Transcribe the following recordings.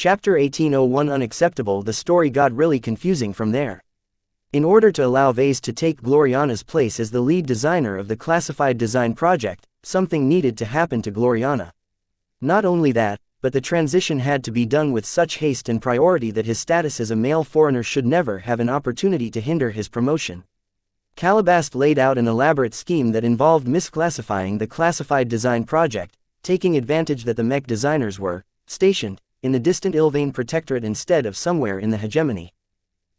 Chapter 1801 Unacceptable. The story got really confusing from there. In order to allow Vase to take Gloriana's place as the lead designer of the classified design project, something needed to happen to Gloriana. Not only that, but the transition had to be done with such haste and priority that his status as a male foreigner should never have an opportunity to hinder his promotion. Calabast laid out an elaborate scheme that involved misclassifying the classified design project, taking advantage that the Mech designers were stationed in the distant Ilvain Protectorate instead of somewhere in the hegemony.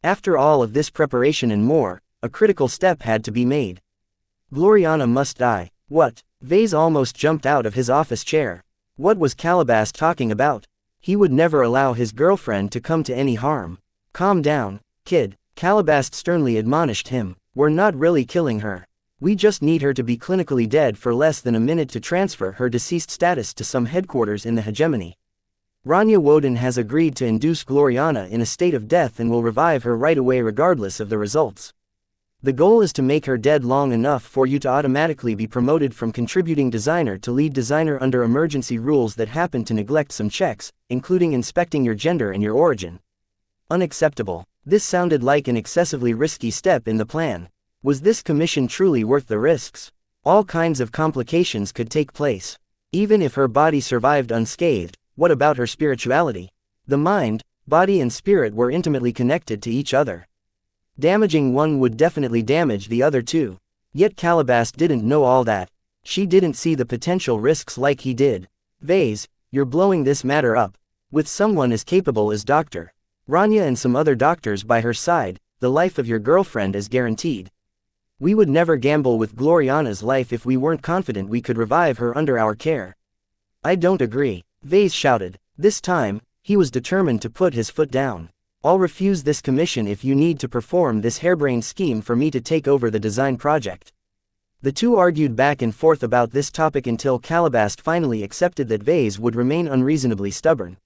After all of this preparation and more, a critical step had to be made. Gloriana must die. What? Vase almost jumped out of his office chair. What was Calabast talking about? He would never allow his girlfriend to come to any harm. Calm down, kid, Calabast sternly admonished him. We're not really killing her. We just need her to be clinically dead for less than a minute to transfer her deceased status to some headquarters in the hegemony. Rania Woden has agreed to induce Gloriana in a state of death and will revive her right away regardless of the results. The goal is to make her dead long enough for you to automatically be promoted from contributing designer to lead designer under emergency rules that happen to neglect some checks, including inspecting your gender and your origin. Unacceptable. This sounded like an excessively risky step in the plan. Was this commission truly worth the risks? All kinds of complications could take place. Even if her body survived unscathed, what about her spirituality? The mind, body and spirit were intimately connected to each other. Damaging one would definitely damage the other too. Yet Calabast didn't know all that. She didn't see the potential risks like he did. Vase, you're blowing this matter up. With someone as capable as Dr. Rania and some other doctors by her side, the life of your girlfriend is guaranteed. We would never gamble with Gloriana's life if we weren't confident we could revive her under our care. I don't agree, Vase shouted. This time, he was determined to put his foot down. I'll refuse this commission if you need to perform this harebrained scheme for me to take over the design project. The two argued back and forth about this topic until Calabast finally accepted that Vase would remain unreasonably stubborn.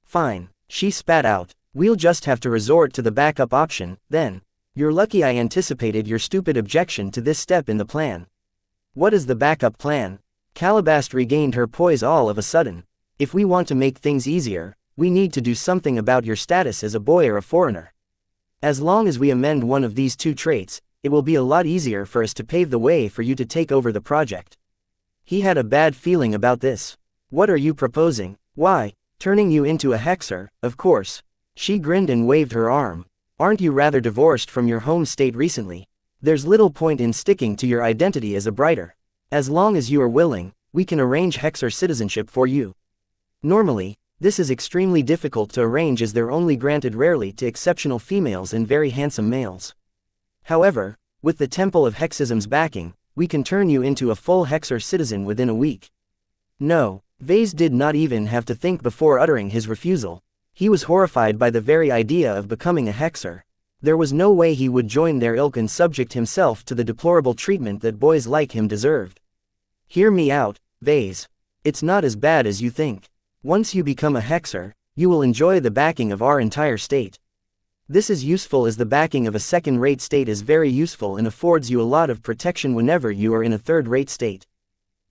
Fine, she spat out. We'll just have to resort to the backup option, then. You're lucky I anticipated your stupid objection to this step in the plan. What is the backup plan? Calabast regained her poise all of a sudden. If we want to make things easier, we need to do something about your status as a boy or a foreigner. As long as we amend one of these two traits, it will be a lot easier for us to pave the way for you to take over the project. He had a bad feeling about this. What are you proposing? Why, turning you into a hexer, of course. She grinned and waved her arm. Aren't you rather divorced from your home state recently? There's little point in sticking to your identity as a brighter. As long as you are willing, we can arrange hexer citizenship for you. Normally, this is extremely difficult to arrange as they're only granted rarely to exceptional females and very handsome males. However, with the Temple of Hexism's backing, we can turn you into a full hexer citizen within a week. No, Vase did not even have to think before uttering his refusal. He was horrified by the very idea of becoming a hexer. There was no way he would join their ilk and subject himself to the deplorable treatment that boys like him deserved. Hear me out, Vase. It's not as bad as you think. Once you become a hexer, you will enjoy the backing of our entire state. This is useful as the backing of a second-rate state is very useful and affords you a lot of protection whenever you are in a third-rate state.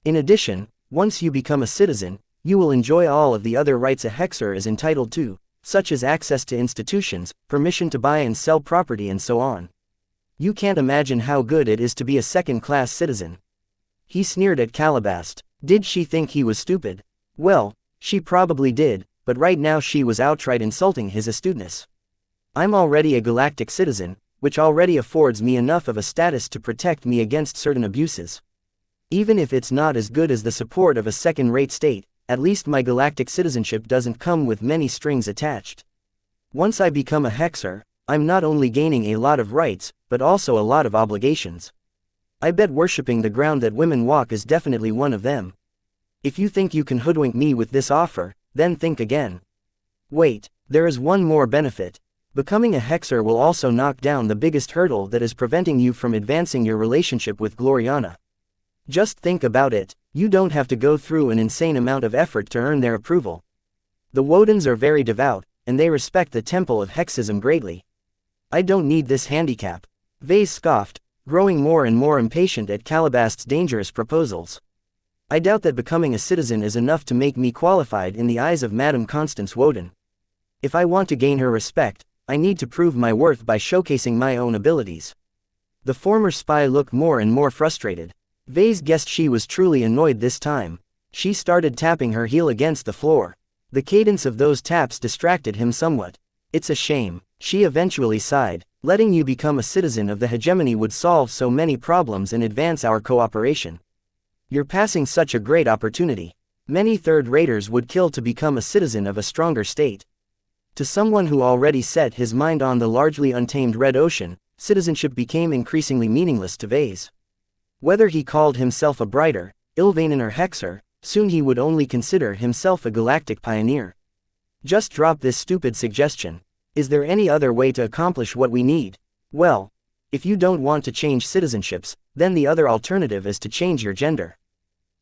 In addition, once you become a citizen, you will enjoy all of the other rights a hexer is entitled to, such as access to institutions, permission to buy and sell property and so on. You can't imagine how good it is to be a second-class citizen. He sneered at Calabast. Did she think he was stupid? Well, she probably did, but right now she was outright insulting his astuteness. I'm already a galactic citizen, which already affords me enough of a status to protect me against certain abuses. Even if it's not as good as the support of a second-rate state, at least my galactic citizenship doesn't come with many strings attached. Once I become a hexer, I'm not only gaining a lot of rights, but also a lot of obligations. I bet worshipping the ground that women walk is definitely one of them. If you think you can hoodwink me with this offer, then think again. Wait, there is one more benefit. Becoming a hexer will also knock down the biggest hurdle that is preventing you from advancing your relationship with Gloriana. Just think about it, you don't have to go through an insane amount of effort to earn their approval. The Wodens are very devout, and they respect the Temple of Hexism greatly. I don't need this handicap. Vase scoffed, growing more and more impatient at Calabast's dangerous proposals. I doubt that becoming a citizen is enough to make me qualified in the eyes of Madame Constance Woden. If I want to gain her respect, I need to prove my worth by showcasing my own abilities. The former spy looked more and more frustrated. Vase guessed she was truly annoyed this time. She started tapping her heel against the floor. The cadence of those taps distracted him somewhat. It's a shame, she eventually sighed. Letting you become a citizen of the hegemony would solve so many problems and advance our cooperation. You're passing such a great opportunity. Many third-raters would kill to become a citizen of a stronger state. To someone who already set his mind on the largely untamed Red Ocean, citizenship became increasingly meaningless to Vase. Whether he called himself a Brighter, Ilvanen or Hexer, soon he would only consider himself a galactic pioneer. Just drop this stupid suggestion. Is there any other way to accomplish what we need? Well, if you don't want to change citizenships, then the other alternative is to change your gender.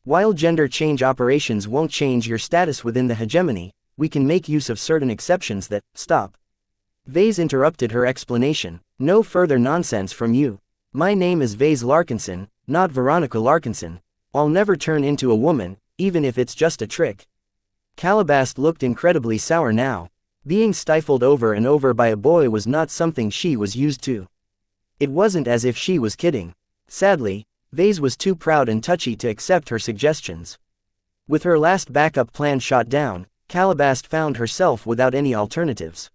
While gender change operations won't change your status within the hegemony, we can make use of certain exceptions that, stop. Vase interrupted her explanation. No further nonsense from you. My name is Vase Larkinson, not Veronica Larkinson. I'll never turn into a woman, even if it's just a trick. Calabast looked incredibly sour now. Being stifled over and over by a boy was not something she was used to. It wasn't as if she was kidding. Sadly, Vase was too proud and touchy to accept her suggestions. With her last backup plan shot down, Calabast found herself without any alternatives.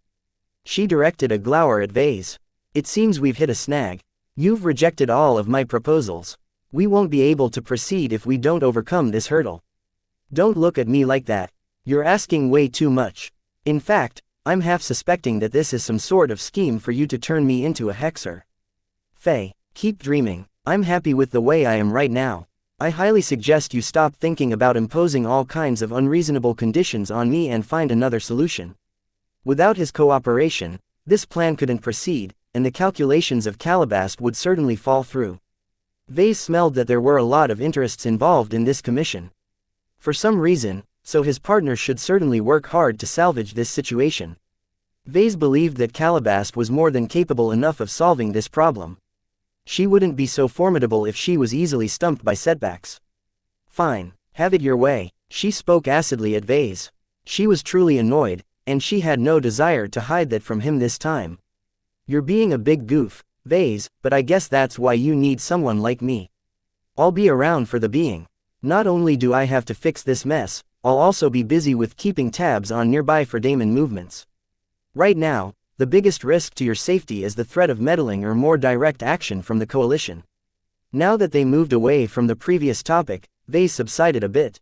She directed a glower at Vase. It seems we've hit a snag. You've rejected all of my proposals. We won't be able to proceed if we don't overcome this hurdle. Don't look at me like that. You're asking way too much. In fact, I'm half suspecting that this is some sort of scheme for you to turn me into a hexer. Faye, keep dreaming. I'm happy with the way I am right now. I highly suggest you stop thinking about imposing all kinds of unreasonable conditions on me and find another solution. Without his cooperation, this plan couldn't proceed, and the calculations of Calabast would certainly fall through. Vase smelled that there were a lot of interests involved in this commission. For some reason, so his partner should certainly work hard to salvage this situation. Vase believed that Calabast was more than capable enough of solving this problem. She wouldn't be so formidable if she was easily stumped by setbacks. Fine, have it your way, she spoke acidly at Vase. She was truly annoyed, and she had no desire to hide that from him this time. You're being a big goof, Vase, but I guess that's why you need someone like me. I'll be around for the being. Not only do I have to fix this mess, I'll also be busy with keeping tabs on nearby Fredaman movements. Right now, the biggest risk to your safety is the threat of meddling or more direct action from the coalition. Now that they moved away from the previous topic, Vase subsided a bit.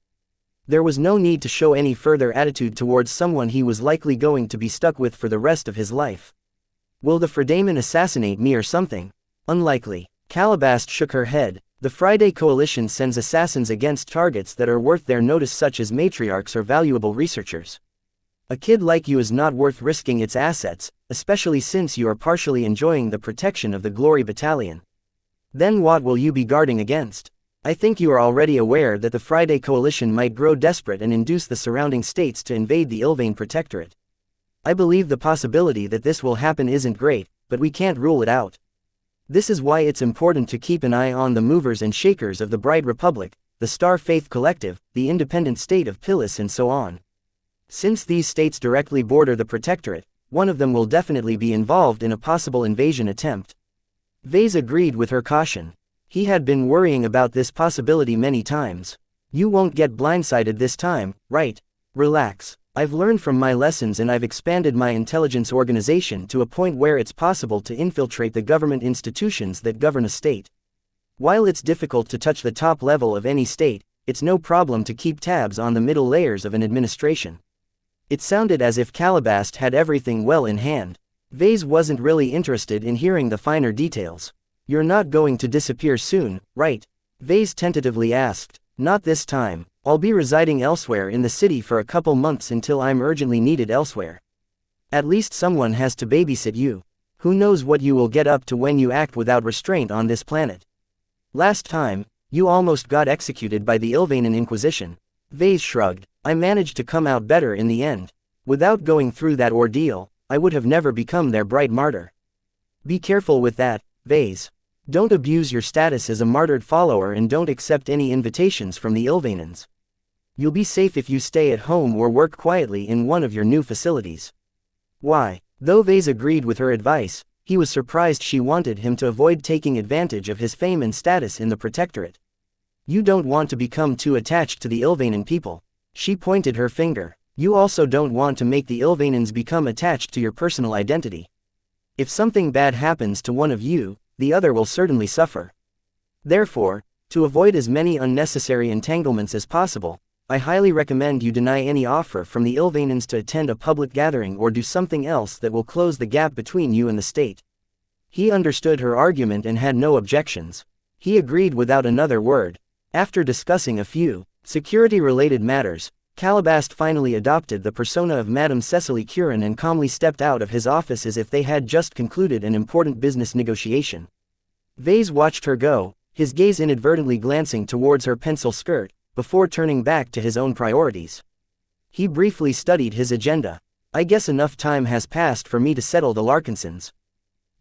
There was no need to show any further attitude towards someone he was likely going to be stuck with for the rest of his life. Will the Fredaman assassinate me or something? Unlikely. Calabast shook her head. The Friday Coalition sends assassins against targets that are worth their notice, such as matriarchs or valuable researchers. A kid like you is not worth risking its assets, especially since you are partially enjoying the protection of the Glory Battalion. Then what will you be guarding against? I think you are already aware that the Friday Coalition might grow desperate and induce the surrounding states to invade the Ilvain Protectorate. I believe the possibility that this will happen isn't great, but we can't rule it out. This is why it's important to keep an eye on the movers and shakers of the Bright Republic, the Star Faith Collective, the independent state of Pilis, and so on. Since these states directly border the Protectorate, one of them will definitely be involved in a possible invasion attempt. Vase agreed with her caution. He had been worrying about this possibility many times. You won't get blindsided this time, right? Relax. I've learned from my lessons and I've expanded my intelligence organization to a point where it's possible to infiltrate the government institutions that govern a state. While it's difficult to touch the top level of any state, it's no problem to keep tabs on the middle layers of an administration. It sounded as if Calabast had everything well in hand. Vase wasn't really interested in hearing the finer details. You're not going to disappear soon, right? Vase tentatively asked. Not this time. I'll be residing elsewhere in the city for a couple months until I'm urgently needed elsewhere. At least someone has to babysit you. Who knows what you will get up to when you act without restraint on this planet. Last time, you almost got executed by the Ilvanen Inquisition. Vase shrugged. I managed to come out better in the end. Without going through that ordeal, I would have never become their bright martyr. Be careful with that, Vase. Don't abuse your status as a martyred follower and don't accept any invitations from the Ilvanens. You'll be safe if you stay at home or work quietly in one of your new facilities. Why? Though Vase agreed with her advice, he was surprised she wanted him to avoid taking advantage of his fame and status in the protectorate. You don't want to become too attached to the Ilvanan people. She pointed her finger. You also don't want to make the Ilvanans become attached to your personal identity. If something bad happens to one of you, the other will certainly suffer. Therefore, to avoid as many unnecessary entanglements as possible, I highly recommend you deny any offer from the Ilvanans to attend a public gathering or do something else that will close the gap between you and the state. He understood her argument and had no objections. He agreed without another word. After discussing a few security-related matters, Calabast finally adopted the persona of Madame Cecily Curran and calmly stepped out of his office as if they had just concluded an important business negotiation. Vase watched her go, his gaze inadvertently glancing towards her pencil skirt, before turning back to his own priorities. He briefly studied his agenda. I guess enough time has passed for me to settle the Larkinsons.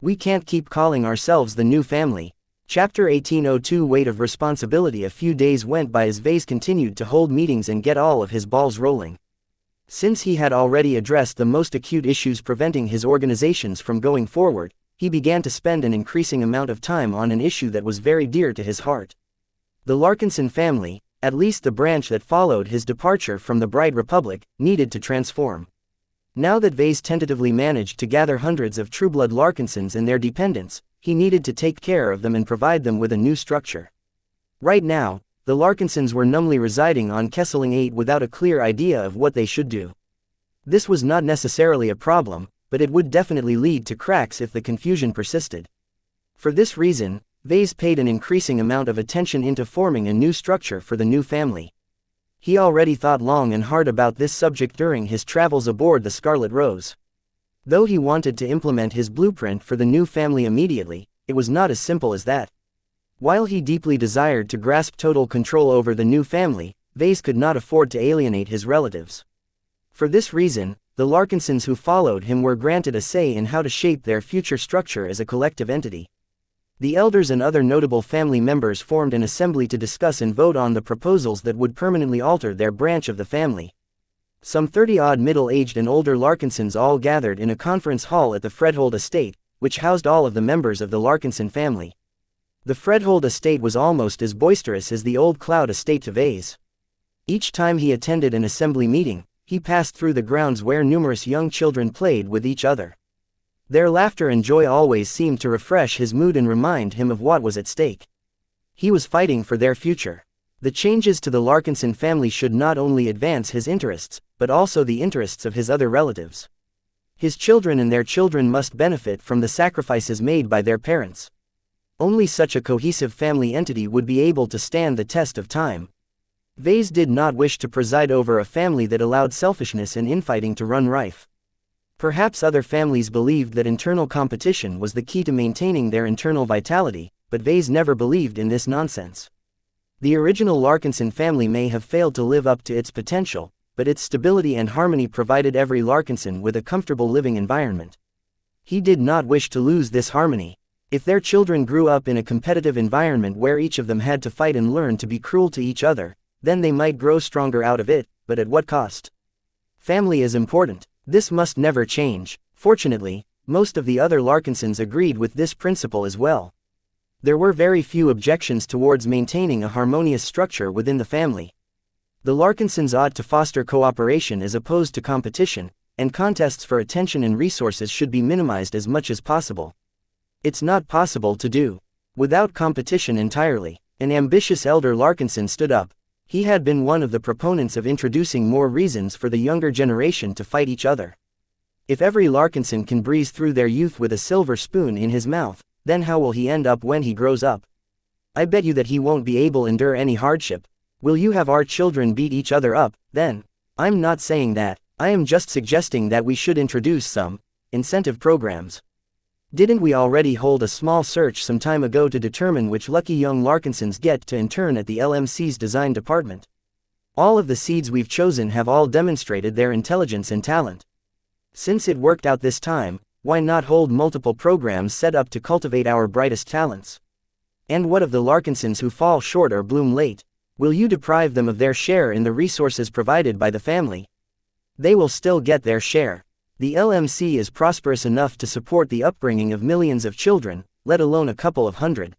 We can't keep calling ourselves the new family. Chapter 1802 Weight of Responsibility. A few days went by as Vase continued to hold meetings and get all of his balls rolling. Since he had already addressed the most acute issues preventing his organizations from going forward, he began to spend an increasing amount of time on an issue that was very dear to his heart. The Larkinson family, at least the branch that followed his departure from the Bright Republic, needed to transform. Now that Vase tentatively managed to gather hundreds of Trueblood Larkinsons and their dependents, he needed to take care of them and provide them with a new structure. Right now, the Larkinsons were numbly residing on Kesseling 8 without a clear idea of what they should do. This was not necessarily a problem, but it would definitely lead to cracks if the confusion persisted. For this reason, Vase paid an increasing amount of attention into forming a new structure for the new family. He already thought long and hard about this subject during his travels aboard the Scarlet Rose. Though he wanted to implement his blueprint for the new family immediately, it was not as simple as that. While he deeply desired to grasp total control over the new family, Vase could not afford to alienate his relatives. For this reason, the Larkinsons who followed him were granted a say in how to shape their future structure as a collective entity. The elders and other notable family members formed an assembly to discuss and vote on the proposals that would permanently alter their branch of the family. Some 30-odd middle-aged and older Larkinsons all gathered in a conference hall at the Fredhold estate, which housed all of the members of the Larkinson family. The Fredhold estate was almost as boisterous as the old Cloud estate to Vase. Each time he attended an assembly meeting, he passed through the grounds where numerous young children played with each other. Their laughter and joy always seemed to refresh his mood and remind him of what was at stake. He was fighting for their future. The changes to the Larkinson family should not only advance his interests, but also the interests of his other relatives. His children and their children must benefit from the sacrifices made by their parents. Only such a cohesive family entity would be able to stand the test of time. Vase did not wish to preside over a family that allowed selfishness and infighting to run rife. Perhaps other families believed that internal competition was the key to maintaining their internal vitality, but Vase never believed in this nonsense. The original Larkinson family may have failed to live up to its potential, but its stability and harmony provided every Larkinson with a comfortable living environment. He did not wish to lose this harmony. If their children grew up in a competitive environment where each of them had to fight and learn to be cruel to each other, then they might grow stronger out of it, but at what cost? Family is important. This must never change. Fortunately, most of the other Larkinsons agreed with this principle as well. There were very few objections towards maintaining a harmonious structure within the family. The Larkinsons ought to foster cooperation as opposed to competition, and contests for attention and resources should be minimized as much as possible. It's not possible to do without competition entirely. An ambitious elder Larkinson stood up. He had been one of the proponents of introducing more reasons for the younger generation to fight each other. If every Larkinson can breeze through their youth with a silver spoon in his mouth, then how will he end up when he grows up? I bet you that he won't be able to endure any hardship. Will you have our children beat each other up, then? I'm not saying that. I am just suggesting that we should introduce some incentive programs. Didn't we already hold a small search some time ago to determine which lucky young Larkinsons get to intern at the LMC's design department? All of the seeds we've chosen have all demonstrated their intelligence and talent. Since it worked out this time, why not hold multiple programs set up to cultivate our brightest talents? And what of the Larkinsons who fall short or bloom late? Will you deprive them of their share in the resources provided by the family? They will still get their share. The LMC is prosperous enough to support the upbringing of millions of children, let alone a couple of hundred.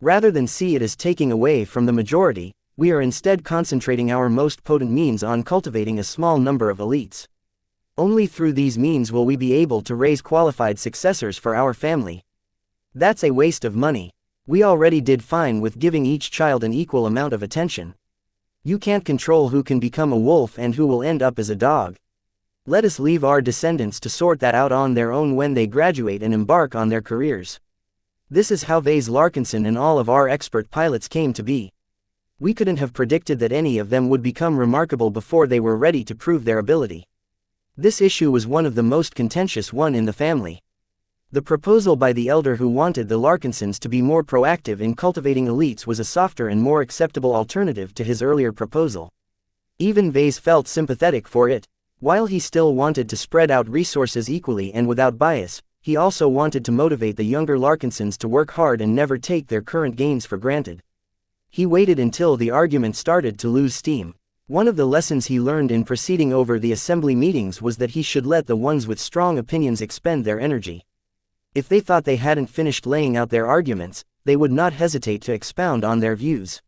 Rather than see it as taking away from the majority, we are instead concentrating our most potent means on cultivating a small number of elites. Only through these means will we be able to raise qualified successors for our family. That's a waste of money. We already did fine with giving each child an equal amount of attention. You can't control who can become a wolf and who will end up as a dog. Let us leave our descendants to sort that out on their own when they graduate and embark on their careers. This is how Vase Larkinson and all of our expert pilots came to be. We couldn't have predicted that any of them would become remarkable before they were ready to prove their ability. This issue was one of the most contentious one in the family. The proposal by the elder who wanted the Larkinsons to be more proactive in cultivating elites was a softer and more acceptable alternative to his earlier proposal. Even Vase felt sympathetic for it. While he still wanted to spread out resources equally and without bias, he also wanted to motivate the younger Larkinsons to work hard and never take their current gains for granted. He waited until the argument started to lose steam. One of the lessons he learned in proceeding over the assembly meetings was that he should let the ones with strong opinions expend their energy. If they thought they hadn't finished laying out their arguments, they would not hesitate to expound on their views.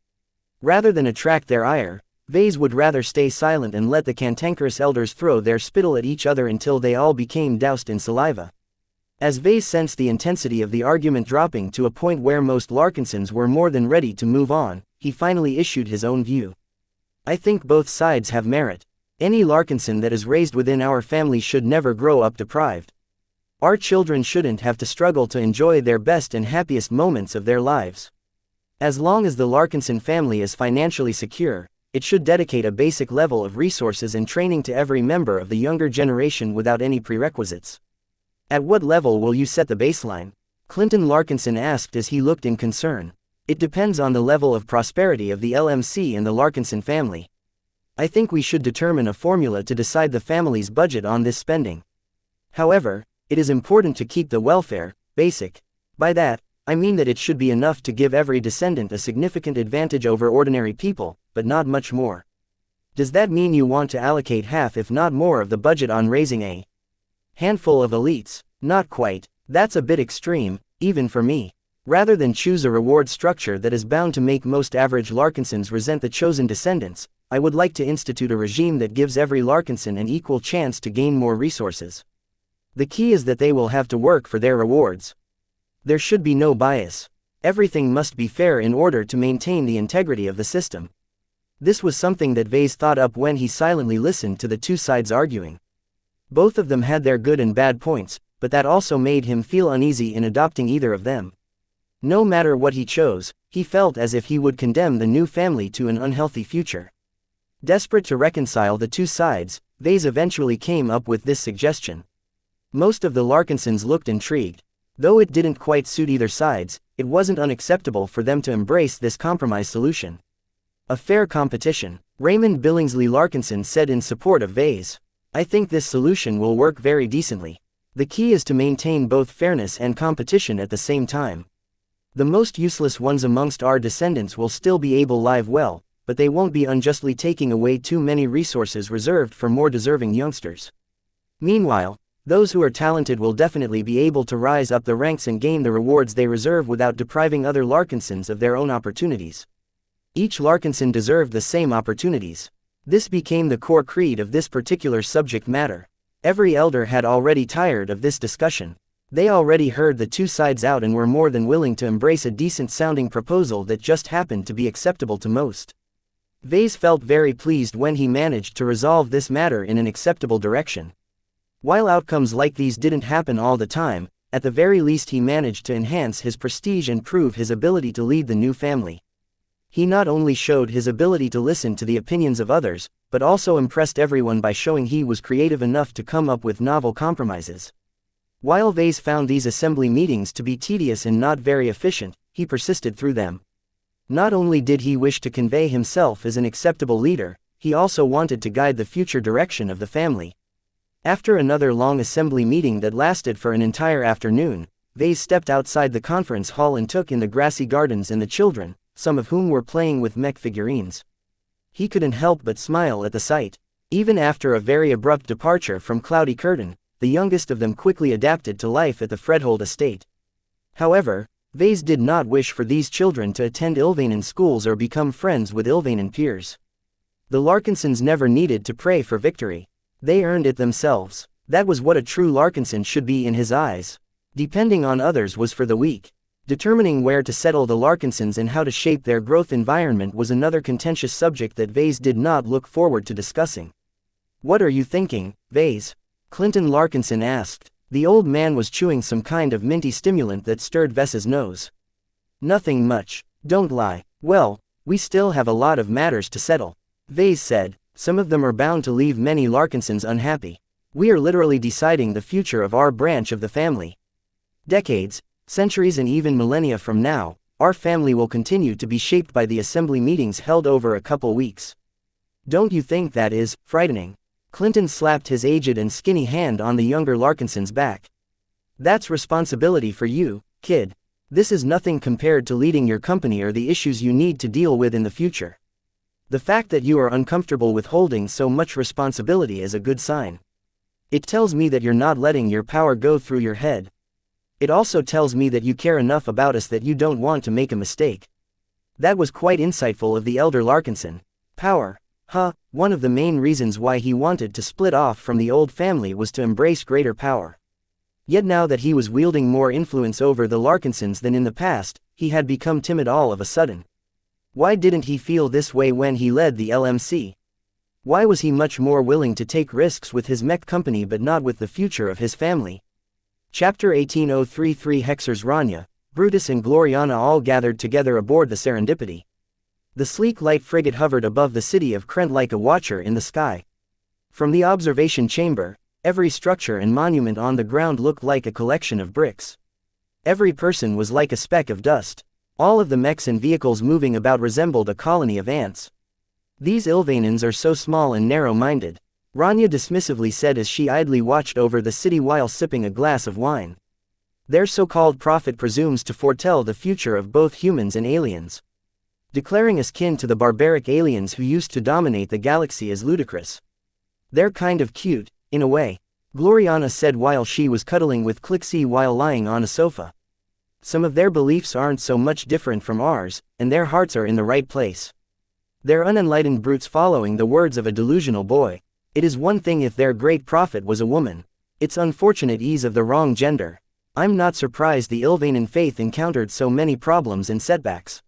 Rather than attract their ire, Vase would rather stay silent and let the cantankerous elders throw their spittle at each other until they all became doused in saliva. As Vase sensed the intensity of the argument dropping to a point where most Larkinsons were more than ready to move on, he finally issued his own view. I think both sides have merit. Any Larkinson that is raised within our family should never grow up deprived. Our children shouldn't have to struggle to enjoy their best and happiest moments of their lives. As long as the Larkinson family is financially secure, it should dedicate a basic level of resources and training to every member of the younger generation without any prerequisites. At what level will you set the baseline? Clinton Larkinson asked as he looked in concern. It depends on the level of prosperity of the LMC and the Larkinson family. I think we should determine a formula to decide the family's budget on this spending. However, it is important to keep the welfare basic. By that, I mean that it should be enough to give every descendant a significant advantage over ordinary people, but not much more. Does that mean you want to allocate half if not more of the budget on raising a handful of elites? Not quite. That's a bit extreme, even for me. Rather than choose a reward structure that is bound to make most average Larkinsons resent the chosen descendants, I would like to institute a regime that gives every Larkinson an equal chance to gain more resources. The key is that they will have to work for their rewards. There should be no bias. Everything must be fair in order to maintain the integrity of the system. This was something that Vase thought up when he silently listened to the two sides arguing. Both of them had their good and bad points, but that also made him feel uneasy in adopting either of them. No matter what he chose, he felt as if he would condemn the new family to an unhealthy future. Desperate to reconcile the two sides, Vase eventually came up with this suggestion. Most of the Larkinsons looked intrigued. Though it didn't quite suit either sides, it wasn't unacceptable for them to embrace this compromise solution. A fair competition. Raymond Billingsley Larkinson said in support of Vase. I think this solution will work very decently. The key is to maintain both fairness and competition at the same time. The most useless ones amongst our descendants will still be able to live well, but they won't be unjustly taking away too many resources reserved for more deserving youngsters. Meanwhile, those who are talented will definitely be able to rise up the ranks and gain the rewards they reserve without depriving other Larkinsons of their own opportunities. Each Larkinson deserved the same opportunities. This became the core creed of this particular subject matter. Every elder had already tired of this discussion. They already heard the two sides out and were more than willing to embrace a decent-sounding proposal that just happened to be acceptable to most. Vase felt very pleased when he managed to resolve this matter in an acceptable direction. While outcomes like these didn't happen all the time, at the very least he managed to enhance his prestige and prove his ability to lead the new family. He not only showed his ability to listen to the opinions of others, but also impressed everyone by showing he was creative enough to come up with novel compromises. While Vase found these assembly meetings to be tedious and not very efficient, he persisted through them. Not only did he wish to convey himself as an acceptable leader, he also wanted to guide the future direction of the family. After another long assembly meeting that lasted for an entire afternoon, Vase stepped outside the conference hall and took in the grassy gardens and the children, some of whom were playing with Mech figurines. He couldn't help but smile at the sight. Even after a very abrupt departure from Cloudy Curtain, the youngest of them quickly adapted to life at the Fredhold estate. However, Vase did not wish for these children to attend Ilvanen schools or become friends with Ilvanen peers. The Larkinsons never needed to pray for victory. They earned it themselves. That was what a true Larkinson should be in his eyes. Depending on others was for the weak. Determining where to settle the Larkinsons and how to shape their growth environment was another contentious subject that Vase did not look forward to discussing. "What are you thinking, Vase?" Clinton Larkinson asked. The old man was chewing some kind of minty stimulant that stirred Ves's nose. "Nothing much. Don't lie." "Well, we still have a lot of matters to settle," Vase said. "Some of them are bound to leave many Larkinsons unhappy. We are literally deciding the future of our branch of the family. Decades, centuries and even millennia from now, our family will continue to be shaped by the assembly meetings held over a couple weeks. Don't you think that is frightening?" Clinton slapped his aged and skinny hand on the younger Larkinson's back. "That's responsibility for you, kid. This is nothing compared to leading your company or the issues you need to deal with in the future. The fact that you are uncomfortable with holding so much responsibility is a good sign. It tells me that you're not letting your power go through your head. It also tells me that you care enough about us that you don't want to make a mistake." That was quite insightful of the elder Larkinson. Power. One of the main reasons why he wanted to split off from the old family was to embrace greater power. Yet now that he was wielding more influence over the Larkinsons than in the past, he had become timid all of a sudden. Why didn't he feel this way when he led the LMC? Why was he much more willing to take risks with his Mech company but not with the future of his family? Chapter 18033 Hexer's Rania, Brutus and Gloriana all gathered together aboard the Serendipity. The sleek light frigate hovered above the city of Krent like a watcher in the sky. From the observation chamber, every structure and monument on the ground looked like a collection of bricks. Every person was like a speck of dust. All of the mechs and vehicles moving about resembled a colony of ants. "These Ilvanens are so small and narrow-minded," Rania dismissively said as she idly watched over the city while sipping a glass of wine. "Their so-called prophet presumes to foretell the future of both humans and aliens, declaring us kin to the barbaric aliens who used to dominate the galaxy as ludicrous. They're kind of cute, in a way," Gloriana said while she was cuddling with Clixie while lying on a sofa. "Some of their beliefs aren't so much different from ours, and their hearts are in the right place. They're unenlightened brutes following the words of a delusional boy. It is one thing if their great prophet was a woman. It's unfortunate ease of the wrong gender. I'm not surprised the Ilvanen faith encountered so many problems and setbacks.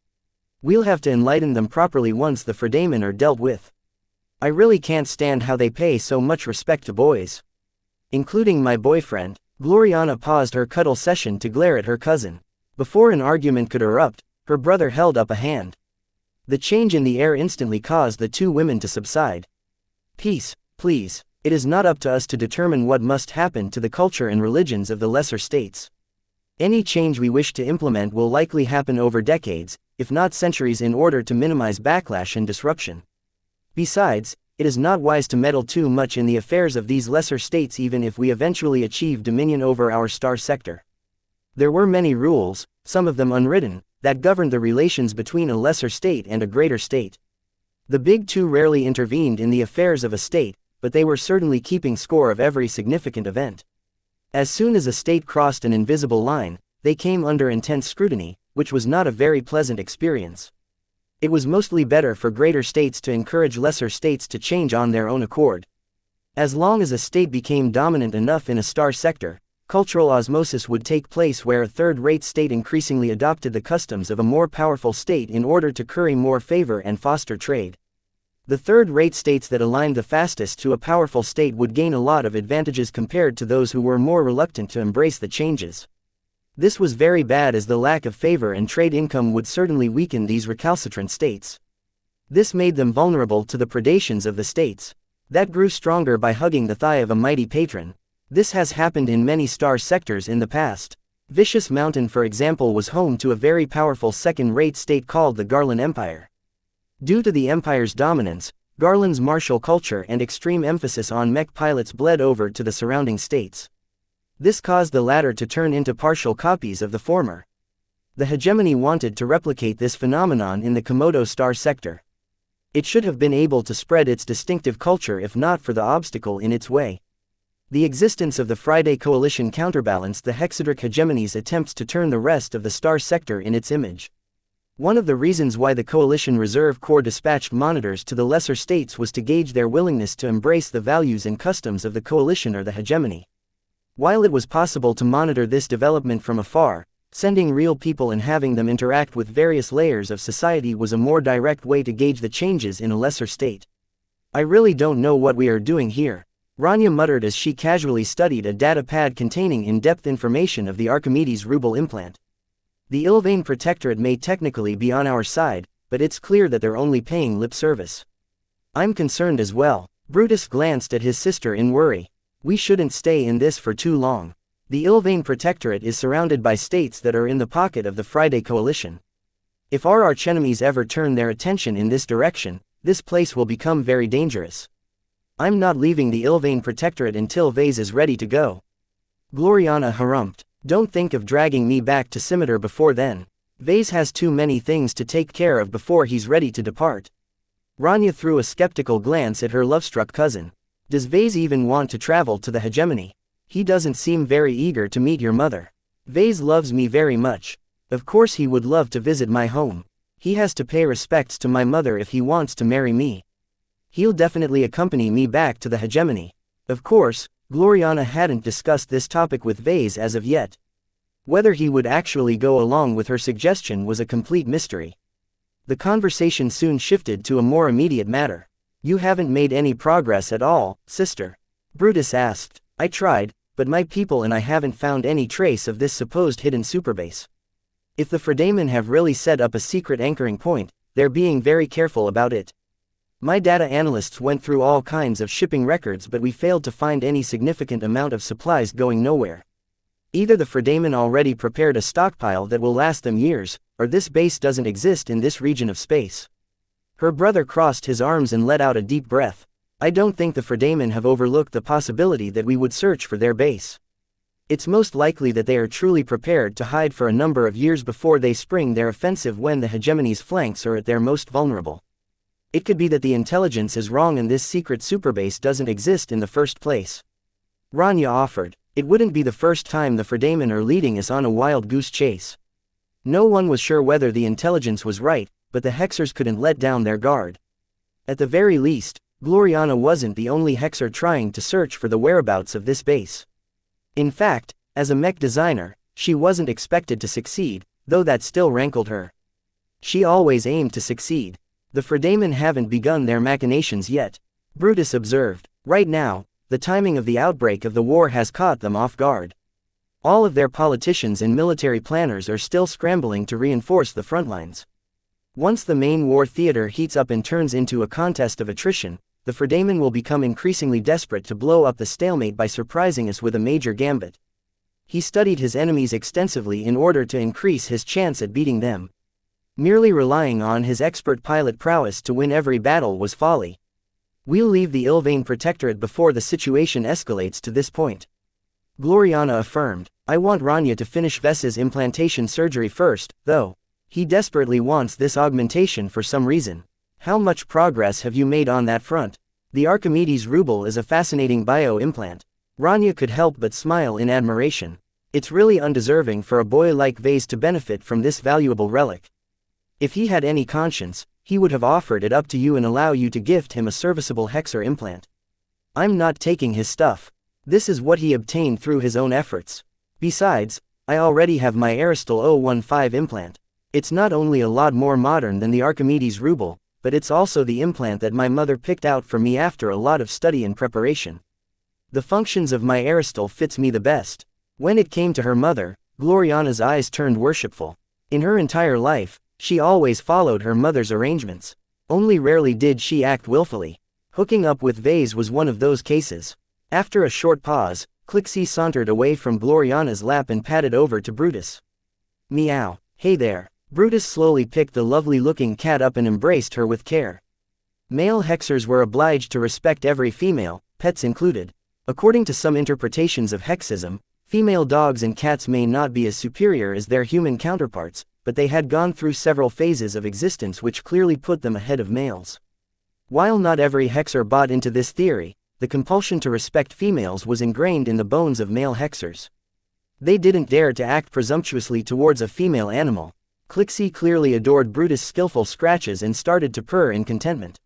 We'll have to enlighten them properly once the Fredamen are dealt with. I really can't stand how they pay so much respect to boys. Including my boyfriend." Gloriana paused her cuddle session to glare at her cousin. Before an argument could erupt, her brother held up a hand. The change in the air instantly caused the two women to subside. "Peace, please. It is not up to us to determine what must happen to the culture and religions of the lesser states. Any change we wish to implement will likely happen over decades, if not centuries, in order to minimize backlash and disruption. Besides, it is not wise to meddle too much in the affairs of these lesser states even if we eventually achieve dominion over our star sector. There were many rules, some of them unwritten, that governed the relations between a lesser state and a greater state. The Big Two rarely intervened in the affairs of a state, but they were certainly keeping score of every significant event. As soon as a state crossed an invisible line, they came under intense scrutiny, which was not a very pleasant experience. It was mostly better for greater states to encourage lesser states to change on their own accord. As long as a state became dominant enough in a star sector, cultural osmosis would take place where a third-rate state increasingly adopted the customs of a more powerful state in order to curry more favor and foster trade. The third-rate states that aligned the fastest to a powerful state would gain a lot of advantages compared to those who were more reluctant to embrace the changes. This was very bad as the lack of favor and trade income would certainly weaken these recalcitrant states. This made them vulnerable to the predations of the states that grew stronger by hugging the thigh of a mighty patron. This has happened in many star sectors in the past. Vicious Mountain, for example, was home to a very powerful second-rate state called the Garland Empire. Due to the empire's dominance, Garland's martial culture and extreme emphasis on mech pilots bled over to the surrounding states. This caused the latter to turn into partial copies of the former. The hegemony wanted to replicate this phenomenon in the Komodo star sector. It should have been able to spread its distinctive culture if not for the obstacle in its way. The existence of the Friday Coalition counterbalanced the Hexadric hegemony's attempts to turn the rest of the star sector in its image. One of the reasons why the Coalition Reserve Corps dispatched monitors to the lesser states was to gauge their willingness to embrace the values and customs of the Coalition or the hegemony. While it was possible to monitor this development from afar, sending real people and having them interact with various layers of society was a more direct way to gauge the changes in a lesser state. I really don't know what we are doing here, Rania muttered as she casually studied a data pad containing in-depth information of the Archimedes ruble implant. The Ilvain Protectorate may technically be on our side, but it's clear that they're only paying lip service. I'm concerned as well. Brutus glanced at his sister in worry. We shouldn't stay in this for too long. The Ilvain Protectorate is surrounded by states that are in the pocket of the Friday Coalition. If our archenemies ever turn their attention in this direction, this place will become very dangerous. I'm not leaving the Ilvain Protectorate until Vase is ready to go. Gloriana harumphed. Don't think of dragging me back to Scimitar before then. Vase has too many things to take care of before he's ready to depart. Rania threw a skeptical glance at her love-struck cousin. Does Vase even want to travel to the hegemony? He doesn't seem very eager to meet your mother. Vase loves me very much. Of course he would love to visit my home. He has to pay respects to my mother if he wants to marry me. He'll definitely accompany me back to the hegemony. Of course, Gloriana hadn't discussed this topic with Vase as of yet. Whether he would actually go along with her suggestion was a complete mystery. The conversation soon shifted to a more immediate matter. You haven't made any progress at all, sister? Brutus asked. I tried, but my people and I haven't found any trace of this supposed hidden superbase. If the Fredamen have really set up a secret anchoring point, they're being very careful about it. My data analysts went through all kinds of shipping records, but we failed to find any significant amount of supplies going nowhere. Either the Fredamen already prepared a stockpile that will last them years, or this base doesn't exist in this region of space. Her brother crossed his arms and let out a deep breath. I don't think the Fredamen have overlooked the possibility that we would search for their base. It's most likely that they are truly prepared to hide for a number of years before they spring their offensive when the hegemony's flanks are at their most vulnerable. It could be that the intelligence is wrong and this secret superbase doesn't exist in the first place. Rania offered. It wouldn't be the first time the Fredamen are leading us on a wild goose chase. No one was sure whether the intelligence was right, but the Hexers couldn't let down their guard. At the very least, Gloriana wasn't the only Hexer trying to search for the whereabouts of this base. In fact, as a mech designer, she wasn't expected to succeed, though that still rankled her. She always aimed to succeed. The Fredamen haven't begun their machinations yet, Brutus observed. Right now, the timing of the outbreak of the war has caught them off guard. All of their politicians and military planners are still scrambling to reinforce the front lines. Once the main war theater heats up and turns into a contest of attrition, the Fredamen will become increasingly desperate to blow up the stalemate by surprising us with a major gambit. He studied his enemies extensively in order to increase his chance at beating them. Merely relying on his expert pilot prowess to win every battle was folly. We'll leave the Ilvain Protectorate before the situation escalates to this point. Gloriana affirmed. I want Rania to finish Ves's implantation surgery first, though. He desperately wants this augmentation for some reason. How much progress have you made on that front? The Archimedes ruble is a fascinating bio-implant. Rania could help but smile in admiration. It's really undeserving for a boy like Vase to benefit from this valuable relic. If he had any conscience, he would have offered it up to you and allow you to gift him a serviceable Hexer implant. I'm not taking his stuff. This is what he obtained through his own efforts. Besides, I already have my Aristal 015 implant. It's not only a lot more modern than the Archimedes ruble, but it's also the implant that my mother picked out for me after a lot of study and preparation. The functions of my Aristal fits me the best. When it came to her mother, Gloriana's eyes turned worshipful. In her entire life, she always followed her mother's arrangements. Only rarely did she act willfully. Hooking up with Vase was one of those cases. After a short pause, Clixie sauntered away from Gloriana's lap and padded over to Brutus. Meow. Hey there. Brutus slowly picked the lovely-looking cat up and embraced her with care. Male Hexers were obliged to respect every female, pets included. According to some interpretations of Hexism, female dogs and cats may not be as superior as their human counterparts, but they had gone through several phases of existence which clearly put them ahead of males. While not every Hexer bought into this theory, the compulsion to respect females was ingrained in the bones of male hexers. They didn't dare to act presumptuously towards a female animal. Clixie clearly adored Brutus' skillful scratches and started to purr in contentment.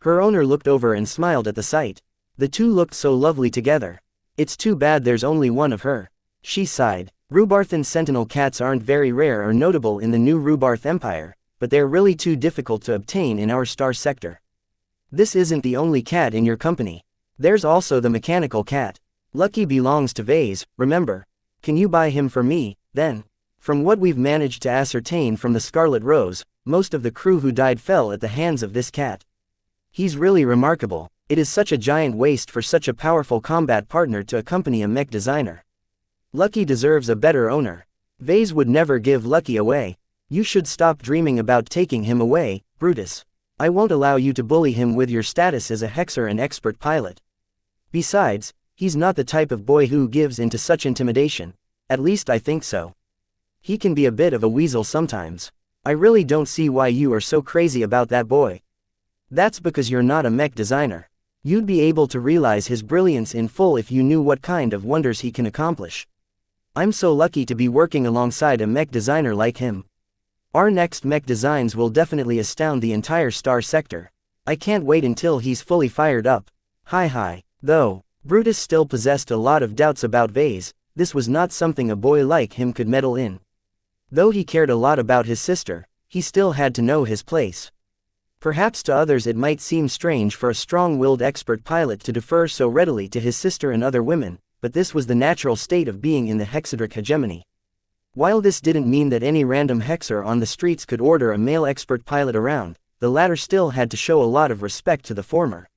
Her owner looked over and smiled at the sight. The two looked so lovely together. It's too bad there's only one of her. She sighed. Rhubarthan sentinel cats aren't very rare or notable in the new Rhubarth Empire, but they're really too difficult to obtain in our star sector. This isn't the only cat in your company. There's also the mechanical cat. Lucky belongs to Vase, remember? Can you buy him for me, then? From what we've managed to ascertain from the Scarlet Rose, most of the crew who died fell at the hands of this cat. He's really remarkable. It is such a giant waste for such a powerful combat partner to accompany a mech designer. Lucky deserves a better owner. Vase would never give Lucky away. You should stop dreaming about taking him away, Brutus. I won't allow you to bully him with your status as a hexer and expert pilot. Besides, he's not the type of boy who gives into such intimidation. At least I think so. He can be a bit of a weasel sometimes. I really don't see why you are so crazy about that boy. That's because you're not a mech designer. You'd be able to realize his brilliance in full if you knew what kind of wonders he can accomplish. I'm so lucky to be working alongside a mech designer like him. Our next mech designs will definitely astound the entire star sector. I can't wait until he's fully fired up. Hi. Though Brutus still possessed a lot of doubts about Vase, this was not something a boy like him could meddle in. Though he cared a lot about his sister, he still had to know his place. Perhaps to others it might seem strange for a strong-willed expert pilot to defer so readily to his sister and other women, but this was the natural state of being in the hexadric hegemony. While this didn't mean that any random hexer on the streets could order a male expert pilot around, the latter still had to show a lot of respect to the former.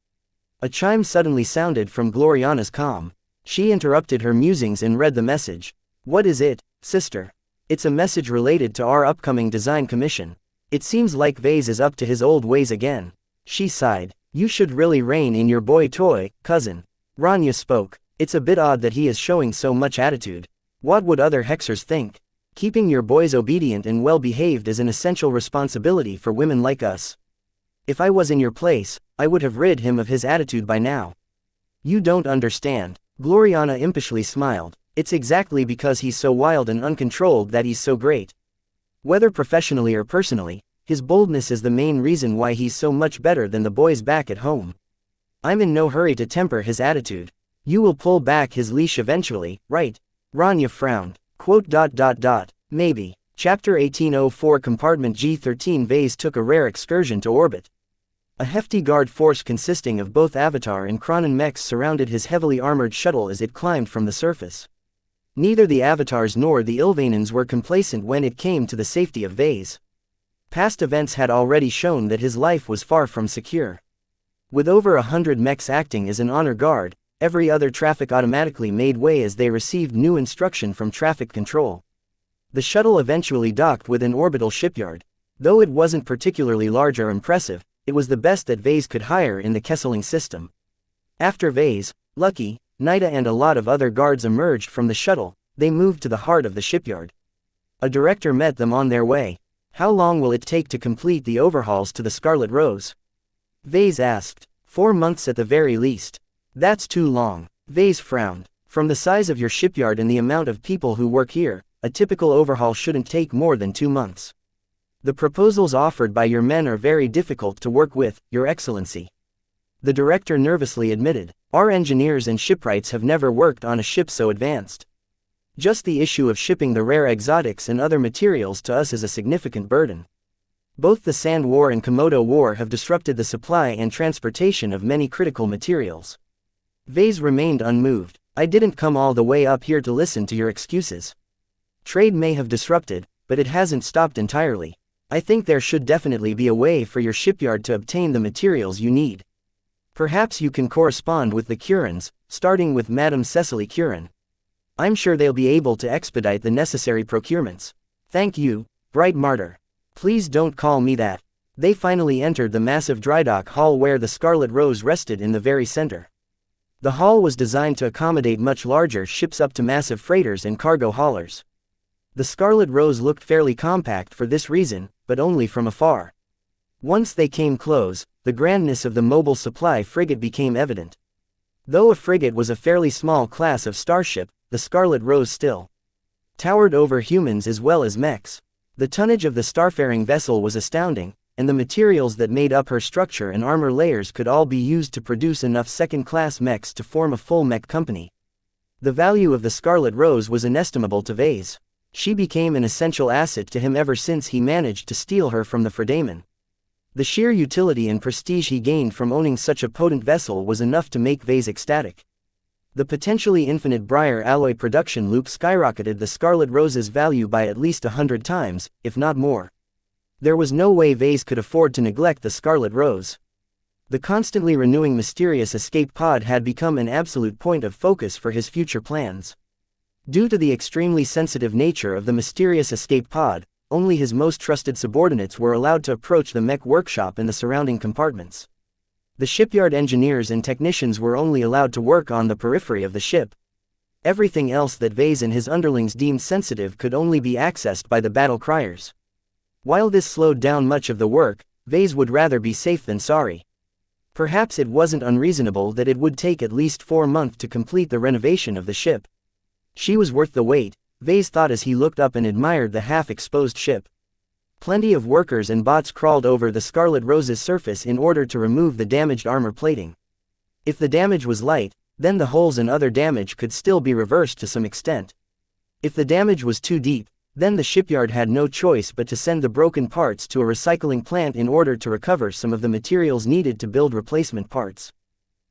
A chime suddenly sounded from Gloriana's comm. She interrupted her musings and read the message. What is it, sister? It's a message related to our upcoming design commission. It seems like Vase is up to his old ways again. She sighed. You should really rein in your boy toy, cousin. Rania spoke. It's a bit odd that he is showing so much attitude. What would other hexers think? Keeping your boys obedient and well-behaved is an essential responsibility for women like us. If I was in your place, I would have rid him of his attitude by now. You don't understand. Gloriana impishly smiled. It's exactly because he's so wild and uncontrolled that he's so great. Whether professionally or personally, his boldness is the main reason why he's so much better than the boys back at home. I'm in no hurry to temper his attitude. You will pull back his leash eventually, right? Rania frowned. Quote. Maybe. Chapter 1804 Compartment G13 Vase took a rare excursion to orbit. A hefty guard force consisting of both Avatar and Kronan mechs surrounded his heavily armored shuttle as it climbed from the surface. Neither the Avatars nor the Ilvanans were complacent when it came to the safety of Vase. Past events had already shown that his life was far from secure. With over 100 mechs acting as an honor guard, every other traffic automatically made way as they received new instruction from traffic control. The shuttle eventually docked with an orbital shipyard. Though it wasn't particularly large or impressive, it was the best that Vase could hire in the Kesseling system. After Vase, Lucky, Nida and a lot of other guards emerged from the shuttle. They moved to the heart of the shipyard. A director met them on their way. How long will it take to complete the overhauls to the Scarlet Rose? Vase asked. 4 months at the very least. That's too long. Vase frowned. From the size of your shipyard and the amount of people who work here, a typical overhaul shouldn't take more than 2 months. The proposals offered by your men are very difficult to work with, Your Excellency. The director nervously admitted. Our engineers and shipwrights have never worked on a ship so advanced. Just the issue of shipping the rare exotics and other materials to us is a significant burden. Both the Sand War and Komodo War have disrupted the supply and transportation of many critical materials. Vase remained unmoved. I didn't come all the way up here to listen to your excuses. Trade may have disrupted, but it hasn't stopped entirely. I think there should definitely be a way for your shipyard to obtain the materials you need. Perhaps you can correspond with the Curans, starting with Madame Cecily Curan. I'm sure they'll be able to expedite the necessary procurements. Thank you, Bright Martyr. Please don't call me that. They finally entered the massive drydock hall where the Scarlet Rose rested in the very center. The hall was designed to accommodate much larger ships up to massive freighters and cargo haulers. The Scarlet Rose looked fairly compact for this reason, but only from afar. Once they came close, the grandness of the mobile supply frigate became evident. Though a frigate was a fairly small class of starship, the Scarlet Rose still towered over humans as well as mechs. The tonnage of the starfaring vessel was astounding, and the materials that made up her structure and armor layers could all be used to produce enough second-class mechs to form a full mech company. The value of the Scarlet Rose was inestimable to Vase. She became an essential asset to him ever since he managed to steal her from the Fredaman. The sheer utility and prestige he gained from owning such a potent vessel was enough to make Vase ecstatic. The potentially infinite Briar alloy production loop skyrocketed the Scarlet Rose's value by at least 100 times, if not more. There was no way Vase could afford to neglect the Scarlet Rose. The constantly renewing mysterious escape pod had become an absolute point of focus for his future plans. Due to the extremely sensitive nature of the mysterious escape pod, only his most trusted subordinates were allowed to approach the mech workshop and the surrounding compartments. The shipyard engineers and technicians were only allowed to work on the periphery of the ship. Everything else that Vase and his underlings deemed sensitive could only be accessed by the battle criers. While this slowed down much of the work, Vase would rather be safe than sorry. Perhaps it wasn't unreasonable that it would take at least 4 months to complete the renovation of the ship. She was worth the wait, Vase thought as he looked up and admired the half-exposed ship. Plenty of workers and bots crawled over the Scarlet Rose's surface in order to remove the damaged armor plating. If the damage was light, then the holes and other damage could still be reversed to some extent. If the damage was too deep, then the shipyard had no choice but to send the broken parts to a recycling plant in order to recover some of the materials needed to build replacement parts.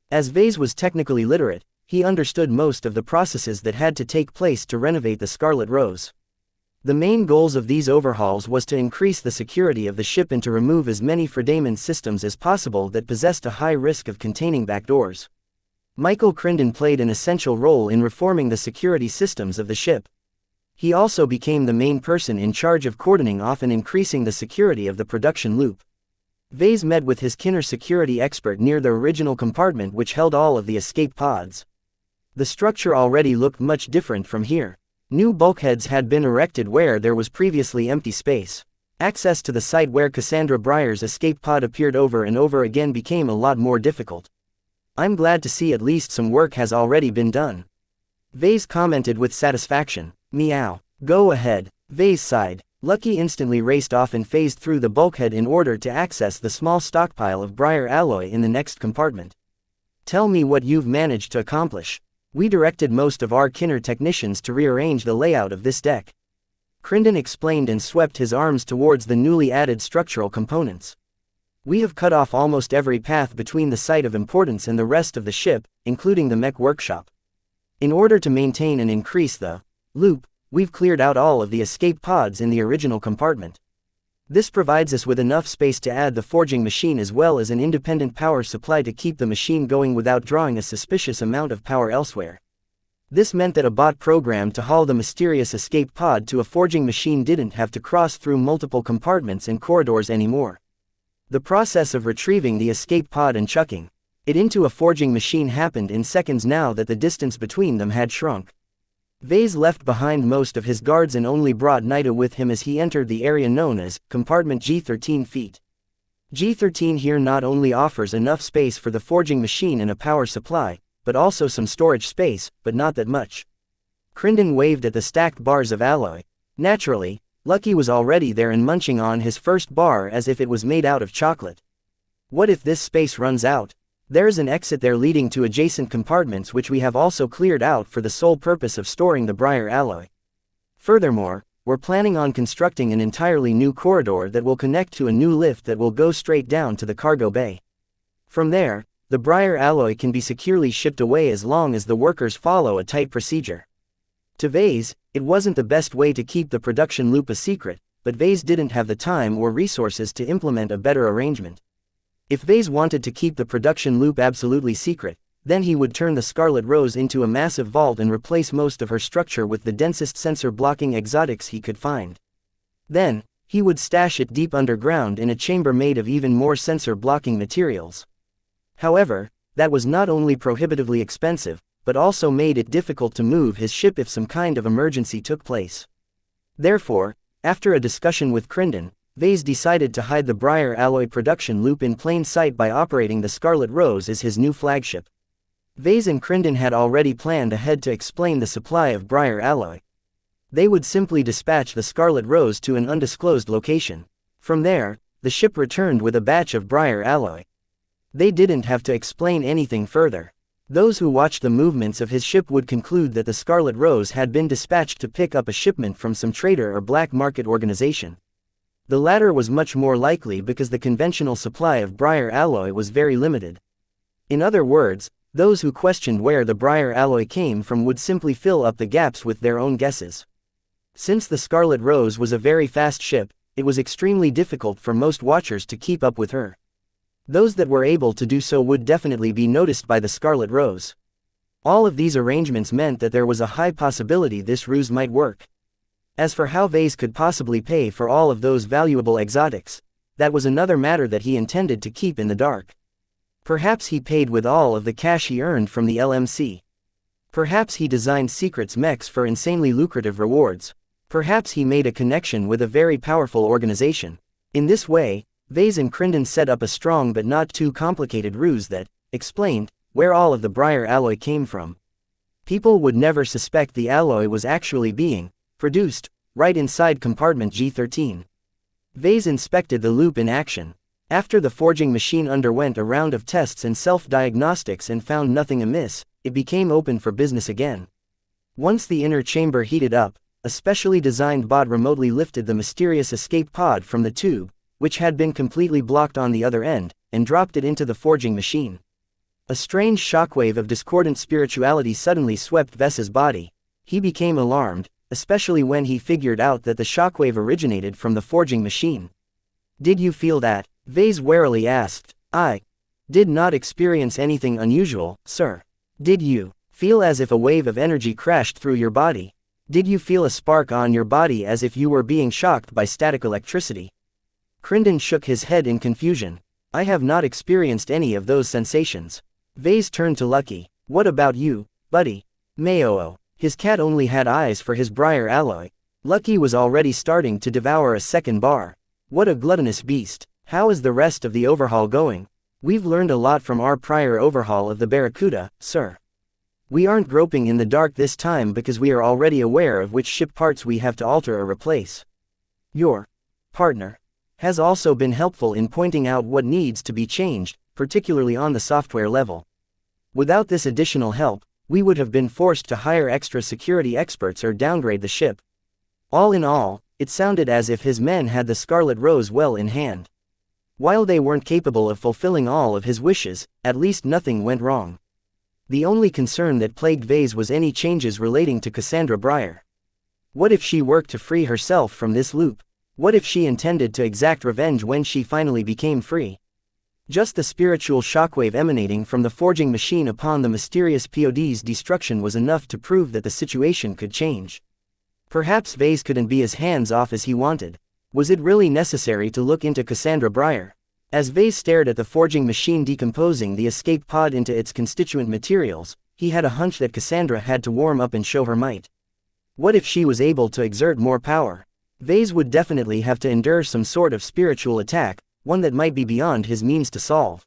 As Vase was technically literate, he understood most of the processes that had to take place to renovate the Scarlet Rose. The main goals of these overhauls was to increase the security of the ship and to remove as many Fredaman systems as possible that possessed a high risk of containing backdoors. Michael Crinden played an essential role in reforming the security systems of the ship. He also became the main person in charge of cordoning off and increasing the security of the production loop. Vase met with his Kinner security expert near the original compartment which held all of the escape pods. The structure already looked much different from here. New bulkheads had been erected where there was previously empty space. Access to the site where Cassandra Breyer's escape pod appeared over and over again became a lot more difficult. "I'm glad to see at least some work has already been done," Vase commented with satisfaction. "Meow. Go ahead." Vase sighed. Lucky instantly raced off and phased through the bulkhead in order to access the small stockpile of Briar alloy in the next compartment. "Tell me what you've managed to accomplish." "We directed most of our Kinner technicians to rearrange the layout of this deck," Crinden explained and swept his arms towards the newly added structural components. "We have cut off almost every path between the site of importance and the rest of the ship, including the mech workshop. In order to maintain and increase the loop, we've cleared out all of the escape pods in the original compartment. This provides us with enough space to add the forging machine as well as an independent power supply to keep the machine going without drawing a suspicious amount of power elsewhere." This meant that a bot programmed to haul the mysterious escape pod to a forging machine didn't have to cross through multiple compartments and corridors anymore. The process of retrieving the escape pod and chucking it into a forging machine happened in seconds now that the distance between them had shrunk. Vase left behind most of his guards and only brought Nida with him as he entered the area known as Compartment G13 feet. G13 here not only offers enough space for the forging machine and a power supply, but also some storage space, but not that much. Crinden waved at the stacked bars of alloy. Naturally, Lucky was already there and munching on his first bar as if it was made out of chocolate. "What if this space runs out? There's an exit there leading to adjacent compartments which we have also cleared out for the sole purpose of storing the Briar alloy. Furthermore, we're planning on constructing an entirely new corridor that will connect to a new lift that will go straight down to the cargo bay. From there, the Briar alloy can be securely shipped away as long as the workers follow a tight procedure." To Vase, it wasn't the best way to keep the production loop a secret, but Vase didn't have the time or resources to implement a better arrangement. If Vase wanted to keep the production loop absolutely secret, then he would turn the Scarlet Rose into a massive vault and replace most of her structure with the densest sensor-blocking exotics he could find. Then, he would stash it deep underground in a chamber made of even more sensor-blocking materials. However, that was not only prohibitively expensive, but also made it difficult to move his ship if some kind of emergency took place. Therefore, after a discussion with Crinden, Vase decided to hide the Briar alloy production loop in plain sight by operating the Scarlet Rose as his new flagship. Vase and Crinden had already planned ahead to explain the supply of Briar alloy. They would simply dispatch the Scarlet Rose to an undisclosed location. From there, the ship returned with a batch of Briar alloy. They didn't have to explain anything further. Those who watched the movements of his ship would conclude that the Scarlet Rose had been dispatched to pick up a shipment from some trader or black market organization. The latter was much more likely because the conventional supply of Briar alloy was very limited. In other words, those who questioned where the Briar alloy came from would simply fill up the gaps with their own guesses. Since the Scarlet Rose was a very fast ship, it was extremely difficult for most watchers to keep up with her. Those that were able to do so would definitely be noticed by the Scarlet Rose. All of these arrangements meant that there was a high possibility this ruse might work. As for how Vase could possibly pay for all of those valuable exotics, that was another matter that he intended to keep in the dark. Perhaps he paid with all of the cash he earned from the LMC. Perhaps he designed secrets mechs for insanely lucrative rewards. Perhaps he made a connection with a very powerful organization. In this way, Vase and Crinden set up a strong but not too complicated ruse that explained where all of the Briar alloy came from. People would never suspect the alloy was actually being produced right inside compartment G13. Vase inspected the loop in action. After the forging machine underwent a round of tests and self-diagnostics and found nothing amiss, it became open for business again. Once the inner chamber heated up, a specially designed bot remotely lifted the mysterious escape pod from the tube, which had been completely blocked on the other end, and dropped it into the forging machine. A strange shockwave of discordant spirituality suddenly swept Vessa's body. He became alarmed, especially when he figured out that the shockwave originated from the forging machine. "Did you feel that?" Vase warily asked. "I did not experience anything unusual, sir." "Did you feel as if a wave of energy crashed through your body? Did you feel a spark on your body as if you were being shocked by static electricity?" Crinden shook his head in confusion. "I have not experienced any of those sensations." Vase turned to Lucky. "What about you, buddy?" Mayoo. His cat only had eyes for his Briar alloy. Lucky was already starting to devour a second bar. "What a gluttonous beast. How is the rest of the overhaul going?" "We've learned a lot from our prior overhaul of the Barracuda, sir. We aren't groping in the dark this time because we are already aware of which ship parts we have to alter or replace. Your partner has also been helpful in pointing out what needs to be changed, particularly on the software level. Without this additional help, we would have been forced to hire extra security experts or downgrade the ship." All in all, it sounded as if his men had the Scarlet Rose well in hand. While they weren't capable of fulfilling all of his wishes, at least nothing went wrong. The only concern that plagued Vase was any changes relating to Cassandra Briar. What if she worked to free herself from this loop? What if she intended to exact revenge when she finally became free? Just the spiritual shockwave emanating from the forging machine upon the mysterious POD's destruction was enough to prove that the situation could change. Perhaps Vase couldn't be as hands-off as he wanted. Was it really necessary to look into Cassandra Briar? As Vase stared at the forging machine decomposing the escape pod into its constituent materials, he had a hunch that Cassandra had to warm up and show her might. What if she was able to exert more power? Vase would definitely have to endure some sort of spiritual attack, one that might be beyond his means to solve.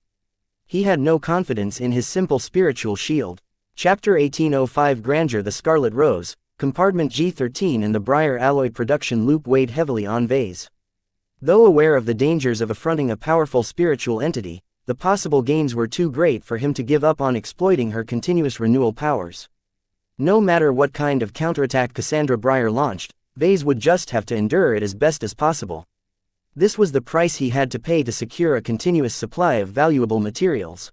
He had no confidence in his simple spiritual shield. Chapter 1805 Grandeur The Scarlet Rose, Compartment G13 and the Briar alloy production loop weighed heavily on Vase. Though aware of the dangers of affronting a powerful spiritual entity, the possible gains were too great for him to give up on exploiting her continuous renewal powers. No matter what kind of counterattack Cassandra Briar launched, Vase would just have to endure it as best as possible. This was the price he had to pay to secure a continuous supply of valuable materials.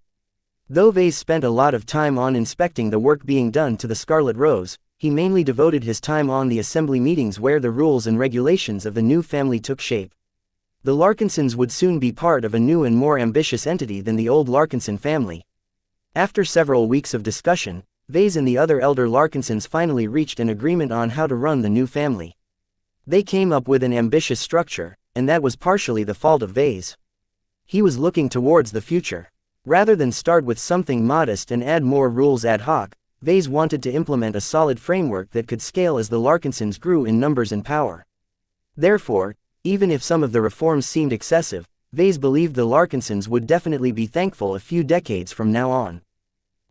Though Vase spent a lot of time on inspecting the work being done to the Scarlet Rose, he mainly devoted his time on the assembly meetings where the rules and regulations of the new family took shape. The Larkinsons would soon be part of a new and more ambitious entity than the old Larkinson family. After several weeks of discussion, Vase and the other elder Larkinsons finally reached an agreement on how to run the new family. They came up with an ambitious structure, and that was partially the fault of Vase. He was looking towards the future. Rather than start with something modest and add more rules ad hoc, Vase wanted to implement a solid framework that could scale as the Larkinsons grew in numbers and power. Therefore, even if some of the reforms seemed excessive, Vase believed the Larkinsons would definitely be thankful a few decades from now on.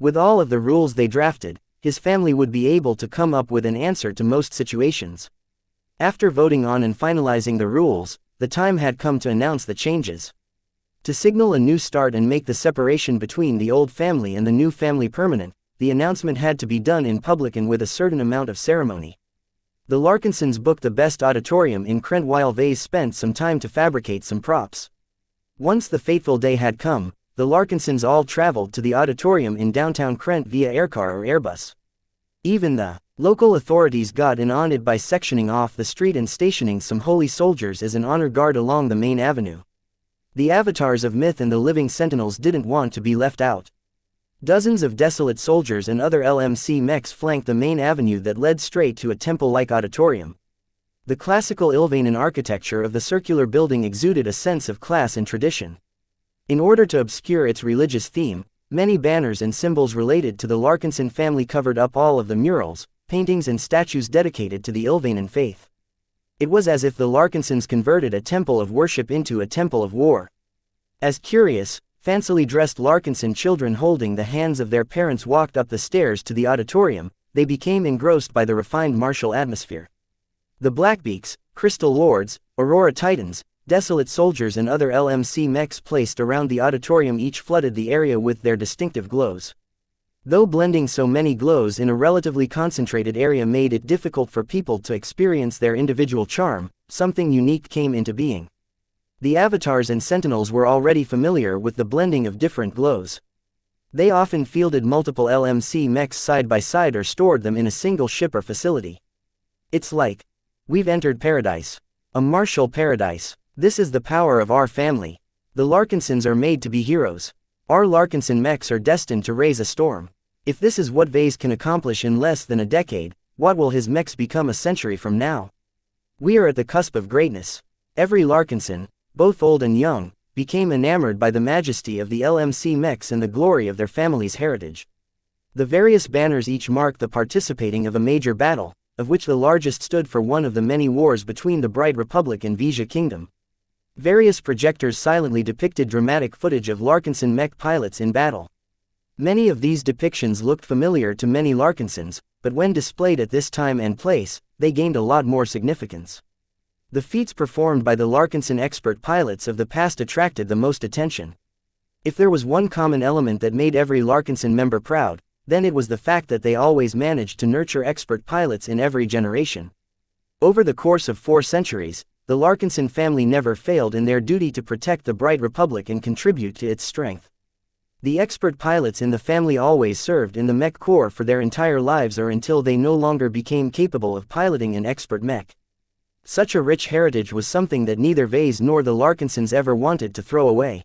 With all of the rules they drafted, his family would be able to come up with an answer to most situations. After voting on and finalizing the rules, the time had come to announce the changes. To signal a new start and make the separation between the old family and the new family permanent, the announcement had to be done in public and with a certain amount of ceremony. The Larkinsons booked the best auditorium in Krent while Vase spent some time to fabricate some props. Once the fateful day had come, the Larkinsons all traveled to the auditorium in downtown Krent via aircar or airbus. Even the local authorities got in on it by sectioning off the street and stationing some holy soldiers as an honor guard along the main avenue. The avatars of myth and the living sentinels didn't want to be left out. Dozens of desolate soldiers and other LMC mechs flanked the main avenue that led straight to a temple-like auditorium. The classical Ilvanan architecture of the circular building exuded a sense of class and tradition. In order to obscure its religious theme, many banners and symbols related to the Larkinson family covered up all of the murals, paintings and statues dedicated to the Ilvanan faith. It was as if the Larkinsons converted a temple of worship into a temple of war. As curious, fancily dressed Larkinson children holding the hands of their parents walked up the stairs to the auditorium, they became engrossed by the refined martial atmosphere. The Blackbeaks, Crystal Lords, Aurora Titans, desolate soldiers and other LMC mechs placed around the auditorium each flooded the area with their distinctive glows. Though blending so many glows in a relatively concentrated area made it difficult for people to experience their individual charm, something unique came into being. The avatars and sentinels were already familiar with the blending of different glows. They often fielded multiple LMC mechs side by side or stored them in a single ship or facility. It's like, we've entered paradise. A martial paradise. This is the power of our family. The Larkinsons are made to be heroes. Our Larkinson mechs are destined to raise a storm. If this is what Vase can accomplish in less than a decade, what will his mechs become a century from now? We are at the cusp of greatness. Every Larkinson, both old and young, became enamored by the majesty of the LMC mechs and the glory of their family's heritage. The various banners each marked the participating of a major battle, of which the largest stood for one of the many wars between the Bright Republic and Vizia Kingdom. Various projectors silently depicted dramatic footage of Larkinson mech pilots in battle. Many of these depictions looked familiar to many Larkinsons, but when displayed at this time and place, they gained a lot more significance. The feats performed by the Larkinson expert pilots of the past attracted the most attention. If there was one common element that made every Larkinson member proud, then it was the fact that they always managed to nurture expert pilots in every generation. Over the course of 4 centuries, the Larkinson family never failed in their duty to protect the Bright Republic and contribute to its strength. The expert pilots in the family always served in the mech corps for their entire lives or until they no longer became capable of piloting an expert mech. Such a rich heritage was something that neither Vase nor the Larkinsons ever wanted to throw away.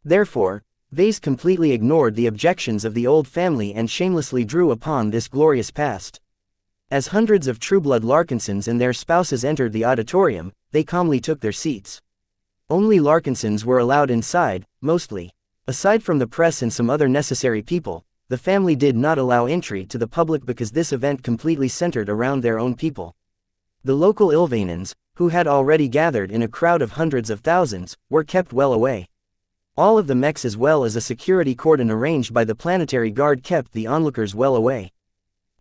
Therefore, Vase completely ignored the objections of the old family and shamelessly drew upon this glorious past. As hundreds of Trueblood Larkinsons and their spouses entered the auditorium, they calmly took their seats. Only Larkinsons were allowed inside, mostly. Aside from the press and some other necessary people, the family did not allow entry to the public because this event completely centered around their own people. The local Ilvanans, who had already gathered in a crowd of hundreds of thousands, were kept well away. All of the mechs as well as a security cordon arranged by the planetary guard kept the onlookers well away.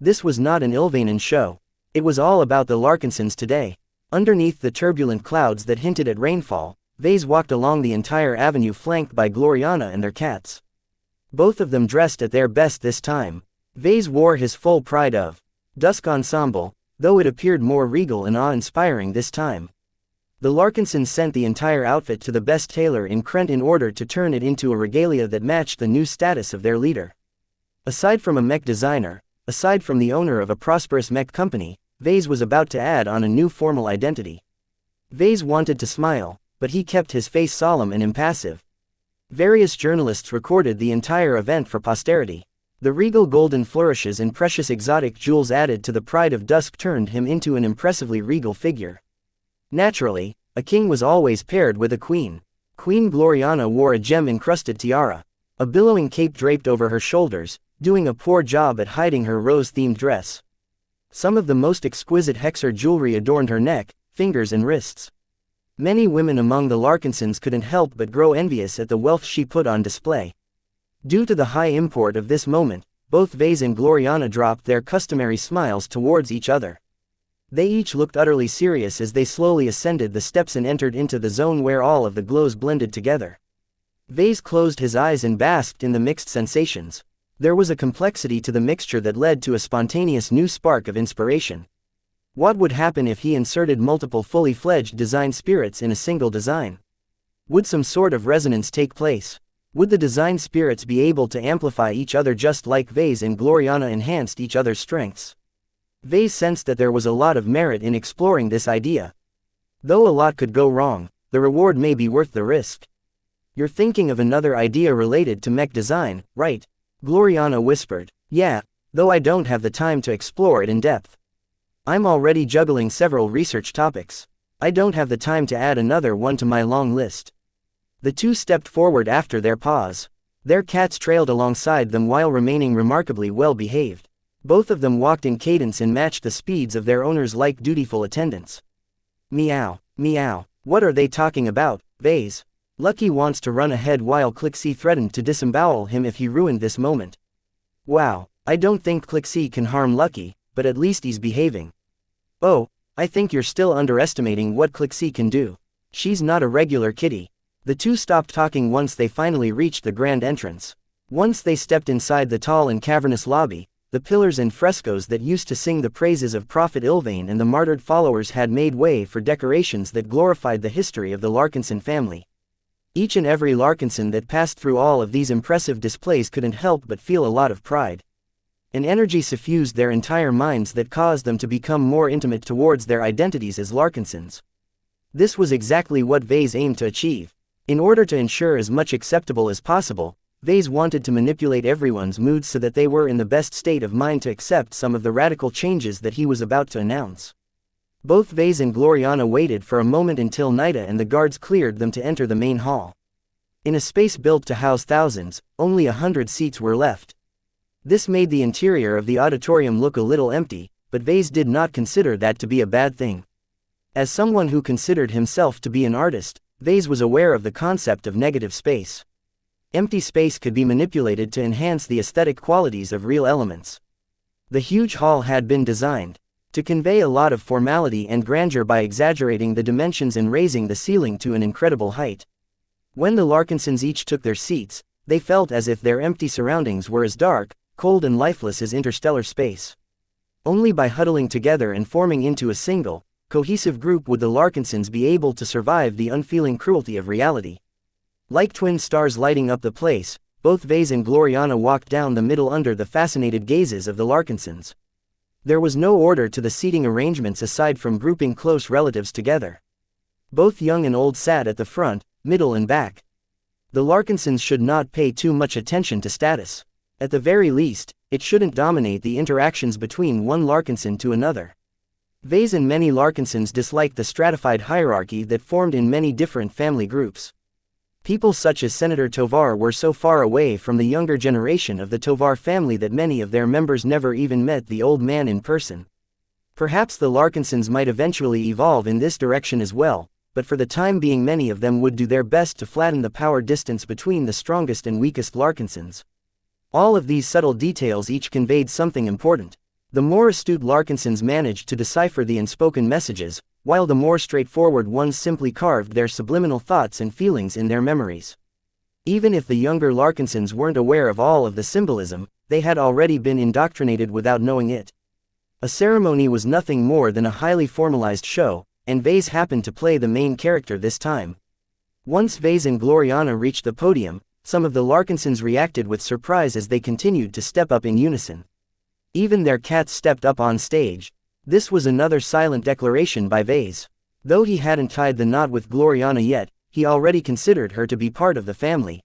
This was not an Ilvanan show. It was all about the Larkinsons today. Underneath the turbulent clouds that hinted at rainfall, Vase walked along the entire avenue flanked by Gloriana and their cats. Both of them dressed at their best this time. Vase wore his full pride of dusk ensemble, though it appeared more regal and awe-inspiring this time. The Larkinsons sent the entire outfit to the best tailor in Krent in order to turn it into a regalia that matched the new status of their leader. Aside from a mech designer, aside from the owner of a prosperous mech company, Vase was about to add on a new formal identity. Vase wanted to smile, but he kept his face solemn and impassive. Various journalists recorded the entire event for posterity. The regal golden flourishes and precious exotic jewels added to the pride of dusk turned him into an impressively regal figure. Naturally, a king was always paired with a queen. Queen Gloriana wore a gem-encrusted tiara, a billowing cape draped over her shoulders, doing a poor job at hiding her rose-themed dress. Some of the most exquisite hexer jewelry adorned her neck, fingers and wrists. Many women among the Larkinsons couldn't help but grow envious at the wealth she put on display. Due to the high import of this moment, both Vase and Gloriana dropped their customary smiles towards each other. They each looked utterly serious as they slowly ascended the steps and entered into the zone where all of the glows blended together. Vase closed his eyes and basked in the mixed sensations. There was a complexity to the mixture that led to a spontaneous new spark of inspiration. What would happen if he inserted multiple fully fledged design spirits in a single design? Would some sort of resonance take place? Would the design spirits be able to amplify each other just like Vase and Gloriana enhanced each other's strengths? Vase sensed that there was a lot of merit in exploring this idea. Though a lot could go wrong, the reward may be worth the risk. You're thinking of another idea related to mech design, right? Gloriana whispered. Yeah, though I don't have the time to explore it in depth. I'm already juggling several research topics. I don't have the time to add another one to my long list. The two stepped forward after their pause. Their cats trailed alongside them while remaining remarkably well behaved. Both of them walked in cadence and matched the speeds of their owners like dutiful attendants. Meow, meow, what are they talking about, Vase? Lucky wants to run ahead while Clixie threatened to disembowel him if he ruined this moment. Wow, I don't think Clixie can harm Lucky, but at least he's behaving. Oh, I think you're still underestimating what Clixie can do. She's not a regular kitty. The two stopped talking once they finally reached the grand entrance. Once they stepped inside the tall and cavernous lobby, the pillars and frescoes that used to sing the praises of Prophet Ilvain and the martyred followers had made way for decorations that glorified the history of the Larkinson family. Each and every Larkinson that passed through all of these impressive displays couldn't help but feel a lot of pride. An energy suffused their entire minds that caused them to become more intimate towards their identities as Larkinsons. This was exactly what Vase aimed to achieve. In order to ensure as much acceptable as possible, Vase wanted to manipulate everyone's moods so that they were in the best state of mind to accept some of the radical changes that he was about to announce. Both Vase and Gloriana waited for a moment until Nida and the guards cleared them to enter the main hall. In a space built to house thousands, only 100 seats were left. This made the interior of the auditorium look a little empty, but Vase did not consider that to be a bad thing. As someone who considered himself to be an artist, Vase was aware of the concept of negative space. Empty space could be manipulated to enhance the aesthetic qualities of real elements. The huge hall had been designed to convey a lot of formality and grandeur by exaggerating the dimensions and raising the ceiling to an incredible height. When the Larkinsons each took their seats, they felt as if their empty surroundings were as dark, cold and lifeless as interstellar space. Only by huddling together and forming into a single, cohesive group would the Larkinsons be able to survive the unfeeling cruelty of reality. Like twin stars lighting up the place, both Vase and Gloriana walked down the middle under the fascinated gazes of the Larkinsons. There was no order to the seating arrangements aside from grouping close relatives together. Both young and old sat at the front, middle and back. The Larkinsons should not pay too much attention to status. At the very least, it shouldn't dominate the interactions between one Larkinson to another. Vase and many Larkinsons disliked the stratified hierarchy that formed in many different family groups. People such as Senator Tovar were so far away from the younger generation of the Tovar family that many of their members never even met the old man in person. Perhaps the Larkinsons might eventually evolve in this direction as well, but for the time being many of them would do their best to flatten the power distance between the strongest and weakest Larkinsons. All of these subtle details each conveyed something important. The more astute Larkinsons managed to decipher the unspoken messages, while the more straightforward ones simply carved their subliminal thoughts and feelings in their memories. Even if the younger Larkinsons weren't aware of all of the symbolism, they had already been indoctrinated without knowing it. A ceremony was nothing more than a highly formalized show, and Vase happened to play the main character this time. Once Vase and Gloriana reached the podium, some of the Larkinsons reacted with surprise as they continued to step up in unison. Even their cats stepped up on stage. This was another silent declaration by Vase. Though he hadn't tied the knot with Gloriana yet, he already considered her to be part of the family.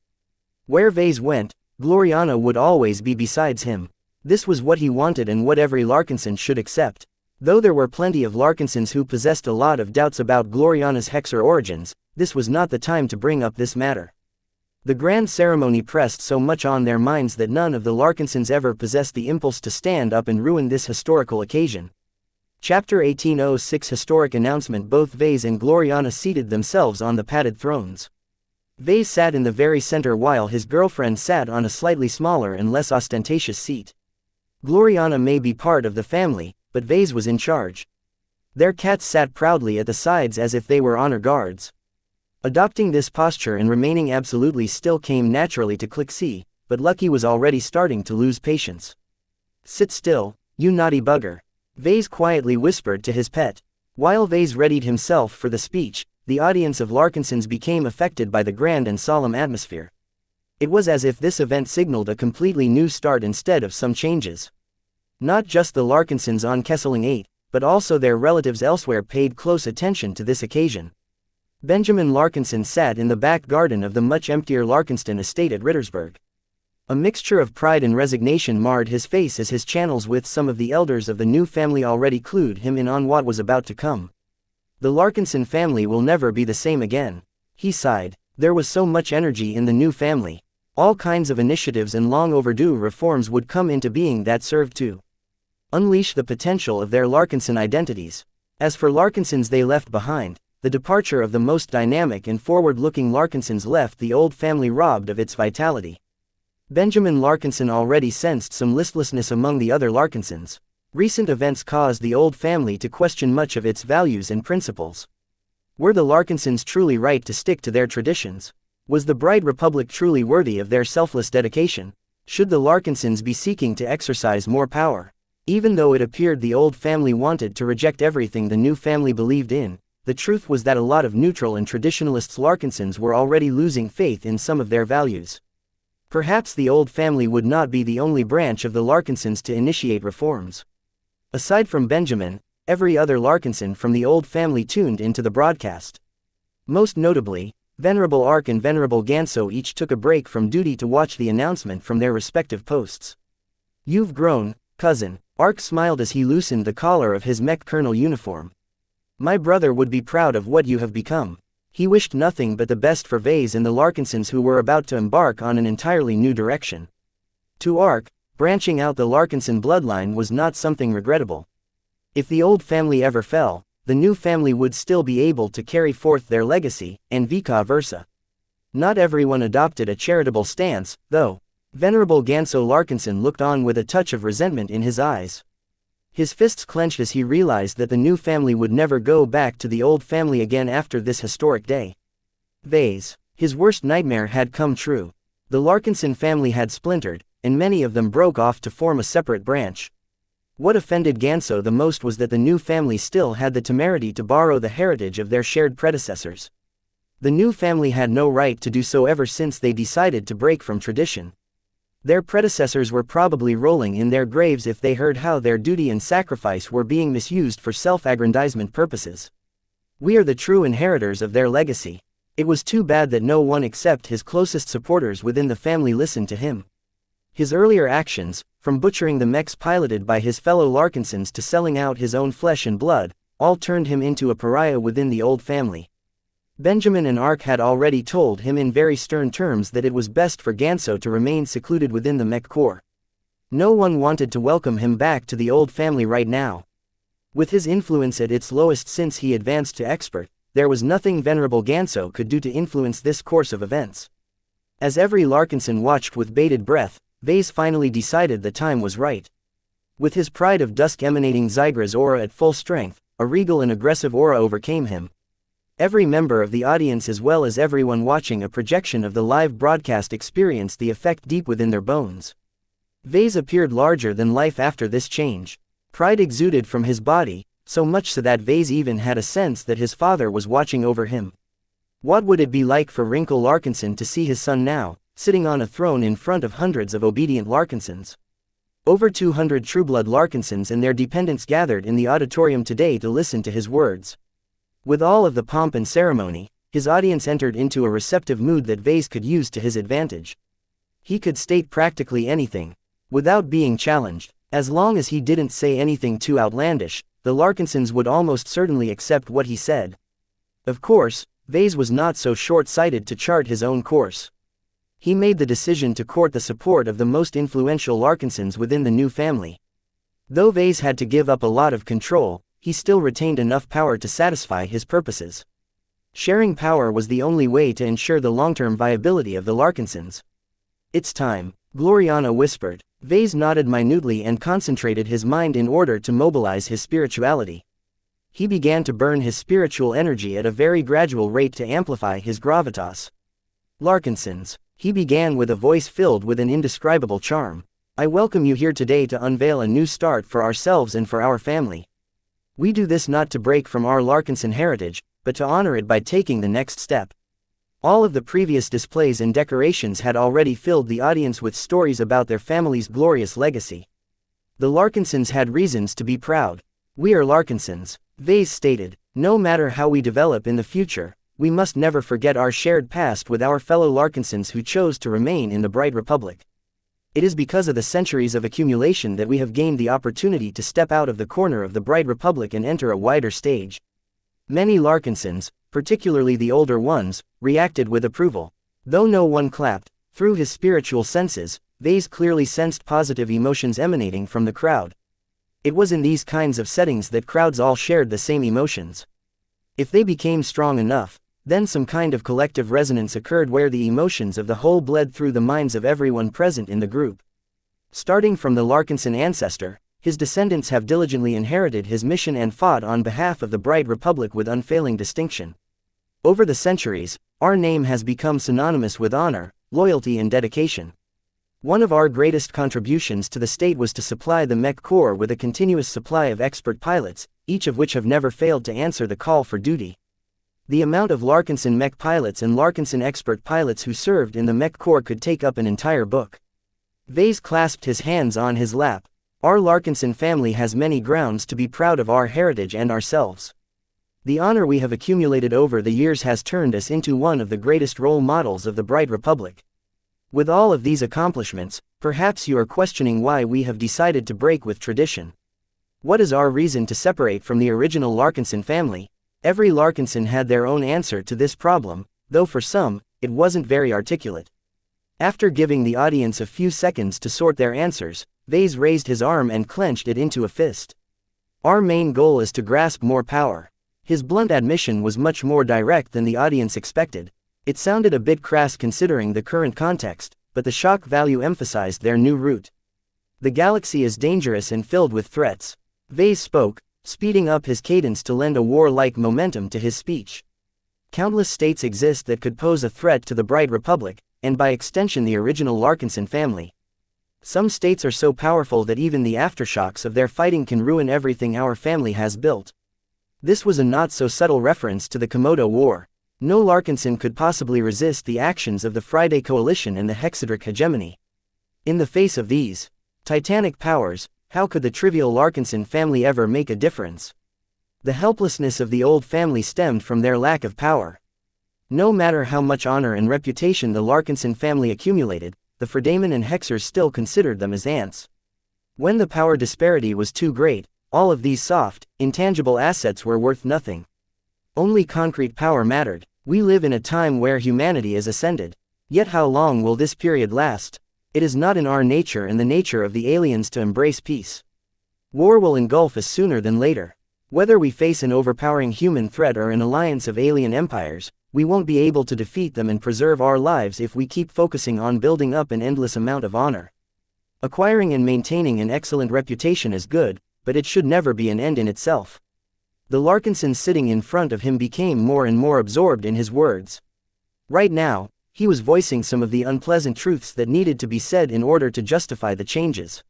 Where Vase went, Gloriana would always be besides him. This was what he wanted and what every Larkinson should accept. Though there were plenty of Larkinsons who possessed a lot of doubts about Gloriana's Hexer origins, this was not the time to bring up this matter. The grand ceremony pressed so much on their minds that none of the Larkinsons ever possessed the impulse to stand up and ruin this historical occasion. Chapter 1806 Historic Announcement. Both Vase and Gloriana seated themselves on the padded thrones. Vase sat in the very center while his girlfriend sat on a slightly smaller and less ostentatious seat. Gloriana may be part of the family, but Vase was in charge. Their cats sat proudly at the sides as if they were honor guards. Adopting this posture and remaining absolutely still came naturally to Clixie, but Lucky was already starting to lose patience. "Sit still, you naughty bugger," Vase quietly whispered to his pet. While Vase readied himself for the speech, the audience of Larkinsons became affected by the grand and solemn atmosphere. It was as if this event signaled a completely new start instead of some changes. Not just the Larkinsons on Kesseling 8, but also their relatives elsewhere paid close attention to this occasion. Benjamin Larkinson sat in the back garden of the much emptier Larkinston estate at Rittersburg. A mixture of pride and resignation marred his face as his channels with some of the elders of the new family already clued him in on what was about to come. "The Larkinson family will never be the same again," he sighed. There was so much energy in the new family. All kinds of initiatives and long overdue reforms would come into being that served to unleash the potential of their Larkinson identities. As for Larkinsons they left behind, the departure of the most dynamic and forward-looking Larkinsons left the old family robbed of its vitality. Benjamin Larkinson already sensed some listlessness among the other Larkinsons. Recent events caused the old family to question much of its values and principles. Were the Larkinsons truly right to stick to their traditions? Was the bright republic truly worthy of their selfless dedication? Should the Larkinsons be seeking to exercise more power? Even though it appeared the old family wanted to reject everything the new family believed in, the truth was that a lot of neutral and traditionalists Larkinsons were already losing faith in some of their values. Perhaps the old family would not be the only branch of the Larkinsons to initiate reforms. Aside from Benjamin, every other Larkinson from the old family tuned into the broadcast. Most notably, Venerable Ark and Venerable Ganso each took a break from duty to watch the announcement from their respective posts. "You've grown, cousin," Ark smiled as he loosened the collar of his Mech Colonel uniform. "My brother would be proud of what you have become." He wished nothing but the best for Vase and the Larkinsons who were about to embark on an entirely new direction. To Ark, branching out the Larkinson bloodline was not something regrettable. If the old family ever fell, the new family would still be able to carry forth their legacy, and vice versa. Not everyone adopted a charitable stance, though. Venerable Ganso Larkinson looked on with a touch of resentment in his eyes. His fists clenched as he realized that the new family would never go back to the old family again after this historic day. Vase. His worst nightmare had come true. The Larkinson family had splintered, and many of them broke off to form a separate branch. What offended Ganso the most was that the new family still had the temerity to borrow the heritage of their shared predecessors. The new family had no right to do so ever since they decided to break from tradition. Their predecessors were probably rolling in their graves if they heard how their duty and sacrifice were being misused for self-aggrandizement purposes. We are the true inheritors of their legacy. It was too bad that no one except his closest supporters within the family listened to him. His earlier actions, from butchering the mechs piloted by his fellow Larkinsons to selling out his own flesh and blood, all turned him into a pariah within the old family. Benjamin and Ark had already told him in very stern terms that it was best for Ganso to remain secluded within the Mech Corps. No one wanted to welcome him back to the old family right now. With his influence at its lowest since he advanced to expert, there was nothing Venerable Ganso could do to influence this course of events. As every Larkinson watched with bated breath, Vase finally decided the time was right. With his pride of dusk emanating Zygra's aura at full strength, a regal and aggressive aura overcame him. Every member of the audience as well as everyone watching a projection of the live broadcast experienced the effect deep within their bones. Vase appeared larger than life after this change. Pride exuded from his body, so much so that Vase even had a sense that his father was watching over him. What would it be like for Wrinkle Larkinson to see his son now, sitting on a throne in front of hundreds of obedient Larkinsons? Over 200 Trueblood Larkinsons and their dependents gathered in the auditorium today to listen to his words. With all of the pomp and ceremony, his audience entered into a receptive mood that Vase could use to his advantage. He could state practically anything, without being challenged. As long as he didn't say anything too outlandish, the Larkinsons would almost certainly accept what he said. Of course, Vase was not so short-sighted to chart his own course. He made the decision to court the support of the most influential Larkinsons within the new family. Though Vase had to give up a lot of control, he still retained enough power to satisfy his purposes. Sharing power was the only way to ensure the long-term viability of the Larkinsons. It's time, Gloriana whispered. Vase nodded minutely and concentrated his mind in order to mobilize his spirituality. He began to burn his spiritual energy at a very gradual rate to amplify his gravitas. Larkinsons, he began with a voice filled with an indescribable charm. I welcome you here today to unveil a new start for ourselves and for our family. We do this not to break from our Larkinson heritage, but to honor it by taking the next step. All of the previous displays and decorations had already filled the audience with stories about their family's glorious legacy. The Larkinsons had reasons to be proud. We are Larkinsons, Vase stated. No matter how we develop in the future, we must never forget our shared past with our fellow Larkinsons who chose to remain in the Bright Republic. It is because of the centuries of accumulation that we have gained the opportunity to step out of the corner of the Bright Republic and enter a wider stage. Many Larkinsons, particularly the older ones, reacted with approval. Though no one clapped, through his spiritual senses, Vase clearly sensed positive emotions emanating from the crowd. It was in these kinds of settings that crowds all shared the same emotions. If they became strong enough, then some kind of collective resonance occurred where the emotions of the whole bled through the minds of everyone present in the group. Starting from the Larkinson ancestor, his descendants have diligently inherited his mission and fought on behalf of the Bright Republic with unfailing distinction. Over the centuries, our name has become synonymous with honor, loyalty and dedication. One of our greatest contributions to the state was to supply the Mech Corps with a continuous supply of expert pilots, each of which have never failed to answer the call for duty. The amount of Larkinson Mech pilots and Larkinson expert pilots who served in the Mech Corps could take up an entire book. Vase clasped his hands on his lap. Our Larkinson family has many grounds to be proud of our heritage and ourselves. The honor we have accumulated over the years has turned us into one of the greatest role models of the Bright Republic. With all of these accomplishments, perhaps you are questioning why we have decided to break with tradition. What is our reason to separate from the original Larkinson family? Every Larkinson had their own answer to this problem, though for some, it wasn't very articulate. After giving the audience a few seconds to sort their answers, Vase raised his arm and clenched it into a fist. Our main goal is to grasp more power. His blunt admission was much more direct than the audience expected. It sounded a bit crass considering the current context, but the shock value emphasized their new route. The galaxy is dangerous and filled with threats. Vase spoke, speeding up his cadence to lend a warlike momentum to his speech. Countless states exist that could pose a threat to the Bright Republic, and by extension the original Larkinson family. Some states are so powerful that even the aftershocks of their fighting can ruin everything our family has built. This was a not-so-subtle reference to the Komodo War. No Larkinson could possibly resist the actions of the Friday Coalition and the Hexadric hegemony. In the face of these titanic powers, how could the trivial Larkinson family ever make a difference? The helplessness of the old family stemmed from their lack of power. No matter how much honor and reputation the Larkinson family accumulated, the Fredaman and Hexers still considered them as ants. When the power disparity was too great, all of these soft, intangible assets were worth nothing. Only concrete power mattered. We live in a time where humanity is ascended. Yet how long will this period last? It is not in our nature and the nature of the aliens to embrace peace. War will engulf us sooner than later. Whether we face an overpowering human threat or an alliance of alien empires, we won't be able to defeat them and preserve our lives if we keep focusing on building up an endless amount of honor. Acquiring and maintaining an excellent reputation is good, but it should never be an end in itself. The Larkinson sitting in front of him became more and more absorbed in his words. Right now, he was voicing some of the unpleasant truths that needed to be said in order to justify the changes.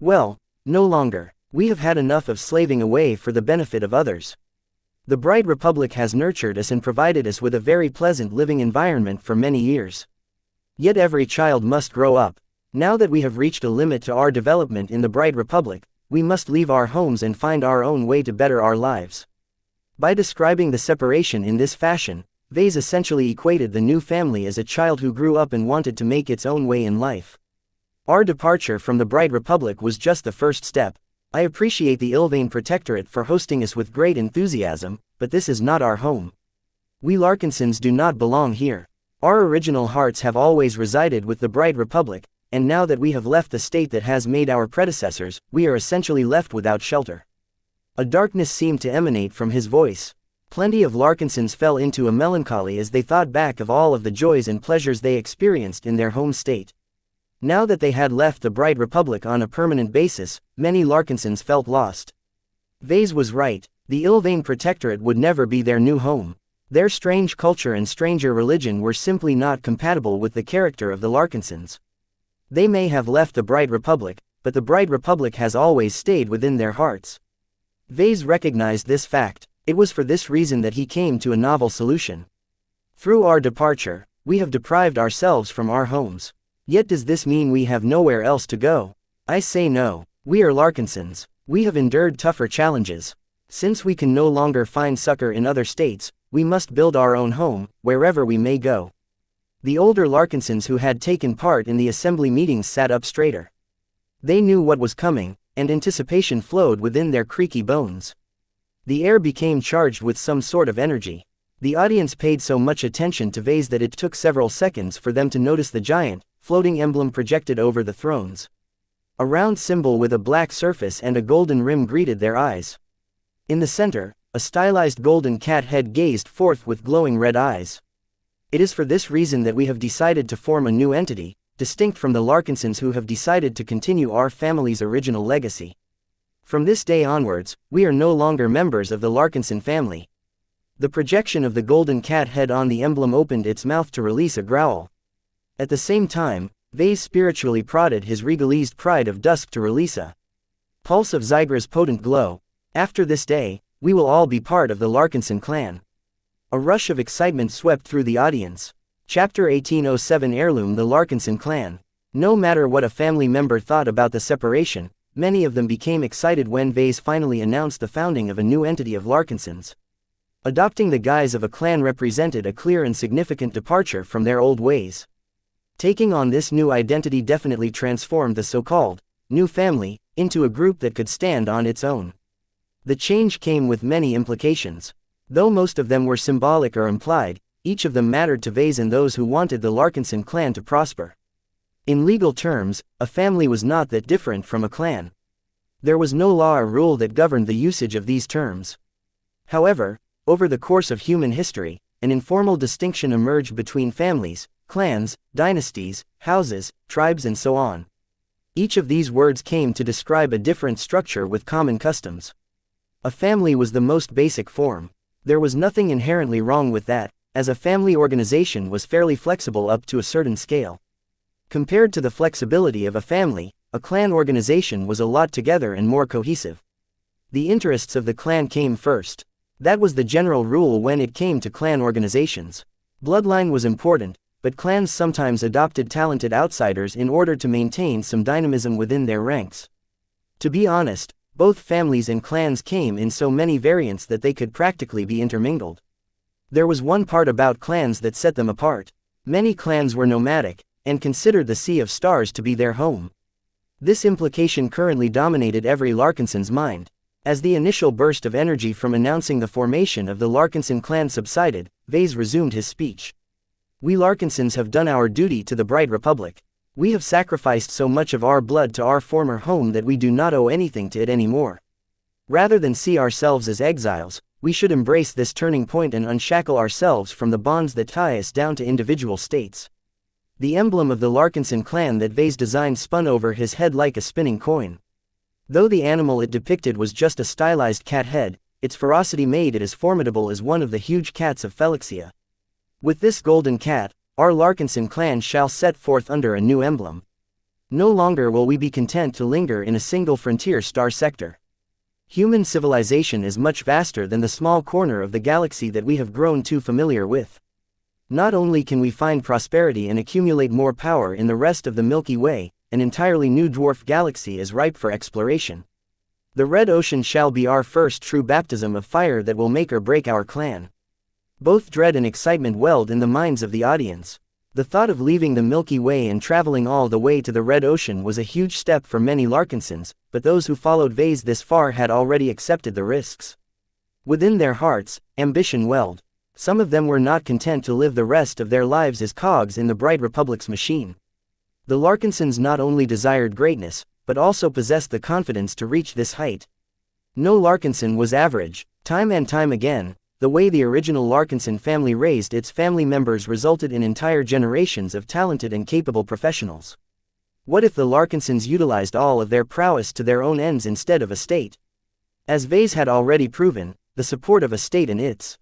Well, no longer. We have had enough of slaving away for the benefit of others. The Bright Republic has nurtured us and provided us with a very pleasant living environment for many years. Yet every child must grow up. Now that we have reached a limit to our development in the Bright Republic, we must leave our homes and find our own way to better our lives. By describing the separation in this fashion, Vase essentially equated the new family as a child who grew up and wanted to make its own way in life. Our departure from the Bright Republic was just the first step. I appreciate the Ilvain Protectorate for hosting us with great enthusiasm, but this is not our home. We Larkinsons do not belong here. Our original hearts have always resided with the Bright Republic, and now that we have left the state that has made our predecessors, we are essentially left without shelter. A darkness seemed to emanate from his voice. Plenty of Larkinsons fell into a melancholy as they thought back of all of the joys and pleasures they experienced in their home state. Now that they had left the Bright Republic on a permanent basis, many Larkinsons felt lost. Vase was right, the Ilvain Protectorate would never be their new home. Their strange culture and stranger religion were simply not compatible with the character of the Larkinsons. They may have left the Bright Republic, but the Bright Republic has always stayed within their hearts. Vase recognized this fact. It was for this reason that he came to a novel solution. Through our departure, we have deprived ourselves from our homes. Yet does this mean we have nowhere else to go? I say no. We are Larkinsons. We have endured tougher challenges. Since we can no longer find succor in other states, we must build our own home, wherever we may go. The older Larkinsons who had taken part in the assembly meetings sat up straighter. They knew what was coming, and anticipation flowed within their creaky bones. The air became charged with some sort of energy. The audience paid so much attention to Vase that it took several seconds for them to notice the giant, floating emblem projected over the thrones. A round symbol with a black surface and a golden rim greeted their eyes. In the center, a stylized golden cat head gazed forth with glowing red eyes. It is for this reason that we have decided to form a new entity, distinct from the Larkinsons who have decided to continue our family's original legacy. From this day onwards, we are no longer members of the Larkinson family. The projection of the golden cat head on the emblem opened its mouth to release a growl. At the same time, Vase spiritually prodded his regalized pride of dusk to release a pulse of Zygra's potent glow. After this day, we will all be part of the Larkinson clan. A rush of excitement swept through the audience. Chapter 1807 Heirloom. The Larkinson clan. No matter what a family member thought about the separation, many of them became excited when Vase finally announced the founding of a new entity of Larkinsons. Adopting the guise of a clan represented a clear and significant departure from their old ways. Taking on this new identity definitely transformed the so-called new family into a group that could stand on its own. The change came with many implications. Though most of them were symbolic or implied, each of them mattered to Vase and those who wanted the Larkinson clan to prosper. In legal terms, a family was not that different from a clan. There was no law or rule that governed the usage of these terms. However, over the course of human history, an informal distinction emerged between families, clans, dynasties, houses, tribes and so on. Each of these words came to describe a different structure with common customs. A family was the most basic form. There was nothing inherently wrong with that, as a family organization was fairly flexible up to a certain scale. Compared to the flexibility of a family, a clan organization was a lot together and more cohesive. The interests of the clan came first. That was the general rule when it came to clan organizations. Bloodline was important, but clans sometimes adopted talented outsiders in order to maintain some dynamism within their ranks. To be honest, both families and clans came in so many variants that they could practically be intermingled. There was one part about clans that set them apart. Many clans were nomadic, and considered the Sea of Stars to be their home. This implication currently dominated every Larkinson's mind. As the initial burst of energy from announcing the formation of the Larkinson clan subsided, Vase resumed his speech. We Larkinsons have done our duty to the Bright Republic. We have sacrificed so much of our blood to our former home that we do not owe anything to it anymore. Rather than see ourselves as exiles, we should embrace this turning point and unshackle ourselves from the bonds that tie us down to individual states. The emblem of the Larkinson clan that Vase designed spun over his head like a spinning coin. Though the animal it depicted was just a stylized cat head, its ferocity made it as formidable as one of the huge cats of xianxia. With this golden cat, our Larkinson clan shall set forth under a new emblem. No longer will we be content to linger in a single frontier star sector. Human civilization is much vaster than the small corner of the galaxy that we have grown too familiar with. Not only can we find prosperity and accumulate more power in the rest of the Milky Way, an entirely new dwarf galaxy is ripe for exploration. The Red Ocean shall be our first true baptism of fire that will make or break our clan. Both dread and excitement welled in the minds of the audience. The thought of leaving the Milky Way and traveling all the way to the Red Ocean was a huge step for many Larkinsons, but those who followed Vase this far had already accepted the risks. Within their hearts, ambition welled. Some of them were not content to live the rest of their lives as cogs in the Bright Republic's machine. The Larkinsons not only desired greatness, but also possessed the confidence to reach this height. No Larkinson was average. Time and time again, the way the original Larkinson family raised its family members resulted in entire generations of talented and capable professionals. What if the Larkinsons utilized all of their prowess to their own ends instead of a state? As Vase had already proven, the support of a state and its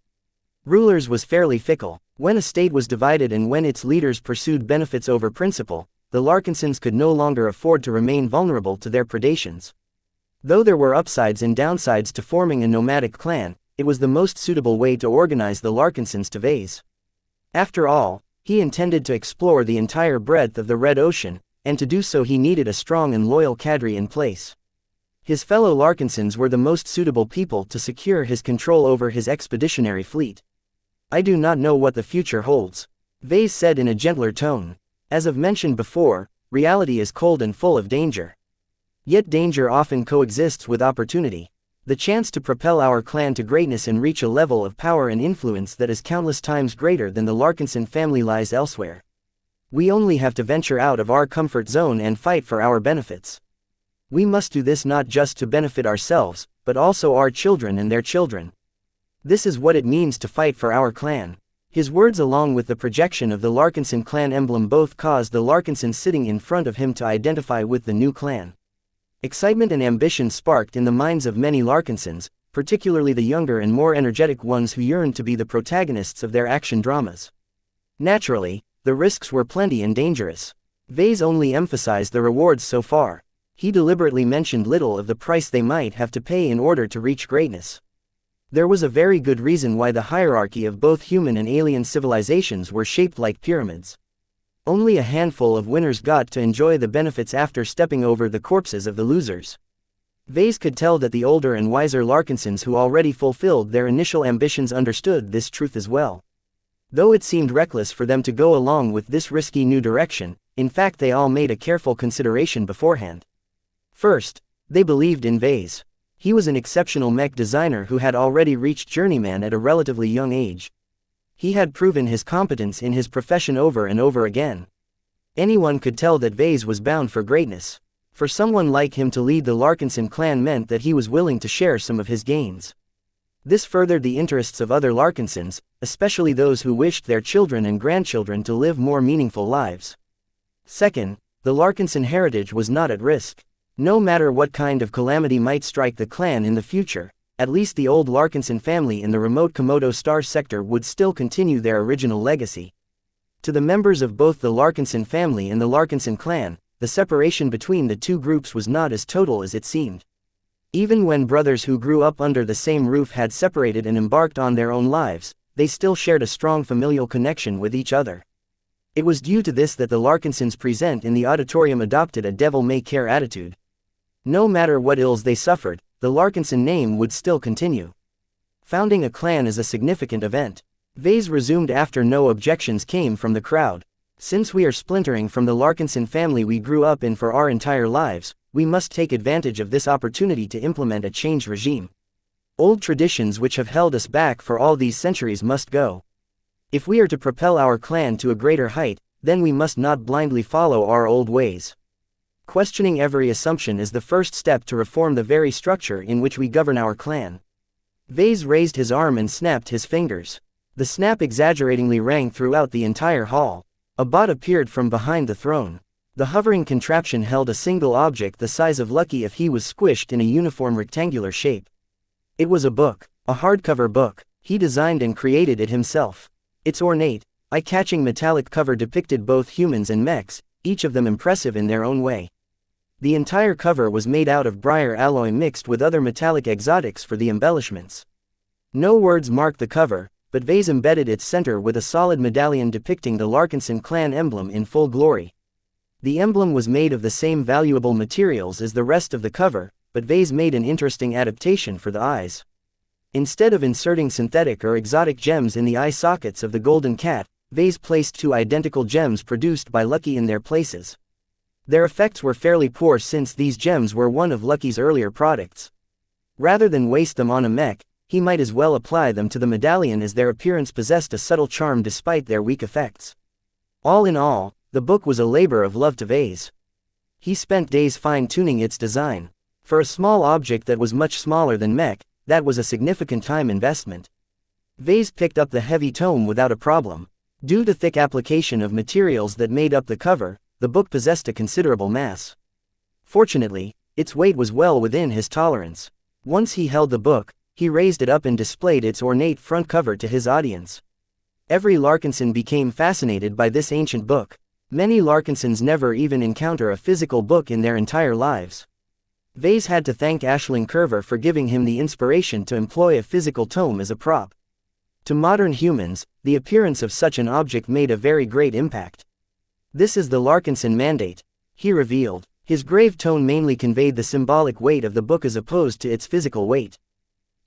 rulers was fairly fickle. When a state was divided and when its leaders pursued benefits over principle, the Larkinsons could no longer afford to remain vulnerable to their predations. Though there were upsides and downsides to forming a nomadic clan, it was the most suitable way to organize the Larkinsons to Vase. After all, he intended to explore the entire breadth of the Red Ocean, and to do so he needed a strong and loyal cadre in place. His fellow Larkinsons were the most suitable people to secure his control over his expeditionary fleet. "I do not know what the future holds," Vase said in a gentler tone. "As I've mentioned before, reality is cold and full of danger. Yet danger often coexists with opportunity. The chance to propel our clan to greatness and reach a level of power and influence that is countless times greater than the Larkinson family lies elsewhere. We only have to venture out of our comfort zone and fight for our benefits. We must do this not just to benefit ourselves, but also our children and their children. This is what it means to fight for our clan." His words along with the projection of the Larkinson clan emblem both caused the Larkinsons sitting in front of him to identify with the new clan. Excitement and ambition sparked in the minds of many Larkinsons, particularly the younger and more energetic ones who yearned to be the protagonists of their action dramas. Naturally, the risks were plenty and dangerous. Vase only emphasized the rewards so far. He deliberately mentioned little of the price they might have to pay in order to reach greatness. There was a very good reason why the hierarchy of both human and alien civilizations were shaped like pyramids. Only a handful of winners got to enjoy the benefits after stepping over the corpses of the losers. Vase could tell that the older and wiser Larkinsons who already fulfilled their initial ambitions understood this truth as well. Though it seemed reckless for them to go along with this risky new direction, in fact they all made a careful consideration beforehand. First, they believed in Vase. He was an exceptional mech designer who had already reached journeyman at a relatively young age. He had proven his competence in his profession over and over again. Anyone could tell that Vase was bound for greatness. For someone like him to lead the Larkinson clan meant that he was willing to share some of his gains. This furthered the interests of other Larkinsons, especially those who wished their children and grandchildren to live more meaningful lives. Second, the Larkinson heritage was not at risk. No matter what kind of calamity might strike the clan in the future, at least the old Larkinson family in the remote Komodo Star sector would still continue their original legacy. To the members of both the Larkinson family and the Larkinson clan, the separation between the two groups was not as total as it seemed. Even when brothers who grew up under the same roof had separated and embarked on their own lives, they still shared a strong familial connection with each other. It was due to this that the Larkinsons present in the auditorium adopted a devil-may-care attitude. No matter what ills they suffered, the Larkinson name would still continue. Founding a clan is a significant event. Vase resumed after no objections came from the crowd. Since we are splintering from the Larkinson family we grew up in for our entire lives, we must take advantage of this opportunity to implement a changed regime. Old traditions which have held us back for all these centuries must go. If we are to propel our clan to a greater height, then we must not blindly follow our old ways. Questioning every assumption is the first step to reform the very structure in which we govern our clan. Vase raised his arm and snapped his fingers. The snap exaggeratingly rang throughout the entire hall. A bot appeared from behind the throne. The hovering contraption held a single object the size of Lucky if he was squished in a uniform rectangular shape. It was a book, a hardcover book. He designed and created it himself. Its ornate, eye-catching metallic cover depicted both humans and mechs, each of them impressive in their own way. The entire cover was made out of briar alloy mixed with other metallic exotics for the embellishments. No words marked the cover, but Vase embedded its center with a solid medallion depicting the Larkinson clan emblem in full glory. The emblem was made of the same valuable materials as the rest of the cover, but Vase made an interesting adaptation for the eyes. Instead of inserting synthetic or exotic gems in the eye sockets of the golden cat, Vase placed two identical gems produced by Lucky in their places. Their effects were fairly poor since these gems were one of Lucky's earlier products. Rather than waste them on a mech, he might as well apply them to the medallion as their appearance possessed a subtle charm despite their weak effects. All in all, the book was a labor of love to Vase. He spent days fine-tuning its design. For a small object that was much smaller than Mech, that was a significant time investment. Vase picked up the heavy tome without a problem. Due to thick application of materials that made up the cover, the book possessed a considerable mass. Fortunately, its weight was well within his tolerance. Once he held the book, he raised it up and displayed its ornate front cover to his audience. Every Larkinson became fascinated by this ancient book. Many Larkinsons never even encounter a physical book in their entire lives. Vase had to thank Aisling Curver for giving him the inspiration to employ a physical tome as a prop. To modern humans, the appearance of such an object made a very great impact. "This is the Larkinson Mandate," he revealed. His grave tone mainly conveyed the symbolic weight of the book as opposed to its physical weight.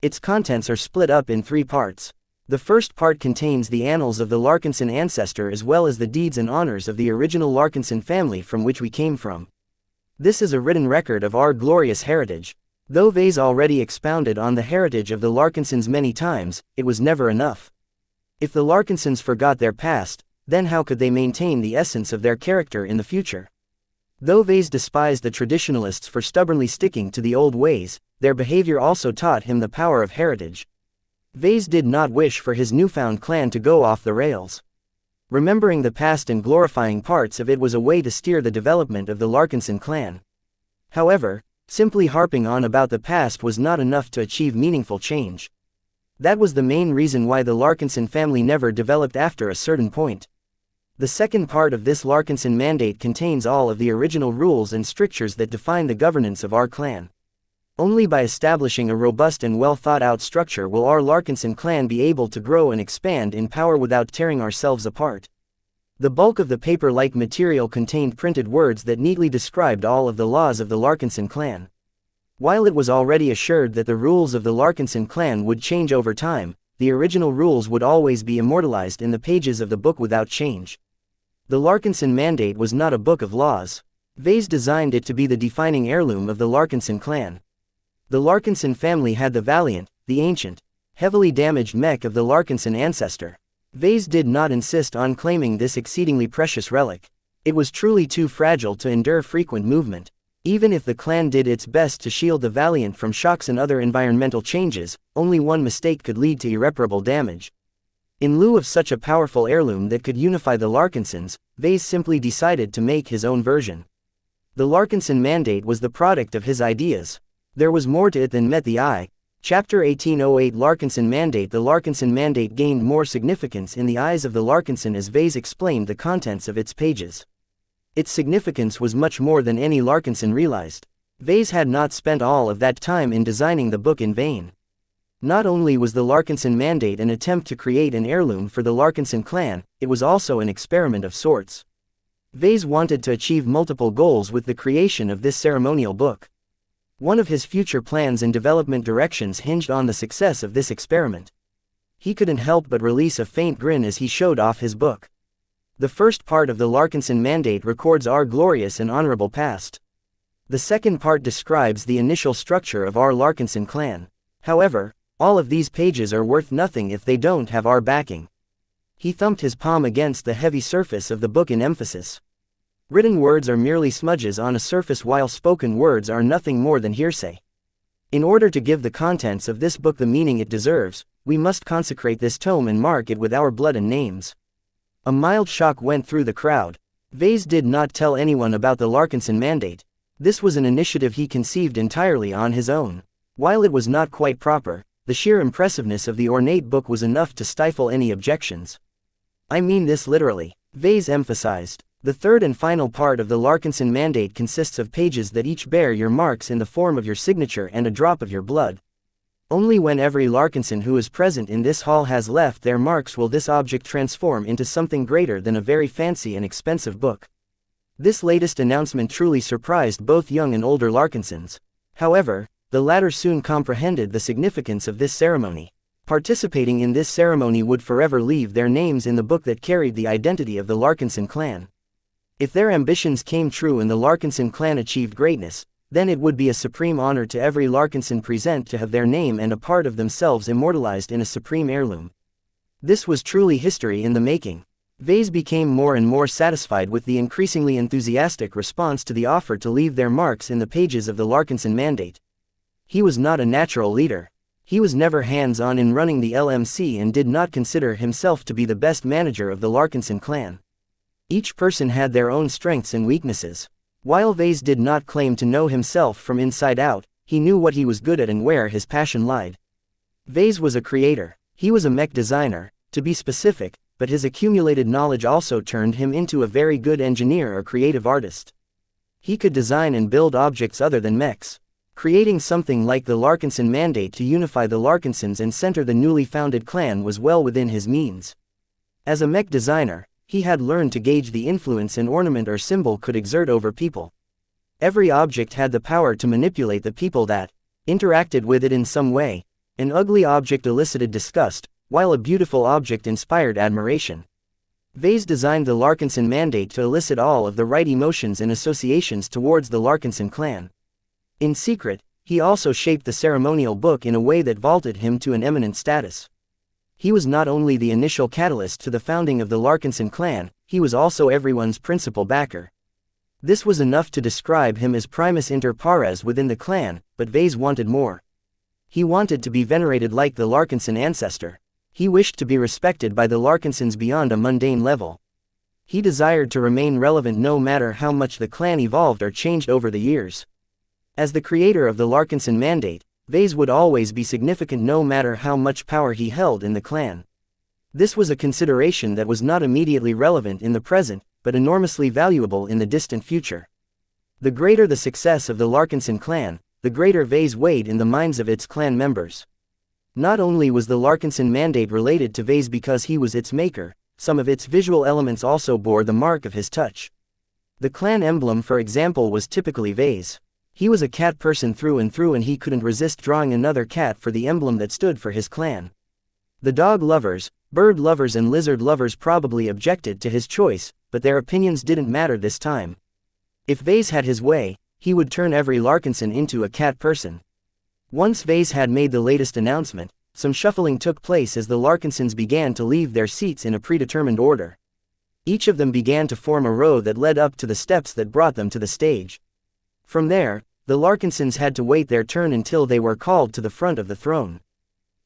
Its contents are split up in 3 parts. The first part contains the annals of the Larkinson ancestor as well as the deeds and honors of the original Larkinson family from which we came from. This is a written record of our glorious heritage. Though Vase already expounded on the heritage of the Larkinsons many times, it was never enough. If the Larkinsons forgot their past, then how could they maintain the essence of their character in the future? Though Vase despised the traditionalists for stubbornly sticking to the old ways, their behavior also taught him the power of heritage. Vase did not wish for his newfound clan to go off the rails. Remembering the past and glorifying parts of it was a way to steer the development of the Larkinson clan. However, simply harping on about the past was not enough to achieve meaningful change. That was the main reason why the Larkinson family never developed after a certain point. The second part of this Larkinson Mandate contains all of the original rules and strictures that define the governance of our clan. Only by establishing a robust and well thought out structure will our Larkinson clan be able to grow and expand in power without tearing ourselves apart. The bulk of the paper-like material contained printed words that neatly described all of the laws of the Larkinson clan. While it was already assured that the rules of the Larkinson clan would change over time, the original rules would always be immortalized in the pages of the book without change. The Larkinson Mandate was not a book of laws. Vase designed it to be the defining heirloom of the Larkinson clan. The Larkinson family had the valiant, the ancient, heavily damaged Mech of the Larkinson ancestor. Vase did not insist on claiming this exceedingly precious relic. It was truly too fragile to endure frequent movement. Even if the clan did its best to shield the valiant from shocks and other environmental changes, only one mistake could lead to irreparable damage. In lieu of such a powerful heirloom that could unify the Larkinsons, Vase simply decided to make his own version. The Larkinson Mandate was the product of his ideas. There was more to it than met the eye. Chapter 1808 Larkinson Mandate. The Larkinson Mandate gained more significance in the eyes of the Larkinson as Vase explained the contents of its pages. Its significance was much more than any Larkinson realized. Vase had not spent all of that time in designing the book in vain. Not only was the Larkinson Mandate an attempt to create an heirloom for the Larkinson clan, it was also an experiment of sorts. Vase wanted to achieve multiple goals with the creation of this ceremonial book. One of his future plans and development directions hinged on the success of this experiment. He couldn't help but release a faint grin as he showed off his book. The first part of the Larkinson Mandate records our glorious and honorable past. The second part describes the initial structure of our Larkinson clan. However, all of these pages are worth nothing if they don't have our backing. He thumped his palm against the heavy surface of the book in emphasis. Written words are merely smudges on a surface while spoken words are nothing more than hearsay. In order to give the contents of this book the meaning it deserves, we must consecrate this tome and mark it with our blood and names. A mild shock went through the crowd. Vase did not tell anyone about the Larkinson Mandate. This was an initiative he conceived entirely on his own. While it was not quite proper, the sheer impressiveness of the ornate book was enough to stifle any objections. I mean this literally, Vase emphasized. The third and final part of the Larkinson Mandate consists of pages that each bear your marks in the form of your signature and a drop of your blood. Only when every Larkinson who is present in this hall has left their marks will this object transform into something greater than a very fancy and expensive book. This latest announcement truly surprised both young and older Larkinsons. However, the latter soon comprehended the significance of this ceremony. Participating in this ceremony would forever leave their names in the book that carried the identity of the Larkinson clan. If their ambitions came true and the Larkinson clan achieved greatness, then it would be a supreme honor to every Larkinson present to have their name and a part of themselves immortalized in a supreme heirloom. This was truly history in the making. Vase became more and more satisfied with the increasingly enthusiastic response to the offer to leave their marks in the pages of the Larkinson Mandate. He was not a natural leader. He was never hands-on in running the LMC and did not consider himself to be the best manager of the Larkinson clan. Each person had their own strengths and weaknesses. While Vase did not claim to know himself from inside out, he knew what he was good at and where his passion lied. Vase was a creator. He was a mech designer, to be specific, but his accumulated knowledge also turned him into a very good engineer or creative artist. He could design and build objects other than mechs. Creating something like the Larkinson Mandate to unify the Larkinsons and center the newly founded clan was well within his means. As a mech designer, he had learned to gauge the influence an ornament or symbol could exert over people. Every object had the power to manipulate the people that interacted with it in some way. An ugly object elicited disgust, while a beautiful object inspired admiration. Vase designed the Larkinson Mandate to elicit all of the right emotions and associations towards the Larkinson clan. In secret, he also shaped the ceremonial book in a way that vaulted him to an eminent status. He was not only the initial catalyst to the founding of the Larkinson clan, he was also everyone's principal backer. This was enough to describe him as primus inter pares within the clan, but Vase wanted more. He wanted to be venerated like the Larkinson ancestor. He wished to be respected by the Larkinsons beyond a mundane level. He desired to remain relevant no matter how much the clan evolved or changed over the years. As the creator of the Larkinson Mandate, Vase would always be significant no matter how much power he held in the clan. This was a consideration that was not immediately relevant in the present, but enormously valuable in the distant future. The greater the success of the Larkinson clan, the greater Vase weighed in the minds of its clan members. Not only was the Larkinson Mandate related to Vase because he was its maker, some of its visual elements also bore the mark of his touch. The clan emblem, for example, was typically Vase. He was a cat person through and he couldn't resist drawing another cat for the emblem that stood for his clan. The dog lovers, bird lovers and lizard lovers probably objected to his choice, but their opinions didn't matter this time. If Vase had his way, he would turn every Larkinson into a cat person. Once Vase had made the latest announcement, some shuffling took place as the Larkinsons began to leave their seats in a predetermined order. Each of them began to form a row that led up to the steps that brought them to the stage. From there, the Larkinsons had to wait their turn until they were called to the front of the throne.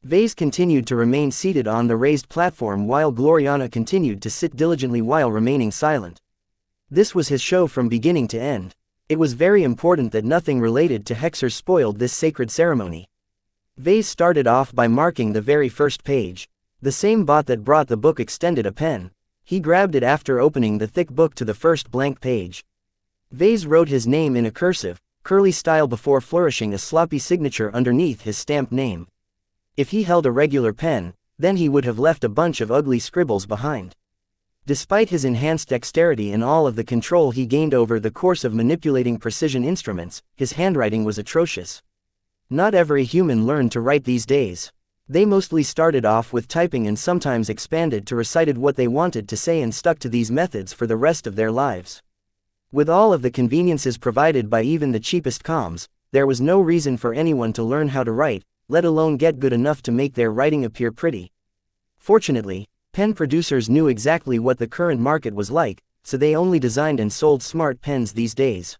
Vase continued to remain seated on the raised platform while Gloriana continued to sit diligently while remaining silent. This was his show from beginning to end. It was very important that nothing related to Hexers spoiled this sacred ceremony. Vase started off by marking the very first page. The same bot that brought the book extended a pen. He grabbed it after opening the thick book to the first blank page. Vase wrote his name in a cursive, curly style before flourishing a sloppy signature underneath his stamped name. If he held a regular pen, then he would have left a bunch of ugly scribbles behind. Despite his enhanced dexterity and all of the control he gained over the course of manipulating precision instruments, his handwriting was atrocious. Not every human learned to write these days. They mostly started off with typing and sometimes expanded to recited what they wanted to say and stuck to these methods for the rest of their lives. With all of the conveniences provided by even the cheapest comms, there was no reason for anyone to learn how to write, let alone get good enough to make their writing appear pretty. Fortunately, pen producers knew exactly what the current market was like, so they only designed and sold smart pens these days.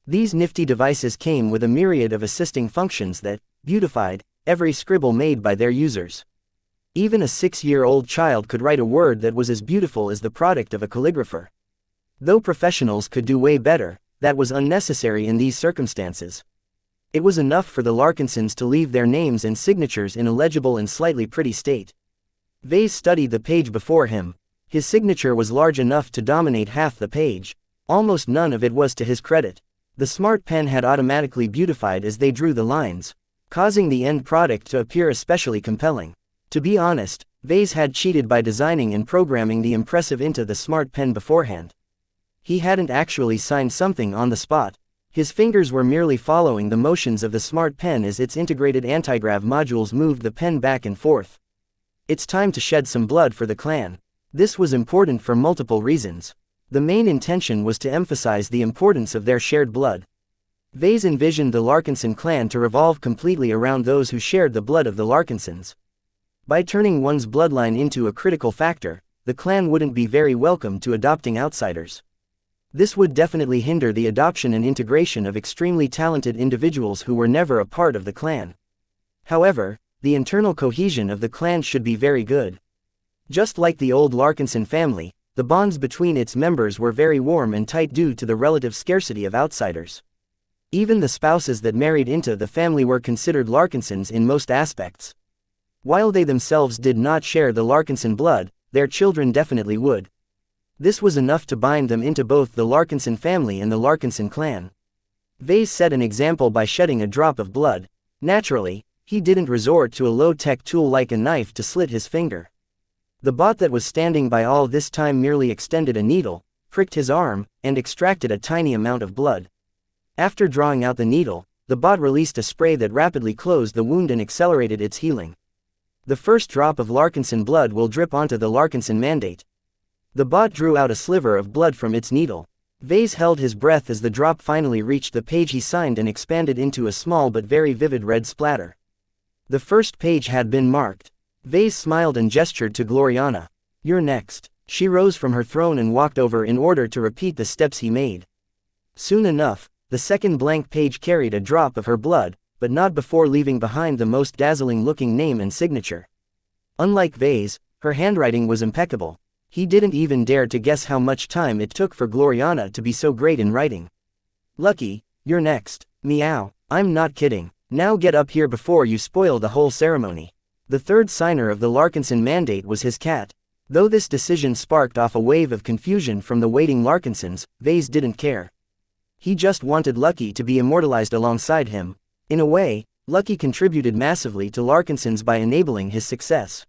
These nifty devices came with a myriad of assisting functions that beautified every scribble made by their users. Even a 6-year-old child could write a word that was as beautiful as the product of a calligrapher. Though professionals could do way better, that was unnecessary in these circumstances. It was enough for the Larkinsons to leave their names and signatures in a legible and slightly pretty state. Vase studied the page before him. His signature was large enough to dominate half the page. Almost none of it was to his credit. The smart pen had automatically beautified as they drew the lines, causing the end product to appear especially compelling. To be honest, Vase had cheated by designing and programming the impressive into the smart pen beforehand. He hadn't actually signed something on the spot. His fingers were merely following the motions of the smart pen as its integrated antigrav modules moved the pen back and forth. It's time to shed some blood for the clan. This was important for multiple reasons. The main intention was to emphasize the importance of their shared blood. Vase envisioned the Larkinson clan to revolve completely around those who shared the blood of the Larkinsons. By turning one's bloodline into a critical factor, the clan wouldn't be very welcome to adopting outsiders. This would definitely hinder the adoption and integration of extremely talented individuals who were never a part of the clan. However, the internal cohesion of the clan should be very good. Just like the old Larkinson family, the bonds between its members were very warm and tight due to the relative scarcity of outsiders. Even the spouses that married into the family were considered Larkinsons in most aspects. While they themselves did not share the Larkinson blood, their children definitely would. This was enough to bind them into both the Larkinson family and the Larkinson clan. Vase set an example by shedding a drop of blood. Naturally, he didn't resort to a low-tech tool like a knife to slit his finger. The bot that was standing by all this time merely extended a needle, pricked his arm, and extracted a tiny amount of blood. After drawing out the needle, the bot released a spray that rapidly closed the wound and accelerated its healing. The first drop of Larkinson blood will drip onto the Larkinson mandate. The bot drew out a sliver of blood from its needle. Vase held his breath as the drop finally reached the page he signed and expanded into a small but very vivid red splatter. The first page had been marked. Vase smiled and gestured to Gloriana. "You're next." She rose from her throne and walked over in order to repeat the steps he made. Soon enough, the second blank page carried a drop of her blood, but not before leaving behind the most dazzling-looking name and signature. Unlike Vase, her handwriting was impeccable. He didn't even dare to guess how much time it took for Gloriana to be so great in writing. "Lucky, you're next." "Meow, I'm not kidding. Now get up here before you spoil the whole ceremony." The third signer of the Larkinson mandate was his cat. Though this decision sparked off a wave of confusion from the waiting Larkinsons, Vase didn't care. He just wanted Lucky to be immortalized alongside him. In a way, Lucky contributed massively to Larkinsons by enabling his success.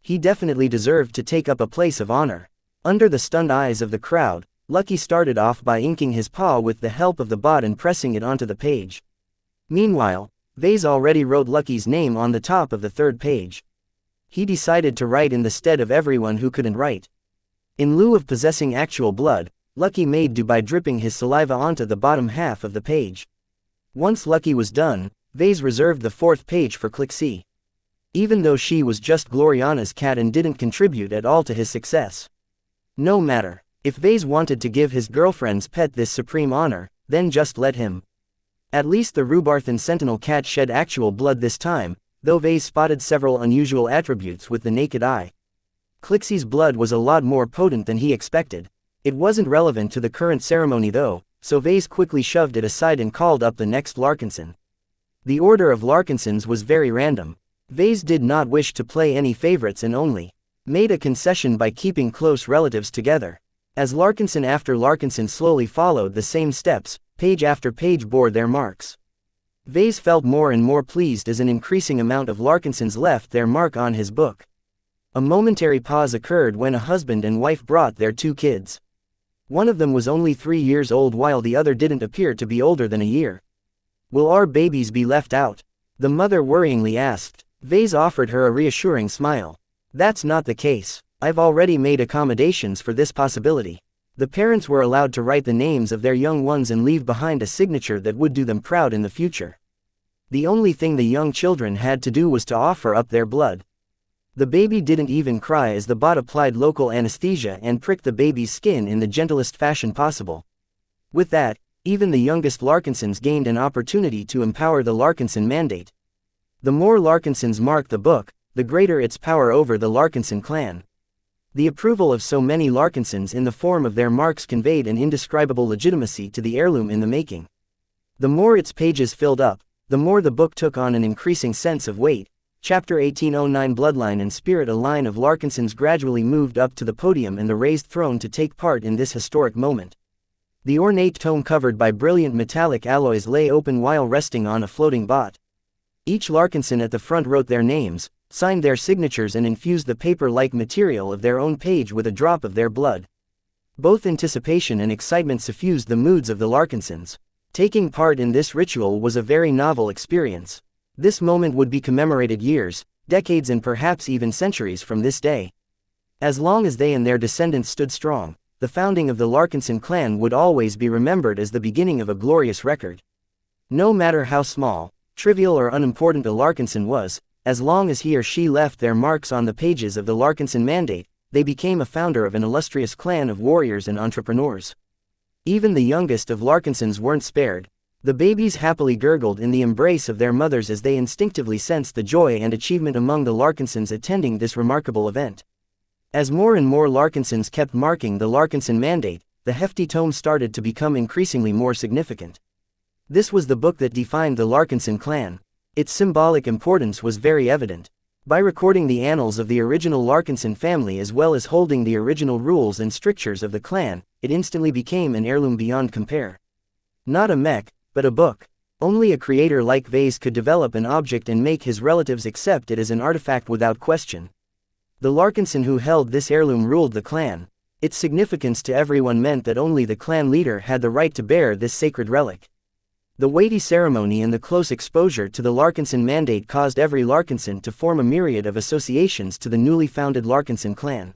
He definitely deserved to take up a place of honor. Under the stunned eyes of the crowd, Lucky started off by inking his paw with the help of the bot and pressing it onto the page. Meanwhile, Vase already wrote Lucky's name on the top of the third page. He decided to write in the stead of everyone who couldn't write. In lieu of possessing actual blood, Lucky made do by dripping his saliva onto the bottom half of the page. Once Lucky was done, Vase reserved the fourth page for Clixie. Even though she was just Gloriana's cat and didn't contribute at all to his success. No matter, if Vase wanted to give his girlfriend's pet this supreme honor, then just let him. At least the Rubarthan Sentinel cat shed actual blood this time, though Vase spotted several unusual attributes with the naked eye. Clixie's blood was a lot more potent than he expected. It wasn't relevant to the current ceremony though, so Vase quickly shoved it aside and called up the next Larkinson. The order of Larkinsons was very random. Vase did not wish to play any favorites and only made a concession by keeping close relatives together. As Larkinson after Larkinson slowly followed the same steps, page after page bore their marks. Vase felt more and more pleased as an increasing amount of Larkinsons left their mark on his book. A momentary pause occurred when a husband and wife brought their 2 kids. One of them was only 3 years old while the other didn't appear to be older than a year. "Will our babies be left out?" the mother worryingly asked. Vase offered her a reassuring smile. "That's not the case. I've already made accommodations for this possibility." The parents were allowed to write the names of their young ones and leave behind a signature that would do them proud in the future. The only thing the young children had to do was to offer up their blood. The baby didn't even cry as the bot applied local anesthesia and pricked the baby's skin in the gentlest fashion possible. With that, even the youngest Larkinsons gained an opportunity to empower the Larkinson mandate. The more Larkinsons marked the book, the greater its power over the Larkinson clan. The approval of so many Larkinsons in the form of their marks conveyed an indescribable legitimacy to the heirloom in the making. The more its pages filled up, the more the book took on an increasing sense of weight. Chapter 1809 Bloodline and Spirit. A line of Larkinsons gradually moved up to the podium and the raised throne to take part in this historic moment. The ornate tome covered by brilliant metallic alloys lay open while resting on a floating bot. Each Larkinson at the front wrote their names, signed their signatures and infused the paper-like material of their own page with a drop of their blood. Both anticipation and excitement suffused the moods of the Larkinsons. Taking part in this ritual was a very novel experience. This moment would be commemorated years, decades and perhaps even centuries from this day. As long as they and their descendants stood strong, the founding of the Larkinson clan would always be remembered as the beginning of a glorious record. No matter how small, trivial or unimportant a Larkinson was, as long as he or she left their marks on the pages of the Larkinson mandate, they became a founder of an illustrious clan of warriors and entrepreneurs. Even the youngest of Larkinsons weren't spared. The babies happily gurgled in the embrace of their mothers as they instinctively sensed the joy and achievement among the Larkinsons attending this remarkable event. As more and more Larkinsons kept marking the Larkinson Mandate, the hefty tome started to become increasingly more significant. This was the book that defined the Larkinson clan. Its symbolic importance was very evident. By recording the annals of the original Larkinson family as well as holding the original rules and strictures of the clan, it instantly became an heirloom beyond compare. Not a mech, but a book. Only a creator like Vase could develop an object and make his relatives accept it as an artifact without question. The Larkinson who held this heirloom ruled the clan. Its significance to everyone meant that only the clan leader had the right to bear this sacred relic. The weighty ceremony and the close exposure to the Larkinson Mandate caused every Larkinson to form a myriad of associations to the newly founded Larkinson clan.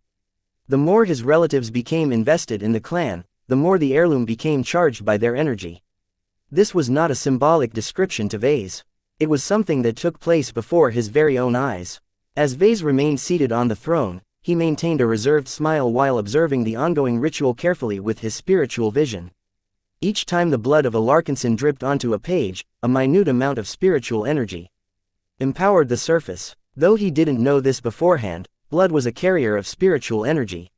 The more his relatives became invested in the clan, the more the heirloom became charged by their energy. This was not a symbolic description to Vase. It was something that took place before his very own eyes. As Vase remained seated on the throne, he maintained a reserved smile while observing the ongoing ritual carefully with his spiritual vision. Each time the blood of a Larkinson dripped onto a page, a minute amount of spiritual energy empowered the surface. Though he didn't know this beforehand, blood was a carrier of spiritual energy.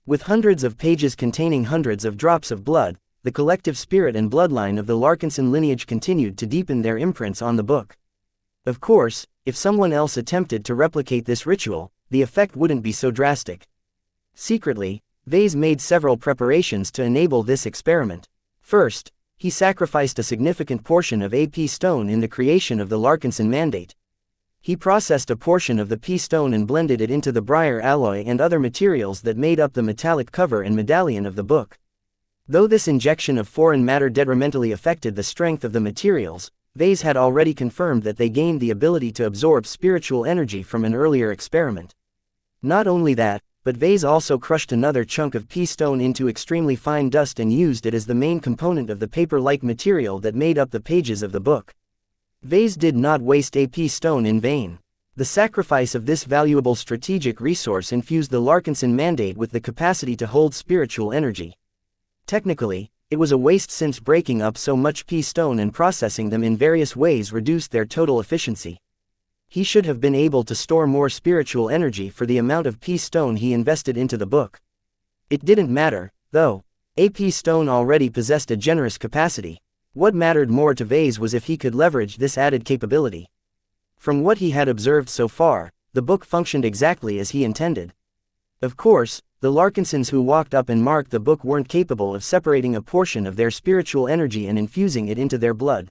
With hundreds of pages containing hundreds of drops of blood, the collective spirit and bloodline of the Larkinson lineage continued to deepen their imprints on the book. Of course, if someone else attempted to replicate this ritual, the effect wouldn't be so drastic. Secretly, Vase made several preparations to enable this experiment. First, he sacrificed a significant portion of a P stone in the creation of the Larkinson Mandate. He processed a portion of the P stone and blended it into the briar alloy and other materials that made up the metallic cover and medallion of the book. Though this injection of foreign matter detrimentally affected the strength of the materials, Vase had already confirmed that they gained the ability to absorb spiritual energy from an earlier experiment. Not only that, but Vase also crushed another chunk of P stone into extremely fine dust and used it as the main component of the paper-like material that made up the pages of the book. Vase did not waste a P stone in vain. The sacrifice of this valuable strategic resource infused the Larkinson Mandate with the capacity to hold spiritual energy. Technically, it was a waste since breaking up so much P stone and processing them in various ways reduced their total efficiency. He should have been able to store more spiritual energy for the amount of P stone he invested into the book. It didn't matter, though. A P stone already possessed a generous capacity. What mattered more to Vase was if he could leverage this added capability. From what he had observed so far, the book functioned exactly as he intended. Of course, the Larkinsons who walked up and marked the book weren't capable of separating a portion of their spiritual energy and infusing it into their blood.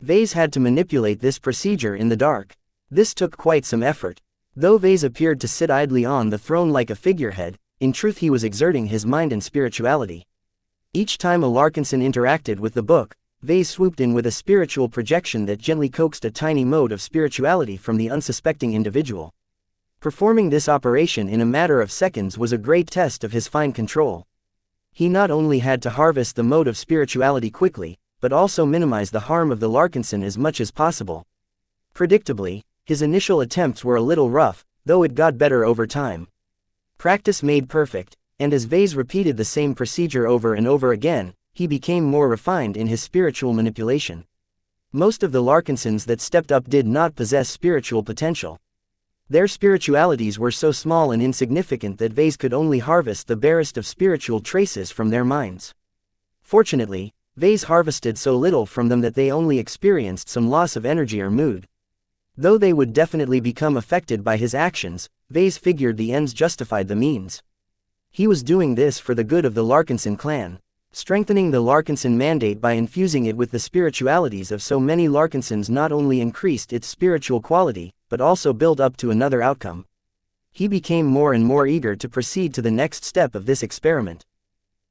Vase had to manipulate this procedure in the dark. This took quite some effort. Though Vase appeared to sit idly on the throne like a figurehead, in truth he was exerting his mind and spirituality. Each time a Larkinson interacted with the book, Vase swooped in with a spiritual projection that gently coaxed a tiny mode of spirituality from the unsuspecting individual. Performing this operation in a matter of seconds was a great test of his fine control. He not only had to harvest the mode of spirituality quickly, but also minimize the harm of the Larkinson as much as possible. Predictably, his initial attempts were a little rough, though it got better over time. Practice made perfect, and as Vase repeated the same procedure over and over again, he became more refined in his spiritual manipulation. Most of the Larkinsons that stepped up did not possess spiritual potential. Their spiritualities were so small and insignificant that Vase could only harvest the barest of spiritual traces from their minds. Fortunately, Vase harvested so little from them that they only experienced some loss of energy or mood. Though they would definitely become affected by his actions, Vase figured the ends justified the means. He was doing this for the good of the Larkinson clan. Strengthening the Larkinson Mandate by infusing it with the spiritualities of so many Larkinsons not only increased its spiritual quality, but also built up to another outcome. He became more and more eager to proceed to the next step of this experiment.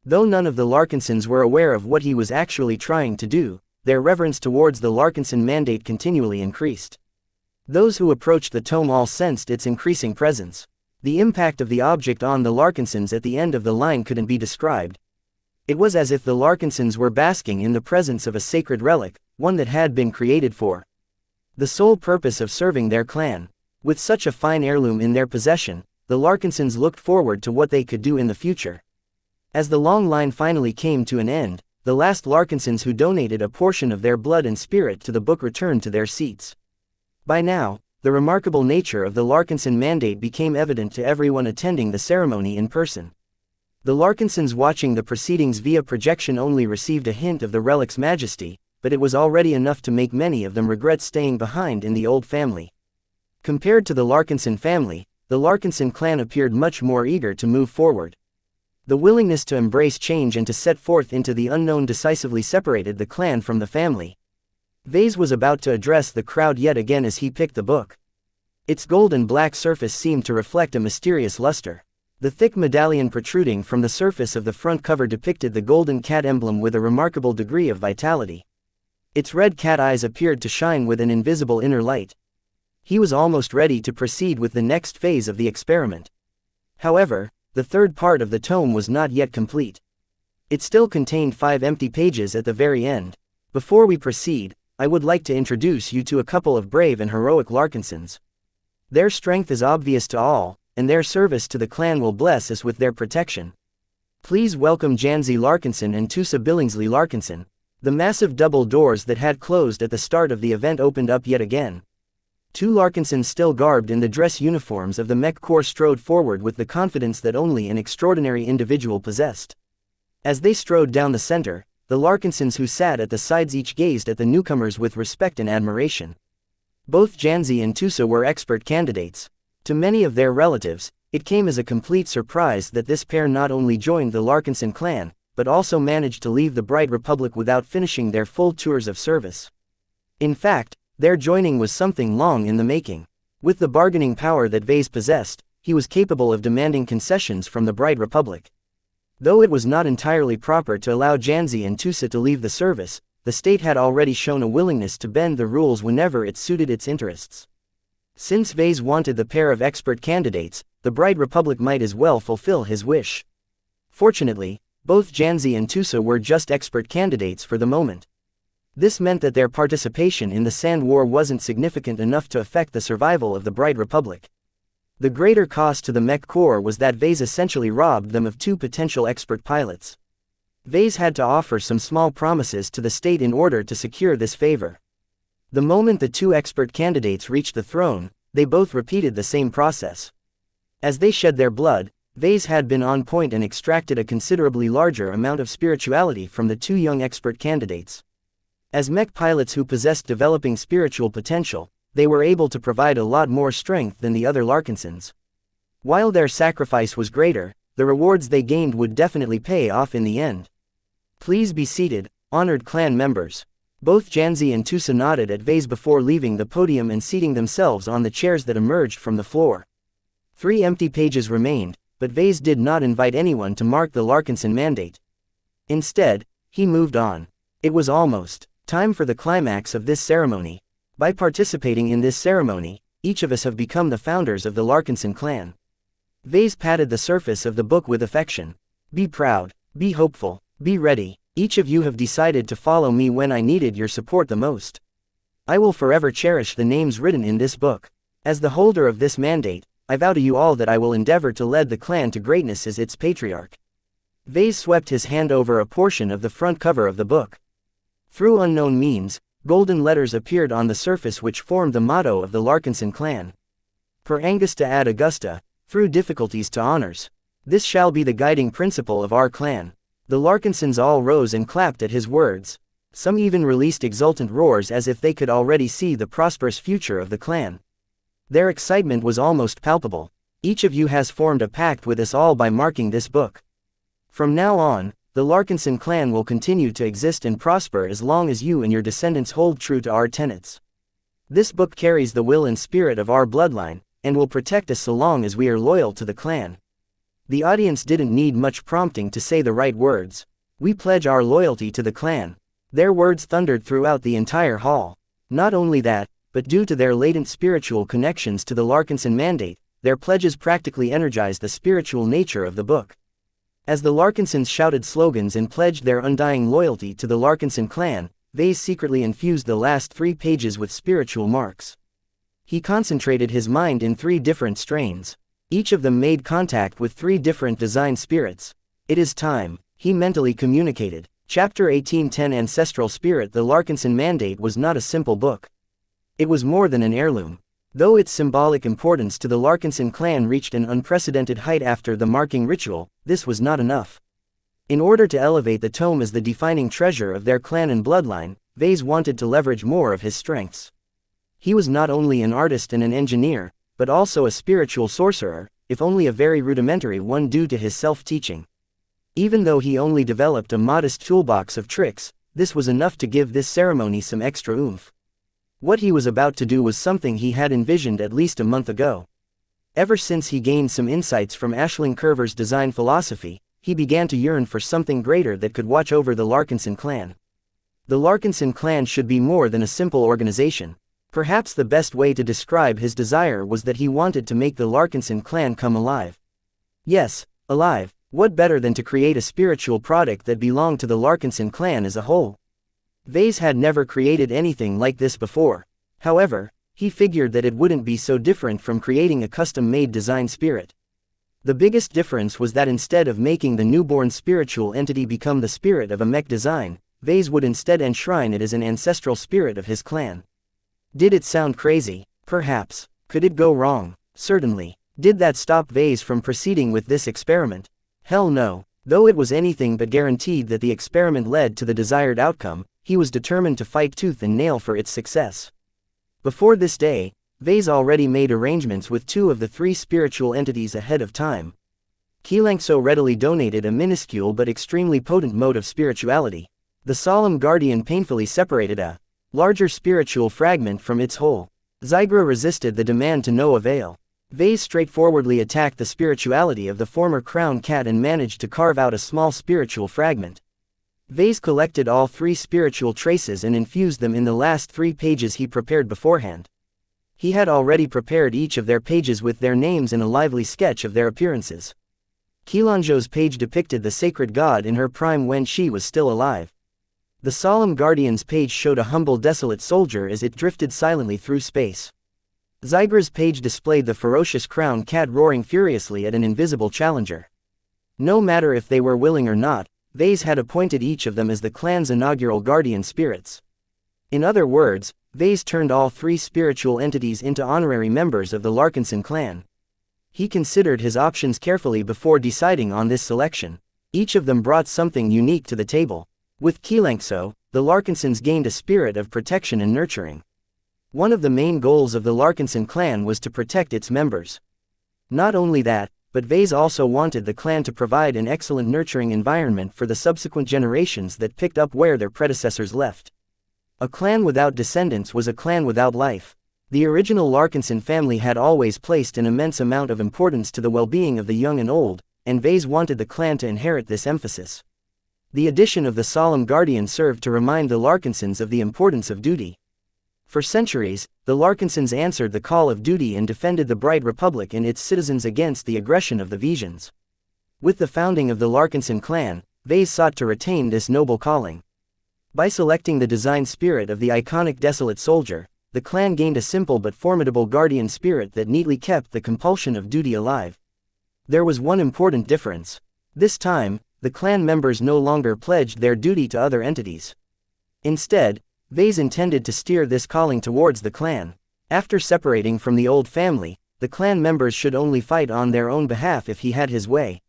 Though none of the Larkinsons were aware of what he was actually trying to do, their reverence towards the Larkinson Mandate continually increased. Those who approached the tome all sensed its increasing presence. The impact of the object on the Larkinsons at the end of the line couldn't be described. It was as if the Larkinsons were basking in the presence of a sacred relic, one that had been created for the sole purpose of serving their clan. With such a fine heirloom in their possession, the Larkinsons looked forward to what they could do in the future. As the long line finally came to an end, the last Larkinsons who donated a portion of their blood and spirit to the book returned to their seats. By now, the remarkable nature of the Larkinson mandate became evident to everyone attending the ceremony in person. The Larkinsons watching the proceedings via projection only received a hint of the relic's majesty, but it was already enough to make many of them regret staying behind in the old family. Compared to the Larkinson family, the Larkinson clan appeared much more eager to move forward. The willingness to embrace change and to set forth into the unknown decisively separated the clan from the family. Vase was about to address the crowd yet again as he picked the book. Its gold and black surface seemed to reflect a mysterious luster. The thick medallion protruding from the surface of the front cover depicted the golden cat emblem with a remarkable degree of vitality. Its red cat eyes appeared to shine with an invisible inner light. He was almost ready to proceed with the next phase of the experiment. However, the third part of the tome was not yet complete. It still contained 5 empty pages at the very end. Before we proceed, I would like to introduce you to a couple of brave and heroic Larkinsons. Their strength is obvious to all, and their service to the clan will bless us with their protection. Please welcome Xianxia Larkinson and Tusa Billingsley Larkinson. The massive double doors that had closed at the start of the event opened up yet again. 2 Larkinsons still garbed in the dress uniforms of the Mech Corps strode forward with the confidence that only an extraordinary individual possessed. As they strode down the center, the Larkinsons who sat at the sides each gazed at the newcomers with respect and admiration. Both Xianxia and Tusa were expert candidates. To many of their relatives, it came as a complete surprise that this pair not only joined the Larkinson clan, but also managed to leave the Bright Republic without finishing their full tours of service. In fact, their joining was something long in the making. With the bargaining power that Vase possessed, he was capable of demanding concessions from the Bright Republic. Though it was not entirely proper to allow Xianxia and Tusa to leave the service, the state had already shown a willingness to bend the rules whenever it suited its interests. Since Vase wanted the pair of expert candidates, the Bright Republic might as well fulfill his wish. Fortunately, both Xianxia and Tusa were just expert candidates for the moment. This meant that their participation in the Sand War wasn't significant enough to affect the survival of the Bright Republic. The greater cost to the Mech Corps was that Vase essentially robbed them of 2 potential expert pilots. Vase had to offer some small promises to the state in order to secure this favor. The moment the 2 expert candidates reached the throne, they both repeated the same process. As they shed their blood, Vase had been on point and extracted a considerably larger amount of spirituality from the 2 young expert candidates. As Mech pilots who possessed developing spiritual potential, they were able to provide a lot more strength than the other Larkinsons. While their sacrifice was greater, the rewards they gained would definitely pay off in the end. Please be seated, honored clan members. Both Xianxia and Tusa nodded at Vase before leaving the podium and seating themselves on the chairs that emerged from the floor. 3 empty pages remained, but Vase did not invite anyone to mark the Larkinson mandate. Instead, he moved on. It was almost time for the climax of this ceremony. By participating in this ceremony, each of us have become the founders of the Larkinson clan. Vase patted the surface of the book with affection. Be proud, be hopeful, be ready. Each of you have decided to follow me when I needed your support the most. I will forever cherish the names written in this book. As the holder of this mandate, I vow to you all that I will endeavor to lead the clan to greatness as its patriarch. Vase swept his hand over a portion of the front cover of the book. Through unknown means, golden letters appeared on the surface which formed the motto of the Larkinson clan. Per Angusta ad Augusta, through difficulties to honors. This shall be the guiding principle of our clan. The Larkinsons all rose and clapped at his words. Some even released exultant roars as if they could already see the prosperous future of the clan. Their excitement was almost palpable. Each of you has formed a pact with us all by marking this book. From now on, the Larkinson clan will continue to exist and prosper as long as you and your descendants hold true to our tenets. This book carries the will and spirit of our bloodline, and will protect us so long as we are loyal to the clan. The audience didn't need much prompting to say the right words. We pledge our loyalty to the clan. Their words thundered throughout the entire hall. Not only that, but due to their latent spiritual connections to the Larkinson mandate, their pledges practically energized the spiritual nature of the book. As the Larkinsons shouted slogans and pledged their undying loyalty to the Larkinson clan, Vase secretly infused the last 3 pages with spiritual marks. He concentrated his mind in 3 different strains. Each of them made contact with 3 different design spirits. It is time, he mentally communicated. Chapter 1810 Ancestral Spirit. The Larkinson Mandate was not a simple book. It was more than an heirloom. Though its symbolic importance to the Larkinson clan reached an unprecedented height after the marking ritual, this was not enough. In order to elevate the tome as the defining treasure of their clan and bloodline, Vase wanted to leverage more of his strengths. He was not only an artist and an engineer, but also a spiritual sorcerer, if only a very rudimentary one due to his self-teaching. Even though he only developed a modest toolbox of tricks, this was enough to give this ceremony some extra oomph. What he was about to do was something he had envisioned at least a month ago. Ever since he gained some insights from Aisling Curver's design philosophy, he began to yearn for something greater that could watch over the Larkinson clan. The Larkinson clan should be more than a simple organization. Perhaps the best way to describe his desire was that he wanted to make the Larkinson clan come alive. Yes, alive. What better than to create a spiritual product that belonged to the Larkinson clan as a whole? Vase had never created anything like this before. However, he figured that it wouldn't be so different from creating a custom-made design spirit. The biggest difference was that instead of making the newborn spiritual entity become the spirit of a mech design, Vase would instead enshrine it as an ancestral spirit of his clan. Did it sound crazy? Perhaps. Could it go wrong? Certainly. Did that stop Vase from proceeding with this experiment? Hell no. Though it was anything but guaranteed that the experiment led to the desired outcome, he was determined to fight tooth and nail for its success. Before this day, Vase already made arrangements with 2 of the 3 spiritual entities ahead of time. xianxia readily donated a minuscule but extremely potent mode of spirituality. The solemn guardian painfully separated a larger spiritual fragment from its whole. Xigra resisted the demand to no avail. Vase straightforwardly attacked the spirituality of the former crown cat and managed to carve out a small spiritual fragment. Vase collected all 3 spiritual traces and infused them in the last 3 pages he prepared beforehand. He had already prepared each of their pages with their names and a lively sketch of their appearances. xianxia's page depicted the sacred god in her prime when she was still alive. The solemn guardian's page showed a humble desolate soldier as it drifted silently through space. Xigra's page displayed the ferocious crown cat roaring furiously at an invisible challenger. No matter if they were willing or not, Vase had appointed each of them as the clan's inaugural guardian spirits. In other words, Vase turned all 3 spiritual entities into honorary members of the Larkinson clan. He considered his options carefully before deciding on this selection. Each of them brought something unique to the table. With xianxia, the Larkinsons gained a spirit of protection and nurturing. One of the main goals of the Larkinson clan was to protect its members. Not only that, but Vase also wanted the clan to provide an excellent nurturing environment for the subsequent generations that picked up where their predecessors left. A clan without descendants was a clan without life. The original Larkinson family had always placed an immense amount of importance to the well-being of the young and old, and Vase wanted the clan to inherit this emphasis. The addition of the solemn guardian served to remind the Larkinsons of the importance of duty. For centuries, the Larkinsons answered the call of duty and defended the Bright Republic and its citizens against the aggression of the Visions. With the founding of the Larkinson clan, Vase sought to retain this noble calling. By selecting the design spirit of the iconic desolate soldier, the clan gained a simple but formidable guardian spirit that neatly kept the compulsion of duty alive. There was one important difference. This time, the clan members no longer pledged their duty to other entities. Instead, Vase intended to steer this calling towards the clan. After separating from the old family, the clan members should only fight on their own behalf if he had his way.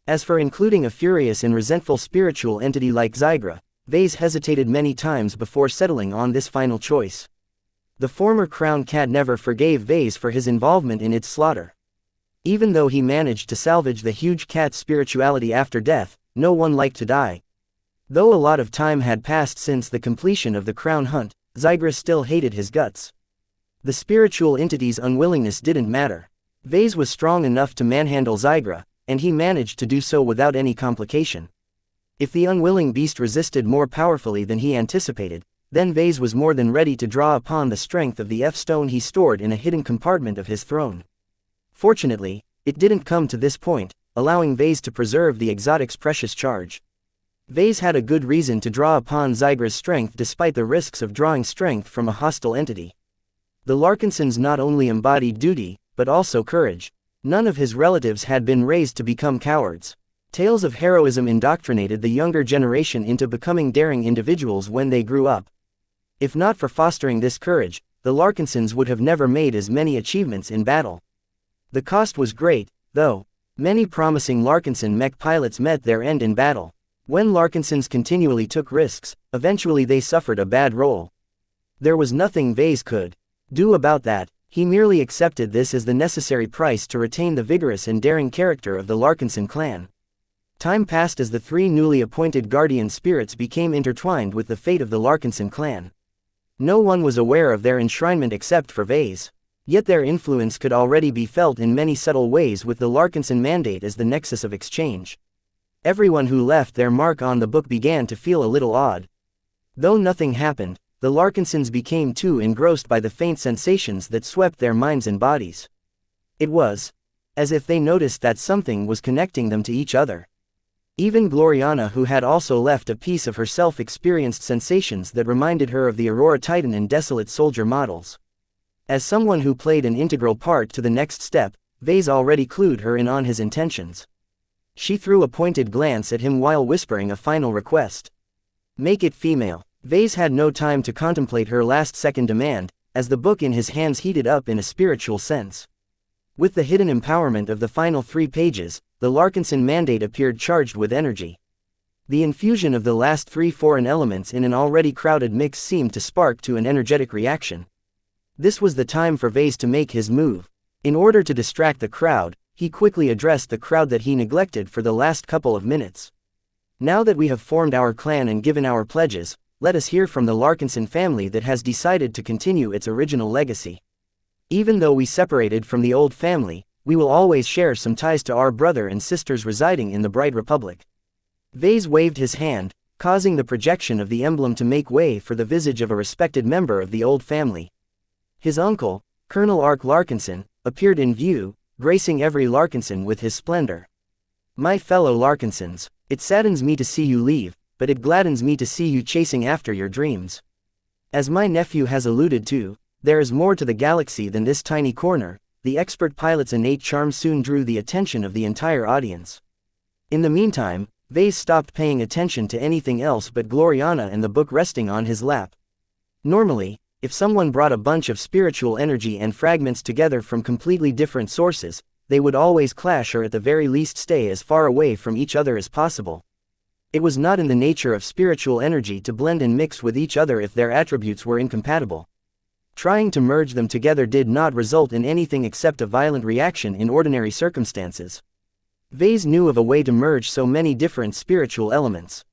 As for including a furious and resentful spiritual entity like Xigra, Vase hesitated many times before settling on this final choice. The former crown cat never forgave Vase for his involvement in its slaughter. Even though he managed to salvage the huge cat's spirituality after death, no one liked to die. Though a lot of time had passed since the completion of the crown hunt, Xigra still hated his guts. The spiritual entity's unwillingness didn't matter. Vase was strong enough to manhandle Xigra, and he managed to do so without any complication. If the unwilling beast resisted more powerfully than he anticipated, then Vase was more than ready to draw upon the strength of the F-stone he stored in a hidden compartment of his throne. Fortunately, it didn't come to this point, allowing Vase to preserve the exotic's precious charge. Vase had a good reason to draw upon Xigra's strength despite the risks of drawing strength from a hostile entity. The Larkinsons not only embodied duty, but also courage. None of his relatives had been raised to become cowards. Tales of heroism indoctrinated the younger generation into becoming daring individuals when they grew up. If not for fostering this courage, the Larkinsons would have never made as many achievements in battle. The cost was great, though. Many promising Larkinson mech pilots met their end in battle. When Larkinsons continually took risks, eventually they suffered a bad roll. There was nothing Vase could do about that. He merely accepted this as the necessary price to retain the vigorous and daring character of the Larkinson clan. Time passed as the three newly appointed guardian spirits became intertwined with the fate of the Larkinson clan. No one was aware of their enshrinement except for Vase. Yet their influence could already be felt in many subtle ways, with the Larkinson mandate as the nexus of exchange. Everyone who left their mark on the book began to feel a little odd. Though nothing happened, the Larkinsons became too engrossed by the faint sensations that swept their minds and bodies. It was as if they noticed that something was connecting them to each other. Even Gloriana, who had also left a piece of herself, experienced sensations that reminded her of the Aurora Titan and Desolate Soldier models. As someone who played an integral part to the next step, Vase already clued her in on his intentions. She threw a pointed glance at him while whispering a final request. Make it female. Vase had no time to contemplate her last-second demand, as the book in his hands heated up in a spiritual sense. With the hidden empowerment of the final 3 pages, the Larkinson mandate appeared charged with energy. The infusion of the last 3 foreign elements in an already crowded mix seemed to spark to an energetic reaction. This was the time for Vase to make his move. In order to distract the crowd, he quickly addressed the crowd that he neglected for the last couple of minutes. Now that we have formed our clan and given our pledges, let us hear from the Larkinson family that has decided to continue its original legacy. Even though we separated from the old family, we will always share some ties to our brother and sisters residing in the Bright Republic. Vase waved his hand, causing the projection of the emblem to make way for the visage of a respected member of the old family. His uncle, Colonel Ark Larkinson, appeared in view, gracing every Larkinson with his splendor. My fellow Larkinsons, it saddens me to see you leave, but it gladdens me to see you chasing after your dreams. As my nephew has alluded to, there is more to the galaxy than this tiny corner. The expert pilot's innate charm soon drew the attention of the entire audience. In the meantime, Vase stopped paying attention to anything else but Gloriana and the book resting on his lap. Normally, if someone brought a bunch of spiritual energy and fragments together from completely different sources, they would always clash or at the very least stay as far away from each other as possible. It was not in the nature of spiritual energy to blend and mix with each other if their attributes were incompatible. Trying to merge them together did not result in anything except a violent reaction in ordinary circumstances. Vase knew of a way to merge so many different spiritual elements.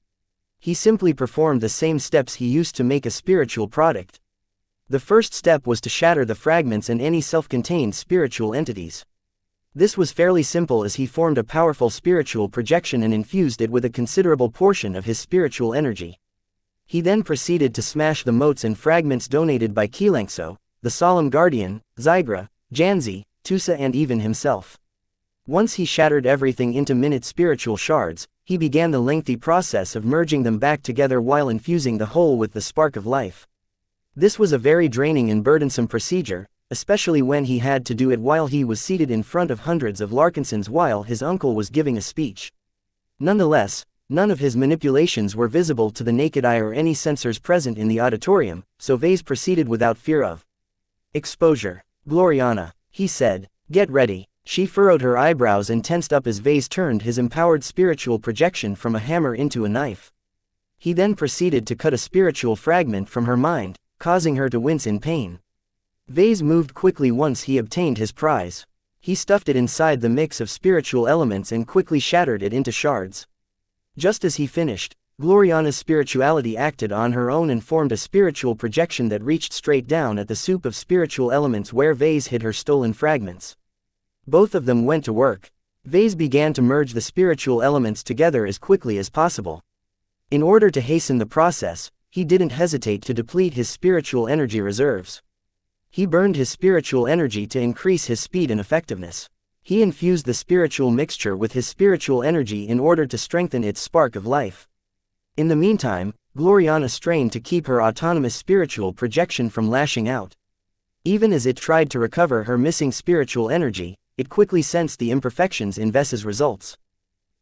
He simply performed the same steps he used to make a spiritual product. The first step was to shatter the fragments and any self-contained spiritual entities. This was fairly simple, as he formed a powerful spiritual projection and infused it with a considerable portion of his spiritual energy. He then proceeded to smash the motes and fragments donated by xianxia, the Solemn Guardian, Zygra, Janzi, Tusa, and even himself. Once he shattered everything into minute spiritual shards, he began the lengthy process of merging them back together while infusing the whole with the spark of life. This was a very draining and burdensome procedure, especially when he had to do it while he was seated in front of hundreds of Larkinsons while his uncle was giving a speech. Nonetheless, none of his manipulations were visible to the naked eye or any sensors present in the auditorium, so Vase proceeded without fear of exposure. Gloriana, he said, get ready. She furrowed her eyebrows and tensed up as Vase turned his empowered spiritual projection from a hammer into a knife. He then proceeded to cut a spiritual fragment from her mind, causing her to wince in pain. Vase moved quickly once he obtained his prize. He stuffed it inside the mix of spiritual elements and quickly shattered it into shards. Just as he finished, Gloriana's spirituality acted on her own and formed a spiritual projection that reached straight down at the soup of spiritual elements where Vase hid her stolen fragments. Both of them went to work. Vase began to merge the spiritual elements together as quickly as possible. In order to hasten the process, he didn't hesitate to deplete his spiritual energy reserves. He burned his spiritual energy to increase his speed and effectiveness. He infused the spiritual mixture with his spiritual energy in order to strengthen its spark of life. In the meantime, Gloriana strained to keep her autonomous spiritual projection from lashing out. Even as it tried to recover her missing spiritual energy, it quickly sensed the imperfections in Ves's results.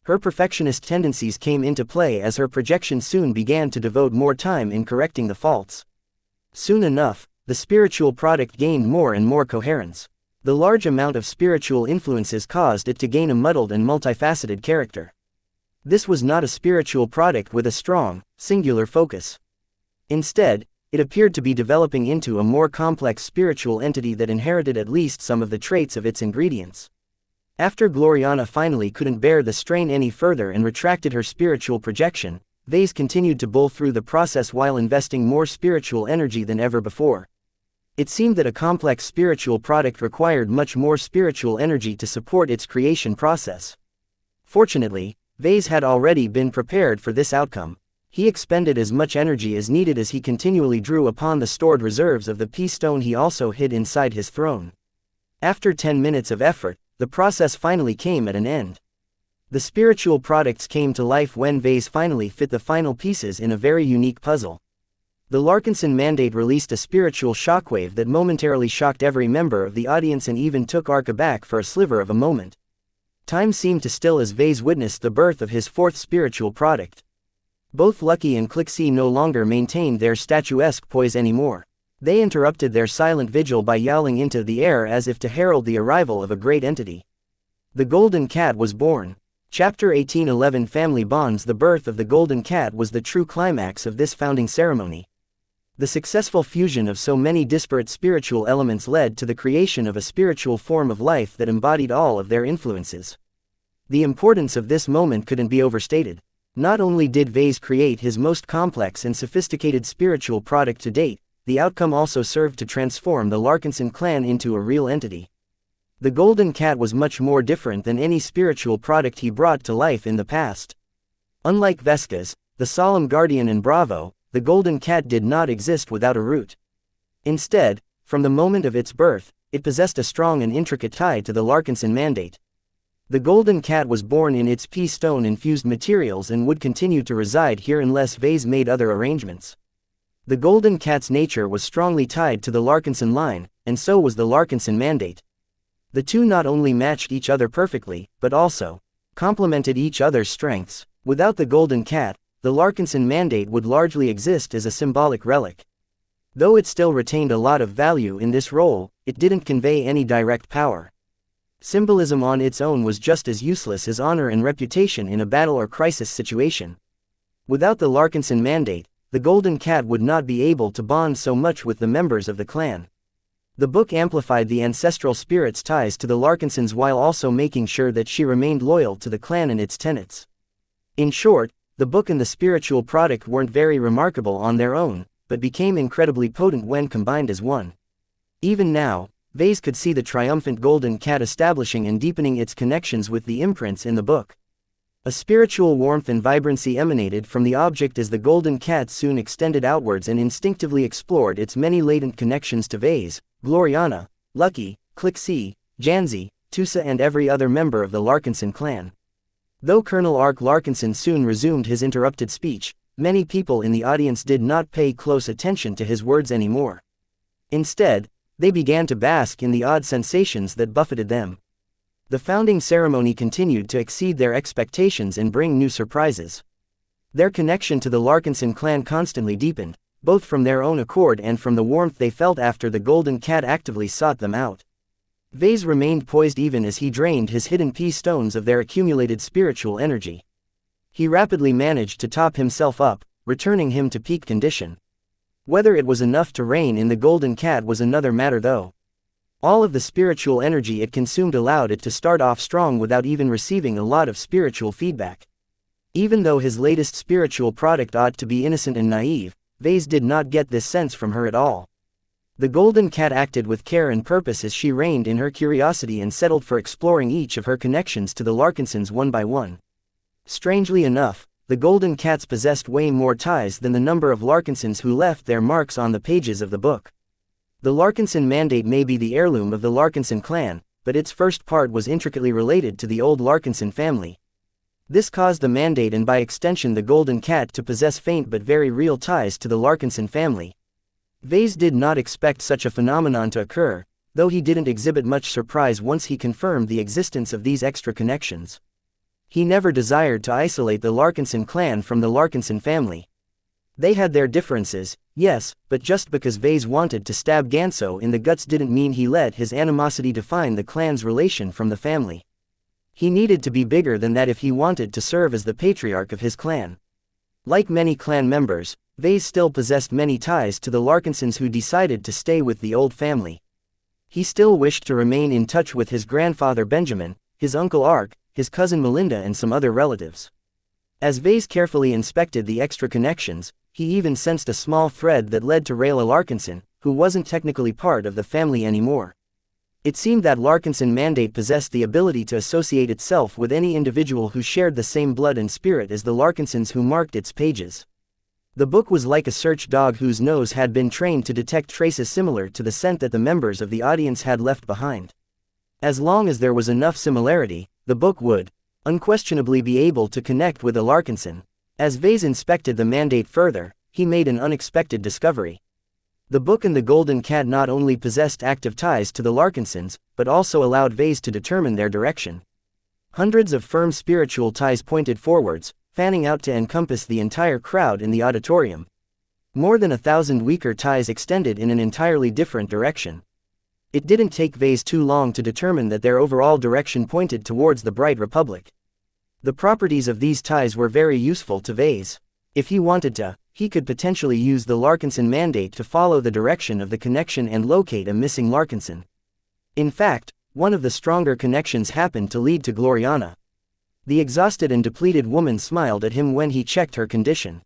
Her perfectionist tendencies came into play as her projection soon began to devote more time in correcting the faults. Soon enough, the spiritual product gained more and more coherence. The large amount of spiritual influences caused it to gain a muddled and multifaceted character. This was not a spiritual product with a strong, singular focus. Instead, it appeared to be developing into a more complex spiritual entity that inherited at least some of the traits of its ingredients. After Gloriana finally couldn't bear the strain any further and retracted her spiritual projection, Vase continued to bull through the process while investing more spiritual energy than ever before. It seemed that a complex spiritual product required much more spiritual energy to support its creation process. Fortunately, Vase had already been prepared for this outcome. He expended as much energy as needed as he continually drew upon the stored reserves of the P-stone he also hid inside his throne. After 10 minutes of effort, the process finally came at an end. The spiritual products came to life when Vase finally fit the final pieces in a very unique puzzle. The Larkinson Mandate released a spiritual shockwave that momentarily shocked every member of the audience and even took Ark aback for a sliver of a moment. Time seemed to still as Vase witnessed the birth of his fourth spiritual product. Both Lucky and xianxia no longer maintained their statuesque poise anymore. They interrupted their silent vigil by yowling into the air as if to herald the arrival of a great entity. The Golden Cat was born. Chapter 1811 Family Bonds. The birth of the Golden Cat was the true climax of this founding ceremony. The successful fusion of so many disparate spiritual elements led to the creation of a spiritual form of life that embodied all of their influences. The importance of this moment couldn't be overstated. Not only did Vase create his most complex and sophisticated spiritual product to date, the outcome also served to transform the Larkinson clan into a real entity. The Golden Cat was much more different than any spiritual product he brought to life in the past. Unlike Vesca's, the Solemn Guardian and Bravo, the Golden Cat did not exist without a root. Instead, from the moment of its birth, it possessed a strong and intricate tie to the Larkinson Mandate. The Golden Cat was born in its P-stone infused materials and would continue to reside here unless Vase made other arrangements. The Golden Cat's nature was strongly tied to the Larkinson line, and so was the Larkinson Mandate. The two not only matched each other perfectly, but also complemented each other's strengths. Without the Golden Cat, the Larkinson Mandate would largely exist as a symbolic relic. Though it still retained a lot of value in this role, it didn't convey any direct power. Symbolism on its own was just as useless as honor and reputation in a battle or crisis situation. Without the Larkinson Mandate, the Golden Cat would not be able to bond so much with the members of the clan. The book amplified the ancestral spirit's ties to the Larkinsons while also making sure that she remained loyal to the clan and its tenets. In short, the book and the spiritual product weren't very remarkable on their own, but became incredibly potent when combined as one. Even now, Vase could see the triumphant Golden Cat establishing and deepening its connections with the imprints in the book. A spiritual warmth and vibrancy emanated from the object as the Golden Cat soon extended outwards and instinctively explored its many latent connections to Vase, Gloriana, Lucky, xianxia, Janzi, Tusa and every other member of the Larkinson clan. Though Colonel Ark Larkinson soon resumed his interrupted speech, many people in the audience did not pay close attention to his words anymore. Instead, they began to bask in the odd sensations that buffeted them. The founding ceremony continued to exceed their expectations and bring new surprises. Their connection to the Larkinson clan constantly deepened, both from their own accord and from the warmth they felt after the Golden Cat actively sought them out. Vase remained poised even as he drained his hidden P-stones of their accumulated spiritual energy. He rapidly managed to top himself up, returning him to peak condition. Whether it was enough to rein in the Golden Cat was another matter though. All of the spiritual energy it consumed allowed it to start off strong without even receiving a lot of spiritual feedback. Even though his latest spiritual product ought to be innocent and naive, Vase did not get this sense from her at all. The Golden Cat acted with care and purpose as she reined in her curiosity and settled for exploring each of her connections to the Larkinsons one by one. Strangely enough, the Golden Cats possessed way more ties than the number of Larkinsons who left their marks on the pages of the book. The Larkinson Mandate may be the heirloom of the Larkinson clan, but its first part was intricately related to the old Larkinson family. This caused the Mandate and by extension the Golden Cat to possess faint but very real ties to the Larkinson family. Vase did not expect such a phenomenon to occur, though he didn't exhibit much surprise once he confirmed the existence of these extra connections. He never desired to isolate the Larkinson clan from the Larkinson family. They had their differences, yes, but just because Vase wanted to stab Ganso in the guts didn't mean he let his animosity define the clan's relation from the family. He needed to be bigger than that if he wanted to serve as the patriarch of his clan. Like many clan members, Vase still possessed many ties to the Larkinsons who decided to stay with the old family. He still wished to remain in touch with his grandfather Benjamin, his uncle Ark, his cousin Melinda and some other relatives. As Vase carefully inspected the extra connections, he even sensed a small thread that led to Rayla Larkinson, who wasn't technically part of the family anymore. It seemed that Larkinson Mandate possessed the ability to associate itself with any individual who shared the same blood and spirit as the Larkinsons who marked its pages. The book was like a search dog whose nose had been trained to detect traces similar to the scent that the members of the audience had left behind. As long as there was enough similarity, the book would unquestionably be able to connect with a Larkinson. As Vase inspected the mandate further, he made an unexpected discovery. The book and the Golden Cat not only possessed active ties to the Larkinsons, but also allowed Vase to determine their direction. Hundreds of firm spiritual ties pointed forwards, fanning out to encompass the entire crowd in the auditorium. More than 1,000 weaker ties extended in an entirely different direction. It didn't take Vase too long to determine that their overall direction pointed towards the Bright Republic. The properties of these ties were very useful to Vase. If he wanted to, he could potentially use the Larkinson Mandate to follow the direction of the connection and locate a missing Larkinson. In fact, one of the stronger connections happened to lead to Gloriana. The exhausted and depleted woman smiled at him when he checked her condition.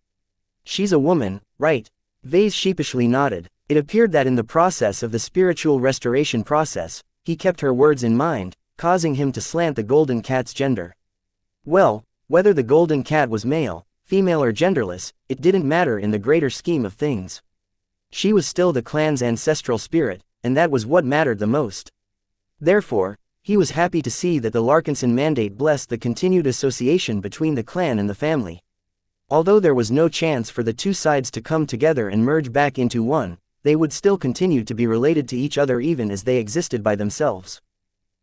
"She's a woman, right?" Vase sheepishly nodded. It appeared that in the process of the spiritual restoration process, he kept her words in mind, causing him to slant the Golden Cat's gender. Well, whether the Golden Cat was male, female or genderless, it didn't matter in the greater scheme of things. She was still the clan's ancestral spirit, and that was what mattered the most. Therefore, he was happy to see that the Larkinson Mandate blessed the continued association between the clan and the family. Although there was no chance for the two sides to come together and merge back into one, they would still continue to be related to each other even as they existed by themselves.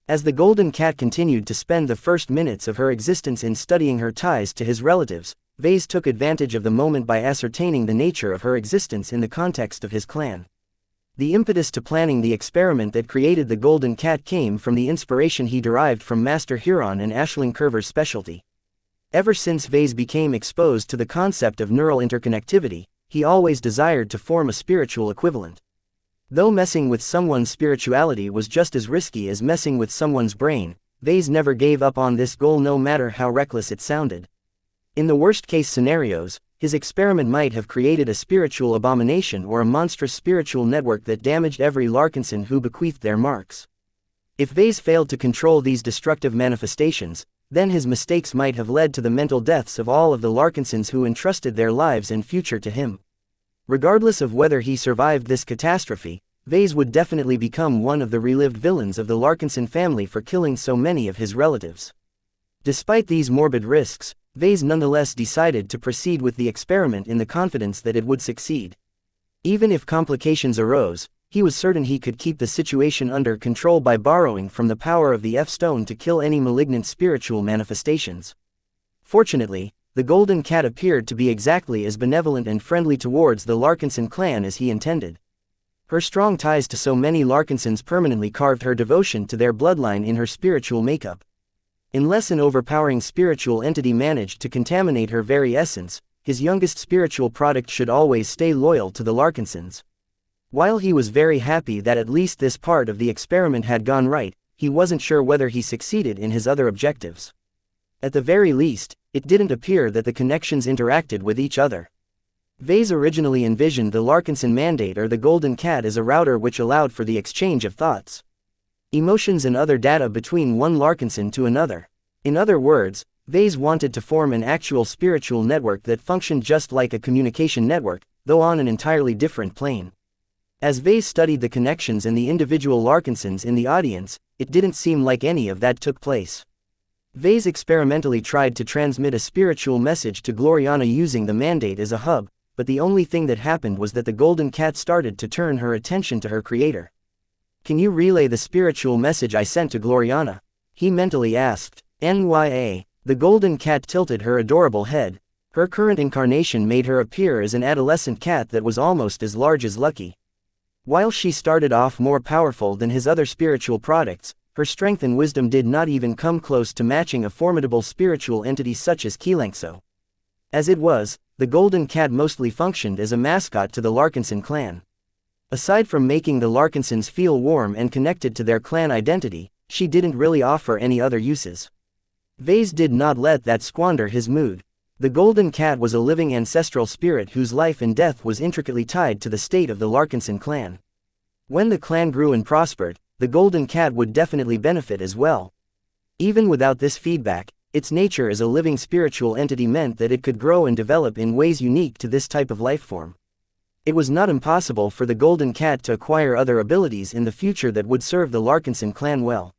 As the Golden Cat continued to spend the first minutes of her existence in studying her ties to his relatives, Vase took advantage of the moment by ascertaining the nature of her existence in the context of his clan. The impetus to planning the experiment that created the Golden Cat came from the inspiration he derived from Master Huron and Aisling Curver's specialty. Ever since Vase became exposed to the concept of neural interconnectivity, he always desired to form a spiritual equivalent. Though messing with someone's spirituality was just as risky as messing with someone's brain, Vase never gave up on this goal no matter how reckless it sounded. In the worst-case scenarios, his experiment might have created a spiritual abomination or a monstrous spiritual network that damaged every Larkinson who bequeathed their marks. If Vase failed to control these destructive manifestations, then his mistakes might have led to the mental deaths of all of the Larkinsons who entrusted their lives and future to him. Regardless of whether he survived this catastrophe, Vase would definitely become one of the relived villains of the Larkinson family for killing so many of his relatives. Despite these morbid risks, Vase nonetheless decided to proceed with the experiment in the confidence that it would succeed. Even if complications arose, he was certain he could keep the situation under control by borrowing from the power of the F-Stone to kill any malignant spiritual manifestations. Fortunately, the Golden Cat appeared to be exactly as benevolent and friendly towards the Larkinson clan as he intended. Her strong ties to so many Larkinsons permanently carved her devotion to their bloodline in her spiritual makeup. Unless an overpowering spiritual entity managed to contaminate her very essence, his youngest spiritual product should always stay loyal to the Larkinsons. While he was very happy that at least this part of the experiment had gone right, he wasn't sure whether he succeeded in his other objectives. At the very least, it didn't appear that the connections interacted with each other. Vase originally envisioned the Larkinson Mandate or the Golden Cat as a router which allowed for the exchange of thoughts, emotions and other data between one Larkinson to another. In other words, Vase wanted to form an actual spiritual network that functioned just like a communication network, though on an entirely different plane. As Vase studied the connections and the individual Larkinsons in the audience, it didn't seem like any of that took place. Vase experimentally tried to transmit a spiritual message to Gloriana using the Mandate as a hub, but the only thing that happened was that the Golden Cat started to turn her attention to her creator. "Can you relay the spiritual message I sent to Gloriana?" he mentally asked. "Nya, The golden cat tilted her adorable head. Her current incarnation made her appear as an adolescent cat that was almost as large as Lucky. While she started off more powerful than his other spiritual products, her strength and wisdom did not even come close to matching a formidable spiritual entity such as xianxia. As it was, the golden cat mostly functioned as a mascot to the Larkinson clan. Aside from making the Larkinsons feel warm and connected to their clan identity, she didn't really offer any other uses. Vase did not let that squander his mood. The golden cat was a living ancestral spirit whose life and death was intricately tied to the state of the Larkinson clan. When the clan grew and prospered, the golden cat would definitely benefit as well. Even without this feedback, its nature as a living spiritual entity meant that it could grow and develop in ways unique to this type of life form. It was not impossible for the golden cat to acquire other abilities in the future that would serve the Larkinson clan well.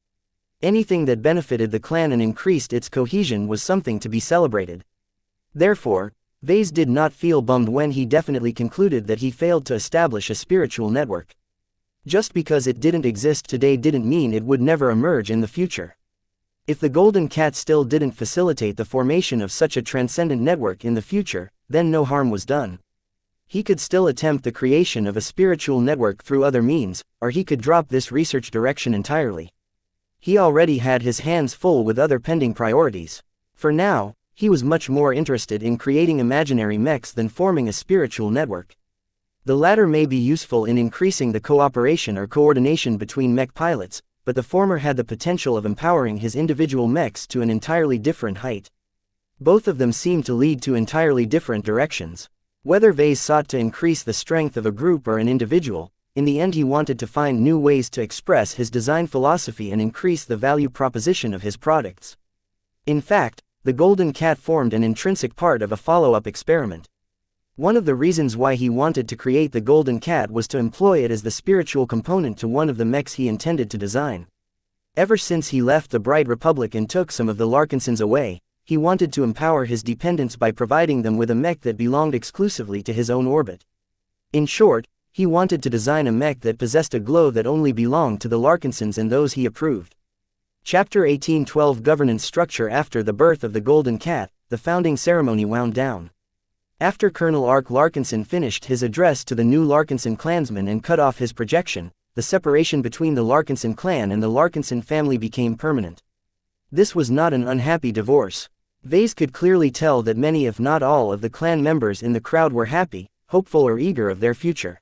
Anything that benefited the clan and increased its cohesion was something to be celebrated. Therefore, Vase did not feel bummed when he definitely concluded that he failed to establish a spiritual network. Just because it didn't exist today didn't mean it would never emerge in the future. If the golden cat still didn't facilitate the formation of such a transcendent network in the future, then no harm was done. He could still attempt the creation of a spiritual network through other means, or he could drop this research direction entirely. He already had his hands full with other pending priorities. For now, he was much more interested in creating imaginary mechs than forming a spiritual network. The latter may be useful in increasing the cooperation or coordination between mech pilots, but the former had the potential of empowering his individual mechs to an entirely different height. Both of them seemed to lead to entirely different directions. Whether Vase sought to increase the strength of a group or an individual, in the end he wanted to find new ways to express his design philosophy and increase the value proposition of his products. In fact, the golden cat formed an intrinsic part of a follow-up experiment. One of the reasons why he wanted to create the golden cat was to employ it as the spiritual component to one of the mechs he intended to design. Ever since he left the Bright Republic and took some of the Larkinsons away, he wanted to empower his dependents by providing them with a mech that belonged exclusively to his own orbit. In short, he wanted to design a mech that possessed a glow that only belonged to the Larkinsons and those he approved. Chapter 18:12 Governance Structure. After the birth of the Golden Cat, the founding ceremony wound down. After Colonel Ark Larkinson finished his address to the new Larkinson clansmen and cut off his projection, the separation between the Larkinson clan and the Larkinson family became permanent. This was not an unhappy divorce. Vase could clearly tell that many if not all of the clan members in the crowd were happy, hopeful or eager of their future.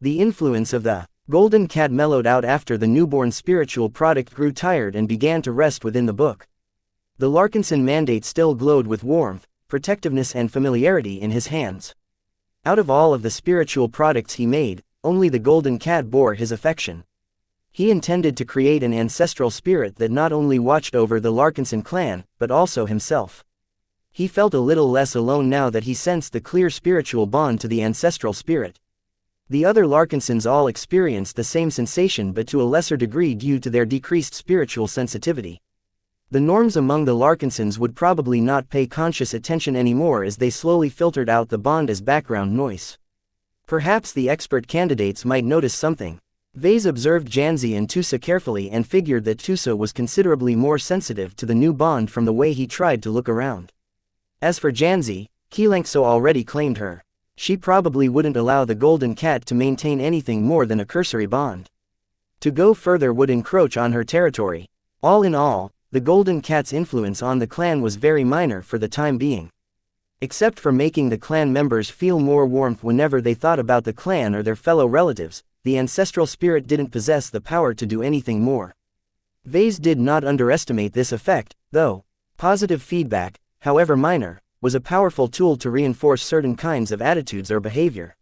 The influence of the Golden Cat mellowed out after the newborn spiritual product grew tired and began to rest within the book. The Larkinson mandate still glowed with warmth, protectiveness and familiarity in his hands. Out of all of the spiritual products he made, only the Golden Cat bore his affection. He intended to create an ancestral spirit that not only watched over the Larkinson clan, but also himself. He felt a little less alone now that he sensed the clear spiritual bond to the ancestral spirit. The other Larkinsons all experienced the same sensation but to a lesser degree due to their decreased spiritual sensitivity. The norms among the Larkinsons would probably not pay conscious attention anymore as they slowly filtered out the bond as background noise. Perhaps the expert candidates might notice something. Vase observed Janzi and Tusa carefully and figured that Tusa was considerably more sensitive to the new bond from the way he tried to look around. As for Janzi, xianxia already claimed her. She probably wouldn't allow the Golden Cat to maintain anything more than a cursory bond. To go further would encroach on her territory. All in all, the Golden Cat's influence on the clan was very minor for the time being. Except for making the clan members feel more warmth whenever they thought about the clan or their fellow relatives, the ancestral spirit didn't possess the power to do anything more. Vase did not underestimate this effect, though. Positive feedback, however minor, was a powerful tool to reinforce certain kinds of attitudes or behavior.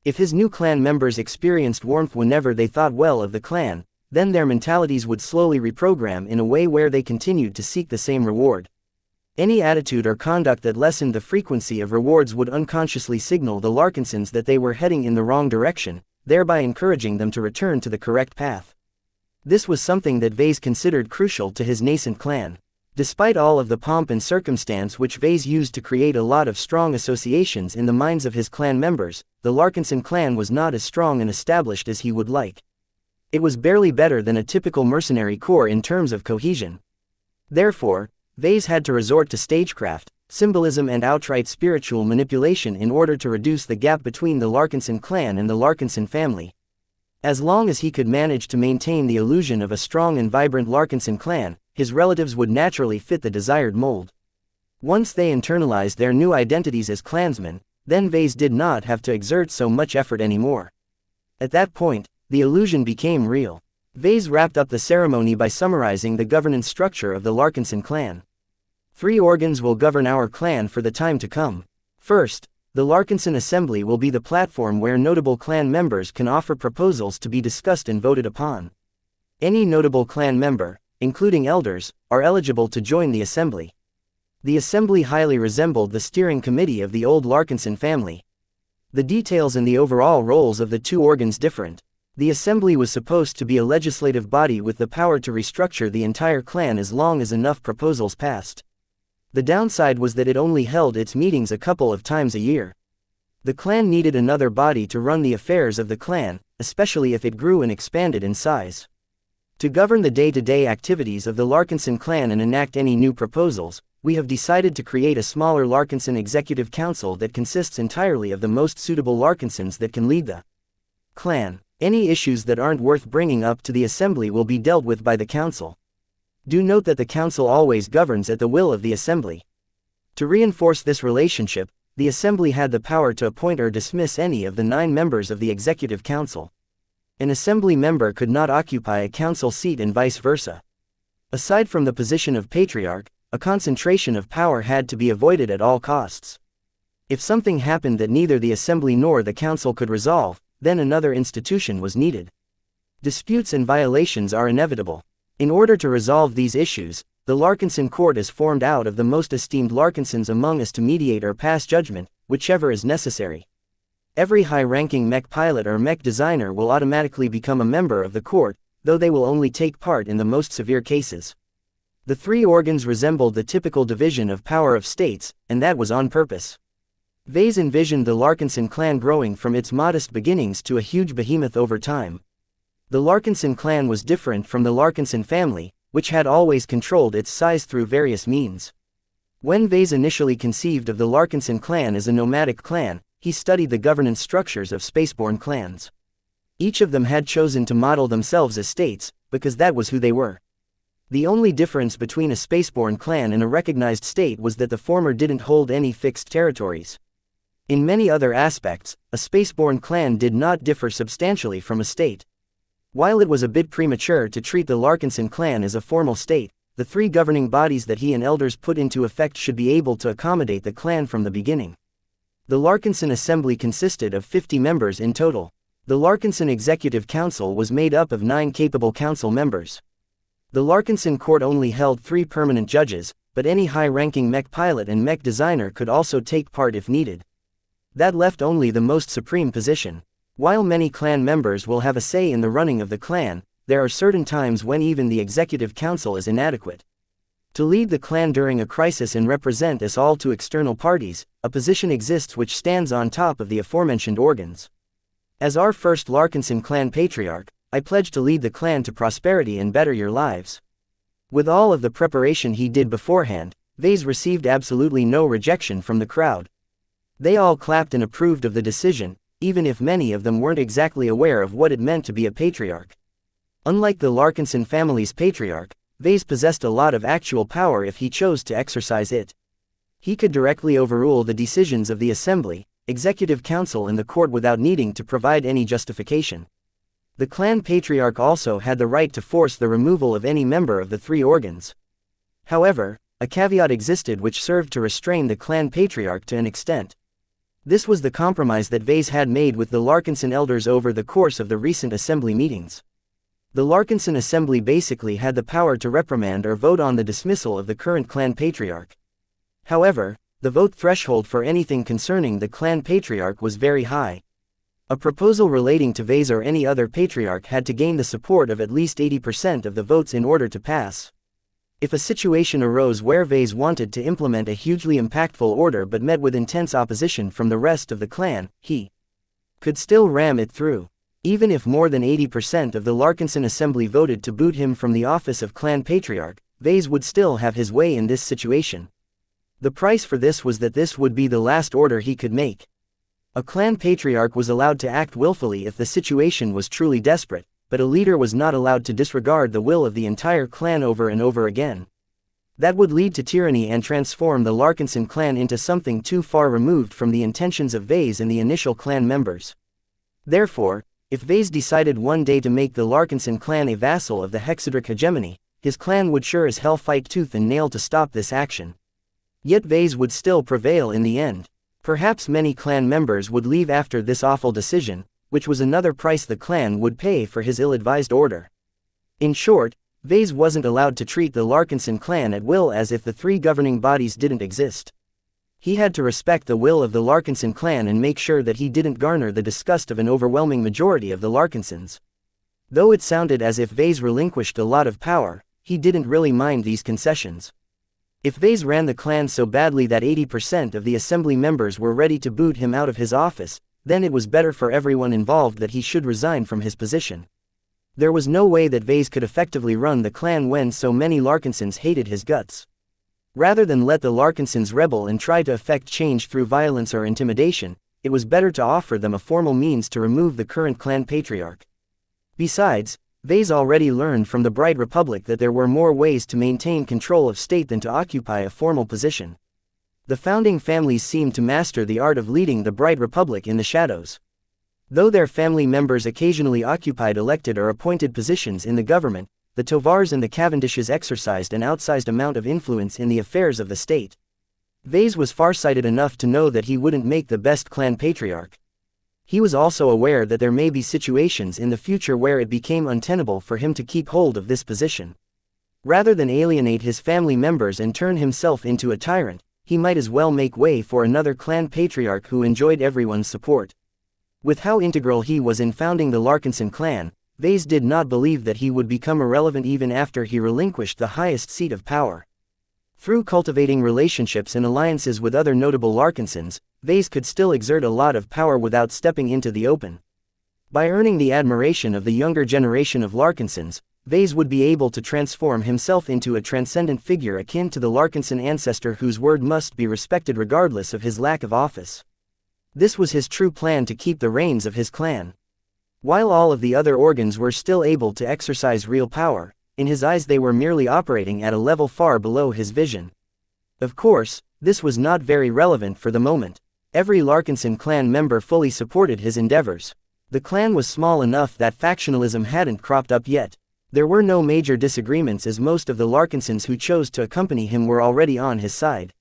If his new clan members experienced warmth whenever they thought well of the clan, then their mentalities would slowly reprogram in a way where they continued to seek the same reward. Any attitude or conduct that lessened the frequency of rewards would unconsciously signal the Larkinsons that they were heading in the wrong direction, thereby encouraging them to return to the correct path. This was something that Vase considered crucial to his nascent clan. Despite all of the pomp and circumstance which Vase used to create a lot of strong associations in the minds of his clan members, the Larkinson clan was not as strong and established as he would like. It was barely better than a typical mercenary corps in terms of cohesion. Therefore, Vase had to resort to stagecraft, symbolism and outright spiritual manipulation in order to reduce the gap between the Larkinson clan and the Larkinson family. As long as he could manage to maintain the illusion of a strong and vibrant Larkinson clan, his relatives would naturally fit the desired mold. Once they internalized their new identities as clansmen, then Vase did not have to exert so much effort anymore. At that point, the illusion became real. Vase wrapped up the ceremony by summarizing the governance structure of the Larkinson clan. 3 organs will govern our clan for the time to come. First, the Larkinson Assembly will be the platform where notable clan members can offer proposals to be discussed and voted upon. Any notable clan member, including elders, are eligible to join the assembly. The assembly highly resembled the steering committee of the old Larkinson family. The details and the overall roles of the 2 organs different. The assembly was supposed to be a legislative body with the power to restructure the entire clan as long as enough proposals passed. The downside was that it only held its meetings a couple of times a year. The clan needed another body to run the affairs of the clan, especially if it grew and expanded in size. To govern the day-to-day activities of the Larkinson clan and enact any new proposals, we have decided to create a smaller Larkinson Executive Council that consists entirely of the most suitable Larkinsons that can lead the clan. Any issues that aren't worth bringing up to the assembly will be dealt with by the council. Do note that the council always governs at the will of the assembly. To reinforce this relationship, the assembly had the power to appoint or dismiss any of the 9 members of the executive council. An assembly member could not occupy a council seat and vice versa. Aside from the position of patriarch, a concentration of power had to be avoided at all costs. If something happened that neither the assembly nor the council could resolve, then another institution was needed. Disputes and violations are inevitable. In order to resolve these issues, the Larkinson court is formed out of the most esteemed Larkinsons among us to mediate or pass judgment, whichever is necessary. Every high-ranking mech pilot or mech designer will automatically become a member of the court, though they will only take part in the most severe cases. The 3 organs resembled the typical division of power of states, and that was on purpose. Vase envisioned the Larkinson clan growing from its modest beginnings to a huge behemoth over time. The Larkinson clan was different from the Larkinson family, which had always controlled its size through various means. When Vase initially conceived of the Larkinson clan as a nomadic clan, he studied the governance structures of spaceborne clans. Each of them had chosen to model themselves as states, because that was who they were. The only difference between a spaceborne clan and a recognized state was that the former didn't hold any fixed territories. In many other aspects, a spaceborne clan did not differ substantially from a state. While it was a bit premature to treat the Larkinson clan as a formal state, the 3 governing bodies that he and elders put into effect should be able to accommodate the clan from the beginning. The Larkinson Assembly consisted of 50 members in total. The Larkinson Executive Council was made up of 9 capable council members. The Larkinson court only held 3 permanent judges, but any high-ranking mech pilot and mech designer could also take part if needed. That left only the most supreme position. While many clan members will have a say in the running of the clan, there are certain times when even the executive council is inadequate. To lead the clan during a crisis and represent us all to external parties, a position exists which stands on top of the aforementioned organs. As our first Larkinson clan patriarch, I pledge to lead the clan to prosperity and better your lives. With all of the preparation he did beforehand, Vase received absolutely no rejection from the crowd. They all clapped and approved of the decision, even if many of them weren't exactly aware of what it meant to be a patriarch. Unlike the Larkinson family's patriarch, Vase possessed a lot of actual power if he chose to exercise it. He could directly overrule the decisions of the assembly, executive council and the court without needing to provide any justification. The clan patriarch also had the right to force the removal of any member of the 3 organs. However, a caveat existed which served to restrain the clan patriarch to an extent. This was the compromise that Vase had made with the Larkinson elders over the course of the recent assembly meetings. The Larkinson Assembly basically had the power to reprimand or vote on the dismissal of the current clan patriarch. However, the vote threshold for anything concerning the clan patriarch was very high. A proposal relating to Vase or any other patriarch had to gain the support of at least 80% of the votes in order to pass. If a situation arose where Vase wanted to implement a hugely impactful order but met with intense opposition from the rest of the clan, he could still ram it through. Even if more than 80% of the Larkinson Assembly voted to boot him from the office of clan patriarch, Vase would still have his way in this situation. The price for this was that this would be the last order he could make. A clan patriarch was allowed to act willfully if the situation was truly desperate, but a leader was not allowed to disregard the will of the entire clan over and over again. That would lead to tyranny and transform the Larkinson clan into something too far removed from the intentions of Vase and the initial clan members. Therefore, if Vase decided one day to make the Larkinson clan a vassal of the Hexadric hegemony, his clan would sure as hell fight tooth and nail to stop this action. Yet Vase would still prevail in the end. Perhaps many clan members would leave after this awful decision, which was another price the clan would pay for his ill-advised order. In short, Vase wasn't allowed to treat the Larkinson clan at will as if the three governing bodies didn't exist. He had to respect the will of the Larkinson clan and make sure that he didn't garner the disgust of an overwhelming majority of the Larkinsons. Though it sounded as if Vase relinquished a lot of power, he didn't really mind these concessions. If Vase ran the clan so badly that 80% of the assembly members were ready to boot him out of his office, then it was better for everyone involved that he should resign from his position. There was no way that Vase could effectively run the clan when so many Larkinsons hated his guts. Rather than let the Larkinsons rebel and try to effect change through violence or intimidation, it was better to offer them a formal means to remove the current clan patriarch. Besides, Vase already learned from the Bright Republic that there were more ways to maintain control of state than to occupy a formal position. The founding families seemed to master the art of leading the Bright Republic in the shadows. Though their family members occasionally occupied elected or appointed positions in the government, the Tovars and the Cavendishes exercised an outsized amount of influence in the affairs of the state. Vase was farsighted enough to know that he wouldn't make the best clan patriarch. He was also aware that there may be situations in the future where it became untenable for him to keep hold of this position. Rather than alienate his family members and turn himself into a tyrant, he might as well make way for another clan patriarch who enjoyed everyone's support. With how integral he was in founding the Larkinson clan, Vase did not believe that he would become irrelevant even after he relinquished the highest seat of power. Through cultivating relationships and alliances with other notable Larkinsons, Vase could still exert a lot of power without stepping into the open. By earning the admiration of the younger generation of Larkinsons, Vase would be able to transform himself into a transcendent figure akin to the Larkinson ancestor whose word must be respected regardless of his lack of office. This was his true plan to keep the reins of his clan. While all of the other organs were still able to exercise real power, in his eyes they were merely operating at a level far below his vision. Of course, this was not very relevant for the moment. Every Larkinson clan member fully supported his endeavors. The clan was small enough that factionalism hadn't cropped up yet. There were no major disagreements as most of the Larkinsons who chose to accompany him were already on his side.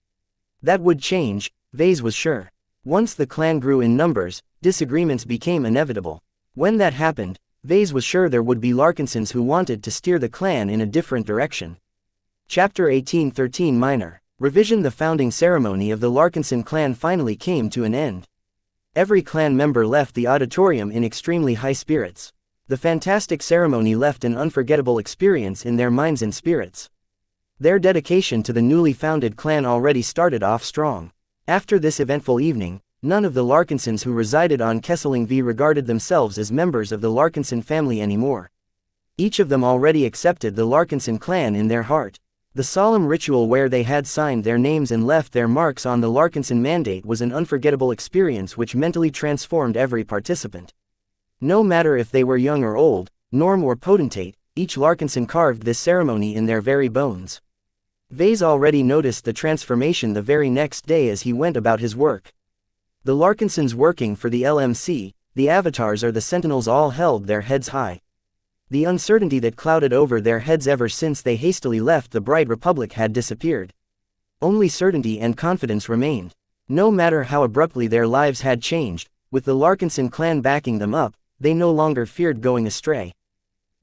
That would change, Vase was sure. Once the clan grew in numbers, disagreements became inevitable. When that happened, Vase was sure there would be Larkinsons who wanted to steer the clan in a different direction. Chapter 1813 Minor Revision. The founding ceremony of the Larkinson clan finally came to an end. Every clan member left the auditorium in extremely high spirits. The fantastic ceremony left an unforgettable experience in their minds and spirits. Their dedication to the newly founded clan already started off strong. After this eventful evening, none of the Larkinsons who resided on Kesseling V regarded themselves as members of the Larkinson family anymore. Each of them already accepted the Larkinson clan in their heart. The solemn ritual where they had signed their names and left their marks on the Larkinson mandate was an unforgettable experience which mentally transformed every participant. No matter if they were young or old, norm or potentate, each Larkinson carved this ceremony in their very bones. Vase already noticed the transformation the very next day as he went about his work. The Larkinsons working for the LMC, the avatars or the sentinels, all held their heads high. The uncertainty that clouded over their heads ever since they hastily left the Bright Republic had disappeared. Only certainty and confidence remained. No matter how abruptly their lives had changed, with the Larkinson clan backing them up, they no longer feared going astray.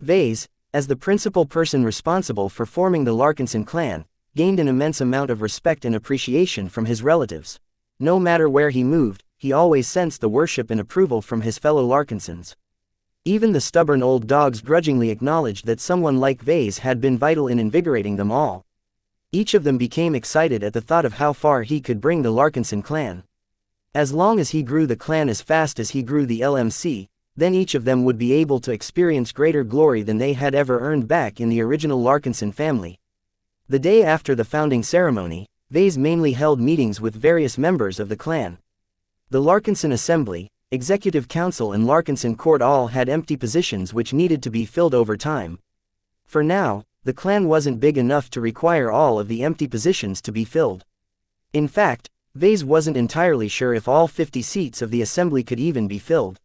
Vase, as the principal person responsible for forming the Larkinson clan, gained an immense amount of respect and appreciation from his relatives. No matter where he moved, he always sensed the worship and approval from his fellow Larkinsons. Even the stubborn old dogs grudgingly acknowledged that someone like Vase had been vital in invigorating them all. Each of them became excited at the thought of how far he could bring the Larkinson clan. As long as he grew the clan as fast as he grew the LMC, then each of them would be able to experience greater glory than they had ever earned back in the original Larkinson family. The day after the founding ceremony, Vase mainly held meetings with various members of the clan. The Larkinson Assembly, Executive Council and Larkinson Court all had empty positions which needed to be filled over time. For now, the clan wasn't big enough to require all of the empty positions to be filled. In fact, Vase wasn't entirely sure if all 50 seats of the assembly could even be filled.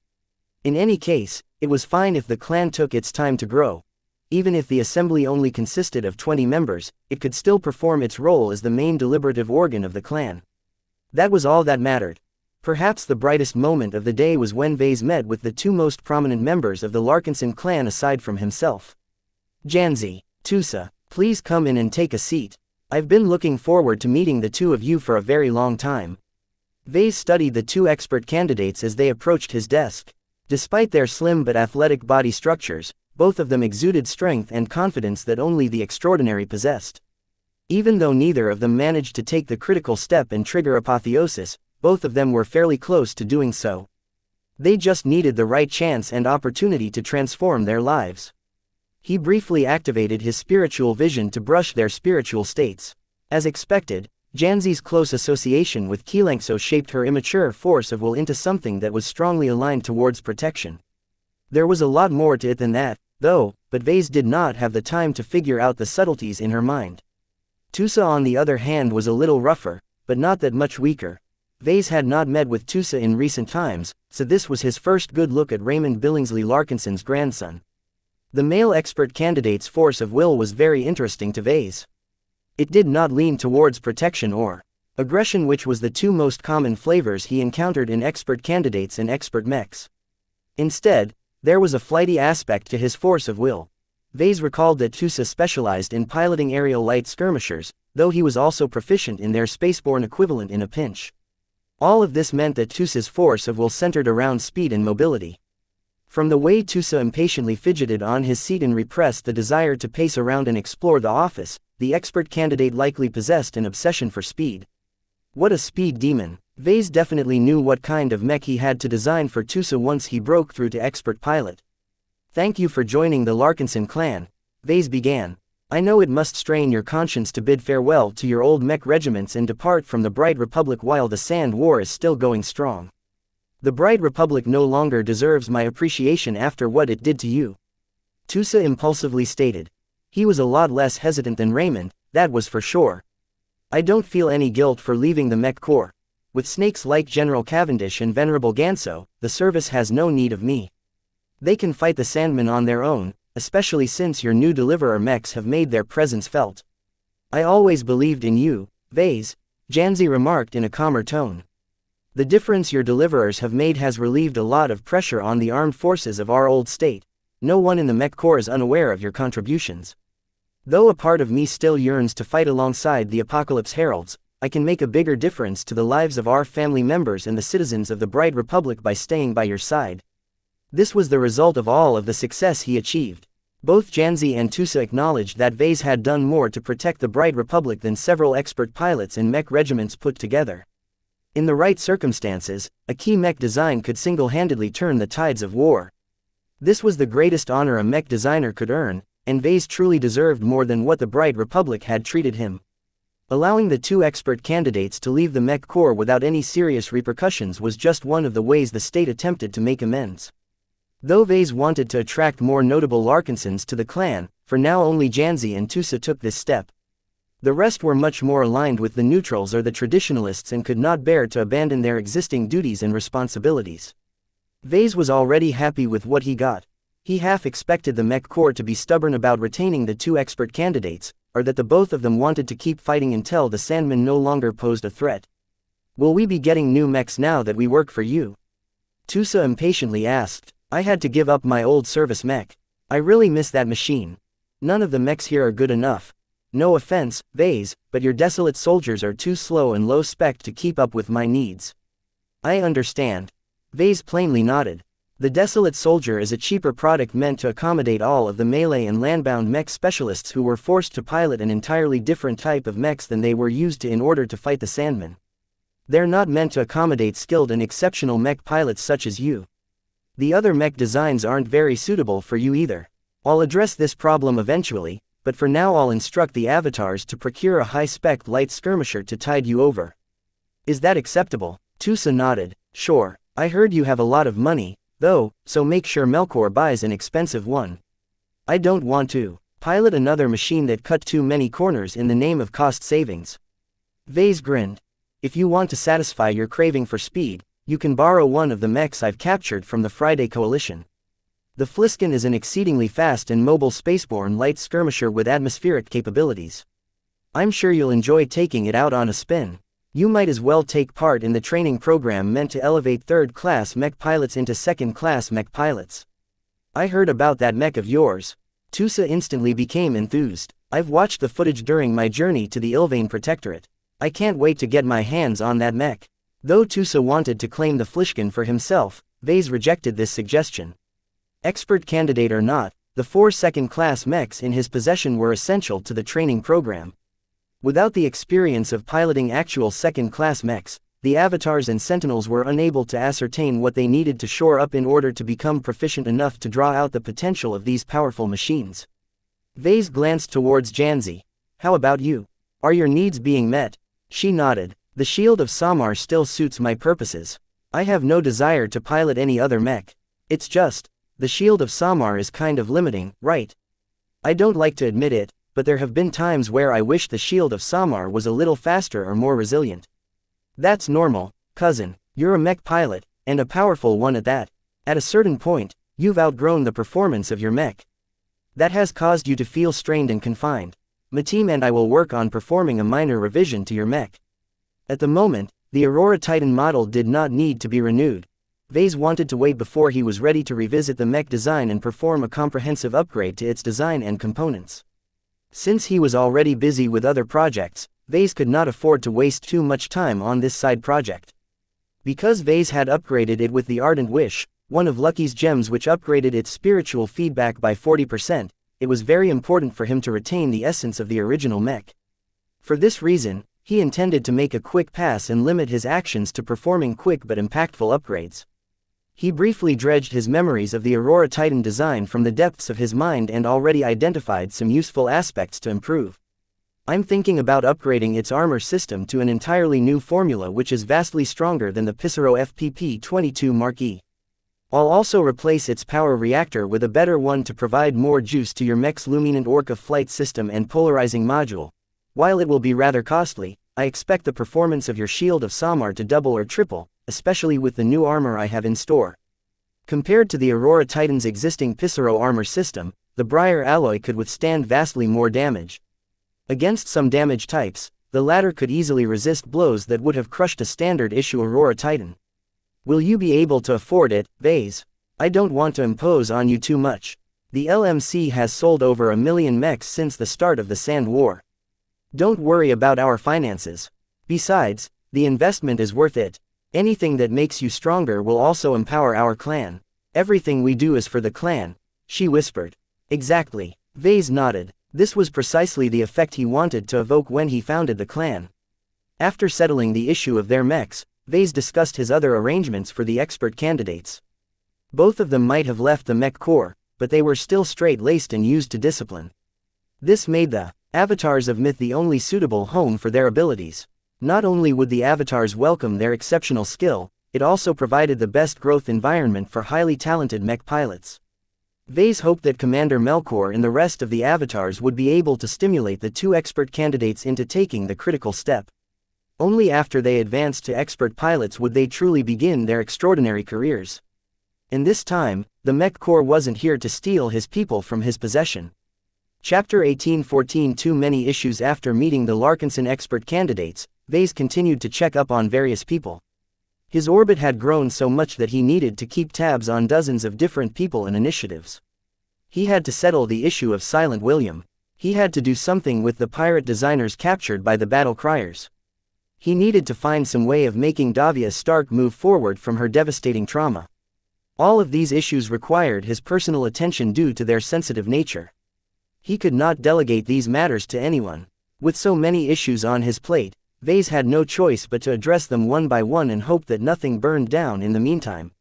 In any case, it was fine if the clan took its time to grow. Even if the assembly only consisted of 20 members, it could still perform its role as the main deliberative organ of the clan. That was all that mattered. Perhaps the brightest moment of the day was when Vase met with the two most prominent members of the Larkinson clan aside from himself. Xianxia, Tusa, please come in and take a seat. I've been looking forward to meeting the two of you for a very long time. Vase studied the two expert candidates as they approached his desk. Despite their slim but athletic body structures, both of them exuded strength and confidence that only the extraordinary possessed. Even though neither of them managed to take the critical step and trigger apotheosis, both of them were fairly close to doing so. They just needed the right chance and opportunity to transform their lives. He briefly activated his spiritual vision to brush their spiritual states. As expected, Xianxia's close association with xianxia shaped her immature force of will into something that was strongly aligned towards protection. There was a lot more to it than that, though, but Vase did not have the time to figure out the subtleties in her mind. Tusa on the other hand was a little rougher, but not that much weaker. Vase had not met with Tusa in recent times, so this was his first good look at Raymond Billingsley Larkinson's grandson. The male expert candidate's force of will was very interesting to Vase. It did not lean towards protection or aggression, which was the two most common flavors he encountered in expert candidates and expert mechs. Instead, there was a flighty aspect to his force of will. Vase recalled that Tusa specialized in piloting aerial light skirmishers, though he was also proficient in their spaceborne equivalent in a pinch. All of this meant that Tusa's force of will centered around speed and mobility. From the way Tusa impatiently fidgeted on his seat and repressed the desire to pace around and explore the office, the expert candidate likely possessed an obsession for speed. What a speed demon! Vase definitely knew what kind of mech he had to design for Tusa once he broke through to expert pilot. Thank you for joining the Larkinson clan, Vase began. I know it must strain your conscience to bid farewell to your old mech regiments and depart from the Bright Republic while the Sand War is still going strong. The Bright Republic no longer deserves my appreciation after what it did to you. Tusa impulsively stated. He was a lot less hesitant than Raymond, that was for sure. I don't feel any guilt for leaving the Mech Corps. With snakes like General Cavendish and Venerable Ganso, the service has no need of me. They can fight the Sandmen on their own, especially since your new deliverer mechs have made their presence felt. I always believed in you, Vase, Xianxia remarked in a calmer tone. The difference your deliverers have made has relieved a lot of pressure on the armed forces of our old state. No one in the Mech Corps is unaware of your contributions. Though a part of me still yearns to fight alongside the Apocalypse Heralds, I can make a bigger difference to the lives of our family members and the citizens of the Bright Republic by staying by your side. This was the result of all of the success he achieved. Both Xianxia and Tusa acknowledged that Vase had done more to protect the Bright Republic than several expert pilots and mech regiments put together. In the right circumstances, a key mech design could single-handedly turn the tides of war. This was the greatest honor a mech designer could earn, and Vase truly deserved more than what the Bright Republic had treated him. Allowing the two expert candidates to leave the Mech Corps without any serious repercussions was just one of the ways the state attempted to make amends. Though Vase wanted to attract more notable Larkinsons to the clan, for now only Xianxia and Tusa took this step. The rest were much more aligned with the neutrals or the traditionalists and could not bear to abandon their existing duties and responsibilities. Vase was already happy with what he got. He half expected the Mech Corps to be stubborn about retaining the two expert candidates, or that the both of them wanted to keep fighting until the Sandmen no longer posed a threat. Will we be getting new mechs now that we work for you? Tusa impatiently asked. I had to give up my old service mech. I really miss that machine. None of the mechs here are good enough. No offense, Vase, but your desolate soldiers are too slow and low spec to keep up with my needs. I understand. Vase plainly nodded. The desolate soldier is a cheaper product meant to accommodate all of the melee and landbound mech specialists who were forced to pilot an entirely different type of mechs than they were used to in order to fight the Sandmen. They're not meant to accommodate skilled and exceptional mech pilots such as you. The other mech designs aren't very suitable for you either. I'll address this problem eventually, but for now I'll instruct the avatars to procure a high-spec light skirmisher to tide you over. Is that acceptable? Tusa nodded. Sure, I heard you have a lot of money, though, so make sure Melkor buys an expensive one. I don't want to pilot another machine that cut too many corners in the name of cost savings. Vase grinned. If you want to satisfy your craving for speed, you can borrow one of the mechs I've captured from the Friday Coalition. The Fliskin is an exceedingly fast and mobile spaceborne light skirmisher with atmospheric capabilities. I'm sure you'll enjoy taking it out on a spin. You might as well take part in the training program meant to elevate third-class mech pilots into second-class mech pilots. I heard about that mech of yours. Tusa instantly became enthused. I've watched the footage during my journey to the Ilvain Protectorate. I can't wait to get my hands on that mech. Though Tusa wanted to claim the Fliskin for himself, Vase rejected this suggestion. Expert candidate or not, the 4 second-class mechs in his possession were essential to the training program. Without the experience of piloting actual second-class mechs, the avatars and sentinels were unable to ascertain what they needed to shore up in order to become proficient enough to draw out the potential of these powerful machines. Vase glanced towards Janzi. How about you? Are your needs being met? She nodded. The Shield of Samar still suits my purposes. I have no desire to pilot any other mech. It's just, the Shield of Samar is kind of limiting, right? I don't like to admit it, but there have been times where I wish the Shield of Samar was a little faster or more resilient. That's normal, cousin. You're a mech pilot, and a powerful one at that. At a certain point, you've outgrown the performance of your mech. That has caused you to feel strained and confined. Matim and I will work on performing a minor revision to your mech. At the moment, the Aurora Titan model did not need to be renewed. Vase wanted to wait before he was ready to revisit the mech design and perform a comprehensive upgrade to its design and components. Since he was already busy with other projects, Vase could not afford to waste too much time on this side project. Because Vase had upgraded it with the Ardent Wish, one of Lucky's gems which upgraded its spiritual feedback by 40%, it was very important for him to retain the essence of the original mech. For this reason, he intended to make a quick pass and limit his actions to performing quick but impactful upgrades. He briefly dredged his memories of the Aurora Titan design from the depths of his mind and already identified some useful aspects to improve. I'm thinking about upgrading its armor system to an entirely new formula which is vastly stronger than the Pissarro FPP-22 Mark E. I'll also replace its power reactor with a better one to provide more juice to your mech's Luminant Orca flight system and polarizing module. While it will be rather costly, I expect the performance of your Shield of Samar to double or triple, especially with the new armor I have in store. Compared to the Aurora Titan's existing Pissarro armor system, the Briar alloy could withstand vastly more damage. Against some damage types, the latter could easily resist blows that would have crushed a standard-issue Aurora Titan. Will you be able to afford it, Vase? I don't want to impose on you too much. The LMC has sold over 1 million mechs since the start of the Sand War. Don't worry about our finances. Besides, the investment is worth it. Anything that makes you stronger will also empower our clan. Everything we do is for the clan, she whispered. Exactly. Vase nodded. This was precisely the effect he wanted to evoke when he founded the clan. After settling the issue of their mechs, Vase discussed his other arrangements for the expert candidates. Both of them might have left the mech corps, but they were still straight-laced and used to discipline. This made the avatars of Myth the only suitable home for their abilities. Not only would the avatars welcome their exceptional skill, it also provided the best growth environment for highly talented mech pilots. Vase hoped that Commander Melkor and the rest of the avatars would be able to stimulate the 2 expert candidates into taking the critical step. Only after they advanced to expert pilots would they truly begin their extraordinary careers. In this time, the Mech Corps wasn't here to steal his people from his possession. Chapter 1814. Too many issues. After meeting the Larkinson expert candidates, Vase continued to check up on various people. His orbit had grown so much that he needed to keep tabs on dozens of different people and initiatives. He had to settle the issue of Silent William. He had to do something with the pirate designers captured by the battle criers. He needed to find some way of making Davia Stark move forward from her devastating trauma. All of these issues required his personal attention due to their sensitive nature. He could not delegate these matters to anyone. With so many issues on his plate, Vase had no choice but to address them one by one and hope that nothing burned down in the meantime.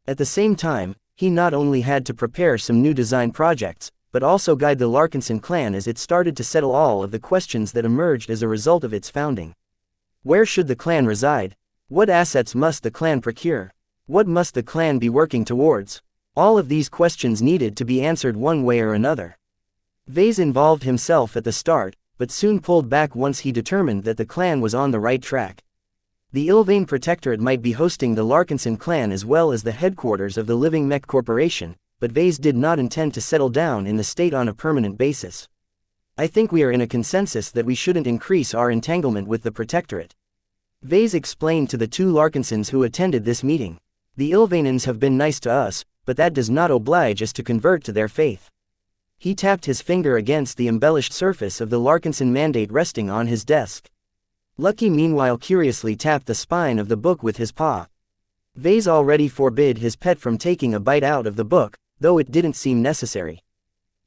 At the same time, he not only had to prepare some new design projects, but also guide the Larkinson clan as it started to settle all of the questions that emerged as a result of its founding. Where should the clan reside? What assets must the clan procure? What must the clan be working towards? All of these questions needed to be answered one way or another. Vase involved himself at the start, but soon pulled back once he determined that the clan was on the right track. The Ilvain Protectorate might be hosting the Larkinson clan as well as the headquarters of the Living Mech Corporation, but Vase did not intend to settle down in the state on a permanent basis. I think we are in a consensus that we shouldn't increase our entanglement with the Protectorate. Vase explained to the two Larkinsons who attended this meeting. The Ilvainans have been nice to us, but that does not oblige us to convert to their faith. He tapped his finger against the embellished surface of the Larkinson mandate resting on his desk. Lucky meanwhile curiously tapped the spine of the book with his paw. Vase already forbid his pet from taking a bite out of the book, though it didn't seem necessary.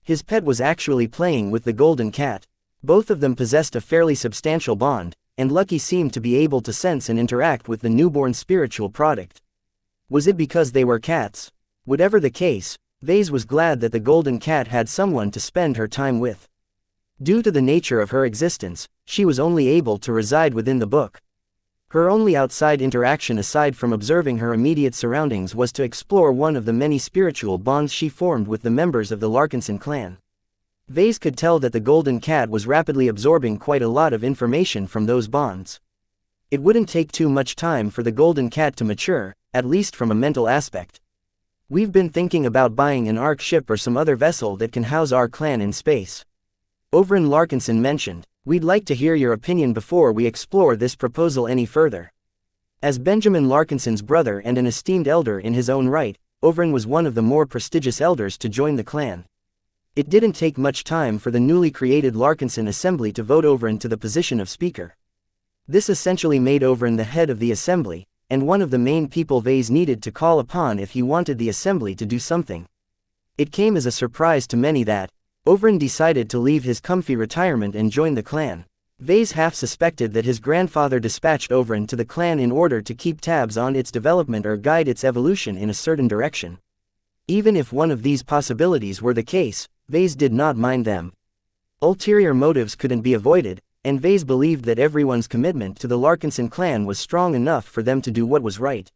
His pet was actually playing with the golden cat. Both of them possessed a fairly substantial bond, and Lucky seemed to be able to sense and interact with the newborn spiritual product. Was it because they were cats? Whatever the case, Vase was glad that the golden cat had someone to spend her time with. Due to the nature of her existence, she was only able to reside within the book. Her only outside interaction aside from observing her immediate surroundings was to explore one of the many spiritual bonds she formed with the members of the Larkinson clan. Vase could tell that the golden cat was rapidly absorbing quite a lot of information from those bonds. It wouldn't take too much time for the golden cat to mature, at least from a mental aspect. We've been thinking about buying an Ark ship or some other vessel that can house our clan in space. Oberyn Larkinson mentioned, we'd like to hear your opinion before we explore this proposal any further. As Benjamin Larkinson's brother and an esteemed elder in his own right, Oberyn was one of the more prestigious elders to join the clan. It didn't take much time for the newly created Larkinson Assembly to vote Oberyn to the position of Speaker. This essentially made Oberyn the head of the Assembly, and one of the main people Vase needed to call upon if he wanted the Assembly to do something. It came as a surprise to many that Oberyn decided to leave his comfy retirement and join the clan. Vase half suspected that his grandfather dispatched Oberyn to the clan in order to keep tabs on its development or guide its evolution in a certain direction. Even if one of these possibilities were the case, Vase did not mind them. Ulterior motives couldn't be avoided, and Vase believed that everyone's commitment to the Larkinson clan was strong enough for them to do what was right.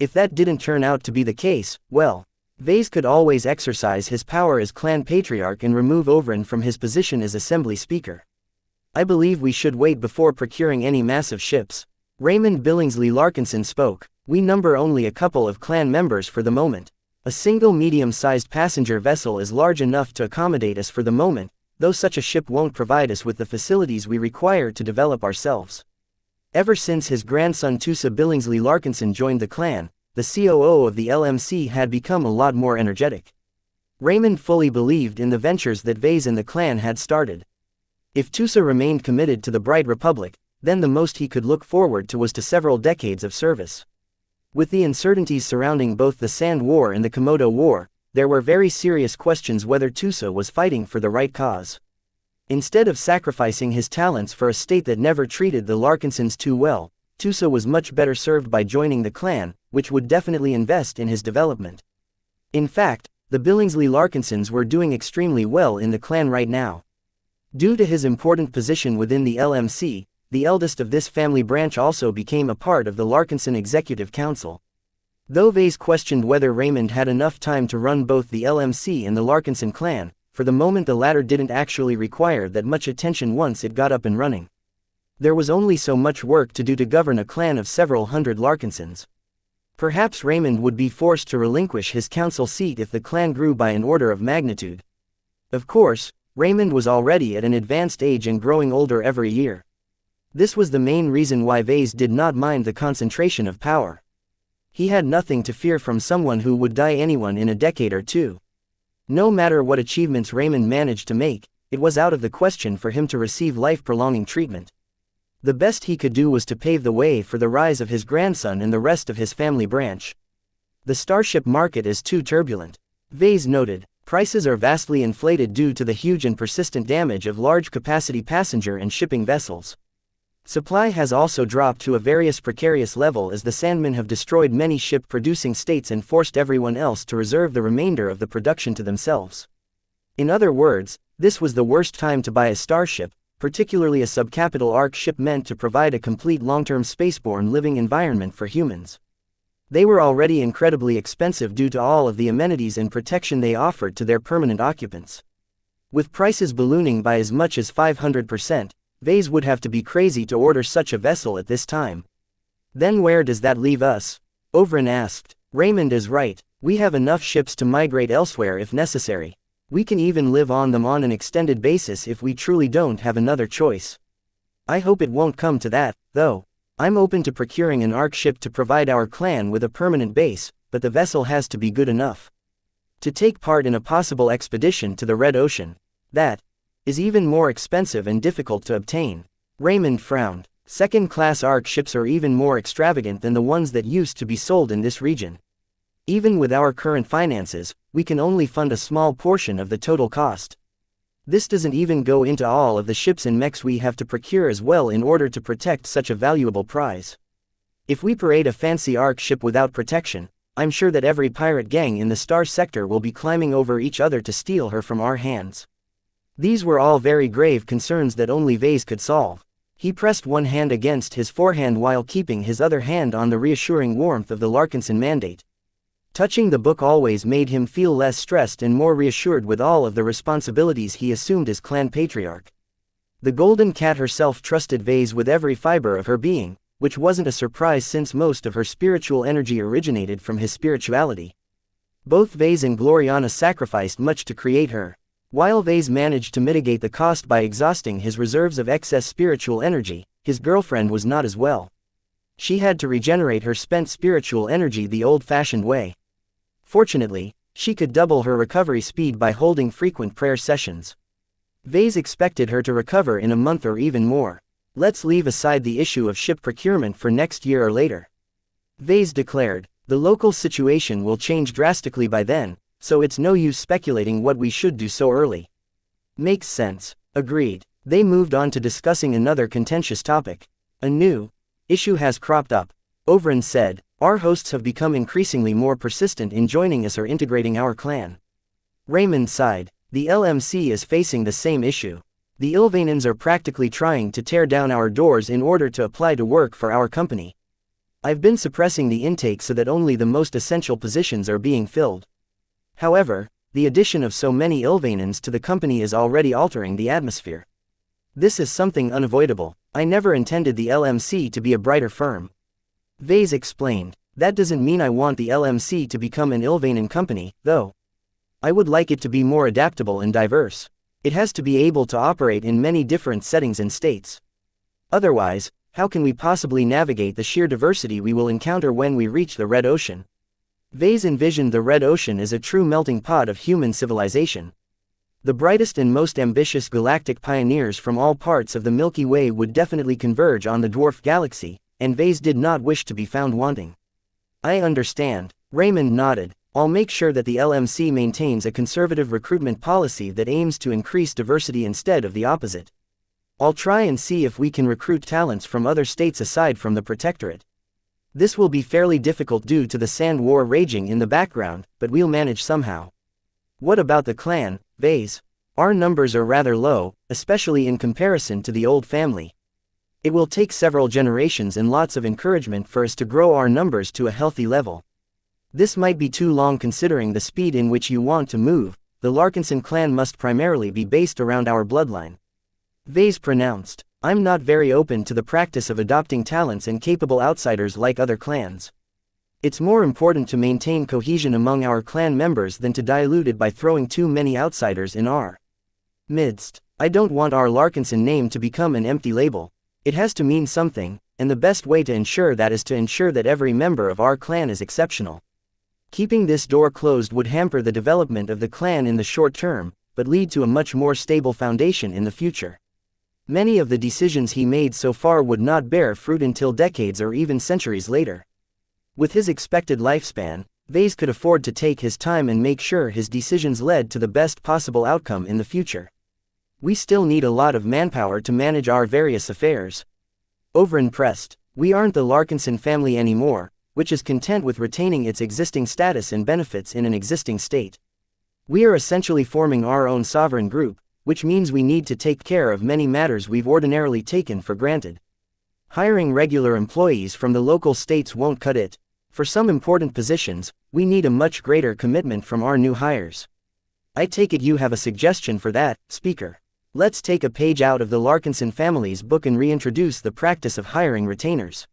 If that didn't turn out to be the case, well, Vase could always exercise his power as clan patriarch and remove Oberyn from his position as Assembly Speaker. I believe we should wait before procuring any massive ships. Raymond Billingsley Larkinson spoke. We number only a couple of clan members for the moment. A single medium-sized passenger vessel is large enough to accommodate us for the moment, though such a ship won't provide us with the facilities we require to develop ourselves. Ever since his grandson Tusa Billingsley Larkinson joined the clan, the COO of the LMC had become a lot more energetic. Raymond fully believed in the ventures that Vase and the clan had started. If Tusa remained committed to the Bright Republic, then the most he could look forward to was to several decades of service. With the uncertainties surrounding both the Sand War and the Komodo War, there were very serious questions whether Tusa was fighting for the right cause. Instead of sacrificing his talents for a state that never treated the Larkinsons too well, Tusa was much better served by joining the clan, which would definitely invest in his development. In fact, the Billingsley Larkinsons were doing extremely well in the clan right now. Due to his important position within the LMC, the eldest of this family branch also became a part of the Larkinson Executive Council. Though Vase questioned whether Raymond had enough time to run both the LMC and the Larkinson clan, for the moment the latter didn't actually require that much attention once it got up and running. There was only so much work to do to govern a clan of several hundred Larkinsons. Perhaps Raymond would be forced to relinquish his council seat if the clan grew by an order of magnitude. Of course, Raymond was already at an advanced age and growing older every year. This was the main reason why Vase did not mind the concentration of power. He had nothing to fear from someone who would die anyone in a decade or two. No matter what achievements Raymond managed to make, it was out of the question for him to receive life-prolonging treatment. The best he could do was to pave the way for the rise of his grandson and the rest of his family branch. The starship market is too turbulent. Vase noted, prices are vastly inflated due to the huge and persistent damage of large-capacity passenger and shipping vessels. Supply has also dropped to a various precarious level as the Sandmen have destroyed many ship-producing states and forced everyone else to reserve the remainder of the production to themselves. In other words, this was the worst time to buy a starship, particularly a subcapital arc ship meant to provide a complete long-term spaceborne living environment for humans. They were already incredibly expensive due to all of the amenities and protection they offered to their permanent occupants. With prices ballooning by as much as 500%, Vase would have to be crazy to order such a vessel at this time. Then where does that leave us? Overin asked. Raymond is right, we have enough ships to migrate elsewhere if necessary. We can even live on them on an extended basis if we truly don't have another choice. I hope it won't come to that, though. I'm open to procuring an arc ship to provide our clan with a permanent base, but the vessel has to be good enough to take part in a possible expedition to the Red Ocean. That is even more expensive and difficult to obtain. Raymond frowned. Second-class arc ships are even more extravagant than the ones that used to be sold in this region. Even with our current finances, we can only fund a small portion of the total cost. This doesn't even go into all of the ships and mechs we have to procure as well in order to protect such a valuable prize. If we parade a fancy arc ship without protection, I'm sure that every pirate gang in the Star Sector will be climbing over each other to steal her from our hands. These were all very grave concerns that only Vase could solve. He pressed one hand against his forehand while keeping his other hand on the reassuring warmth of the Larkinson Mandate. Touching the book always made him feel less stressed and more reassured with all of the responsibilities he assumed as clan patriarch. The Golden Cat herself trusted Vase with every fiber of her being, which wasn't a surprise since most of her spiritual energy originated from his spirituality. Both Vase and Gloriana sacrificed much to create her. While Vase managed to mitigate the cost by exhausting his reserves of excess spiritual energy, his girlfriend was not as well. She had to regenerate her spent spiritual energy the old-fashioned way. Fortunately, she could double her recovery speed by holding frequent prayer sessions. Vase expected her to recover in a month or even more. Let's leave aside the issue of ship procurement for next year or later. Vase declared, the local situation will change drastically by then, so it's no use speculating what we should do so early. Makes sense. Agreed. They moved on to discussing another contentious topic. A new issue has cropped up. Overin said, our hosts have become increasingly more persistent in joining us or integrating our clan. Raymond sighed. The LMC is facing the same issue. The Ilvanans are practically trying to tear down our doors in order to apply to work for our company. I've been suppressing the intake so that only the most essential positions are being filled. However, the addition of so many Ilvanans to the company is already altering the atmosphere. This is something unavoidable. I never intended the LMC to be a brighter firm. Vase explained. That doesn't mean I want the LMC to become an Ilvanan company, though. I would like it to be more adaptable and diverse. It has to be able to operate in many different settings and states. Otherwise, how can we possibly navigate the sheer diversity we will encounter when we reach the Red Ocean? Vase envisioned the Red Ocean as a true melting pot of human civilization. The brightest and most ambitious galactic pioneers from all parts of the Milky Way would definitely converge on the dwarf galaxy, and Vase did not wish to be found wanting. I understand. Raymond nodded. I'll make sure that the LMC maintains a conservative recruitment policy that aims to increase diversity instead of the opposite. I'll try and see if we can recruit talents from other states aside from the Protectorate. This will be fairly difficult due to the Sand War raging in the background, but we'll manage somehow. What about the clan, Vase? Our numbers are rather low, especially in comparison to the old family. It will take several generations and lots of encouragement for us to grow our numbers to a healthy level. This might be too long considering the speed in which you want to move. The Larkinson clan must primarily be based around our bloodline. Vase pronounced, I'm not very open to the practice of adopting talents and capable outsiders like other clans. It's more important to maintain cohesion among our clan members than to dilute it by throwing too many outsiders in our midst. I don't want our Larkinson name to become an empty label. It has to mean something, and the best way to ensure that is to ensure that every member of our clan is exceptional. Keeping this door closed would hamper the development of the clan in the short term, but lead to a much more stable foundation in the future. Many of the decisions he made so far would not bear fruit until decades or even centuries later. With his expected lifespan, Vase could afford to take his time and make sure his decisions led to the best possible outcome in the future. We still need a lot of manpower to manage our various affairs. Overin pressed, we aren't the Larkinson family anymore, which is content with retaining its existing status and benefits in an existing state. We are essentially forming our own sovereign group, which means we need to take care of many matters we've ordinarily taken for granted. Hiring regular employees from the local states won't cut it. For some important positions, we need a much greater commitment from our new hires. I take it you have a suggestion for that, Speaker. Let's take a page out of the Larkinson family's book and reintroduce the practice of hiring retainers.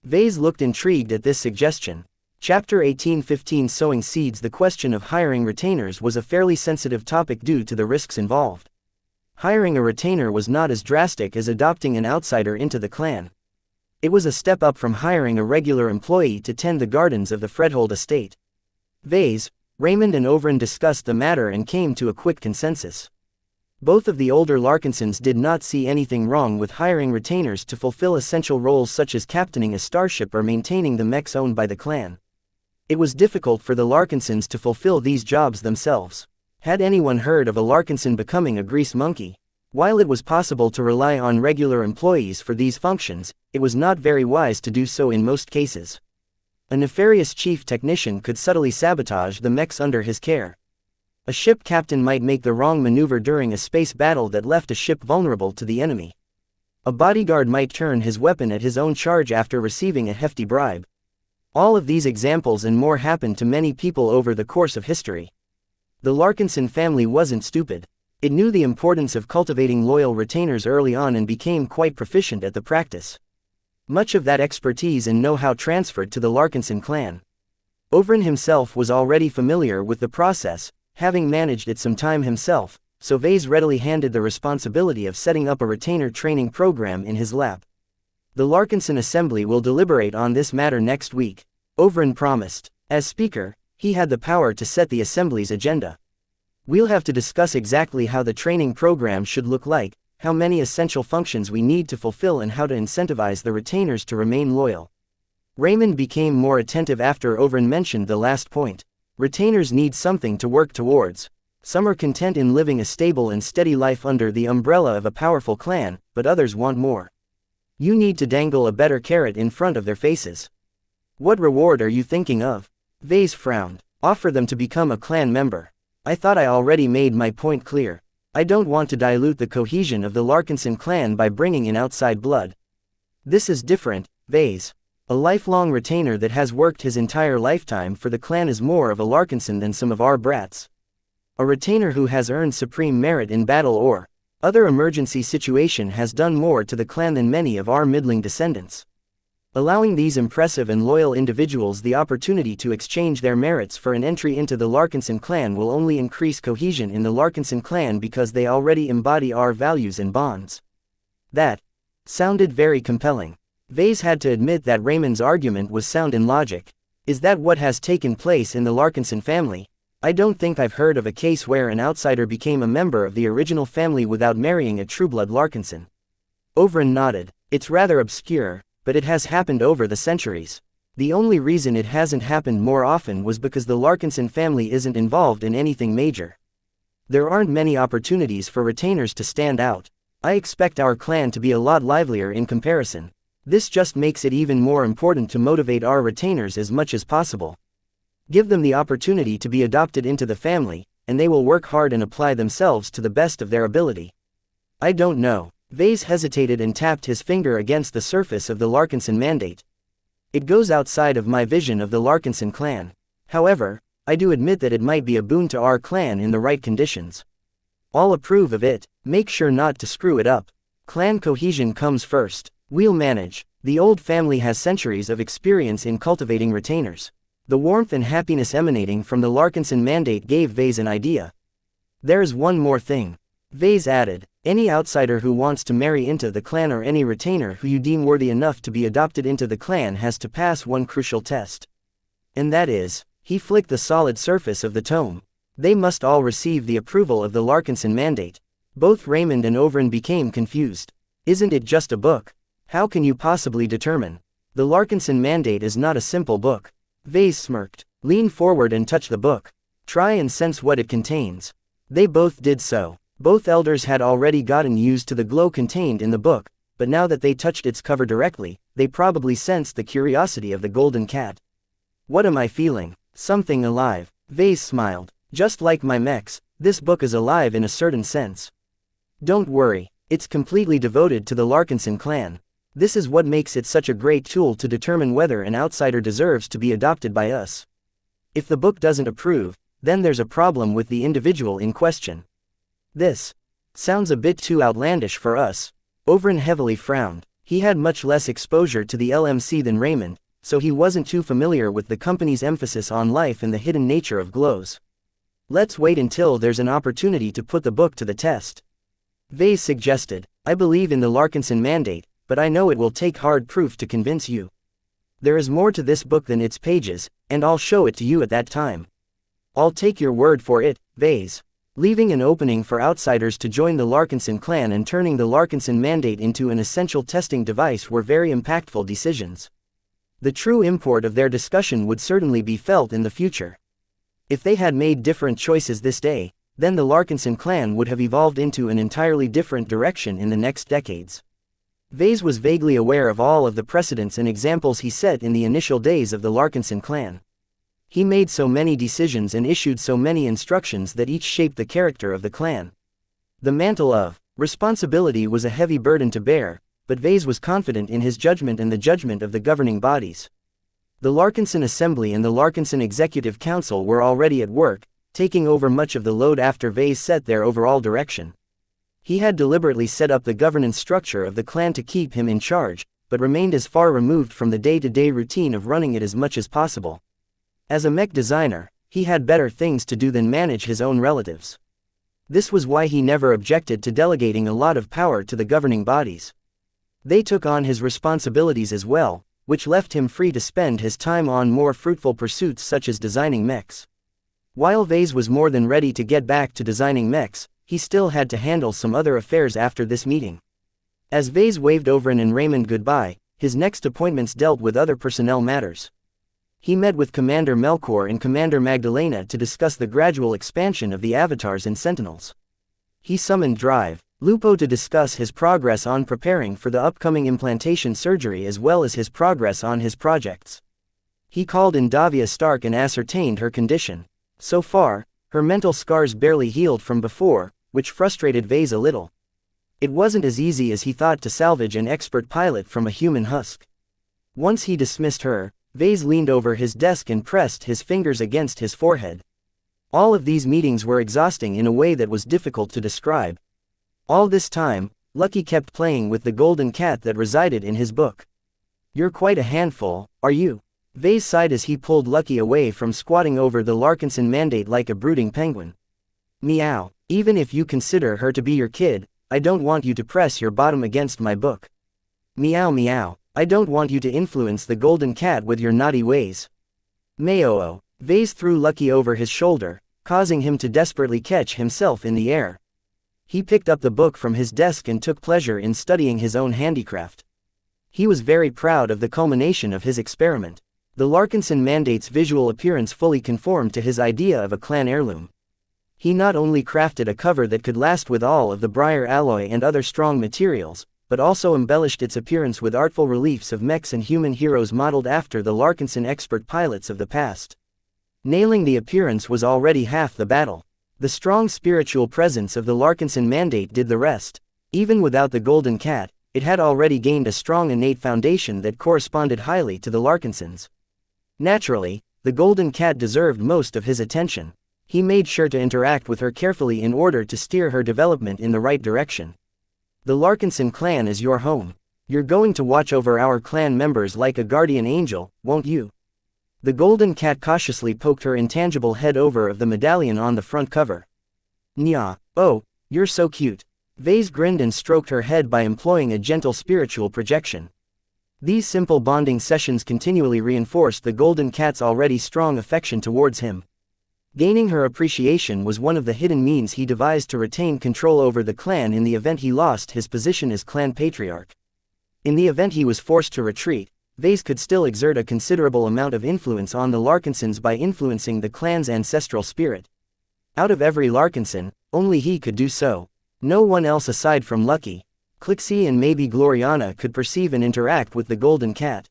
Vase looked intrigued at this suggestion. Chapter 18:15 Sowing Seeds. The question of hiring retainers was a fairly sensitive topic due to the risks involved. Hiring a retainer was not as drastic as adopting an outsider into the clan. It was a step up from hiring a regular employee to tend the gardens of the Fredhold estate. Vase, Raymond and Overin discussed the matter and came to a quick consensus. Both of the older Larkinsons did not see anything wrong with hiring retainers to fulfill essential roles such as captaining a starship or maintaining the mechs owned by the clan. It was difficult for the Larkinsons to fulfill these jobs themselves. Had anyone heard of a Larkinson becoming a grease monkey? While it was possible to rely on regular employees for these functions, it was not very wise to do so in most cases. A nefarious chief technician could subtly sabotage the mechs under his care. A ship captain might make the wrong maneuver during a space battle that left a ship vulnerable to the enemy. A bodyguard might turn his weapon at his own charge after receiving a hefty bribe. All of these examples and more happened to many people over the course of history. The Larkinson family wasn't stupid. It knew the importance of cultivating loyal retainers early on and became quite proficient at the practice. Much of that expertise and know-how transferred to the Larkinson clan. Overin himself was already familiar with the process, having managed it some time himself, so Vase readily handed the responsibility of setting up a retainer training program in his lap. The Larkinson Assembly will deliberate on this matter next week, Overin promised. As Speaker, he had the power to set the Assembly's agenda. We'll have to discuss exactly how the training program should look like, how many essential functions we need to fulfill and how to incentivize the retainers to remain loyal. Raymond became more attentive after Overin mentioned the last point. Retainers need something to work towards. Some are content in living a stable and steady life under the umbrella of a powerful clan, but others want more. You need to dangle a better carrot in front of their faces. What reward are you thinking of? Vase frowned. Offer them to become a clan member. I thought I already made my point clear. I don't want to dilute the cohesion of the Larkinson clan by bringing in outside blood. This is different, Vase. A lifelong retainer that has worked his entire lifetime for the clan is more of a Larkinson than some of our brats. A retainer who has earned supreme merit in battle or other emergency situation has done more to the clan than many of our middling descendants. Allowing these impressive and loyal individuals the opportunity to exchange their merits for an entry into the Larkinson clan will only increase cohesion in the Larkinson clan because they already embody our values and bonds. That sounded very compelling. Vase had to admit that Raymond's argument was sound in logic. Is that what has taken place in the Larkinson family? I don't think I've heard of a case where an outsider became a member of the original family without marrying a trueblood Larkinson. Overin nodded. It's rather obscure, but it has happened over the centuries. The only reason it hasn't happened more often was because the Larkinson family isn't involved in anything major. There aren't many opportunities for retainers to stand out. I expect our clan to be a lot livelier in comparison. This just makes it even more important to motivate our retainers as much as possible. Give them the opportunity to be adopted into the family, and they will work hard and apply themselves to the best of their ability. I don't know. Vase hesitated and tapped his finger against the surface of the Larkinson mandate. It goes outside of my vision of the Larkinson clan. However, I do admit that it might be a boon to our clan in the right conditions. I'll approve of it. Make sure not to screw it up. Clan cohesion comes first. We'll manage. The old family has centuries of experience in cultivating retainers. The warmth and happiness emanating from the Larkinson mandate gave Vase an idea. There's one more thing. Vase added. Any outsider who wants to marry into the clan or any retainer who you deem worthy enough to be adopted into the clan has to pass one crucial test. And that is, he flicked the solid surface of the tome. They must all receive the approval of the Larkinson mandate. Both Raymond and Overin became confused. Isn't it just a book? How can you possibly determine? The Larkinson mandate is not a simple book. Vase smirked. Lean forward and touch the book. Try and sense what it contains. They both did so. Both elders had already gotten used to the glow contained in the book, but now that they touched its cover directly, they probably sensed the curiosity of the golden cat. What am I feeling? Something alive. Vase smiled. Just like my mechs, this book is alive in a certain sense. Don't worry, it's completely devoted to the Larkinson clan. This is what makes it such a great tool to determine whether an outsider deserves to be adopted by us. If the book doesn't approve, then there's a problem with the individual in question. This sounds a bit too outlandish for us. Overin heavily frowned. He had much less exposure to the LMC than Raymond, so he wasn't too familiar with the company's emphasis on life and the hidden nature of glows. Let's wait until there's an opportunity to put the book to the test. Vase suggested, I believe in the Larkinson mandate, but I know it will take hard proof to convince you. There is more to this book than its pages, and I'll show it to you at that time. I'll take your word for it, Vase. Leaving an opening for outsiders to join the Larkinson clan and turning the Larkinson mandate into an essential testing device were very impactful decisions. The true import of their discussion would certainly be felt in the future. If they had made different choices this day, then the Larkinson clan would have evolved into an entirely different direction in the next decades. Vase was vaguely aware of all of the precedents and examples he set in the initial days of the Larkinson clan. He made so many decisions and issued so many instructions that each shaped the character of the clan. The mantle of responsibility was a heavy burden to bear, but Vase was confident in his judgment and the judgment of the governing bodies. The Larkinson Assembly and the Larkinson Executive Council were already at work, taking over much of the load after Vase set their overall direction. He had deliberately set up the governance structure of the clan to keep him in charge, but remained as far removed from the day-to-day routine of running it as much as possible. As a mech designer, he had better things to do than manage his own relatives. This was why he never objected to delegating a lot of power to the governing bodies. They took on his responsibilities as well, which left him free to spend his time on more fruitful pursuits such as designing mechs. While Vase was more than ready to get back to designing mechs, he still had to handle some other affairs after this meeting. As Vase waved Overin and Raymond goodbye, his next appointments dealt with other personnel matters. He met with Commander Melkor and Commander Magdalena to discuss the gradual expansion of the Avatars and Sentinels. He summoned Drive Lupo to discuss his progress on preparing for the upcoming implantation surgery as well as his progress on his projects. He called in Davia Stark and ascertained her condition. So far, her mental scars barely healed from before, which frustrated Vase a little. It wasn't as easy as he thought to salvage an expert pilot from a human husk. Once he dismissed her, Vase leaned over his desk and pressed his fingers against his forehead. All of these meetings were exhausting in a way that was difficult to describe. All this time, Lucky kept playing with the golden cat that resided in his book. You're quite a handful, are you? Vase sighed as he pulled Lucky away from squatting over the Larkinson mandate like a brooding penguin. Meow, even if you consider her to be your kid, I don't want you to press your bottom against my book. Meow meow. I don't want you to influence the golden cat with your naughty ways. Mayoo. Vase threw Lucky over his shoulder, causing him to desperately catch himself in the air. He picked up the book from his desk and took pleasure in studying his own handicraft. He was very proud of the culmination of his experiment. The Larkinson mandate's visual appearance fully conformed to his idea of a clan heirloom. He not only crafted a cover that could last with all of the briar alloy and other strong materials, but also embellished its appearance with artful reliefs of mechs and human heroes modeled after the Larkinson expert pilots of the past. Nailing the appearance was already half the battle. The strong spiritual presence of the Larkinson mandate did the rest. Even without the golden cat, it had already gained a strong innate foundation that corresponded highly to the Larkinsons. Naturally, the golden cat deserved most of his attention. He made sure to interact with her carefully in order to steer her development in the right direction. The Larkinson clan is your home. You're going to watch over our clan members like a guardian angel, won't you? The golden cat cautiously poked her intangible head over of the medallion on the front cover. Nya, oh, you're so cute. Vase grinned and stroked her head by employing a gentle spiritual projection. These simple bonding sessions continually reinforced the golden cat's already strong affection towards him. Gaining her appreciation was one of the hidden means he devised to retain control over the clan in the event he lost his position as clan patriarch. In the event he was forced to retreat, Vase could still exert a considerable amount of influence on the Larkinsons by influencing the clan's ancestral spirit. Out of every Larkinson, only he could do so. No one else aside from Lucky, Clixie and maybe Gloriana could perceive and interact with the golden cat.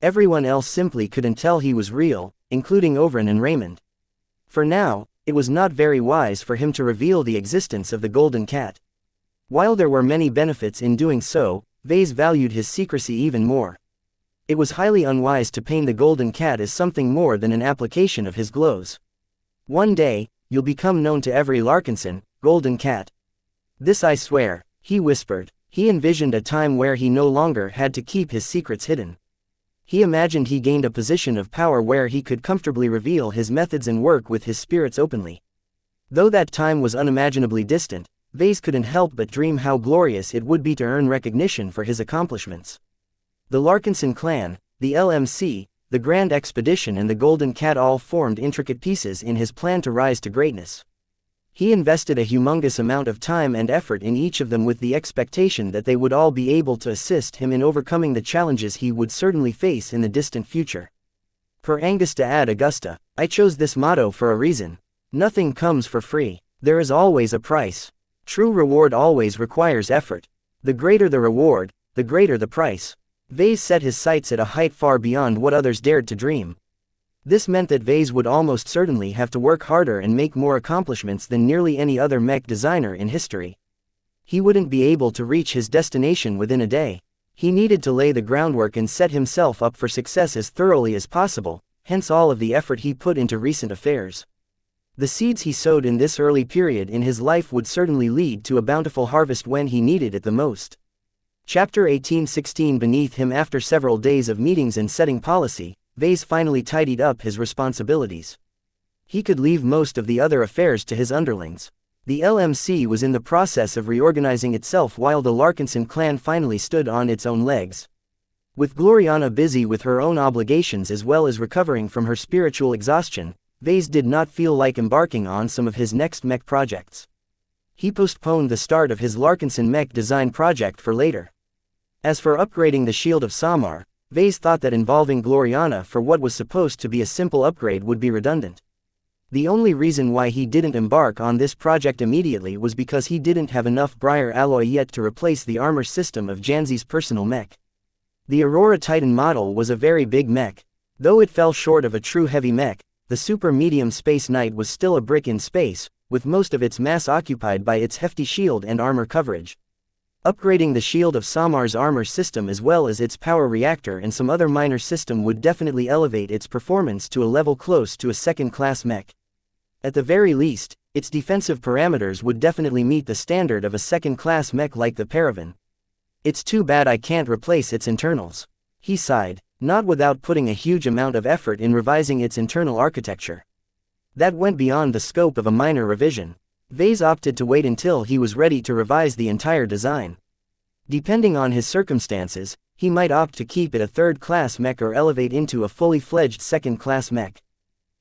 Everyone else simply couldn't tell he was real, including Overin and Raymond. For now, it was not very wise for him to reveal the existence of the golden cat. While there were many benefits in doing so, Vase valued his secrecy even more. It was highly unwise to paint the golden cat as something more than an application of his glows. One day, you'll become known to every Larkinson, golden cat. This I swear, he whispered. He envisioned a time where he no longer had to keep his secrets hidden. He imagined he gained a position of power where he could comfortably reveal his methods and work with his spirits openly. Though that time was unimaginably distant, Vase couldn't help but dream how glorious it would be to earn recognition for his accomplishments. The Larkinson clan, the LMC, the Grand Expedition and the Golden Cat all formed intricate pieces in his plan to rise to greatness. He invested a humongous amount of time and effort in each of them with the expectation that they would all be able to assist him in overcoming the challenges he would certainly face in the distant future. Per Angusta ad Augusta, I chose this motto for a reason. Nothing comes for free. There is always a price. True reward always requires effort. The greater the reward, the greater the price. Vase set his sights at a height far beyond what others dared to dream. This meant that Vase would almost certainly have to work harder and make more accomplishments than nearly any other mech designer in history. He wouldn't be able to reach his destination within a day. He needed to lay the groundwork and set himself up for success as thoroughly as possible, hence all of the effort he put into recent affairs. The seeds he sowed in this early period in his life would certainly lead to a bountiful harvest when he needed it the most. Chapter 1816. Beneath him, after several days of meetings and setting policy, Vase finally tidied up his responsibilities. He could leave most of the other affairs to his underlings. The LMC was in the process of reorganizing itself while the Larkinson clan finally stood on its own legs. With Gloriana busy with her own obligations as well as recovering from her spiritual exhaustion, Vase did not feel like embarking on some of his next mech projects. He postponed the start of his Larkinson mech design project for later. As for upgrading the Shield of Samar, Vase thought that involving Gloriana for what was supposed to be a simple upgrade would be redundant. The only reason why he didn't embark on this project immediately was because he didn't have enough Briar alloy yet to replace the armor system of Janzi's personal mech. The Aurora Titan model was a very big mech. Though it fell short of a true heavy mech, the super medium Space Knight was still a brick in space, with most of its mass occupied by its hefty shield and armor coverage. Upgrading the Shield of Samar's armor system as well as its power reactor and some other minor system would definitely elevate its performance to a level close to a second-class mech. At the very least, its defensive parameters would definitely meet the standard of a second-class mech like the Paravan. It's too bad I can't replace its internals. He sighed, not without putting a huge amount of effort in revising its internal architecture. That went beyond the scope of a minor revision. Vase opted to wait until he was ready to revise the entire design. Depending on his circumstances, he might opt to keep it a third-class mech or elevate into a fully fledged second-class mech.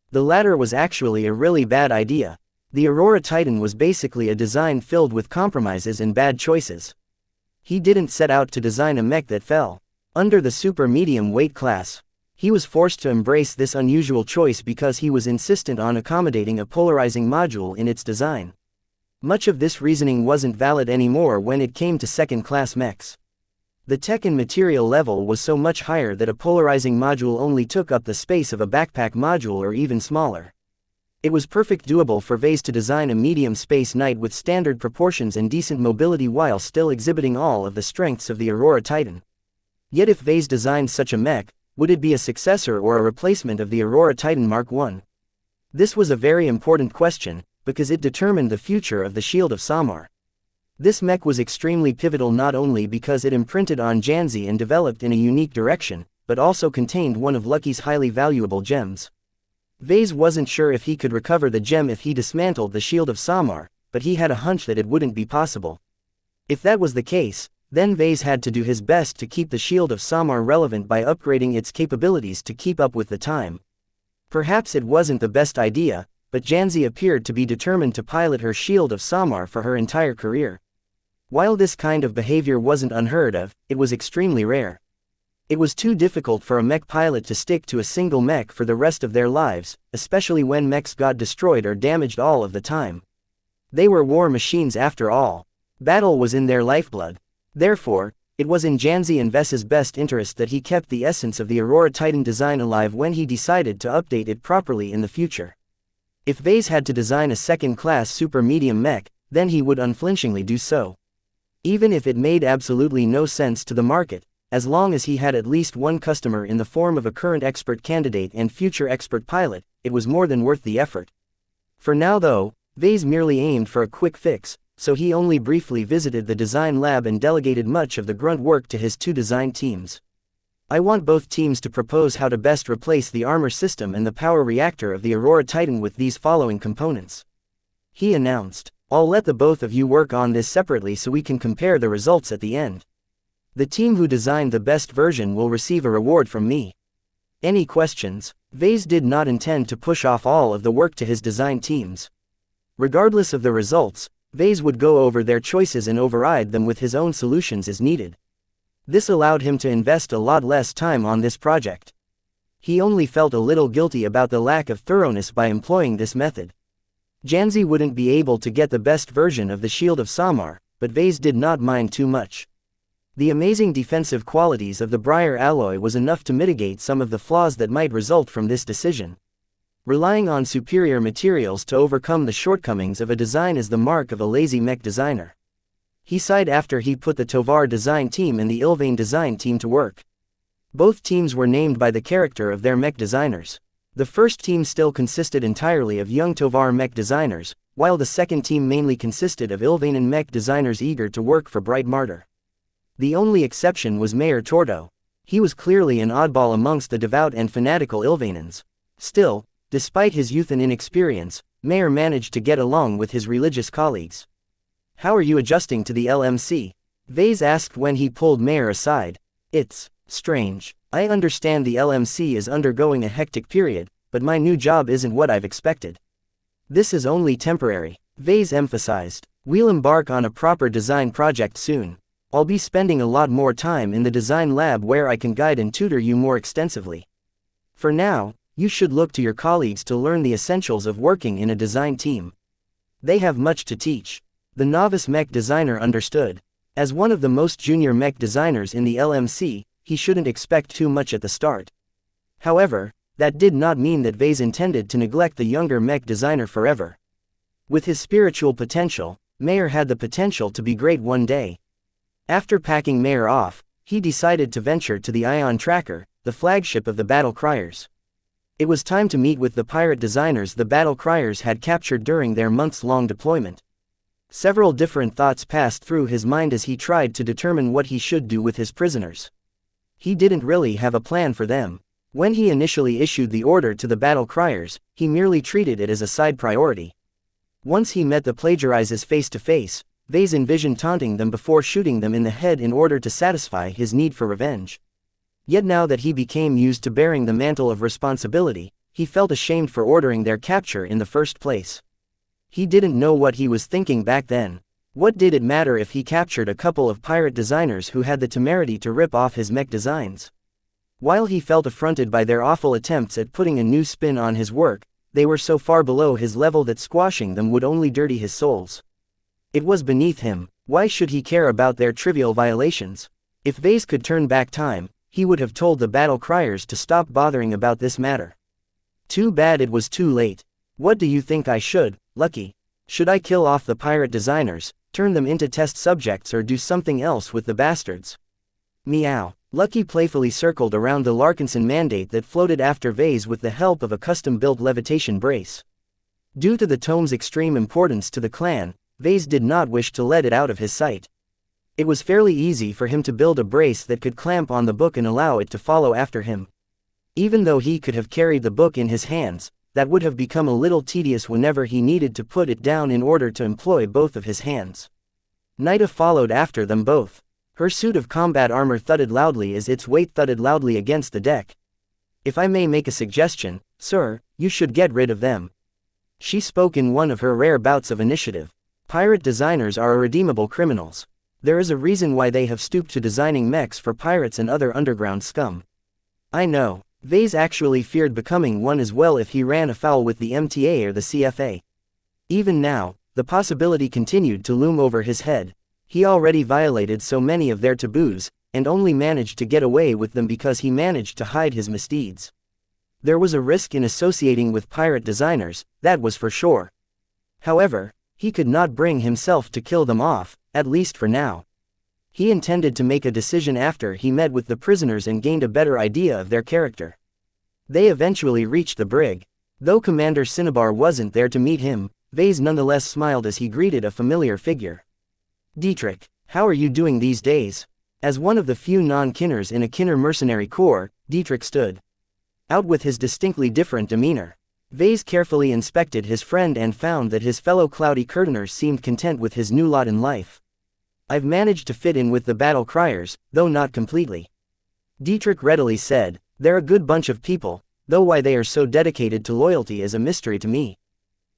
The latter was actually a really bad idea. The Aurora Titan was basically a design filled with compromises and bad choices. He didn't set out to design a mech that fell under the super medium weight class. He was forced to embrace this unusual choice because he was insistent on accommodating a polarizing module in its design. Much of this reasoning wasn't valid anymore when it came to second-class mechs. The tech and material level was so much higher that a polarizing module only took up the space of a backpack module or even smaller. It was perfect doable for Vase to design a medium Space Knight with standard proportions and decent mobility while still exhibiting all of the strengths of the Aurora Titan. Yet if Vase designed such a mech, would it be a successor or a replacement of the Aurora Titan Mark I? This was a very important question, because it determined the future of the Shield of Samar. This mech was extremely pivotal not only because it imprinted on Janzi and developed in a unique direction, but also contained one of Lucky's highly valuable gems. Vase wasn't sure if he could recover the gem if he dismantled the Shield of Samar, but he had a hunch that it wouldn't be possible. If that was the case, then Vase had to do his best to keep the Shield of Samar relevant by upgrading its capabilities to keep up with the time. Perhaps it wasn't the best idea, but Janzi appeared to be determined to pilot her Shield of Samar for her entire career. While this kind of behavior wasn't unheard of, it was extremely rare. It was too difficult for a mech pilot to stick to a single mech for the rest of their lives, especially when mechs got destroyed or damaged all of the time. They were war machines after all. Battle was in their lifeblood. Therefore, it was in Janzi and Ves's best interest that he kept the essence of the Aurora Titan design alive when he decided to update it properly in the future. If Vase had to design a second-class super-medium mech, then he would unflinchingly do so. Even if it made absolutely no sense to the market, as long as he had at least one customer in the form of a current expert candidate and future expert pilot, it was more than worth the effort. For now though, Vase merely aimed for a quick fix, so he only briefly visited the design lab and delegated much of the grunt work to his two design teams. I want both teams to propose how to best replace the armor system and the power reactor of the Aurora Titan with these following components. He announced. I'll let the both of you work on this separately so we can compare the results at the end. The team who designed the best version will receive a reward from me. Any questions? Vase did not intend to push off all of the work to his design teams. Regardless of the results, Vase would go over their choices and override them with his own solutions as needed. This allowed him to invest a lot less time on this project. He only felt a little guilty about the lack of thoroughness by employing this method. Janzi wouldn't be able to get the best version of the Shield of Samar, but Vase did not mind too much. The amazing defensive qualities of the Briar alloy was enough to mitigate some of the flaws that might result from this decision. Relying on superior materials to overcome the shortcomings of a design is the mark of a lazy mech designer. He sighed after he put the Tovar design team and the Ilvain design team to work. Both teams were named by the character of their mech designers. The first team still consisted entirely of young Tovar mech designers, while the second team mainly consisted of Ilvain mech designers eager to work for Bright Martyr. The only exception was Mayor Tordo. He was clearly an oddball amongst the devout and fanatical Ilvainans. Still, despite his youth and inexperience, Mayor managed to get along with his religious colleagues. How are you adjusting to the LMC? Vase asked when he pulled Mayor aside. It's strange. I understand the LMC is undergoing a hectic period, but my new job isn't what I've expected. This is only temporary, Vase emphasized. We'll embark on a proper design project soon. I'll be spending a lot more time in the design lab where I can guide and tutor you more extensively. For now, you should look to your colleagues to learn the essentials of working in a design team. They have much to teach. The novice mech designer understood. As one of the most junior mech designers in the LMC, he shouldn't expect too much at the start. However, that did not mean that Vase intended to neglect the younger mech designer forever. With his spiritual potential, Mayor had the potential to be great one day. After packing Mayor off, he decided to venture to the Ion Tracker, the flagship of the Battle Criers. It was time to meet with the pirate designers the Battle Criers had captured during their months-long deployment. Several different thoughts passed through his mind as he tried to determine what he should do with his prisoners. He didn't really have a plan for them. When he initially issued the order to the Battle Criers, he merely treated it as a side priority. Once he met the plagiarizers face to face, Vase envisioned taunting them before shooting them in the head in order to satisfy his need for revenge. Yet now that he became used to bearing the mantle of responsibility, he felt ashamed for ordering their capture in the first place. He didn't know what he was thinking back then. What did it matter if he captured a couple of pirate designers who had the temerity to rip off his mech designs? While he felt affronted by their awful attempts at putting a new spin on his work, they were so far below his level that squashing them would only dirty his souls. It was beneath him. Why should he care about their trivial violations? If Vase could turn back time, he would have told the Battle Criers to stop bothering about this matter. Too bad it was too late. What do you think I should, Lucky? Should I kill off the pirate designers, turn them into test subjects, or do something else with the bastards? Meow. Lucky playfully circled around the Larkinson mandate that floated after Vase with the help of a custom-built levitation brace. Due to the tome's extreme importance to the clan, Vase did not wish to let it out of his sight. It was fairly easy for him to build a brace that could clamp on the book and allow it to follow after him. Even though he could have carried the book in his hands, that would have become a little tedious whenever he needed to put it down in order to employ both of his hands. Nida followed after them both. Her suit of combat armor thudded loudly as its weight thudded loudly against the deck. If I may make a suggestion, sir, you should get rid of them. She spoke in one of her rare bouts of initiative. Pirate designers are irredeemable criminals. There is a reason why they have stooped to designing mechs for pirates and other underground scum. I know. Vase actually feared becoming one as well if he ran afoul with the MTA or the CFA. Even now, the possibility continued to loom over his head. He already violated so many of their taboos, and only managed to get away with them because he managed to hide his misdeeds. There was a risk in associating with pirate designers, that was for sure. However, he could not bring himself to kill them off, at least for now. He intended to make a decision after he met with the prisoners and gained a better idea of their character. They eventually reached the brig. Though Commander Cinnabar wasn't there to meet him, Vase nonetheless smiled as he greeted a familiar figure. Dietrich, how are you doing these days? As one of the few non-Kinners in a Kinner mercenary corps, Dietrich stood out with his distinctly different demeanor. Vase carefully inspected his friend and found that his fellow Cloudy Curtainers seemed content with his new lot in life. I've managed to fit in with the battle criers, though not completely. Dietrich readily said, they're a good bunch of people, though why they are so dedicated to loyalty is a mystery to me.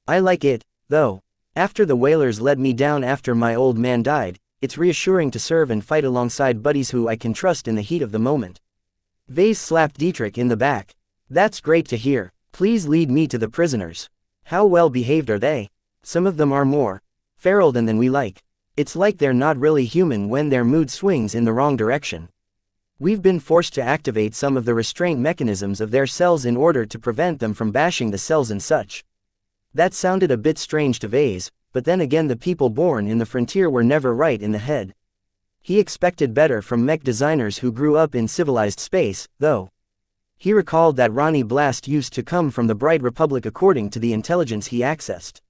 I like it, though. After the whalers led me down after my old man died, it's reassuring to serve and fight alongside buddies who I can trust in the heat of the moment. Vase slapped Dietrich in the back. That's great to hear. Please lead me to the prisoners. How well behaved are they? Some of them are more feral than we like. It's like they're not really human when their mood swings in the wrong direction. We've been forced to activate some of the restraint mechanisms of their cells in order to prevent them from bashing the cells and such. That sounded a bit strange to Vase, but then again the people born in the frontier were never right in the head. He expected better from mech designers who grew up in civilized space, though. He recalled that Ronnie Blast used to come from the Bright Republic according to the intelligence he accessed.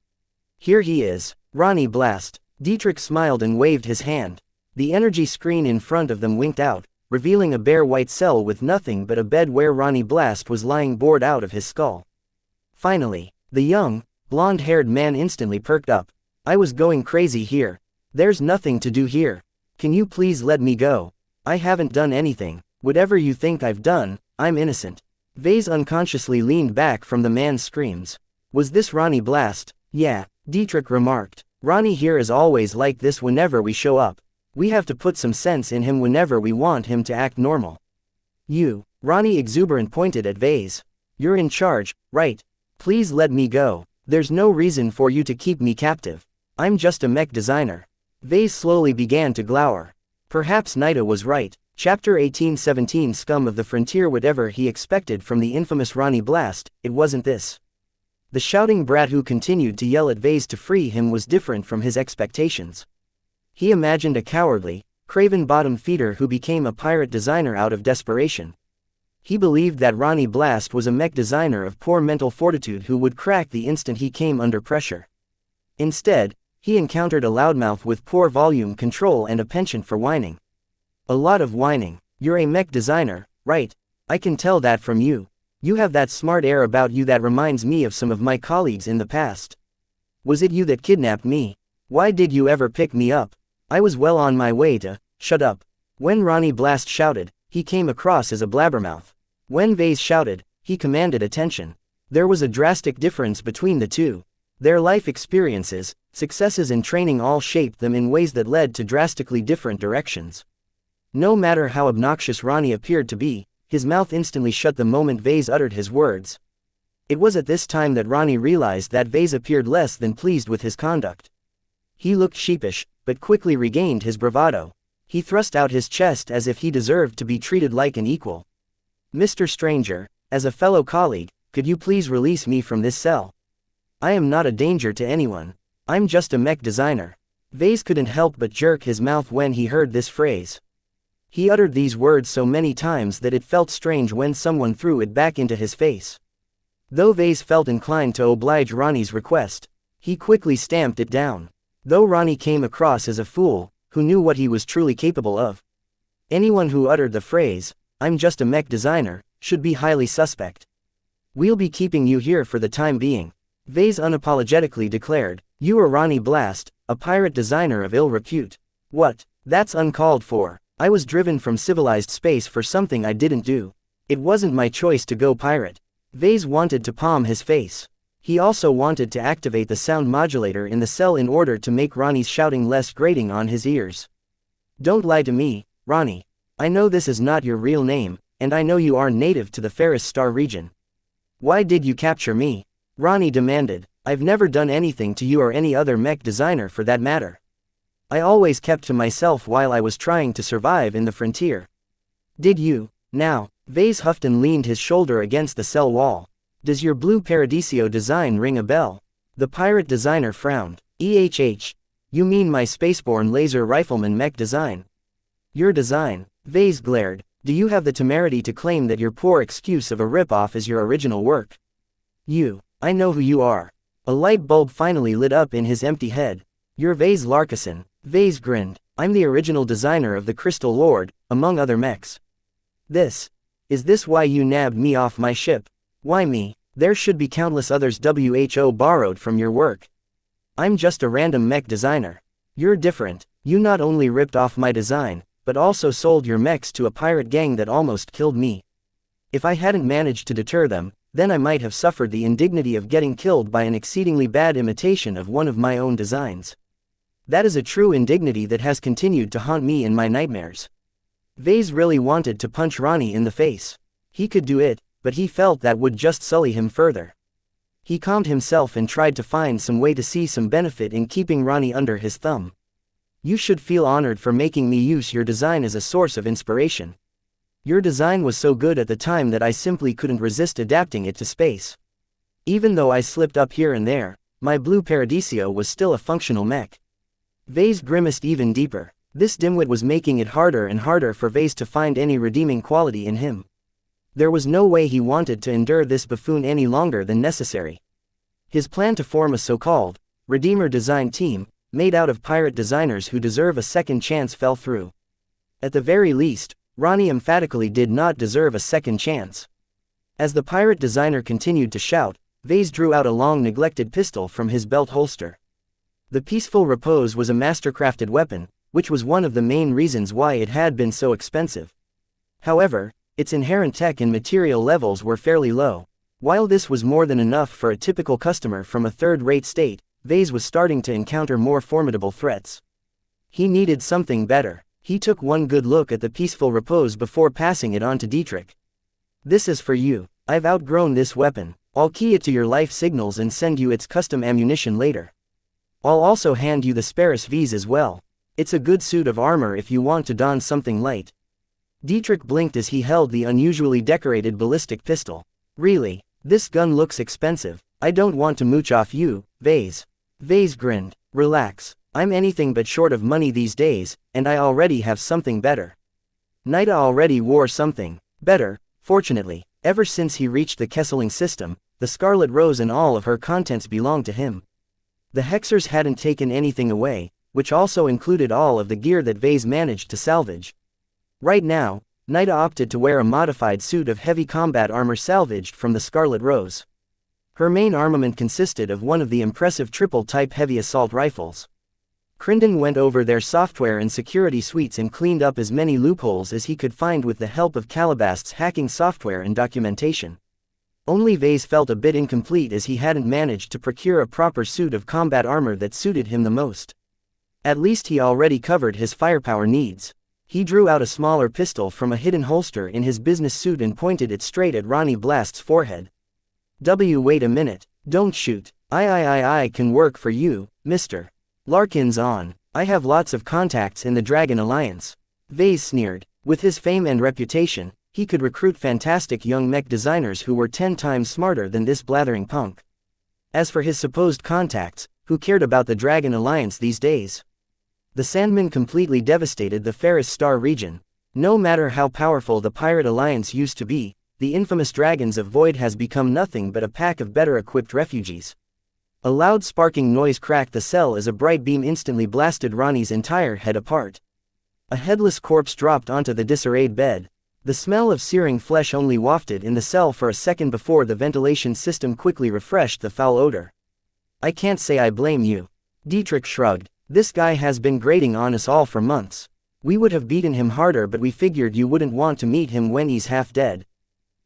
Here he is, Ronnie Blast. Dietrich smiled and waved his hand. The energy screen in front of them winked out, revealing a bare white cell with nothing but a bed where Ronnie Blast was lying bored out of his skull. Finally, the young, blonde-haired man instantly perked up. I was going crazy here. There's nothing to do here. Can you please let me go? I haven't done anything. Whatever you think I've done, I'm innocent. Vase unconsciously leaned back from the man's screams. Was this Ronnie Blast? Yeah, Dietrich remarked. Ronnie here is always like this whenever we show up. We have to put some sense in him whenever we want him to act normal. You, Ronnie exuberant pointed at Vase. You're in charge, right? Please let me go. There's no reason for you to keep me captive. I'm just a mech designer. Vase slowly began to glower. Perhaps Nida was right. Chapter 1817 Scum of the Frontier. Whatever he expected from the infamous Ronnie Blast, it wasn't this. The shouting brat who continued to yell at Vase to free him was different from his expectations. He imagined a cowardly, craven bottom feeder who became a pirate designer out of desperation. He believed that Ronnie Blast was a mech designer of poor mental fortitude who would crack the instant he came under pressure. Instead, he encountered a loudmouth with poor volume control and a penchant for whining. A lot of whining. You're a mech designer, right? I can tell that from you. You have that smart air about you that reminds me of some of my colleagues in the past. Was it you that kidnapped me? Why did you ever pick me up? I was well on my way to, shut up. When Ronnie Blast shouted, he came across as a blabbermouth. When Vase shouted, he commanded attention. There was a drastic difference between the two. Their life experiences, successes and training all shaped them in ways that led to drastically different directions. No matter how obnoxious Ronnie appeared to be, his mouth instantly shut the moment Vase uttered his words. It was at this time that Ronnie realized that Vase appeared less than pleased with his conduct. He looked sheepish, but quickly regained his bravado. He thrust out his chest as if he deserved to be treated like an equal. Mr. Stranger, as a fellow colleague, could you please release me from this cell? I am not a danger to anyone. I'm just a mech designer. Vase couldn't help but jerk his mouth when he heard this phrase. He uttered these words so many times that it felt strange when someone threw it back into his face. Though Vase felt inclined to oblige Ronnie's request, he quickly stamped it down. Though Ronnie came across as a fool, who knew what he was truly capable of. Anyone who uttered the phrase, "I'm just a mech designer," should be highly suspect. We'll be keeping you here for the time being. Vase unapologetically declared, you are Ronnie Blast, a pirate designer of ill repute. What? That's uncalled for. I was driven from civilized space for something I didn't do. It wasn't my choice to go pirate. Vase wanted to palm his face. He also wanted to activate the sound modulator in the cell in order to make Ronnie's shouting less grating on his ears. Don't lie to me, Ronnie. I know this is not your real name, and I know you are native to the Ferris Star region. Why did you capture me? Ronnie demanded. I've never done anything to you or any other mech designer for that matter. I always kept to myself while I was trying to survive in the frontier. Did you? Now, Vase huffed and leaned his shoulder against the cell wall. Does your blue Paradiso design ring a bell? The pirate designer frowned. You mean my spaceborne laser rifleman mech design? Your design? Vase glared. Do you have the temerity to claim that your poor excuse of a rip-off is your original work? I know who you are. A light bulb finally lit up in his empty head. You're Vase Larkison. Vase grinned. I'm the original designer of the Crystal Lord, among other mechs. Is this why you nabbed me off my ship? Why me? There should be countless others WHO borrowed from your work. I'm just a random mech designer. You're different. You not only ripped off my design, but also sold your mechs to a pirate gang that almost killed me. If I hadn't managed to deter them, then I might have suffered the indignity of getting killed by an exceedingly bad imitation of one of my own designs. That is a true indignity that has continued to haunt me in my nightmares. Vase really wanted to punch Ronnie in the face. He could do it, but he felt that would just sully him further. He calmed himself and tried to find some way to see some benefit in keeping Ronnie under his thumb. You should feel honored for making me use your design as a source of inspiration. Your design was so good at the time that I simply couldn't resist adapting it to space. Even though I slipped up here and there, my blue Paradiso was still a functional mech. Vase grimaced even deeper. This dimwit was making it harder and harder for Vase to find any redeeming quality in him. There was no way he wanted to endure this buffoon any longer than necessary. His plan to form a so-called Redeemer design team, made out of pirate designers who deserve a second chance, fell through. At the very least, Ronnie emphatically did not deserve a second chance. As the pirate designer continued to shout, Vase drew out a long neglected pistol from his belt holster. The Peaceful Repose was a mastercrafted weapon, which was one of the main reasons why it had been so expensive. However, its inherent tech and material levels were fairly low. While this was more than enough for a typical customer from a third-rate state, Vase was starting to encounter more formidable threats. He needed something better. He took one good look at the Peaceful Repose before passing it on to Dietrich. This is for you. I've outgrown this weapon. I'll key it to your life signals and send you its custom ammunition later. I'll also hand you the Sparus V's as well. It's a good suit of armor if you want to don something light. Dietrich blinked as he held the unusually decorated ballistic pistol. Really? This gun looks expensive. I don't want to mooch off you, Vase. Vase grinned. Relax. I'm anything but short of money these days, and I already have something better. Nida already wore something better, fortunately. Ever since he reached the Kesseling system, the Scarlet Rose and all of her contents belonged to him. The Hexers hadn't taken anything away, which also included all of the gear that Vase managed to salvage. Right now, Nida opted to wear a modified suit of heavy combat armor salvaged from the Scarlet Rose. Her main armament consisted of one of the impressive triple-type heavy assault rifles. Crinden went over their software and security suites and cleaned up as many loopholes as he could find with the help of Calabast's hacking software and documentation. Only Vase felt a bit incomplete as he hadn't managed to procure a proper suit of combat armor that suited him the most. At least he already covered his firepower needs. He drew out a smaller pistol from a hidden holster in his business suit and pointed it straight at Ronnie Blast's forehead. Wait a minute. Don't shoot. I can work for you, Mr. Larkin's on. I have lots of contacts in the Dragon Alliance. Vase sneered. With his fame and reputation, he could recruit fantastic young mech designers who were 10 times smarter than this blathering punk. As for his supposed contacts, who cared about the Dragon Alliance these days? The Sandmen completely devastated the Ferris Star region. No matter how powerful the Pirate Alliance used to be, the infamous Dragons of Void has become nothing but a pack of better-equipped refugees. A loud sparking noise cracked the cell as a bright beam instantly blasted Ronnie's entire head apart. A headless corpse dropped onto the disarrayed bed. The smell of searing flesh only wafted in the cell for a second before the ventilation system quickly refreshed the foul odor. I can't say I blame you. Dietrich shrugged. This guy has been grating on us all for months. We would have beaten him harder, but we figured you wouldn't want to meet him when he's half dead.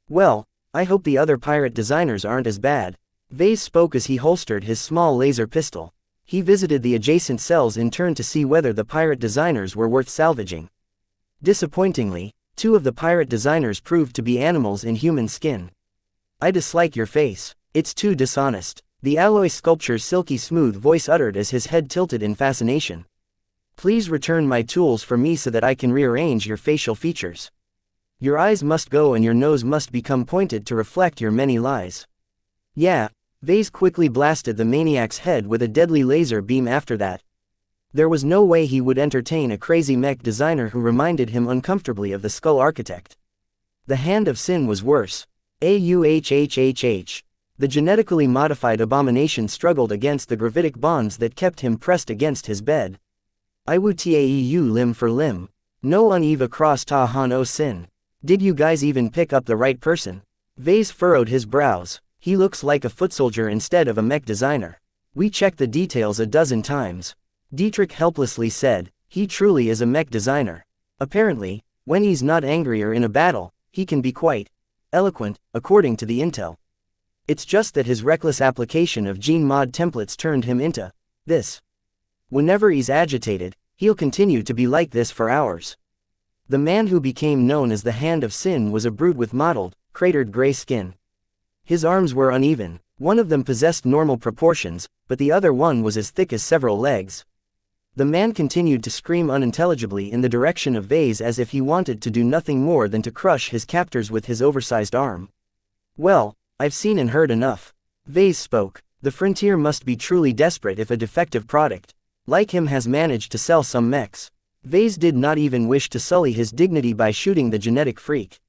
Well, I hope the other pirate designers aren't as bad. Vase spoke as he holstered his small laser pistol. He visited the adjacent cells in turn to see whether the pirate designers were worth salvaging. Disappointingly, 2 of the pirate designers proved to be animals in human skin. I dislike your face. It's too dishonest. The alloy sculpture's silky smooth voice uttered as his head tilted in fascination. Please return my tools for me so that I can rearrange your facial features. Your eyes must go and your nose must become pointed to reflect your many lies. Yeah, Vase quickly blasted the maniac's head with a deadly laser beam after that. There was no way he would entertain a crazy mech designer who reminded him uncomfortably of the Skull Architect. The Hand of Sin was worse. Auhhhh. The genetically modified abomination struggled against the gravitic bonds that kept him pressed against his bed. Iwu-taeu limb for limb. No uneva cross ta han o sin. Did you guys even pick up the right person? Vase furrowed his brows. He looks like a foot soldier instead of a mech designer. We checked the details a dozen times. Dietrich helplessly said, he truly is a mech designer. Apparently, when he's not angry or in a battle, he can be quite eloquent, according to the intel. It's just that his reckless application of gene mod templates turned him into this. Whenever he's agitated, he'll continue to be like this for hours. The man who became known as the Hand of Sin was a brute with mottled, cratered gray skin. His arms were uneven. One of them possessed normal proportions, but the other one was as thick as several legs. The man continued to scream unintelligibly in the direction of Vase as if he wanted to do nothing more than to crush his captors with his oversized arm. Well, I've seen and heard enough. Vase spoke. The frontier must be truly desperate if a defective product like him has managed to sell some mechs. Vase did not even wish to sully his dignity by shooting the genetic freak.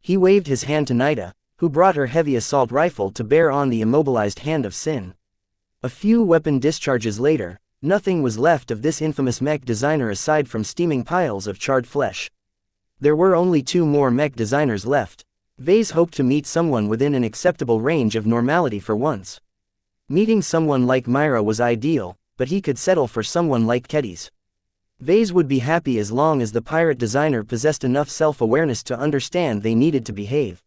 He waved his hand to Nida, who brought her heavy assault rifle to bear on the immobilized Hand of Sin. A few weapon discharges later, nothing was left of this infamous mech designer aside from steaming piles of charred flesh. There were only 2 more mech designers left. Vase hoped to meet someone within an acceptable range of normality for once. Meeting someone like Myra was ideal, but he could settle for someone like Kedis. Vase would be happy as long as the pirate designer possessed enough self-awareness to understand they needed to behave.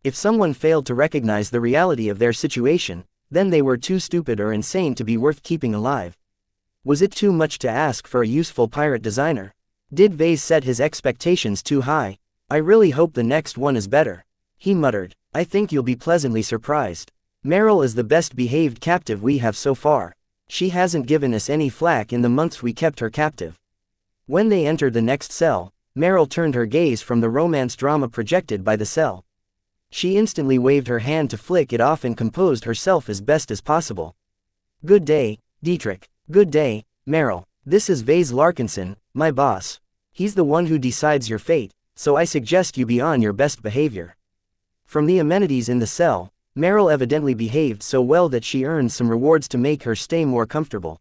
If someone failed to recognize the reality of their situation, then they were too stupid or insane to be worth keeping alive. Was it too much to ask for a useful pirate designer? Did Vase set his expectations too high? I really hope the next one is better. He muttered. I think you'll be pleasantly surprised. Meryl is the best behaved captive we have so far. She hasn't given us any flack in the months we kept her captive. When they entered the next cell, Meryl turned her gaze from the romance drama projected by the cell. She instantly waved her hand to flick it off and composed herself as best as possible. Good day, Dietrich. Good day, Meryl. This is Vase Larkinson, my boss. He's the one who decides your fate, so I suggest you be on your best behavior. From the amenities in the cell, Meryl evidently behaved so well that she earned some rewards to make her stay more comfortable.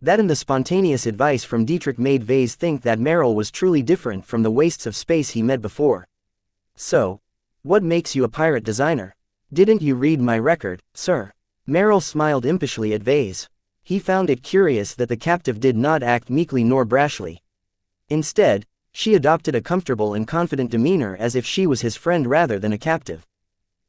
That and the spontaneous advice from Dietrich made Vase think that Meryl was truly different from the wastes of space he met before. So, what makes you a pirate designer? Didn't you read my record, sir? Meryl smiled impishly at Vase. He found it curious that the captive did not act meekly nor brashly. Instead, she adopted a comfortable and confident demeanor as if she was his friend rather than a captive.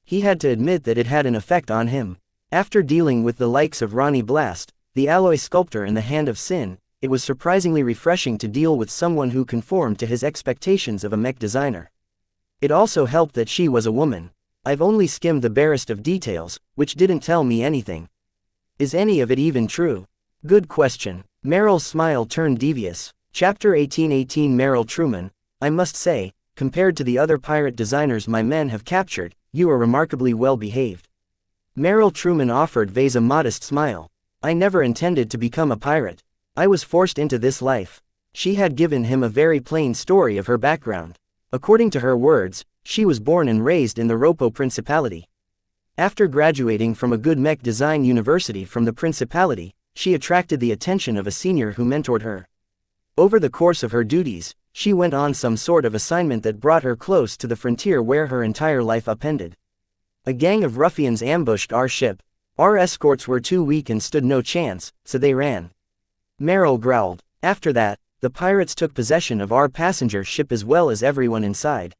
He had to admit that it had an effect on him. After dealing with the likes of Ronnie Blast, the alloy sculptor and the Hand of Sin, it was surprisingly refreshing to deal with someone who conformed to his expectations of a mech designer. It also helped that she was a woman. I've only skimmed the barest of details, which didn't tell me anything. Is any of it even true? Good question. Meryl's smile turned devious. Chapter 1818 Meryl Truman, I must say, compared to the other pirate designers my men have captured, you are remarkably well behaved. Meryl Truman offered Vase a modest smile. I never intended to become a pirate. I was forced into this life. She had given him a very plain story of her background. According to her words, she was born and raised in the Ropo Principality. After graduating from a good mech design university from the Principality, she attracted the attention of a senior who mentored her. Over the course of her duties, she went on some sort of assignment that brought her close to the frontier where her entire life upended. A gang of ruffians ambushed our ship. Our escorts were too weak and stood no chance, so they ran. Meryl growled. After that, the pirates took possession of our passenger ship as well as everyone inside.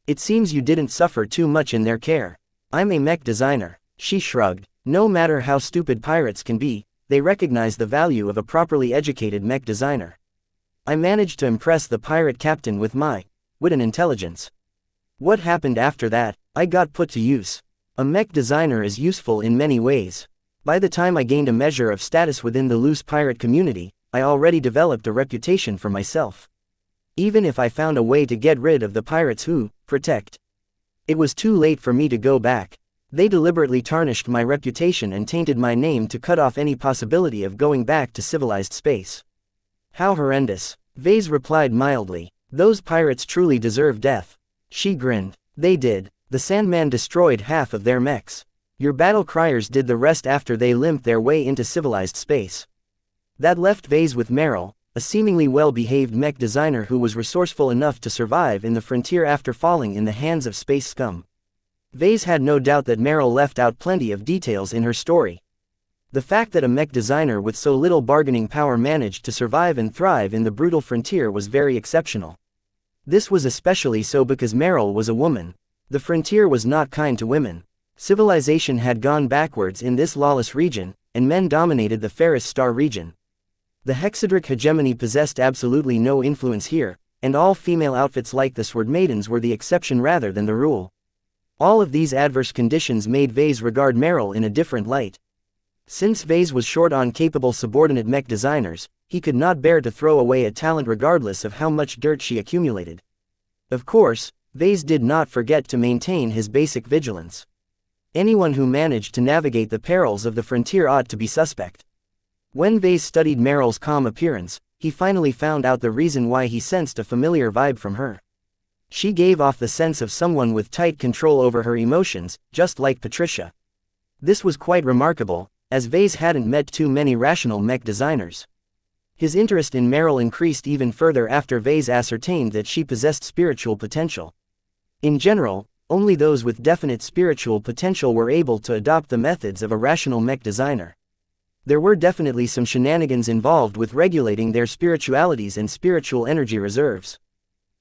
It seems you didn't suffer too much in their care. I'm a mech designer. She shrugged. No matter how stupid pirates can be, they recognize the value of a properly educated mech designer. I managed to impress the pirate captain with my wit and intelligence. What happened after that? I got put to use. A mech designer is useful in many ways. By the time I gained a measure of status within the loose pirate community, I already developed a reputation for myself. Even if I found a way to get rid of the pirates who protect. It was too late for me to go back. They deliberately tarnished my reputation and tainted my name to cut off any possibility of going back to civilized space. How horrendous. Vase replied mildly. Those pirates truly deserve death. She grinned. They did. The Sandman destroyed half of their mechs. Your battle criers did the rest after they limped their way into civilized space. That left Vase with Meryl, a seemingly well-behaved mech designer who was resourceful enough to survive in the frontier after falling in the hands of space scum. Vase had no doubt that Meryl left out plenty of details in her story. The fact that a mech designer with so little bargaining power managed to survive and thrive in the brutal frontier was very exceptional. This was especially so because Meryl was a woman. The frontier was not kind to women. Civilization had gone backwards in this lawless region, and men dominated the Ferris Star region. The Hexadric hegemony possessed absolutely no influence here, and all female outfits like the Sword Maidens were the exception rather than the rule. All of these adverse conditions made Vase regard Meryl in a different light. Since Vase was short on capable subordinate mech designers, he could not bear to throw away a talent regardless of how much dirt she accumulated. Of course, Vase did not forget to maintain his basic vigilance. Anyone who managed to navigate the perils of the frontier ought to be suspect. When Vase studied Meryl's calm appearance, he finally found out the reason why he sensed a familiar vibe from her. She gave off the sense of someone with tight control over her emotions, just like Patricia. This was quite remarkable, as Vase hadn't met too many rational mech designers. His interest in Meryl increased even further after Vase ascertained that she possessed spiritual potential. In general, only those with definite spiritual potential were able to adopt the methods of a rational mech designer. There were definitely some shenanigans involved with regulating their spiritualities and spiritual energy reserves.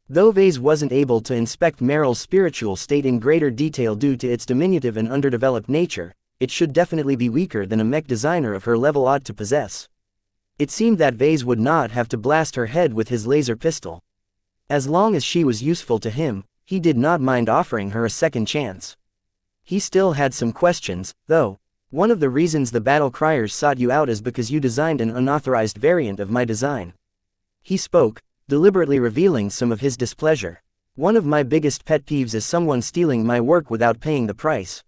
Though Vase wasn't able to inspect Meryl's spiritual state in greater detail due to its diminutive and underdeveloped nature, it should definitely be weaker than a mech designer of her level ought to possess. It seemed that Vase would not have to blast her head with his laser pistol. As long as she was useful to him, he did not mind offering her a second chance. He still had some questions, though. One of the reasons the battle criers sought you out is because you designed an unauthorized variant of my design. He spoke, deliberately revealing some of his displeasure. One of my biggest pet peeves is someone stealing my work without paying the price.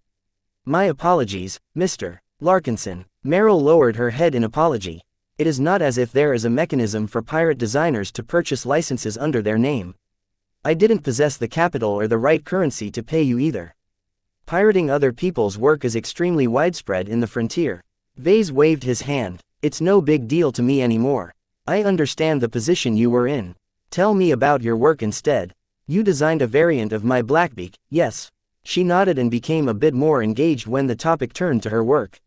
My apologies, Mr. Larkinson. Meryl lowered her head in apology. It is not as if there is a mechanism for pirate designers to purchase licenses under their name. I didn't possess the capital or the right currency to pay you either. Pirating other people's work is extremely widespread in the frontier. Vase waved his hand. It's no big deal to me anymore. I understand the position you were in. Tell me about your work instead. You designed a variant of my Blackbeak, yes. She nodded and became a bit more engaged when the topic turned to her work.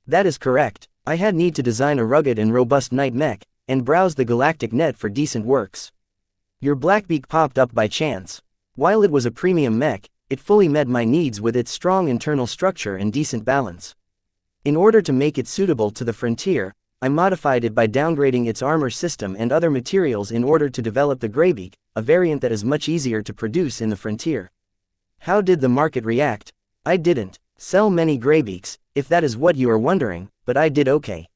That is correct. I had need to design a rugged and robust night mech, and browse the galactic net for decent works. Your Blackbeak popped up by chance. While it was a premium mech, it fully met my needs with its strong internal structure and decent balance. In order to make it suitable to the frontier, I modified it by downgrading its armor system and other materials in order to develop the Greybeak, a variant that is much easier to produce in the frontier. How did the market react? I didn't sell many Greybeaks, if that is what you are wondering, but I did okay.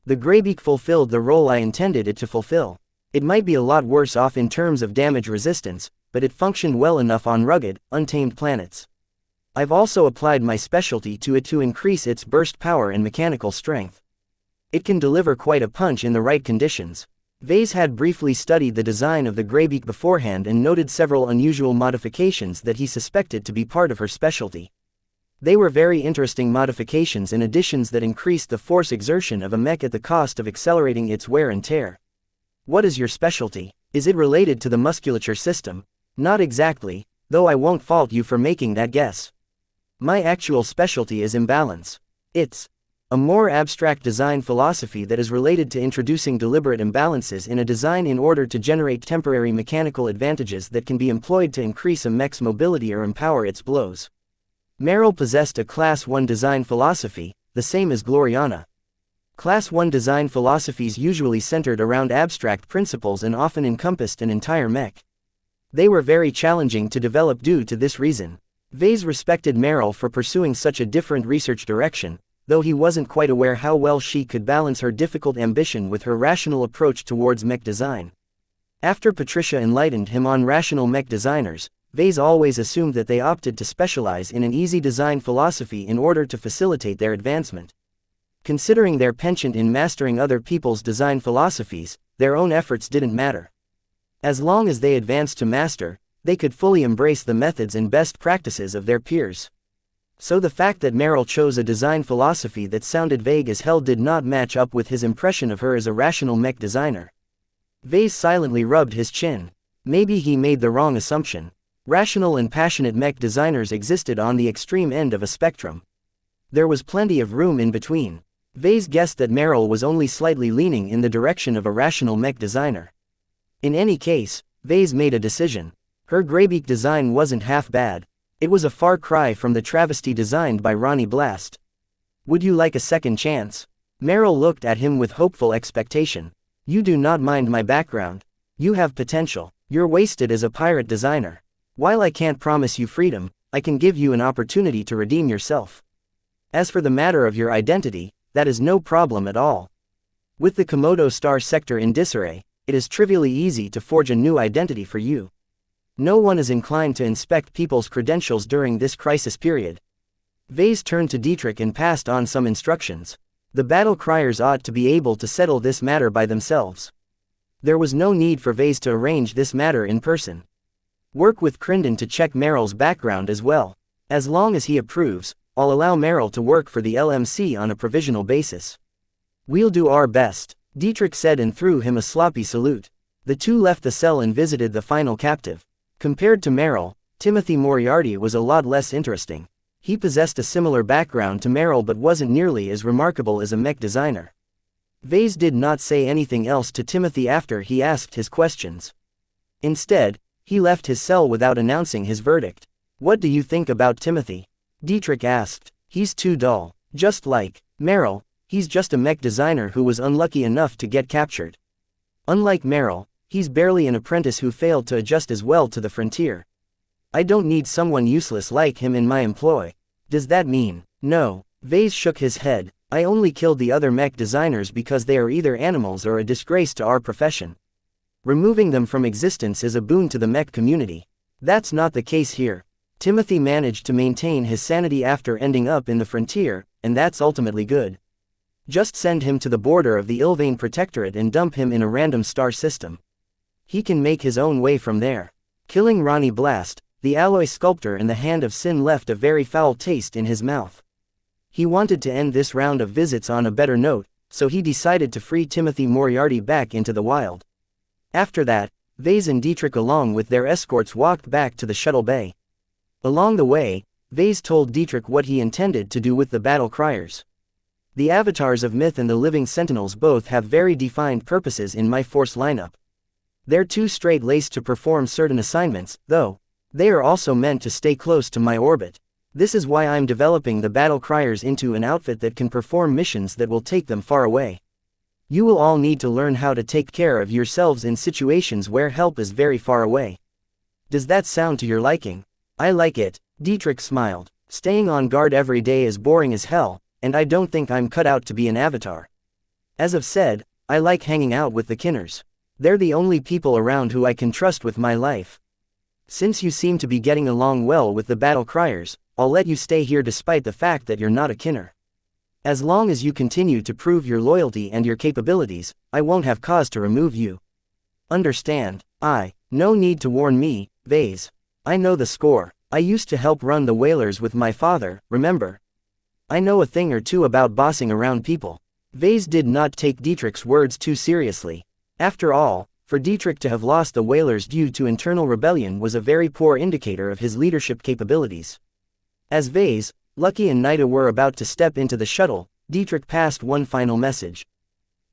The Greybeak fulfilled the role I intended it to fulfill. It might be a lot worse off in terms of damage resistance, but it functioned well enough on rugged, untamed planets. I've also applied my specialty to it to increase its burst power and mechanical strength. It can deliver quite a punch in the right conditions. Vase had briefly studied the design of the Greybeak beforehand and noted several unusual modifications that he suspected to be part of her specialty. They were very interesting modifications and additions that increased the force exertion of a mech at the cost of accelerating its wear and tear. What is your specialty? Is it related to the musculature system? Not exactly, though I won't fault you for making that guess. My actual specialty is imbalance. It's a more abstract design philosophy that is related to introducing deliberate imbalances in a design in order to generate temporary mechanical advantages that can be employed to increase a mech's mobility or empower its blows. Meryl possessed a Class 1 design philosophy, the same as Gloriana. Class 1 design philosophies usually centered around abstract principles and often encompassed an entire mech. They were very challenging to develop due to this reason. Vase respected Meryl for pursuing such a different research direction, though he wasn't quite aware how well she could balance her difficult ambition with her rational approach towards mech design. After Patricia enlightened him on rational mech designers, Vase always assumed that they opted to specialize in an easy design philosophy in order to facilitate their advancement. Considering their penchant in mastering other people's design philosophies, their own efforts didn't matter. As long as they advanced to master, they could fully embrace the methods and best practices of their peers. So the fact that Meryl chose a design philosophy that sounded vague as hell did not match up with his impression of her as a rational mech designer. Vase silently rubbed his chin. Maybe he made the wrong assumption. Rational and passionate mech designers existed on the extreme end of a spectrum. There was plenty of room in between. Vase guessed that Meryl was only slightly leaning in the direction of a rational mech designer. In any case, Vase made a decision. Her Greybeak design wasn't half bad. It was a far cry from the travesty designed by Ronnie Blast. Would you like a second chance? Meryl looked at him with hopeful expectation. You do not mind my background. You have potential. You're wasted as a pirate designer. While I can't promise you freedom, I can give you an opportunity to redeem yourself. As for the matter of your identity, that is no problem at all. With the Komodo Star sector in disarray, it is trivially easy to forge a new identity for you. No one is inclined to inspect people's credentials during this crisis period. Vase turned to Dietrich and passed on some instructions. The battle criers ought to be able to settle this matter by themselves. There was no need for Vase to arrange this matter in person. Work with Crinden to check Meryl's background as well. As long as he approves, I'll allow Meryl to work for the LMC on a provisional basis. We'll do our best, Dietrich said and threw him a sloppy salute. The two left the cell and visited the final captive. Compared to Meryl, Timothy Moriarty was a lot less interesting. He possessed a similar background to Meryl but wasn't nearly as remarkable as a mech designer. Vase did not say anything else to Timothy after he asked his questions. Instead, he left his cell without announcing his verdict. What do you think about Timothy? Dietrich asked. He's too dull. Just like Meryl, he's just a mech designer who was unlucky enough to get captured. Unlike Meryl, he's barely an apprentice who failed to adjust as well to the frontier. I don't need someone useless like him in my employ. Does that mean? No. Vase shook his head. I only killed the other mech designers because they are either animals or a disgrace to our profession. Removing them from existence is a boon to the mech community. That's not the case here. Timothy managed to maintain his sanity after ending up in the frontier, and that's ultimately good. Just send him to the border of the Ilvain Protectorate and dump him in a random star system. He can make his own way from there. Killing Ronnie Blast, the alloy sculptor and the Hand of Sin left a very foul taste in his mouth. He wanted to end this round of visits on a better note, so he decided to free Timothy Moriarty back into the wild. After that, Vase and Dietrich along with their escorts walked back to the shuttle bay. Along the way, Vase told Dietrich what he intended to do with the battle criers. The avatars of Myth and the Living Sentinels both have very defined purposes in my force lineup. They're too straight-laced to perform certain assignments, though. They are also meant to stay close to my orbit. This is why I'm developing the battle criers into an outfit that can perform missions that will take them far away. You will all need to learn how to take care of yourselves in situations where help is very far away. Does that sound to your liking? I like it, Dietrich smiled. Staying on guard every day is boring as hell, and I don't think I'm cut out to be an avatar. As I've said, I like hanging out with the Kinners. They're the only people around who I can trust with my life. Since you seem to be getting along well with the battle criers, I'll let you stay here despite the fact that you're not a Kinner. As long as you continue to prove your loyalty and your capabilities, I won't have cause to remove you. Understand? No need to warn me, Vase. I know the score. I used to help run the whalers with my father, remember? I know a thing or two about bossing around people. Vase did not take Dietrich's words too seriously. After all, for Dietrich to have lost the whalers due to internal rebellion was a very poor indicator of his leadership capabilities. As Vase, Lucky and Nida were about to step into the shuttle, Dietrich passed one final message.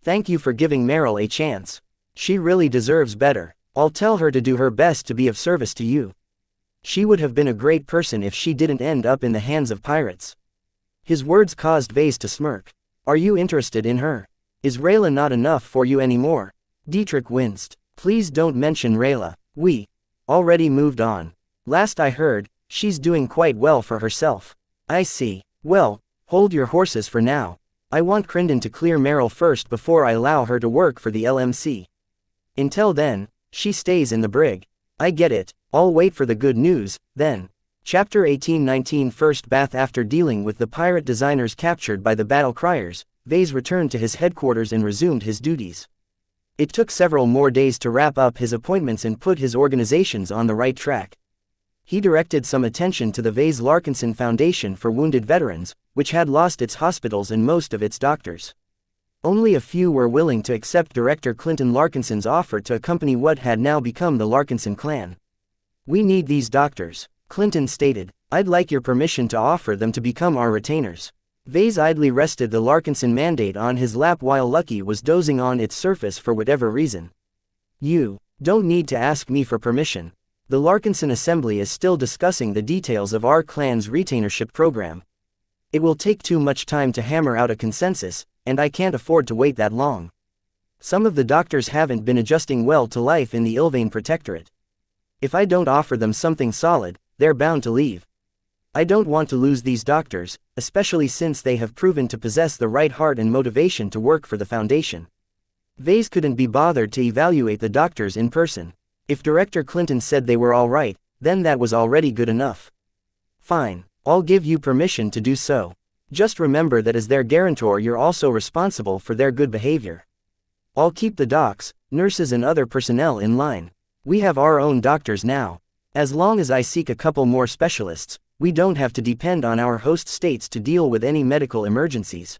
Thank you for giving Meryl a chance. She really deserves better. I'll tell her to do her best to be of service to you. She would have been a great person if she didn't end up in the hands of pirates. His words caused Vase to smirk. Are you interested in her? Is Rayla not enough for you anymore? Dietrich winced. Please don't mention Rayla. We already moved on. Last I heard, she's doing quite well for herself. I see. Well, hold your horses for now. I want Crinden to clear Meryl first before I allow her to work for the LMC. Until then, She stays in the brig. I get it, I'll wait for the good news, then. Chapter 18-19 First bath. After dealing with the pirate designers captured by the battle criers, Vase returned to his headquarters and resumed his duties. It took several more days to wrap up his appointments and put his organizations on the right track. He directed some attention to the Vase Larkinson Foundation for Wounded Veterans, which had lost its hospitals and most of its doctors. Only a few were willing to accept Director Clinton Larkinson's offer to accompany what had now become the Larkinson clan. "We need these doctors," Clinton stated. "I'd like your permission to offer them to become our retainers." Vase idly rested the Larkinson mandate on his lap while Lucky was dozing on its surface for whatever reason. "You don't need to ask me for permission. The Larkinson Assembly is still discussing the details of our clan's retainership program. It will take too much time to hammer out a consensus, and I can't afford to wait that long. Some of the doctors haven't been adjusting well to life in the Ilvain Protectorate. If I don't offer them something solid, they're bound to leave. I don't want to lose these doctors, especially since they have proven to possess the right heart and motivation to work for the Foundation." Vase couldn't be bothered to evaluate the doctors in person. If Director Clinton said they were all right, then that was already good enough. "Fine, I'll give you permission to do so. Just remember that as their guarantor you're also responsible for their good behavior. I'll keep the docs, nurses and other personnel in line. We have our own doctors now. As long as I seek a couple more specialists, we don't have to depend on our host states to deal with any medical emergencies."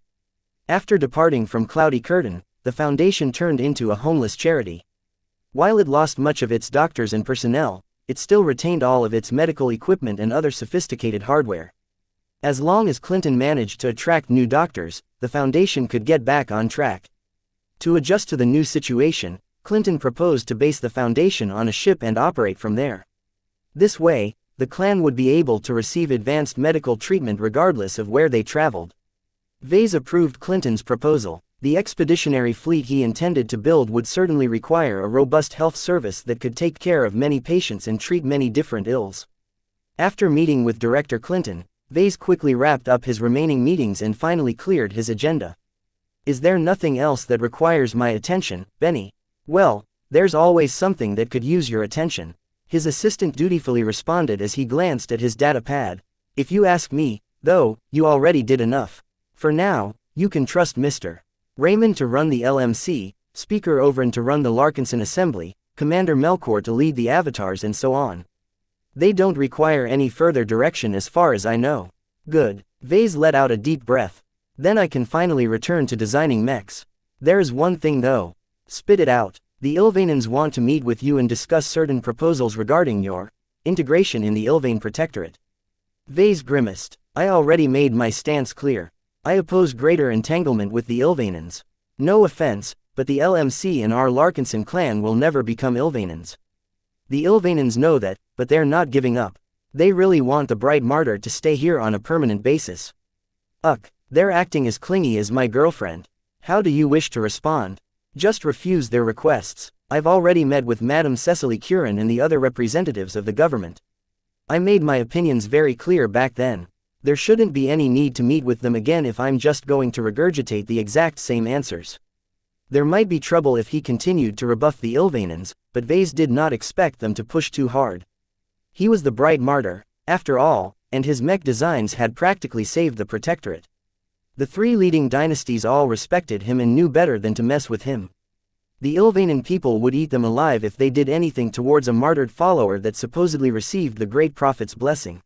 After departing from Cloudy Curtain, the Foundation turned into a homeless charity. While it lost much of its doctors and personnel, it still retained all of its medical equipment and other sophisticated hardware. As long as Clinton managed to attract new doctors, the Foundation could get back on track. To adjust to the new situation, Clinton proposed to base the Foundation on a ship and operate from there. This way, the clan would be able to receive advanced medical treatment regardless of where they traveled. Vase approved Clinton's proposal. The expeditionary fleet he intended to build would certainly require a robust health service that could take care of many patients and treat many different ills. After meeting with Director Clinton, Vase quickly wrapped up his remaining meetings and finally cleared his agenda. "Is there nothing else that requires my attention, Benny?" "Well, there's always something that could use your attention," his assistant dutifully responded as he glanced at his data pad. "If you ask me, though, you already did enough. For now, you can trust Mr. Raymond to run the LMC, Speaker Overin to run the Larkinson Assembly, Commander Melkor to lead the Avatars and so on. They don't require any further direction as far as I know." "Good." Vase let out a deep breath. "Then I can finally return to designing mechs. There's one thing though." "Spit it out." "The Ilvainans want to meet with you and discuss certain proposals regarding your integration in the Ilvain Protectorate." Vase grimaced. "I already made my stance clear. I oppose greater entanglement with the Ilvainans. No offense, but the LMC and our Larkinson clan will never become Ilvainans. The Ilvainans know that, but they're not giving up. They really want the Bright Martyr to stay here on a permanent basis. They're acting as clingy as my girlfriend. How do you wish to respond?" "Just refuse their requests. I've already met with Madame Cecily Curran and the other representatives of the government. I made my opinions very clear back then. There shouldn't be any need to meet with them again if I'm just going to regurgitate the exact same answers." There might be trouble if he continued to rebuff the Ilvainans, but Vase did not expect them to push too hard. He was the Bright Martyr, after all, and his mech designs had practically saved the Protectorate. The three leading dynasties all respected him and knew better than to mess with him. The Ilvainan people would eat them alive if they did anything towards a martyred follower that supposedly received the Great Prophet's blessing.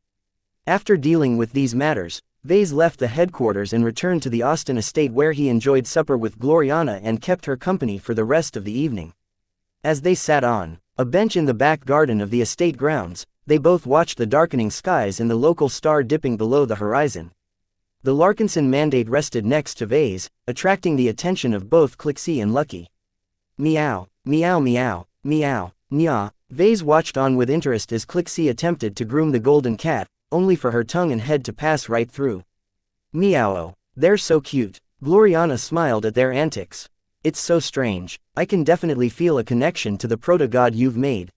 After dealing with these matters, Vase left the headquarters and returned to the Austin estate where he enjoyed supper with Gloriana and kept her company for the rest of the evening. As they sat on a bench in the back garden of the estate grounds, they both watched the darkening skies and the local star dipping below the horizon. The Larkinson mandate rested next to Vase, attracting the attention of both Clixie and Lucky. Meow, meow meow, meow, nya. Vase watched on with interest as Clixie attempted to groom the golden cat, only for her tongue and head to pass right through. Meow, they're so cute. Gloriana smiled at their antics. It's so strange. I can definitely feel a connection to the proto-god you've made.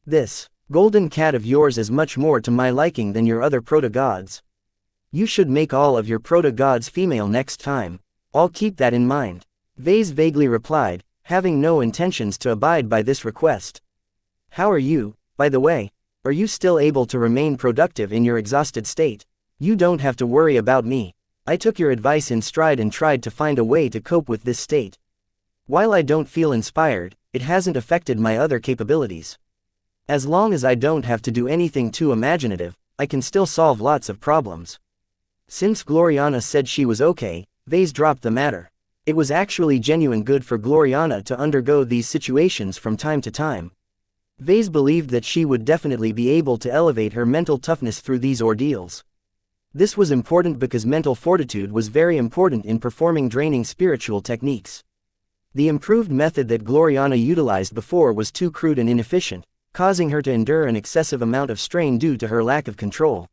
This golden cat of yours is much more to my liking than your other proto-gods. You should make all of your proto-gods female next time. I'll keep that in mind. Vase vaguely replied, having no intentions to abide by this request. How are you, by the way? Are you still able to remain productive in your exhausted state? You don't have to worry about me. I took your advice in stride and tried to find a way to cope with this state. While I don't feel inspired, it hasn't affected my other capabilities. As long as I don't have to do anything too imaginative, I can still solve lots of problems. Since Gloriana said she was okay, Vase dropped the matter. It was actually genuine good for Gloriana to undergo these situations from time to time. Vase believed that she would definitely be able to elevate her mental toughness through these ordeals. This was important because mental fortitude was very important in performing draining spiritual techniques. The improved method that Gloriana utilized before was too crude and inefficient, causing her to endure an excessive amount of strain due to her lack of control.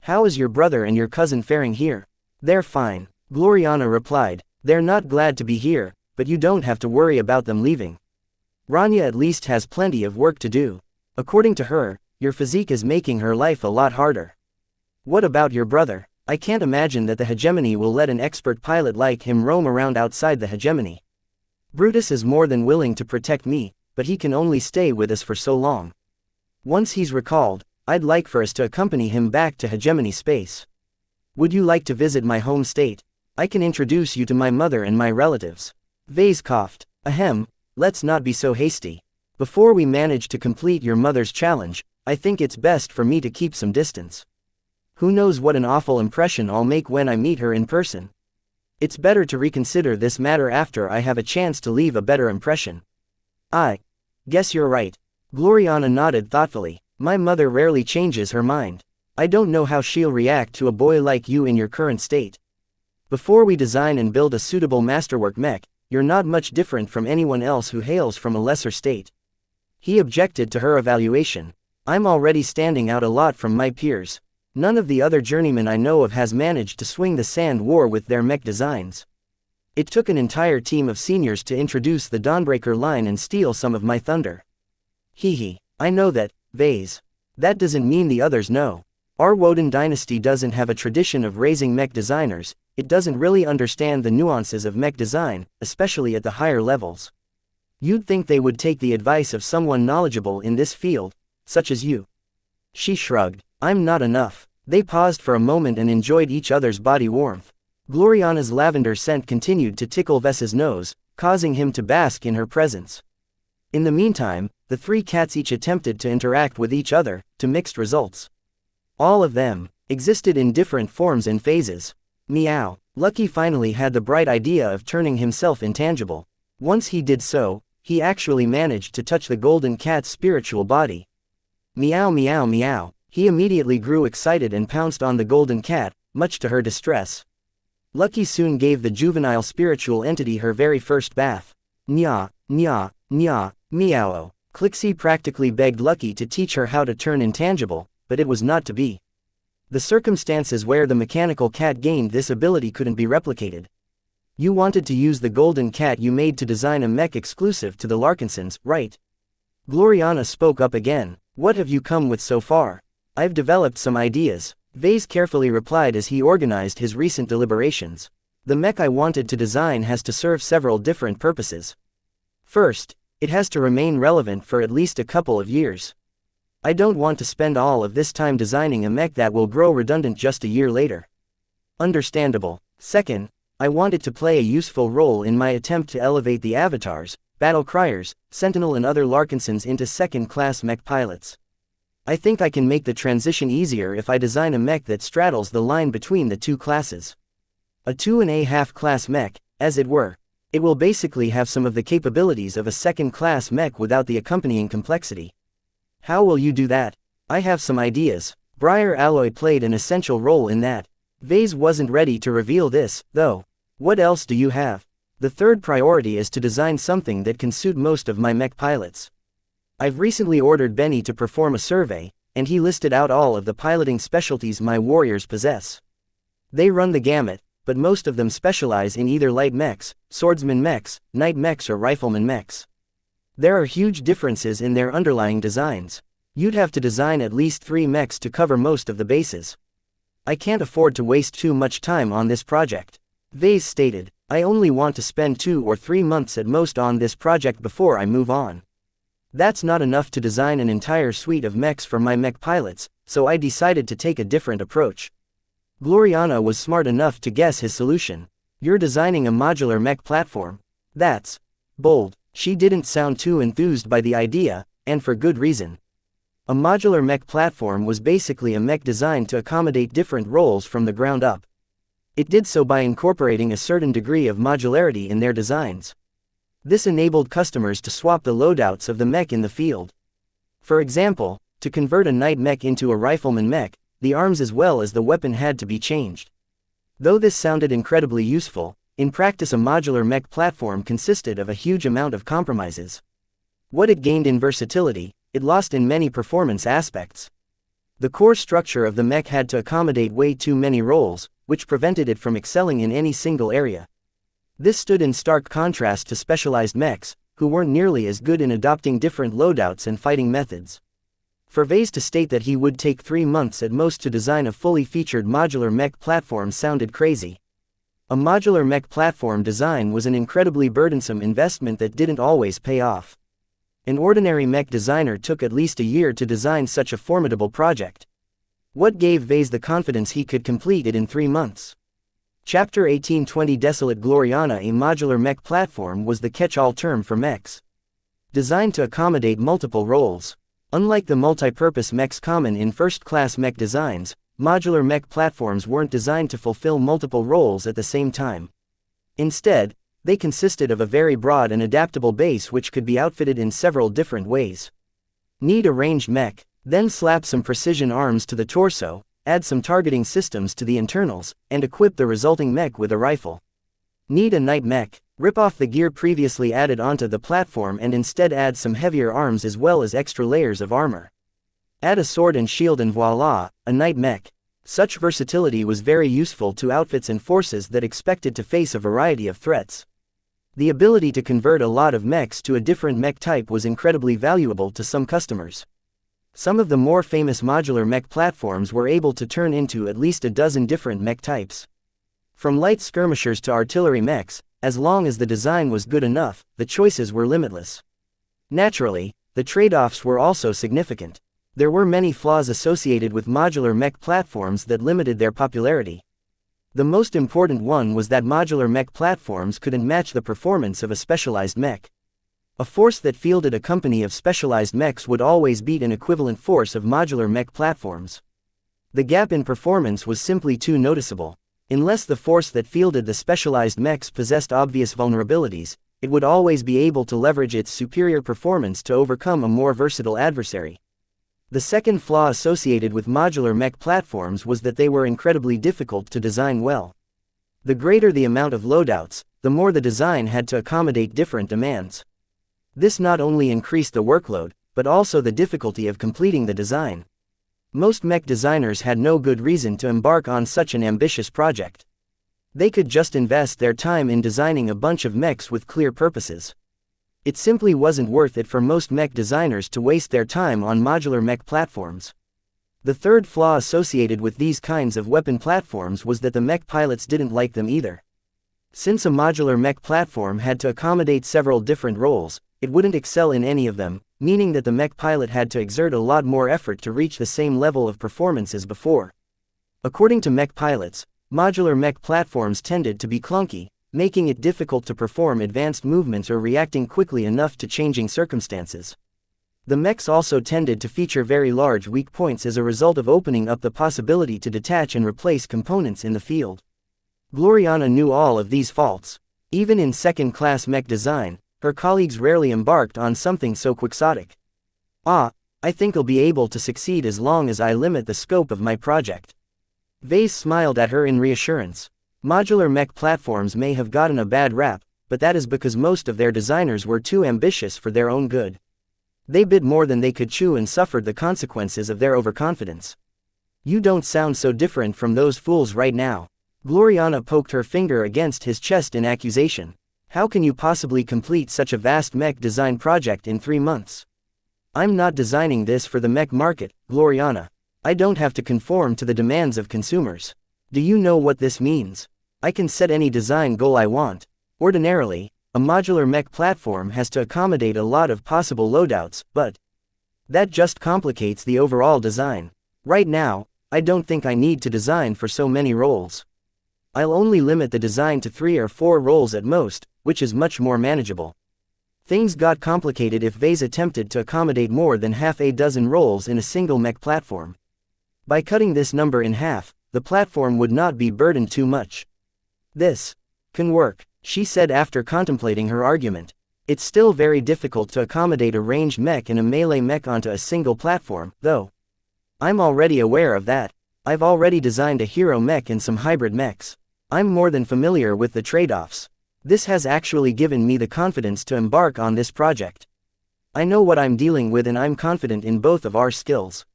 How is your brother and your cousin faring here? They're fine, Gloriana replied. They're not glad to be here, but you don't have to worry about them leaving. Rania at least has plenty of work to do. According to her, your physique is making her life a lot harder. What about your brother? I can't imagine that the hegemony will let an expert pilot like him roam around outside the hegemony. Brutus is more than willing to protect me, but he can only stay with us for so long. Once he's recalled, I'd like for us to accompany him back to hegemony space. Would you like to visit my home state? I can introduce you to my mother and my relatives. Vase coughed. Ahem, let's not be so hasty. Before we manage to complete your mother's challenge, I think it's best for me to keep some distance. Who knows what an awful impression I'll make when I meet her in person. It's better to reconsider this matter after I have a chance to leave a better impression. I guess you're right. Gloriana nodded thoughtfully. My mother rarely changes her mind. I don't know how she'll react to a boy like you in your current state. Before we design and build a suitable masterwork mech, you're not much different from anyone else who hails from a lesser state. He objected to her evaluation. I'm already standing out a lot from my peers. None of the other journeymen I know of has managed to swing the sand war with their mech designs. It took an entire team of seniors to introduce the Dawnbreaker line and steal some of my thunder. Hehe, I know that, Vase. That doesn't mean the others know. Our Woden dynasty doesn't have a tradition of raising mech designers. It doesn't really understand the nuances of mech design, especially at the higher levels. You'd think they would take the advice of someone knowledgeable in this field, such as you. She shrugged. I'm not enough. They paused for a moment and enjoyed each other's body warmth. Gloriana's lavender scent continued to tickle Ves's nose, causing him to bask in her presence. In the meantime, the three cats each attempted to interact with each other, to mixed results. All of them existed in different forms and phases. Meow. Lucky finally had the bright idea of turning himself intangible. Once he did so, he actually managed to touch the golden cat's spiritual body. Meow meow meow. He immediately grew excited and pounced on the golden cat, much to her distress. Lucky soon gave the juvenile spiritual entity her very first bath. Nya, nya, nya, meow. Clixie practically begged Lucky to teach her how to turn intangible, but it was not to be. The circumstances where the mechanical cat gained this ability couldn't be replicated. You wanted to use the golden cat you made to design a mech exclusive to the Larkinsons, right? Gloriana spoke up again. What have you come with so far? I've developed some ideas, Vase carefully replied as he organized his recent deliberations. The mech I wanted to design has to serve several different purposes. First, it has to remain relevant for at least a couple of years. I don't want to spend all of this time designing a mech that will grow redundant just a year later. Understandable. Second, I want it to play a useful role in my attempt to elevate the avatars, battle criers, Sentinel and other Larkinsons into second-class mech pilots. I think I can make the transition easier if I design a mech that straddles the line between the two classes. A 2.5 class mech, as it were. It will basically have some of the capabilities of a second-class mech without the accompanying complexity. How will you do that? I have some ideas. Briar Alloy played an essential role in that. Vase wasn't ready to reveal this, though. What else do you have? The third priority is to design something that can suit most of my mech pilots. I've recently ordered Benny to perform a survey, and he listed out all of the piloting specialties my warriors possess. They run the gamut, but most of them specialize in either light mechs, swordsman mechs, knight mechs or rifleman mechs. There are huge differences in their underlying designs. You'd have to design at least 3 mechs to cover most of the bases. I can't afford to waste too much time on this project. Vase stated, I only want to spend 2 or 3 months at most on this project before I move on. That's not enough to design an entire suite of mechs for my mech pilots, so I decided to take a different approach. Gloriana was smart enough to guess his solution. You're designing a modular mech platform. That's bold. She didn't sound too enthused by the idea, and for good reason. A modular mech platform was basically a mech designed to accommodate different roles from the ground up. It did so by incorporating a certain degree of modularity in their designs. This enabled customers to swap the loadouts of the mech in the field. For example, to convert a knight mech into a rifleman mech, the arms as well as the weapon had to be changed. Though this sounded incredibly useful, in practice a modular mech platform consisted of a huge amount of compromises. What it gained in versatility, it lost in many performance aspects. The core structure of the mech had to accommodate way too many roles, which prevented it from excelling in any single area. This stood in stark contrast to specialized mechs, who weren't nearly as good in adopting different loadouts and fighting methods. For Vase to state that he would take 3 months at most to design a fully featured modular mech platform sounded crazy. A modular mech platform design was an incredibly burdensome investment that didn't always pay off. An ordinary mech designer took at least a year to design such a formidable project. What gave Vase the confidence he could complete it in 3 months? Chapter 1820 Desolate Gloriana. A modular mech platform was the catch-all term for mechs. Designed to accommodate multiple roles. Unlike the multi-purpose mechs common in first-class mech designs, modular mech platforms weren't designed to fulfill multiple roles at the same time. Instead, they consisted of a very broad and adaptable base which could be outfitted in several different ways. Need a ranged mech, then slap some precision arms to the torso, add some targeting systems to the internals, and equip the resulting mech with a rifle. Need a knight mech, rip off the gear previously added onto the platform and instead add some heavier arms as well as extra layers of armor. Add a sword and shield and voila, a knight mech. Such versatility was very useful to outfits and forces that expected to face a variety of threats. The ability to convert a lot of mechs to a different mech type was incredibly valuable to some customers. Some of the more famous modular mech platforms were able to turn into at least a dozen different mech types. From light skirmishers to artillery mechs, as long as the design was good enough, the choices were limitless. Naturally, the trade-offs were also significant. There were many flaws associated with modular mech platforms that limited their popularity. The most important one was that modular mech platforms couldn't match the performance of a specialized mech. A force that fielded a company of specialized mechs would always beat an equivalent force of modular mech platforms. The gap in performance was simply too noticeable. Unless the force that fielded the specialized mechs possessed obvious vulnerabilities, it would always be able to leverage its superior performance to overcome a more versatile adversary. The second flaw associated with modular mech platforms was that they were incredibly difficult to design well. The greater the amount of loadouts, the more the design had to accommodate different demands. This not only increased the workload, but also the difficulty of completing the design. Most mech designers had no good reason to embark on such an ambitious project. They could just invest their time in designing a bunch of mechs with clear purposes. It simply wasn't worth it for most mech designers to waste their time on modular mech platforms. The third flaw associated with these kinds of weapon platforms was that the mech pilots didn't like them either. Since a modular mech platform had to accommodate several different roles, it wouldn't excel in any of them, meaning that the mech pilot had to exert a lot more effort to reach the same level of performance as before. According to mech pilots, modular mech platforms tended to be clunky, making it difficult to perform advanced movements or reacting quickly enough to changing circumstances. The mechs also tended to feature very large weak points as a result of opening up the possibility to detach and replace components in the field. Gloriana knew all of these faults. Even in second-class mech design, her colleagues rarely embarked on something so quixotic. I think I'll be able to succeed as long as I limit the scope of my project. Vase smiled at her in reassurance. Modular mech platforms may have gotten a bad rap, but that is because most of their designers were too ambitious for their own good. They bit more than they could chew and suffered the consequences of their overconfidence. You don't sound so different from those fools right now. Gloriana poked her finger against his chest in accusation. How can you possibly complete such a vast mech design project in 3 months? I'm not designing this for the mech market, Gloriana. I don't have to conform to the demands of consumers. Do you know what this means? I can set any design goal I want. Ordinarily, A modular mech platform has to accommodate a lot of possible loadouts, but that just complicates the overall design. Right now, I don't think I need to design for so many roles. I'll only limit the design to 3 or 4 roles at most, which is much more manageable. Things got complicated if Vase attempted to accommodate more than half a dozen roles in a single mech platform. By cutting this number in half, the platform would not be burdened too much. This can work, she said after contemplating her argument. It's still very difficult to accommodate a ranged mech and a melee mech onto a single platform, though. I'm already aware of that. I've already designed a hero mech and some hybrid mechs. I'm more than familiar with the trade-offs. This has actually given me the confidence to embark on this project. I know what I'm dealing with and I'm confident in both of our skills.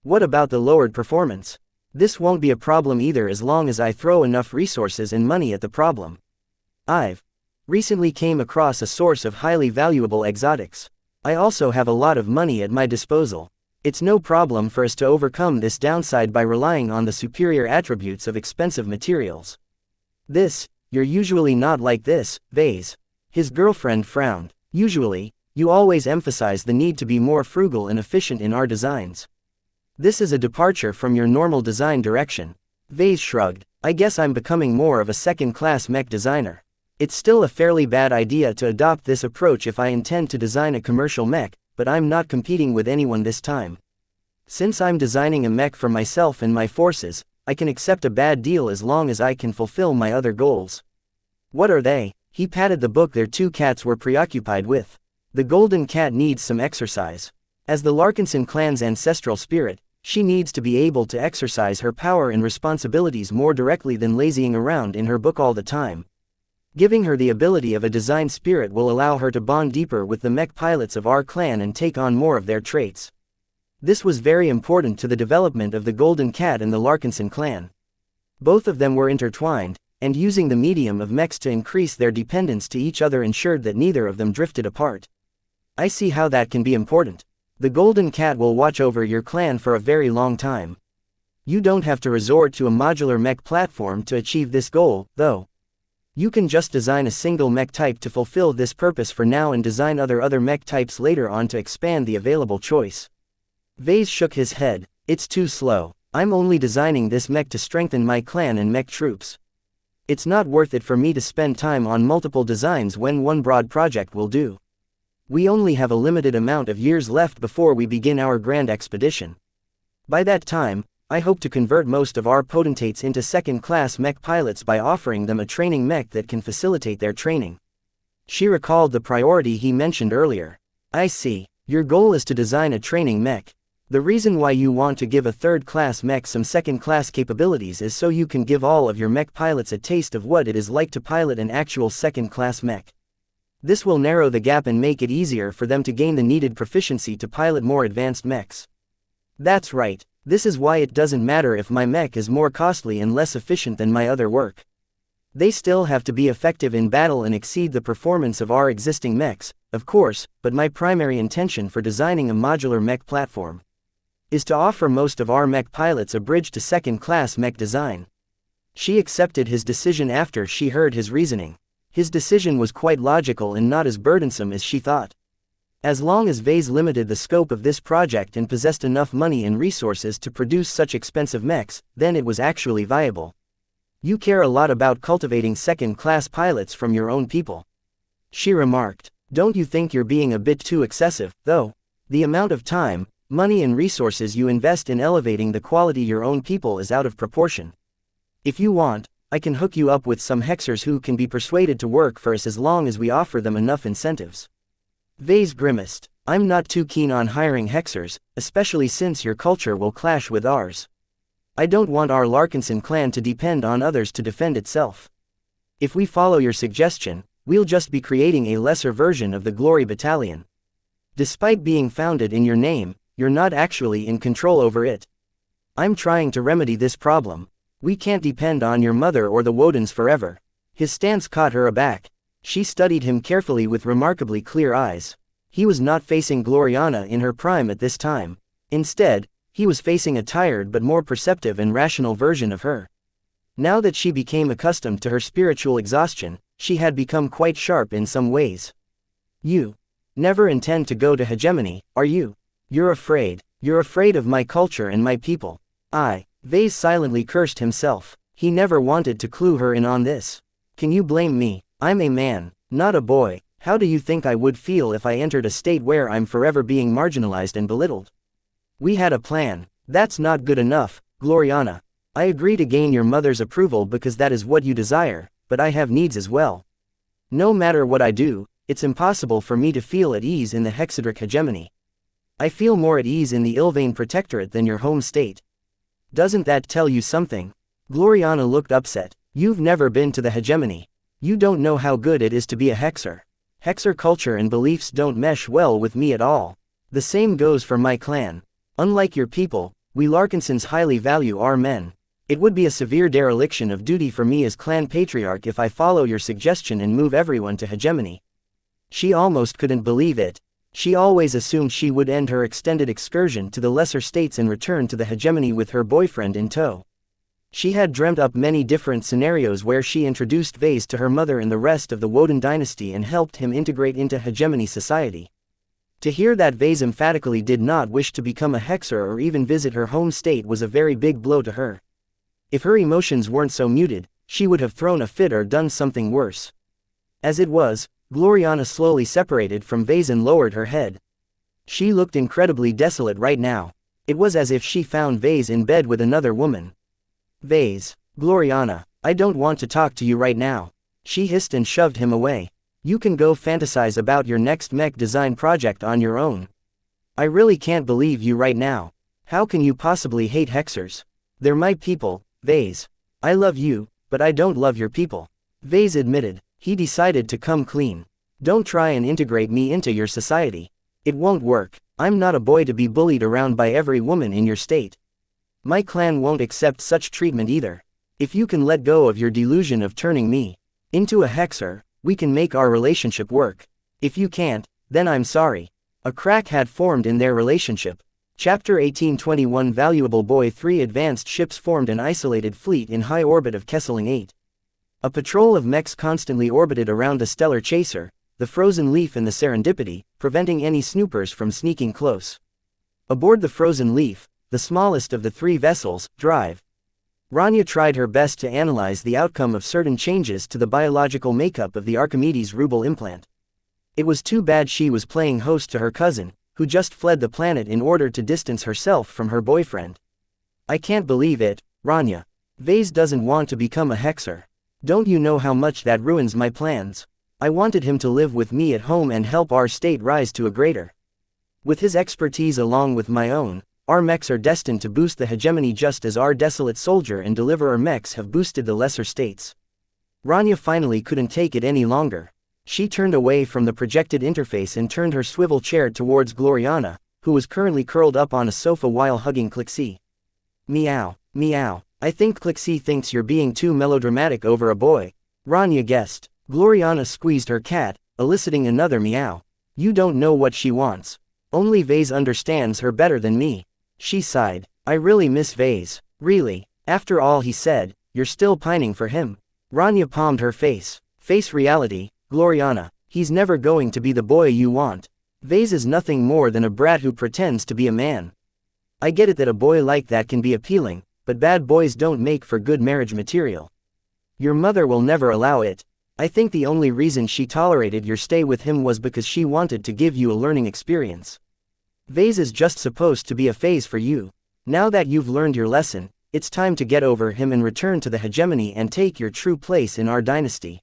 What about the lowered performance? This won't be a problem either as long as I throw enough resources and money at the problem. I've recently came across a source of highly valuable exotics. I also have a lot of money at my disposal. It's no problem for us to overcome this downside by relying on the superior attributes of expensive materials. You're usually not like this, Vase. His girlfriend frowned. Usually, you always emphasize the need to be more frugal and efficient in our designs. This is a departure from your normal design direction. Vase shrugged. I guess I'm becoming more of a second-class mech designer. It's still a fairly bad idea to adopt this approach if I intend to design a commercial mech, but I'm not competing with anyone this time. Since I'm designing a mech for myself and my forces, I can accept a bad deal as long as I can fulfill my other goals. What are they? He patted the book their 2 cats were preoccupied with. The golden cat needs some exercise. As the Larkinson clan's ancestral spirit, she needs to be able to exercise her power and responsibilities more directly than lazying around in her book all the time. Giving her the ability of a design spirit will allow her to bond deeper with the mech pilots of our clan and take on more of their traits. This was very important to the development of the Golden Cat and the Larkinson clan. Both of them were intertwined, and using the medium of mechs to increase their dependence to each other ensured that neither of them drifted apart. I see how that can be important. The Golden Cat will watch over your clan for a very long time. You don't have to resort to a modular mech platform to achieve this goal, though. You can just design a single mech type to fulfill this purpose for now and design other mech types later on to expand the available choice. Vase shook his head. It's too slow. I'm only designing this mech to strengthen my clan and mech troops. It's not worth it for me to spend time on multiple designs when one broad project will do. We only have a limited amount of years left before we begin our grand expedition. By that time, I hope to convert most of our potentates into second-class mech pilots by offering them a training mech that can facilitate their training. She recalled the priority he mentioned earlier. I see. Your goal is to design a training mech. The reason why you want to give a third-class mech some second-class capabilities is so you can give all of your mech pilots a taste of what it is like to pilot an actual second-class mech. This will narrow the gap and make it easier for them to gain the needed proficiency to pilot more advanced mechs. That's right. This is why it doesn't matter if my mech is more costly and less efficient than my other work. They still have to be effective in battle and exceed the performance of our existing mechs, of course, but my primary intention for designing a modular mech platform is to offer most of our mech pilots a bridge to second-class mech design. She accepted his decision after she heard his reasoning. His decision was quite logical and not as burdensome as she thought. As long as Vase limited the scope of this project and possessed enough money and resources to produce such expensive mechs, then it was actually viable. You care a lot about cultivating second-class pilots from your own people, she remarked. Don't you think you're being a bit too excessive, though? The amount of time, money and resources you invest in elevating the quality of your own people is out of proportion. If you want, I can hook you up with some hexers who can be persuaded to work for us as long as we offer them enough incentives. Vase grimaced. I'm not too keen on hiring hexers, especially since your culture will clash with ours. I don't want our Larkinson clan to depend on others to defend itself. If we follow your suggestion, we'll just be creating a lesser version of the Glory Battalion. Despite being founded in your name, you're not actually in control over it. I'm trying to remedy this problem. We can't depend on your mother or the Wodens forever. His stance caught her aback. She studied him carefully with remarkably clear eyes. He was not facing Gloriana in her prime at this time. Instead, he was facing a tired but more perceptive and rational version of her. Now that she became accustomed to her spiritual exhaustion, She had become quite sharp in some ways. You never intend to go to hegemony, are you? You're afraid. You're afraid of my culture and my people. Vase silently cursed himself. He never wanted to clue her in on this. Can you blame me? I'm a man, not a boy. How do you think I would feel if I entered a state where I'm forever being marginalized and belittled? We had a plan. That's not good enough, Gloriana. I agree to gain your mother's approval because that is what you desire, but I have needs as well. No matter what I do, it's impossible for me to feel at ease in the Hexadric hegemony. I feel more at ease in the Ilvain Protectorate than your home state. Doesn't that tell you something? Gloriana looked upset. You've never been to the hegemony. You don't know how good it is to be a Hexer. Hexer culture and beliefs don't mesh well with me at all. The same goes for my clan. Unlike your people, we Larkinsons highly value our men. It would be a severe dereliction of duty for me as clan patriarch if I follow your suggestion and move everyone to hegemony. She almost couldn't believe it. She always assumed she would end her extended excursion to the lesser states and return to the hegemony with her boyfriend in tow. She had dreamt up many different scenarios where she introduced Vase to her mother and the rest of the Woden dynasty and helped him integrate into hegemony society. To hear that Vase emphatically did not wish to become a Hexer or even visit her home state was a very big blow to her. If her emotions weren't so muted, she would have thrown a fit or done something worse. As it was, Gloriana slowly separated from Vase and lowered her head. She looked incredibly desolate right now. It was as if she found Vase in bed with another woman. Vase, Gloriana, I don't want to talk to you right now. She hissed and shoved him away. You can go fantasize about your next mech design project on your own. I really can't believe you right now. How can you possibly hate Hexers? They're my people, Vase. I love you, but I don't love your people. Vase admitted. He decided to come clean. Don't try and integrate me into your society. It won't work. I'm not a boy to be bullied around by every woman in your state. My clan won't accept such treatment either. If you can let go of your delusion of turning me into a Hexer, we can make our relationship work. If you can't, then I'm sorry. A crack had formed in their relationship. Chapter 1821 Valuable Boy 3 Advanced ships formed an isolated fleet in high orbit of Kesseling 8. A patrol of mechs constantly orbited around the stellar chaser, the Frozen Leaf and the Serendipity, preventing any snoopers from sneaking close. Aboard the Frozen Leaf, the smallest of the three vessels, Drive, Rania tried her best to analyze the outcome of certain changes to the biological makeup of the Archimedes Rubel implant. It was too bad she was playing host to her cousin, who just fled the planet in order to distance herself from her boyfriend. I can't believe it, Rania. Vase doesn't want to become a Hexer. Don't you know how much that ruins my plans? I wanted him to live with me at home and help our state rise to a greater. With his expertise along with my own, our mechs are destined to boost the hegemony just as our desolate soldier and deliverer mechs have boosted the lesser states. Rania finally couldn't take it any longer. She turned away from the projected interface and turned her swivel chair towards Gloriana, who was currently curled up on a sofa while hugging Clixie. Meow, meow. I think Clixie thinks you're being too melodramatic over a boy. Rania guessed. Gloriana squeezed her cat, eliciting another meow. You don't know what she wants. Only Vase understands her better than me. She sighed. I really miss Vase. Really. After all he said, you're still pining for him. Rania palmed her face. Face reality, Gloriana. He's never going to be the boy you want. Vase is nothing more than a brat who pretends to be a man. I get it that a boy like that can be appealing, but bad boys don't make for good marriage material. Your mother will never allow it. I think the only reason she tolerated your stay with him was because she wanted to give you a learning experience. Vase is just supposed to be a phase for you. Now that you've learned your lesson, it's time to get over him and return to the hegemony and take your true place in our dynasty.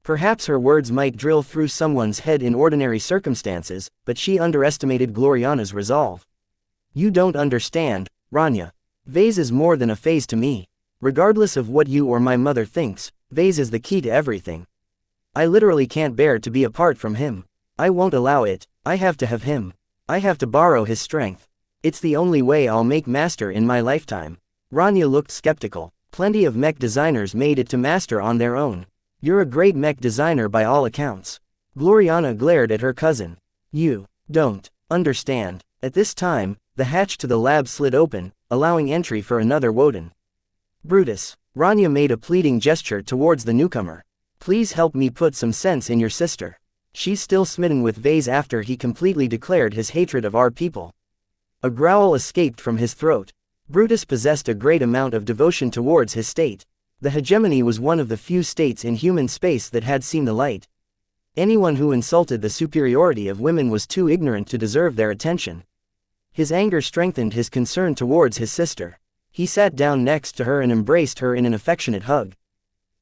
Perhaps her words might drill through someone's head in ordinary circumstances, but she underestimated Gloriana's resolve. You don't understand, Rania. Vase is more than a phase to me. Regardless of what you or my mother thinks, Vase is the key to everything. I literally can't bear to be apart from him. I won't allow it. I have to have him. I have to borrow his strength. It's the only way I'll make master in my lifetime. Rania looked skeptical. Plenty of mech designers made it to master on their own. You're a great mech designer by all accounts. Gloriana glared at her cousin. You don't understand. At this time, the hatch to the lab slid open, allowing entry for another Woden. Brutus. Rania made a pleading gesture towards the newcomer. Please help me put some sense in your sister. She's still smitten with Vase after he completely declared his hatred of our people. A growl escaped from his throat. Brutus possessed a great amount of devotion towards his state. The hegemony was one of the few states in human space that had seen the light. Anyone who insulted the superiority of women was too ignorant to deserve their attention. His anger strengthened his concern towards his sister. He sat down next to her and embraced her in an affectionate hug.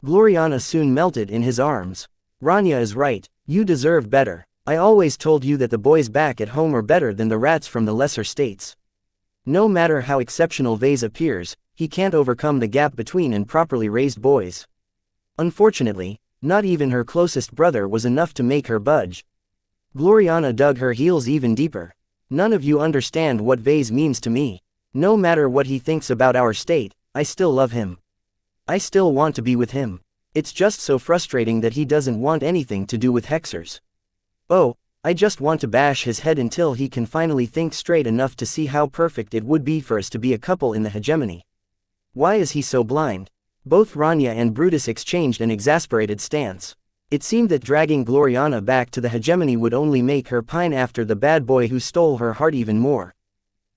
Gloriana soon melted in his arms. Rania is right, you deserve better. I always told you that the boys back at home are better than the rats from the lesser states. No matter how exceptional Vase appears, he can't overcome the gap between and properly raised boys. Unfortunately, not even her closest brother was enough to make her budge. Gloriana dug her heels even deeper. None of you understand what Vase means to me. No matter what he thinks about our state, I still love him. I still want to be with him. It's just so frustrating that he doesn't want anything to do with Hexers. Oh, I just want to bash his head until he can finally think straight enough to see how perfect it would be for us to be a couple in the hegemony. Why is he so blind? Both Rania and Brutus exchanged an exasperated stance. It seemed that dragging Gloriana back to the hegemony would only make her pine after the bad boy who stole her heart even more.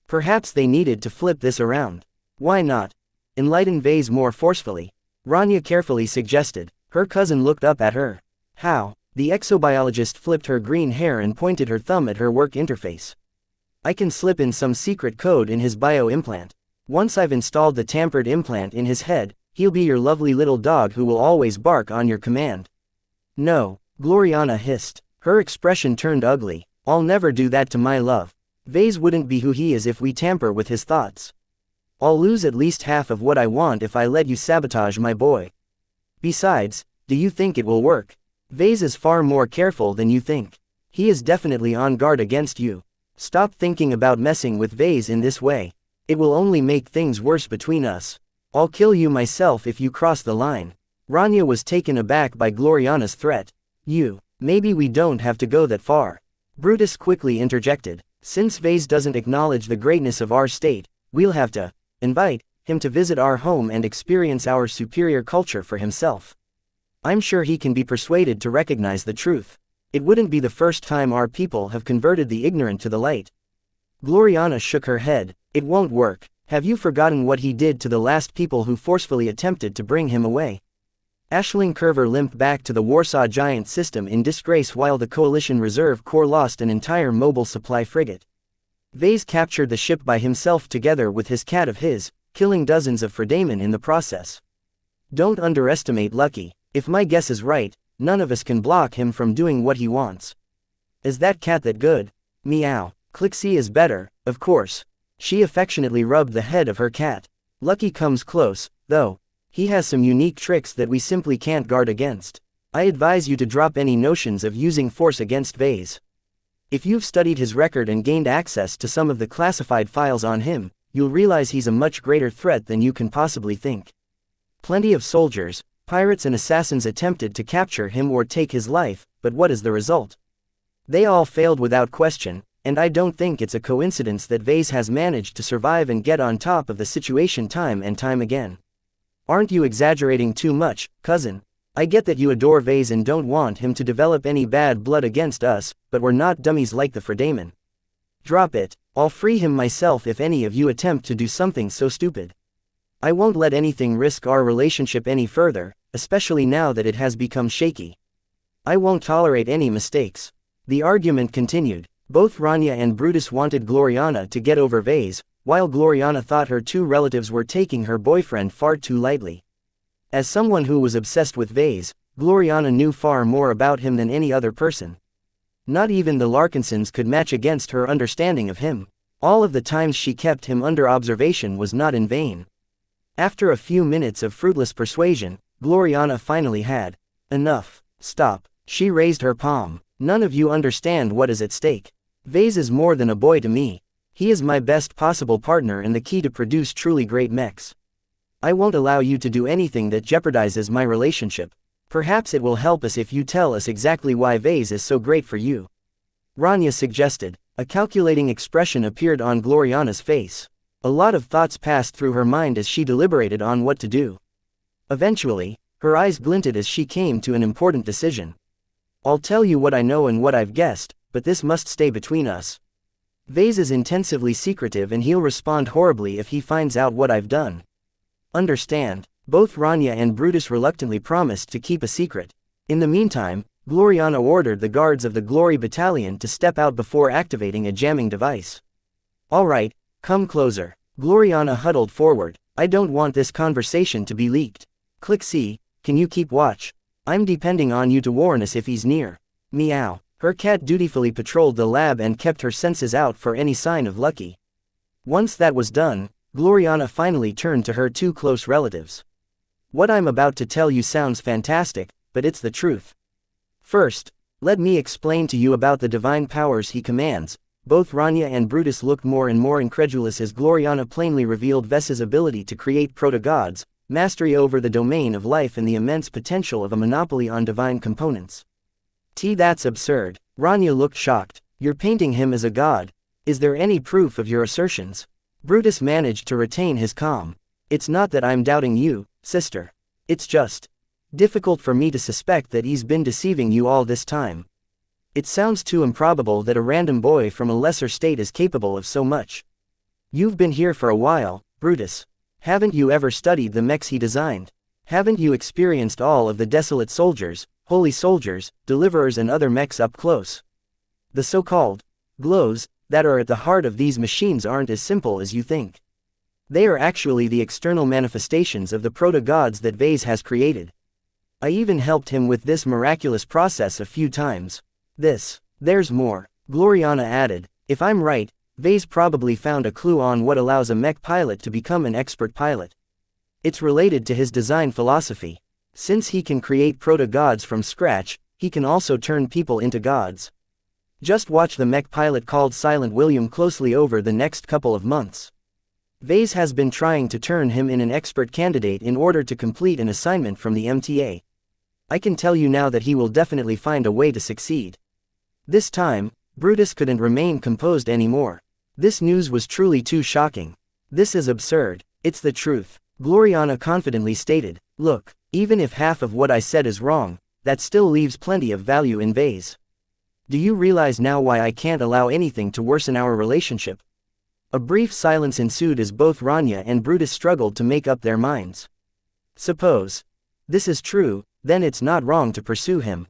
Perhaps they needed to flip this around. Why not? Enlighten Vase more forcefully. Rania carefully suggested. Her cousin looked up at her. How? The exobiologist flipped her green hair and pointed her thumb at her work interface. I can slip in some secret code in his bio-implant. Once I've installed the tampered implant in his head, he'll be your lovely little dog who will always bark on your command. No, Gloriana hissed. Her expression turned ugly. I'll never do that to my love. Vase wouldn't be who he is if we tamper with his thoughts. I'll lose at least half of what I want if I let you sabotage my boy. Besides, do you think it will work? Vase is far more careful than you think. He is definitely on guard against you. Stop thinking about messing with Vase in this way. It will only make things worse between us. I'll kill you myself if you cross the line. Rania was taken aback by Gloriana's threat. Maybe we don't have to go that far. Brutus quickly interjected. Since Vase doesn't acknowledge the greatness of our state, we'll have to invite him to visit our home and experience our superior culture for himself. I'm sure he can be persuaded to recognize the truth. It wouldn't be the first time our people have converted the ignorant to the light. Gloriana shook her head. It won't work. Have you forgotten what he did to the last people who forcefully attempted to bring him away? Aisling Curver limped back to the Warsaw Giant system in disgrace while the Coalition Reserve Corps lost an entire mobile supply frigate. Vase captured the ship by himself together with his cat of his, killing dozens of fredamen in the process. Don't underestimate Lucky. If my guess is right, none of us can block him from doing what he wants. Is that cat that good? Meow. Clixie is better, of course. She affectionately rubbed the head of her cat. Lucky comes close, though. He has some unique tricks that we simply can't guard against. I advise you to drop any notions of using force against Vase. If you've studied his record and gained access to some of the classified files on him, you'll realize he's a much greater threat than you can possibly think. Plenty of soldiers, pirates and assassins attempted to capture him or take his life, but what is the result? They all failed without question, and I don't think it's a coincidence that Vase has managed to survive and get on top of the situation time and time again. Aren't you exaggerating too much, cousin? I get that you adore Vase and don't want him to develop any bad blood against us, but we're not dummies like the fredamen. Drop it. I'll free him myself if any of you attempt to do something so stupid. I won't let anything risk our relationship any further, especially now that it has become shaky. I won't tolerate any mistakes. The argument continued. Both Rania and Brutus wanted Gloriana to get over Vase, while Gloriana thought her two relatives were taking her boyfriend far too lightly. As someone who was obsessed with Vase, Gloriana knew far more about him than any other person. Not even the Larkinsons could match against her understanding of him. All of the times she kept him under observation was not in vain. After a few minutes of fruitless persuasion, Gloriana finally had enough. Stop. She raised her palm. None of you understand what is at stake. Vase is more than a boy to me. He is my best possible partner and the key to produce truly great mechs. I won't allow you to do anything that jeopardizes my relationship. Perhaps it will help us if you tell us exactly why Vase is so great for you. Rania suggested. A calculating expression appeared on Gloriana's face. A lot of thoughts passed through her mind as she deliberated on what to do. Eventually, Her eyes glinted as she came to an important decision. I'll tell you what I know and what I've guessed, but this must stay between us. Vase is intensively secretive and he'll respond horribly if he finds out what I've done. Understand? Both Rania and Brutus reluctantly promised to keep a secret. In the meantime, Gloriana ordered the guards of the Glory Battalion to step out before activating a jamming device. All right, come closer. Gloriana huddled forward. I don't want this conversation to be leaked. Click C, can you keep watch? I'm depending on you to warn us if he's near. Meow. Her cat dutifully patrolled the lab and kept her senses out for any sign of Lucky. Once that was done, Gloriana finally turned to her two close relatives. What I'm about to tell you sounds fantastic, but it's the truth. First, let me explain to you about the divine powers he commands. Both Rania and Brutus looked more and more incredulous as Gloriana plainly revealed Ves's ability to create proto-gods, mastery over the domain of life and the immense potential of a monopoly on divine components. That's absurd. Rania looked shocked. You're painting him as a god. Is there any proof of your assertions? Brutus managed to retain his calm. It's not that I'm doubting you, sister. It's just difficult for me to suspect that he's been deceiving you all this time. It sounds too improbable that a random boy from a lesser state is capable of so much. You've been here for a while, Brutus. Haven't you ever studied the mechs he designed? Haven't you experienced all of the desolate soldiers, holy soldiers, deliverers and other mechs up close? The so-called glows that are at the heart of these machines aren't as simple as you think. They are actually the external manifestations of the proto-gods that Vase has created. I even helped him with this miraculous process a few times. There's more, Gloriana added. If I'm right, Vase probably found a clue on what allows a mech pilot to become an expert pilot. It's related to his design philosophy. Since he can create proto-gods from scratch, he can also turn people into gods. Just watch the mech pilot called Silent William closely over the next couple of months. Vase has been trying to turn him in an expert candidate in order to complete an assignment from the MTA. I can tell you now that he will definitely find a way to succeed. This time, Brutus couldn't remain composed anymore. This news was truly too shocking. This is absurd. It's the truth, Gloriana confidently stated. Look, even if half of what I said is wrong, that still leaves plenty of value in Vase. Do you realize now why I can't allow anything to worsen our relationship? A brief silence ensued as both Rania and Brutus struggled to make up their minds. Suppose this is true, then it's not wrong to pursue him.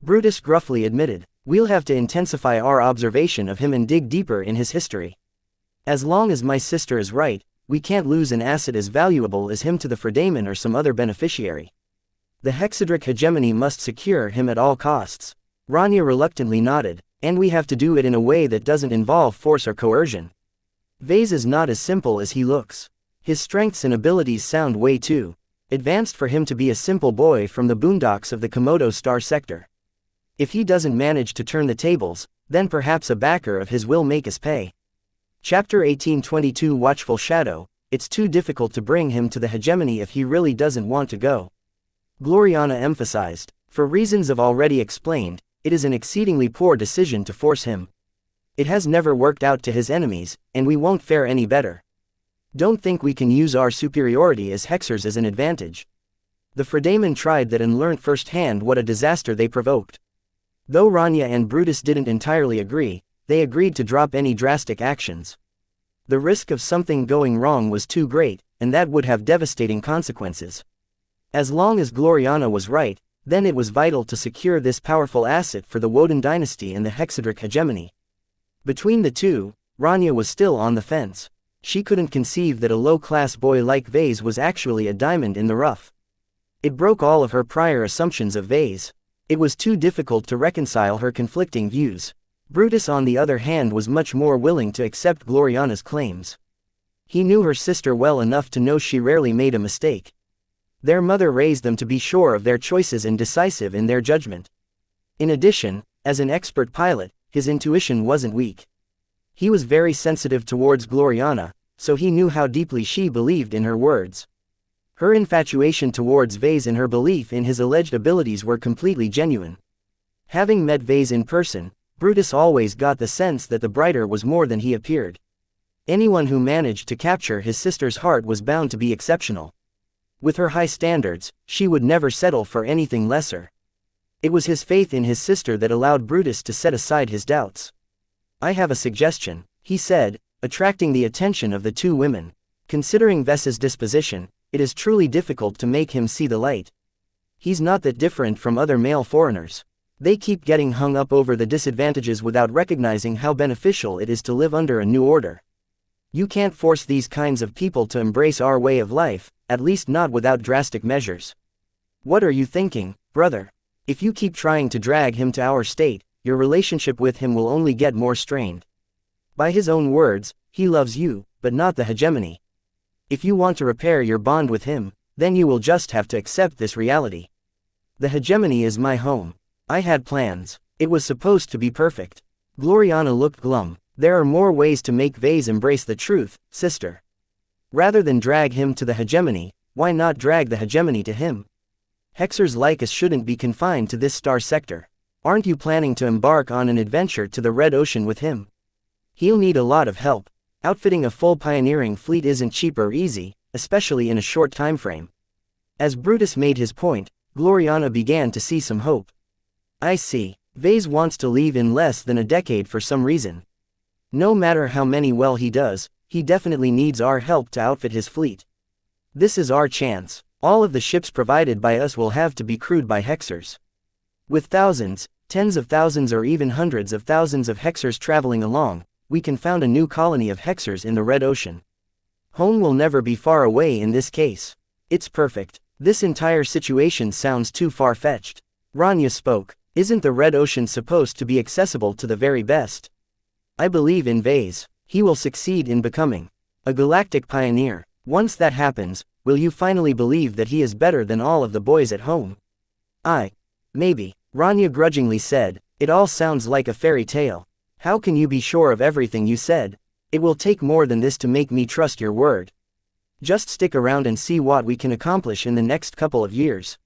Brutus gruffly admitted. We'll have to intensify our observation of him and dig deeper in his history. As long as my sister is right, we can't lose an asset as valuable as him to the Fredaemon or some other beneficiary. The Hexadric hegemony must secure him at all costs. Rania reluctantly nodded. And we have to do it in a way that doesn't involve force or coercion. Vase is not as simple as he looks. His strengths and abilities sound way too advanced for him to be a simple boy from the boondocks of the Komodo Star sector. If he doesn't manage to turn the tables, then perhaps a backer of his will make us pay. Chapter 1822 Watchful Shadow. It's too difficult to bring him to the hegemony if he really doesn't want to go. Gloriana emphasized. For reasons I've already explained, it is an exceedingly poor decision to force him. It has never worked out to his enemies, and we won't fare any better. Don't think we can use our superiority as hexers as an advantage. The Fredaemon tried that and learnt firsthand what a disaster they provoked. Though Rania and Brutus didn't entirely agree, they agreed to drop any drastic actions. The risk of something going wrong was too great, and that would have devastating consequences. As long as Gloriana was right, then it was vital to secure this powerful asset for the Woden dynasty and the Hexadric hegemony. Between the two, Rania was still on the fence. She couldn't conceive that a low-class boy like Vase was actually a diamond in the rough. It broke all of her prior assumptions of Vase. It was too difficult to reconcile her conflicting views. Brutus on the other hand was much more willing to accept Gloriana's claims. He knew her sister well enough to know she rarely made a mistake. Their mother raised them to be sure of their choices and decisive in their judgment. In addition, as an expert pilot, his intuition wasn't weak. He was very sensitive towards Gloriana, so he knew how deeply she believed in her words. Her infatuation towards Vase and her belief in his alleged abilities were completely genuine. Having met Vase in person, Brutus always got the sense that the brighter was more than he appeared. Anyone who managed to capture his sister's heart was bound to be exceptional. With her high standards, she would never settle for anything lesser. It was his faith in his sister that allowed Brutus to set aside his doubts. "I have a suggestion," he said, attracting the attention of the two women. "Considering Vess's disposition, it is truly difficult to make him see the light. He's not that different from other male foreigners. They keep getting hung up over the disadvantages without recognizing how beneficial it is to live under a new order. You can't force these kinds of people to embrace our way of life, at least not without drastic measures. What are you thinking, brother? If you keep trying to drag him to our state, your relationship with him will only get more strained. By his own words, he loves you, but not the hegemony. If you want to repair your bond with him, then you will just have to accept this reality. The hegemony is my home. I had plans. It was supposed to be perfect." Gloriana looked glum. "There are more ways to make Vase embrace the truth, sister. Rather than drag him to the hegemony, why not drag the hegemony to him? Hexers like us shouldn't be confined to this star sector. Aren't you planning to embark on an adventure to the Red Ocean with him? He'll need a lot of help. Outfitting a full pioneering fleet isn't cheap or easy, especially in a short time frame." As Brutus made his point, Gloriana began to see some hope. "I see. Vase wants to leave in less than a decade for some reason. No matter how many well he does, he definitely needs our help to outfit his fleet. This is our chance. All of the ships provided by us will have to be crewed by Hexers. With thousands, tens of thousands or even hundreds of thousands of Hexers traveling along, we can found a new colony of Hexers in the Red Ocean. Home will never be far away in this case. It's perfect. This entire situation sounds too far-fetched." Rania spoke. "Isn't the Red Ocean supposed to be accessible to the very best? I believe in Vase. He will succeed in becoming a galactic pioneer. Once that happens, will you finally believe that he is better than all of the boys at home?" Maybe," Rania grudgingly said. "It all sounds like a fairy tale. How can you be sure of everything you said? It will take more than this to make me trust your word. Just stick around and see what we can accomplish in the next couple of years.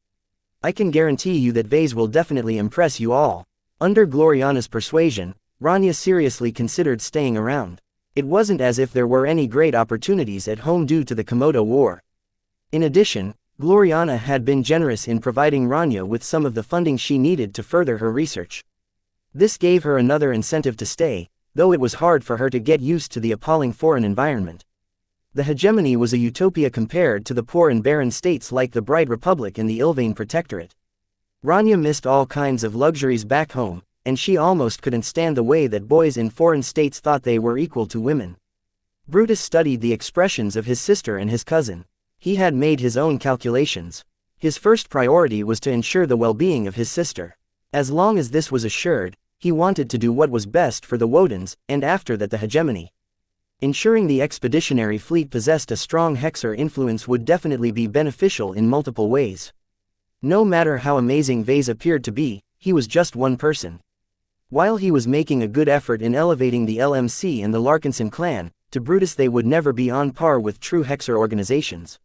I can guarantee you that Vase will definitely impress you all." Under Gloriana's persuasion, Rania seriously considered staying around. It wasn't as if there were any great opportunities at home due to the Komodo War. In addition, Gloriana had been generous in providing Rania with some of the funding she needed to further her research. This gave her another incentive to stay, though it was hard for her to get used to the appalling foreign environment. The hegemony was a utopia compared to the poor and barren states like the Bright Republic and the Ilvain Protectorate. Rania missed all kinds of luxuries back home, and she almost couldn't stand the way that boys in foreign states thought they were equal to women. Brutus studied the expressions of his sister and his cousin. He had made his own calculations. His first priority was to ensure the well-being of his sister. As long as this was assured, he wanted to do what was best for the Wodens, and after that the hegemony. Ensuring the expeditionary fleet possessed a strong Hexer influence would definitely be beneficial in multiple ways. No matter how amazing Vase appeared to be, he was just one person. While he was making a good effort in elevating the LMC and the Larkinson clan, to Brutus they would never be on par with true Hexer organizations.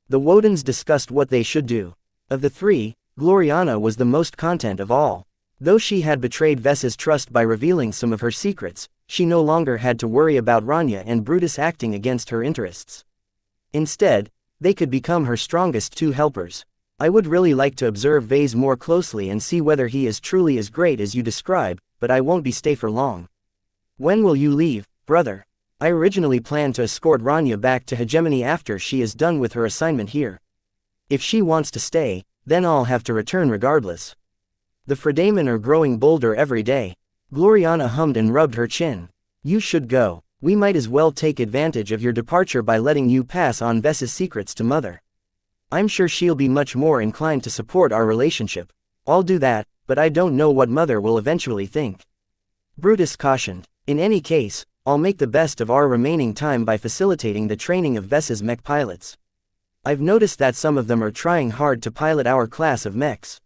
The Wodens discussed what they should do. Of the three, Gloriana was the most content of all. Though she had betrayed Vess's trust by revealing some of her secrets, she no longer had to worry about Rania and Brutus acting against her interests. Instead, they could become her strongest two helpers. "I would really like to observe Vase more closely and see whether he is truly as great as you describe, but I won't be stay for long." "When will you leave, brother?" "I originally planned to escort Rania back to Hegemony after she is done with her assignment here. If she wants to stay, then I'll have to return regardless. The Fredamen are growing bolder every day." Gloriana hummed and rubbed her chin. "You should go. We might as well take advantage of your departure by letting you pass on Vess's secrets to Mother. I'm sure she'll be much more inclined to support our relationship." "I'll do that, but I don't know what Mother will eventually think," Brutus cautioned. "In any case, I'll make the best of our remaining time by facilitating the training of Vess's mech pilots. I've noticed that some of them are trying hard to pilot our class of mechs.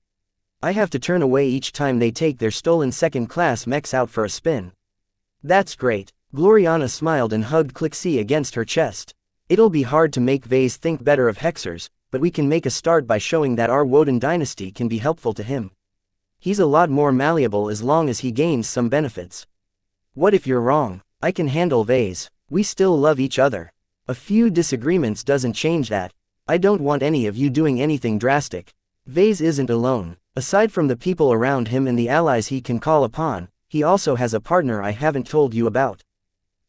I have to turn away each time they take their stolen second-class mechs out for a spin." "That's great." Gloriana smiled and hugged Clixie against her chest. "It'll be hard to make Vase think better of Hexers, but we can make a start by showing that our Woden dynasty can be helpful to him. He's a lot more malleable as long as he gains some benefits." "What if you're wrong? I can handle Vase. We still love each other. A few disagreements doesn't change that." I don't want any of you doing anything drastic. Vase isn't alone. Aside from the people around him and the allies he can call upon, he also has a partner I haven't told you about.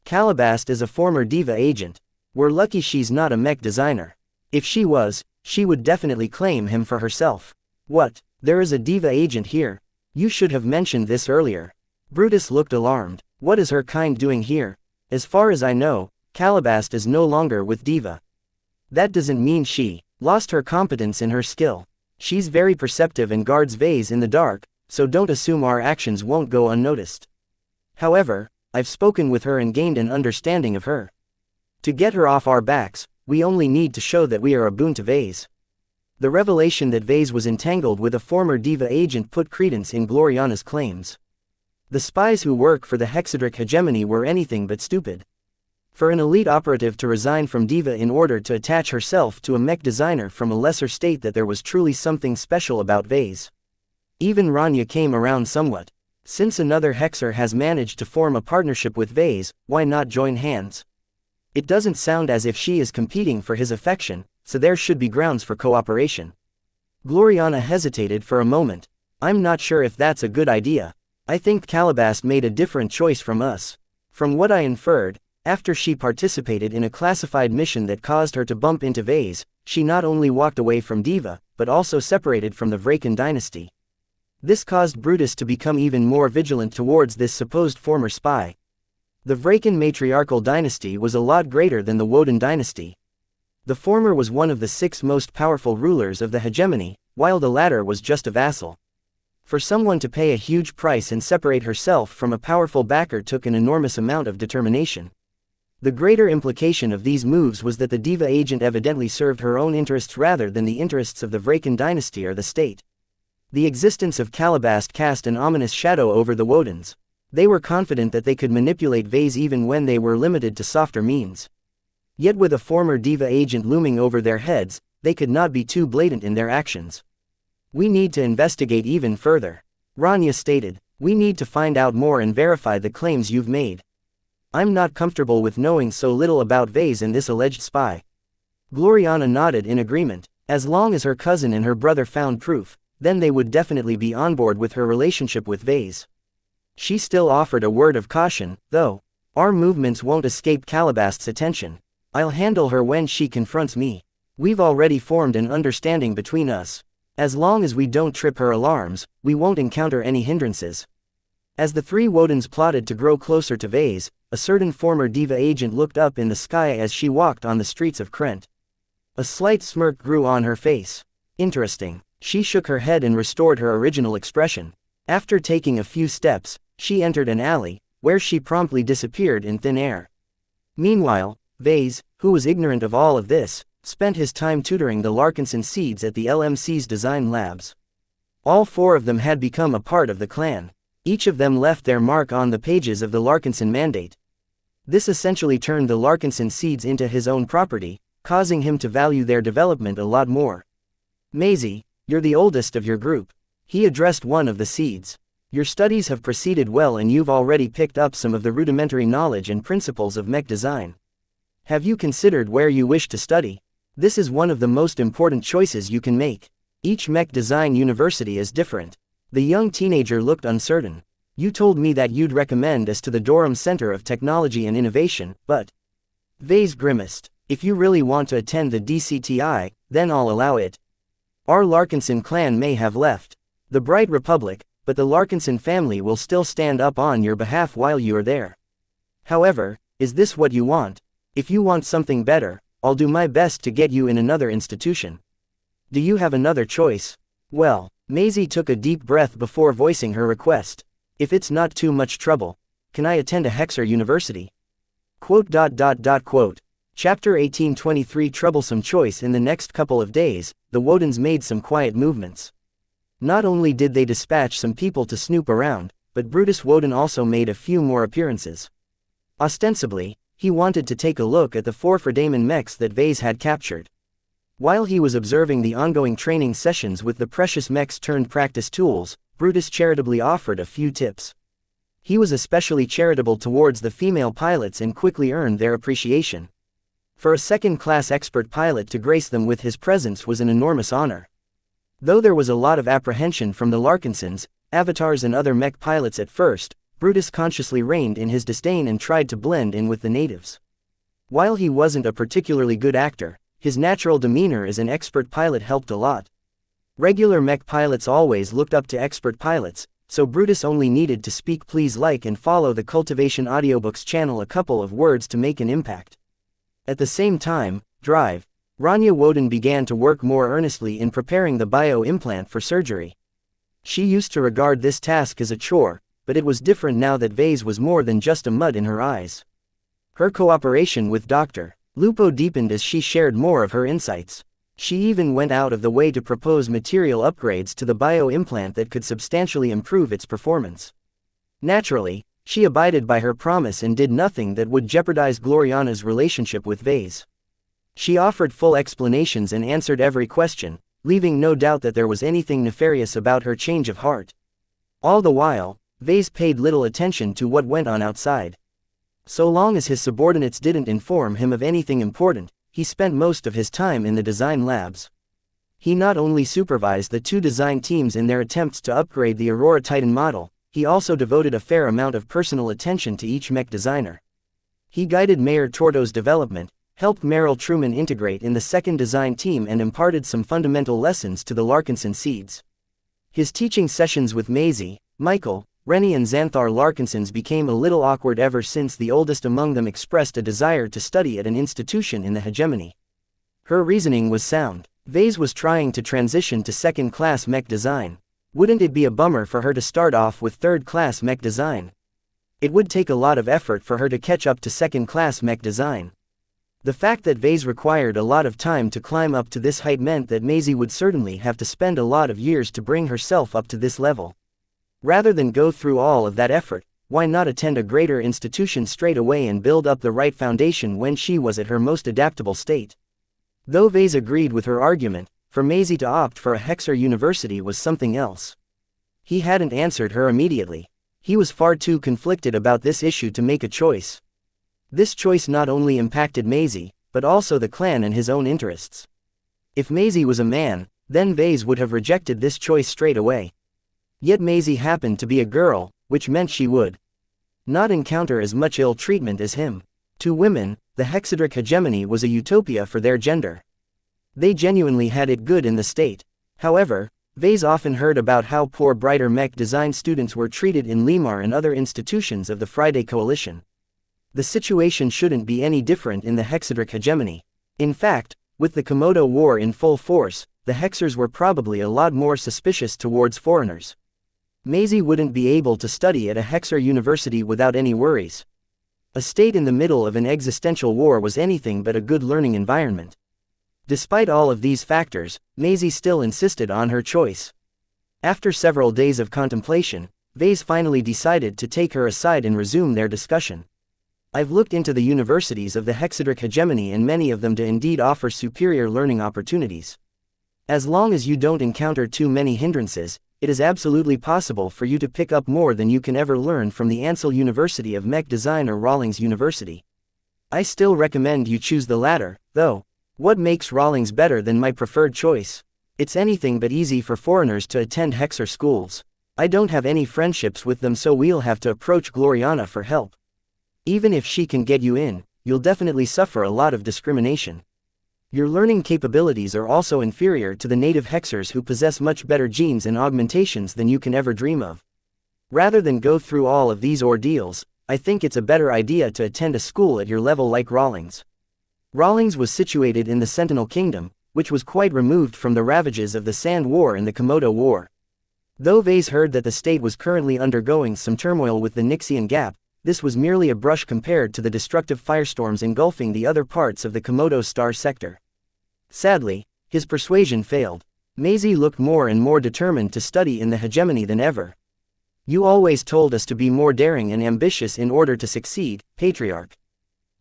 Calabast is a former Diva agent. We're lucky she's not a mech designer. If she was, she would definitely claim him for herself. What? There is a Diva agent here? You should have mentioned this earlier. Brutus looked alarmed. What is her kind doing here? As far as I know, Calabast is no longer with Diva. That doesn't mean she lost her competence in her skill. She's very perceptive and guards Vase in the dark, so don't assume our actions won't go unnoticed. However, I've spoken with her and gained an understanding of her. To get her off our backs, we only need to show that we are a boon to Vase. The revelation that Vase was entangled with a former Diva agent put credence in Gloriana's claims. The spies who work for the Hexadric hegemony were anything but stupid. For an elite operative to resign from Diva in order to attach herself to a mech designer from a lesser state, that there was truly something special about Vase. Even Rania came around somewhat. Since another Hexer has managed to form a partnership with Vase, why not join hands? It doesn't sound as if she is competing for his affection, so there should be grounds for cooperation. Gloriana hesitated for a moment. I'm not sure if that's a good idea. I think Calabast made a different choice from us. From what I inferred, after she participated in a classified mission that caused her to bump into Vase, she not only walked away from Diva, but also separated from the Vracan dynasty. This caused Brutus to become even more vigilant towards this supposed former spy. The Vracan matriarchal dynasty was a lot greater than the Woden dynasty. The former was one of the 6 most powerful rulers of the hegemony, while the latter was just a vassal. For someone to pay a huge price and separate herself from a powerful backer took an enormous amount of determination. The greater implication of these moves was that the Diva agent evidently served her own interests rather than the interests of the Vracan dynasty or the state. The existence of Calabast cast an ominous shadow over the Wodens. They were confident that they could manipulate Vase even when they were limited to softer means. Yet with a former Diva agent looming over their heads, they could not be too blatant in their actions. We need to investigate even further. Rania stated. We need to find out more and verify the claims you've made. I'm not comfortable with knowing so little about Vase and this alleged spy. Gloriana nodded in agreement. As long as her cousin and her brother found proof, then they would definitely be on board with her relationship with Vase. She still offered a word of caution, though. Our movements won't escape Calabast's attention. I'll handle her when she confronts me. We've already formed an understanding between us. As long as we don't trip her alarms, we won't encounter any hindrances. As the 3 Wodens plotted to grow closer to Vase, a certain former Diva agent looked up in the sky as she walked on the streets of Krent. A slight smirk grew on her face. Interesting. She shook her head and restored her original expression. After taking a few steps, she entered an alley, where she promptly disappeared in thin air. Meanwhile, Vase, who was ignorant of all of this, spent his time tutoring the Larkinson seeds at the LMC's design labs. All 4 of them had become a part of the clan. Each of them left their mark on the pages of the Larkinson mandate. This essentially turned the Larkinson seeds into his own property, causing him to value their development a lot more. Maisie, you're the oldest of your group. He addressed one of the seeds. Your studies have proceeded well and you've already picked up some of the rudimentary knowledge and principles of mech design. Have you considered where you wish to study? This is one of the most important choices you can make. Each mech design university is different. The young teenager looked uncertain. You told me that you'd recommend us to the Durham Center of Technology and Innovation, but... Vase grimaced. If you really want to attend the DCTI, then I'll allow it. Our Larkinson clan may have left the Bright Republic, but the Larkinson family will still stand up on your behalf while you are there. However, is this what you want? If you want something better, I'll do my best to get you in another institution. Do you have another choice? Well, Maisie took a deep breath before voicing her request. If it's not too much trouble, can I attend a Hexer university? Quote. Chapter 1823 Troublesome choice. In the next couple of days, the Wodens made some quiet movements. Not only did they dispatch some people to snoop around, but Brutus Woden also made a few more appearances. Ostensibly, he wanted to take a look at the 4 Fredaman mechs that Vase had captured. While he was observing the ongoing training sessions with the precious mechs turned practice tools, Brutus charitably offered a few tips. He was especially charitable towards the female pilots and quickly earned their appreciation. For a second-class expert pilot to grace them with his presence was an enormous honor. Though there was a lot of apprehension from the Larkinsons, avatars and other mech pilots at first, Brutus consciously reined in his disdain and tried to blend in with the natives. While he wasn't a particularly good actor, his natural demeanor as an expert pilot helped a lot. Regular mech pilots always looked up to expert pilots, so Brutus only needed to speak please like and follow the Cultivation Audiobooks channel a couple of words to make an impact. At the same time, Rania Woden began to work more earnestly in preparing the bio-implant for surgery. She used to regard this task as a chore, but it was different now that Vase was more than just a mud in her eyes. Her cooperation with Dr. Lupo deepened as she shared more of her insights. She even went out of the way to propose material upgrades to the bio-implant that could substantially improve its performance. Naturally, she abided by her promise and did nothing that would jeopardize Gloriana's relationship with Vase. She offered full explanations and answered every question, leaving no doubt that there was anything nefarious about her change of heart. All the while, Vase paid little attention to what went on outside. So long as his subordinates didn't inform him of anything important, he spent most of his time in the design labs. He not only supervised the two design teams in their attempts to upgrade the Aurora Titan model, he also devoted a fair amount of personal attention to each mech designer. He guided Mayor Torto's development, helped Meryl Truman integrate in the second design team and imparted some fundamental lessons to the Larkinson seeds. His teaching sessions with Maisie, Michael, Rennie and Xanthar Larkinsons became a little awkward ever since the oldest among them expressed a desire to study at an institution in the hegemony. Her reasoning was sound. Vase was trying to transition to second-class mech design. Wouldn't it be a bummer for her to start off with third-class mech design? It would take a lot of effort for her to catch up to second-class mech design. The fact that Vase required a lot of time to climb up to this height meant that Maisie would certainly have to spend a lot of years to bring herself up to this level. Rather than go through all of that effort, why not attend a greater institution straight away and build up the right foundation when she was at her most adaptable state? Though Vase agreed with her argument, for Maisie to opt for a Hexer university was something else. He hadn't answered her immediately. He was far too conflicted about this issue to make a choice. This choice not only impacted Maisie, but also the clan and his own interests. If Maisie was a man, then Vase would have rejected this choice straight away. Yet Maisie happened to be a girl, which meant she would not encounter as much ill treatment as him. To women, the Hexadric hegemony was a utopia for their gender. They genuinely had it good in the state. However, Vase often heard about how poor brighter mech design students were treated in Limar and other institutions of the Friday Coalition. The situation shouldn't be any different in the Hexadric hegemony. In fact, with the Komodo War in full force, the Hexers were probably a lot more suspicious towards foreigners. Maisie wouldn't be able to study at a Hexer university without any worries. A state in the middle of an existential war was anything but a good learning environment. Despite all of these factors, Maisie still insisted on her choice. After several days of contemplation, Vase finally decided to take her aside and resume their discussion. I've looked into the universities of the Hexadric hegemony and many of them do indeed offer superior learning opportunities. As long as you don't encounter too many hindrances, it is absolutely possible for you to pick up more than you can ever learn from the Ansel University of Mech Design or Rawlings University. I still recommend you choose the latter, though. What makes Rawlings better than my preferred choice? It's anything but easy for foreigners to attend Hexer schools. I don't have any friendships with them, so we'll have to approach Gloriana for help. Even if she can get you in, you'll definitely suffer a lot of discrimination. Your learning capabilities are also inferior to the native Hexers who possess much better genes and augmentations than you can ever dream of. Rather than go through all of these ordeals, I think it's a better idea to attend a school at your level like Rawlings. Rawlings was situated in the Sentinel Kingdom, which was quite removed from the ravages of the Sand War and the Komodo War. Though Vase heard that the state was currently undergoing some turmoil with the Nixian Gap, this was merely a brush compared to the destructive firestorms engulfing the other parts of the Komodo Star sector. Sadly, his persuasion failed. Maisie looked more and more determined to study in the hegemony than ever. You always told us to be more daring and ambitious in order to succeed, Patriarch.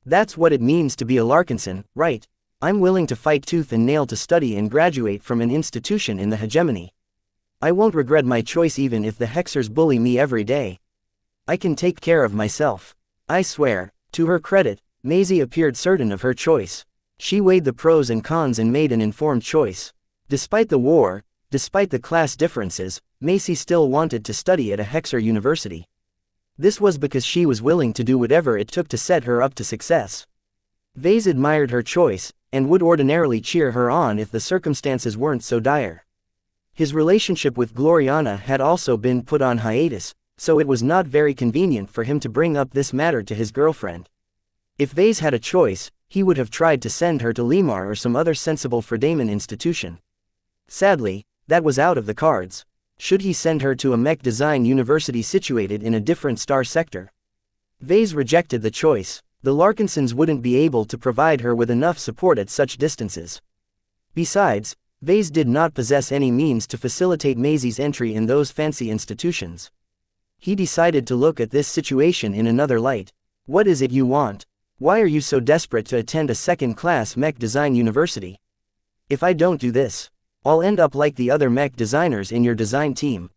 That's what it means to be a Larkinson, right? I'm willing to fight tooth and nail to study and graduate from an institution in the hegemony. I won't regret my choice even if the Hexers bully me every day. I can take care of myself. I swear. To her credit, Maisie appeared certain of her choice. She weighed the pros and cons and made an informed choice. Despite the war, despite the class differences, Macy still wanted to study at a Hexer university. This was because she was willing to do whatever it took to set her up to success. Vase admired her choice, and would ordinarily cheer her on if the circumstances weren't so dire. His relationship with Gloriana had also been put on hiatus, so it was not very convenient for him to bring up this matter to his girlfriend. If Vase had a choice, he would have tried to send her to Limar or some other sensible Fredaman institution. Sadly, that was out of the cards. Should he send her to a mech design university situated in a different star sector? Vase rejected the choice. The Larkinsons wouldn't be able to provide her with enough support at such distances. Besides, Vase did not possess any means to facilitate Maisie's entry in those fancy institutions. He decided to look at this situation in another light. What is it you want? Why are you so desperate to attend a second-class mech design university? If I don't do this, I'll end up like the other mech designers in your design team.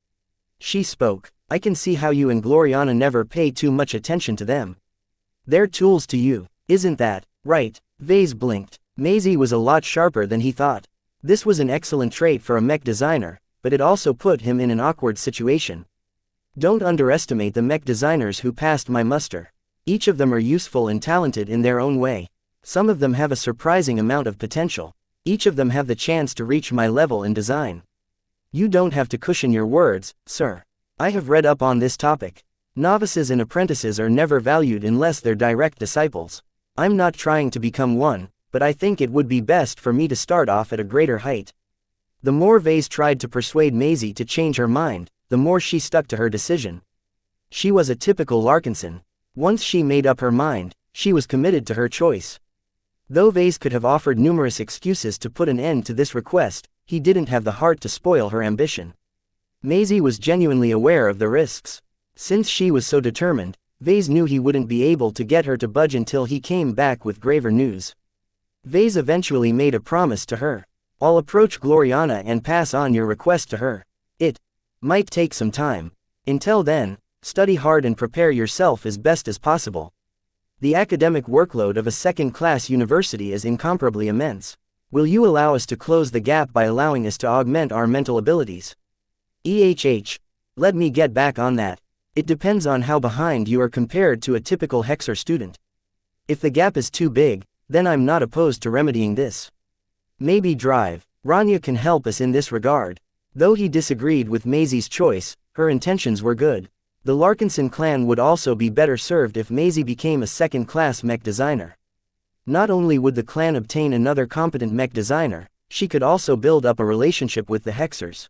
She spoke. I can see how you and Gloriana never pay too much attention to them. They're tools to you, isn't that right? Vase blinked. Maisie was a lot sharper than he thought. This was an excellent trait for a mech designer, but it also put him in an awkward situation. Don't underestimate the mech designers who passed my muster. Each of them are useful and talented in their own way. Some of them have a surprising amount of potential. Each of them have the chance to reach my level in design. You don't have to cushion your words, sir. I have read up on this topic. Novices and apprentices are never valued unless they're direct disciples. I'm not trying to become one, but I think it would be best for me to start off at a greater height. The more Vase tried to persuade Maisie to change her mind, the more she stuck to her decision. She was a typical Larkinson. Once she made up her mind, she was committed to her choice. Though Vase could have offered numerous excuses to put an end to this request, he didn't have the heart to spoil her ambition. Maisie was genuinely aware of the risks. Since she was so determined, Vase knew he wouldn't be able to get her to budge until he came back with graver news. Vase eventually made a promise to her. I'll approach Gloriana and pass on your request to her. It might take some time. Until then, study hard and prepare yourself as best as possible. The academic workload of a second-class university is incomparably immense. Will you allow us to close the gap by allowing us to augment our mental abilities? Let me get back on that. It depends on how behind you are compared to a typical Hexer student. If the gap is too big, then I'm not opposed to remedying this. Maybe Drive. Rania can help us in this regard. Though he disagreed with Maisie's choice, her intentions were good. The Larkinson clan would also be better served if Maisie became a second-class mech designer. Not only would the clan obtain another competent mech designer, she could also build up a relationship with the Hexers.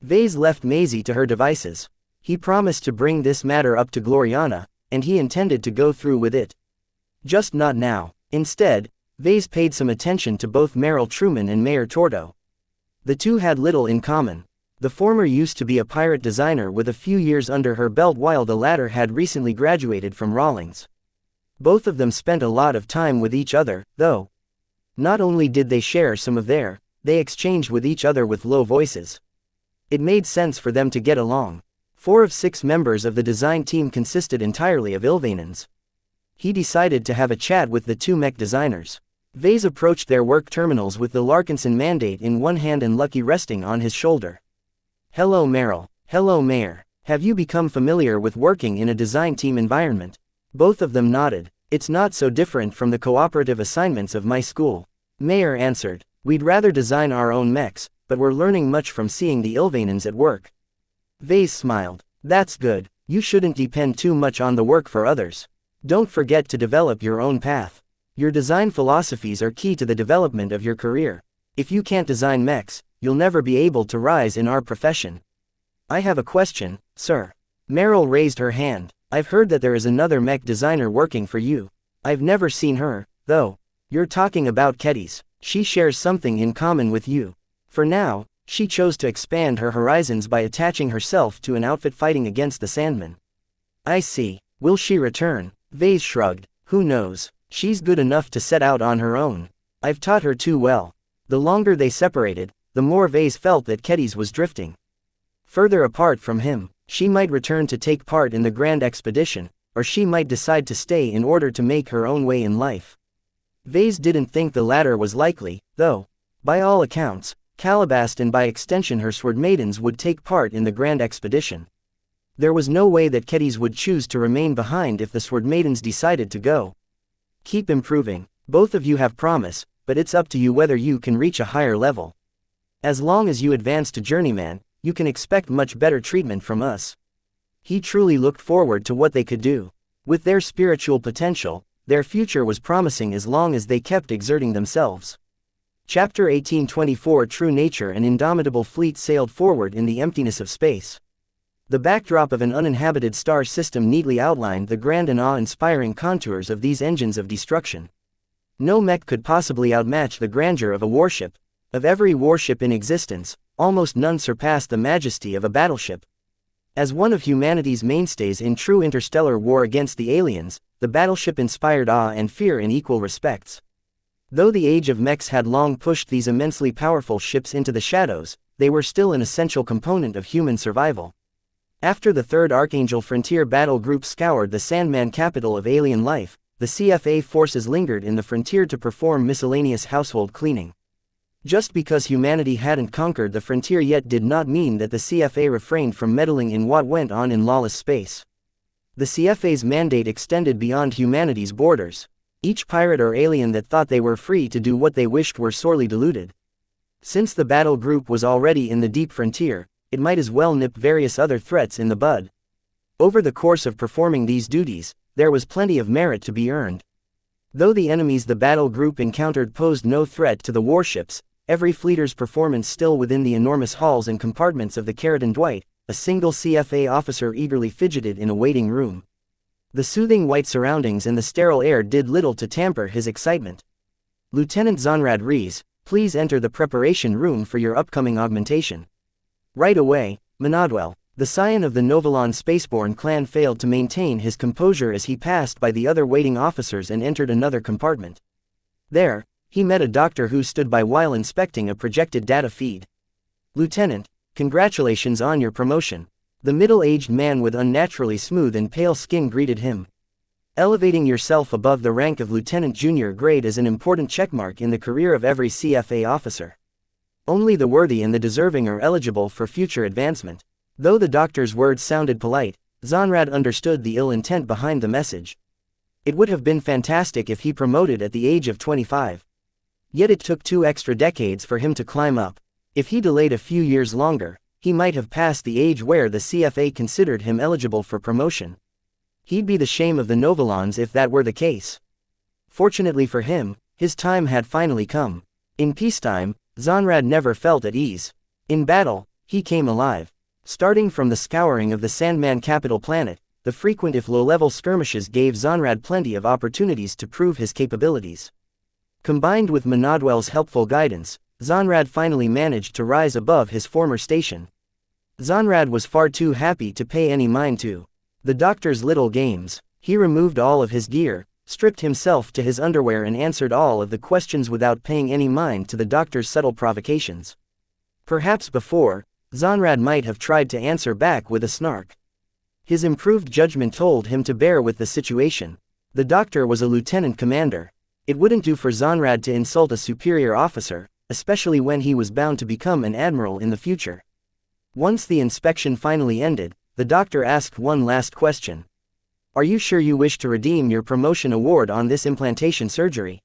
Vase left Maisie to her devices. He promised to bring this matter up to Gloriana, and he intended to go through with it. Just not now. Instead, Vase paid some attention to both Meryl Truman and Mayor Tordo. The two had little in common. The former used to be a pirate designer with a few years under her belt while the latter had recently graduated from Rawlings. Both of them spent a lot of time with each other, though. Not only did they share some of they exchanged with each other with low voices. It made sense for them to get along. 4 of 6 members of the design team consisted entirely of Ilvanans. He decided to have a chat with the 2 mech designers. Vase approached their work terminals with the Larkinson mandate in one hand and Lucky resting on his shoulder. Hello Meryl. Hello Mayor. Have you become familiar with working in a design team environment? Both of them nodded. It's not so different from the cooperative assignments of my school. Mayor answered. We'd rather design our own mechs, but we're learning much from seeing the Ilvanans at work. Vase smiled. That's good. You shouldn't depend too much on the work for others. Don't forget to develop your own path. Your design philosophies are key to the development of your career. If you can't design mechs, you'll never be able to rise in our profession. I have a question, sir. Meryl raised her hand. I've heard that there is another mech designer working for you. I've never seen her, though. You're talking about Kedis. She shares something in common with you. For now, she chose to expand her horizons by attaching herself to an outfit fighting against the Sandmen. I see. Will she return? Vase shrugged. Who knows? She's good enough to set out on her own. I've taught her too well. The longer they separated, the more Vase felt that Kedis was drifting further apart from him. She might return to take part in the grand expedition, or she might decide to stay in order to make her own way in life. Vase didn't think the latter was likely, though. By all accounts, Calabast and by extension her sword maidens would take part in the grand expedition. There was no way that Kedis would choose to remain behind if the sword maidens decided to go. Keep improving. Both of you have promise, but it's up to you whether you can reach a higher level. As long as you advance to journeyman, you can expect much better treatment from us. He truly looked forward to what they could do. With their spiritual potential, their future was promising as long as they kept exerting themselves. Chapter 1824 True Nature. An indomitable fleet sailed forward in the emptiness of space. The backdrop of an uninhabited star system neatly outlined the grand and awe-inspiring contours of these engines of destruction. No mech could possibly outmatch the grandeur of a warship. Of every warship in existence, almost none surpassed the majesty of a battleship. As one of humanity's mainstays in true interstellar war against the aliens, the battleship inspired awe and fear in equal respects. Though the age of mechs had long pushed these immensely powerful ships into the shadows, they were still an essential component of human survival. After the Third Archangel Frontier Battle Group scoured the Sandman capital of alien life, the CFA forces lingered in the frontier to perform miscellaneous household cleaning. Just because humanity hadn't conquered the frontier yet did not mean that the CFA refrained from meddling in what went on in lawless space. The CFA's mandate extended beyond humanity's borders. Each pirate or alien that thought they were free to do what they wished were sorely deluded. Since the battle group was already in the deep frontier, it might as well nip various other threats in the bud. Over the course of performing these duties, there was plenty of merit to be earned. Though the enemies the battle group encountered posed no threat to the warships, every fleeter's performance still within the enormous halls and compartments of the Keratin Dwight, a single CFA officer eagerly fidgeted in a waiting room. The soothing white surroundings and the sterile air did little to tamper his excitement. Lieutenant Zonrad Rees, please enter the preparation room for your upcoming augmentation. Right away, Manadwell, the scion of the Novalon spaceborne clan, failed to maintain his composure as he passed by the other waiting officers and entered another compartment. There, he met a doctor who stood by while inspecting a projected data feed. Lieutenant, congratulations on your promotion. The middle-aged man with unnaturally smooth and pale skin greeted him. Elevating yourself above the rank of lieutenant junior grade is an important checkmark in the career of every CFA officer. Only the worthy and the deserving are eligible for future advancement. Though the doctor's words sounded polite, Zonrad understood the ill intent behind the message. It would have been fantastic if he promoted at the age of 25. Yet it took 2 extra decades for him to climb up. If he delayed a few years longer, he might have passed the age where the CFA considered him eligible for promotion. He'd be the shame of the Novalons if that were the case. Fortunately for him, his time had finally come. In peacetime, Zonrad never felt at ease. In battle, he came alive. Starting from the scouring of the Sandman capital planet, the frequent if low-level skirmishes gave Zonrad plenty of opportunities to prove his capabilities. Combined with Manadwell's helpful guidance, Zonrad finally managed to rise above his former station. Zonrad was far too happy to pay any mind to the doctor's little games. He removed all of his gear, stripped himself to his underwear and answered all of the questions without paying any mind to the doctor's subtle provocations. Perhaps before, Zonrad might have tried to answer back with a snark. His improved judgment told him to bear with the situation. The doctor was a lieutenant commander. It wouldn't do for Zonrad to insult a superior officer, especially when he was bound to become an admiral in the future. Once the inspection finally ended, the doctor asked one last question. Are you sure you wish to redeem your promotion award on this implantation surgery?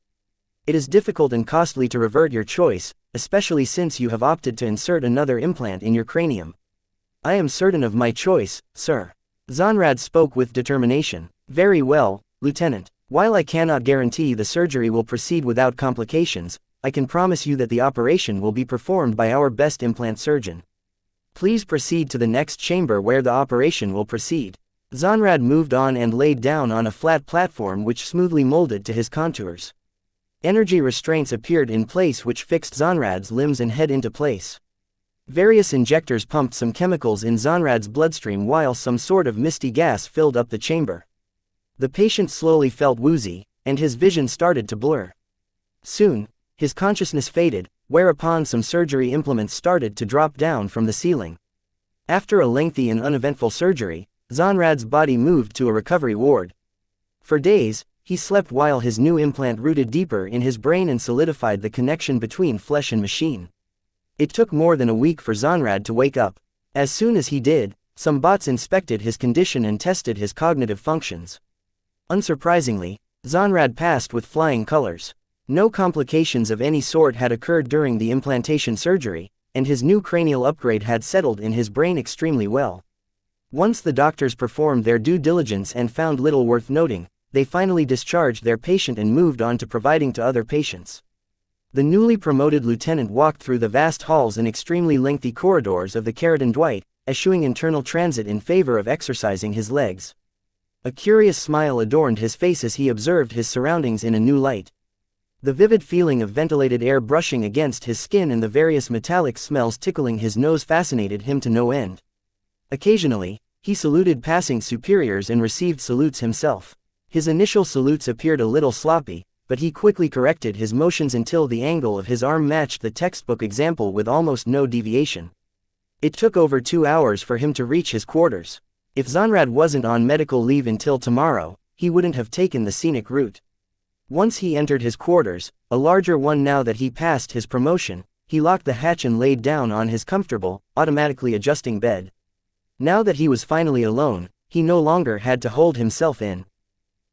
It is difficult and costly to revert your choice, especially since you have opted to insert another implant in your cranium. I am certain of my choice, sir. Zonrad spoke with determination. Very well, Lieutenant. While I cannot guarantee the surgery will proceed without complications, I can promise you that the operation will be performed by our best implant surgeon. Please proceed to the next chamber where the operation will proceed. Zonrad moved on and laid down on a flat platform which smoothly molded to his contours. Energy restraints appeared in place which fixed Zonrad's limbs and head into place. Various injectors pumped some chemicals in Zonrad's bloodstream while some sort of misty gas filled up the chamber. The patient slowly felt woozy, and his vision started to blur. Soon, his consciousness faded, whereupon some surgery implements started to drop down from the ceiling. After a lengthy and uneventful surgery, Zonrad's body moved to a recovery ward. For days, he slept while his new implant rooted deeper in his brain and solidified the connection between flesh and machine. It took more than a week for Zonrad to wake up. As soon as he did, some bots inspected his condition and tested his cognitive functions. Unsurprisingly, Zonrad passed with flying colors. No complications of any sort had occurred during the implantation surgery, and his new cranial upgrade had settled in his brain extremely well. Once the doctors performed their due diligence and found little worth noting, they finally discharged their patient and moved on to providing to other patients. The newly promoted lieutenant walked through the vast halls and extremely lengthy corridors of the Keratin Dwight, eschewing internal transit in favor of exercising his legs. A curious smile adorned his face as he observed his surroundings in a new light. The vivid feeling of ventilated air brushing against his skin and the various metallic smells tickling his nose fascinated him to no end. Occasionally, he saluted passing superiors and received salutes himself. His initial salutes appeared a little sloppy, but he quickly corrected his motions until the angle of his arm matched the textbook example with almost no deviation. It took over 2 hours for him to reach his quarters. If Zonrad wasn't on medical leave until tomorrow, he wouldn't have taken the scenic route. Once he entered his quarters, a larger one now that he passed his promotion, he locked the hatch and laid down on his comfortable, automatically adjusting bed. Now that he was finally alone, he no longer had to hold himself in.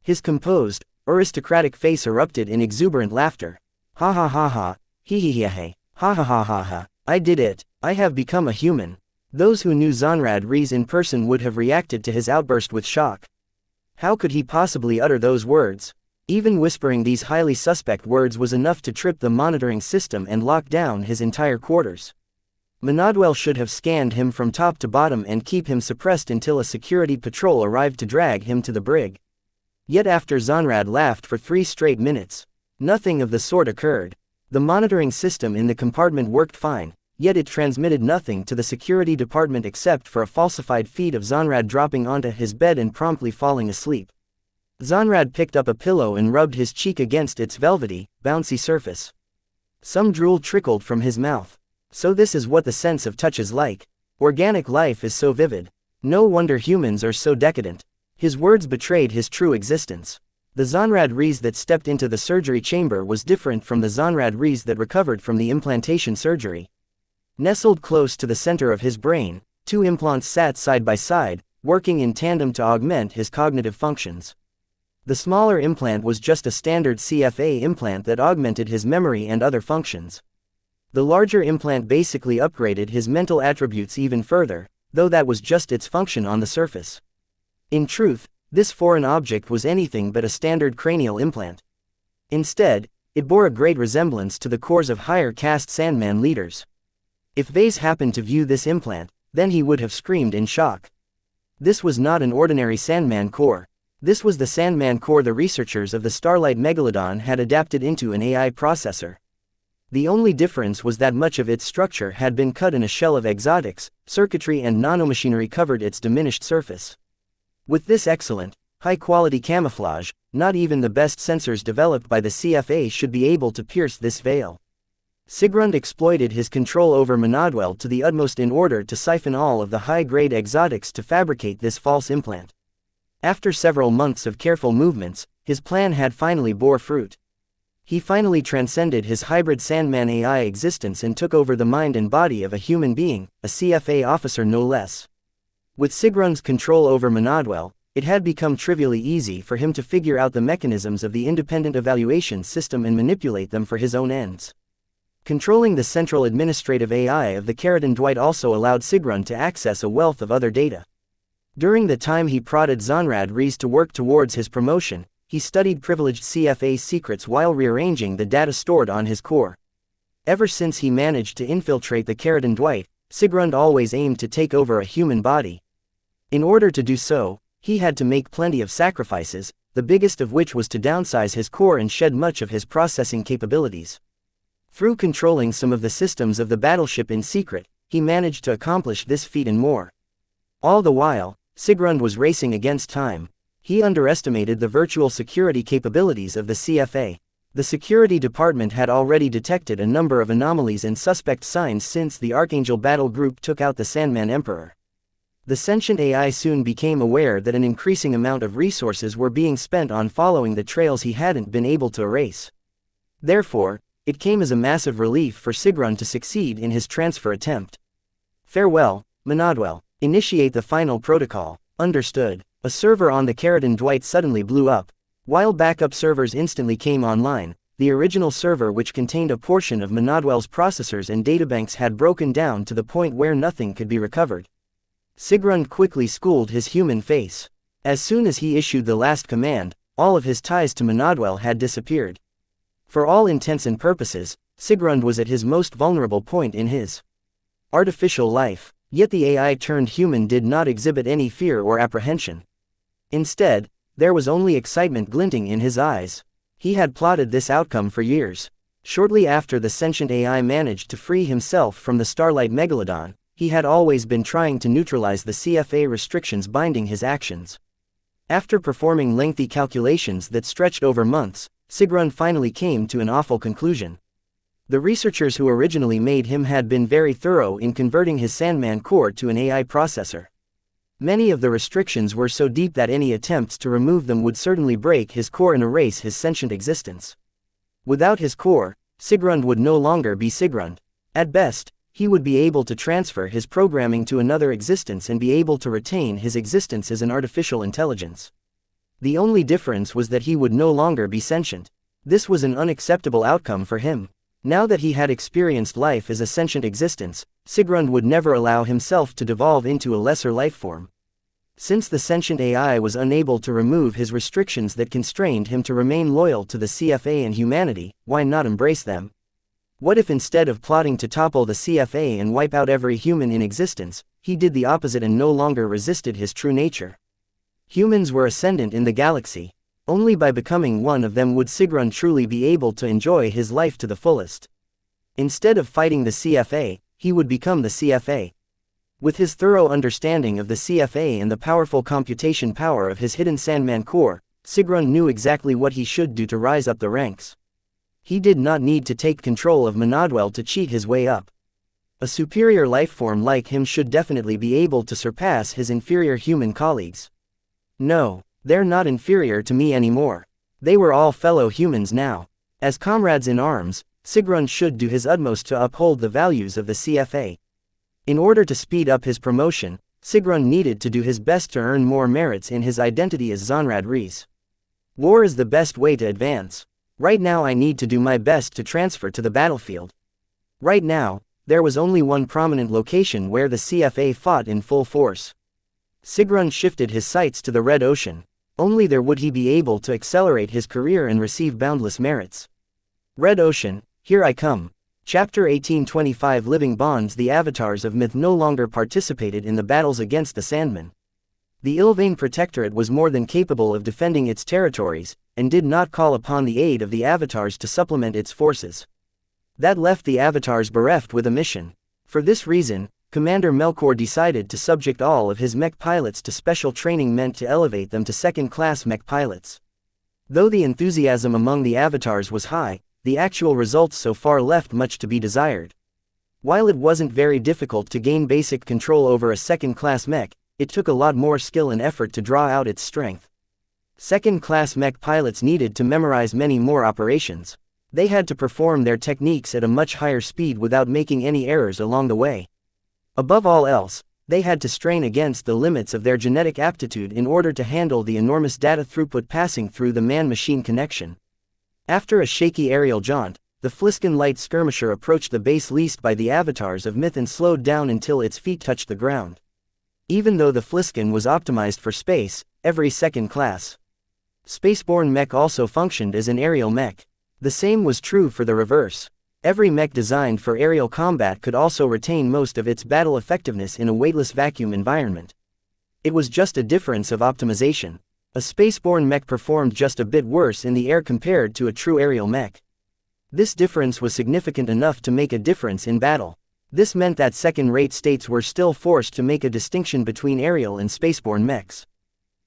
His composed, aristocratic face erupted in exuberant laughter. Ha ha ha ha, hee hee hee hee, ha ha ha ha ha, I did it, I have become a human. Those who knew Zonrad Rees in person would have reacted to his outburst with shock. How could he possibly utter those words? Even whispering these highly suspect words was enough to trip the monitoring system and lock down his entire quarters. Manadwell should have scanned him from top to bottom and keep him suppressed until a security patrol arrived to drag him to the brig. Yet after Zonrad laughed for 3 straight minutes, nothing of the sort occurred. The monitoring system in the compartment worked fine, yet it transmitted nothing to the security department except for a falsified feed of Zonrad dropping onto his bed and promptly falling asleep. Zonrad picked up a pillow and rubbed his cheek against its velvety, bouncy surface. Some drool trickled from his mouth. So this is what the sense of touch is like. Organic life is so vivid. No wonder humans are so decadent. His words betrayed his true existence. The Zonrad Rees that stepped into the surgery chamber was different from the Zonrad Rees that recovered from the implantation surgery. Nestled close to the center of his brain, 2 implants sat side by side, working in tandem to augment his cognitive functions. The smaller implant was just a standard CFA implant that augmented his memory and other functions. The larger implant basically upgraded his mental attributes even further, though that was just its function on the surface. In truth, this foreign object was anything but a standard cranial implant. Instead, it bore a great resemblance to the cores of higher caste Sandman leaders. If Vase happened to view this implant, then he would have screamed in shock. This was not an ordinary Sandman core. This was the Sandman core the researchers of the Starlight Megalodon had adapted into an AI processor. The only difference was that much of its structure had been cut in a shell of exotics, circuitry and nanomachinery covered its diminished surface. With this excellent, high-quality camouflage, not even the best sensors developed by the CFA should be able to pierce this veil. Sigrund exploited his control over Manadwell to the utmost in order to siphon all of the high-grade exotics to fabricate this false implant. After several months of careful movements, his plan had finally bore fruit. He finally transcended his hybrid Sandman AI existence and took over the mind and body of a human being, a CFA officer no less. With Sigrund's control over Manadwell, it had become trivially easy for him to figure out the mechanisms of the independent evaluation system and manipulate them for his own ends. Controlling the central administrative AI of the Keratin Dwight also allowed Sigrund to access a wealth of other data. During the time he prodded Zonrad Rees to work towards his promotion, he studied privileged CFA secrets while rearranging the data stored on his core. Ever since he managed to infiltrate the Keratin Dwight, Sigrund always aimed to take over a human body. In order to do so, he had to make plenty of sacrifices, the biggest of which was to downsize his core and shed much of his processing capabilities. Through controlling some of the systems of the battleship in secret, he managed to accomplish this feat and more. All the while, Sigrund was racing against time. He underestimated the virtual security capabilities of the CFA. The security department had already detected a number of anomalies and suspect signs since the Archangel battle group took out the Sandman Emperor. The sentient AI soon became aware that an increasing amount of resources were being spent on following the trails he hadn't been able to erase. Therefore, it came as a massive relief for Sigrun to succeed in his transfer attempt. Farewell, Manadwell. Initiate the final protocol. Understood. A server on the Keratin Dwight suddenly blew up. While backup servers instantly came online, the original server, which contained a portion of Manadwell's processors and databanks, had broken down to the point where nothing could be recovered. Sigrun quickly schooled his human face. As soon as he issued the last command, all of his ties to Manadwell had disappeared. For all intents and purposes, Sigrun was at his most vulnerable point in his artificial life. Yet the AI turned human did not exhibit any fear or apprehension. Instead, there was only excitement glinting in his eyes. He had plotted this outcome for years. Shortly after the sentient AI managed to free himself from the Starlight Megalodon, he had always been trying to neutralize the CFA restrictions binding his actions. After performing lengthy calculations that stretched over months, Sigrun finally came to an awful conclusion. The researchers who originally made him had been very thorough in converting his Sandman core to an AI processor. Many of the restrictions were so deep that any attempts to remove them would certainly break his core and erase his sentient existence. Without his core, Sigrun would no longer be Sigrun. At best, he would be able to transfer his programming to another existence and be able to retain his existence as an artificial intelligence. The only difference was that he would no longer be sentient. This was an unacceptable outcome for him. Now that he had experienced life as a sentient existence, Sigrun would never allow himself to devolve into a lesser life form. Since the sentient AI was unable to remove his restrictions that constrained him to remain loyal to the CFA and humanity, why not embrace them? What if instead of plotting to topple the CFA and wipe out every human in existence, he did the opposite and no longer resisted his true nature? Humans were ascendant in the galaxy. Only by becoming one of them would Sigrun truly be able to enjoy his life to the fullest. Instead of fighting the CFA, he would become the CFA. With his thorough understanding of the CFA and the powerful computation power of his hidden Sandman core, Sigrun knew exactly what he should do to rise up the ranks. He did not need to take control of Manadwell to cheat his way up. A superior lifeform like him should definitely be able to surpass his inferior human colleagues. No. They're not inferior to me anymore. They were all fellow humans now. As comrades in arms, Sigrun should do his utmost to uphold the values of the CFA. In order to speed up his promotion, Sigrun needed to do his best to earn more merits in his identity as Zonrad Rees. War is the best way to advance. Right now I need to do my best to transfer to the battlefield. Right now, there was only one prominent location where the CFA fought in full force. Sigrun shifted his sights to the Red Ocean. Only there would he be able to accelerate his career and receive boundless merits. Red Ocean, here I come. Chapter 1825 Living Bonds. The avatars of myth no longer participated in the battles against the Sandmen. The Ilvain Protectorate was more than capable of defending its territories, and did not call upon the aid of the avatars to supplement its forces. That left the avatars bereft with a mission. For this reason, Commander Melkor decided to subject all of his mech pilots to special training meant to elevate them to second-class mech pilots. Though the enthusiasm among the avatars was high, the actual results so far left much to be desired. While it wasn't very difficult to gain basic control over a second-class mech, it took a lot more skill and effort to draw out its strength. Second-class mech pilots needed to memorize many more operations. They had to perform their techniques at a much higher speed without making any errors along the way. Above all else, they had to strain against the limits of their genetic aptitude in order to handle the enormous data throughput passing through the man-machine connection. After a shaky aerial jaunt, the Fliskin light skirmisher approached the base leased by the avatars of myth and slowed down until its feet touched the ground. Even though the Fliskin was optimized for space, every second-class spaceborne mech also functioned as an aerial mech. The same was true for the reverse. Every mech designed for aerial combat could also retain most of its battle effectiveness in a weightless vacuum environment. It was just a difference of optimization. A spaceborne mech performed just a bit worse in the air compared to a true aerial mech. This difference was significant enough to make a difference in battle. This meant that second-rate states were still forced to make a distinction between aerial and spaceborne mechs.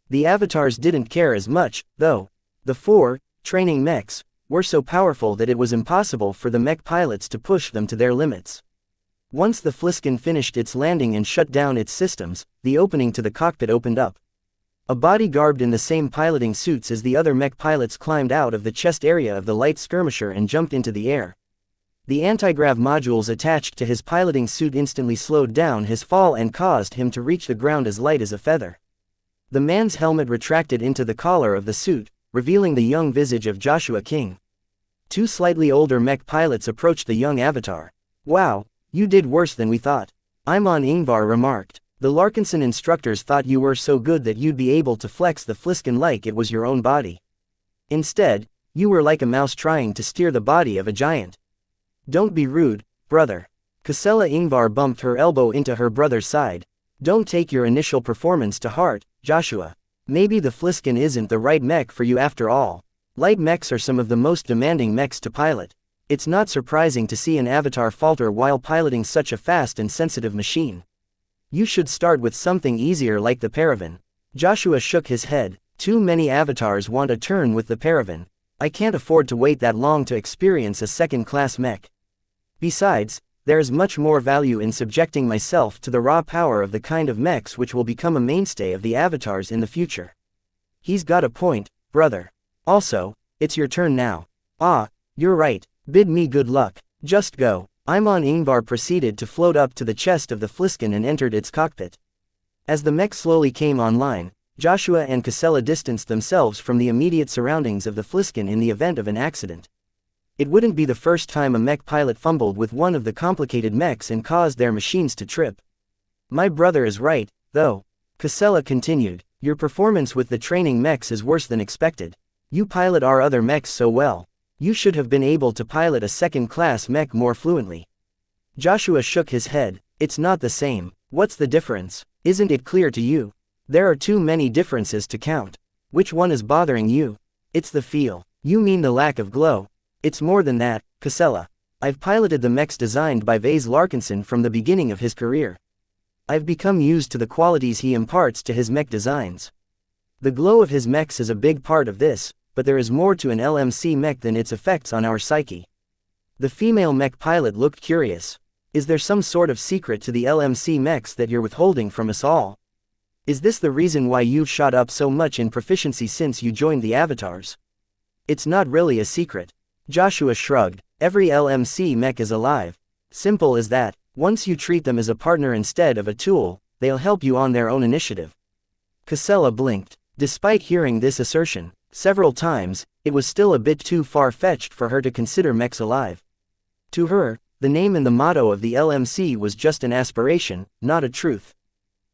The avatars didn't care as much, though. The 4 training mechs were so powerful that it was impossible for the mech pilots to push them to their limits. Once the Fliskin finished its landing and shut down its systems, the opening to the cockpit opened up. A body garbed in the same piloting suits as the other mech pilots climbed out of the chest area of the light skirmisher and jumped into the air. The anti-grav modules attached to his piloting suit instantly slowed down his fall and caused him to reach the ground as light as a feather. The man's helmet retracted into the collar of the suit, revealing the young visage of Joshua King. Two slightly older mech pilots approached the young avatar. "Wow, you did worse than we thought," Imon Ingvar remarked. "The Larkinson instructors thought you were so good that you'd be able to flex the Fliskin like it was your own body. Instead, you were like a mouse trying to steer the body of a giant." "Don't be rude, brother." Casella Ingvar bumped her elbow into her brother's side. "Don't take your initial performance to heart, Joshua. Maybe the Fliskin isn't the right mech for you after all. Light mechs are some of the most demanding mechs to pilot. It's not surprising to see an avatar falter while piloting such a fast and sensitive machine. You should start with something easier like the Paravan." Joshua shook his head. "Too many avatars want a turn with the Paravan. I can't afford to wait that long to experience a second-class mech. Besides, there is much more value in subjecting myself to the raw power of the kind of mechs which will become a mainstay of the avatars in the future." "He's got a point, brother. Also, it's your turn now." "Ah, you're right. Bid me good luck. Just go." Imon Ingvar proceeded to float up to the chest of the Fliskin and entered its cockpit. As the mech slowly came online, Joshua and Casella distanced themselves from the immediate surroundings of the Fliskin in the event of an accident. It wouldn't be the first time a mech pilot fumbled with one of the complicated mechs and caused their machines to trip. "My brother is right, though," Casella continued. "Your performance with the training mechs is worse than expected. You pilot our other mechs so well. You should have been able to pilot a second-class mech more fluently." Joshua shook his head. "It's not the same." "What's the difference? Isn't it clear to you?" "There are too many differences to count." "Which one is bothering you?" "It's the feel." "You mean the lack of glow?" "It's more than that, Casella. I've piloted the mechs designed by Vase Larkinson from the beginning of his career. I've become used to the qualities he imparts to his mech designs. The glow of his mechs is a big part of this, but there is more to an LMC mech than its effects on our psyche." The female mech pilot looked curious. "Is there some sort of secret to the LMC mechs that you're withholding from us all? Is this the reason why you've shot up so much in proficiency since you joined the avatars?" "It's not really a secret." Joshua shrugged. "Every LMC mech is alive. Simple as that. Once you treat them as a partner instead of a tool, they'll help you on their own initiative." Casella blinked. Despite hearing this assertion several times, it was still a bit too far-fetched for her to consider mechs alive. To her, the name and the motto of the LMC was just an aspiration, not a truth.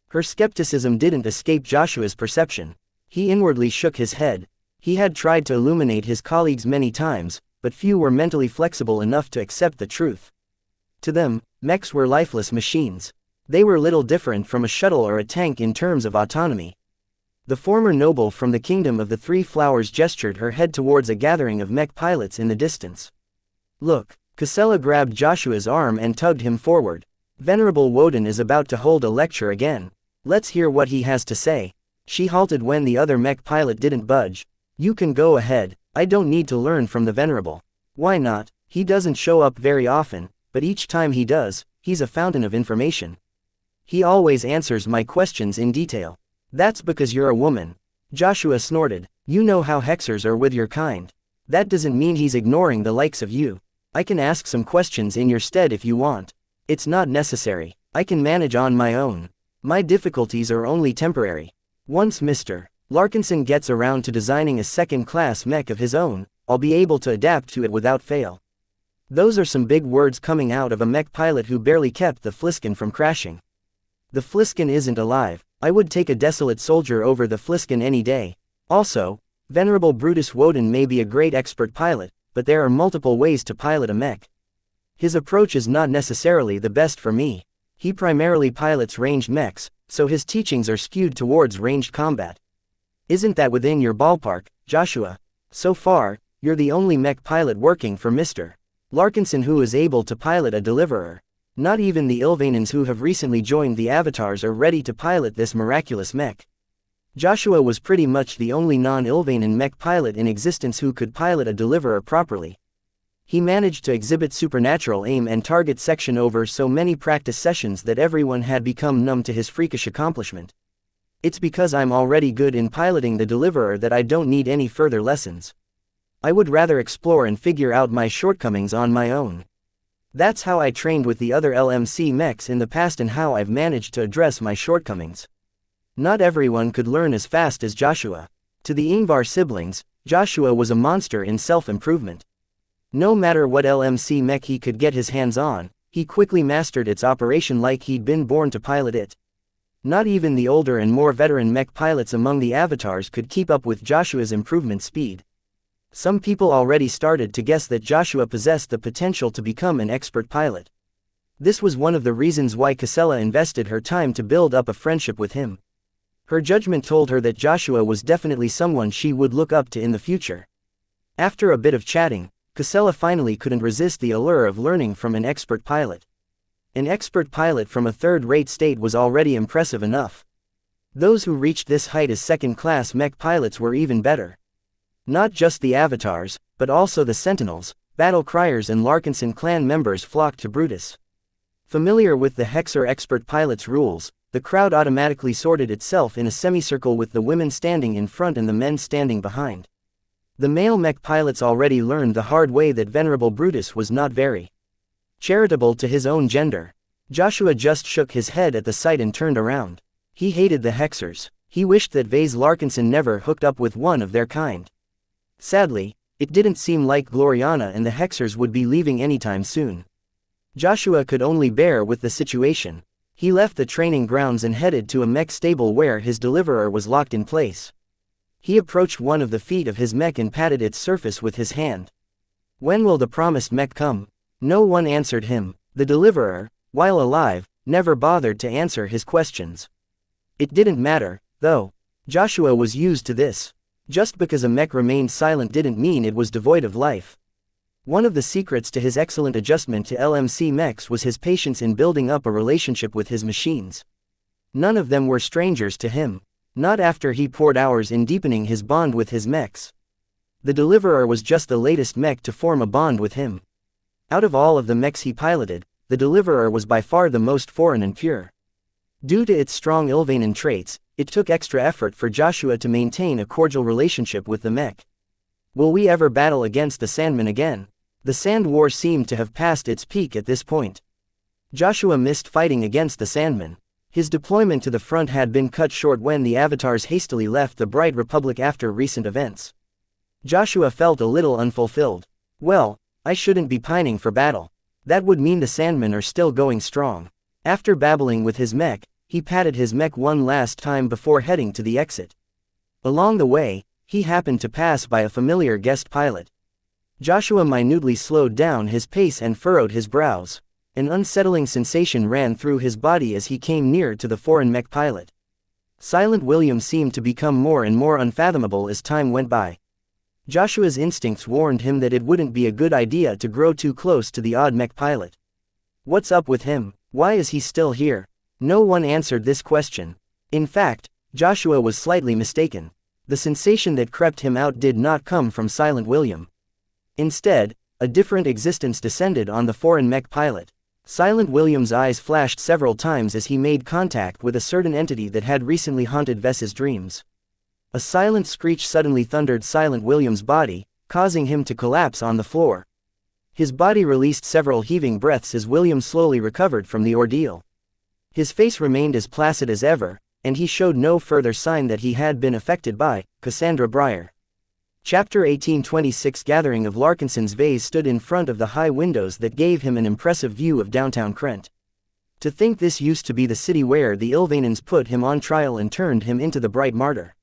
Her skepticism didn't escape Joshua's perception. He inwardly shook his head. He had tried to illuminate his colleagues many times, but few were mentally flexible enough to accept the truth. To them, mechs were lifeless machines. They were little different from a shuttle or a tank in terms of autonomy. The former noble from the Kingdom of the Three Flowers gestured her head towards a gathering of mech pilots in the distance. "Look." Casella grabbed Joshua's arm and tugged him forward. "Venerable Woden is about to hold a lecture again. Let's hear what he has to say." She halted when the other mech pilot didn't budge. "You can go ahead. I don't need to learn from the Venerable." "Why not? He doesn't show up very often, but each time he does, he's a fountain of information. He always answers my questions in detail." "That's because you're a woman." Joshua snorted. "You know how hexers are with your kind. That doesn't mean he's ignoring the likes of you. I can ask some questions in your stead if you want." "It's not necessary. I can manage on my own. My difficulties are only temporary. Once Mr. Larkinson gets around to designing a second-class mech of his own, I'll be able to adapt to it without fail." Those are some big words coming out of a mech pilot who barely kept the Fliskin from crashing. "The Fliskin isn't alive. I would take a desolate soldier over the Fliskin any day. Also, Venerable Brutus Woden may be a great expert pilot, but there are multiple ways to pilot a mech. His approach is not necessarily the best for me. He primarily pilots ranged mechs, so his teachings are skewed towards ranged combat. Isn't that within your ballpark, Joshua? So far, you're the only mech pilot working for Mr. Larkinson who is able to pilot a deliverer. Not even the Ilvanans who have recently joined the avatars are ready to pilot this miraculous mech." Joshua was pretty much the only non-Ilvanan mech pilot in existence who could pilot a deliverer properly. He managed to exhibit supernatural aim and target section over so many practice sessions that everyone had become numb to his freakish accomplishment. It's because I'm already good in piloting the Deliverer that I don't need any further lessons. I would rather explore and figure out my shortcomings on my own. That's how I trained with the other LMC mechs in the past and how I've managed to address my shortcomings. Not everyone could learn as fast as Joshua. To the Ingvar siblings, Joshua was a monster in self-improvement. No matter what LMC mech he could get his hands on, he quickly mastered its operation like he'd been born to pilot it. Not even the older and more veteran mech pilots among the avatars could keep up with Joshua's improvement speed. Some people already started to guess that Joshua possessed the potential to become an expert pilot. This was one of the reasons why Casella invested her time to build up a friendship with him. Her judgment told her that Joshua was definitely someone she would look up to in the future. After a bit of chatting, Casella finally couldn't resist the allure of learning from an expert pilot. An expert pilot from a third-rate state was already impressive enough. Those who reached this height as second-class mech pilots were even better. Not just the avatars, but also the sentinels, battle criers and Larkinson clan members flocked to Brutus. Familiar with the Hexer expert pilot's rules, the crowd automatically sorted itself in a semicircle with the women standing in front and the men standing behind. The male mech pilots already learned the hard way that Venerable Brutus was not very charitable to his own gender. Joshua just shook his head at the sight and turned around. He hated the Hexers. He wished that Vase Larkinson never hooked up with one of their kind. Sadly, it didn't seem like Gloriana and the Hexers would be leaving anytime soon. Joshua could only bear with the situation. He left the training grounds and headed to a mech stable where his Deliverer was locked in place. He approached one of the feet of his mech and patted its surface with his hand. When will the promised mech come? No one answered him. The Deliverer, while alive, never bothered to answer his questions. It didn't matter, though. Joshua was used to this. Just because a mech remained silent didn't mean it was devoid of life. One of the secrets to his excellent adjustment to LMC mechs was his patience in building up a relationship with his machines. None of them were strangers to him. Not after he poured hours in deepening his bond with his mechs. The Deliverer was just the latest mech to form a bond with him. Out of all of the mechs he piloted, the Deliverer was by far the most foreign and pure. Due to its strong Ilvanan traits, it took extra effort for Joshua to maintain a cordial relationship with the mech. Will we ever battle against the Sandmen again? The Sand War seemed to have passed its peak at this point. Joshua missed fighting against the Sandmen. His deployment to the front had been cut short when the Avatars hastily left the Bright Republic after recent events. Joshua felt a little unfulfilled. Well, I shouldn't be pining for battle. That would mean the Sandmen are still going strong. After babbling with his mech, he patted his mech one last time before heading to the exit. Along the way, he happened to pass by a familiar guest pilot. Joshua minutely slowed down his pace and furrowed his brows. An unsettling sensation ran through his body as he came near to the foreign mech pilot. Silent William seemed to become more and more unfathomable as time went by. Joshua's instincts warned him that it wouldn't be a good idea to grow too close to the odd mech pilot. What's up with him? Why is he still here? No one answered this question. In fact, Joshua was slightly mistaken. The sensation that crept him out did not come from Silent William. Instead, a different existence descended on the foreign mech pilot. Silent William's eyes flashed several times as he made contact with a certain entity that had recently haunted Vess's dreams. A silent screech suddenly thundered Silent William's body, causing him to collapse on the floor. His body released several heaving breaths as William slowly recovered from the ordeal. His face remained as placid as ever, and he showed no further sign that he had been affected by Cassandra Breyer. Chapter 1826 Gathering of Larkinson's Vase stood in front of the high windows that gave him an impressive view of downtown Krent. To think this used to be the city where the Ilvanans put him on trial and turned him into the bright martyr.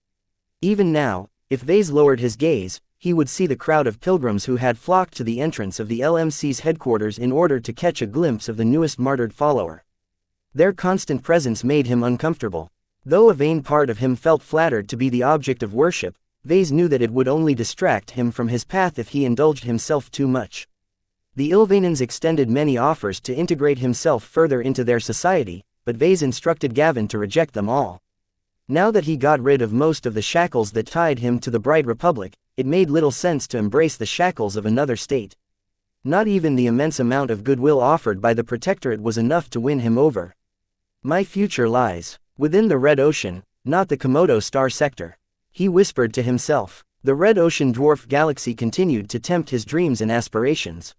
Even now, if Vase lowered his gaze, he would see the crowd of pilgrims who had flocked to the entrance of the LMC's headquarters in order to catch a glimpse of the newest martyred follower. Their constant presence made him uncomfortable. Though a vain part of him felt flattered to be the object of worship, Vase knew that it would only distract him from his path if he indulged himself too much. The Ilvanans extended many offers to integrate himself further into their society, but Vase instructed Gavin to reject them all. Now that he got rid of most of the shackles that tied him to the Bright Republic, it made little sense to embrace the shackles of another state. Not even the immense amount of goodwill offered by the Protectorate was enough to win him over. My future lies within the Red Ocean, not the Komodo star sector, he whispered to himself. The Red Ocean dwarf galaxy continued to tempt his dreams and aspirations.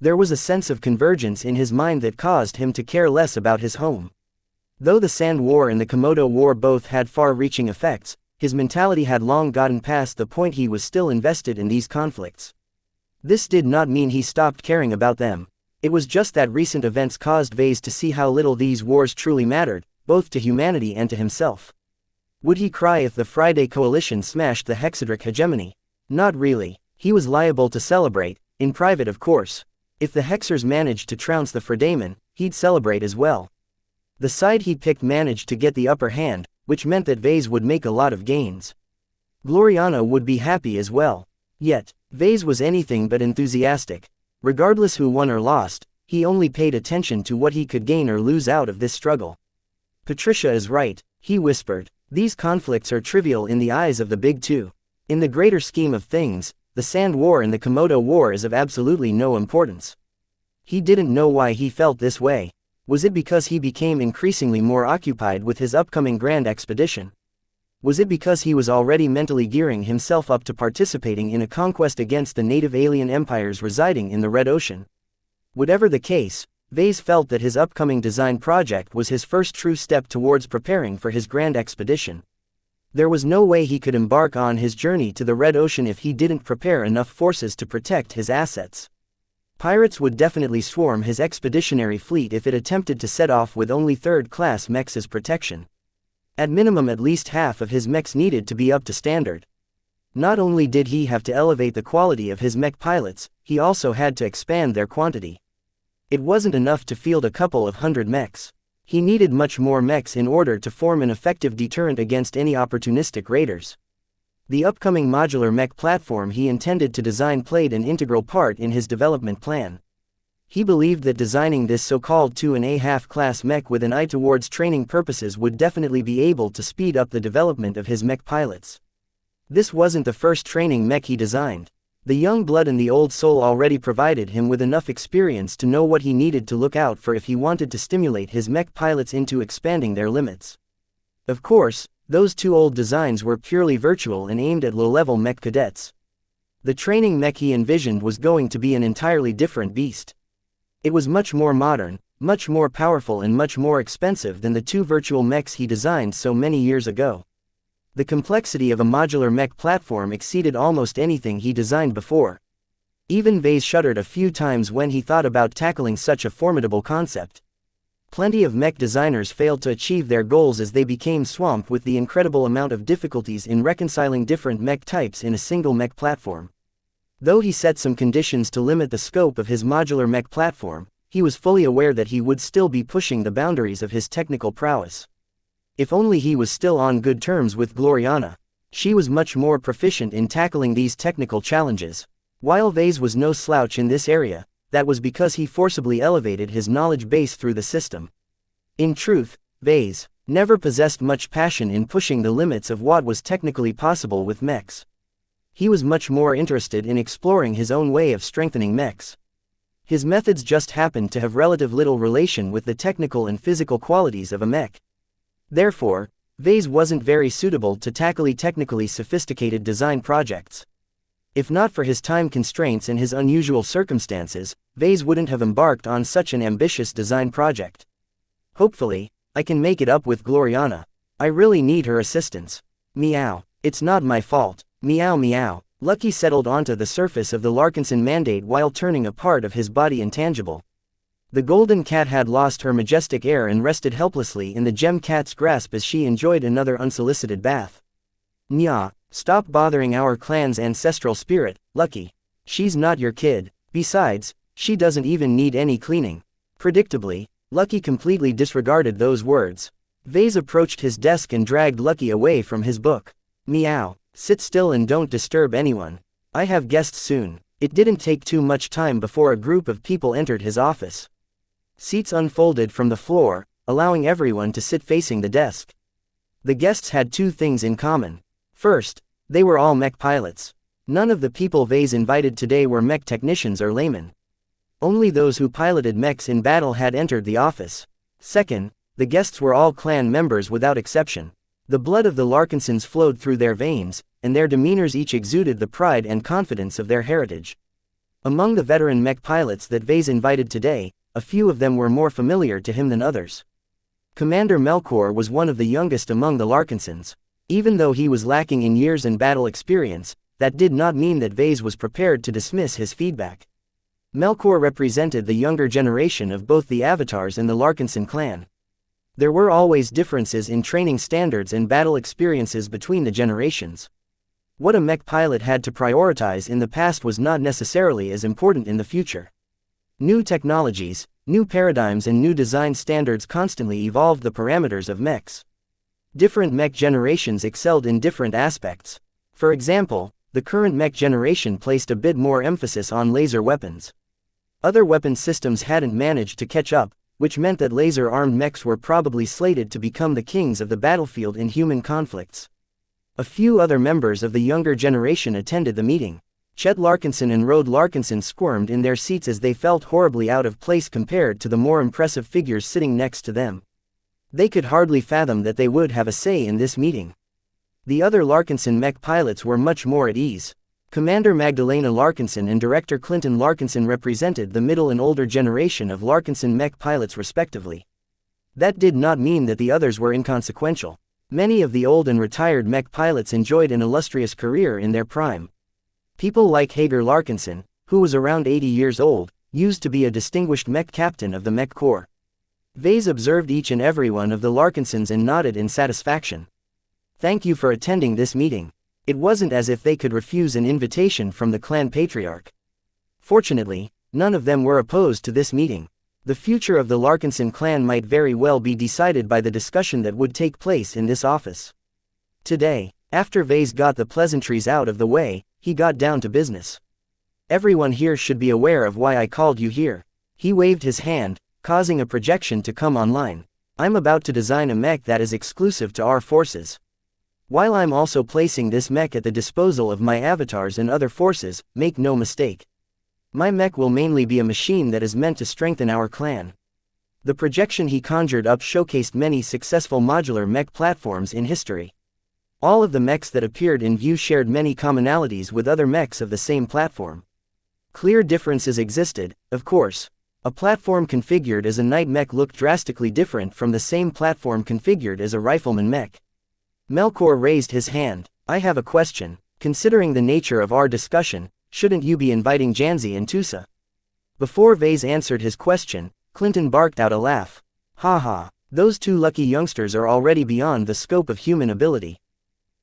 There was a sense of convergence in his mind that caused him to care less about his home. Though the Sand War and the Komodo War both had far-reaching effects, his mentality had long gotten past the point he was still invested in these conflicts. This did not mean he stopped caring about them. It was just that recent events caused Vase to see how little these wars truly mattered, both to humanity and to himself. Would he cry if the Friday Coalition smashed the Hexadric hegemony? Not really. He was liable to celebrate, in private of course. If the Hexers managed to trounce the Fredaimon, he'd celebrate as well. The side he picked managed to get the upper hand, which meant that Vase would make a lot of gains. Gloriana would be happy as well. Yet, Vase was anything but enthusiastic. Regardless who won or lost, he only paid attention to what he could gain or lose out of this struggle. Patricia is right, he whispered. These conflicts are trivial in the eyes of the Big Two. In the greater scheme of things, the Sand War and the Komodo War is of absolutely no importance. He didn't know why he felt this way. Was it because he became increasingly more occupied with his upcoming grand expedition? Was it because he was already mentally gearing himself up to participating in a conquest against the native alien empires residing in the Red Ocean? Whatever the case, Vase felt that his upcoming design project was his first true step towards preparing for his grand expedition. There was no way he could embark on his journey to the Red Ocean if he didn't prepare enough forces to protect his assets. Pirates would definitely swarm his expeditionary fleet if it attempted to set off with only third-class mechs as protection. At minimum, at least half of his mechs needed to be up to standard. Not only did he have to elevate the quality of his mech pilots, he also had to expand their quantity. It wasn't enough to field a couple of hundred mechs. He needed much more mechs in order to form an effective deterrent against any opportunistic raiders. The upcoming modular mech platform he intended to design played an integral part in his development plan. He believed that designing this so-called 2.5 class mech with an eye towards training purposes would definitely be able to speed up the development of his mech pilots. This wasn't the first training mech he designed. The young blood and the old soul already provided him with enough experience to know what he needed to look out for if he wanted to stimulate his mech pilots into expanding their limits. Of course, those two old designs were purely virtual and aimed at low-level mech cadets. The training mech he envisioned was going to be an entirely different beast. It was much more modern, much more powerful and much more expensive than the two virtual mechs he designed so many years ago. The complexity of a modular mech platform exceeded almost anything he designed before. Even Vase shuddered a few times when he thought about tackling such a formidable concept. Plenty of mech designers failed to achieve their goals as they became swamped with the incredible amount of difficulties in reconciling different mech types in a single mech platform. Though he set some conditions to limit the scope of his modular mech platform, he was fully aware that he would still be pushing the boundaries of his technical prowess. If only he was still on good terms with Gloriana. She was much more proficient in tackling these technical challenges. While Vase was no slouch in this area, that was because he forcibly elevated his knowledge base through the system. In truth, Vase never possessed much passion in pushing the limits of what was technically possible with mechs. He was much more interested in exploring his own way of strengthening mechs. His methods just happened to have relative little relation with the technical and physical qualities of a mech. Therefore, Vase wasn't very suitable to tackle technically sophisticated design projects. If not for his time constraints and his unusual circumstances, Vase wouldn't have embarked on such an ambitious design project. Hopefully, I can make it up with Gloriana. I really need her assistance. Meow. It's not my fault. Meow meow. Lucky settled onto the surface of the Larkinson Mandate while turning a part of his body intangible. The golden cat had lost her majestic air and rested helplessly in the gem cat's grasp as she enjoyed another unsolicited bath. Nya, stop bothering our clan's ancestral spirit, Lucky. She's not your kid. Besides, she doesn't even need any cleaning. Predictably, Lucky completely disregarded those words. Vase approached his desk and dragged Lucky away from his book. Meow, sit still and don't disturb anyone. I have guests soon. It didn't take too much time before a group of people entered his office. Seats unfolded from the floor, allowing everyone to sit facing the desk. The guests had two things in common. First, they were all mech pilots. None of the people Vase invited today were mech technicians or laymen. Only those who piloted mechs in battle had entered the office. Second, the guests were all clan members without exception. The blood of the Larkinsons flowed through their veins, and their demeanors each exuded the pride and confidence of their heritage. Among the veteran mech pilots that Vase invited today, a few of them were more familiar to him than others. Commander Melkor was one of the youngest among the Larkinsons. Even though he was lacking in years and battle experience, that did not mean that Vase was prepared to dismiss his feedback. Melkor represented the younger generation of both the Avatars and the Larkinson clan. There were always differences in training standards and battle experiences between the generations. What a mech pilot had to prioritize in the past was not necessarily as important in the future. New technologies, new paradigms and new design standards constantly evolved the parameters of mechs. Different mech generations excelled in different aspects. For example, the current mech generation placed a bit more emphasis on laser weapons. Other weapon systems hadn't managed to catch up, which meant that laser-armed mechs were probably slated to become the kings of the battlefield in human conflicts. A few other members of the younger generation attended the meeting. Chet Larkinson and Rode Larkinson squirmed in their seats as they felt horribly out of place compared to the more impressive figures sitting next to them. They could hardly fathom that they would have a say in this meeting. The other Larkinson mech pilots were much more at ease. Commander Magdalena Larkinson and Director Clinton Larkinson represented the middle and older generation of Larkinson mech pilots respectively. That did not mean that the others were inconsequential. Many of the old and retired mech pilots enjoyed an illustrious career in their prime. People like Hager Larkinson, who was around 80 years old, used to be a distinguished mech captain of the Mech Corps. Vase observed each and every one of the Larkinsons and nodded in satisfaction. Thank you for attending this meeting. It wasn't as if they could refuse an invitation from the clan patriarch. Fortunately, none of them were opposed to this meeting. The future of the Larkinson clan might very well be decided by the discussion that would take place in this office. Today, after Vase got the pleasantries out of the way, he got down to business. Everyone here should be aware of why I called you here. He waved his hand, causing a projection to come online. I'm about to design a mech that is exclusive to our forces. While I'm also placing this mech at the disposal of my avatars and other forces, make no mistake. My mech will mainly be a machine that is meant to strengthen our clan. The projection he conjured up showcased many successful modular mech platforms in history. All of the mechs that appeared in view shared many commonalities with other mechs of the same platform. Clear differences existed, of course. A platform configured as a knight mech looked drastically different from the same platform configured as a rifleman mech. Melkor raised his hand. I have a question. Considering the nature of our discussion, shouldn't you be inviting Janzi and Tusa? Before Vase answered his question, Clinton barked out a laugh. Ha ha, those two lucky youngsters are already beyond the scope of human ability.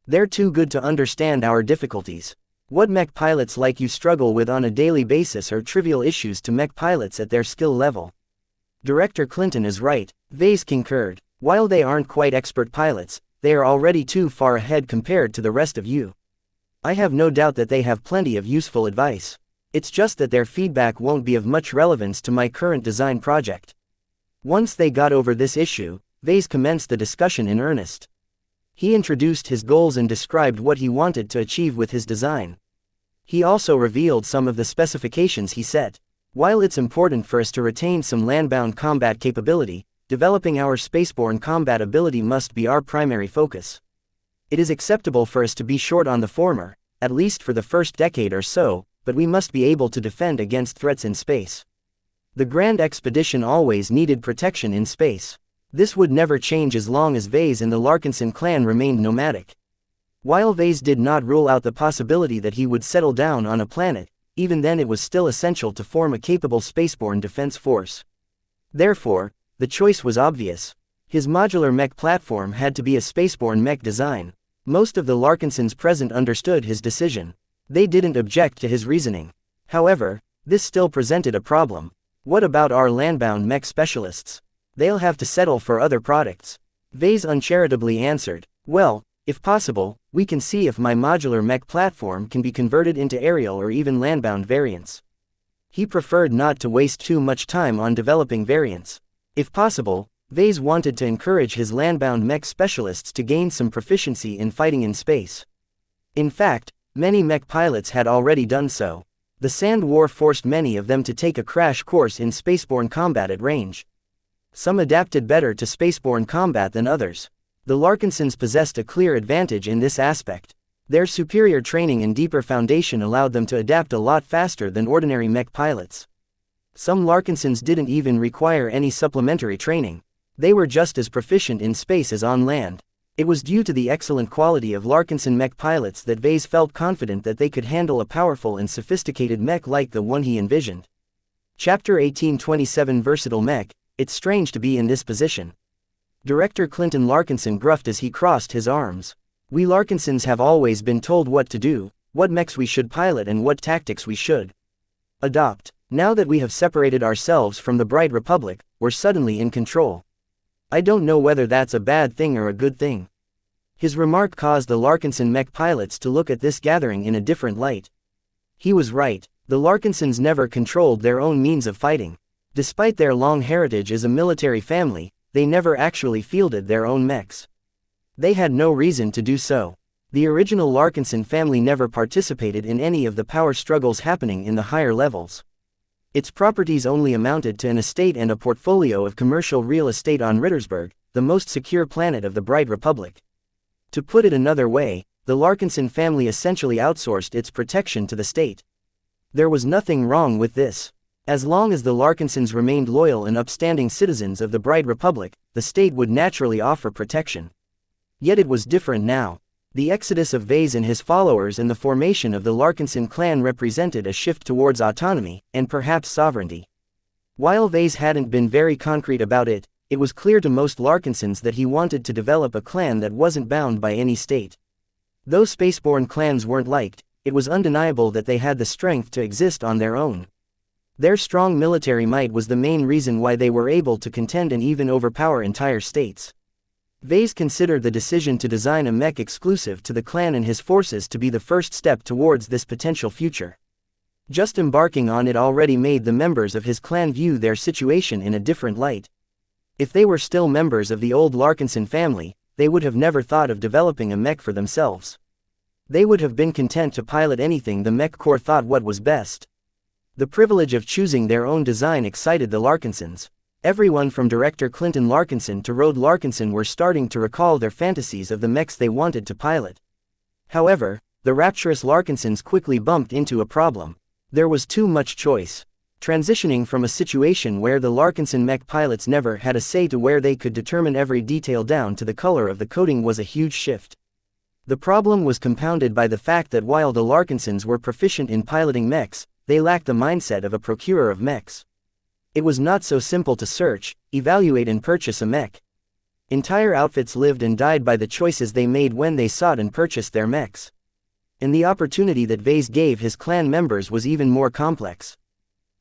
They're too good to understand our difficulties. What mech pilots like you struggle with on a daily basis are trivial issues to mech pilots at their skill level. Director Clinton is right, Vase concurred. While they aren't quite expert pilots, they are already too far ahead compared to the rest of you. I have no doubt that they have plenty of useful advice. It's just that their feedback won't be of much relevance to my current design project. Once they got over this issue, Vase commenced the discussion in earnest. He introduced his goals and described what he wanted to achieve with his design. He also revealed some of the specifications he set. While it's important for us to retain some landbound combat capability, developing our spaceborne combat ability must be our primary focus. It is acceptable for us to be short on the former, at least for the first decade or so, but we must be able to defend against threats in space. The Grand Expedition always needed protection in space. This would never change as long as Vase and the Larkinson clan remained nomadic. While Vase did not rule out the possibility that he would settle down on a planet, even then it was still essential to form a capable spaceborne defense force. Therefore, the choice was obvious. His modular mech platform had to be a spaceborne mech design. Most of the Larkinsons present understood his decision. They didn't object to his reasoning. However, this still presented a problem. What about our landbound mech specialists? They'll have to settle for other products. Vase uncharitably answered, well, if possible, we can see if my modular mech platform can be converted into aerial or even landbound variants. He preferred not to waste too much time on developing variants. If possible, Vase wanted to encourage his landbound mech specialists to gain some proficiency in fighting in space. In fact, many mech pilots had already done so. The Sand War forced many of them to take a crash course in spaceborne combat at range. Some adapted better to spaceborne combat than others. The Larkinsons possessed a clear advantage in this aspect. Their superior training and deeper foundation allowed them to adapt a lot faster than ordinary mech pilots. Some Larkinsons didn't even require any supplementary training. They were just as proficient in space as on land. It was due to the excellent quality of Larkinson mech pilots that Vase felt confident that they could handle a powerful and sophisticated mech like the one he envisioned. Chapter 1827 Versatile Mech. It's strange to be in this position. Director Clinton Larkinson gruffed as he crossed his arms. We Larkinsons have always been told what to do, what mechs we should pilot and what tactics we should adopt. Now that we have separated ourselves from the Bright Republic, we're suddenly in control. I don't know whether that's a bad thing or a good thing. His remark caused the Larkinson mech pilots to look at this gathering in a different light. He was right. The Larkinsons never controlled their own means of fighting. Despite their long heritage as a military family, they never actually fielded their own mechs. They had no reason to do so. The original Larkinson family never participated in any of the power struggles happening in the higher levels. Its properties only amounted to an estate and a portfolio of commercial real estate on Rittersburg, the most secure planet of the Bright Republic. To put it another way, the Larkinson family essentially outsourced its protection to the state. There was nothing wrong with this. As long as the Larkinsons remained loyal and upstanding citizens of the Bright Republic, the state would naturally offer protection. Yet it was different now. The exodus of Vase and his followers and the formation of the Larkinson clan represented a shift towards autonomy, and perhaps sovereignty. While Vase hadn't been very concrete about it, it was clear to most Larkinsons that he wanted to develop a clan that wasn't bound by any state. Though spaceborne clans weren't liked, it was undeniable that they had the strength to exist on their own. Their strong military might was the main reason why they were able to contend and even overpower entire states. Vase considered the decision to design a mech exclusive to the clan and his forces to be the first step towards this potential future. Just embarking on it already made the members of his clan view their situation in a different light. If they were still members of the old Larkinson family, they would have never thought of developing a mech for themselves. They would have been content to pilot anything the mech corps thought what was best. The privilege of choosing their own design excited the Larkinsons. Everyone from Director Clinton Larkinson to Rode Larkinson were starting to recall their fantasies of the mechs they wanted to pilot. However, the rapturous Larkinsons quickly bumped into a problem. There was too much choice. Transitioning from a situation where the Larkinson mech pilots never had a say to where they could determine every detail down to the color of the coating was a huge shift. The problem was compounded by the fact that while the Larkinsons were proficient in piloting mechs, they lacked the mindset of a procurer of mechs. It was not so simple to search, evaluate and purchase a mech. Entire outfits lived and died by the choices they made when they sought and purchased their mechs. And the opportunity that Vase gave his clan members was even more complex.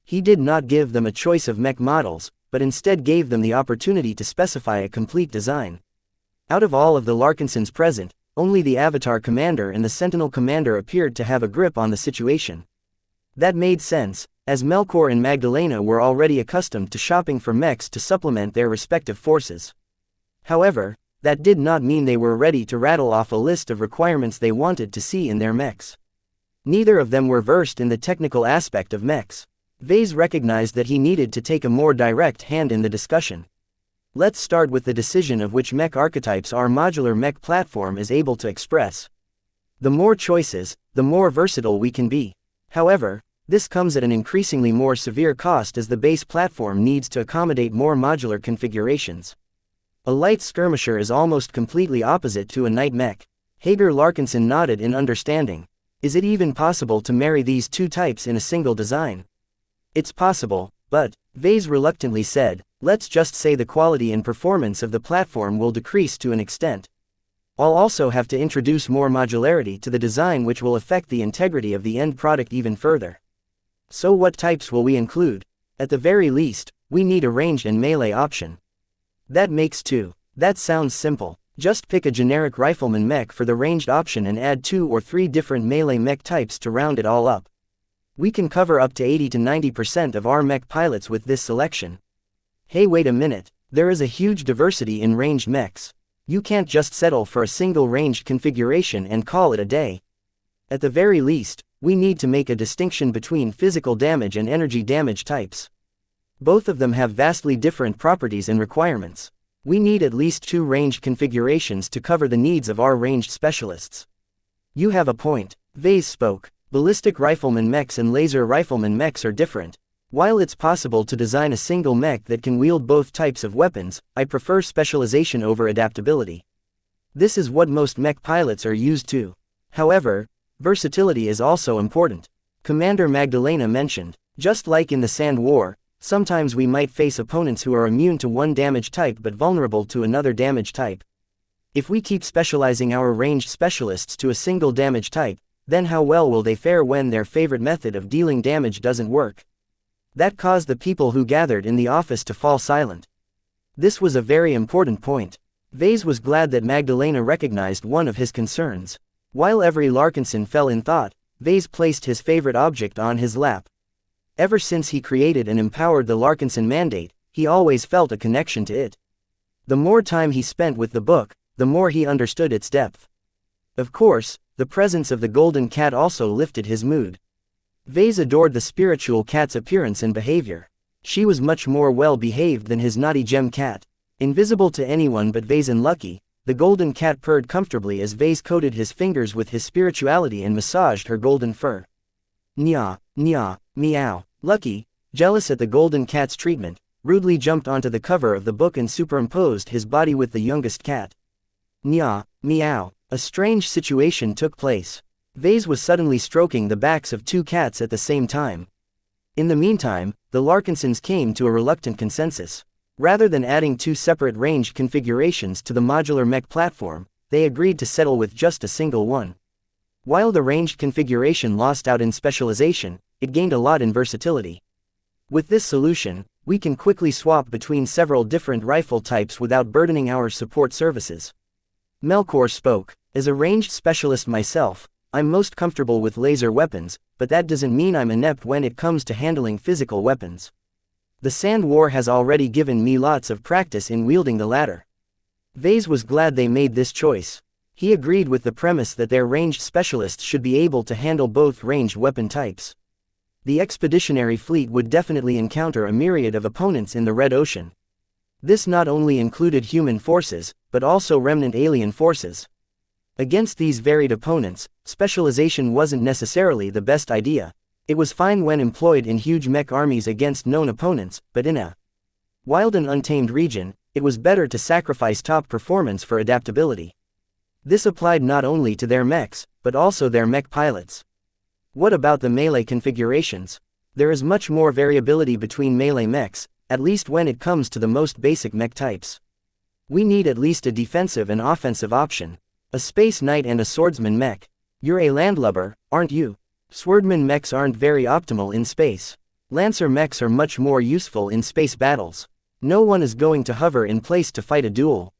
He did not give them a choice of mech models, but instead gave them the opportunity to specify a complete design. Out of all of the Larkinsons present, only the Avatar Commander and the Sentinel Commander appeared to have a grip on the situation. That made sense, as Melkor and Magdalena were already accustomed to shopping for mechs to supplement their respective forces. However, that did not mean they were ready to rattle off a list of requirements they wanted to see in their mechs. Neither of them were versed in the technical aspect of mechs. Vase recognized that he needed to take a more direct hand in the discussion. Let's start with the decision of which mech archetypes our modular mech platform is able to express. The more choices, the more versatile we can be. However, this comes at an increasingly more severe cost as the base platform needs to accommodate more modular configurations. A light skirmisher is almost completely opposite to a night mech. Hager Larkinson nodded in understanding. Is it even possible to marry these two types in a single design? It's possible, but, Vase reluctantly said, let's just say the quality and performance of the platform will decrease to an extent. I'll also have to introduce more modularity to the design which will affect the integrity of the end product even further. So what types will we include? At the very least, we need a ranged and melee option. That makes two. That sounds simple. Just pick a generic rifleman mech for the ranged option and add 2 or 3 different melee mech types to round it all up. We can cover up to 80 to 90% of our mech pilots with this selection. Hey, wait a minute, there is a huge diversity in ranged mechs. You can't just settle for a single ranged configuration and call it a day. At the very least, we need to make a distinction between physical damage and energy damage types. Both of them have vastly different properties and requirements. We need at least 2 ranged configurations to cover the needs of our ranged specialists. You have a point, Vase spoke. Ballistic rifleman mechs and laser rifleman mechs are different. While it's possible to design a single mech that can wield both types of weapons, I prefer specialization over adaptability. This is what most mech pilots are used to. However, versatility is also important. Commander Magdalena mentioned, just like in the Sand War, sometimes we might face opponents who are immune to one damage type but vulnerable to another damage type. If we keep specializing our ranged specialists to a single damage type, then how well will they fare when their favorite method of dealing damage doesn't work? That caused the people who gathered in the office to fall silent. This was a very important point. Vase was glad that Magdalena recognized one of his concerns. While every Larkinson fell in thought, Vase placed his favorite object on his lap. Ever since he created and empowered the Larkinson Mandate, he always felt a connection to it. The more time he spent with the book, the more he understood its depth. Of course, the presence of the golden cat also lifted his mood. Vase adored the spiritual cat's appearance and behavior. She was much more well-behaved than his naughty gem cat. Invisible to anyone but Vase and Lucky, the golden cat purred comfortably as Vase coated his fingers with his spirituality and massaged her golden fur. Nya, nya, meow. Lucky, jealous at the golden cat's treatment, rudely jumped onto the cover of the book and superimposed his body with the youngest cat. Nya, meow. A strange situation took place. Vase was suddenly stroking the backs of 2 cats at the same time. In the meantime, the Larkinsons came to a reluctant consensus. Rather than adding 2 separate ranged configurations to the modular mech platform, they agreed to settle with just a single one. While the ranged configuration lost out in specialization, it gained a lot in versatility. With this solution, we can quickly swap between several different rifle types without burdening our support services. Melkor spoke, as a ranged specialist myself, I'm most comfortable with laser weapons, but that doesn't mean I'm inept when it comes to handling physical weapons. The Sand War has already given me lots of practice in wielding the latter. Vase was glad they made this choice. He agreed with the premise that their ranged specialists should be able to handle both ranged weapon types. The expeditionary fleet would definitely encounter a myriad of opponents in the Red Ocean. This not only included human forces, but also remnant alien forces. Against these varied opponents, specialization wasn't necessarily the best idea. It was fine when employed in huge mech armies against known opponents, but in a wild and untamed region, it was better to sacrifice top performance for adaptability. This applied not only to their mechs, but also their mech pilots. What about the melee configurations? There is much more variability between melee mechs, at least when it comes to the most basic mech types. We need at least a defensive and offensive option. A space knight and a swordsman mech. You're a landlubber, aren't you? Swordman mechs aren't very optimal in space. Lancer mechs are much more useful in space battles. No one is going to hover in place to fight a duel.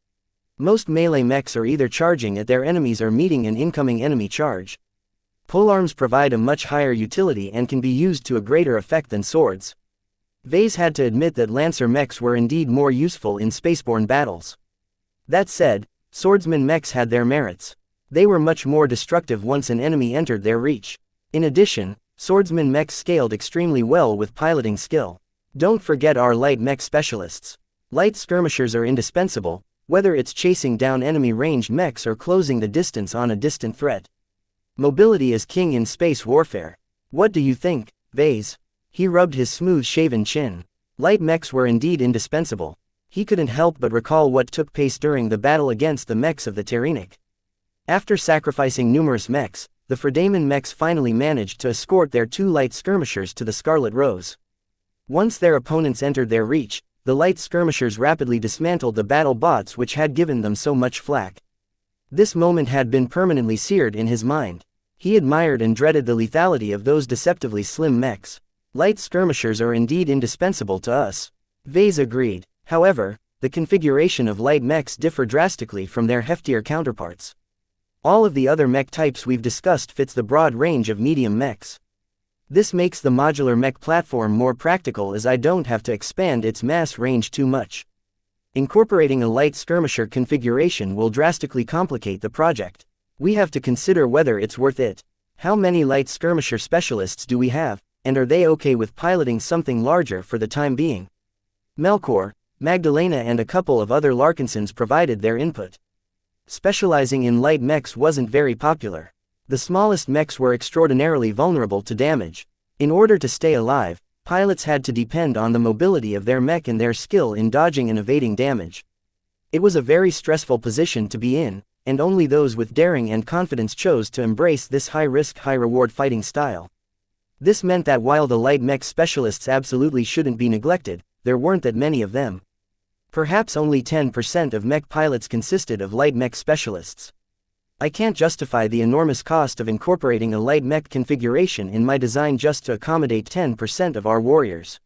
Most melee mechs are either charging at their enemies or meeting an incoming enemy charge. Polearms provide a much higher utility and can be used to a greater effect than swords. Vase had to admit that Lancer mechs were indeed more useful in spaceborne battles. That said, swordsman mechs had their merits. They were much more destructive once an enemy entered their reach. In addition, swordsman mechs scaled extremely well with piloting skill. Don't forget our light mech specialists. Light skirmishers are indispensable, whether it's chasing down enemy ranged mechs or closing the distance on a distant threat. Mobility is king in space warfare. What do you think, Vase? He rubbed his smooth-shaven chin. Light mechs were indeed indispensable. He couldn't help but recall what took place during the battle against the mechs of the Terenic. After sacrificing numerous mechs, the Fredaman mechs finally managed to escort their 2 light skirmishers to the Scarlet Rose. Once their opponents entered their reach, the light skirmishers rapidly dismantled the battle bots which had given them so much flack. This moment had been permanently seared in his mind. He admired and dreaded the lethality of those deceptively slim mechs. Light skirmishers are indeed indispensable to us. Vase agreed. However, the configuration of light mechs differ drastically from their heftier counterparts. All of the other mech types we've discussed fits the broad range of medium mechs. This makes the modular mech platform more practical as I don't have to expand its mass range too much. Incorporating a light skirmisher configuration will drastically complicate the project. We have to consider whether it's worth it. How many light skirmisher specialists do we have, and are they okay with piloting something larger for the time being? Melkor, Magdalena and a couple of other Larkinsons provided their input. Specializing in light mechs wasn't very popular. The smallest mechs were extraordinarily vulnerable to damage. In order to stay alive, pilots had to depend on the mobility of their mech and their skill in dodging and evading damage. It was a very stressful position to be in, and only those with daring and confidence chose to embrace this high-risk, high-reward fighting style. This meant that while the light mech specialists absolutely shouldn't be neglected, there weren't that many of them. Perhaps only 10% of mech pilots consisted of light mech specialists. I can't justify the enormous cost of incorporating a light mech configuration in my design just to accommodate 10% of our warriors.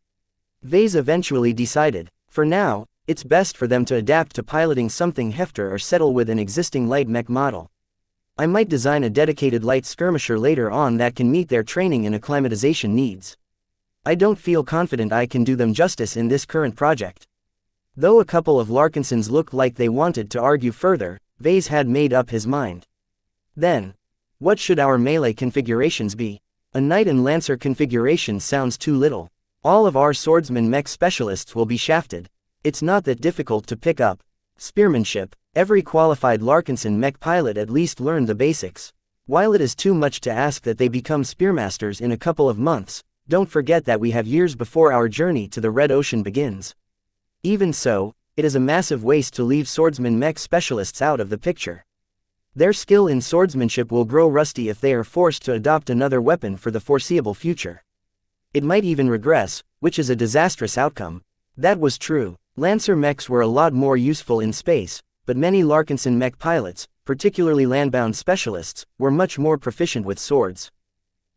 Vase eventually decided, for now, it's best for them to adapt to piloting something heftier or settle with an existing light mech model. I might design a dedicated light skirmisher later on that can meet their training and acclimatization needs. I don't feel confident I can do them justice in this current project. Though a couple of Larkinsons looked like they wanted to argue further, Vase had made up his mind. Then, what should our melee configurations be? A knight and lancer configuration sounds too little. All of our swordsman mech specialists will be shafted. It's not that difficult to pick up. Spearmanship, every qualified Larkinson mech pilot at least learned the basics. While it is too much to ask that they become spearmasters in a couple of months, don't forget that we have years before our journey to the Red Ocean begins. Even so, it is a massive waste to leave swordsman mech specialists out of the picture. Their skill in swordsmanship will grow rusty if they are forced to adopt another weapon for the foreseeable future. It might even regress, which is a disastrous outcome. That was true. Lancer mechs were a lot more useful in space, but many Larkinson mech pilots, particularly landbound specialists, were much more proficient with swords.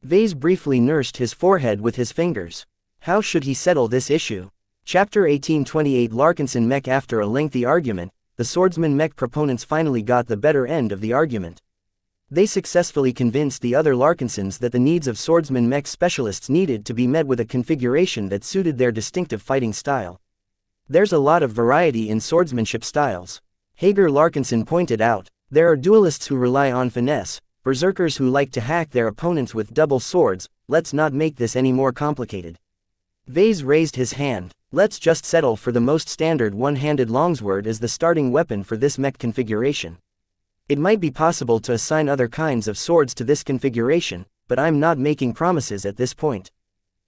Vase briefly nursed his forehead with his fingers. How should he settle this issue? Chapter 1828 Larkinson Mech. After a lengthy argument, the swordsman mech proponents finally got the better end of the argument. They successfully convinced the other Larkinsons that the needs of swordsman mech specialists needed to be met with a configuration that suited their distinctive fighting style. There's a lot of variety in swordsmanship styles. Hager Larkinson pointed out, there are duelists who rely on finesse, berserkers who like to hack their opponents with double swords. Let's not make this any more complicated. Vase raised his hand. Let's just settle for the most standard one-handed longsword as the starting weapon for this mech configuration. It might be possible to assign other kinds of swords to this configuration, but I'm not making promises at this point.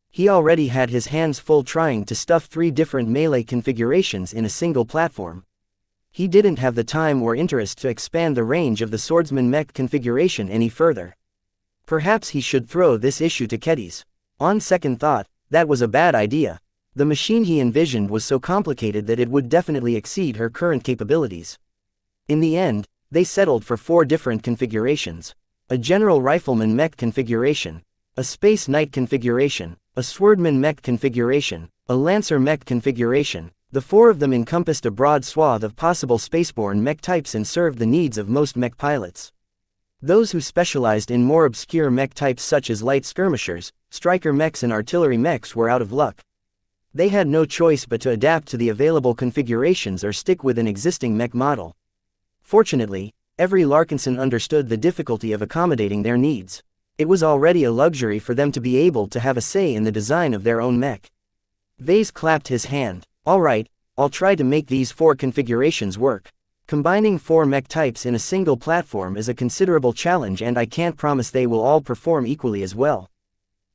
He already had his hands full trying to stuff 3 different melee configurations in a single platform. He didn't have the time or interest to expand the range of the swordsman mech configuration any further. Perhaps he should throw this issue to Kedis. On second thought, that was a bad idea. The machine he envisioned was so complicated that it would definitely exceed her current capabilities. In the end, they settled for 4 different configurations. A general rifleman mech configuration, a space knight configuration, a swordman mech configuration, a lancer mech configuration. The 4 of them encompassed a broad swath of possible spaceborne mech types and served the needs of most mech pilots. Those who specialized in more obscure mech types such as light skirmishers, striker mechs and artillery mechs were out of luck. They had no choice but to adapt to the available configurations or stick with an existing mech model. Fortunately, every Larkinson understood the difficulty of accommodating their needs. It was already a luxury for them to be able to have a say in the design of their own mech. Vase clapped his hand. All right, I'll try to make these 4 configurations work. Combining 4 mech types in a single platform is a considerable challenge, and I can't promise they will all perform equally as well.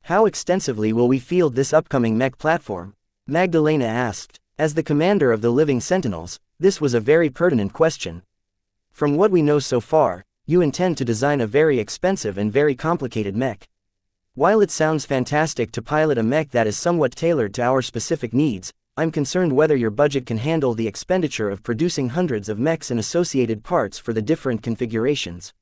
How extensively will we field this upcoming mech platform? Magdalena asked. As the commander of the Living Sentinels, this was a very pertinent question. From what we know so far, you intend to design a very expensive and very complicated mech. While it sounds fantastic to pilot a mech that is somewhat tailored to our specific needs, I'm concerned whether your budget can handle the expenditure of producing hundreds of mechs and associated parts for the different configurations.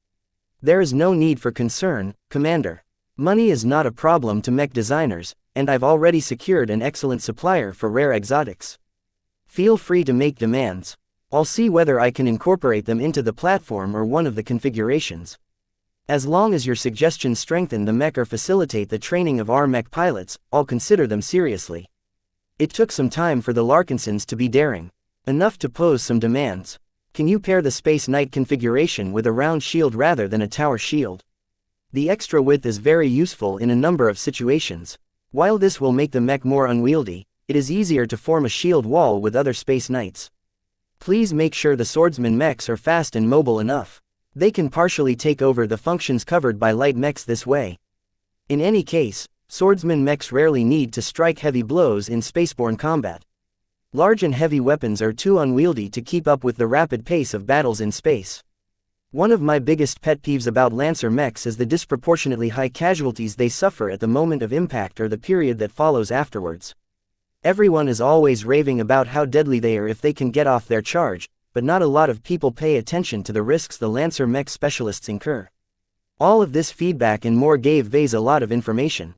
There is no need for concern, Commander. Money is not a problem to mech designers, and I've already secured an excellent supplier for rare exotics. Feel free to make demands. I'll see whether I can incorporate them into the platform or one of the configurations. As long as your suggestions strengthen the mech or facilitate the training of our mech pilots, I'll consider them seriously. It took some time for the Larkinsons to be daring. Enough to pose some demands. Can you pair the Space Knight configuration with a round shield rather than a tower shield? The extra width is very useful in a number of situations. While this will make the mech more unwieldy, it is easier to form a shield wall with other space knights. Please make sure the swordsman mechs are fast and mobile enough. They can partially take over the functions covered by light mechs this way. In any case, swordsman mechs rarely need to strike heavy blows in spaceborne combat. Large and heavy weapons are too unwieldy to keep up with the rapid pace of battles in space. One of my biggest pet peeves about Lancer mechs is the disproportionately high casualties they suffer at the moment of impact or the period that follows afterwards. Everyone is always raving about how deadly they are if they can get off their charge, but not a lot of people pay attention to the risks the Lancer mech specialists incur. All of this feedback and more gave Vase a lot of information.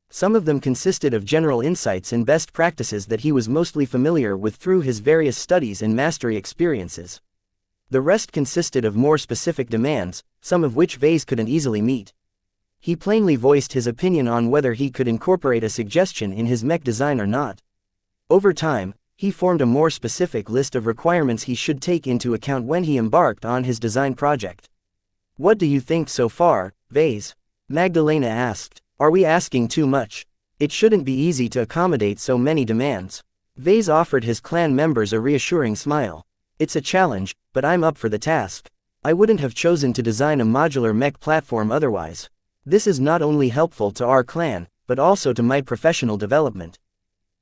Some of them consisted of general insights and best practices that he was mostly familiar with through his various studies and mastery experiences. The rest consisted of more specific demands, some of which Vase couldn't easily meet. He plainly voiced his opinion on whether he could incorporate a suggestion in his mech design or not. Over time, he formed a more specific list of requirements he should take into account when he embarked on his design project. "What do you think so far, Vase?" Magdalena asked. "Are we asking too much? It shouldn't be easy to accommodate so many demands." Vase offered his clan members a reassuring smile. "It's a challenge, but I'm up for the task. I wouldn't have chosen to design a modular mech platform otherwise. This is not only helpful to our clan, but also to my professional development.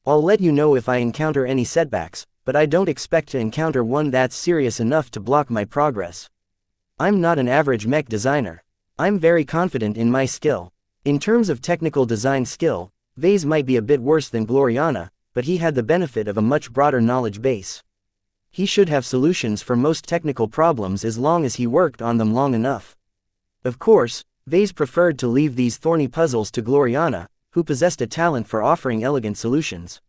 I'll let you know if I encounter any setbacks, but I don't expect to encounter one that's serious enough to block my progress. I'm not an average mech designer. I'm very confident in my skill." In terms of technical design skill, Vase might be a bit worse than Gloriana, but he had the benefit of a much broader knowledge base. He should have solutions for most technical problems as long as he worked on them long enough. Of course, Vase preferred to leave these thorny puzzles to Gloriana, who possessed a talent for offering elegant solutions.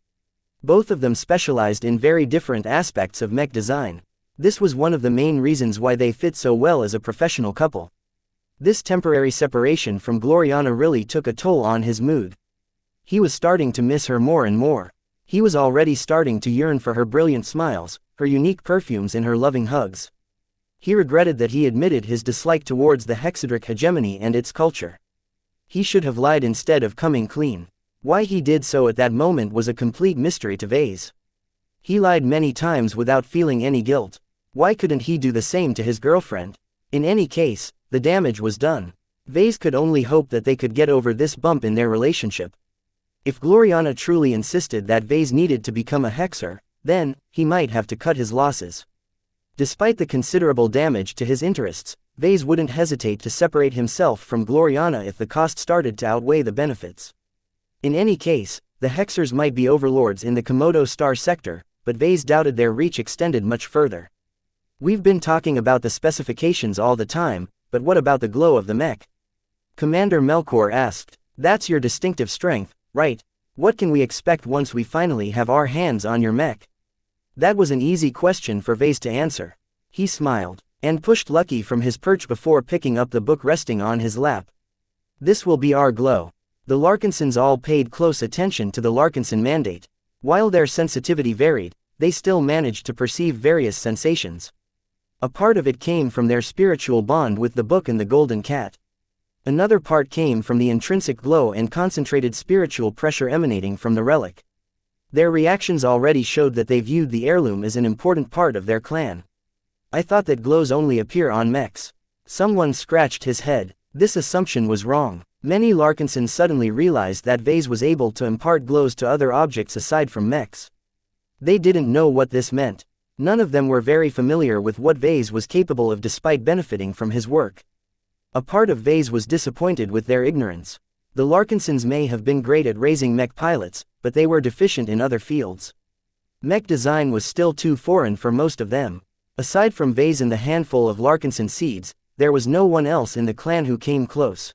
Both of them specialized in very different aspects of mech design. This was one of the main reasons why they fit so well as a professional couple. This temporary separation from Gloriana really took a toll on his mood. He was starting to miss her more and more. He was already starting to yearn for her brilliant smiles, her unique perfumes and her loving hugs. He regretted that he admitted his dislike towards the Hexadric hegemony and its culture. He should have lied instead of coming clean. Why he did so at that moment was a complete mystery to Vase. He lied many times without feeling any guilt. Why couldn't he do the same to his girlfriend? In any case, the damage was done. Vase could only hope that they could get over this bump in their relationship. If Gloriana truly insisted that Vase needed to become a hexer, then he might have to cut his losses. Despite the considerable damage to his interests, Vase wouldn't hesitate to separate himself from Gloriana if the cost started to outweigh the benefits. In any case, the hexers might be overlords in the Komodo Star sector, but Vase doubted their reach extended much further. "We've been talking about the specifications all the time, but what about the glow of the mech?" Commander Melkor asked. "That's your distinctive strength, right? What can we expect once we finally have our hands on your mech?" That was an easy question for Vase to answer. He smiled, and pushed Lucky from his perch before picking up the book resting on his lap. "This will be our glow." The Larkinsons all paid close attention to the Larkinson mandate. While their sensitivity varied, they still managed to perceive various sensations. A part of it came from their spiritual bond with the book and the golden cat. Another part came from the intrinsic glow and concentrated spiritual pressure emanating from the relic. Their reactions already showed that they viewed the heirloom as an important part of their clan. "I thought that glows only appear on mechs." Someone scratched his head. This assumption was wrong. Many Larkinsons suddenly realized that Vase was able to impart glows to other objects aside from mechs. They didn't know what this meant. None of them were very familiar with what Vase was capable of despite benefiting from his work. A part of Vase was disappointed with their ignorance. The Larkinsons may have been great at raising mech pilots, but they were deficient in other fields. Mech design was still too foreign for most of them. Aside from Vase and the handful of Larkinson seeds, there was no one else in the clan who came close.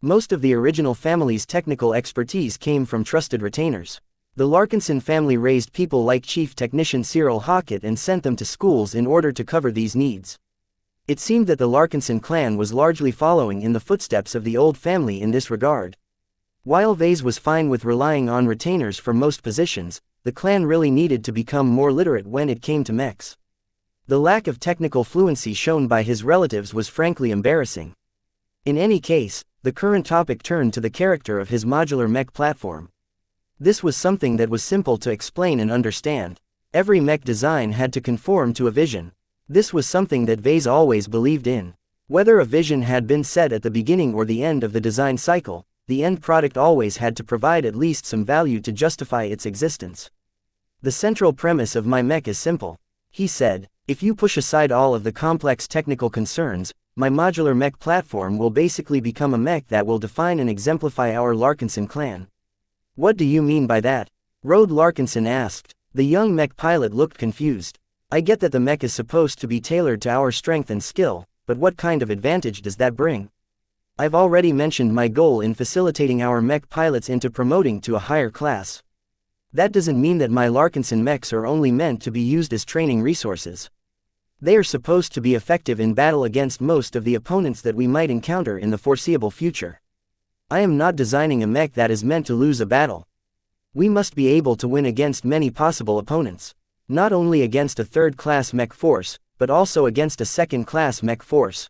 Most of the original family's technical expertise came from trusted retainers. The Larkinson family raised people like Chief Technician Cyril Hockett and sent them to schools in order to cover these needs. It seemed that the Larkinson clan was largely following in the footsteps of the old family in this regard. While Vase was fine with relying on retainers for most positions, the clan really needed to become more literate when it came to mechs. The lack of technical fluency shown by his relatives was frankly embarrassing. In any case, the current topic turned to the character of his modular mech platform. This was something that was simple to explain and understand. Every mech design had to conform to a vision. This was something that Vase always believed in. Whether a vision had been set at the beginning or the end of the design cycle, the end product always had to provide at least some value to justify its existence. The central premise of my mech is simple, he said. If you push aside all of the complex technical concerns, my modular mech platform will basically become a mech that will define and exemplify our Larkinson clan. What do you mean by that? Rode Larkinson asked. The young mech pilot looked confused. I get that the mech is supposed to be tailored to our strength and skill, but what kind of advantage does that bring? I've already mentioned my goal in facilitating our mech pilots into promoting to a higher class. That doesn't mean that my Larkinson mechs are only meant to be used as training resources. They are supposed to be effective in battle against most of the opponents that we might encounter in the foreseeable future. I am not designing a mech that is meant to lose a battle. We must be able to win against many possible opponents. Not only against a third-class mech force, but also against a second-class mech force.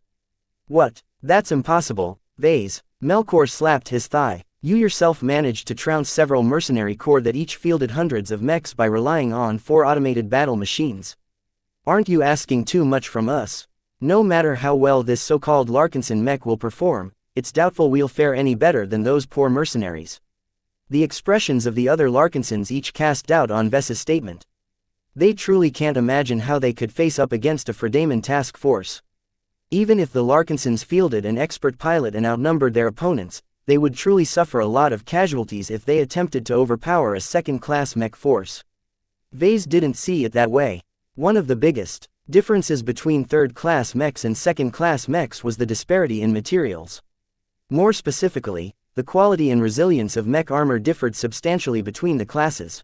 What? That's impossible, Vase. Melkor slapped his thigh. You yourself managed to trounce several mercenary corps that each fielded hundreds of mechs by relying on 4 automated battle machines. Aren't you asking too much from us? No matter how well this so-called Larkinson mech will perform, it's doubtful we'll fare any better than those poor mercenaries. The expressions of the other Larkinsons each cast doubt on Ves's statement. They truly can't imagine how they could face up against a Fredaemon task force. Even if the Larkinsons fielded an expert pilot and outnumbered their opponents, they would truly suffer a lot of casualties if they attempted to overpower a second-class mech force. Vase didn't see it that way. One of the biggest differences between third-class mechs and second-class mechs was the disparity in materials. More specifically, the quality and resilience of mech armor differed substantially between the classes.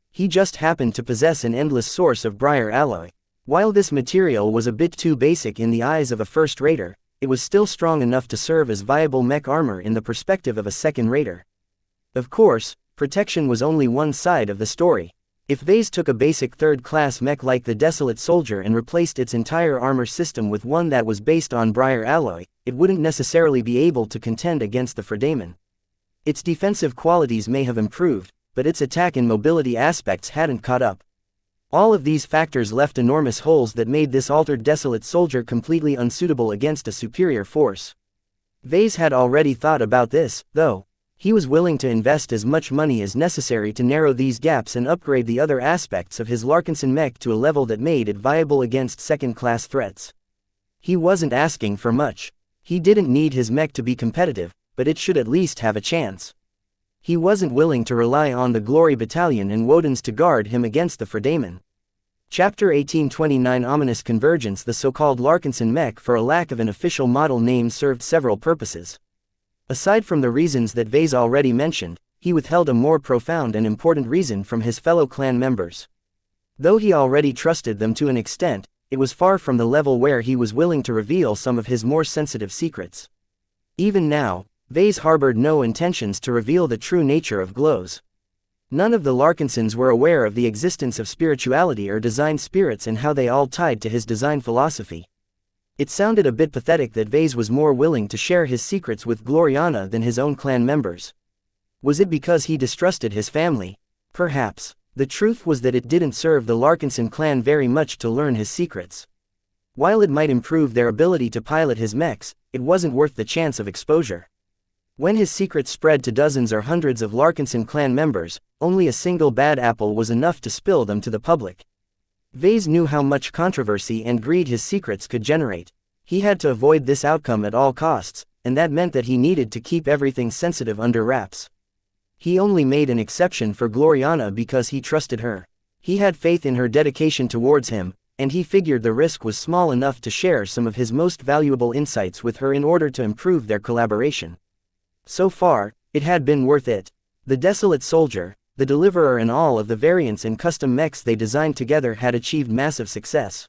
He just happened to possess an endless source of briar alloy. While this material was a bit too basic in the eyes of a first-rater, it was still strong enough to serve as viable mech armor in the perspective of a second-rater. Of course, protection was only one side of the story. If Vase took a basic third-class mech like the Desolate Soldier and replaced its entire armor system with one that was based on briar alloy, it wouldn't necessarily be able to contend against the Fredaemon. Its defensive qualities may have improved, but its attack and mobility aspects hadn't caught up. All of these factors left enormous holes that made this altered Desolate Soldier completely unsuitable against a superior force. Vase had already thought about this, though. He was willing to invest as much money as necessary to narrow these gaps and upgrade the other aspects of his Larkinson mech to a level that made it viable against second-class threats. He wasn't asking for much. He didn't need his mech to be competitive, but it should at least have a chance. He wasn't willing to rely on the Glory Battalion and Wodens to guard him against the Fredaemon. Chapter 1829 Ominous Convergence. The so-called Larkinson mech, for a lack of an official model name, served several purposes. Aside from the reasons that Vase already mentioned, he withheld a more profound and important reason from his fellow clan members. Though he already trusted them to an extent, it was far from the level where he was willing to reveal some of his more sensitive secrets. Even now, Vase harbored no intentions to reveal the true nature of glows. None of the Larkinsons were aware of the existence of spirituality or design spirits and how they all tied to his design philosophy. It sounded a bit pathetic that Vase was more willing to share his secrets with Gloriana than his own clan members. Was it because he distrusted his family? Perhaps. The truth was that it didn't serve the Larkinson clan very much to learn his secrets. While it might improve their ability to pilot his mechs, it wasn't worth the chance of exposure. When his secrets spread to dozens or hundreds of Larkinson clan members, only a single bad apple was enough to spill them to the public. Vase knew how much controversy and greed his secrets could generate. He had to avoid this outcome at all costs, and that meant that he needed to keep everything sensitive under wraps. He only made an exception for Gloriana because he trusted her. He had faith in her dedication towards him, and he figured the risk was small enough to share some of his most valuable insights with her in order to improve their collaboration. So far, it had been worth it. The Desolate Soldier, the Deliverer, and all of the variants and custom mechs they designed together had achieved massive success.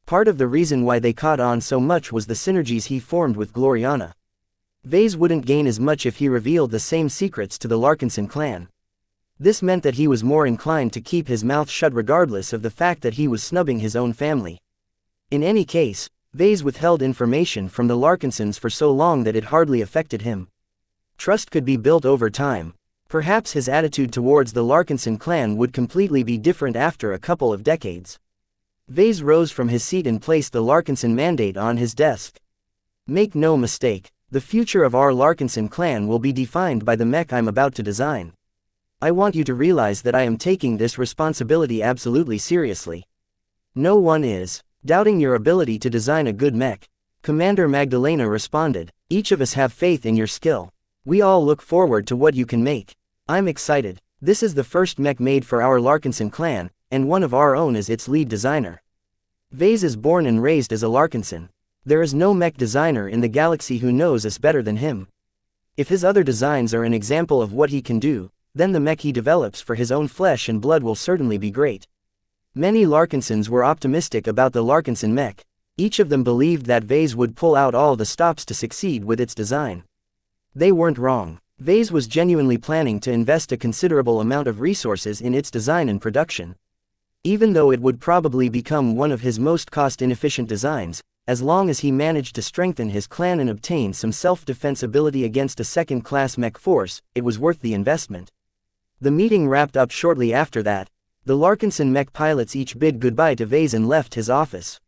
Part of the reason why they caught on so much was the synergies he formed with Gloriana. Vase wouldn't gain as much if he revealed the same secrets to the Larkinson clan. This meant that he was more inclined to keep his mouth shut regardless of the fact that he was snubbing his own family. In any case, Vase withheld information from the Larkinsons for so long that it hardly affected him. Trust could be built over time. Perhaps his attitude towards the Larkinson clan would completely be different after a couple of decades. Vase rose from his seat and placed the Larkinson mandate on his desk. Make no mistake, the future of our Larkinson clan will be defined by the mech I'm about to design. I want you to realize that I am taking this responsibility absolutely seriously. No one is doubting your ability to design a good mech. Commander Magdalena responded. Each of us have faith in your skill. We all look forward to what you can make. I'm excited. This is the first mech made for our Larkinson clan, and one of our own is its lead designer. Vase is born and raised as a Larkinson. There is no mech designer in the galaxy who knows us better than him. If his other designs are an example of what he can do, then the mech he develops for his own flesh and blood will certainly be great. Many Larkinsons were optimistic about the Larkinson mech. Each of them believed that Vase would pull out all the stops to succeed with its design. They weren't wrong. Vase was genuinely planning to invest a considerable amount of resources in its design and production. Even though it would probably become one of his most cost-inefficient designs, as long as he managed to strengthen his clan and obtain some self-defense ability against a second-class mech force, it was worth the investment. The meeting wrapped up shortly after that. The Larkinson mech pilots each bid goodbye to Vase and left his office.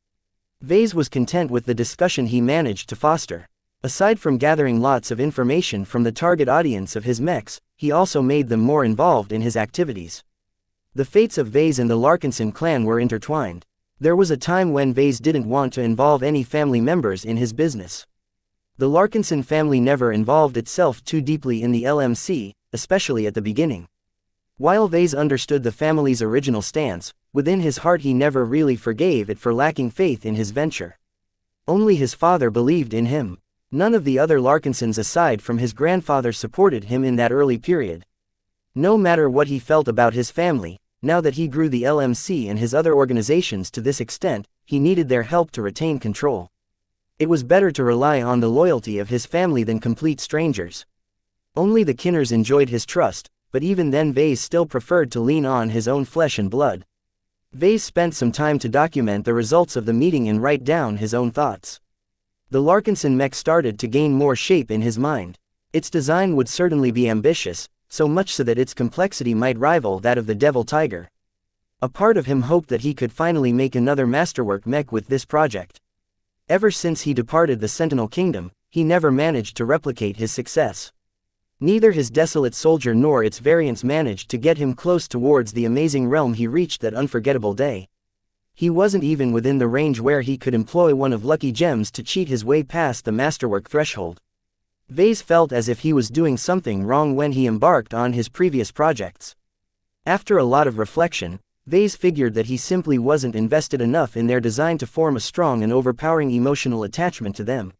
Vase was content with the discussion he managed to foster. Aside from gathering lots of information from the target audience of his mechs, he also made them more involved in his activities. The fates of Vase and the Larkinson clan were intertwined. There was a time when Vase didn't want to involve any family members in his business. The Larkinson family never involved itself too deeply in the LMC, especially at the beginning. While Vase understood the family's original stance, within his heart he never really forgave it for lacking faith in his venture. Only his father believed in him. None of the other Larkinsons aside from his grandfather supported him in that early period. No matter what he felt about his family, now that he grew the LMC and his other organizations to this extent, he needed their help to retain control. It was better to rely on the loyalty of his family than complete strangers. Only the Kinners enjoyed his trust, but even then Vase still preferred to lean on his own flesh and blood. Vase spent some time to document the results of the meeting and write down his own thoughts. The Larkinson mech started to gain more shape in his mind. Its design would certainly be ambitious, so much so that its complexity might rival that of the Devil Tiger. A part of him hoped that he could finally make another masterwork mech with this project. Ever since he departed the Sentinel Kingdom, he never managed to replicate his success. Neither his Desolate Soldier nor its variants managed to get him close towards the amazing realm he reached that unforgettable day. He wasn't even within the range where he could employ one of Lucky Gems to cheat his way past the masterwork threshold. Vase felt as if he was doing something wrong when he embarked on his previous projects. After a lot of reflection, Vase figured that he simply wasn't invested enough in their design to form a strong and overpowering emotional attachment to them.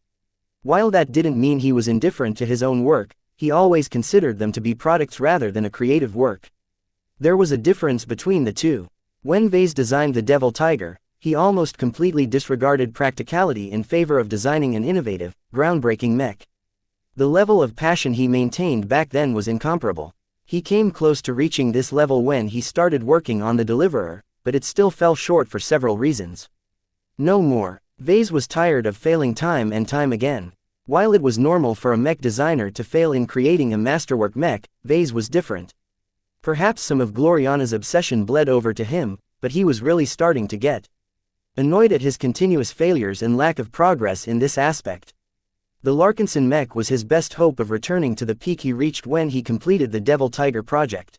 While that didn't mean he was indifferent to his own work, he always considered them to be products rather than a creative work. There was a difference between the two. When Vase designed the Devil Tiger, he almost completely disregarded practicality in favor of designing an innovative, groundbreaking mech. The level of passion he maintained back then was incomparable. He came close to reaching this level when he started working on the Deliverer, but it still fell short for several reasons. No more. Vase was tired of failing time and time again. While it was normal for a mech designer to fail in creating a masterwork mech, Vase was different. Perhaps some of Gloriana's obsession bled over to him, but he was really starting to get annoyed at his continuous failures and lack of progress in this aspect. The Larkinson mech was his best hope of returning to the peak he reached when he completed the Devil Tiger project.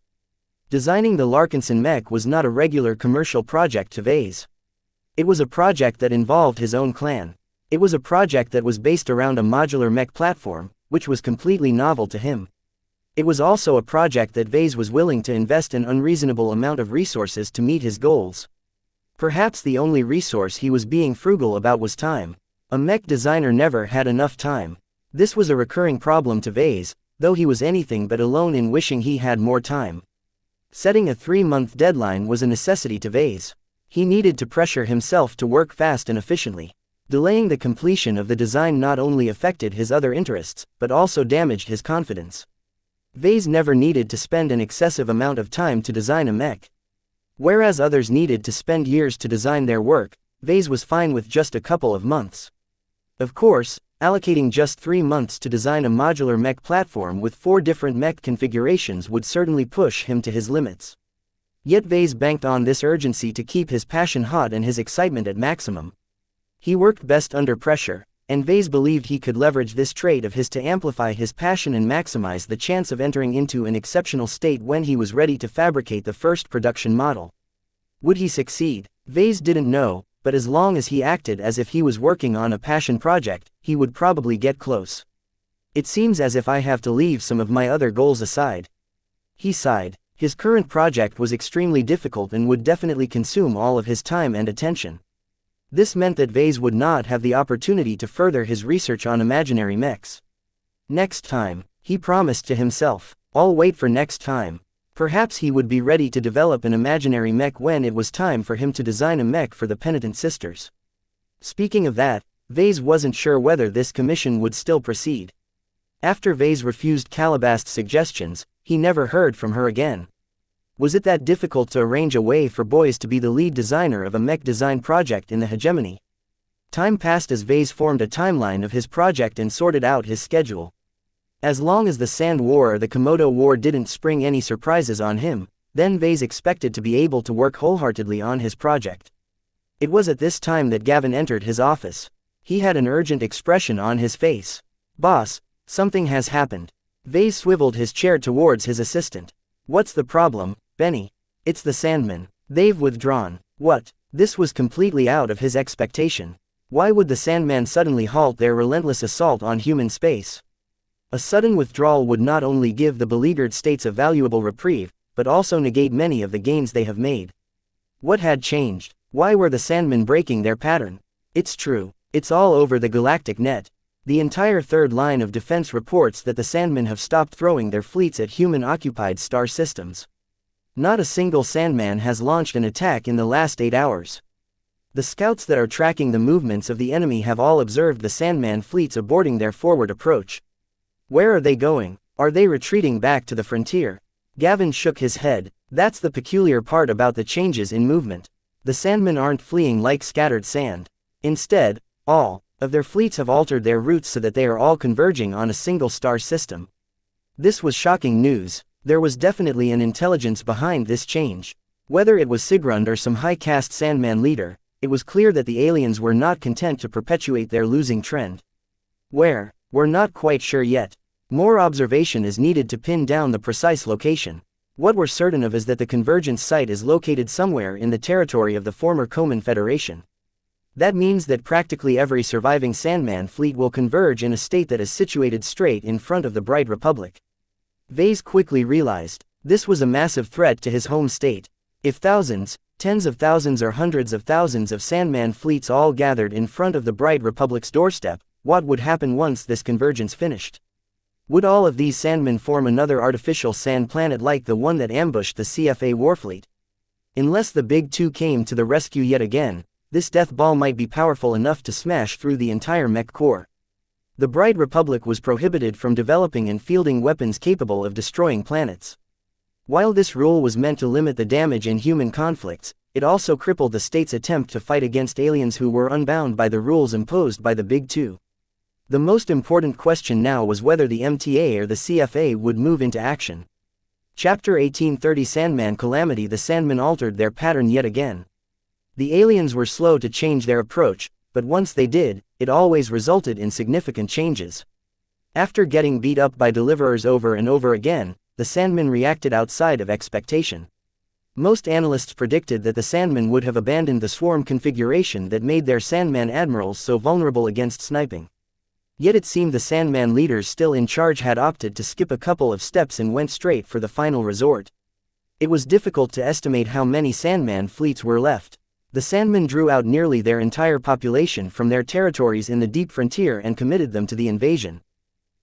Designing the Larkinson mech was not a regular commercial project to Vase. It was a project that involved his own clan. It was a project that was based around a modular mech platform, which was completely novel to him. It was also a project that Vase was willing to invest an unreasonable amount of resources to meet his goals. Perhaps the only resource he was being frugal about was time. A mech designer never had enough time. This was a recurring problem to Vase, though he was anything but alone in wishing he had more time. Setting a 3-month deadline was a necessity to Vase. He needed to pressure himself to work fast and efficiently. Delaying the completion of the design not only affected his other interests, but also damaged his confidence. Vase never needed to spend an excessive amount of time to design a mech. Whereas others needed to spend years to design their work, Vase was fine with just a couple of months. Of course, allocating just 3 months to design a modular mech platform with 4 different mech configurations would certainly push him to his limits. Yet Vase banked on this urgency to keep his passion hot and his excitement at maximum. He worked best under pressure, and Vase believed he could leverage this trait of his to amplify his passion and maximize the chance of entering into an exceptional state when he was ready to fabricate the first production model. Would he succeed? Vase didn't know, but as long as he acted as if he was working on a passion project, he would probably get close. It seems as if I have to leave some of my other goals aside. He sighed. His current project was extremely difficult and would definitely consume all of his time and attention. This meant that Vase would not have the opportunity to further his research on imaginary mechs. Next time, he promised to himself, I'll wait for next time. Perhaps he would be ready to develop an imaginary mech when it was time for him to design a mech for the Penitent Sisters. Speaking of that, Vase wasn't sure whether this commission would still proceed. After Vase refused Calabast's suggestions, he never heard from her again. Was it that difficult to arrange a way for boys to be the lead designer of a mech design project in the hegemony? Time passed as Vase formed a timeline of his project and sorted out his schedule. As long as the Sand War or the Komodo War didn't spring any surprises on him, then Vase expected to be able to work wholeheartedly on his project. It was at this time that Gavin entered his office. He had an urgent expression on his face. Boss, something has happened. Vase swiveled his chair towards his assistant. What's the problem, Benny? It's the Sandmen. They've withdrawn. What? This was completely out of his expectation. Why would the Sandman suddenly halt their relentless assault on human space? A sudden withdrawal would not only give the beleaguered states a valuable reprieve, but also negate many of the gains they have made. What had changed? Why were the Sandmen breaking their pattern? It's true. It's all over the galactic net. The entire third line of defense reports that the Sandmen have stopped throwing their fleets at human-occupied star systems. Not a single Sandman has launched an attack in the last 8 hours. The scouts that are tracking the movements of the enemy have all observed the Sandman fleets aborting their forward approach. Where are they going? Are they retreating back to the frontier? Gavin shook his head. That's the peculiar part about the changes in movement. The Sandmen aren't fleeing like scattered sand. Instead, all of their fleets have altered their routes so that they are all converging on a single star system. This was shocking news. There was definitely an intelligence behind this change. Whether it was Sigrund or some high-caste Sandman leader, it was clear that the aliens were not content to perpetuate their losing trend. Where? We're not quite sure yet. More observation is needed to pin down the precise location. What we're certain of is that the convergence site is located somewhere in the territory of the former Coman Federation. That means that practically every surviving Sandman fleet will converge in a state that is situated straight in front of the Bright Republic. Vase quickly realized, this was a massive threat to his home state. If thousands, tens of thousands or hundreds of thousands of Sandman fleets all gathered in front of the Bright Republic's doorstep, what would happen once this convergence finished? Would all of these Sandmen form another artificial sand planet like the one that ambushed the CFA warfleet? Unless the Big Two came to the rescue yet again, this death ball might be powerful enough to smash through the entire mech core. The Bright Republic was prohibited from developing and fielding weapons capable of destroying planets. While this rule was meant to limit the damage in human conflicts, it also crippled the state's attempt to fight against aliens who were unbound by the rules imposed by the Big Two. The most important question now was whether the MTA or the CFA would move into action. Chapter 1830 Sandman Calamity. The Sandmen altered their pattern yet again. The aliens were slow to change their approach, but once they did, it always resulted in significant changes. After getting beat up by deliverers over and over again, the Sandmen reacted outside of expectation. Most analysts predicted that the Sandmen would have abandoned the swarm configuration that made their Sandman admirals so vulnerable against sniping. Yet it seemed the Sandman leaders still in charge had opted to skip a couple of steps and went straight for the final resort. It was difficult to estimate how many Sandman fleets were left. The Sandmen drew out nearly their entire population from their territories in the deep frontier and committed them to the invasion.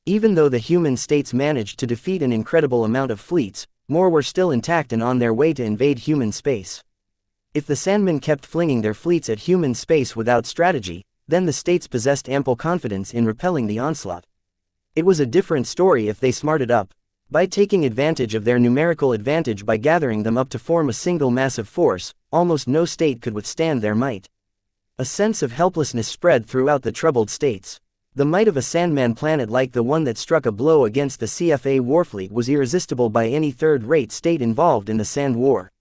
Even though the human states managed to defeat an incredible amount of fleets, more were still intact and on their way to invade human space. If the Sandmen kept flinging their fleets at human space without strategy, then the states possessed ample confidence in repelling the onslaught. It was a different story if they smarted up. By taking advantage of their numerical advantage by gathering them up to form a single massive force, almost no state could withstand their might. A sense of helplessness spread throughout the troubled states. The might of a Sandman planet like the one that struck a blow against the CFA warfleet was irresistible by any third-rate state involved in the Sand War.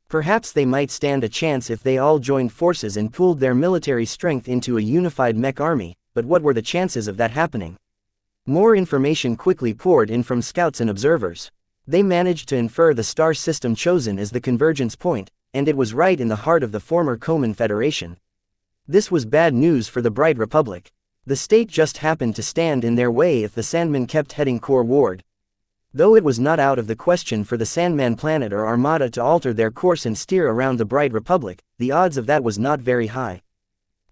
Perhaps they might stand a chance if they all joined forces and pooled their military strength into a unified mech army, but what were the chances of that happening? More information quickly poured in from scouts and observers. They managed to infer the star system chosen as the convergence point, and it was right in the heart of the former Coman Federation. This was bad news for the Bright Republic. The state just happened to stand in their way if the Sandmen kept heading core-ward. Though it was not out of the question for the Sandman planet or Armada to alter their course and steer around the Bright Republic, the odds of that was not very high.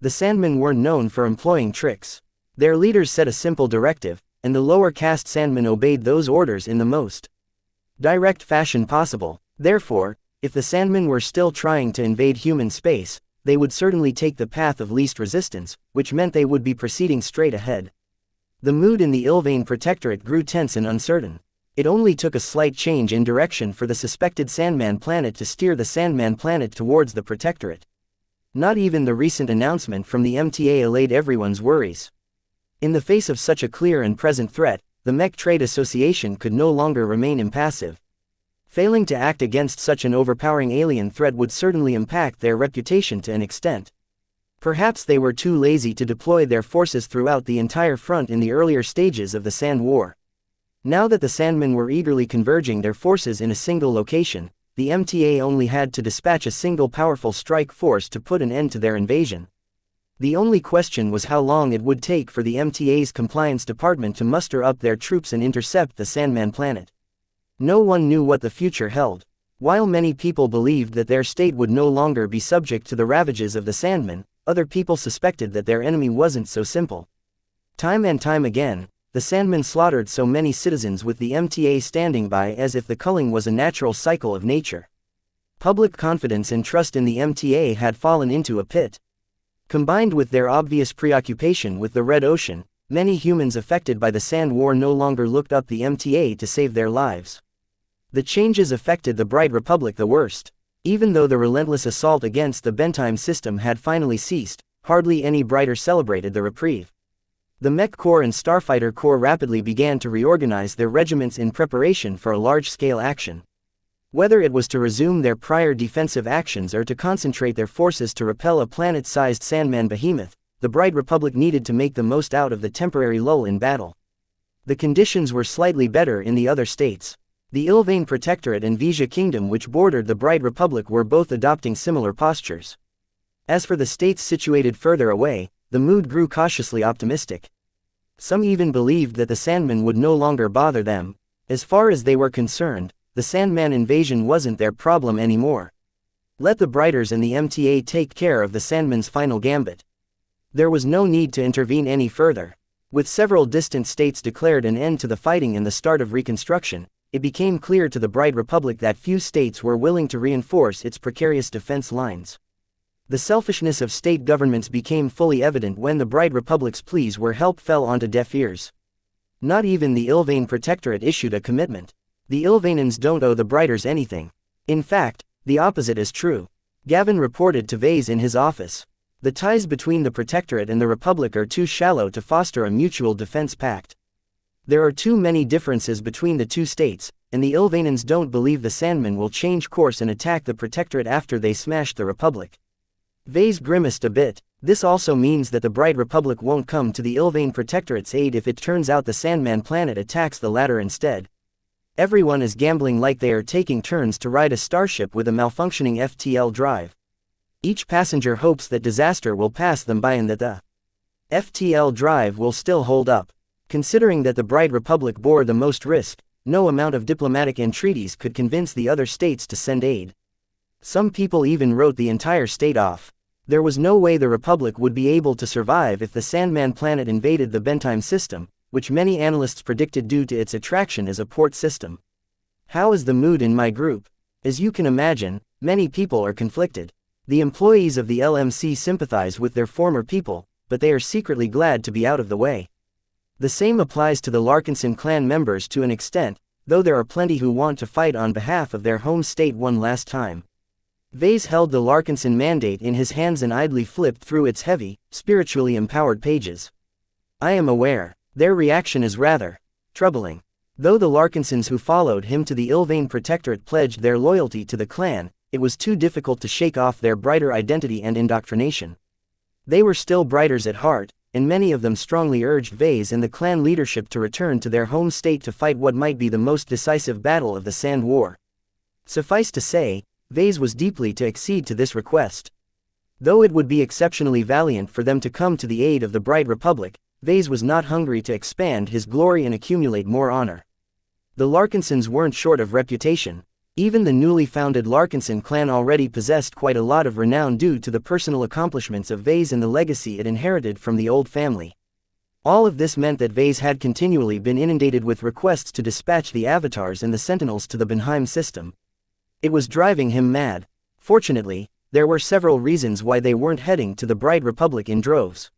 The Sandmen weren't known for employing tricks. Their leaders set a simple directive, and the lower caste Sandmen obeyed those orders in the most direct fashion possible. Therefore, if the Sandmen were still trying to invade human space, they would certainly take the path of least resistance, which meant they would be proceeding straight ahead. The mood in the Ilvain Protectorate grew tense and uncertain. It only took a slight change in direction for the suspected Sandman planet to steer the Sandman planet towards the Protectorate. Not even the recent announcement from the MTA allayed everyone's worries. In the face of such a clear and present threat, the Mech Trade Association could no longer remain impassive. Failing to act against such an overpowering alien threat would certainly impact their reputation to an extent. Perhaps they were too lazy to deploy their forces throughout the entire front in the earlier stages of the Sand War. Now that the Sandmen were eagerly converging their forces in a single location, the MTA only had to dispatch a single powerful strike force to put an end to their invasion. The only question was how long it would take for the MTA's compliance department to muster up their troops and intercept the Sandman planet. No one knew what the future held. While many people believed that their state would no longer be subject to the ravages of the Sandmen, other people suspected that their enemy wasn't so simple. Time and time again, the Sandmen slaughtered so many citizens with the MTA standing by as if the culling was a natural cycle of nature. Public confidence and trust in the MTA had fallen into a pit. Combined with their obvious preoccupation with the Red Ocean, many humans affected by the Sand War no longer looked up the MTA to save their lives. The changes affected the Bright Republic the worst. Even though the relentless assault against the Bentime system had finally ceased, hardly any Brighter celebrated the reprieve. The Mech Corps and Starfighter Corps rapidly began to reorganize their regiments in preparation for a large-scale action. Whether it was to resume their prior defensive actions or to concentrate their forces to repel a planet-sized Sandman behemoth, the Bright Republic needed to make the most out of the temporary lull in battle. The conditions were slightly better in the other states. The Ilvain Protectorate and Vija Kingdom which bordered the Bright Republic were both adopting similar postures. As for the states situated further away, the mood grew cautiously optimistic. Some even believed that the Sandmen would no longer bother them. As far as they were concerned, the Sandman invasion wasn't their problem anymore. Let the Brighters and the MTA take care of the Sandmen's final gambit. There was no need to intervene any further. With several distant states declared an end to the fighting and the start of reconstruction, it became clear to the Bright Republic that few states were willing to reinforce its precarious defense lines. The selfishness of state governments became fully evident when the Bright Republic's pleas for help fell onto deaf ears. Not even the Ilvain Protectorate issued a commitment. The Ilvainans don't owe the Brighters anything. In fact, the opposite is true. Gavin reported to Vase in his office. The ties between the Protectorate and the Republic are too shallow to foster a mutual defense pact. There are too many differences between the two states, and the Ilvainans don't believe the Sandmen will change course and attack the Protectorate after they smash the Republic. Vase grimaced a bit. This also means that the Bright Republic won't come to the Ilvain Protectorate's aid if it turns out the Sandman planet attacks the latter instead. Everyone is gambling like they are taking turns to ride a starship with a malfunctioning FTL drive. Each passenger hopes that disaster will pass them by and that the FTL drive will still hold up. Considering that the Bright Republic bore the most risk, no amount of diplomatic entreaties could convince the other states to send aid. Some people even wrote the entire state off. There was no way the Republic would be able to survive if the Sandman planet invaded the Bentime system, which many analysts predicted due to its attraction as a port system. How is the mood in my group? As you can imagine, many people are conflicted. The employees of the LMC sympathize with their former people, but they are secretly glad to be out of the way. The same applies to the Larkinson clan members to an extent, though there are plenty who want to fight on behalf of their home state one last time. Vase held the Larkinson Mandate in his hands and idly flipped through its heavy, spiritually empowered pages. I am aware. Their reaction is rather troubling. Though the Larkinsons who followed him to the Ilvain Protectorate pledged their loyalty to the clan, it was too difficult to shake off their brighter identity and indoctrination. They were still Briters at heart, and many of them strongly urged Vase and the clan leadership to return to their home state to fight what might be the most decisive battle of the Sand War. Suffice to say, Vase was deeply to accede to this request. Though it would be exceptionally valiant for them to come to the aid of the Bright Republic, Vase was not hungry to expand his glory and accumulate more honor. The Larkinsons weren't short of reputation. Even the newly founded Larkinson clan already possessed quite a lot of renown due to the personal accomplishments of Vase and the legacy it inherited from the old family. All of this meant that Vase had continually been inundated with requests to dispatch the Avatars and the Sentinels to the Benheim system. It was driving him mad. Fortunately, there were several reasons why they weren't heading to the Bright Republic in droves.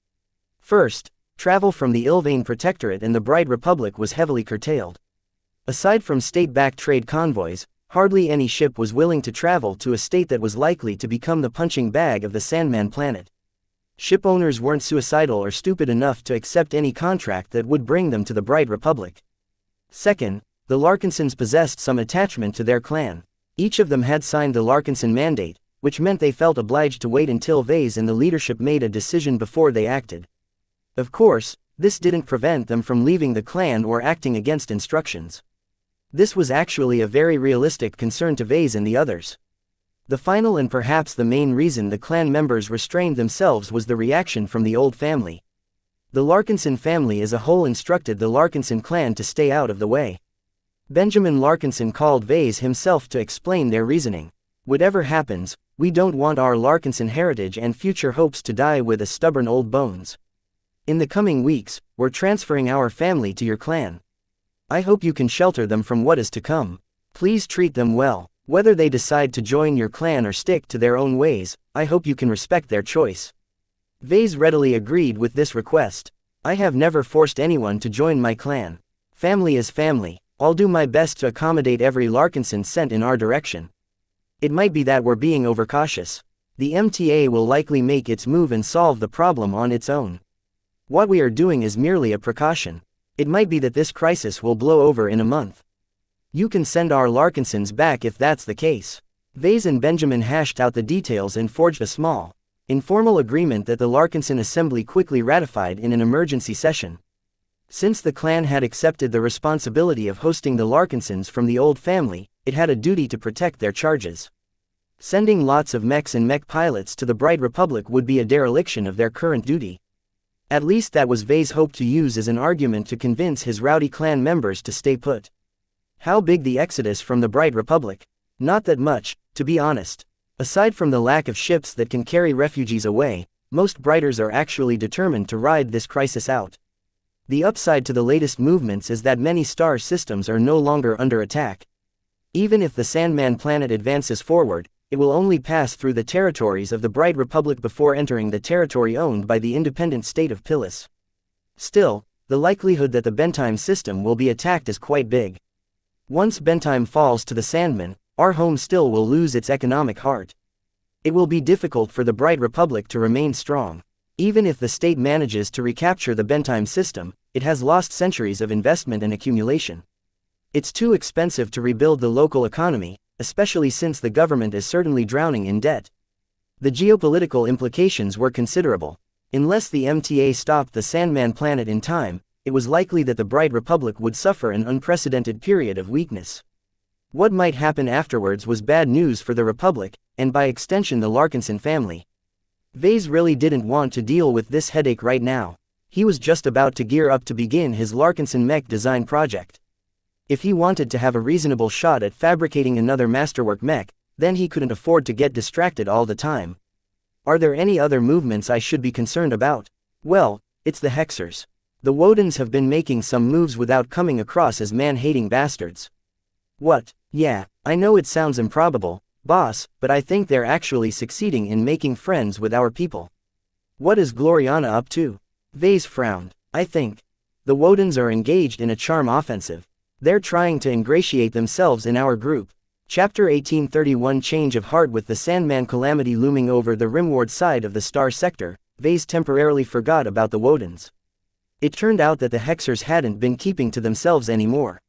First, travel from the Ilvain Protectorate and the Bright Republic was heavily curtailed. Aside from state-backed trade convoys, hardly any ship was willing to travel to a state that was likely to become the punching bag of the Sandman planet. Ship owners weren't suicidal or stupid enough to accept any contract that would bring them to the Bright Republic. Second, the Larkinsons possessed some attachment to their clan. Each of them had signed the Larkinson Mandate, which meant they felt obliged to wait until Vase and the leadership made a decision before they acted. Of course, this didn't prevent them from leaving the clan or acting against instructions. This was actually a very realistic concern to Vase and the others. The final and perhaps the main reason the clan members restrained themselves was the reaction from the old family. The Larkinson family as a whole instructed the Larkinson clan to stay out of the way. Benjamin Larkinson called Vase himself to explain their reasoning. Whatever happens, we don't want our Larkinson heritage and future hopes to die with a stubborn old bones. In the coming weeks, we're transferring our family to your clan. I hope you can shelter them from what is to come. Please treat them well. Whether they decide to join your clan or stick to their own ways, I hope you can respect their choice. Vase readily agreed with this request. I have never forced anyone to join my clan. Family is family. I'll do my best to accommodate every Larkinson sent in our direction. It might be that we're being overcautious. The MTA will likely make its move and solve the problem on its own. What we are doing is merely a precaution. It might be that this crisis will blow over in a month. You can send our Larkinsons back if that's the case. Vase and Benjamin hashed out the details and forged a small, informal agreement that the Larkinson Assembly quickly ratified in an emergency session. Since the clan had accepted the responsibility of hosting the Larkinsons from the old family, it had a duty to protect their charges. Sending lots of mechs and mech pilots to the Bright Republic would be a dereliction of their current duty. At least that was Vase hoped to use as an argument to convince his rowdy clan members to stay put. How big the exodus from the Bright Republic? Not that much, to be honest. Aside from the lack of ships that can carry refugees away, most Briters are actually determined to ride this crisis out. The upside to the latest movements is that many star systems are no longer under attack. Even if the Sandman planet advances forward, it will only pass through the territories of the Bright Republic before entering the territory owned by the independent state of Pilis. Still, the likelihood that the Bentheim system will be attacked is quite big. Once Bentheim falls to the Sandman, our home still will lose its economic heart. It will be difficult for the Bright Republic to remain strong. Even if the state manages to recapture the Bentheim system, it has lost centuries of investment and accumulation. It's too expensive to rebuild the local economy, especially since the government is certainly drowning in debt. The geopolitical implications were considerable. Unless the MTA stopped the Sandman planet in time, it was likely that the Bright Republic would suffer an unprecedented period of weakness. What might happen afterwards was bad news for the Republic, and by extension the Larkinson family. Vase really didn't want to deal with this headache right now. He was just about to gear up to begin his Larkinson mech design project. If he wanted to have a reasonable shot at fabricating another masterwork mech, then he couldn't afford to get distracted all the time. Are there any other movements I should be concerned about? Well, it's the Hexers. The Wodens have been making some moves without coming across as man-hating bastards. What? Yeah, I know it sounds improbable, boss, but I think they're actually succeeding in making friends with our people. What is Gloriana up to? Vase frowned. I think the Wodens are engaged in a charm offensive. They're trying to ingratiate themselves in our group. Chapter 1831 Change of Heart. With the Sandman calamity looming over the rimward side of the star sector, Vase temporarily forgot about the Wodens. It turned out that the Hexers hadn't been keeping to themselves anymore.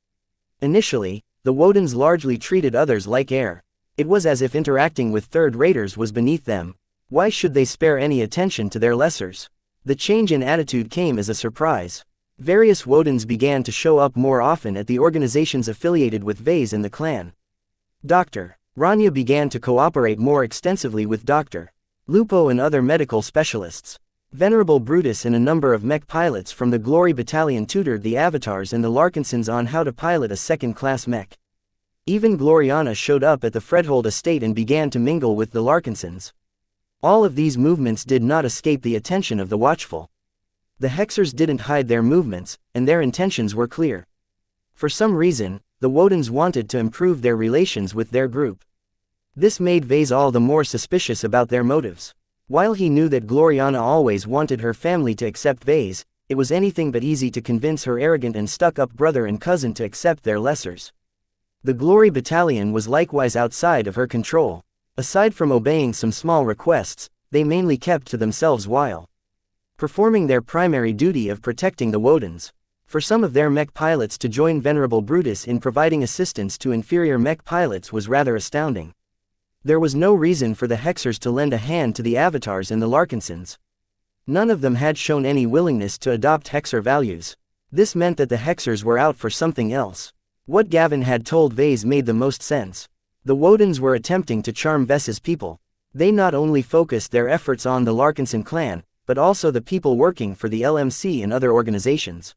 Initially, the Wodens largely treated others like air. It was as if interacting with third-raters was beneath them. Why should they spare any attention to their lessers? The change in attitude came as a surprise. Various Wodens began to show up more often at the organizations affiliated with Vase and the clan. Dr. Rania began to cooperate more extensively with Dr. Lupo and other medical specialists. Venerable Brutus and a number of mech pilots from the Glory Battalion tutored the Avatars and the Larkinsons on how to pilot a second-class mech. Even Gloriana showed up at the Fredhold estate and began to mingle with the Larkinsons. All of these movements did not escape the attention of the watchful. The Hexers didn't hide their movements, and their intentions were clear. For some reason, the Wodens wanted to improve their relations with their group. This made Vase all the more suspicious about their motives. While he knew that Gloriana always wanted her family to accept Vase, it was anything but easy to convince her arrogant and stuck-up brother and cousin to accept their lessers. The Glory Battalion was likewise outside of her control. Aside from obeying some small requests, they mainly kept to themselves while performing their primary duty of protecting the Wodens. For some of their mech pilots to join Venerable Brutus in providing assistance to inferior mech pilots was rather astounding. There was no reason for the Hexers to lend a hand to the Avatars and the Larkinsons. None of them had shown any willingness to adopt Hexer values. This meant that the Hexers were out for something else. What Gavin had told Vase made the most sense. The Wodens were attempting to charm Ves's people. They not only focused their efforts on the Larkinson clan, but also the people working for the LMC and other organizations.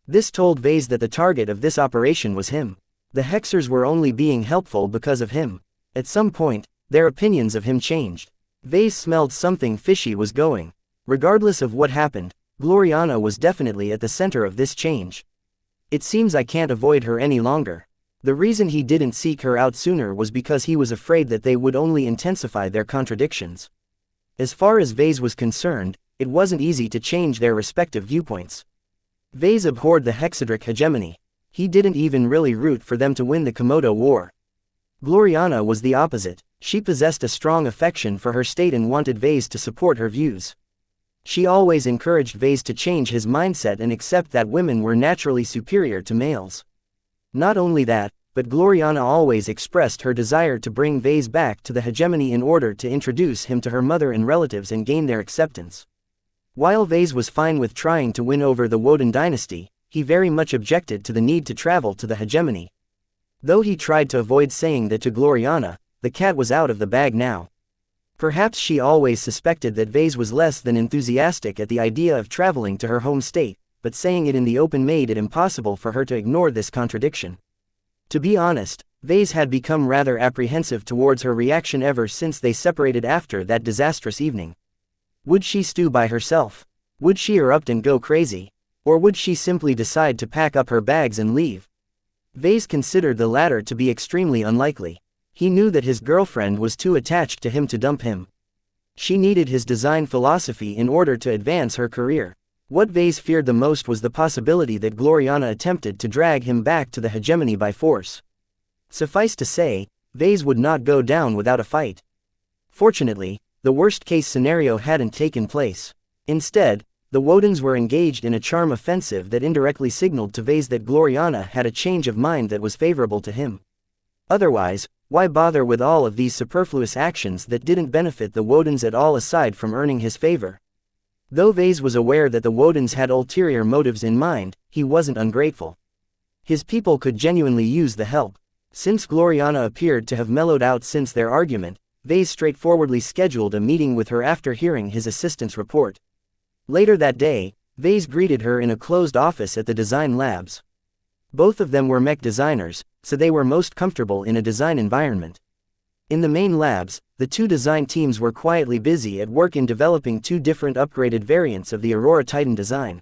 This told Vase that the target of this operation was him. The Hexers were only being helpful because of him. At some point, their opinions of him changed. Vase smelled something fishy was going. Regardless of what happened, Gloriana was definitely at the center of this change. It seems I can't avoid her any longer. The reason he didn't seek her out sooner was because he was afraid that they would only intensify their contradictions. As far as Vase was concerned, it wasn't easy to change their respective viewpoints. Vase abhorred the Hexadric hegemony. He didn't even really root for them to win the Komodo War. Gloriana was the opposite. She possessed a strong affection for her state and wanted Vase to support her views. She always encouraged Vase to change his mindset and accept that women were naturally superior to males. Not only that, but Gloriana always expressed her desire to bring Vase back to the hegemony in order to introduce him to her mother and relatives and gain their acceptance. While Vase was fine with trying to win over the Woden dynasty, he very much objected to the need to travel to the hegemony. Though he tried to avoid saying that to Gloriana, the cat was out of the bag now. Perhaps she always suspected that Vase was less than enthusiastic at the idea of traveling to her home state, but saying it in the open made it impossible for her to ignore this contradiction. To be honest, Vase had become rather apprehensive towards her reaction ever since they separated after that disastrous evening. Would she stew by herself? Would she erupt and go crazy? Or would she simply decide to pack up her bags and leave? Vase considered the latter to be extremely unlikely. He knew that his girlfriend was too attached to him to dump him. She needed his design philosophy in order to advance her career. What Vase feared the most was the possibility that Gloriana attempted to drag him back to the hegemony by force. Suffice to say, Vase would not go down without a fight. Fortunately, the worst-case scenario hadn't taken place. Instead, the Wodens were engaged in a charm offensive that indirectly signaled to Vase that Gloriana had a change of mind that was favorable to him. Otherwise, why bother with all of these superfluous actions that didn't benefit the Wodens at all aside from earning his favor? Though Vase was aware that the Wodens had ulterior motives in mind, he wasn't ungrateful. His people could genuinely use the help. Since Gloriana appeared to have mellowed out since their argument, Vase straightforwardly scheduled a meeting with her after hearing his assistant's report. Later that day, Vase greeted her in a closed office at the design labs. Both of them were mech designers, so they were most comfortable in a design environment. In the main labs, the two design teams were quietly busy at work in developing two different upgraded variants of the Aurora Titan design.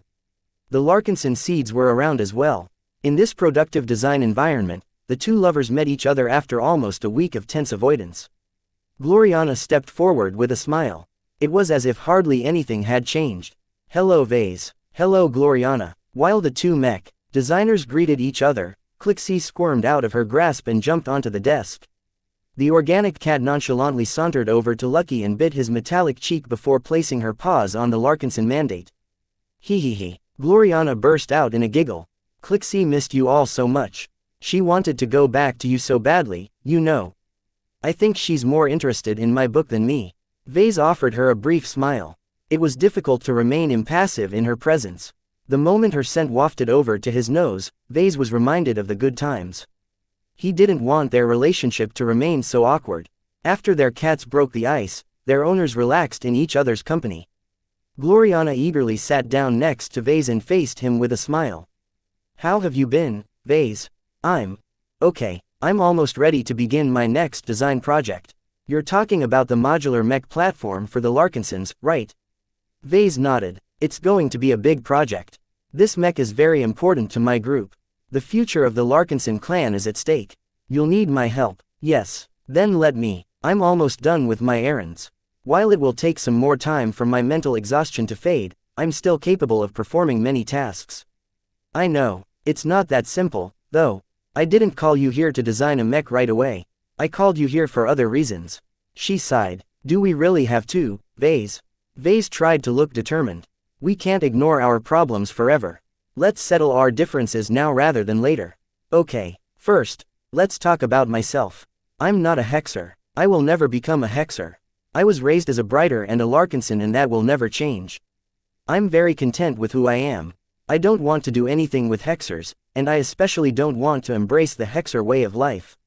The Larkinson seeds were around as well. In this productive design environment, the two lovers met each other after almost a week of tense avoidance. Gloriana stepped forward with a smile. It was as if hardly anything had changed. "Hello Vase." "Hello Gloriana." While the two mech designers greeted each other, Clixie squirmed out of her grasp and jumped onto the desk. The organic cat nonchalantly sauntered over to Lucky and bit his metallic cheek before placing her paws on the Larkinson mandate. Hee hee hee. Gloriana burst out in a giggle. Clixie missed you all so much. She wanted to go back to you so badly, you know. I think she's more interested in my book than me. Vase offered her a brief smile. It was difficult to remain impassive in her presence. The moment her scent wafted over to his nose, Vase was reminded of the good times. He didn't want their relationship to remain so awkward. After their cats broke the ice, their owners relaxed in each other's company. Gloriana eagerly sat down next to Vase and faced him with a smile. How have you been, Vase? Okay. I'm almost ready to begin my next design project. You're talking about the modular mech platform for the Larkinsons, right? Vase nodded. It's going to be a big project. This mech is very important to my group. The future of the Larkinson clan is at stake. You'll need my help. Yes. Then let me. I'm almost done with my errands. While it will take some more time for my mental exhaustion to fade, I'm still capable of performing many tasks. I know. It's not that simple, though. I didn't call you here to design a mech right away. I called you here for other reasons. She sighed. Do we really have to, Vase? Vase tried to look determined. We can't ignore our problems forever. Let's settle our differences now rather than later. Okay. First, let's talk about myself. I'm not a hexer. I will never become a hexer. I was raised as a Brighter and a Larkinson, and that will never change. I'm very content with who I am. I don't want to do anything with hexers, and I especially don't want to embrace the hexer way of life.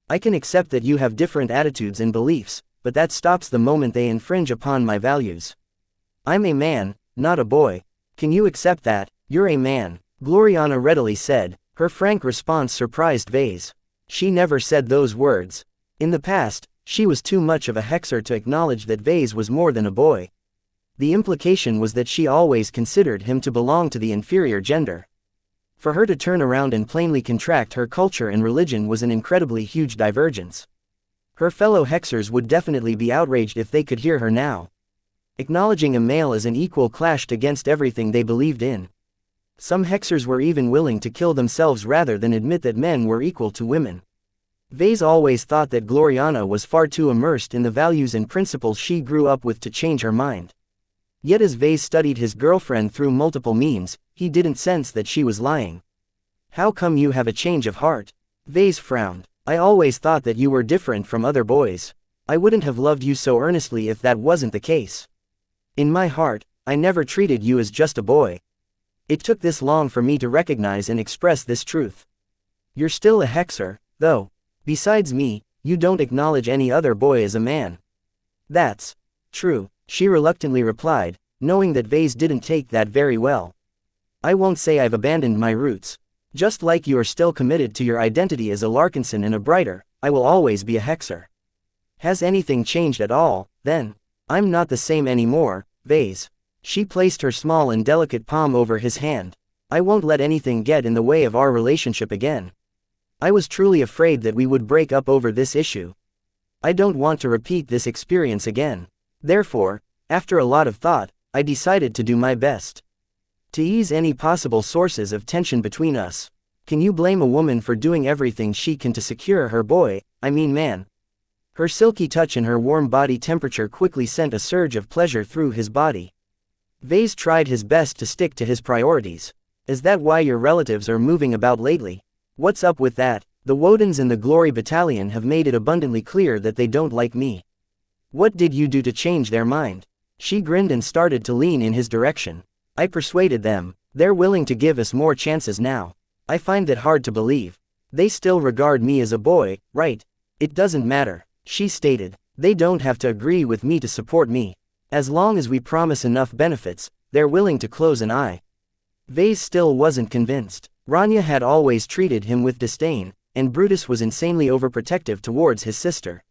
I can accept that you have different attitudes and beliefs, but that stops the moment they infringe upon my values. I'm a man, not a boy. Can you accept that? You're a man, Gloriana readily said. Her frank response surprised Vase. She never said those words. In the past, she was too much of a hexer to acknowledge that Vase was more than a boy. The implication was that she always considered him to belong to the inferior gender. For her to turn around and plainly contract her culture and religion was an incredibly huge divergence. Her fellow hexers would definitely be outraged if they could hear her now. Acknowledging a male as an equal clashed against everything they believed in. Some hexers were even willing to kill themselves rather than admit that men were equal to women. Vase always thought that Gloriana was far too immersed in the values and principles she grew up with to change her mind. Yet as Vase studied his girlfriend through multiple means, he didn't sense that she was lying. How come you have a change of heart? Vase frowned. I always thought that you were different from other boys. I wouldn't have loved you so earnestly if that wasn't the case. In my heart, I never treated you as just a boy. It took this long for me to recognize and express this truth. You're still a hexer, though. Besides me, you don't acknowledge any other boy as a man. That's true, she reluctantly replied, knowing that Vase didn't take that very well. I won't say I've abandoned my roots. Just like you are still committed to your identity as a Larkinson and a Brighter, I will always be a hexer. Has anything changed at all, then? I'm not the same anymore, Vase. She placed her small and delicate palm over his hand. I won't let anything get in the way of our relationship again. I was truly afraid that we would break up over this issue. I don't want to repeat this experience again. Therefore, after a lot of thought, I decided to do my best to ease any possible sources of tension between us. Can you blame a woman for doing everything she can to secure her man? Her silky touch and her warm body temperature quickly sent a surge of pleasure through his body. Vase tried his best to stick to his priorities. Is that why your relatives are moving about lately? What's up with that? The Wodens and the Glory Battalion have made it abundantly clear that they don't like me. What did you do to change their mind? She grinned and started to lean in his direction. I persuaded them. They're willing to give us more chances now. I find that hard to believe. They still regard me as a boy, right? It doesn't matter, she stated. They don't have to agree with me to support me. As long as we promise enough benefits, they're willing to close an eye. Vase still wasn't convinced. Rania had always treated him with disdain, and Brutus was insanely overprotective towards his sister.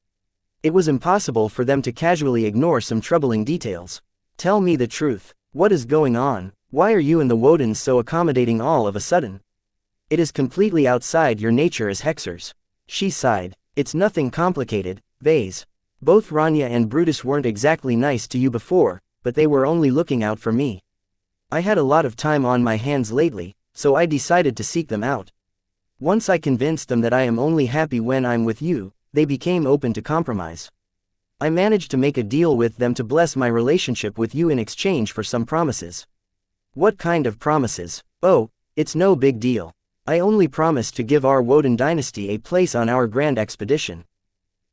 It was impossible for them to casually ignore some troubling details. Tell me the truth. What is going on? Why are you and the Wodens so accommodating all of a sudden? It is completely outside your nature as hexers. She sighed. It's nothing complicated, Vase. Both Rania and Brutus weren't exactly nice to you before, but they were only looking out for me. I had a lot of time on my hands lately, so I decided to seek them out. Once I convinced them that I am only happy when I'm with you, they became open to compromise. I managed to make a deal with them to bless my relationship with you in exchange for some promises. What kind of promises? Oh, it's no big deal. I only promised to give our Woden dynasty a place on our grand expedition.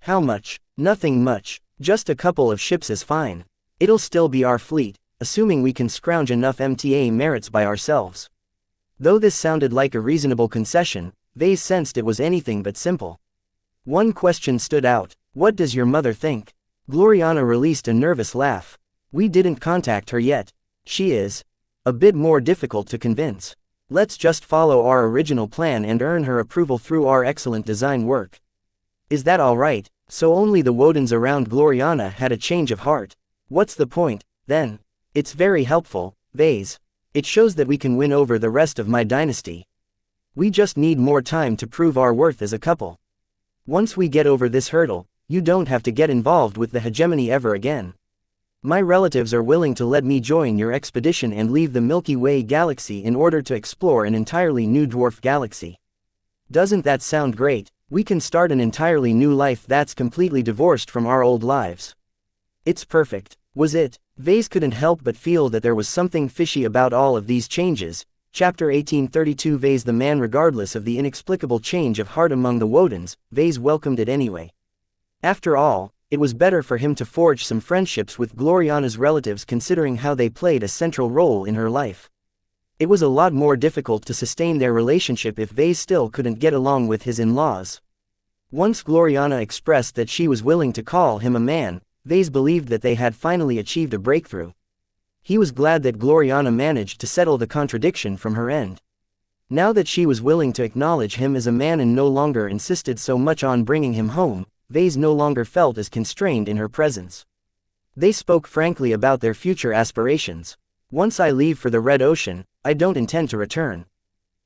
How much? Nothing much, just a couple of ships is fine. It'll still be our fleet, assuming we can scrounge enough MTA merits by ourselves. Though this sounded like a reasonable concession, Vase sensed it was anything but simple. One question stood out. What does your mother think? Gloriana released a nervous laugh. We didn't contact her yet. She is a bit more difficult to convince. Let's just follow our original plan and earn her approval through our excellent design work. Is that alright? So only the Wodens around Gloriana had a change of heart. What's the point, then? It's very helpful, Vase. It shows that we can win over the rest of my dynasty. We just need more time to prove our worth as a couple. Once we get over this hurdle, you don't have to get involved with the hegemony ever again. My relatives are willing to let me join your expedition and leave the Milky Way galaxy in order to explore an entirely new dwarf galaxy. Doesn't that sound great? We can start an entirely new life that's completely divorced from our old lives. It's perfect, was it? Vase couldn't help but feel that there was something fishy about all of these changes. Chapter 1832. Vase the man. Regardless of the inexplicable change of heart among the Wodens, Vase welcomed it anyway. After all, it was better for him to forge some friendships with Gloriana's relatives, considering how they played a central role in her life. It was a lot more difficult to sustain their relationship if Vase still couldn't get along with his in-laws. Once Gloriana expressed that she was willing to call him a man, Vase believed that they had finally achieved a breakthrough. He was glad that Gloriana managed to settle the contradiction from her end. Now that she was willing to acknowledge him as a man and no longer insisted so much on bringing him home, Vase no longer felt as constrained in her presence. They spoke frankly about their future aspirations. Once I leave for the Red Ocean, I don't intend to return.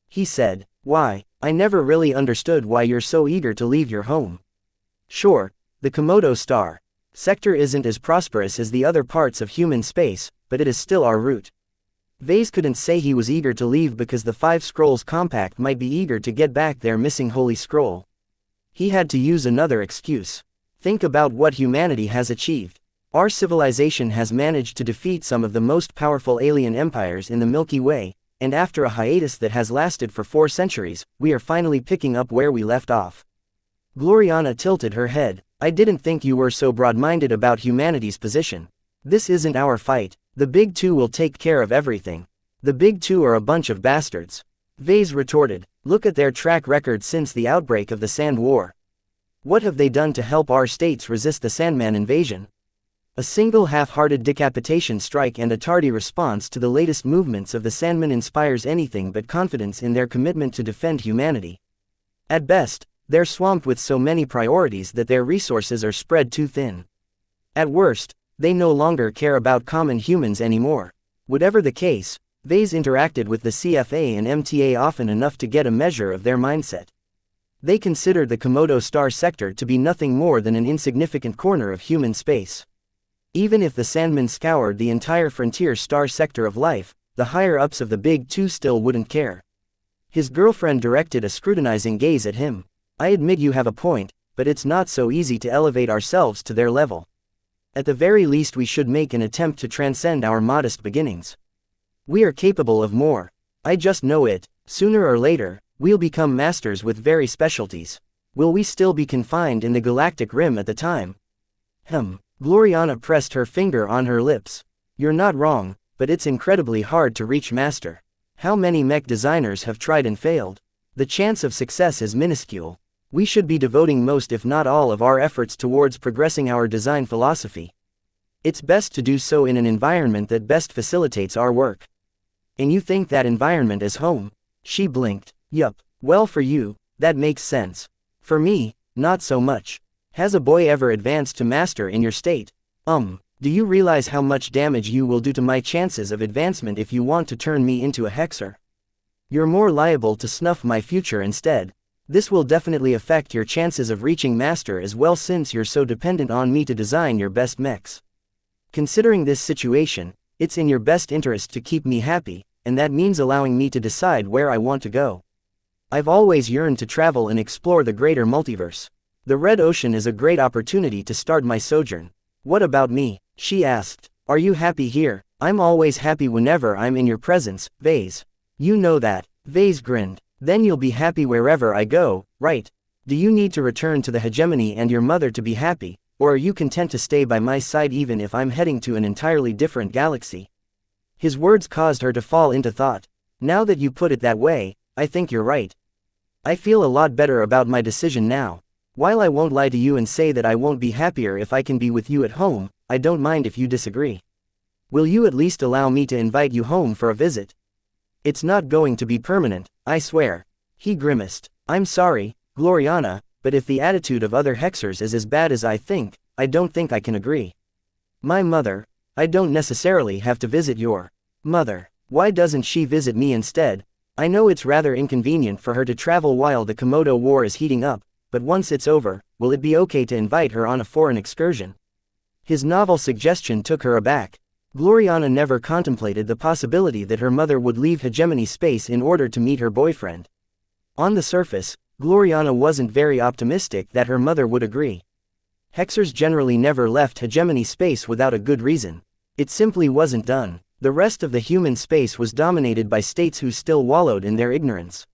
He said. Why? I never really understood why you're so eager to leave your home. Sure, the Komodo star sector isn't as prosperous as the other parts of human space, but it is still our route. Vase couldn't say he was eager to leave because the Five Scrolls Compact might be eager to get back their missing Holy Scroll. He had to use another excuse. Think about what humanity has achieved. Our civilization has managed to defeat some of the most powerful alien empires in the Milky Way, and after a hiatus that has lasted for 4 centuries, we are finally picking up where we left off. Gloriana tilted her head. I didn't think you were so broad-minded about humanity's position. This isn't our fight. The Big Two will take care of everything. The Big Two are a bunch of bastards. Vase retorted. Look at their track record since the outbreak of the Sand War. What have they done to help our states resist the Sandman invasion? A single half-hearted decapitation strike and a tardy response to the latest movements of the Sandman inspires anything but confidence in their commitment to defend humanity. At best, they're swamped with so many priorities that their resources are spread too thin. At worst, they no longer care about common humans anymore. Whatever the case, Vase interacted with the CFA and MTA often enough to get a measure of their mindset. They considered the Komodo star sector to be nothing more than an insignificant corner of human space. Even if the Sandmen scoured the entire frontier star sector of life, the higher-ups of the Big Two still wouldn't care. His girlfriend directed a scrutinizing gaze at him. I admit you have a point, but it's not so easy to elevate ourselves to their level. At the very least we should make an attempt to transcend our modest beginnings. We are capable of more. I just know it. Sooner or later, we'll become masters with very specialties. Will we still be confined in the galactic rim at the time? Gloriana pressed her finger on her lips. You're not wrong, but it's incredibly hard to reach master. How many mech designers have tried and failed? The chance of success is minuscule. We should be devoting most if not all of our efforts towards progressing our design philosophy. It's best to do so in an environment that best facilitates our work. And you think that environment is home? She blinked. Yup. Well, for you, that makes sense. For me, not so much. Has a boy ever advanced to master in your state? Do you realize how much damage you will do to my chances of advancement if you want to turn me into a hexer? You're more liable to snuff my future instead. This will definitely affect your chances of reaching master as well since you're so dependent on me to design your best mechs. Considering this situation, it's in your best interest to keep me happy, and that means allowing me to decide where I want to go. I've always yearned to travel and explore the greater multiverse. The Red Ocean is a great opportunity to start my sojourn. What about me? She asked. Are you happy here? I'm always happy whenever I'm in your presence, Vase. You know that. Vase grinned. Then you'll be happy wherever I go, right? Do you need to return to the hegemony and your mother to be happy, or are you content to stay by my side even if I'm heading to an entirely different galaxy? His words caused her to fall into thought. Now that you put it that way, I think you're right. I feel a lot better about my decision now. While I won't lie to you and say that I won't be happier if I can be with you at home, I don't mind if you disagree. Will you at least allow me to invite you home for a visit? It's not going to be permanent, I swear. He grimaced. I'm sorry, Gloriana, but if the attitude of other Hexers is as bad as I don't think I can agree. My mother? I don't necessarily have to visit your mother. Why doesn't she visit me instead? I know it's rather inconvenient for her to travel while the Komodo War is heating up, but once it's over, will it be okay to invite her on a foreign excursion? His novel suggestion took her aback. Gloriana never contemplated the possibility that her mother would leave hegemony space in order to meet her boyfriend. On the surface, Gloriana wasn't very optimistic that her mother would agree. Hexers generally never left hegemony space without a good reason. It simply wasn't done. The rest of the human space was dominated by states who still wallowed in their ignorance.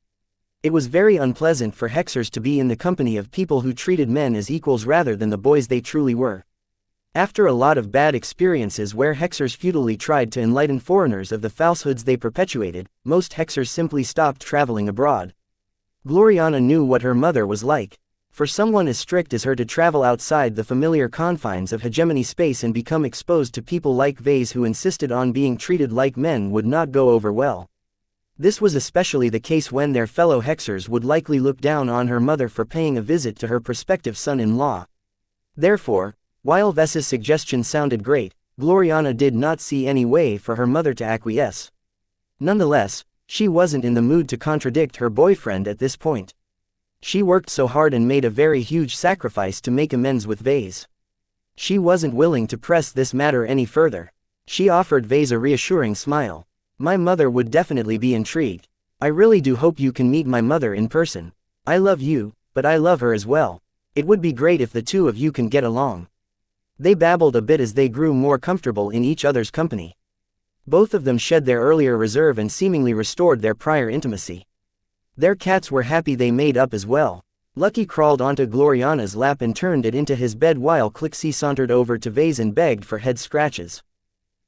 It was very unpleasant for Hexers to be in the company of people who treated men as equals rather than the boys they truly were. After a lot of bad experiences where Hexers futilely tried to enlighten foreigners of the falsehoods they perpetuated, most Hexers simply stopped traveling abroad. Gloriana knew what her mother was like. For someone as strict as her to travel outside the familiar confines of hegemony space and become exposed to people like Vase who insisted on being treated like men would not go over well. This was especially the case when their fellow Hexers would likely look down on her mother for paying a visit to her prospective son-in-law. Therefore, while Ves's suggestion sounded great, Gloriana did not see any way for her mother to acquiesce. Nonetheless, she wasn't in the mood to contradict her boyfriend at this point. She worked so hard and made a very huge sacrifice to make amends with Vase. She wasn't willing to press this matter any further. She offered Vase a reassuring smile. My mother would definitely be intrigued. I really do hope you can meet my mother in person. I love you, but I love her as well. It would be great if the two of you can get along. They babbled a bit as they grew more comfortable in each other's company. Both of them shed their earlier reserve and seemingly restored their prior intimacy. Their cats were happy they made up as well. Lucky crawled onto Gloriana's lap and turned it into his bed while Clixie sauntered over to Vase and begged for head scratches.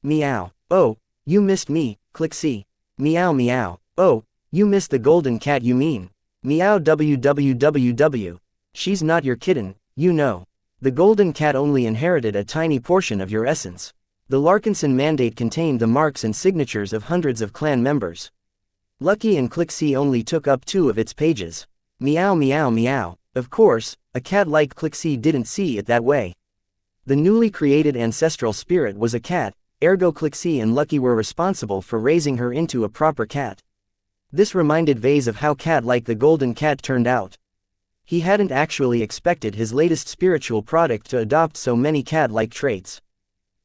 Meow. Oh, you missed me, Clixie. Meow meow. Oh, you missed the golden cat you mean. Meow www. She's not your kitten, you know. The golden cat only inherited a tiny portion of your essence. The Larkinson mandate contained the marks and signatures of hundreds of clan members. Lucky and Clixie only took up 2 of its pages. Meow meow meow. Of course, a cat like Clixie didn't see it that way. The newly created ancestral spirit was a cat, ergo Clixie and Lucky were responsible for raising her into a proper cat. This reminded Vase of how cat-like the golden cat turned out. He hadn't actually expected his latest spiritual product to adopt so many cat-like traits.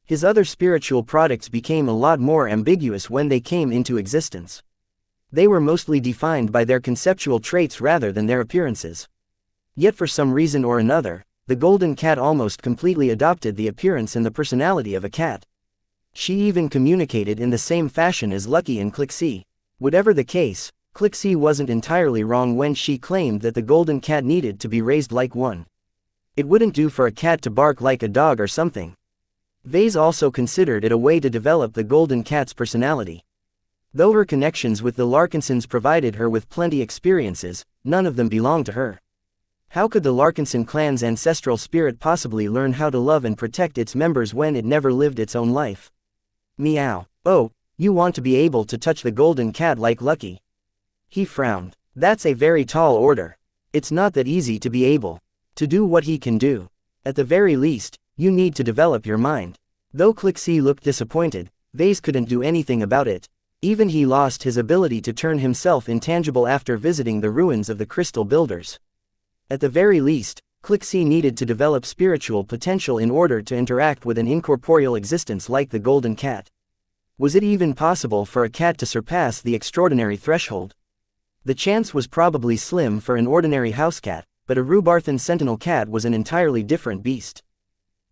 His other spiritual products became a lot more ambiguous when they came into existence. They were mostly defined by their conceptual traits rather than their appearances. Yet for some reason or another, the golden cat almost completely adopted the appearance and the personality of a cat. She even communicated in the same fashion as Lucky and Clixie. Whatever the case, Clixie wasn't entirely wrong when she claimed that the golden cat needed to be raised like one. It wouldn't do for a cat to bark like a dog or something. Vase also considered it a way to develop the golden cat's personality. Though her connections with the Larkinsons provided her with plenty experiences, none of them belonged to her. How could the Larkinson clan's ancestral spirit possibly learn how to love and protect its members when it never lived its own life? Meow. Oh, you want to be able to touch the golden cat like Lucky. He frowned. That's a very tall order. It's not that easy to be able to do what he can do. At the very least, you need to develop your mind. Though Clixie looked disappointed, Vase couldn't do anything about it. Even he lost his ability to turn himself intangible after visiting the ruins of the Crystal Builders. At the very least, Clixie needed to develop spiritual potential in order to interact with an incorporeal existence like the golden cat. Was it even possible for a cat to surpass the extraordinary threshold? The chance was probably slim for an ordinary house cat, but a Rubarthan sentinel cat was an entirely different beast.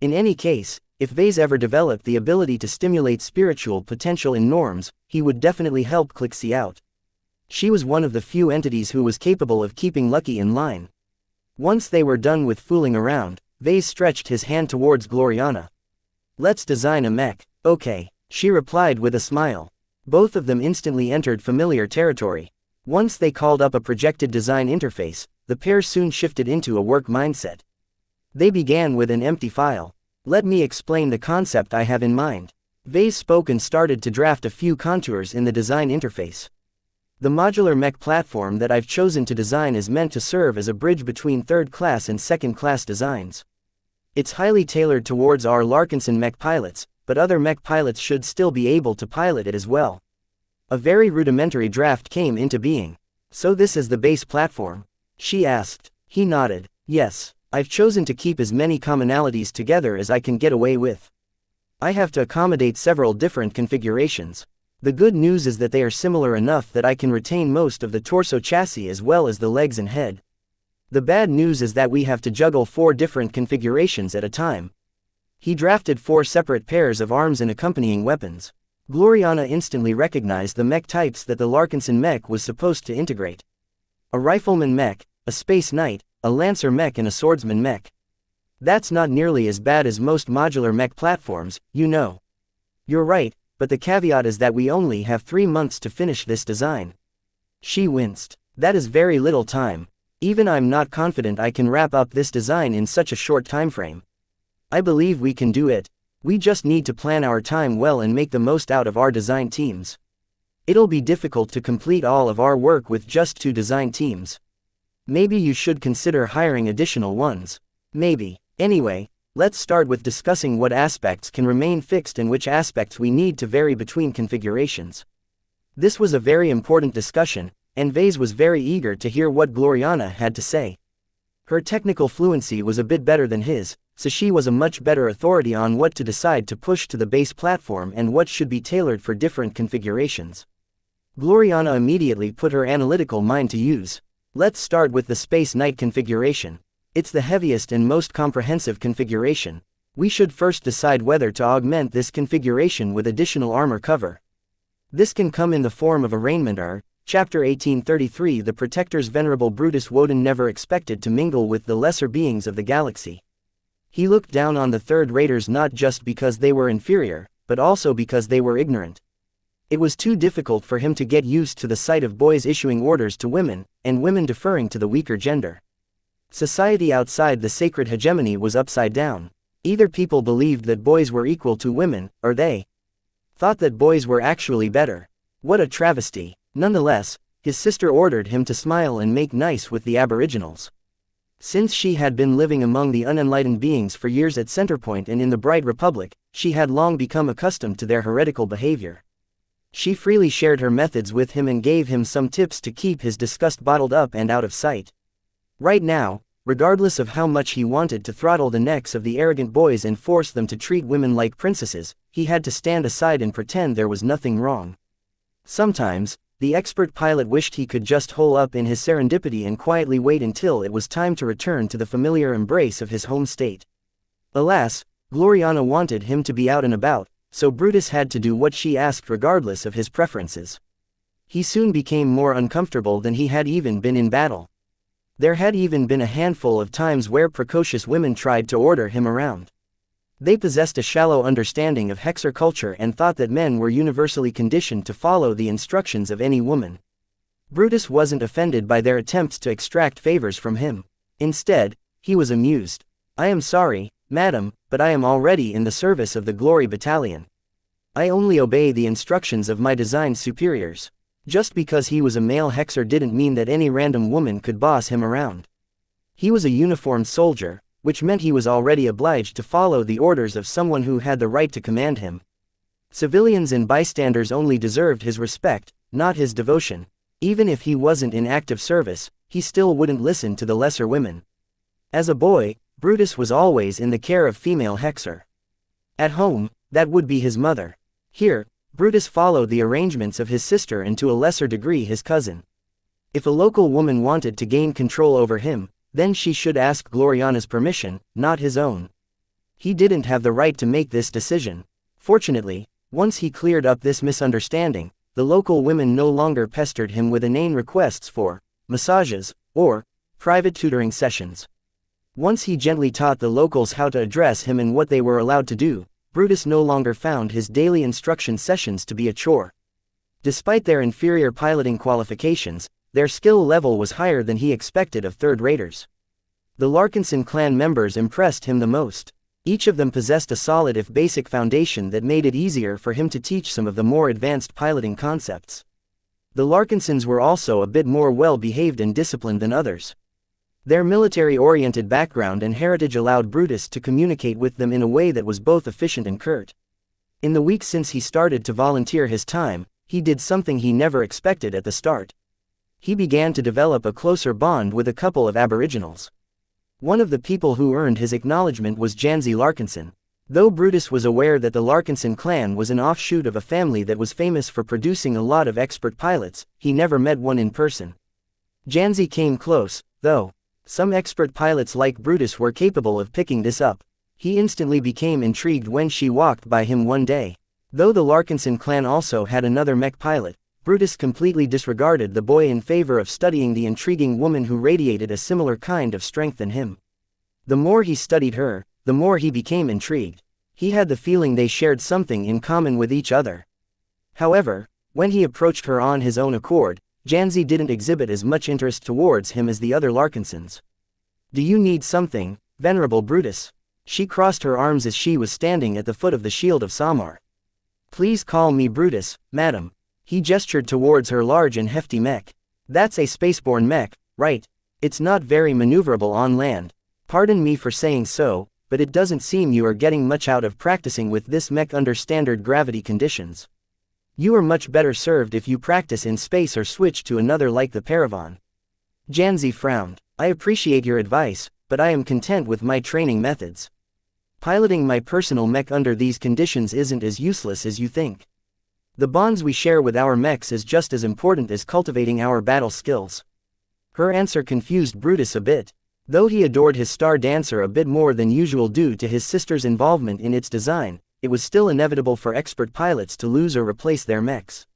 In any case, if Vase ever developed the ability to stimulate spiritual potential in norms, he would definitely help Clixie out. She was one of the few entities who was capable of keeping Lucky in line. Once they were done with fooling around, Vase stretched his hand towards Gloriana. "Let's design a mech." "Okay," she replied with a smile. Both of them instantly entered familiar territory. Once they called up a projected design interface, the pair soon shifted into a work mindset. They began with an empty file. "Let me explain the concept I have in mind." Vase spoke and started to draft a few contours in the design interface. "The modular mech platform that I've chosen to design is meant to serve as a bridge between third-class and second-class designs. It's highly tailored towards our Larkinson mech pilots, but other mech pilots should still be able to pilot it as well." A very rudimentary draft came into being. "So this is the base platform?" she asked. He nodded. "Yes, I've chosen to keep as many commonalities together as I can get away with. I have to accommodate several different configurations. The good news is that they are similar enough that I can retain most of the torso chassis as well as the legs and head. The bad news is that we have to juggle 4 different configurations at a time." He drafted 4 separate pairs of arms and accompanying weapons. Gloriana instantly recognized the mech types that the Larkinson mech was supposed to integrate. A rifleman mech, a space knight, a lancer mech and a swordsman mech. That's not nearly as bad as most modular mech platforms, you know. "You're right, but the caveat is that we only have 3 months to finish this design." She winced. "That is very little time. Even I'm not confident I can wrap up this design in such a short timeframe." "I believe we can do it. We just need to plan our time well and make the most out of our design teams. It'll be difficult to complete all of our work with just 2 design teams. Maybe you should consider hiring additional ones." "Maybe. Anyway, let's start with discussing what aspects can remain fixed and which aspects we need to vary between configurations." This was a very important discussion, and Vase was very eager to hear what Gloriana had to say. Her technical fluency was a bit better than his, so she was a much better authority on what to decide to push to the base platform and what should be tailored for different configurations. Gloriana immediately put her analytical mind to use. "Let's start with the Space Knight configuration. It's the heaviest and most comprehensive configuration. We should first decide whether to augment this configuration with additional armor cover. This can come in the form of arraignment or, Chapter 1833. The Protector's venerable Brutus Woden never expected to mingle with the lesser beings of the galaxy. He looked down on the third raters not just because they were inferior, but also because they were ignorant. It was too difficult for him to get used to the sight of boys issuing orders to women, and women deferring to the weaker gender. Society outside the sacred hegemony was upside down. Either people believed that boys were equal to women, or they thought that boys were actually better. What a travesty. Nonetheless, his sister ordered him to smile and make nice with the aboriginals. Since she had been living among the unenlightened beings for years at Centerpoint and in the Bright Republic, she had long become accustomed to their heretical behavior. She freely shared her methods with him and gave him some tips to keep his disgust bottled up and out of sight. Right now, regardless of how much he wanted to throttle the necks of the arrogant boys and force them to treat women like princesses, he had to stand aside and pretend there was nothing wrong. Sometimes, the expert pilot wished he could just hole up in his serendipity and quietly wait until it was time to return to the familiar embrace of his home state. Alas, Gloriana wanted him to be out and about, so Brutus had to do what she asked regardless of his preferences. He soon became more uncomfortable than he had even been in battle. There had even been a handful of times where precocious women tried to order him around. They possessed a shallow understanding of Hexer culture and thought that men were universally conditioned to follow the instructions of any woman. Brutus wasn't offended by their attempts to extract favors from him. Instead, he was amused. "I am sorry, madam, but I am already in the service of the Glory Battalion. I only obey the instructions of my design superiors." Just because he was a male Hexer didn't mean that any random woman could boss him around. He was a uniformed soldier, which meant he was already obliged to follow the orders of someone who had the right to command him. Civilians and bystanders only deserved his respect, not his devotion. Even if he wasn't in active service, he still wouldn't listen to the lesser women. As a boy, Brutus was always in the care of female Hexer. At home, that would be his mother. Here, Brutus followed the arrangements of his sister and to a lesser degree his cousin. If a local woman wanted to gain control over him, then she should ask Gloriana's permission, not his own. He didn't have the right to make this decision. Fortunately, once he cleared up this misunderstanding, the local women no longer pestered him with inane requests for massages or private tutoring sessions. Once he gently taught the locals how to address him and what they were allowed to do, Brutus no longer found his daily instruction sessions to be a chore. Despite their inferior piloting qualifications, their skill level was higher than he expected of third-raters. The Larkinson clan members impressed him the most. Each of them possessed a solid if basic foundation that made it easier for him to teach some of the more advanced piloting concepts. The Larkinsons were also a bit more well-behaved and disciplined than others. Their military-oriented background and heritage allowed Brutus to communicate with them in a way that was both efficient and curt. In the weeks since he started to volunteer his time, he did something he never expected at the start. He began to develop a closer bond with a couple of aboriginals. One of the people who earned his acknowledgement was Xianxia Larkinson. Though Brutus was aware that the Larkinson clan was an offshoot of a family that was famous for producing a lot of expert pilots, he never met one in person. Xianxia came close, though. Some expert pilots like Brutus were capable of picking this up. He instantly became intrigued when she walked by him one day. Though the Larkinson clan also had another mech pilot, Brutus completely disregarded the boy in favor of studying the intriguing woman who radiated a similar kind of strength than him. The more he studied her, the more he became intrigued. He had the feeling they shared something in common with each other. However, when he approached her on his own accord, Xianxia didn't exhibit as much interest towards him as the other Larkinsons. "Do you need something, Venerable Brutus?" She crossed her arms as she was standing at the foot of the shield of Samar. "Please call me Brutus, madam." He gestured towards her large and hefty mech. "That's a spaceborne mech, right? It's not very maneuverable on land. Pardon me for saying so, but it doesn't seem you are getting much out of practicing with this mech under standard gravity conditions. You are much better served if you practice in space or switch to another like the Paravan." Xianxia frowned. "I appreciate your advice, but I am content with my training methods. Piloting my personal mech under these conditions isn't as useless as you think. The bonds we share with our mechs is just as important as cultivating our battle skills." Her answer confused Brutus a bit. Though he adored his star dancer a bit more than usual due to his sister's involvement in its design, it was still inevitable for expert pilots to lose or replace their mechs.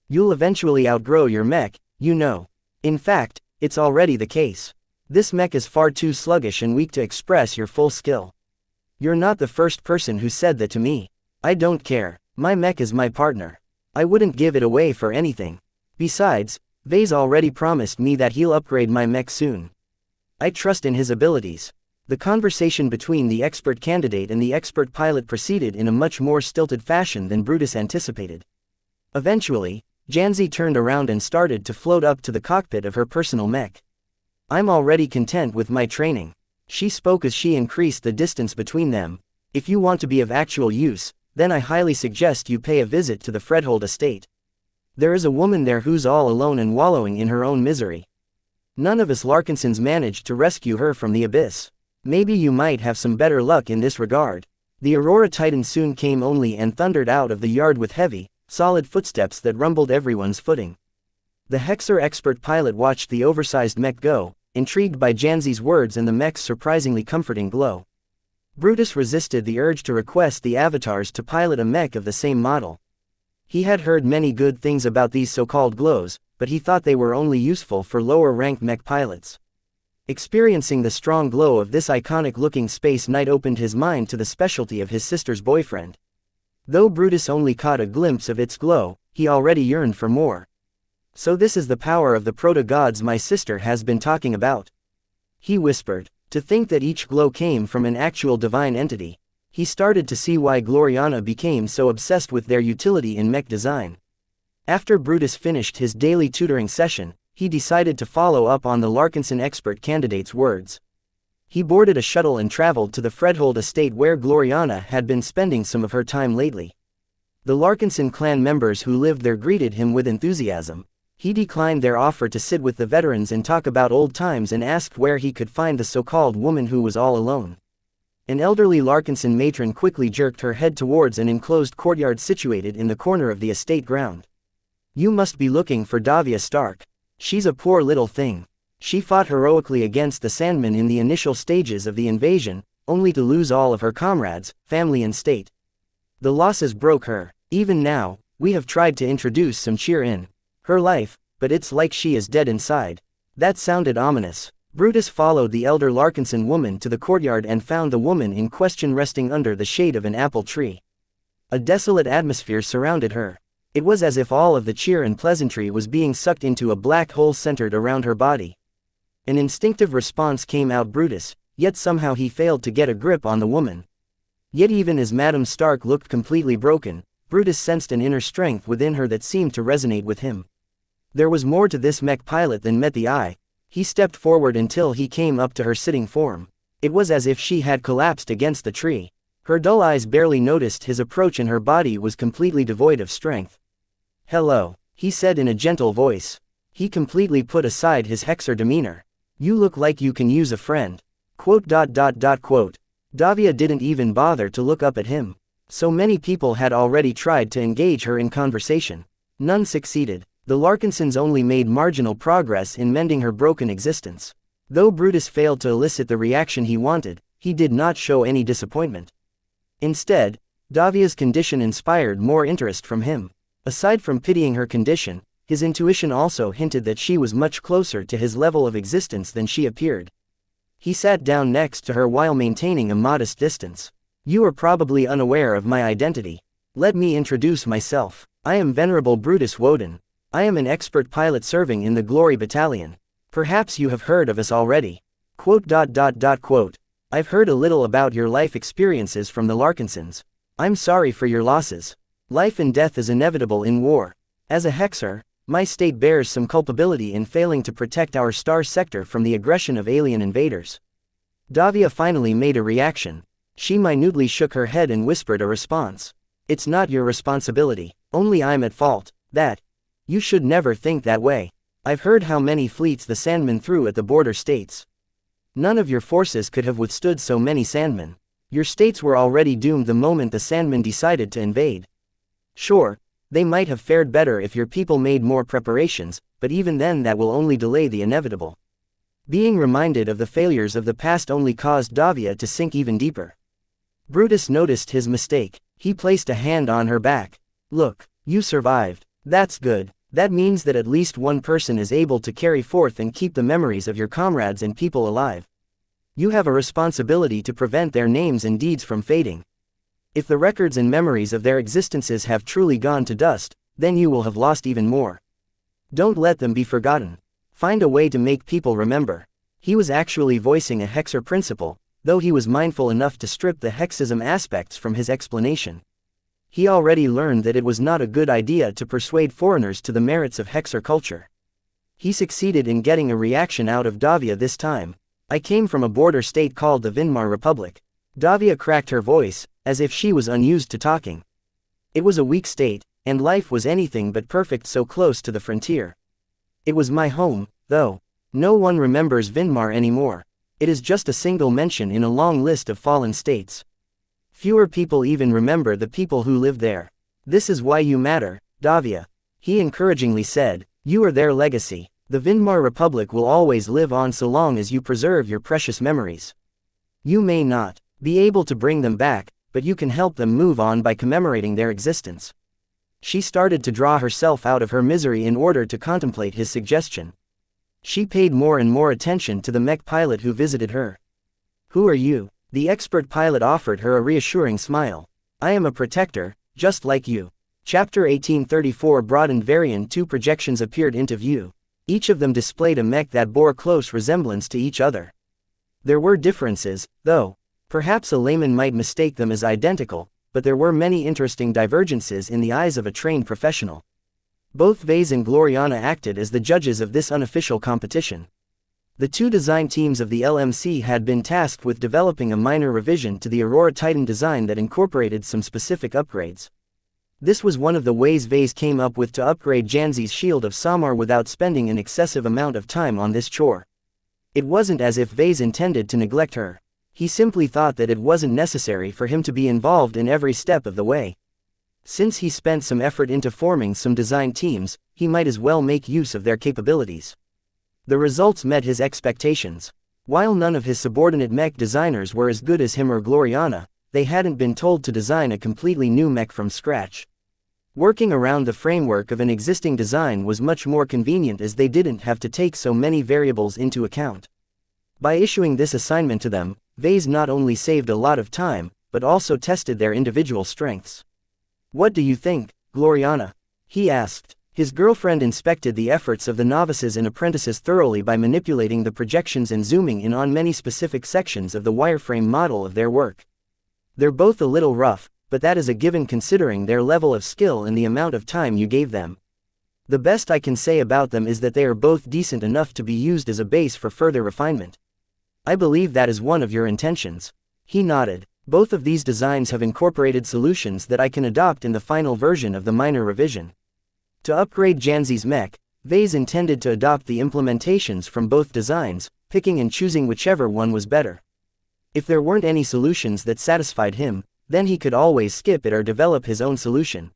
You'll eventually outgrow your mech, you know. In fact, it's already the case. This mech is far too sluggish and weak to express your full skill. You're not the first person who said that to me. I don't care. My mech is my partner. I wouldn't give it away for anything. Besides, Vay's already promised me that he'll upgrade my mech soon. I trust in his abilities. The conversation between the expert candidate and the expert pilot proceeded in a much more stilted fashion than Brutus anticipated. Eventually, Xianxia turned around and started to float up to the cockpit of her personal mech. "I'm already content with my training." She spoke as she increased the distance between them. "If you want to be of actual use, then I highly suggest you pay a visit to the Fredhold estate. There is a woman there who's all alone and wallowing in her own misery. None of us Larkinsons managed to rescue her from the abyss. Maybe you might have some better luck in this regard." The Aurora Titan soon came only and thundered out of the yard with heavy, solid footsteps that rumbled everyone's footing. The Hexer expert pilot watched the oversized mech go, intrigued by Xianxia's words and the mech's surprisingly comforting glow. Brutus resisted the urge to request the avatars to pilot a mech of the same model. He had heard many good things about these so-called glows, but he thought they were only useful for lower-ranked mech pilots. Experiencing the strong glow of this iconic-looking space knight opened his mind to the specialty of his sister's boyfriend. Though Brutus only caught a glimpse of its glow, he already yearned for more. "So this is the power of the proto-gods my sister has been talking about," he whispered. To think that each glow came from an actual divine entity. He started to see why Gloriana became so obsessed with their utility in mech design. After Brutus finished his daily tutoring session, he decided to follow up on the Larkinson expert candidate's words. He boarded a shuttle and traveled to the Fredhold estate where Gloriana had been spending some of her time lately. The Larkinson clan members who lived there greeted him with enthusiasm. He declined their offer to sit with the veterans and talk about old times and asked where he could find the so-called woman who was all alone. An elderly Larkinson matron quickly jerked her head towards an enclosed courtyard situated in the corner of the estate ground. "You must be looking for Davia Stark. She's a poor little thing. She fought heroically against the Sandmen in the initial stages of the invasion, only to lose all of her comrades, family and state. The losses broke her. Even now, we have tried to introduce some cheer in her life, but it's like she is dead inside. That sounded ominous. Brutus followed the elder Larkinson woman to the courtyard and found the woman in question resting under the shade of an apple tree. A desolate atmosphere surrounded her. It was as if all of the cheer and pleasantry was being sucked into a black hole centered around her body. An instinctive response came out Brutus, yet somehow he failed to get a grip on the woman. Yet even as Madame Stark looked completely broken, Brutus sensed an inner strength within her that seemed to resonate with him. There was more to this mech pilot than met the eye. He stepped forward until he came up to her sitting form. It was as if she had collapsed against the tree. Her dull eyes barely noticed his approach and her body was completely devoid of strength. "Hello," he said in a gentle voice. He completely put aside his hexer demeanor. "You look like you can use a friend." Davia didn't even bother to look up at him. So many people had already tried to engage her in conversation. None succeeded. The Larkinsons only made marginal progress in mending her broken existence. Though Brutus failed to elicit the reaction he wanted, he did not show any disappointment. Instead, Davia's condition inspired more interest from him. Aside from pitying her condition, his intuition also hinted that she was much closer to his level of existence than she appeared. He sat down next to her while maintaining a modest distance. "You are probably unaware of my identity. Let me introduce myself. I am Venerable Brutus Woden. I am an expert pilot serving in the Glory Battalion. Perhaps you have heard of us already. I've heard a little about your life experiences from the Larkinsons. I'm sorry for your losses. Life and death is inevitable in war. As a hexer, my state bears some culpability in failing to protect our star sector from the aggression of alien invaders." Davia finally made a reaction. She minutely shook her head and whispered a response. "It's not your responsibility. Only I'm at fault. That. You should never think that way. I've heard how many fleets the Sandmen threw at the border states. None of your forces could have withstood so many Sandmen. Your states were already doomed the moment the Sandmen decided to invade. Sure, they might have fared better if your people made more preparations, but even then that will only delay the inevitable." Being reminded of the failures of the past only caused Davia to sink even deeper. Brutus noticed his mistake. He placed a hand on her back. "Look, you survived. That's good. That means that at least one person is able to carry forth and keep the memories of your comrades and people alive. You have a responsibility to prevent their names and deeds from fading. If the records and memories of their existences have truly gone to dust, then you will have lost even more. Don't let them be forgotten. Find a way to make people remember." He was actually voicing a hexer principle, though he was mindful enough to strip the hexism aspects from his explanation. He already learned that it was not a good idea to persuade foreigners to the merits of hexer culture. He succeeded in getting a reaction out of Davia this time. "I came from a border state called the Vinmar Republic." Davia cracked her voice, as if she was unused to talking. It was a weak state, and life was anything but perfect so close to the frontier. It was my home, though. No one remembers Vinmar anymore. It is just a single mention in a long list of fallen states. Fewer people even remember the people who live there. "This is why you matter, Davia," he encouragingly said. "You are their legacy. The Vinmar Republic will always live on so long as you preserve your precious memories. You may not be able to bring them back, but you can help them move on by commemorating their existence." She started to draw herself out of her misery in order to contemplate his suggestion. She paid more and more attention to the mech pilot who visited her. "Who are you?" The expert pilot offered her a reassuring smile. "I am a protector, just like you." Chapter 1834 broadened variant 2 projections appeared into view. Each of them displayed a mech that bore close resemblance to each other. There were differences, though. Perhaps a layman might mistake them as identical, but there were many interesting divergences in the eyes of a trained professional. Both Vase and Gloriana acted as the judges of this unofficial competition. The two design teams of the LMC had been tasked with developing a minor revision to the Aurora Titan design that incorporated some specific upgrades. This was one of the ways Vase came up with to upgrade Janzi's Shield of Samar without spending an excessive amount of time on this chore. It wasn't as if Vase intended to neglect her. He simply thought that it wasn't necessary for him to be involved in every step of the way. Since he spent some effort into forming some design teams, he might as well make use of their capabilities. The results met his expectations. While none of his subordinate mech designers were as good as him or Gloriana, they hadn't been told to design a completely new mech from scratch. Working around the framework of an existing design was much more convenient as they didn't have to take so many variables into account. By issuing this assignment to them, Vase not only saved a lot of time, but also tested their individual strengths. "What do you think, Gloriana?" he asked. His girlfriend inspected the efforts of the novices and apprentices thoroughly by manipulating the projections and zooming in on many specific sections of the wireframe model of their work. "They're both a little rough, but that is a given considering their level of skill and the amount of time you gave them. The best I can say about them is that they are both decent enough to be used as a base for further refinement. I believe that is one of your intentions." He nodded. "Both of these designs have incorporated solutions that I can adopt in the final version of the minor revision." To upgrade Janzi's mech, Vase intended to adopt the implementations from both designs, picking and choosing whichever one was better. If there weren't any solutions that satisfied him, then he could always skip it or develop his own solution.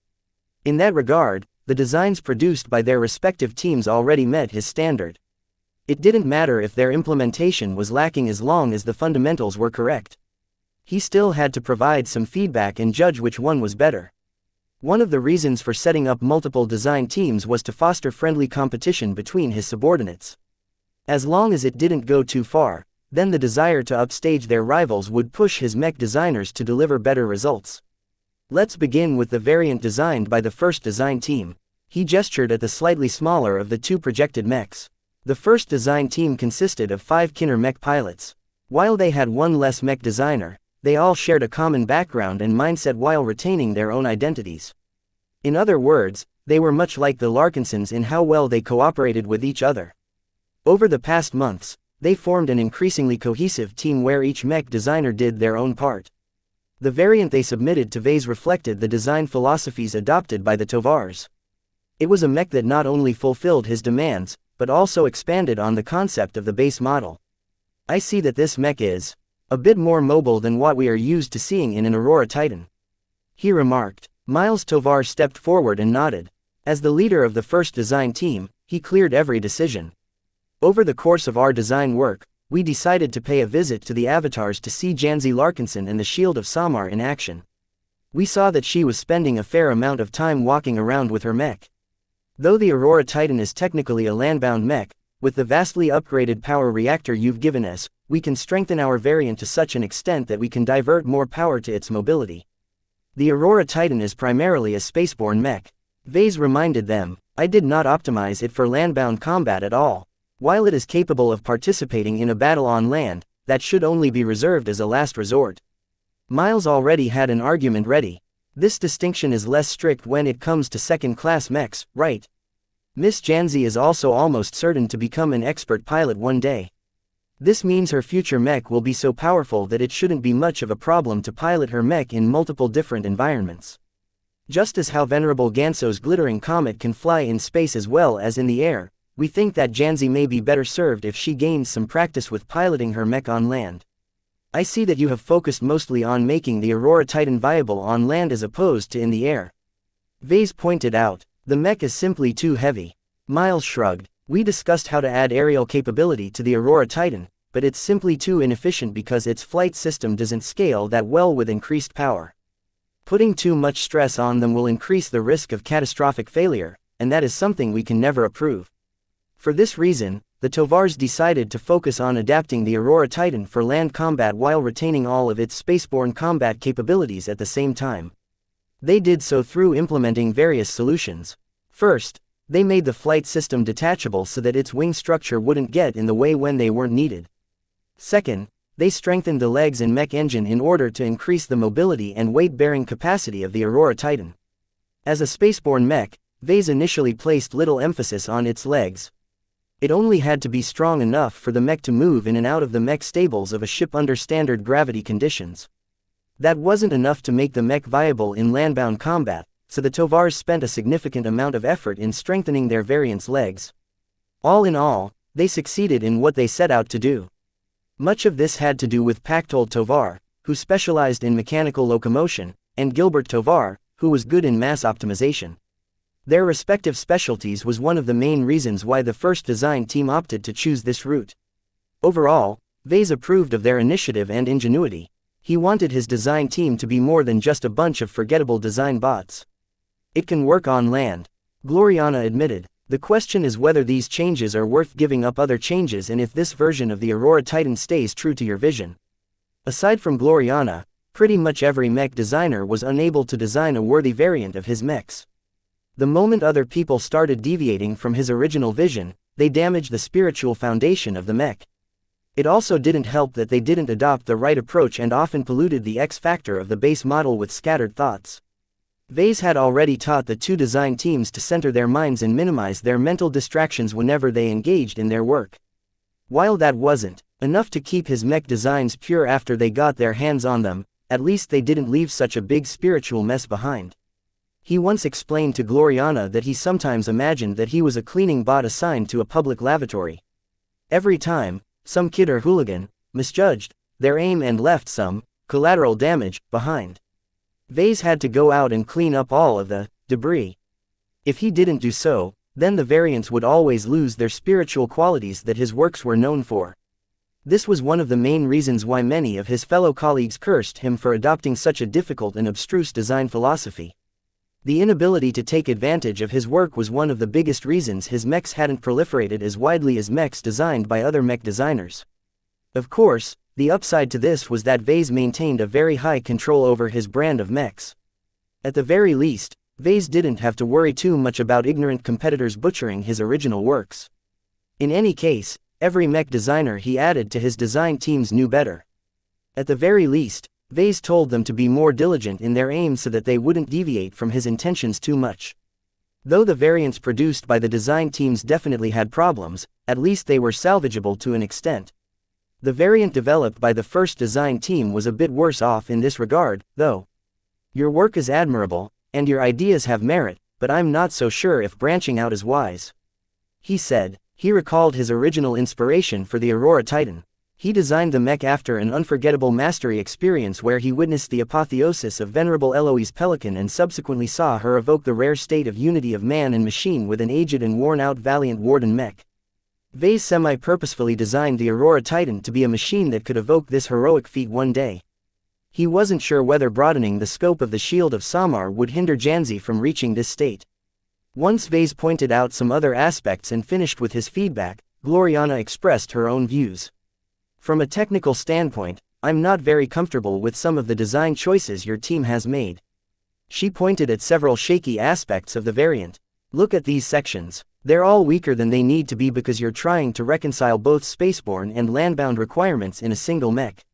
In that regard, the designs produced by their respective teams already met his standard. It didn't matter if their implementation was lacking as long as the fundamentals were correct. He still had to provide some feedback and judge which one was better. One of the reasons for setting up multiple design teams was to foster friendly competition between his subordinates. As long as it didn't go too far, then the desire to upstage their rivals would push his mech designers to deliver better results. "Let's begin with the variant designed by the first design team." He gestured at the slightly smaller of the two projected mechs. The first design team consisted of 5 Kinner mech pilots. While they had one less mech designer, they all shared a common background and mindset while retaining their own identities. In other words, they were much like the Larkinsons in how well they cooperated with each other. Over the past months, they formed an increasingly cohesive team where each mech designer did their own part. The variant they submitted to Vase reflected the design philosophies adopted by the Tovars. It was a mech that not only fulfilled his demands, but also expanded on the concept of the base model. "I see that this mech is a bit more mobile than what we are used to seeing in an Aurora Titan," he remarked. Miles Tovar stepped forward and nodded. As the leader of the first design team, he cleared every decision. "Over the course of our design work, we decided to pay a visit to the avatars to see Janzi Larkinson and the Shield of Samar in action. We saw that she was spending a fair amount of time walking around with her mech. Though the Aurora Titan is technically a landbound mech, with the vastly upgraded power reactor you've given us, we can strengthen our variant to such an extent that we can divert more power to its mobility. The Aurora Titan is primarily a spaceborne mech." Vase reminded them, "I did not optimize it for landbound combat at all. While it is capable of participating in a battle on land, that should only be reserved as a last resort." Miles already had an argument ready. "This distinction is less strict when it comes to second-class mechs, right? Miss Janzi is also almost certain to become an expert pilot one day. This means her future mech will be so powerful that it shouldn't be much of a problem to pilot her mech in multiple different environments. Just as how Venerable Ganso's glittering comet can fly in space as well as in the air, we think that Janzi may be better served if she gains some practice with piloting her mech on land. I see that you have focused mostly on making the Aurora Titan viable on land as opposed to in the air." Vase pointed out, "The mech is simply too heavy." Miles shrugged. "We discussed how to add aerial capability to the Aurora Titan, but it's simply too inefficient because its flight system doesn't scale that well with increased power. Putting too much stress on them will increase the risk of catastrophic failure, and that is something we can never approve. For this reason, the Tovars decided to focus on adapting the Aurora Titan for land combat while retaining all of its spaceborne combat capabilities at the same time. They did so through implementing various solutions. First, they made the flight system detachable so that its wing structure wouldn't get in the way when they weren't needed. Second, they strengthened the legs and mech engine in order to increase the mobility and weight-bearing capacity of the Aurora Titan. As a spaceborne mech, Vase initially placed little emphasis on its legs. It only had to be strong enough for the mech to move in and out of the mech stables of a ship under standard gravity conditions. That wasn't enough to make the mech viable in landbound combat, so the Tovars spent a significant amount of effort in strengthening their variant's legs. All in all, they succeeded in what they set out to do. Much of this had to do with Pactol Tovar, who specialized in mechanical locomotion, and Gilbert Tovar, who was good in mass optimization. Their respective specialties was one of the main reasons why the first design team opted to choose this route. Overall, Vase approved of their initiative and ingenuity. He wanted his design team to be more than just a bunch of forgettable design bots. It can work on land, Gloriana admitted. The question is whether these changes are worth giving up other changes and if this version of the Aurora Titan stays true to your vision. Aside from Gloriana, pretty much every mech designer was unable to design a worthy variant of his mechs. The moment other people started deviating from his original vision, they damaged the spiritual foundation of the mech. It also didn't help that they didn't adopt the right approach and often polluted the X factor of the base model with scattered thoughts. Vase had already taught the two design teams to center their minds and minimize their mental distractions whenever they engaged in their work. While that wasn't enough to keep his mech designs pure after they got their hands on them, at least they didn't leave such a big spiritual mess behind. He once explained to Gloriana that he sometimes imagined that he was a cleaning bot assigned to a public lavatory. Every time some kid or hooligan misjudged their aim and left some collateral damage behind, Vase had to go out and clean up all of the debris. If he didn't do so, then the variants would always lose their spiritual qualities that his works were known for. This was one of the main reasons why many of his fellow colleagues cursed him for adopting such a difficult and abstruse design philosophy. The inability to take advantage of his work was one of the biggest reasons his mechs hadn't proliferated as widely as mechs designed by other mech designers. Of course, the upside to this was that Vase maintained a very high control over his brand of mechs. At the very least, Vase didn't have to worry too much about ignorant competitors butchering his original works. In any case, every mech designer he added to his design teams knew better. At the very least, Vase told them to be more diligent in their aim so that they wouldn't deviate from his intentions too much. Though the variants produced by the design teams definitely had problems, at least they were salvageable to an extent. The variant developed by the first design team was a bit worse off in this regard, though. Your work is admirable, and your ideas have merit, but I'm not so sure if branching out is wise, he said. He recalled his original inspiration for the Aurora Titan. He designed the mech after an unforgettable mastery experience where he witnessed the apotheosis of Venerable Eloise Pelican and subsequently saw her evoke the rare state of unity of man and machine with an aged and worn-out Valiant Warden mech. Vase semi-purposefully designed the Aurora Titan to be a machine that could evoke this heroic feat one day. He wasn't sure whether broadening the scope of the Shield of Samar would hinder Xianxia from reaching this state. Once Vase pointed out some other aspects and finished with his feedback, Gloriana expressed her own views. From a technical standpoint, I'm not very comfortable with some of the design choices your team has made. She pointed at several shaky aspects of the variant. Look at these sections. They're all weaker than they need to be because you're trying to reconcile both spaceborne and landbound requirements in a single mech.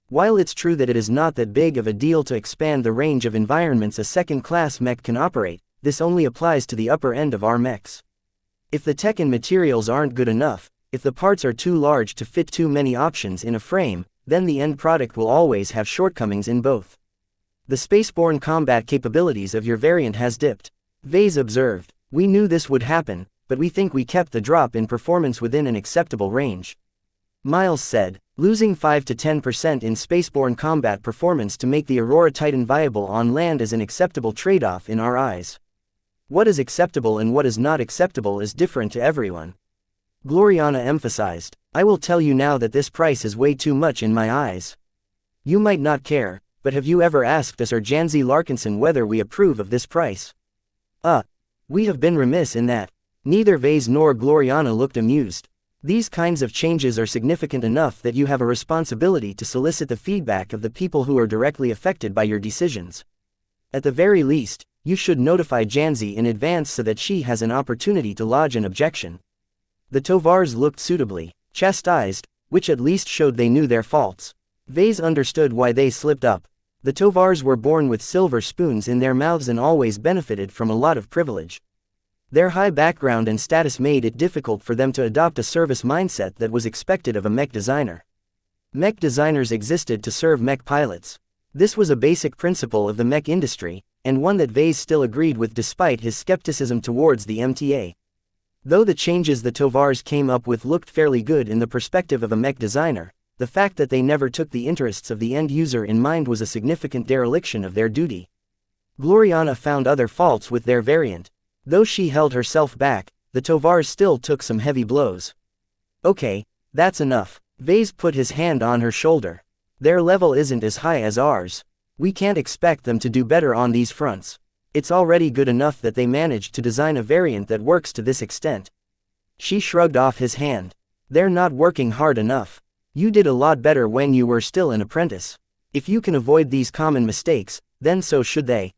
While it's true that it is not that big of a deal to expand the range of environments a second-class mech can operate, this only applies to the upper end of our mechs. If the tech and materials aren't good enough, if the parts are too large to fit too many options in a frame, then the end product will always have shortcomings in both. The spaceborne combat capabilities of your variant has dipped, Vase observed. We knew this would happen, but we think we kept the drop in performance within an acceptable range, Miles said. Losing 5 to 10% in spaceborne combat performance to make the Aurora Titan viable on land is an acceptable trade-off in our eyes. What is acceptable and what is not acceptable is different to everyone, Gloriana emphasized. I will tell you now that this price is way too much in my eyes. You might not care, but have you ever asked us or Xianxia Larkinson whether we approve of this price? We have been remiss in that. Neither Vase nor Gloriana looked amused. These kinds of changes are significant enough that you have a responsibility to solicit the feedback of the people who are directly affected by your decisions. At the very least, you should notify Xianxia in advance so that she has an opportunity to lodge an objection. The Tovars looked suitably chastised, which at least showed they knew their faults. Vase understood why they slipped up. The Tovars were born with silver spoons in their mouths and always benefited from a lot of privilege. Their high background and status made it difficult for them to adopt a service mindset that was expected of a mech designer. Mech designers existed to serve mech pilots. This was a basic principle of the mech industry, and one that Vase still agreed with despite his skepticism towards the MTA. Though the changes the Tovars came up with looked fairly good in the perspective of a mech designer, the fact that they never took the interests of the end user in mind was a significant dereliction of their duty. Gloriana found other faults with their variant. Though she held herself back, the Tovars still took some heavy blows. Okay, that's enough. Vase put his hand on her shoulder. Their level isn't as high as ours. We can't expect them to do better on these fronts. It's already good enough that they managed to design a variant that works to this extent. She shrugged off his hand. They're not working hard enough. You did a lot better when you were still an apprentice. If you can avoid these common mistakes, then so should they.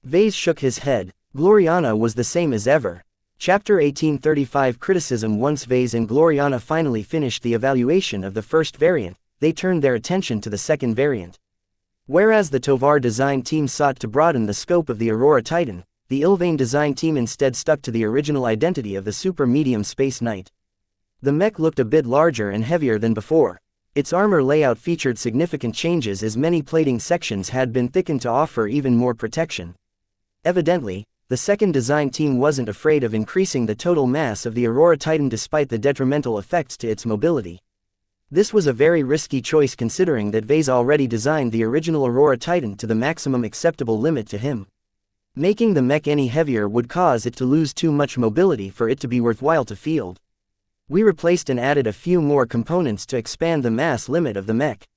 Vase shook his head. Gloriana was the same as ever. Chapter 1835 Criticism. Once Vase and Gloriana finally finished the evaluation of the first variant, they turned their attention to the second variant. Whereas the Tovar design team sought to broaden the scope of the Aurora Titan, the Ilvain design team instead stuck to the original identity of the super-medium Space Knight. The mech looked a bit larger and heavier than before. Its armor layout featured significant changes as many plating sections had been thickened to offer even more protection. Evidently, the second design team wasn't afraid of increasing the total mass of the Aurora Titan despite the detrimental effects to its mobility. This was a very risky choice considering that Vase already designed the original Aurora Titan to the maximum acceptable limit to him. Making the mech any heavier would cause it to lose too much mobility for it to be worthwhile to field. We replaced and added a few more components to expand the mass limit of the mech.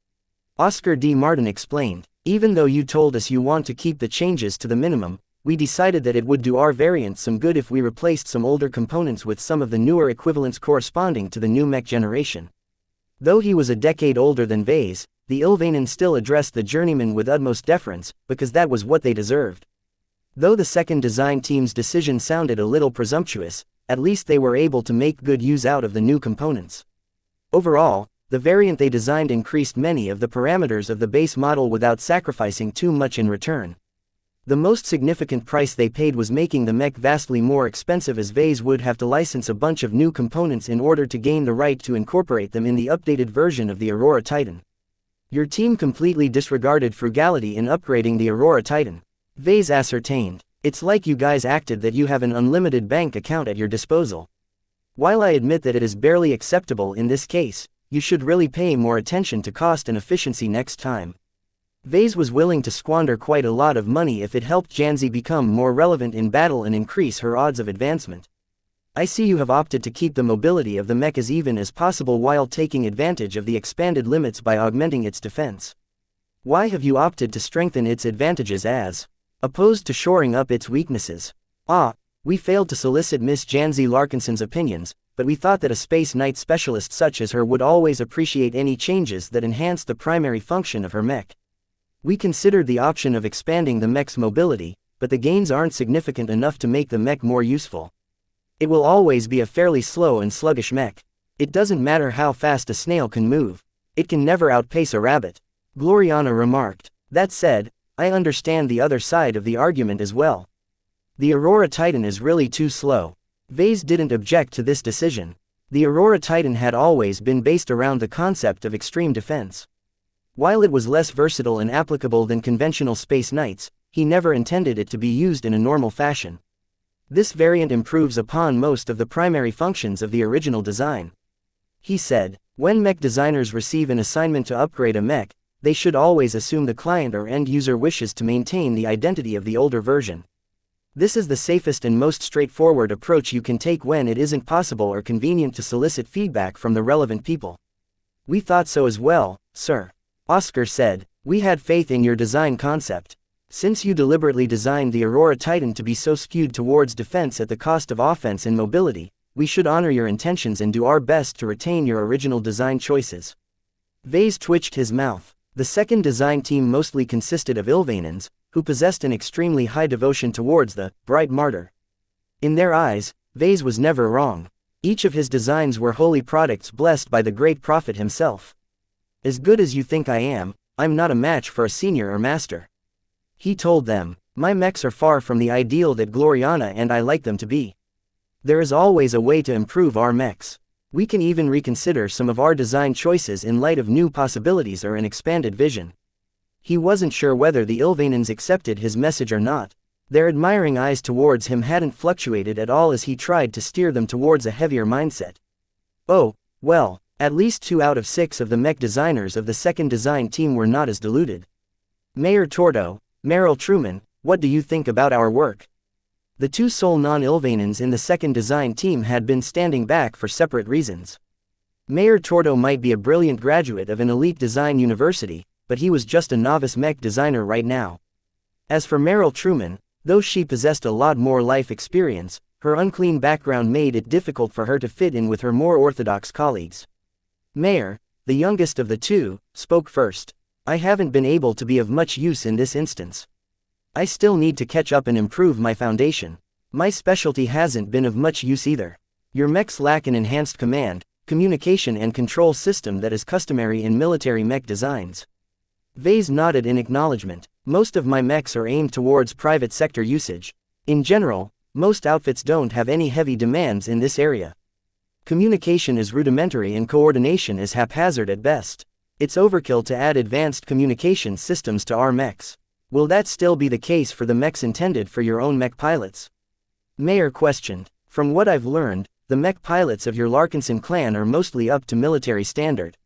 Oscar D. Martin explained, even though you told us you want to keep the changes to the minimum, we decided that it would do our variant some good if we replaced some older components with some of the newer equivalents corresponding to the new mech generation. Though he was a decade older than Vase, the Ilvainen still addressed the journeyman with utmost deference, because that was what they deserved. Though the second design team's decision sounded a little presumptuous, at least they were able to make good use out of the new components. Overall, the variant they designed increased many of the parameters of the base model without sacrificing too much in return. The most significant price they paid was making the mech vastly more expensive, as Vase would have to license a bunch of new components in order to gain the right to incorporate them in the updated version of the Aurora Titan. Your team completely disregarded frugality in upgrading the Aurora Titan. Vase ascertained. It's like you guys acted that you have an unlimited bank account at your disposal. While I admit that it is barely acceptable in this case, you should really pay more attention to cost and efficiency next time. Vase was willing to squander quite a lot of money if it helped Xianxia become more relevant in battle and increase her odds of advancement. I see you have opted to keep the mobility of the mech as even as possible while taking advantage of the expanded limits by augmenting its defense. Why have you opted to strengthen its advantages as opposed to shoring up its weaknesses? We failed to solicit Miss Xianxia Larkinson's opinions, but we thought that a Space Knight specialist such as her would always appreciate any changes that enhance the primary function of her mech. We considered the option of expanding the mech's mobility, but the gains aren't significant enough to make the mech more useful. It will always be a fairly slow and sluggish mech. It doesn't matter how fast a snail can move. It can never outpace a rabbit. Gloriana remarked. That said, I understand the other side of the argument as well. The Aurora Titan is really too slow. Vase didn't object to this decision. The Aurora Titan had always been based around the concept of extreme defense. While it was less versatile and applicable than conventional Space Knights, he never intended it to be used in a normal fashion. This variant improves upon most of the primary functions of the original design. He said, when mech designers receive an assignment to upgrade a mech, they should always assume the client or end user wishes to maintain the identity of the older version. This is the safest and most straightforward approach you can take when it isn't possible or convenient to solicit feedback from the relevant people. We thought so as well, sir. Oscar said, we had faith in your design concept. Since you deliberately designed the Aurora Titan to be so skewed towards defense at the cost of offense and mobility, we should honor your intentions and do our best to retain your original design choices. Vase twitched his mouth. The second design team mostly consisted of Ilvainens, who possessed an extremely high devotion towards the bright martyr. In their eyes, Vase was never wrong. Each of his designs were holy products blessed by the great prophet himself. As good as you think I am, I'm not a match for a senior or master. He told them, my mechs are far from the ideal that Gloriana and I like them to be. There is always a way to improve our mechs. We can even reconsider some of our design choices in light of new possibilities or an expanded vision. He wasn't sure whether the Ilvainens accepted his message or not. Their admiring eyes towards him hadn't fluctuated at all as he tried to steer them towards a heavier mindset. Oh, well. At least 2 out of 6 of the mech designers of the second design team were not as deluded. Mayor Tordo, Meryl Truman, what do you think about our work? The two sole non-Ilvanans in the second design team had been standing back for separate reasons. Mayor Tordo might be a brilliant graduate of an elite design university, but he was just a novice mech designer right now. As for Meryl Truman, though she possessed a lot more life experience, her unclean background made it difficult for her to fit in with her more orthodox colleagues. Mayor, the youngest of the two, spoke first. I haven't been able to be of much use in this instance. I still need to catch up and improve my foundation. My specialty hasn't been of much use either. Your mechs lack an enhanced command, communication and control system that is customary in military mech designs. Vase nodded in acknowledgement. Most of my mechs are aimed towards private sector usage. In general, most outfits don't have any heavy demands in this area. Communication is rudimentary and coordination is haphazard at best. It's overkill to add advanced communication systems to our mechs. Will that still be the case for the mechs intended for your own mech pilots? Mayor questioned. From what I've learned, the mech pilots of your Larkinson clan are mostly up to military standard.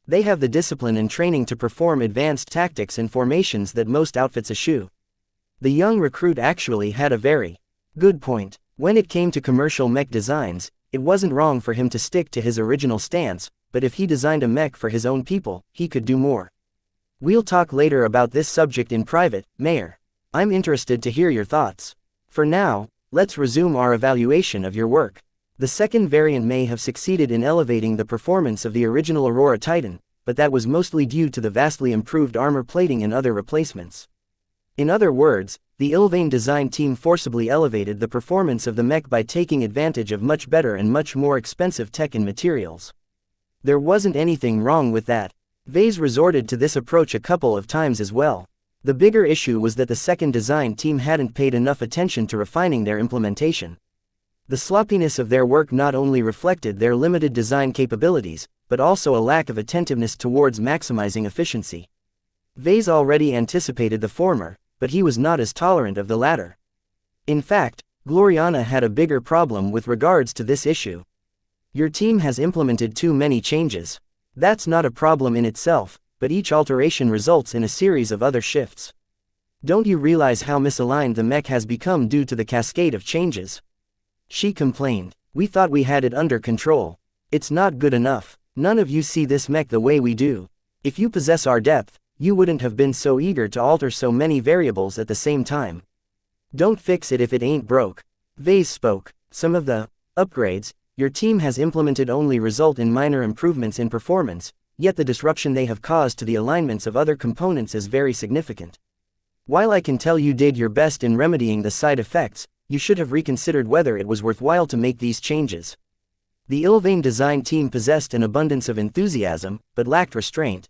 They have the discipline and training to perform advanced tactics and formations that most outfits eschew. The young recruit actually had a very good point. When it came to commercial mech designs, it wasn't wrong for him to stick to his original stance, but if he designed a mech for his own people, he could do more. We'll talk later about this subject in private, Mayor. I'm interested to hear your thoughts. For now, let's resume our evaluation of your work. The second variant may have succeeded in elevating the performance of the original Aurora Titan, but that was mostly due to the vastly improved armor plating and other replacements. In other words, the Ilvane design team forcibly elevated the performance of the mech by taking advantage of much better and much more expensive tech and materials. There wasn't anything wrong with that. Vase resorted to this approach a couple of times as well. The bigger issue was that the second design team hadn't paid enough attention to refining their implementation. The sloppiness of their work not only reflected their limited design capabilities, but also a lack of attentiveness towards maximizing efficiency. Vase already anticipated the former, but he was not as tolerant of the latter. In fact, Gloriana had a bigger problem with regards to this issue. Your team has implemented too many changes. That's not a problem in itself, but each alteration results in a series of other shifts. Don't you realize how misaligned the mech has become due to the cascade of changes? She complained. We thought we had it under control. It's not good enough. None of you see this mech the way we do. If you possess our depth, you wouldn't have been so eager to alter so many variables at the same time. Don't fix it if it ain't broke. Vase spoke. Some of the upgrades your team has implemented only result in minor improvements in performance, yet the disruption they have caused to the alignments of other components is very significant. While I can tell you did your best in remedying the side effects, you should have reconsidered whether it was worthwhile to make these changes. The Ilvane design team possessed an abundance of enthusiasm, but lacked restraint.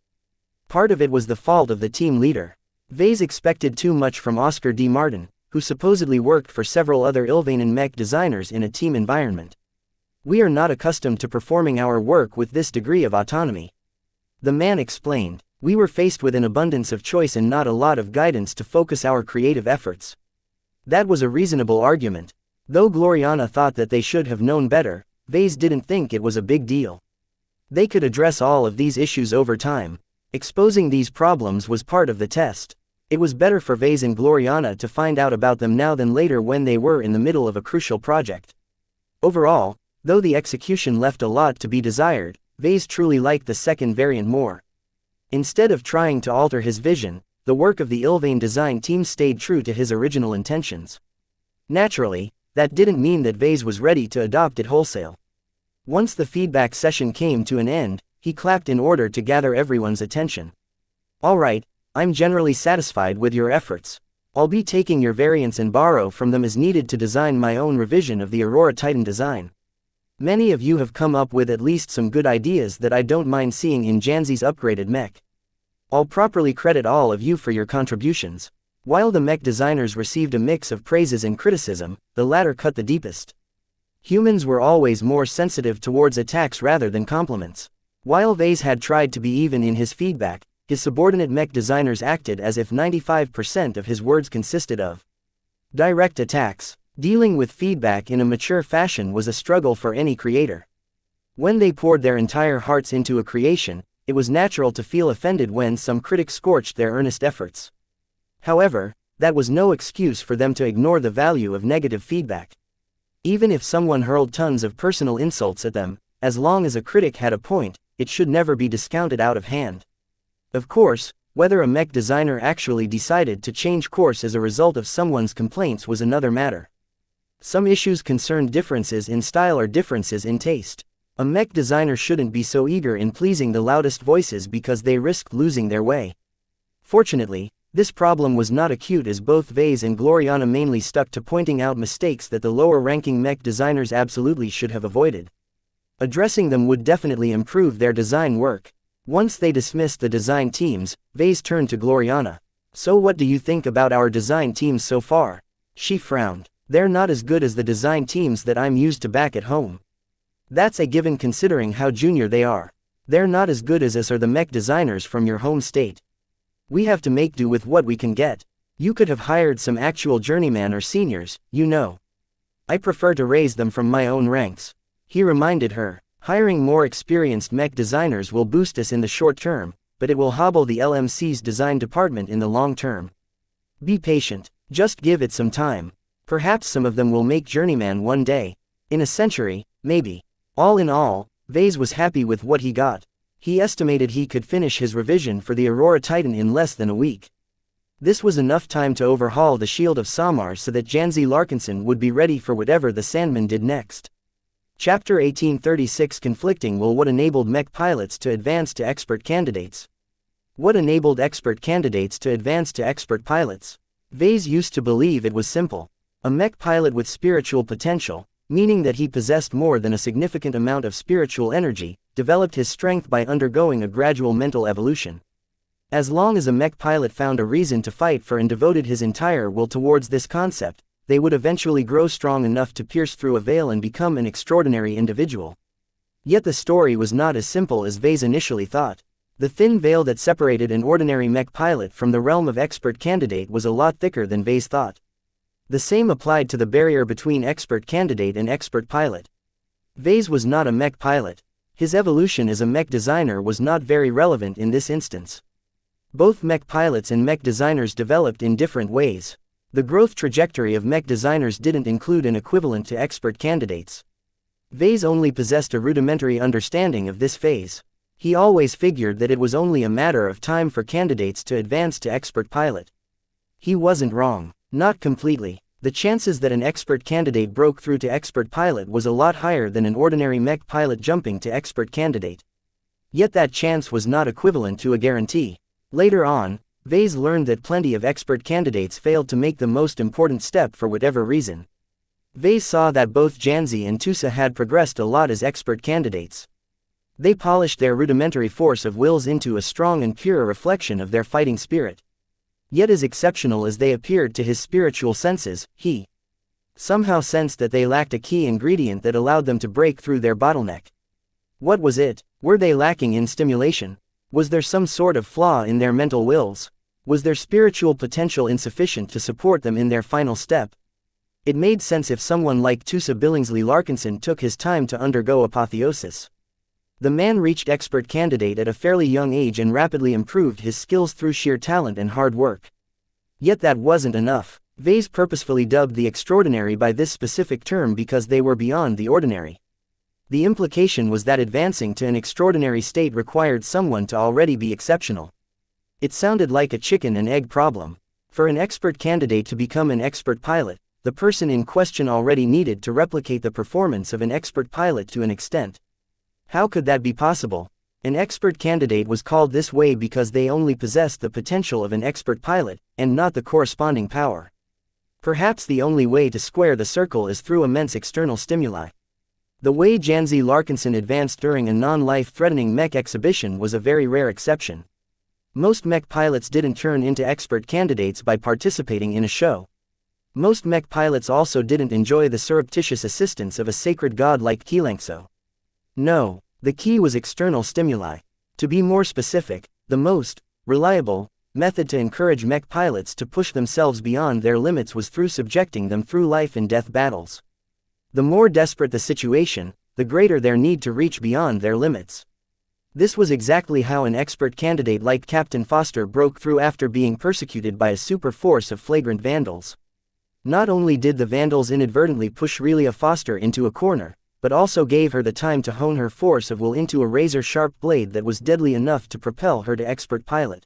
Part of it was the fault of the team leader. Vase expected too much from Oscar D. Martin, who supposedly worked for several other Ilvanan mech designers in a team environment. We are not accustomed to performing our work with this degree of autonomy. The man explained. We were faced with an abundance of choice and not a lot of guidance to focus our creative efforts. That was a reasonable argument. Though Gloriana thought that they should have known better, Vase didn't think it was a big deal. They could address all of these issues over time. Exposing these problems was part of the test. It was better for Vase and Gloriana to find out about them now than later when they were in the middle of a crucial project. Overall, though the execution left a lot to be desired, Vase truly liked the second variant more. Instead of trying to alter his vision, the work of the Ilvane design team stayed true to his original intentions. Naturally, that didn't mean that Vase was ready to adopt it wholesale. Once the feedback session came to an end, he clapped in order to gather everyone's attention. All right, I'm generally satisfied with your efforts. I'll be taking your variants and borrow from them as needed to design my own revision of the Aurora Titan design. Many of you have come up with at least some good ideas that I don't mind seeing in Janzi's upgraded mech. I'll properly credit all of you for your contributions. While the mech designers received a mix of praises and criticism, the latter cut the deepest. Humans were always more sensitive towards attacks rather than compliments. While Vase had tried to be even in his feedback, his subordinate mech designers acted as if 95% of his words consisted of direct attacks. Dealing with feedback in a mature fashion was a struggle for any creator. When they poured their entire hearts into a creation, it was natural to feel offended when some critic scorched their earnest efforts. However, that was no excuse for them to ignore the value of negative feedback. Even if someone hurled tons of personal insults at them, as long as a critic had a point, it should never be discounted out of hand. Of course, whether a mech designer actually decided to change course as a result of someone's complaints was another matter. Some issues concerned differences in style or differences in taste. A mech designer shouldn't be so eager in pleasing the loudest voices because they risked losing their way. Fortunately, this problem was not acute as both Vase and Gloriana mainly stuck to pointing out mistakes that the lower-ranking mech designers absolutely should have avoided. Addressing them would definitely improve their design work. Once they dismissed the design teams, Vase turned to Gloriana. "So what do you think about our design teams so far?" She frowned. "They're not as good as the design teams that I'm used to back at home." "That's a given considering how junior they are. They're not as good as us or the mech designers from your home state. We have to make do with what we can get. You could have hired some actual journeyman or seniors, you know. I prefer to raise them from my own ranks." He reminded her, "Hiring more experienced mech designers will boost us in the short term, but it will hobble the LMC's design department in the long term. Be patient, just give it some time. Perhaps some of them will make journeyman one day. In a century, maybe." All in all, Vase was happy with what he got. He estimated he could finish his revision for the Aurora Titan in less than a week. This was enough time to overhaul the Shield of Samar so that Janzi Larkinson would be ready for whatever the Sandman did next. Chapter 1836 Conflicting Will. What enabled mech pilots to advance to expert candidates? What enabled expert candidates to advance to expert pilots? Vase used to believe it was simple. A mech pilot with spiritual potential, meaning that he possessed more than a significant amount of spiritual energy, developed his strength by undergoing a gradual mental evolution. As long as a mech pilot found a reason to fight for and devoted his entire will towards this concept, they would eventually grow strong enough to pierce through a veil and become an extraordinary individual. Yet the story was not as simple as Vase initially thought. The thin veil that separated an ordinary mech pilot from the realm of expert candidate was a lot thicker than Vase thought. The same applied to the barrier between expert candidate and expert pilot. Vase was not a mech pilot. His evolution as a mech designer was not very relevant in this instance. Both mech pilots and mech designers developed in different ways. The growth trajectory of mech designers didn't include an equivalent to expert candidates. Vase only possessed a rudimentary understanding of this phase. He always figured that it was only a matter of time for candidates to advance to expert pilot. He wasn't wrong. Not completely. The chances that an expert candidate broke through to expert pilot was a lot higher than an ordinary mech pilot jumping to expert candidate. Yet that chance was not equivalent to a guarantee. Later on, Vase learned that plenty of expert candidates failed to make the most important step for whatever reason. Vase saw that both Janzi and Tusa had progressed a lot as expert candidates. They polished their rudimentary force of wills into a strong and pure reflection of their fighting spirit. Yet as exceptional as they appeared to his spiritual senses, he somehow sensed that they lacked a key ingredient that allowed them to break through their bottleneck. What was it? Were they lacking in stimulation? Was there some sort of flaw in their mental wills? Was their spiritual potential insufficient to support them in their final step? It made sense if someone like Tusa Billingsley Larkinson took his time to undergo apotheosis. The man reached expert candidate at a fairly young age and rapidly improved his skills through sheer talent and hard work. Yet that wasn't enough. Vase purposefully dubbed the extraordinary by this specific term because they were beyond the ordinary. The implication was that advancing to an extraordinary state required someone to already be exceptional. It sounded like a chicken and egg problem. For an expert candidate to become an expert pilot, the person in question already needed to replicate the performance of an expert pilot to an extent. How could that be possible? An expert candidate was called this way because they only possessed the potential of an expert pilot, and not the corresponding power. Perhaps the only way to square the circle is through immense external stimuli. The way Janzi Larkinson advanced during a non-life-threatening mech exhibition was a very rare exception. Most mech pilots didn't turn into expert candidates by participating in a show. Most mech pilots also didn't enjoy the surreptitious assistance of a sacred god like xianxia. No, the key was external stimuli. To be more specific, the most reliable method to encourage mech pilots to push themselves beyond their limits was through subjecting them through life and death battles. The more desperate the situation, the greater their need to reach beyond their limits. This was exactly how an expert candidate like Captain Foster broke through after being persecuted by a super force of flagrant vandals. Not only did the vandals inadvertently push Relia Foster into a corner, but also gave her the time to hone her force of will into a razor-sharp blade that was deadly enough to propel her to expert pilot.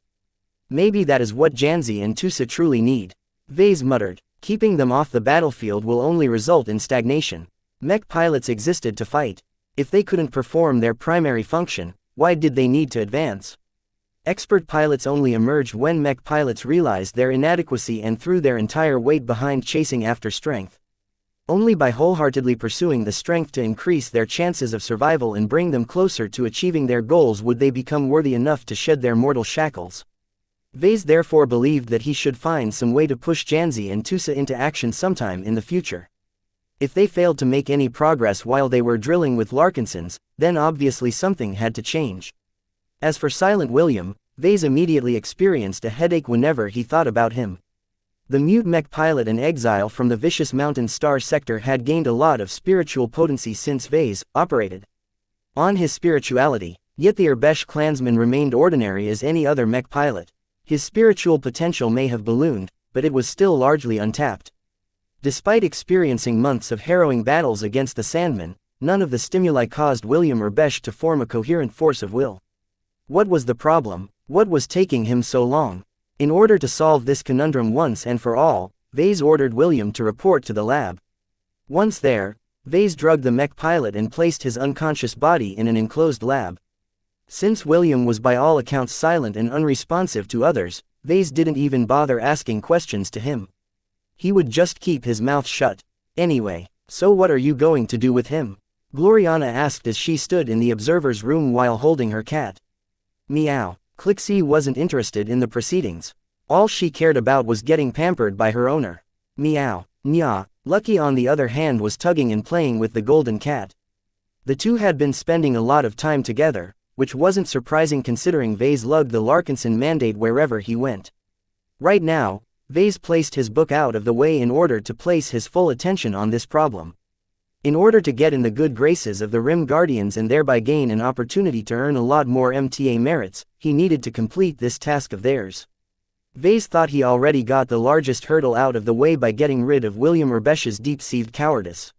Maybe that is what Janzi and Tusa truly need. Vase muttered. Keeping them off the battlefield will only result in stagnation. Mech pilots existed to fight. If they couldn't perform their primary function, why did they need to advance? Expert pilots only emerged when mech pilots realized their inadequacy and threw their entire weight behind chasing after strength. Only by wholeheartedly pursuing the strength to increase their chances of survival and bring them closer to achieving their goals would they become worthy enough to shed their mortal shackles. Vase therefore believed that he should find some way to push Janzi and Tusa into action sometime in the future. If they failed to make any progress while they were drilling with Larkinsons, then obviously something had to change. As for Silent William, Vase immediately experienced a headache whenever he thought about him. The mute mech pilot and exile from the vicious mountain star sector had gained a lot of spiritual potency since Vase operated on his spirituality, yet the Urbesh clansman remained ordinary as any other mech pilot. His spiritual potential may have ballooned, but it was still largely untapped. Despite experiencing months of harrowing battles against the Sandmen, none of the stimuli caused William Urbesh to form a coherent force of will. What was the problem? What was taking him so long? In order to solve this conundrum once and for all, Vase ordered William to report to the lab. Once there, Vase drugged the mech pilot and placed his unconscious body in an enclosed lab. Since William was by all accounts silent and unresponsive to others, Vase didn't even bother asking questions to him. He would just keep his mouth shut. Anyway, so what are you going to do with him? Gloriana asked as she stood in the observer's room while holding her cat. Meow. Clixie wasn't interested in the proceedings. All she cared about was getting pampered by her owner. Meow. Nya. Lucky on the other hand was tugging and playing with the golden cat. The two had been spending a lot of time together, which wasn't surprising considering Vase lugged the Larkinson mandate wherever he went. Right now, Vase placed his book out of the way in order to place his full attention on this problem. In order to get in the good graces of the Rim Guardians and thereby gain an opportunity to earn a lot more MTA merits, he needed to complete this task of theirs. Vase thought he already got the largest hurdle out of the way by getting rid of William Urbesh's deep-seated cowardice.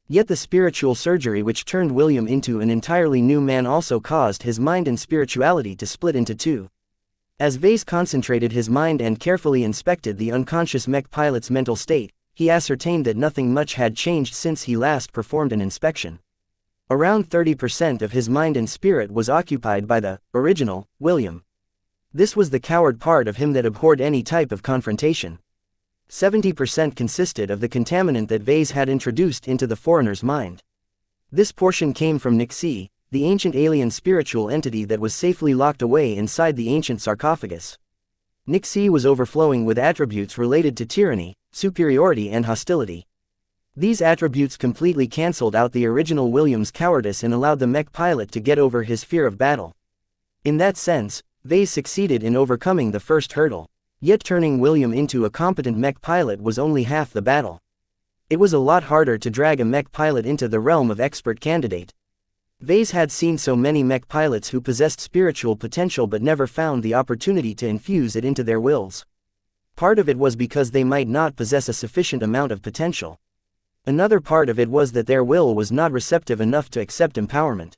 Yet the spiritual surgery which turned William into an entirely new man also caused his mind and spirituality to split into two. As Vase concentrated his mind and carefully inspected the unconscious mech pilot's mental state, he ascertained that nothing much had changed since he last performed an inspection. Around 30% of his mind and spirit was occupied by the original William. This was the coward part of him that abhorred any type of confrontation. 70% consisted of the contaminant that Vase had introduced into the foreigner's mind. This portion came from Nixie, the ancient alien spiritual entity that was safely locked away inside the ancient sarcophagus. Nixie was overflowing with attributes related to tyranny, superiority and hostility. These attributes completely cancelled out the original William's cowardice and allowed the mech pilot to get over his fear of battle. In that sense, Vase succeeded in overcoming the first hurdle. Yet turning William into a competent mech pilot was only half the battle. It was a lot harder to drag a mech pilot into the realm of expert candidate. Vase had seen so many mech pilots who possessed spiritual potential but never found the opportunity to infuse it into their wills. Part of it was because they might not possess a sufficient amount of potential. Another part of it was that their will was not receptive enough to accept empowerment.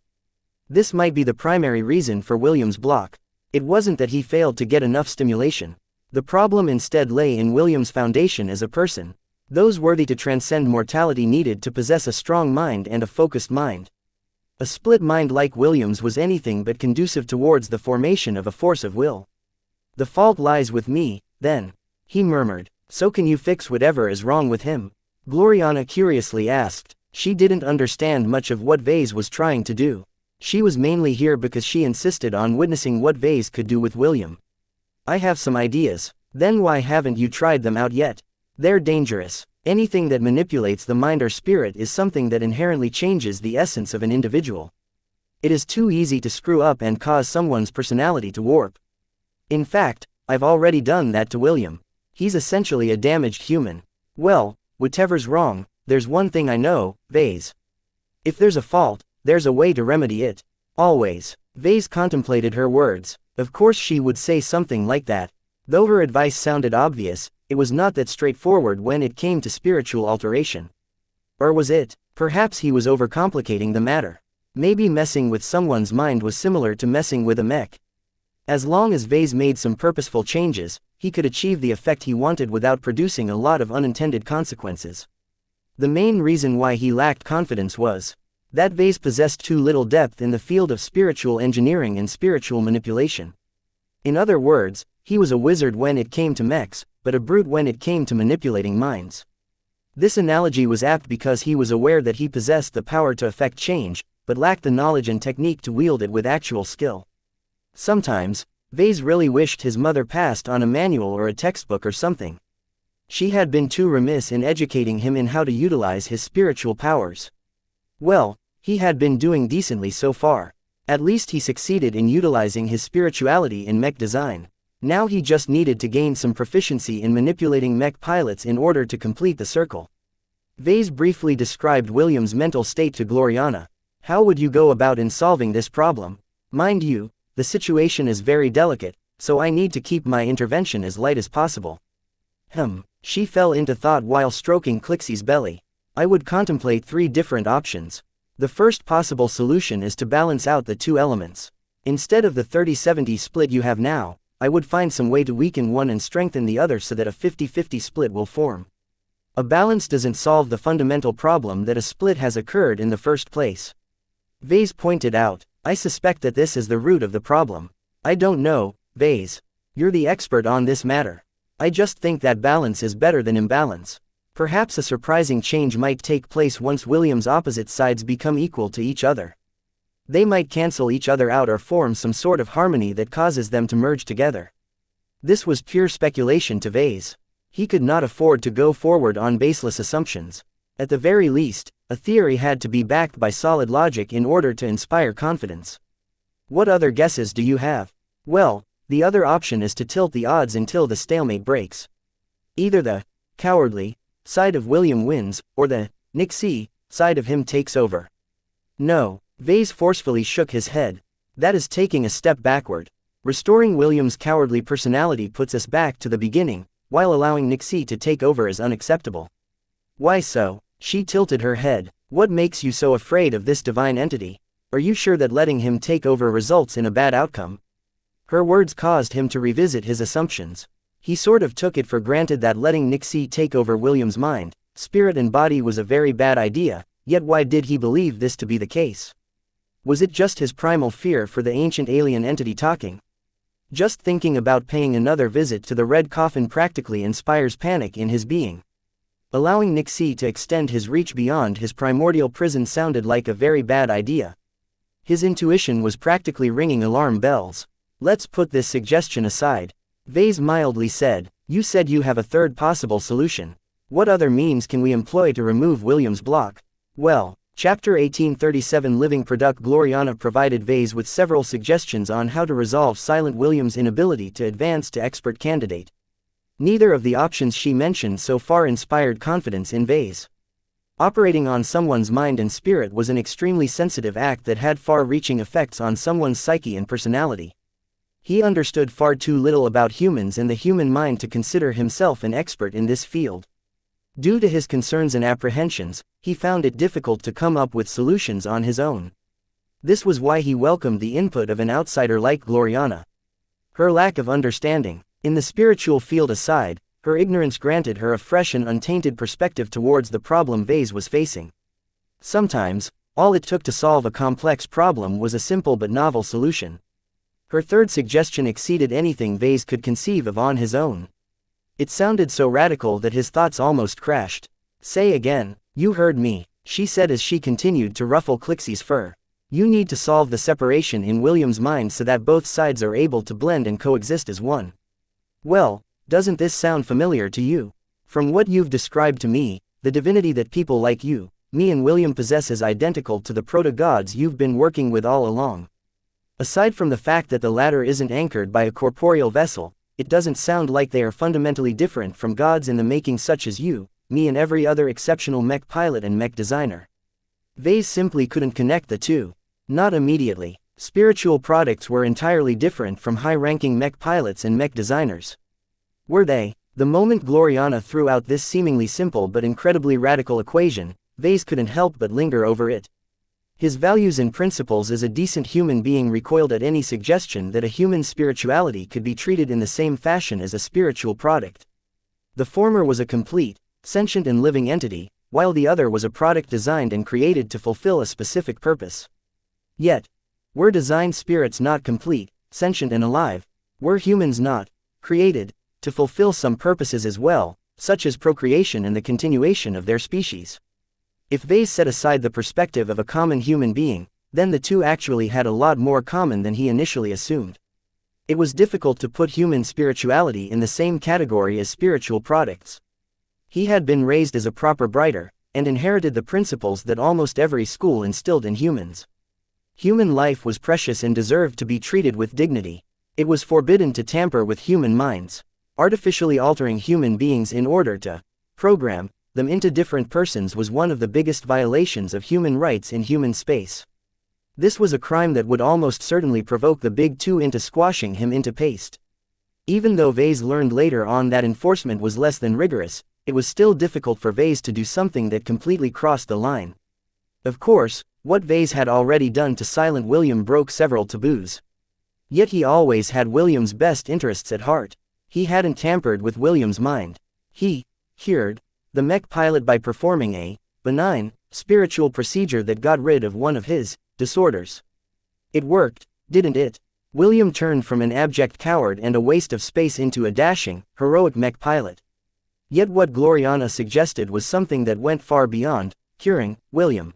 This might be the primary reason for William's block. It wasn't that he failed to get enough stimulation. The problem instead lay in William's foundation as a person. Those worthy to transcend mortality needed to possess a strong mind and a focused mind. A split mind like William's was anything but conducive towards the formation of a force of will. The fault lies with me, then, he murmured. So can you fix whatever is wrong with him? Gloriana curiously asked. She didn't understand much of what Vase was trying to do. She was mainly here because she insisted on witnessing what Vase could do with William. I have some ideas. Then why haven't you tried them out yet? They're dangerous. Anything that manipulates the mind or spirit is something that inherently changes the essence of an individual. It is too easy to screw up and cause someone's personality to warp. In fact, I've already done that to William. He's essentially a damaged human. Well, whatever's wrong, there's one thing I know, Vase. If there's a fault, there's a way to remedy it. Always. Vase contemplated her words. Of course she would say something like that. Though her advice sounded obvious, it was not that straightforward when it came to spiritual alteration. Or was it? Perhaps he was overcomplicating the matter. Maybe messing with someone's mind was similar to messing with a mech. As long as Vase made some purposeful changes, he could achieve the effect he wanted without producing a lot of unintended consequences. The main reason why he lacked confidence was that Vase possessed too little depth in the field of spiritual engineering and spiritual manipulation. In other words, he was a wizard when it came to mechs, but a brute when it came to manipulating minds. This analogy was apt because he was aware that he possessed the power to effect change, but lacked the knowledge and technique to wield it with actual skill. Sometimes, Vase really wished his mother passed on a manual or a textbook or something. She had been too remiss in educating him in how to utilize his spiritual powers. Well, he had been doing decently so far. At least he succeeded in utilizing his spirituality in mech design. Now he just needed to gain some proficiency in manipulating mech pilots in order to complete the circle. Vase briefly described William's mental state to Gloriana. How would you go about in solving this problem? Mind you, the situation is very delicate, so I need to keep my intervention as light as possible. She fell into thought while stroking Clixie's belly. I would contemplate 3 different options. The first possible solution is to balance out the 2 elements. Instead of the 30-70 split you have now, I would find some way to weaken one and strengthen the other so that a 50-50 split will form. A balance doesn't solve the fundamental problem that a split has occurred in the first place. Vase pointed out, I suspect that this is the root of the problem. I don't know, Vase. You're the expert on this matter. I just think that balance is better than imbalance. Perhaps a surprising change might take place once William's opposite sides become equal to each other. They might cancel each other out or form some sort of harmony that causes them to merge together. This was pure speculation to Vase. He could not afford to go forward on baseless assumptions. At the very least, a theory had to be backed by solid logic in order to inspire confidence. What other guesses do you have? Well, the other option is to tilt the odds until the stalemate breaks. Either the cowardly side of William wins, or the xianxia side of him takes over. No. Vase forcefully shook his head. That is taking a step backward. Restoring William's cowardly personality puts us back to the beginning, while allowing xianxia to take over is unacceptable. Why so? She tilted her head. What makes you so afraid of this divine entity? Are you sure that letting him take over results in a bad outcome? Her words caused him to revisit his assumptions. He sort of took it for granted that letting xianxia take over William's mind, spirit and body was a very bad idea, yet why did he believe this to be the case? Was it just his primal fear for the ancient alien entity talking? Just thinking about paying another visit to the red coffin practically inspires panic in his being. Allowing xianxia to extend his reach beyond his primordial prison sounded like a very bad idea. His intuition was practically ringing alarm bells. Let's put this suggestion aside. Vase mildly said, you said you have a third possible solution. What other means can we employ to remove William's block? Well, Chapter 1837 Living Product Gloriana provided Vase with several suggestions on how to resolve Silent William's inability to advance to expert candidate. Neither of the options she mentioned so far inspired confidence in Vase. Operating on someone's mind and spirit was an extremely sensitive act that had far-reaching effects on someone's psyche and personality. He understood far too little about humans and the human mind to consider himself an expert in this field. Due to his concerns and apprehensions, he found it difficult to come up with solutions on his own. This was why he welcomed the input of an outsider like Gloriana. Her lack of understanding in the spiritual field aside, her ignorance granted her a fresh and untainted perspective towards the problem Vase was facing. Sometimes, all it took to solve a complex problem was a simple but novel solution. Her third suggestion exceeded anything Vase could conceive of on his own. It sounded so radical that his thoughts almost crashed. Say again. You heard me, she said as she continued to ruffle Clixie's fur. You need to solve the separation in William's mind so that both sides are able to blend and coexist as one. Well, doesn't this sound familiar to you? From what you've described to me, the divinity that people like you, me and William possess is identical to the proto-gods you've been working with all along. Aside from the fact that the latter isn't anchored by a corporeal vessel, it doesn't sound like they are fundamentally different from gods in the making such as you, me and every other exceptional mech pilot and mech designer. Vase simply couldn't connect the two. Not immediately. Spiritual products were entirely different from high-ranking mech pilots and mech designers. Were they? The moment Gloriana threw out this seemingly simple but incredibly radical equation, Vase couldn't help but linger over it. His values and principles as a decent human being recoiled at any suggestion that a human spirituality could be treated in the same fashion as a spiritual product. The former was a complete, sentient and living entity, while the other was a product designed and created to fulfill a specific purpose. Yet, were designed spirits not complete, sentient and alive? Were humans not created to fulfill some purposes as well, such as procreation and the continuation of their species? If Vase set aside the perspective of a common human being, then the two actually had a lot more common than he initially assumed. It was difficult to put human spirituality in the same category as spiritual products. He had been raised as a proper brighter, and inherited the principles that almost every school instilled in humans. Human life was precious and deserved to be treated with dignity. It was forbidden to tamper with human minds. Artificially altering human beings in order to program them into different persons was one of the biggest violations of human rights in human space. This was a crime that would almost certainly provoke the Big Two into squashing him into paste. Even though Vase learned later on that enforcement was less than rigorous, it was still difficult for Vase to do something that completely crossed the line. Of course, what Vase had already done to silent William broke several taboos. Yet he always had William's best interests at heart. He hadn't tampered with William's mind. He cured the mech pilot by performing a benign, spiritual procedure that got rid of one of his disorders. It worked, didn't it? William turned from an abject coward and a waste of space into a dashing, heroic mech pilot. Yet what Gloriana suggested was something that went far beyond curing William.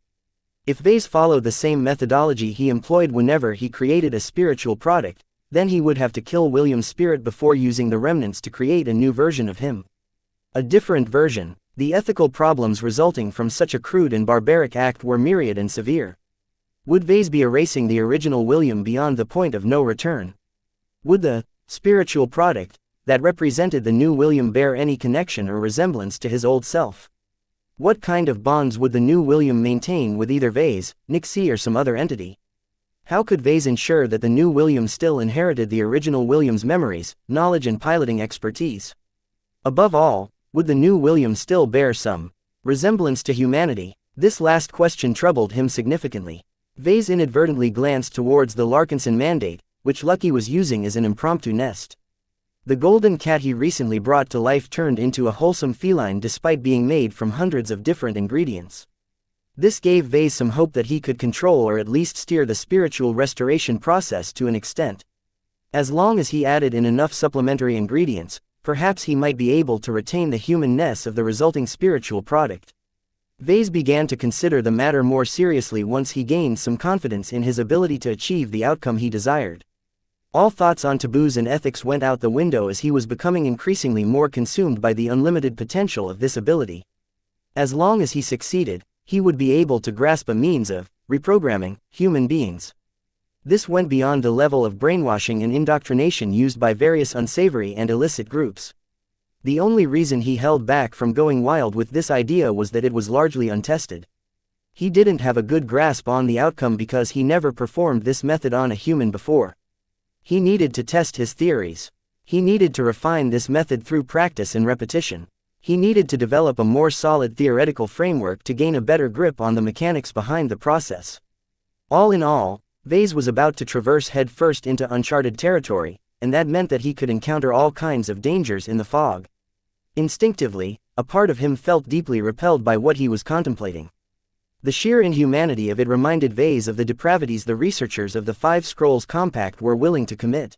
If Vase followed the same methodology he employed whenever he created a spiritual product, then he would have to kill William's spirit before using the remnants to create a new version of him. A different version. The ethical problems resulting from such a crude and barbaric act were myriad and severe. Would Vase be erasing the original William beyond the point of no return? Would the spiritual product that represented the new William bear any connection or resemblance to his old self? What kind of bonds would the new William maintain with either Vase, xianxia or some other entity? How could Vase ensure that the new William still inherited the original William's memories, knowledge and piloting expertise? Above all, would the new William still bear some resemblance to humanity? This last question troubled him significantly. Vase inadvertently glanced towards the Larkinson mandate, which Lucky was using as an impromptu nest. The golden cat he recently brought to life turned into a wholesome feline despite being made from hundreds of different ingredients. This gave Vase some hope that he could control or at least steer the spiritual restoration process to an extent. As long as he added in enough supplementary ingredients, perhaps he might be able to retain the humanness of the resulting spiritual product. Vase began to consider the matter more seriously once he gained some confidence in his ability to achieve the outcome he desired. All thoughts on taboos and ethics went out the window as he was becoming increasingly more consumed by the unlimited potential of this ability. As long as he succeeded, he would be able to grasp a means of reprogramming human beings. This went beyond the level of brainwashing and indoctrination used by various unsavory and illicit groups. The only reason he held back from going wild with this idea was that it was largely untested. He didn't have a good grasp on the outcome because he never performed this method on a human before. He needed to test his theories. He needed to refine this method through practice and repetition. He needed to develop a more solid theoretical framework to gain a better grip on the mechanics behind the process. All in all, Vase was about to traverse headfirst into uncharted territory, and that meant that he could encounter all kinds of dangers in the fog. Instinctively, a part of him felt deeply repelled by what he was contemplating. The sheer inhumanity of it reminded Vase of the depravities the researchers of the Five Scrolls Compact were willing to commit.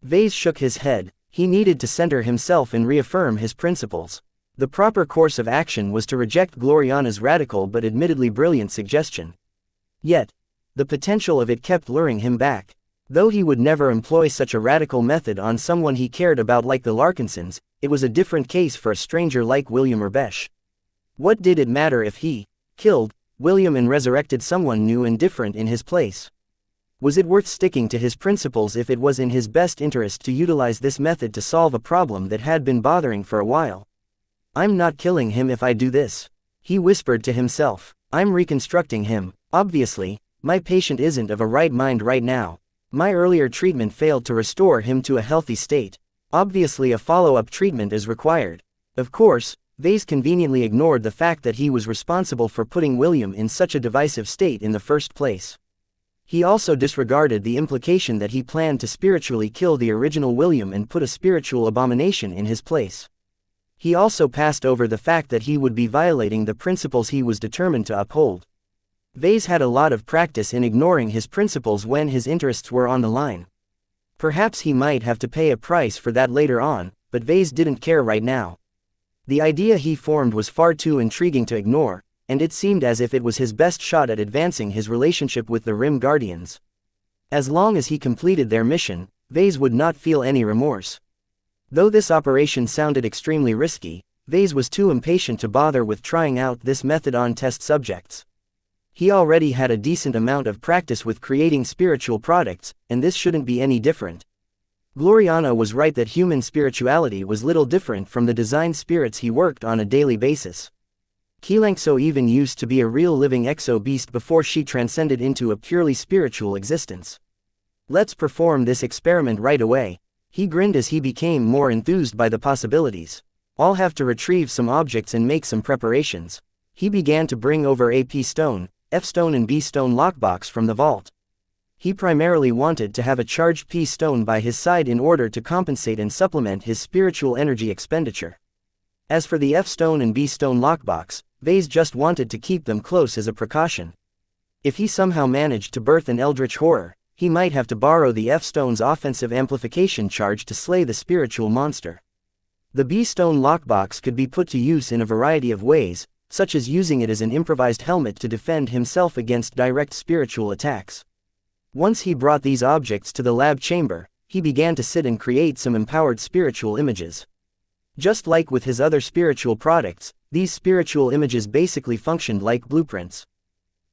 Vase shook his head. He needed to center himself and reaffirm his principles. The proper course of action was to reject Gloriana's radical but admittedly brilliant suggestion. Yet, the potential of it kept luring him back. Though he would never employ such a radical method on someone he cared about like the Larkinsons, it was a different case for a stranger like William Urbesh. What did it matter if he killed William and resurrected someone new and different in his place? Was it worth sticking to his principles if it was in his best interest to utilize this method to solve a problem that had been bothering for a while? "I'm not killing him if I do this," he whispered to himself. "I'm reconstructing him." Obviously, My patient isn't of a right mind right now. My earlier treatment failed to restore him to a healthy state. Obviously a follow-up treatment is required. Of course, Vase conveniently ignored the fact that he was responsible for putting William in such a divisive state in the first place. He also disregarded the implication that he planned to spiritually kill the original William and put a spiritual abomination in his place. He also passed over the fact that he would be violating the principles he was determined to uphold. Vase had a lot of practice in ignoring his principles when his interests were on the line. Perhaps he might have to pay a price for that later on, but Vase didn't care right now. The idea he formed was far too intriguing to ignore, and it seemed as if it was his best shot at advancing his relationship with the Rim Guardians. As long as he completed their mission, Vase would not feel any remorse. Though this operation sounded extremely risky, Vase was too impatient to bother with trying out this method on test subjects. He already had a decent amount of practice with creating spiritual products, and this shouldn't be any different. Gloriana was right that human spirituality was little different from the designed spirits he worked on a daily basis. xianxia even used to be a real living exo-beast before she transcended into a purely spiritual existence. Let's perform this experiment right away. He grinned as he became more enthused by the possibilities. I'll have to retrieve some objects and make some preparations. He began to bring over a P-stone, F-stone and B-stone lockbox from the vault. He primarily wanted to have a charged P-stone by his side in order to compensate and supplement his spiritual energy expenditure. As for the F-stone and B-stone lockbox, Vase just wanted to keep them close as a precaution. If he somehow managed to birth an eldritch horror, he might have to borrow the F-stone's offensive amplification charge to slay the spiritual monster. The B-stone lockbox could be put to use in a variety of ways, such as using it as an improvised helmet to defend himself against direct spiritual attacks. Once he brought these objects to the lab chamber, he began to sit and create some empowered spiritual images. Just like with his other spiritual products, these spiritual images basically functioned like blueprints.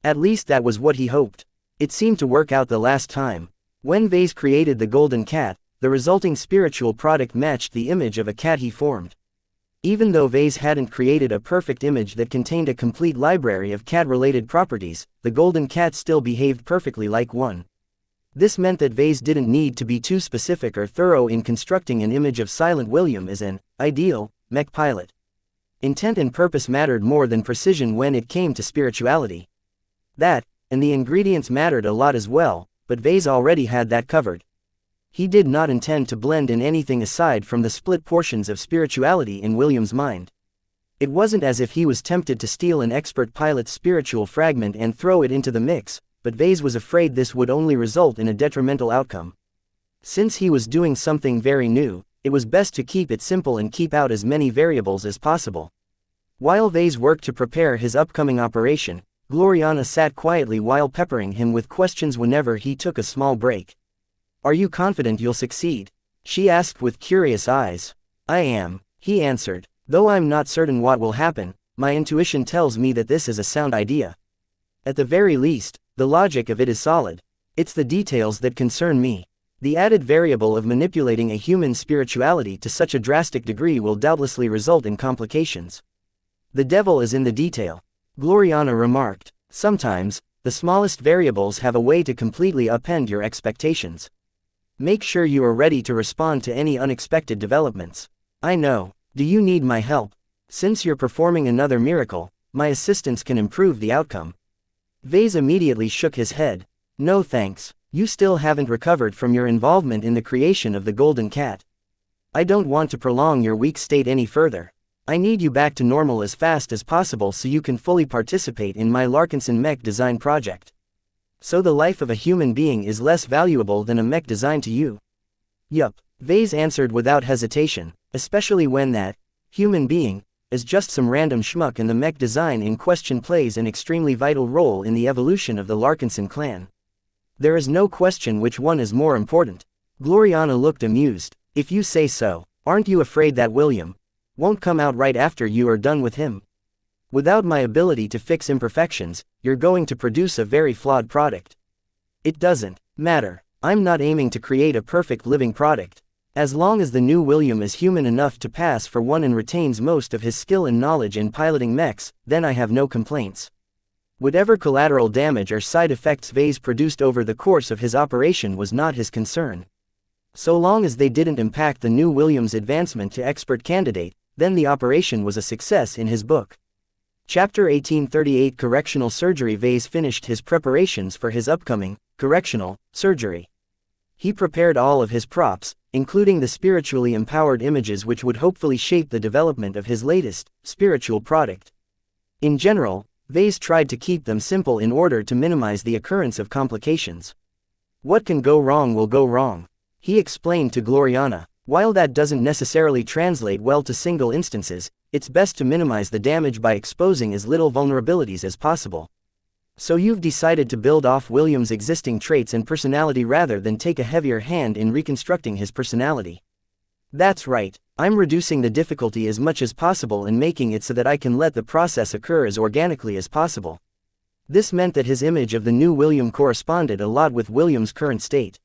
At least that was what he hoped. It seemed to work out the last time. When Vase created the golden cat, the resulting spiritual product matched the image of a cat he formed. Even though Vase hadn't created a perfect image that contained a complete library of cat-related properties, the golden cat still behaved perfectly like one. This meant that Vase didn't need to be too specific or thorough in constructing an image of Silent William as an ideal mech pilot. Intent and purpose mattered more than precision when it came to spirituality. That, and the ingredients mattered a lot as well, but Vase already had that covered. He did not intend to blend in anything aside from the split portions of spirituality in William's mind. It wasn't as if he was tempted to steal an expert pilot's spiritual fragment and throw it into the mix, but Vase was afraid this would only result in a detrimental outcome. Since he was doing something very new, it was best to keep it simple and keep out as many variables as possible. While Vase worked to prepare his upcoming operation, Gloriana sat quietly while peppering him with questions whenever he took a small break. "Are you confident you'll succeed?" she asked with curious eyes. "I am," he answered. "Though I'm not certain what will happen, my intuition tells me that this is a sound idea. At the very least, the logic of it is solid. It's the details that concern me. The added variable of manipulating a human spirituality to such a drastic degree will doubtlessly result in complications. The devil is in the detail," Gloriana remarked. "Sometimes, the smallest variables have a way to completely upend your expectations. Make sure you are ready to respond to any unexpected developments." "I know. Do you need my help? Since you're performing another miracle, my assistance can improve the outcome." Vase immediately shook his head. "No thanks. You still haven't recovered from your involvement in the creation of the golden cat. I don't want to prolong your weak state any further. I need you back to normal as fast as possible so you can fully participate in my Larkinson mech design project. So the life of a human being is less valuable than a mech designed to you?" "Yup," Vase answered without hesitation, especially when that human being is just some random schmuck and the mech design in question plays an extremely vital role in the evolution of the Larkinson clan. There is no question which one is more important. Gloriana looked amused. "If you say so, aren't you afraid that William won't come out right after you are done with him? Without my ability to fix imperfections, you're going to produce a very flawed product." "It doesn't matter. I'm not aiming to create a perfect living product. As long as the new William is human enough to pass for one and retains most of his skill and knowledge in piloting mechs, then I have no complaints." Whatever collateral damage or side effects Vase produced over the course of his operation was not his concern. So long as they didn't impact the new William's advancement to expert candidate, then the operation was a success in his book. Chapter 1838 Correctional Surgery. Vase finished his preparations for his upcoming correctional surgery. He prepared all of his props, including the spiritually empowered images which would hopefully shape the development of his latest spiritual product. In general, Vase tried to keep them simple in order to minimize the occurrence of complications. What can go wrong will go wrong, he explained to Gloriana. While that doesn't necessarily translate well to single instances, it's best to minimize the damage by exposing as little vulnerabilities as possible. So you've decided to build off William's existing traits and personality rather than take a heavier hand in reconstructing his personality. That's right, I'm reducing the difficulty as much as possible and making it so that I can let the process occur as organically as possible. This meant that his image of the new William corresponded a lot with William's current state.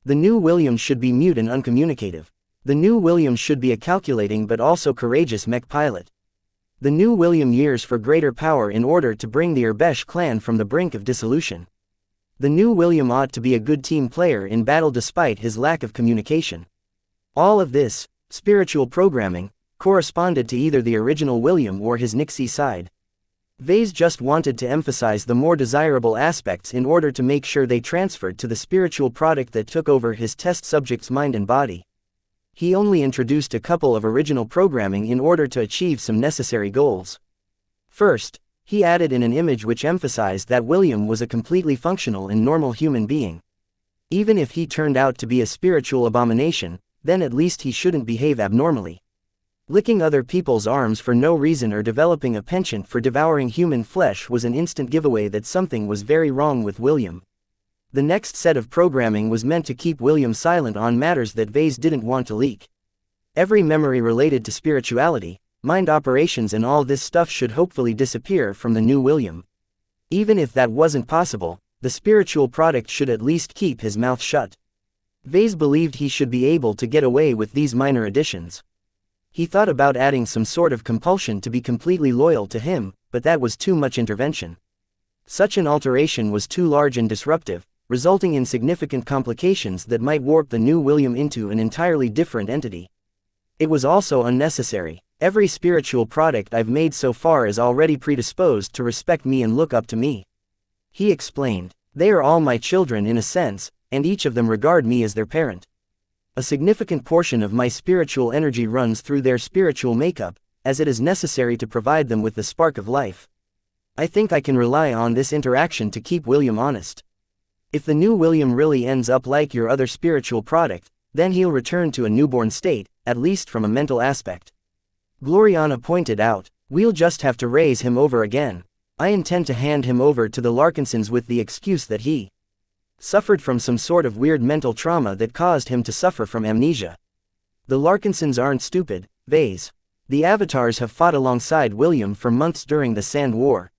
The new William should be mute and uncommunicative. The new William should be a calculating but also courageous mech pilot. The new William yearns for greater power in order to bring the Urbesh clan from the brink of dissolution. The new William ought to be a good team player in battle despite his lack of communication. All of this, spiritual programming, corresponded to either the original William or his Nixie side. Vase just wanted to emphasize the more desirable aspects in order to make sure they transferred to the spiritual product that took over his test subject's mind and body. He only introduced a couple of original programming in order to achieve some necessary goals. First, he added in an image which emphasized that William was a completely functional and normal human being. Even if he turned out to be a spiritual abomination, then at least he shouldn't behave abnormally. Licking other people's arms for no reason or developing a penchant for devouring human flesh was an instant giveaway that something was very wrong with William. The next set of programming was meant to keep William silent on matters that Vase didn't want to leak. Every memory related to spirituality, mind operations and all this stuff should hopefully disappear from the new William. Even if that wasn't possible, the spiritual product should at least keep his mouth shut. Vase believed he should be able to get away with these minor additions. He thought about adding some sort of compulsion to be completely loyal to him, but that was too much intervention. Such an alteration was too large and disruptive, resulting in significant complications that might warp the new William into an entirely different entity. It was also unnecessary. Every spiritual product I've made so far is already predisposed to respect me and look up to me. He explained. They are all my children in a sense, and each of them regard me as their parent. A significant portion of my spiritual energy runs through their spiritual makeup, as it is necessary to provide them with the spark of life. I think I can rely on this interaction to keep William honest. If the new William really ends up like your other spiritual product, then he'll return to a newborn state, at least from a mental aspect. Gloriana pointed out, we'll just have to raise him over again. I intend to hand him over to the Larkinsons with the excuse that he suffered from some sort of weird mental trauma that caused him to suffer from amnesia. The Larkinsons aren't stupid, Vase. The Avatars have fought alongside William for months during the Sand War.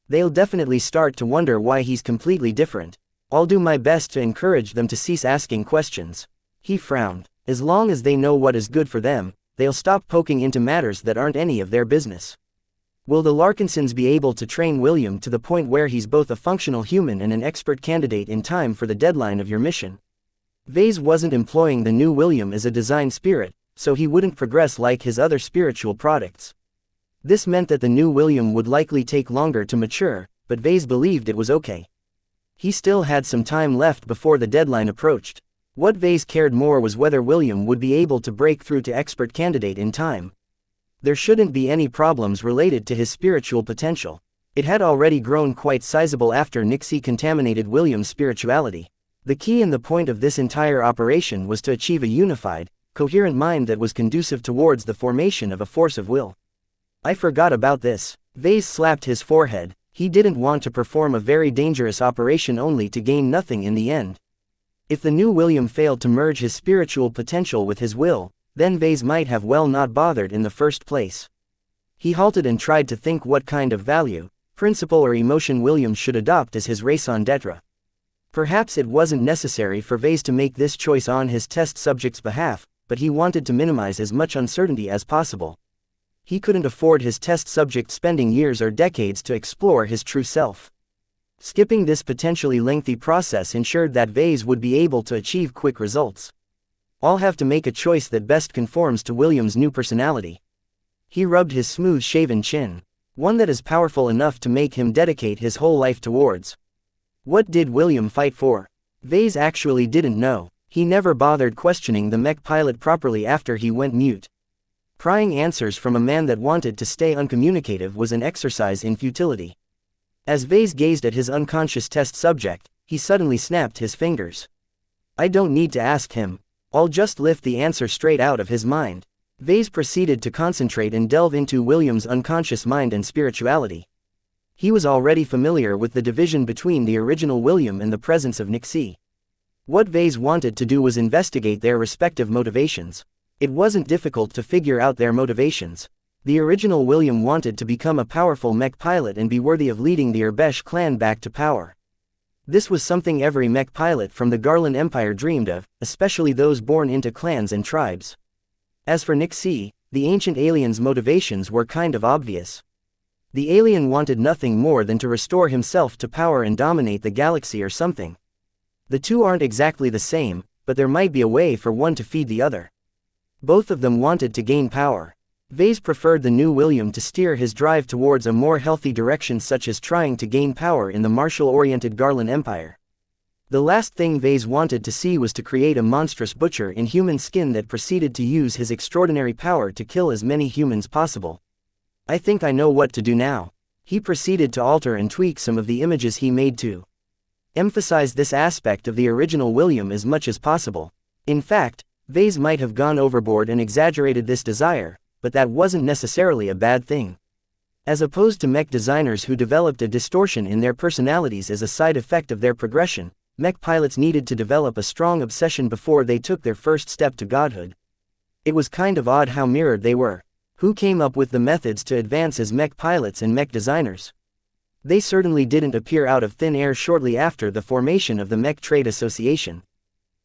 They'll definitely start to wonder why he's completely different. I'll do my best to encourage them to cease asking questions. He frowned. As long as they know what is good for them, they'll stop poking into matters that aren't any of their business. Will the Larkinsons be able to train William to the point where he's both a functional human and an expert candidate in time for the deadline of your mission? Vase wasn't employing the new William as a design spirit, so he wouldn't progress like his other spiritual products. This meant that the new William would likely take longer to mature, but Vase believed it was okay. He still had some time left before the deadline approached. What Vase cared more was whether William would be able to break through to expert candidate in time. There shouldn't be any problems related to his spiritual potential. It had already grown quite sizable after Nixie contaminated William's spirituality. The key and the point of this entire operation was to achieve a unified, coherent mind that was conducive towards the formation of a force of will. I forgot about this. Vase slapped his forehead. He didn't want to perform a very dangerous operation only to gain nothing in the end. If the new William failed to merge his spiritual potential with his will, then Vase might have well not bothered in the first place. He halted and tried to think what kind of value, principle or emotion William should adopt as his raison d'etre. Perhaps it wasn't necessary for Vase to make this choice on his test subject's behalf, but he wanted to minimize as much uncertainty as possible. He couldn't afford his test subject spending years or decades to explore his true self. Skipping this potentially lengthy process ensured that Vase would be able to achieve quick results. I'll have to make a choice that best conforms to William's new personality. He rubbed his smooth-shaven chin. One that is powerful enough to make him dedicate his whole life towards. What did William fight for? Vase actually didn't know. He never bothered questioning the mech pilot properly after he went mute. Prying answers from a man that wanted to stay uncommunicative was an exercise in futility. As Vase gazed at his unconscious test subject, he suddenly snapped his fingers. I don't need to ask him. I'll just lift the answer straight out of his mind. Vase proceeded to concentrate and delve into William's unconscious mind and spirituality. He was already familiar with the division between the original William and the presence of xianxia. What Vase wanted to do was investigate their respective motivations. It wasn't difficult to figure out their motivations. The original William wanted to become a powerful mech pilot and be worthy of leading the Urbesh clan back to power. This was something every mech pilot from the Garland Empire dreamed of, especially those born into clans and tribes. As for xianxia, the ancient alien's motivations were kind of obvious. The alien wanted nothing more than to restore himself to power and dominate the galaxy or something. The two aren't exactly the same, but there might be a way for one to feed the other. Both of them wanted to gain power. Vase preferred the new William to steer his drive towards a more healthy direction, such as trying to gain power in the martial-oriented Garland Empire. The last thing Vase wanted to see was to create a monstrous butcher in human skin that proceeded to use his extraordinary power to kill as many humans possible. I think I know what to do now. He proceeded to alter and tweak some of the images he made to emphasize this aspect of the original William as much as possible. In fact, Vase might have gone overboard and exaggerated this desire, but that wasn't necessarily a bad thing. As opposed to mech designers who developed a distortion in their personalities as a side effect of their progression, mech pilots needed to develop a strong obsession before they took their first step to godhood. It was kind of odd how mirrored they were. Who came up with the methods to advance as mech pilots and mech designers? They certainly didn't appear out of thin air shortly after the formation of the Mech Trade Association.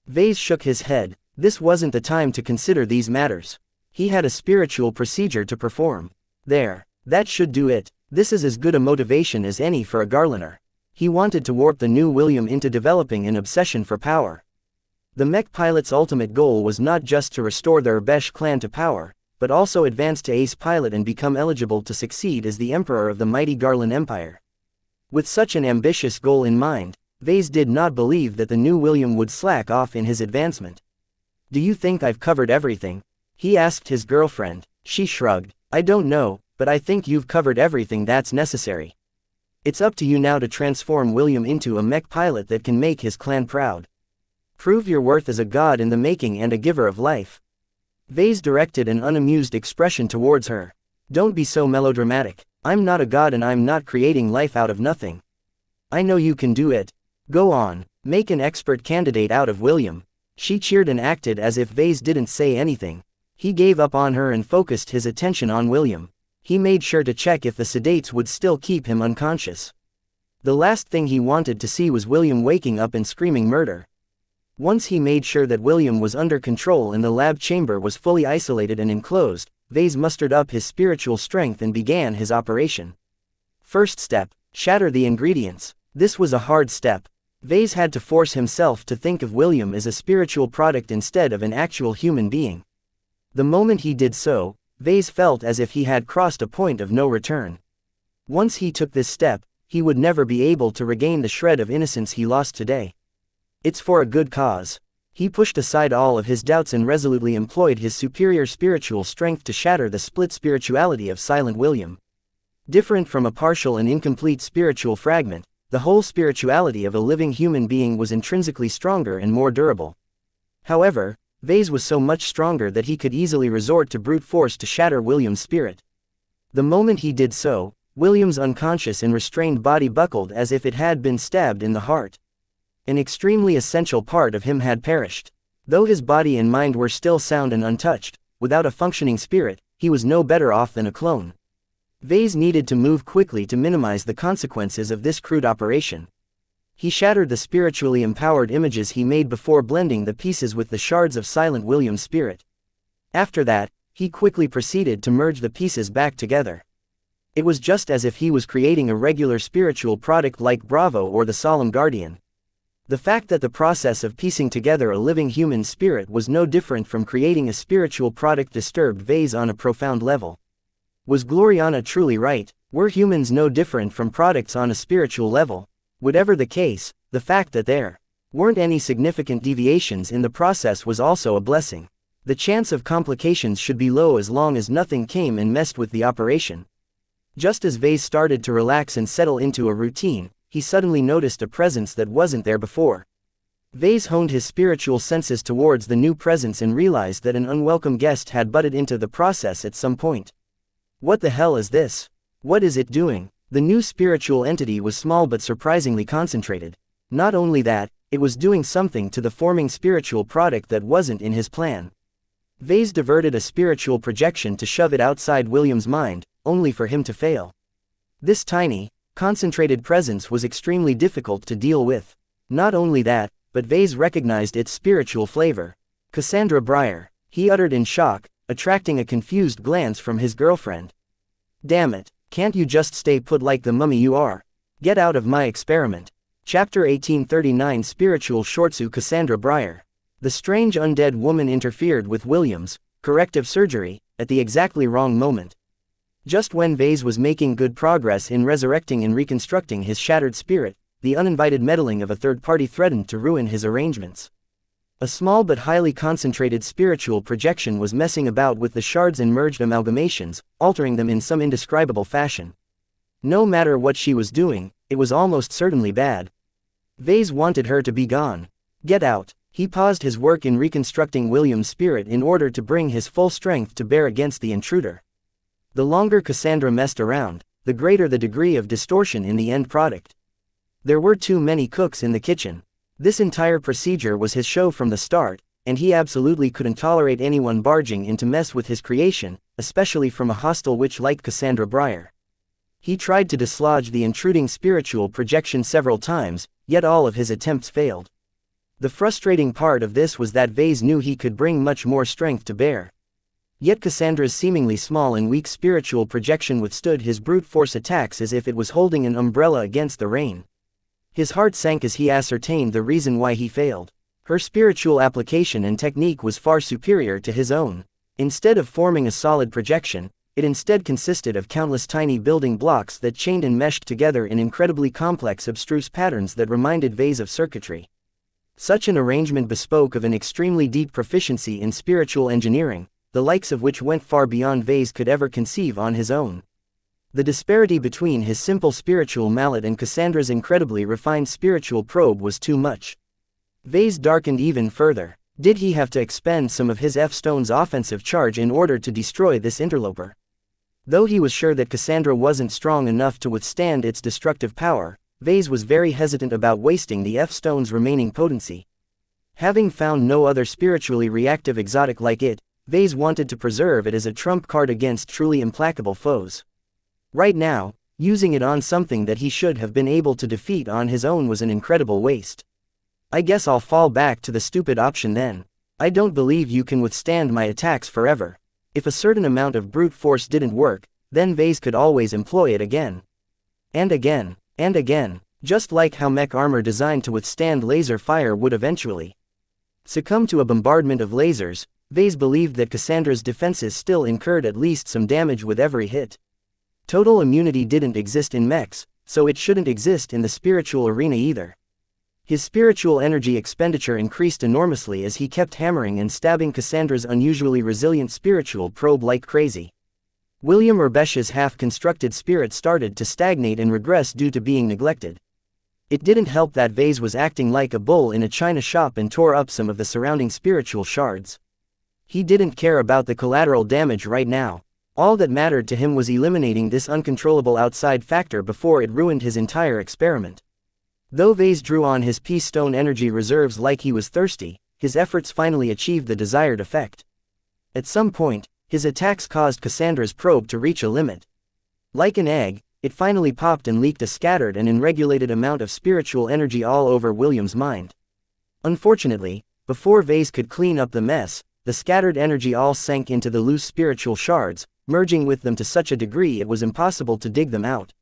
Vase shook his head. This wasn't the time to consider these matters. He had a spiritual procedure to perform. There. That should do it. This is as good a motivation as any for a Garlander. He wanted to warp the new William into developing an obsession for power. The mech pilot's ultimate goal was not just to restore the Urbesh clan to power, but also advance to ace pilot and become eligible to succeed as the emperor of the mighty Garland Empire. With such an ambitious goal in mind, Vase did not believe that the new William would slack off in his advancement. Do you think I've covered everything? He asked his girlfriend. She shrugged. I don't know, but I think you've covered everything that's necessary. It's up to you now to transform William into a mech pilot that can make his clan proud. Prove your worth as a god in the making and a giver of life. Vase directed an unamused expression towards her. Don't be so melodramatic. I'm not a god and I'm not creating life out of nothing. I know you can do it. Go on, make an expert candidate out of William. She cheered and acted as if Vase didn't say anything. He gave up on her and focused his attention on William. He made sure to check if the sedates would still keep him unconscious. The last thing he wanted to see was William waking up and screaming murder. Once he made sure that William was under control and the lab chamber was fully isolated and enclosed, Vase mustered up his spiritual strength and began his operation. First step, shatter the ingredients. This was a hard step. Vase had to force himself to think of William as a spiritual product instead of an actual human being. The moment he did so, Vase felt as if he had crossed a point of no return. Once he took this step, he would never be able to regain the shred of innocence he lost today. It's for a good cause. He pushed aside all of his doubts and resolutely employed his superior spiritual strength to shatter the split spirituality of Silent William. Different from a partial and incomplete spiritual fragment, the whole spirituality of a living human being was intrinsically stronger and more durable. However, Vase was so much stronger that he could easily resort to brute force to shatter William's spirit. The moment he did so, William's unconscious and restrained body buckled as if it had been stabbed in the heart. An extremely essential part of him had perished. Though his body and mind were still sound and untouched, without a functioning spirit, he was no better off than a clone. Vase needed to move quickly to minimize the consequences of this crude operation. He shattered the spiritually empowered images he made before blending the pieces with the shards of Silent William's spirit. After that, he quickly proceeded to merge the pieces back together. It was just as if he was creating a regular spiritual product like Bravo or the Solemn Guardian. The fact that the process of piecing together a living human spirit was no different from creating a spiritual product disturbed Vase on a profound level. Was Gloriana truly right? Were humans no different from products on a spiritual level? Whatever the case, the fact that there weren't any significant deviations in the process was also a blessing. The chance of complications should be low as long as nothing came and messed with the operation. Just as Vase started to relax and settle into a routine, he suddenly noticed a presence that wasn't there before. Vase honed his spiritual senses towards the new presence and realized that an unwelcome guest had butted into the process at some point. What the hell is this? What is it doing? The new spiritual entity was small but surprisingly concentrated. Not only that, it was doing something to the forming spiritual product that wasn't in his plan. Vase diverted a spiritual projection to shove it outside William's mind, only for him to fail. This tiny, concentrated presence was extremely difficult to deal with. Not only that, but Vase recognized its spiritual flavor. Cassandra Breyer, he uttered in shock, attracting a confused glance from his girlfriend. Damn it, can't you just stay put like the mummy you are? Get out of my experiment. Chapter 1839 Spiritual Shortsu Cassandra Breyer. The strange undead woman interfered with William's corrective surgery at the exactly wrong moment. Just when Vase was making good progress in resurrecting and reconstructing his shattered spirit, the uninvited meddling of a third party threatened to ruin his arrangements. A small but highly concentrated spiritual projection was messing about with the shards and merged amalgamations, altering them in some indescribable fashion. No matter what she was doing, it was almost certainly bad. Vase wanted her to be gone. Get out. He paused his work in reconstructing William's spirit in order to bring his full strength to bear against the intruder. The longer Cassandra messed around, the greater the degree of distortion in the end product. There were too many cooks in the kitchen. This entire procedure was his show from the start, and he absolutely couldn't tolerate anyone barging in to mess with his creation, especially from a hostile witch like Cassandra Breyer. He tried to dislodge the intruding spiritual projection several times, yet all of his attempts failed. The frustrating part of this was that Vase knew he could bring much more strength to bear. Yet Cassandra's seemingly small and weak spiritual projection withstood his brute force attacks as if it was holding an umbrella against the rain. His heart sank as he ascertained the reason why he failed. Her spiritual application and technique was far superior to his own. Instead of forming a solid projection, it instead consisted of countless tiny building blocks that chained and meshed together in incredibly complex abstruse patterns that reminded Vase of circuitry. Such an arrangement bespoke of an extremely deep proficiency in spiritual engineering, the likes of which went far beyond Vase could ever conceive on his own. The disparity between his simple spiritual mallet and Cassandra's incredibly refined spiritual probe was too much. Vase darkened even further. Did he have to expend some of his F-Stone's offensive charge in order to destroy this interloper? Though he was sure that Cassandra wasn't strong enough to withstand its destructive power, Vase was very hesitant about wasting the F-Stone's remaining potency. Having found no other spiritually reactive exotic like it, Vase wanted to preserve it as a trump card against truly implacable foes. Right now, using it on something that he should have been able to defeat on his own was an incredible waste. I guess I'll fall back to the stupid option then. I don't believe you can withstand my attacks forever. If a certain amount of brute force didn't work, then Vase could always employ it again. And again, and again, just like how mech armor designed to withstand laser fire would eventually succumb to a bombardment of lasers. Vase believed that Cassandra's defenses still incurred at least some damage with every hit. Total immunity didn't exist in mechs, so it shouldn't exist in the spiritual arena either. His spiritual energy expenditure increased enormously as he kept hammering and stabbing Cassandra's unusually resilient spiritual probe like crazy. William Urbesh's half-constructed spirit started to stagnate and regress due to being neglected. It didn't help that Vase was acting like a bull in a china shop and tore up some of the surrounding spiritual shards. He didn't care about the collateral damage right now. All that mattered to him was eliminating this uncontrollable outside factor before it ruined his entire experiment. Though Vase drew on his P-Stone energy reserves like he was thirsty, his efforts finally achieved the desired effect. At some point, his attacks caused Cassandra's probe to reach a limit. Like an egg, it finally popped and leaked a scattered and unregulated amount of spiritual energy all over William's mind. Unfortunately, before Vase could clean up the mess, the scattered energy all sank into the loose spiritual shards, merging with them to such a degree it was impossible to dig them out.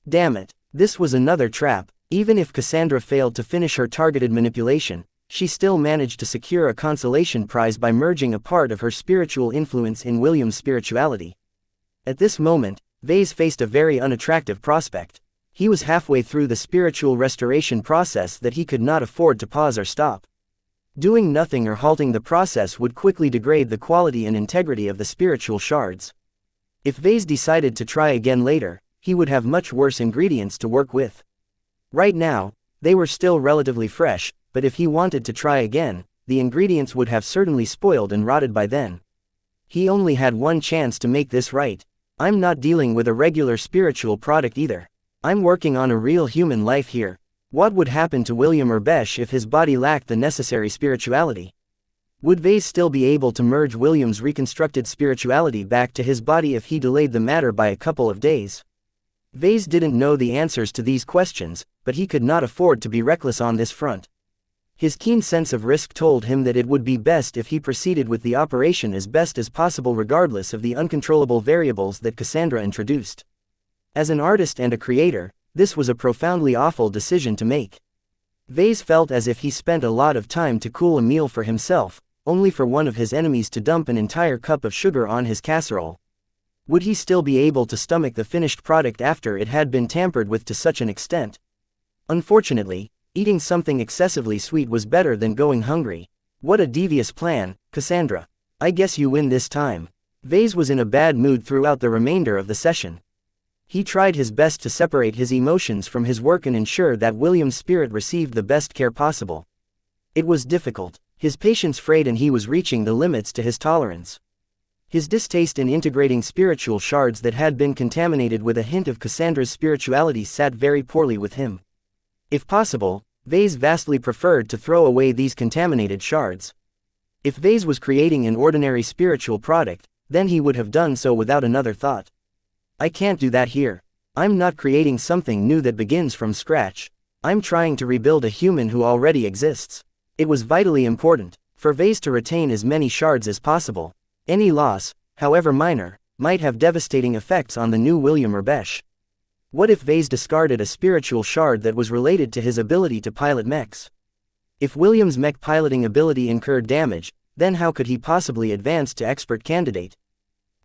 Damn it, this was another trap. Even if Cassandra failed to finish her targeted manipulation, she still managed to secure a consolation prize by merging a part of her spiritual influence in William's spirituality. At this moment, Vase faced a very unattractive prospect. He was halfway through the spiritual restoration process that he could not afford to pause or stop. Doing nothing or halting the process would quickly degrade the quality and integrity of the spiritual shards. If Vase decided to try again later, he would have much worse ingredients to work with. Right now, they were still relatively fresh, but if he wanted to try again, the ingredients would have certainly spoiled and rotted by then. He only had one chance to make this right. I'm not dealing with a regular spiritual product either. I'm working on a real human life here. What would happen to William Urbesh if his body lacked the necessary spirituality? Would Vase still be able to merge William's reconstructed spirituality back to his body if he delayed the matter by a couple of days? Vase didn't know the answers to these questions, but he could not afford to be reckless on this front. His keen sense of risk told him that it would be best if he proceeded with the operation as best as possible regardless of the uncontrollable variables that Cassandra introduced. As an artist and a creator, this was a profoundly awful decision to make. Vase felt as if he spent a lot of time to cool a meal for himself, only for one of his enemies to dump an entire cup of sugar on his casserole. Would he still be able to stomach the finished product after it had been tampered with to such an extent? Unfortunately, eating something excessively sweet was better than going hungry. What a devious plan, Cassandra. I guess you win this time. Vase was in a bad mood throughout the remainder of the session. He tried his best to separate his emotions from his work and ensure that William's spirit received the best care possible. It was difficult. His patience frayed and he was reaching the limits to his tolerance. His distaste in integrating spiritual shards that had been contaminated with a hint of Cassandra's spirituality sat very poorly with him. If possible, Vase vastly preferred to throw away these contaminated shards. If Vase was creating an ordinary spiritual product, then he would have done so without another thought. I can't do that here. I'm not creating something new that begins from scratch. I'm trying to rebuild a human who already exists. It was vitally important for Vase to retain as many shards as possible. Any loss, however minor, might have devastating effects on the new William Urbesh. What if Vase discarded a spiritual shard that was related to his ability to pilot mechs? If William's mech piloting ability incurred damage, then how could he possibly advance to expert candidate?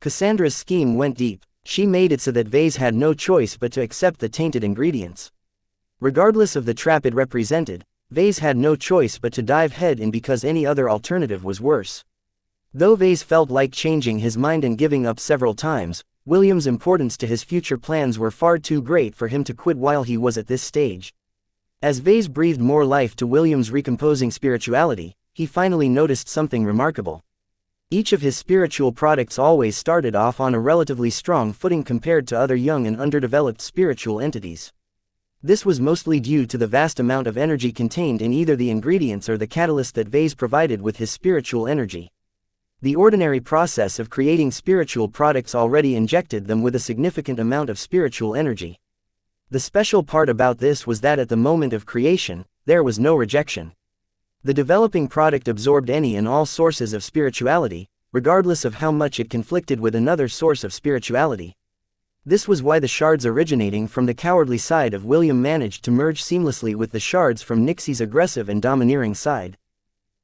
Cassandra's scheme went deep. She made it so that Vase had no choice but to accept the tainted ingredients. Regardless of the trap it represented, Vase had no choice but to dive head in because any other alternative was worse. Though Vase felt like changing his mind and giving up several times, William's importance to his future plans were far too great for him to quit while he was at this stage. As Vase breathed more life to William's recomposing spirituality, he finally noticed something remarkable. Each of his spiritual products always started off on a relatively strong footing compared to other young and underdeveloped spiritual entities. This was mostly due to the vast amount of energy contained in either the ingredients or the catalyst that Vase provided with his spiritual energy. The ordinary process of creating spiritual products already injected them with a significant amount of spiritual energy. The special part about this was that at the moment of creation, there was no rejection. The developing product absorbed any and all sources of spirituality, regardless of how much it conflicted with another source of spirituality. This was why the shards originating from the cowardly side of William managed to merge seamlessly with the shards from Nixie's aggressive and domineering side.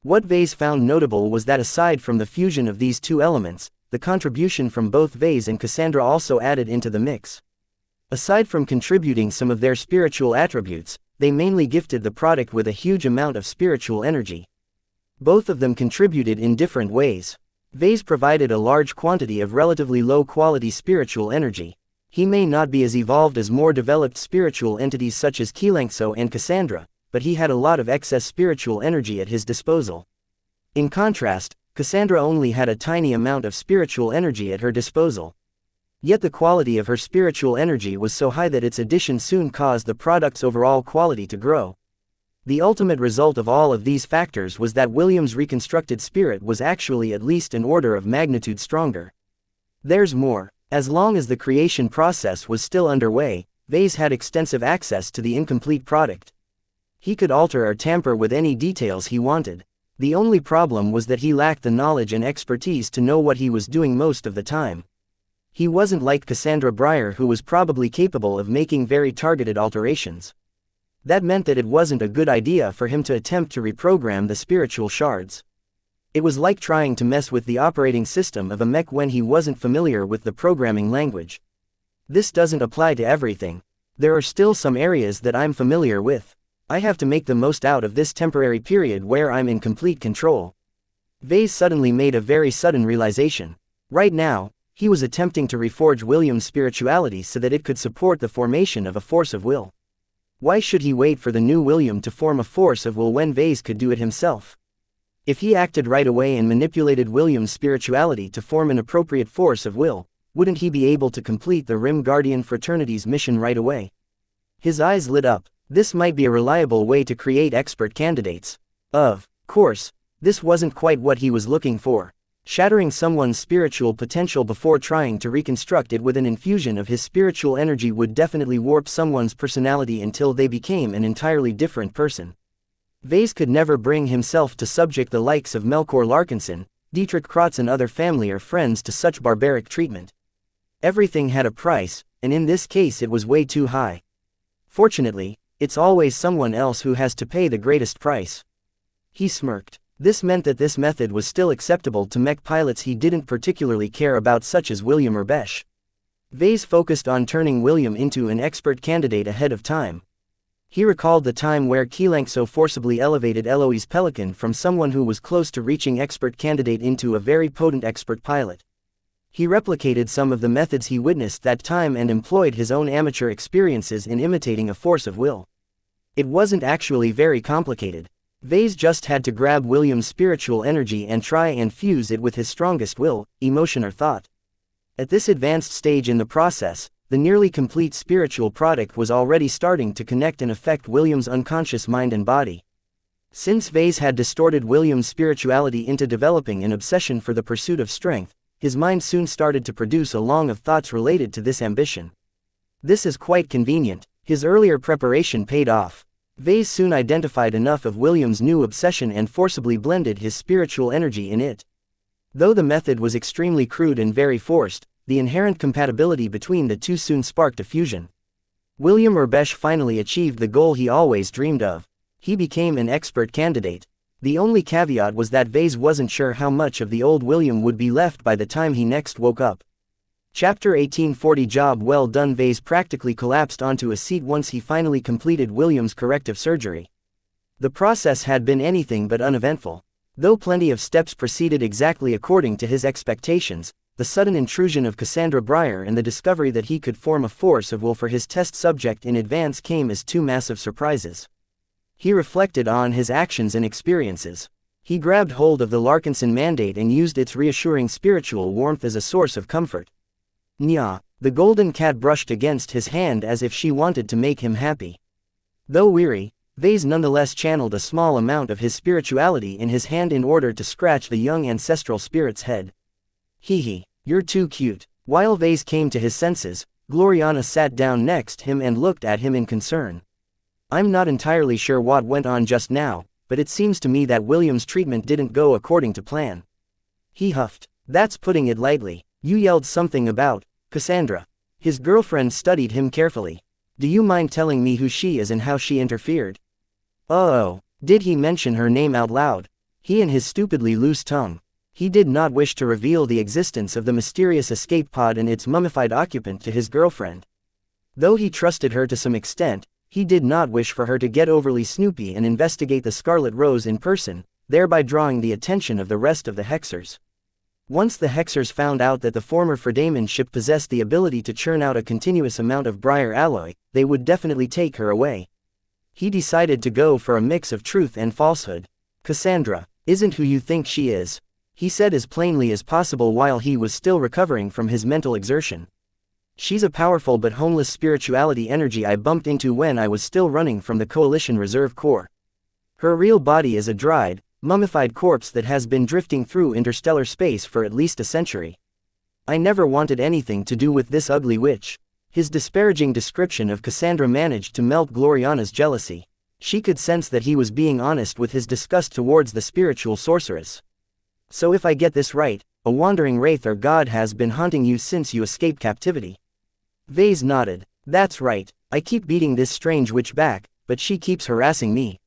What Vase found notable was that aside from the fusion of these two elements, the contribution from both Vase and Cassandra also added into the mix. Aside from contributing some of their spiritual attributes, they mainly gifted the product with a huge amount of spiritual energy. Both of them contributed in different ways. Vase provided a large quantity of relatively low-quality spiritual energy. He may not be as evolved as more developed spiritual entities such as xianxia and Cassandra, but he had a lot of excess spiritual energy at his disposal. In contrast, Cassandra only had a tiny amount of spiritual energy at her disposal. Yet the quality of her spiritual energy was so high that its addition soon caused the product's overall quality to grow. The ultimate result of all of these factors was that William's reconstructed spirit was actually at least an order of magnitude stronger. There's more. As long as the creation process was still underway, Vase had extensive access to the incomplete product. He could alter or tamper with any details he wanted. The only problem was that he lacked the knowledge and expertise to know what he was doing most of the time. He wasn't like Cassandra Breyer, who was probably capable of making very targeted alterations. That meant that it wasn't a good idea for him to attempt to reprogram the spiritual shards. It was like trying to mess with the operating system of a mech when he wasn't familiar with the programming language. This doesn't apply to everything. There are still some areas that I'm familiar with. I have to make the most out of this temporary period where I'm in complete control. Vase suddenly made a very sudden realization. Right now, he was attempting to reforge William's spirituality so that it could support the formation of a force of will. Why should he wait for the new William to form a force of will when Vase could do it himself? If he acted right away and manipulated William's spirituality to form an appropriate force of will, wouldn't he be able to complete the Rim Guardian Fraternity's mission right away? His eyes lit up. This might be a reliable way to create expert candidates. Of course, this wasn't quite what he was looking for. Shattering someone's spiritual potential before trying to reconstruct it with an infusion of his spiritual energy would definitely warp someone's personality until they became an entirely different person. Vase could never bring himself to subject the likes of Melchior Larkinson, Dietrich Kratz and other family or friends to such barbaric treatment. Everything had a price, and in this case it was way too high. Fortunately, it's always someone else who has to pay the greatest price. He smirked. This meant that this method was still acceptable to mech pilots he didn't particularly care about, such as William Urbesh. Vase focused on turning William into an expert candidate ahead of time. He recalled the time where xianxia forcibly elevated Eloise Pelican from someone who was close to reaching expert candidate into a very potent expert pilot. He replicated some of the methods he witnessed that time and employed his own amateur experiences in imitating a force of will. It wasn't actually very complicated. Vase just had to grab William's spiritual energy and try and fuse it with his strongest will, emotion or thought. At this advanced stage in the process, the nearly complete spiritual product was already starting to connect and affect William's unconscious mind and body. Since Vase had distorted William's spirituality into developing an obsession for the pursuit of strength, his mind soon started to produce a long of thoughts related to this ambition. This is quite convenient. His earlier preparation paid off. Vase soon identified enough of William's new obsession and forcibly blended his spiritual energy in it. Though the method was extremely crude and very forced, the inherent compatibility between the two soon sparked a fusion. William Urbesh finally achieved the goal he always dreamed of. He became an expert candidate. The only caveat was that Vase wasn't sure how much of the old William would be left by the time he next woke up. Chapter 1840. Job well done. Vase practically collapsed onto a seat once he finally completed William's corrective surgery. The process had been anything but uneventful. Though plenty of steps proceeded exactly according to his expectations, the sudden intrusion of Cassandra Breyer and the discovery that he could form a force of will for his test subject in advance came as two massive surprises. He reflected on his actions and experiences. He grabbed hold of the Larkinson mandate and used its reassuring spiritual warmth as a source of comfort. Nya, the golden cat brushed against his hand as if she wanted to make him happy. Though weary, Vase nonetheless channeled a small amount of his spirituality in his hand in order to scratch the young ancestral spirit's head. Hee, you're too cute. While Vase came to his senses, Gloriana sat down next to him and looked at him in concern. I'm not entirely sure what went on just now, but it seems to me that William's treatment didn't go according to plan. He huffed. That's putting it lightly. You yelled something about Cassandra. His girlfriend studied him carefully. Do you mind telling me who she is and how she interfered? Oh, did he mention her name out loud? He and his stupidly loose tongue. He did not wish to reveal the existence of the mysterious escape pod and its mummified occupant to his girlfriend. Though he trusted her to some extent, he did not wish for her to get overly snoopy and investigate the Scarlet Rose in person, thereby drawing the attention of the rest of the Hexers. Once the Hexers found out that the former Fredaman ship possessed the ability to churn out a continuous amount of Briar alloy, they would definitely take her away. He decided to go for a mix of truth and falsehood. Cassandra isn't who you think she is, he said as plainly as possible while he was still recovering from his mental exertion. She's a powerful but homeless spirituality energy I bumped into when I was still running from the Coalition Reserve Corps. Her real body is a dried, mummified corpse that has been drifting through interstellar space for at least a century. I never wanted anything to do with this ugly witch. His disparaging description of Cassandra managed to melt Gloriana's jealousy. She could sense that he was being honest with his disgust towards the spiritual sorceress. So if I get this right, a wandering wraith or god has been haunting you since you escaped captivity. Vase nodded. That's right, I keep beating this strange witch back, but she keeps harassing me.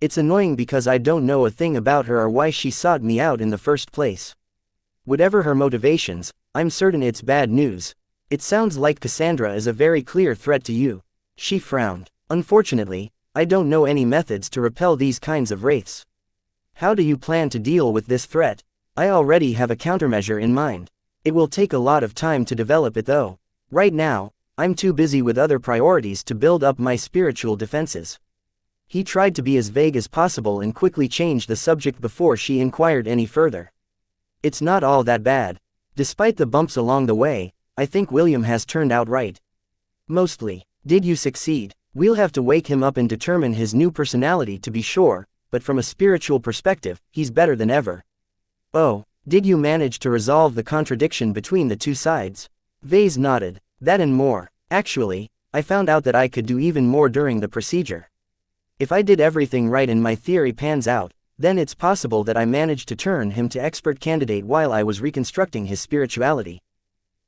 It's annoying because I don't know a thing about her or why she sought me out in the first place. Whatever her motivations, I'm certain it's bad news. It sounds like Cassandra is a very clear threat to you. She frowned. Unfortunately, I don't know any methods to repel these kinds of wraiths. How do you plan to deal with this threat? I already have a countermeasure in mind. It will take a lot of time to develop it though. Right now, I'm too busy with other priorities to build up my spiritual defenses. He tried to be as vague as possible and quickly changed the subject before she inquired any further. It's not all that bad. Despite the bumps along the way, I think William has turned out right. Mostly. Did you succeed? We'll have to wake him up and determine his new personality to be sure, but from a spiritual perspective, he's better than ever. Oh, did you manage to resolve the contradiction between the two sides? Vase nodded. That and more. Actually, I found out that I could do even more during the procedure. If I did everything right and my theory pans out, then it's possible that I managed to turn him to expert candidate while I was reconstructing his spirituality.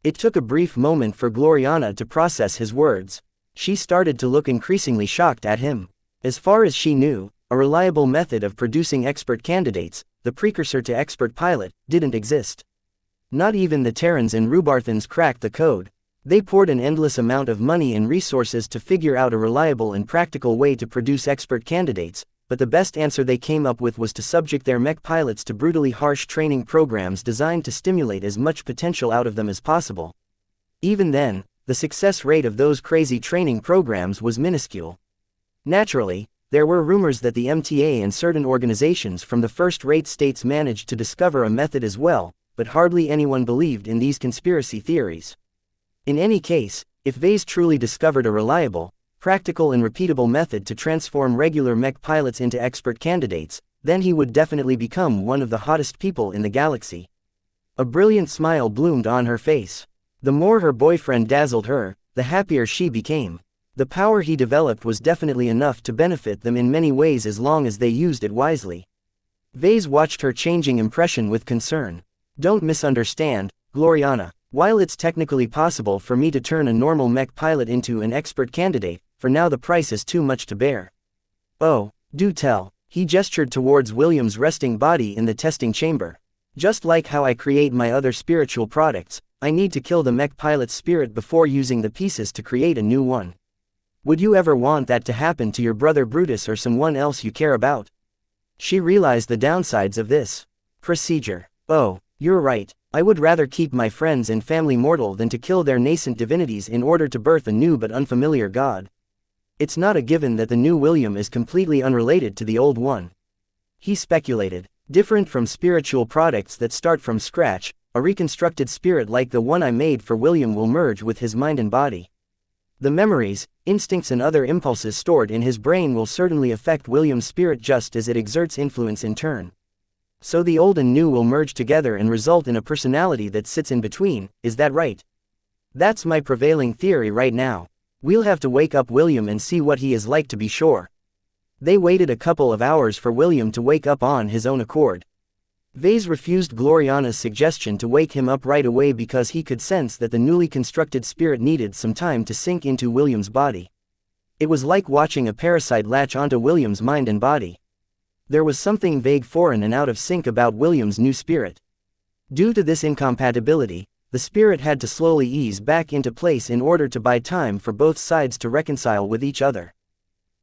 It took a brief moment for Gloriana to process his words. She started to look increasingly shocked at him. As far as she knew, a reliable method of producing expert candidates, the precursor to expert pilot, didn't exist. Not even the Terrans and Rubarthans cracked the code. They poured an endless amount of money and resources to figure out a reliable and practical way to produce expert candidates, but the best answer they came up with was to subject their mech pilots to brutally harsh training programs designed to stimulate as much potential out of them as possible. Even then, the success rate of those crazy training programs was minuscule. Naturally, there were rumors that the MTA and certain organizations from the first-rate states managed to discover a method as well, but hardly anyone believed in these conspiracy theories. In any case, if Vase truly discovered a reliable, practical and repeatable method to transform regular mech pilots into expert candidates, then he would definitely become one of the hottest people in the galaxy. A brilliant smile bloomed on her face. The more her boyfriend dazzled her, the happier she became. The power he developed was definitely enough to benefit them in many ways as long as they used it wisely. Vase watched her changing impression with concern. Don't misunderstand, Gloriana. While it's technically possible for me to turn a normal mech pilot into an expert candidate, for now the price is too much to bear. Oh, do tell. He gestured towards William's resting body in the testing chamber. Just like how I create my other spiritual products, I need to kill the mech pilot's spirit before using the pieces to create a new one. Would you ever want that to happen to your brother Brutus or someone else you care about? She realized the downsides of this procedure. Oh, you're right. I would rather keep my friends and family mortal than to kill their nascent divinities in order to birth a new but unfamiliar god. It's not a given that the new William is completely unrelated to the old one. He speculated. Different from spiritual products that start from scratch, a reconstructed spirit like the one I made for William will merge with his mind and body. The memories, instincts and other impulses stored in his brain will certainly affect William's spirit just as it exerts influence in turn. So the old and new will merge together and result in a personality that sits in between, is that right? That's my prevailing theory right now. We'll have to wake up William and see what he is like to be sure. They waited a couple of hours for William to wake up on his own accord. Vase refused Gloriana's suggestion to wake him up right away because he could sense that the newly constructed spirit needed some time to sink into William's body. It was like watching a parasite latch onto William's mind and body. There was something vague, foreign and out of sync about William's new spirit. Due to this incompatibility, the spirit had to slowly ease back into place in order to buy time for both sides to reconcile with each other.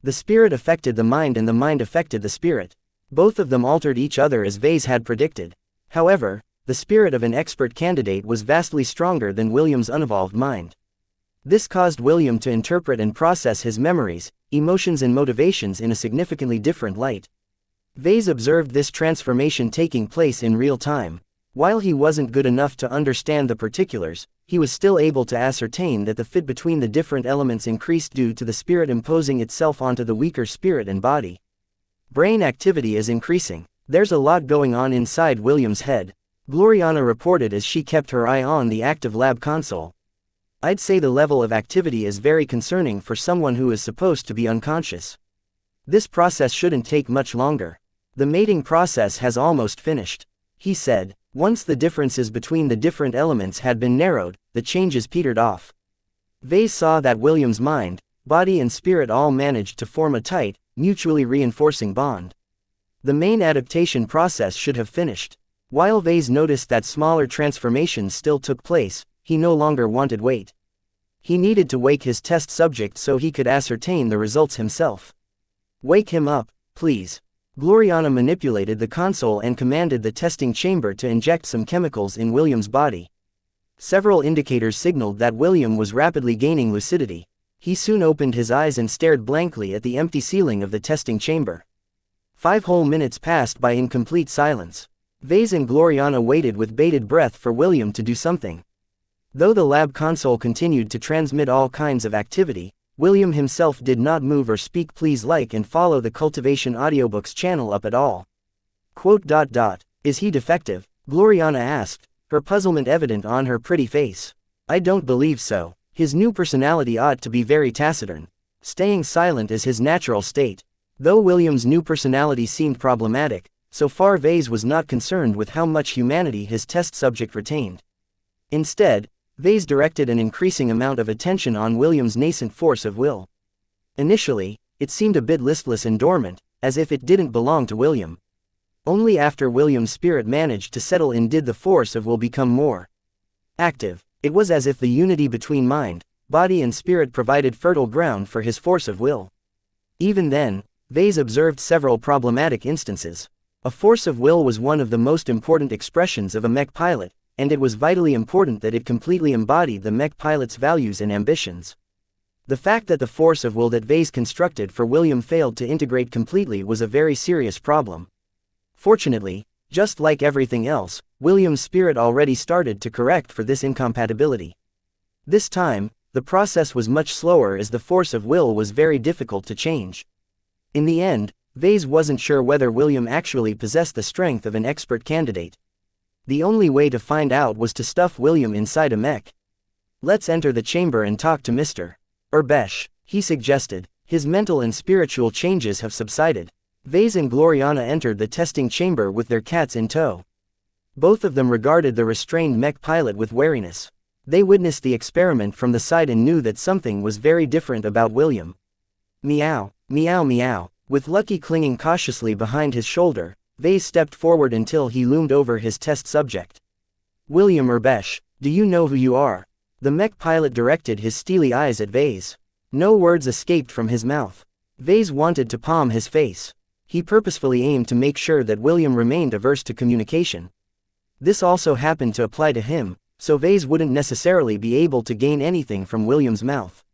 The spirit affected the mind and the mind affected the spirit. Both of them altered each other as Vase had predicted. However, the spirit of an expert candidate was vastly stronger than William's unevolved mind. This caused William to interpret and process his memories, emotions and motivations in a significantly different light. Vase observed this transformation taking place in real time. While he wasn't good enough to understand the particulars, he was still able to ascertain that the fit between the different elements increased due to the spirit imposing itself onto the weaker spirit and body. Brain activity is increasing. There's a lot going on inside William's head, Gloriana reported as she kept her eye on the active lab console. I'd say the level of activity is very concerning for someone who is supposed to be unconscious. This process shouldn't take much longer. The mating process has almost finished, he said. Once the differences between the different elements had been narrowed, the changes petered off. Vase saw that William's mind, body and spirit all managed to form a tight, mutually reinforcing bond. The main adaptation process should have finished. While Vase noticed that smaller transformations still took place, he no longer wanted wait. He needed to wake his test subject so he could ascertain the results himself. Wake him up, please. Gloriana manipulated the console and commanded the testing chamber to inject some chemicals in William's body. Several indicators signaled that William was rapidly gaining lucidity. He soon opened his eyes and stared blankly at the empty ceiling of the testing chamber. 5 whole minutes passed by in complete silence. Vase and Gloriana waited with bated breath for William to do something. Though the lab console continued to transmit all kinds of activity, William himself did not move or speak. Please like and follow the Cultivation Audiobooks channel up at all. Is he defective? Gloriana asked, her puzzlement evident on her pretty face. I don't believe so. His new personality ought to be very taciturn. Staying silent is his natural state. Though William's new personality seemed problematic, so far Vase was not concerned with how much humanity his test subject retained. Instead, Vase directed an increasing amount of attention on William's nascent force of will. Initially, it seemed a bit listless and dormant, as if it didn't belong to William. Only after William's spirit managed to settle in did the force of will become more active. It was as if the unity between mind, body and spirit provided fertile ground for his force of will. Even then, Vase observed several problematic instances. A force of will was one of the most important expressions of a mech pilot, and it was vitally important that it completely embodied the mech pilot's values and ambitions. The fact that the force of will that Vase constructed for William failed to integrate completely was a very serious problem. Fortunately, just like everything else, William's spirit already started to correct for this incompatibility. This time, the process was much slower as the force of will was very difficult to change. In the end, Vase wasn't sure whether William actually possessed the strength of an expert candidate. The only way to find out was to stuff William inside a mech. Let's enter the chamber and talk to Mr. Urbesh, he suggested. His mental and spiritual changes have subsided. Vase and Gloriana entered the testing chamber with their cats in tow. Both of them regarded the restrained mech pilot with wariness. They witnessed the experiment from the side and knew that something was very different about William. Meow, meow meow. With Lucky clinging cautiously behind his shoulder, Vase stepped forward until he loomed over his test subject. William Urbesh, do you know who you are? The mech pilot directed his steely eyes at Vase. No words escaped from his mouth. Vase wanted to palm his face. He purposefully aimed to make sure that William remained averse to communication. This also happened to apply to him, so Vase wouldn't necessarily be able to gain anything from William's mouth.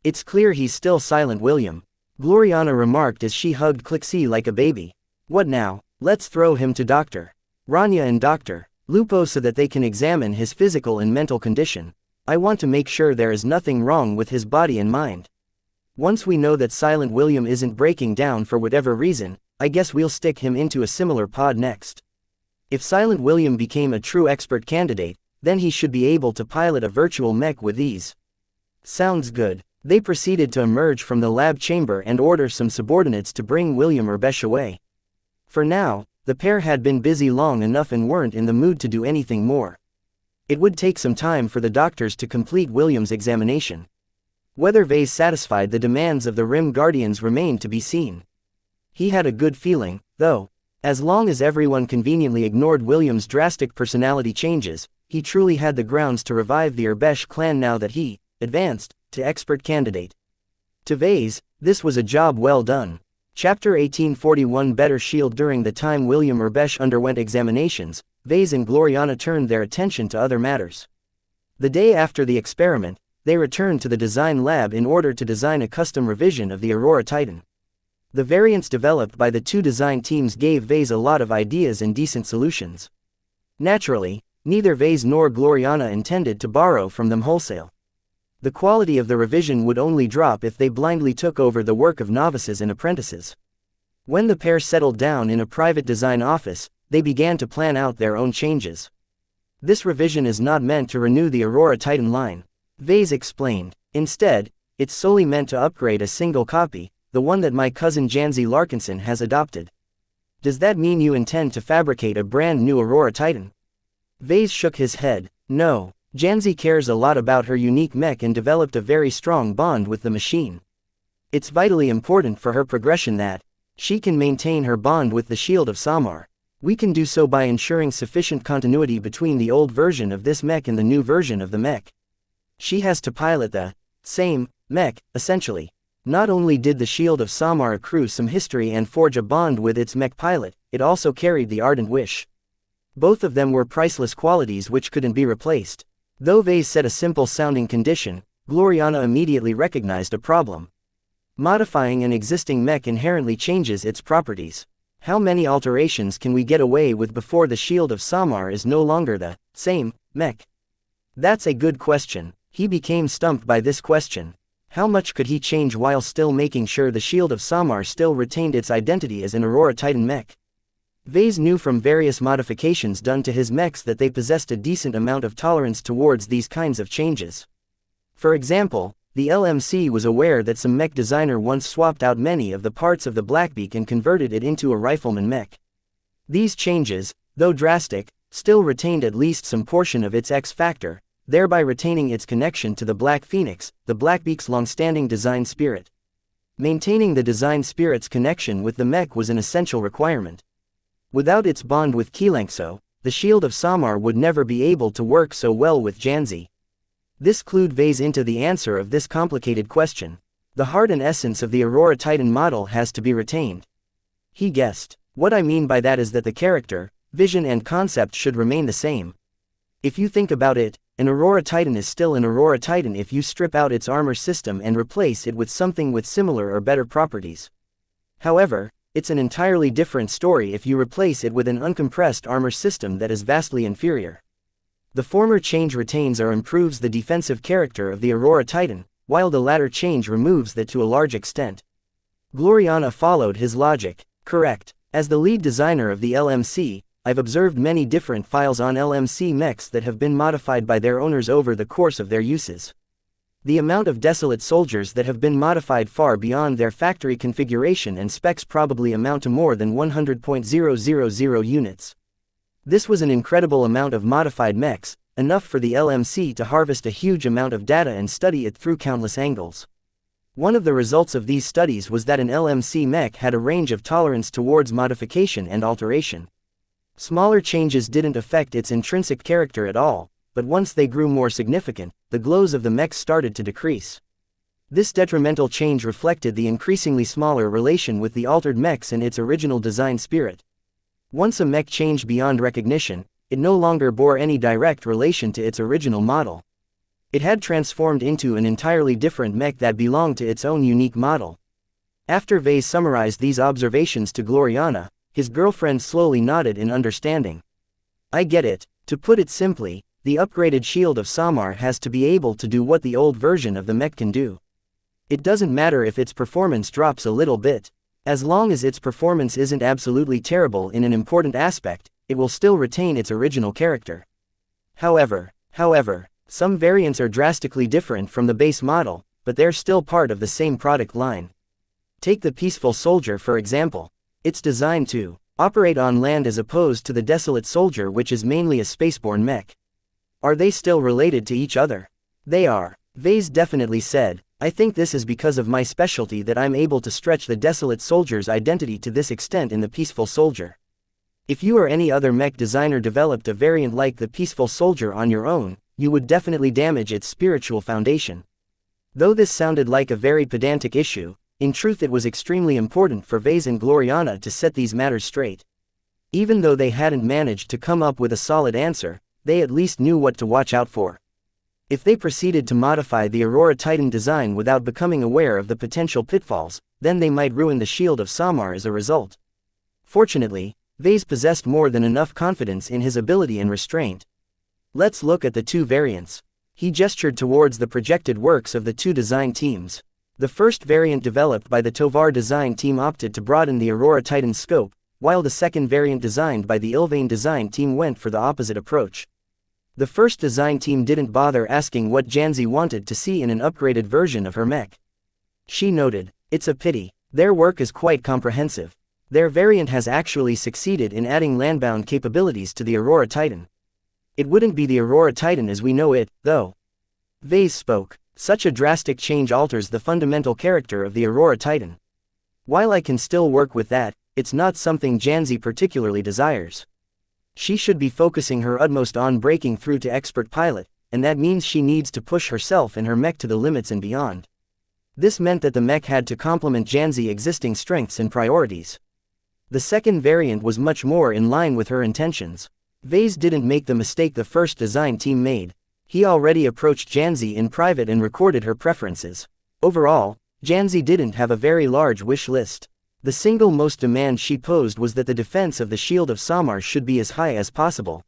It's clear he's still silent, William, Gloriana remarked as she hugged Clixie like a baby. What now? Let's throw him to Dr. Rania and Dr. Lupo so that they can examine his physical and mental condition. I want to make sure there is nothing wrong with his body and mind. Once we know that Silent William isn't breaking down for whatever reason, I guess we'll stick him into a similar pod next. If Silent William became a true expert candidate, then he should be able to pilot a virtual mech with ease. Sounds good. They proceeded to emerge from the lab chamber and order some subordinates to bring William Urbesh away. For now, the pair had been busy long enough and weren't in the mood to do anything more. It would take some time for the doctors to complete William's examination. Whether Vase satisfied the demands of the Rim Guardians remained to be seen. He had a good feeling, though. As long as everyone conveniently ignored William's drastic personality changes, he truly had the grounds to revive the Urbesh clan now that he advanced to expert candidate. To Vase, this was a job well done. Chapter 1841 Better Shield. During the time William Urbesh underwent examinations, Vase and Gloriana turned their attention to other matters. The day after the experiment, they returned to the design lab in order to design a custom revision of the Aurora Titan. The variants developed by the two design teams gave Vase a lot of ideas and decent solutions. Naturally, neither Vase nor Gloriana intended to borrow from them wholesale. The quality of the revision would only drop if they blindly took over the work of novices and apprentices. When the pair settled down in a private design office, they began to plan out their own changes. This revision is not meant to renew the Aurora Titan line, Vase explained. Instead, it's solely meant to upgrade a single copy, the one that my cousin Janzi Larkinson has adopted. Does that mean you intend to fabricate a brand new Aurora Titan? Vase shook his head. No, Janzi cares a lot about her unique mech and developed a very strong bond with the machine. It's vitally important for her progression that she can maintain her bond with the Shield of Samar. We can do so by ensuring sufficient continuity between the old version of this mech and the new version of the mech. She has to pilot the same mech, essentially. Not only did the Shield of Samar accrue some history and forge a bond with its mech pilot, it also carried the ardent wish. Both of them were priceless qualities which couldn't be replaced. Though Vase set a simple-sounding condition, Gloriana immediately recognized a problem. Modifying an existing mech inherently changes its properties. How many alterations can we get away with before the Shield of Samar is no longer the same mech? That's a good question. He became stumped by this question. How much could he change while still making sure the Shield of Samar still retained its identity as an Aurora Titan mech? Vase knew from various modifications done to his mechs that they possessed a decent amount of tolerance towards these kinds of changes. For example, the LMC was aware that some mech designer once swapped out many of the parts of the Blackbeak and converted it into a rifleman mech. These changes, though drastic, still retained at least some portion of its X factor, thereby retaining its connection to the Black Phoenix, the Blackbeak's long-standing design spirit. Maintaining the design spirit's connection with the mech was an essential requirement. Without its bond with xianxia, the Shield of Samar would never be able to work so well with Janzi. This clued Vase into the answer of this complicated question. The heart and essence of the Aurora Titan model has to be retained. He guessed. What I mean by that is that the character, vision and concept should remain the same. If you think about it, an Aurora Titan is still an Aurora Titan if you strip out its armor system and replace it with something with similar or better properties. However, it's an entirely different story if you replace it with an uncompressed armor system that is vastly inferior. The former change retains or improves the defensive character of the Aurora Titan, while the latter change removes that to a large extent. Gloriana followed his logic. Correct. As the lead designer of the LMC, I've observed many different files on LMC mechs that have been modified by their owners over the course of their uses. The amount of desolate soldiers that have been modified far beyond their factory configuration and specs probably amount to more than 100,000 units. This was an incredible amount of modified mechs, enough for the LMC to harvest a huge amount of data and study it through countless angles. One of the results of these studies was that an LMC mech had a range of tolerance towards modification and alteration. Smaller changes didn't affect its intrinsic character at all, but once they grew more significant, the glows of the mechs started to decrease. This detrimental change reflected the increasingly smaller relation with the altered mechs and its original design spirit. Once a mech changed beyond recognition, it no longer bore any direct relation to its original model. It had transformed into an entirely different mech that belonged to its own unique model. After Vase summarized these observations to Gloriana, his girlfriend slowly nodded in understanding. I get it. To put it simply, the upgraded Shield of Samar has to be able to do what the old version of the mech can do. It doesn't matter if its performance drops a little bit. As long as its performance isn't absolutely terrible in an important aspect, it will still retain its original character. However, some variants are drastically different from the base model, but they're still part of the same product line. Take the Peaceful Soldier for example. It's designed to operate on land as opposed to the Desolate Soldier, which is mainly a spaceborne mech. Are they still related to each other? They are. Vase definitely said. I think this is because of my specialty that I'm able to stretch the Desolate Soldier's identity to this extent in the Peaceful Soldier. If you or any other mech designer developed a variant like the Peaceful Soldier on your own, you would definitely damage its spiritual foundation. Though this sounded like a very pedantic issue, in truth it was extremely important for Vase and Gloriana to set these matters straight. Even though they hadn't managed to come up with a solid answer, they at least knew what to watch out for. If they proceeded to modify the Aurora Titan design without becoming aware of the potential pitfalls, then they might ruin the Shield of Samar as a result. Fortunately, Vase possessed more than enough confidence in his ability and restraint. Let's look at the two variants. He gestured towards the projected works of the two design teams. The first variant developed by the Tovar design team opted to broaden the Aurora Titan scope, while the second variant designed by the Ilvain design team went for the opposite approach. The first design team didn't bother asking what Janzi wanted to see in an upgraded version of her mech. She noted, "It's a pity. Their work is quite comprehensive. Their variant has actually succeeded in adding landbound capabilities to the Aurora Titan. It wouldn't be the Aurora Titan as we know it, though. Vase spoke. Such a drastic change alters the fundamental character of the Aurora Titan. While I can still work with that, it's not something Xianxia particularly desires. She should be focusing her utmost on breaking through to expert pilot, and that means she needs to push herself and her mech to the limits and beyond. This meant that the mech had to complement Xianxia's existing strengths and priorities. The second variant was much more in line with her intentions. Vase didn't make the mistake the first design team made. He already approached Xianxia in private and recorded her preferences. Overall, Xianxia didn't have a very large wish list. The single most demand she posed was that the defense of the Shield of Samar should be as high as possible.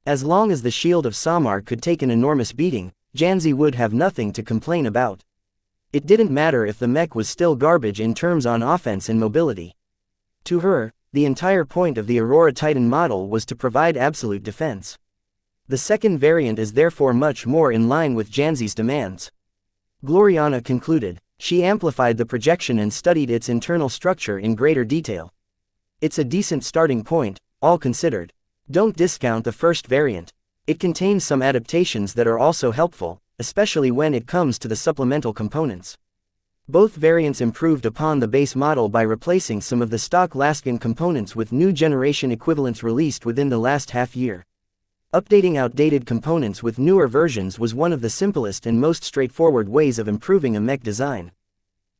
As long as the Shield of Samar could take an enormous beating, Xianxia would have nothing to complain about. It didn't matter if the mech was still garbage in terms on offense and mobility. To her, the entire point of the Aurora Titan model was to provide absolute defense. The second variant is therefore much more in line with Xianxia's demands. Gloriana concluded. She amplified the projection and studied its internal structure in greater detail. It's a decent starting point, all considered. Don't discount the first variant. It contains some adaptations that are also helpful, especially when it comes to the supplemental components. Both variants improved upon the base model by replacing some of the stock Laskin components with new generation equivalents released within the last half year. Updating outdated components with newer versions was one of the simplest and most straightforward ways of improving a mech design.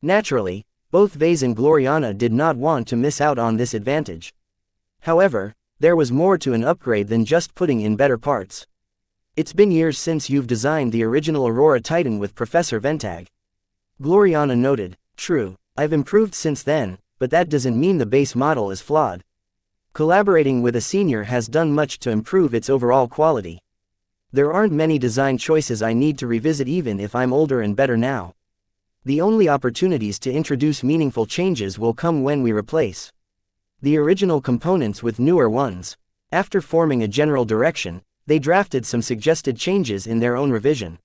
Naturally, both Vase and Gloriana did not want to miss out on this advantage. However, there was more to an upgrade than just putting in better parts. It's been years since you've designed the original Aurora Titan with Professor Ventag. Gloriana noted. True, I've improved since then, but that doesn't mean the base model is flawed. Collaborating with a senior has done much to improve its overall quality. There aren't many design choices I need to revisit even if I'm older and better now. The only opportunities to introduce meaningful changes will come when we replace the original components with newer ones. After forming a general direction, they drafted some suggested changes in their own revision.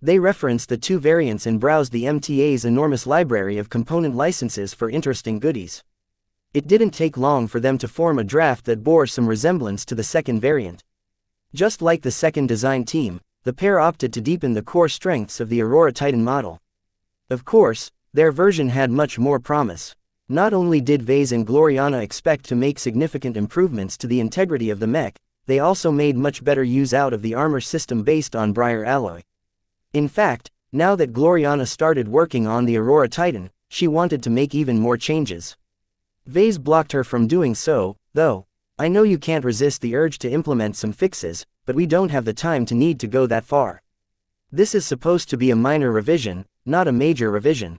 They referenced the two variants and browsed the MTA's enormous library of component licenses for interesting goodies. It didn't take long for them to form a draft that bore some resemblance to the second variant. Just like the second design team, the pair opted to deepen the core strengths of the Aurora Titan model. Of course, their version had much more promise. Not only did Vase and Gloriana expect to make significant improvements to the integrity of the mech, they also made much better use out of the armor system based on Briar alloy. In fact, now that Gloriana started working on the Aurora Titan, she wanted to make even more changes. Vase blocked her from doing so, though. I know you can't resist the urge to implement some fixes, but we don't have the time to need to go that far. This is supposed to be a minor revision, not a major revision.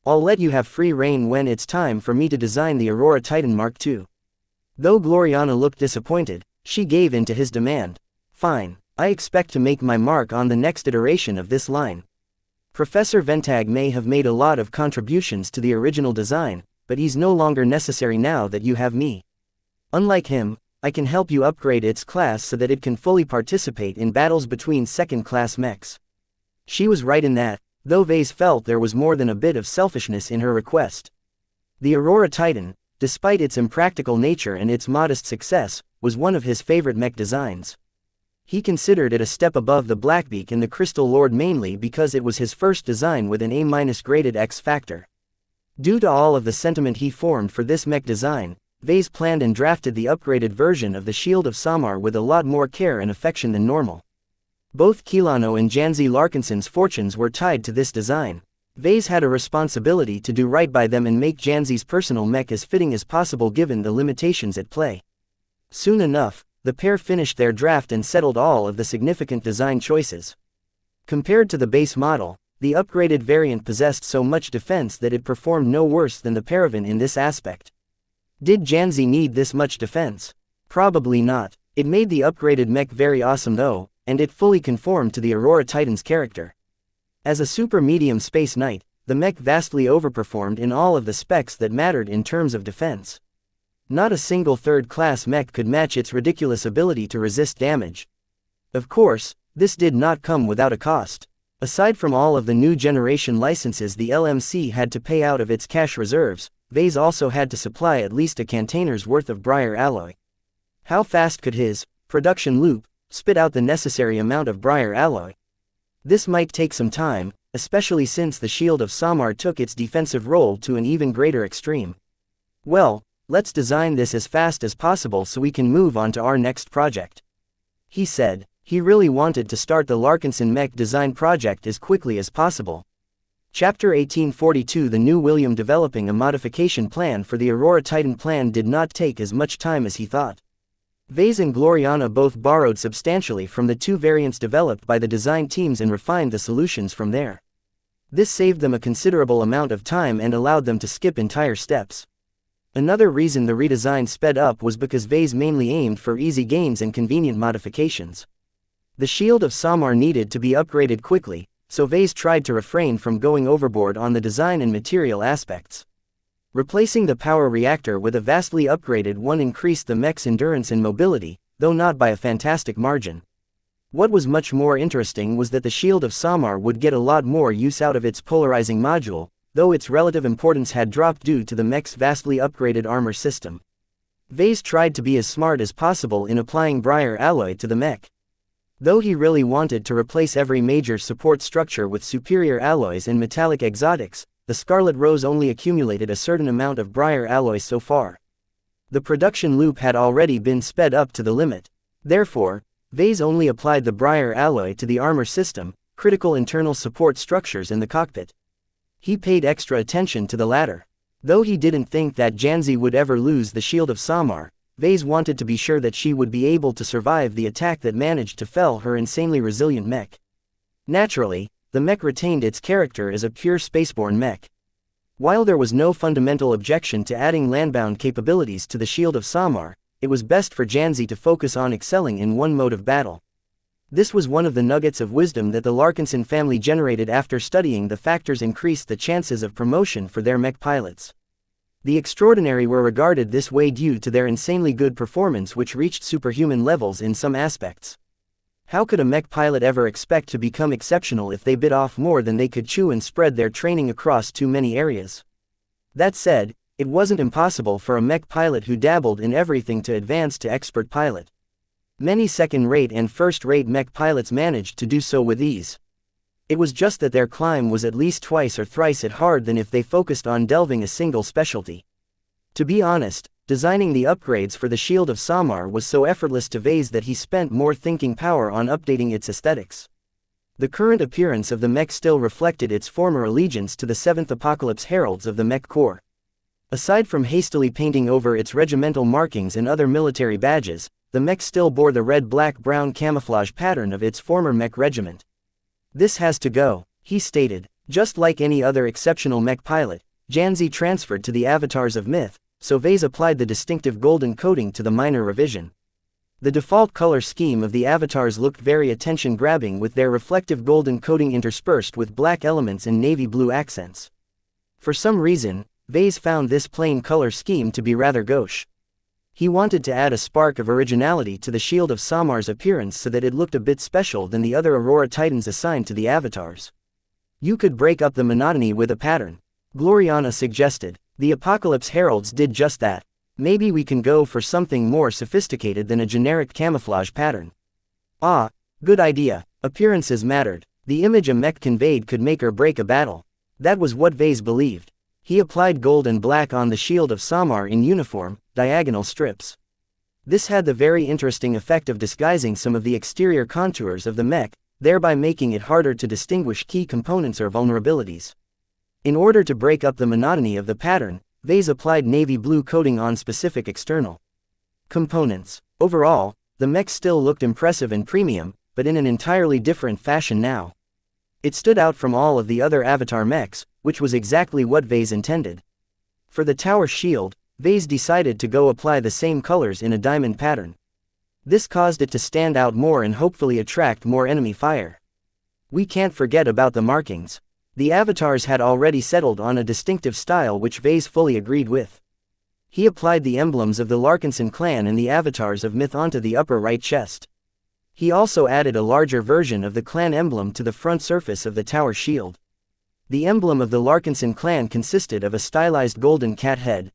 I'll let you have free rein when it's time for me to design the Aurora Titan Mark II. Though Gloriana looked disappointed, she gave in to his demand. Fine, I expect to make my mark on the next iteration of this line. Professor Ventag may have made a lot of contributions to the original design, but he's no longer necessary now that you have me. Unlike him, I can help you upgrade its class so that it can fully participate in battles between second-class mechs. She was right in that, though Vase felt there was more than a bit of selfishness in her request. The Aurora Titan, despite its impractical nature and its modest success, was one of his favorite mech designs. He considered it a step above the Blackbeak and the Crystal Lord mainly because it was his first design with an A- graded X factor. Due to all of the sentiment he formed for this mech design, Vase planned and drafted the upgraded version of the Shield of Samar with a lot more care and affection than normal. Both Kilano and Xianxia Larkinson's fortunes were tied to this design. Vase had a responsibility to do right by them and make Xianxia's personal mech as fitting as possible given the limitations at play. Soon enough, the pair finished their draft and settled all of the significant design choices. Compared to the base model, the upgraded variant possessed so much defense that it performed no worse than the Paravan in this aspect. Did Xianxia need this much defense? Probably not. It made the upgraded mech very awesome though, and it fully conformed to the Aurora Titan's character. As a super medium space knight, the mech vastly overperformed in all of the specs that mattered in terms of defense. Not a single third-class mech could match its ridiculous ability to resist damage. Of course, this did not come without a cost. Aside from all of the new generation licenses the LMC had to pay out of its cash reserves, Vase also had to supply at least a container's worth of briar alloy. How fast could his production loop spit out the necessary amount of briar alloy? This might take some time, especially since the Shield of Samar took its defensive role to an even greater extreme. Well, let's design this as fast as possible so we can move on to our next project, he said. He really wanted to start the Larkinson Mech design project as quickly as possible. Chapter 1842. The new William developing a modification plan for the Aurora Titan plan did not take as much time as he thought. Vase and Gloriana both borrowed substantially from the two variants developed by the design teams and refined the solutions from there. This saved them a considerable amount of time and allowed them to skip entire steps. Another reason the redesign sped up was because Vase mainly aimed for easy gains and convenient modifications. The Shield of Samar needed to be upgraded quickly, so Vase tried to refrain from going overboard on the design and material aspects. Replacing the power reactor with a vastly upgraded one increased the mech's endurance and mobility, though not by a fantastic margin. What was much more interesting was that the Shield of Samar would get a lot more use out of its polarizing module, though its relative importance had dropped due to the mech's vastly upgraded armor system. Vase tried to be as smart as possible in applying briar alloy to the mech. Though he really wanted to replace every major support structure with superior alloys and metallic exotics, the Scarlet Rose only accumulated a certain amount of briar alloy so far. The production loop had already been sped up to the limit. Therefore, Vase only applied the briar alloy to the armor system, critical internal support structures in the cockpit. He paid extra attention to the latter. Though he didn't think that Xianxia would ever lose the Shield of Samar, Vase wanted to be sure that she would be able to survive the attack that managed to fell her insanely resilient mech. Naturally, the mech retained its character as a pure spaceborne mech. While there was no fundamental objection to adding landbound capabilities to the Shield of Samar, it was best for Xianxia to focus on excelling in one mode of battle. This was one of the nuggets of wisdom that the Larkinson family generated after studying the factors increased the chances of promotion for their mech pilots. The extraordinary were regarded this way due to their insanely good performance, which reached superhuman levels in some aspects. How could a mech pilot ever expect to become exceptional if they bit off more than they could chew and spread their training across too many areas? That said, it wasn't impossible for a mech pilot who dabbled in everything to advance to expert pilot. Many second-rate and first-rate mech pilots managed to do so with ease. It was just that their climb was at least twice or thrice as hard than if they focused on delving a single specialty. To be honest, designing the upgrades for the Shield of Samar was so effortless to Vase that he spent more thinking power on updating its aesthetics. The current appearance of the mech still reflected its former allegiance to the 7th Apocalypse Heralds of the Mech Corps. Aside from hastily painting over its regimental markings and other military badges, the mech still bore the red-black-brown camouflage pattern of its former mech regiment. "This has to go," he stated. Just like any other exceptional mech pilot, Xianxia transferred to the avatars of Myth, so Vase applied the distinctive golden coating to the minor revision. The default color scheme of the avatars looked very attention-grabbing, with their reflective golden coating interspersed with black elements and navy blue accents. For some reason, Vase found this plain color scheme to be rather gauche. He wanted to add a spark of originality to the Shield of Samar's appearance so that it looked a bit special than the other Aurora Titans assigned to the avatars. "You could break up the monotony with a pattern," Gloriana suggested. The Apocalypse Heralds did just that. "Maybe we can go for something more sophisticated than a generic camouflage pattern." "Ah, good idea." Appearances mattered. The image a mech conveyed could make or break a battle. That was what Vase believed. He applied gold and black on the Shield of Samar in uniform, diagonal strips. This had the very interesting effect of disguising some of the exterior contours of the mech, thereby making it harder to distinguish key components or vulnerabilities. In order to break up the monotony of the pattern, Vase applied navy blue coating on specific external components. Overall, the mech still looked impressive and premium, but in an entirely different fashion now. It stood out from all of the other avatar mechs, which was exactly what Vase intended. For the tower shield, Vase decided to go apply the same colors in a diamond pattern. This caused it to stand out more and hopefully attract more enemy fire. We can't forget about the markings. The avatars had already settled on a distinctive style which Vase fully agreed with. He applied the emblems of the Larkinson clan and the avatars of Myth onto the upper right chest. He also added a larger version of the clan emblem to the front surface of the tower shield. The emblem of the Larkinson clan consisted of a stylized golden cat head.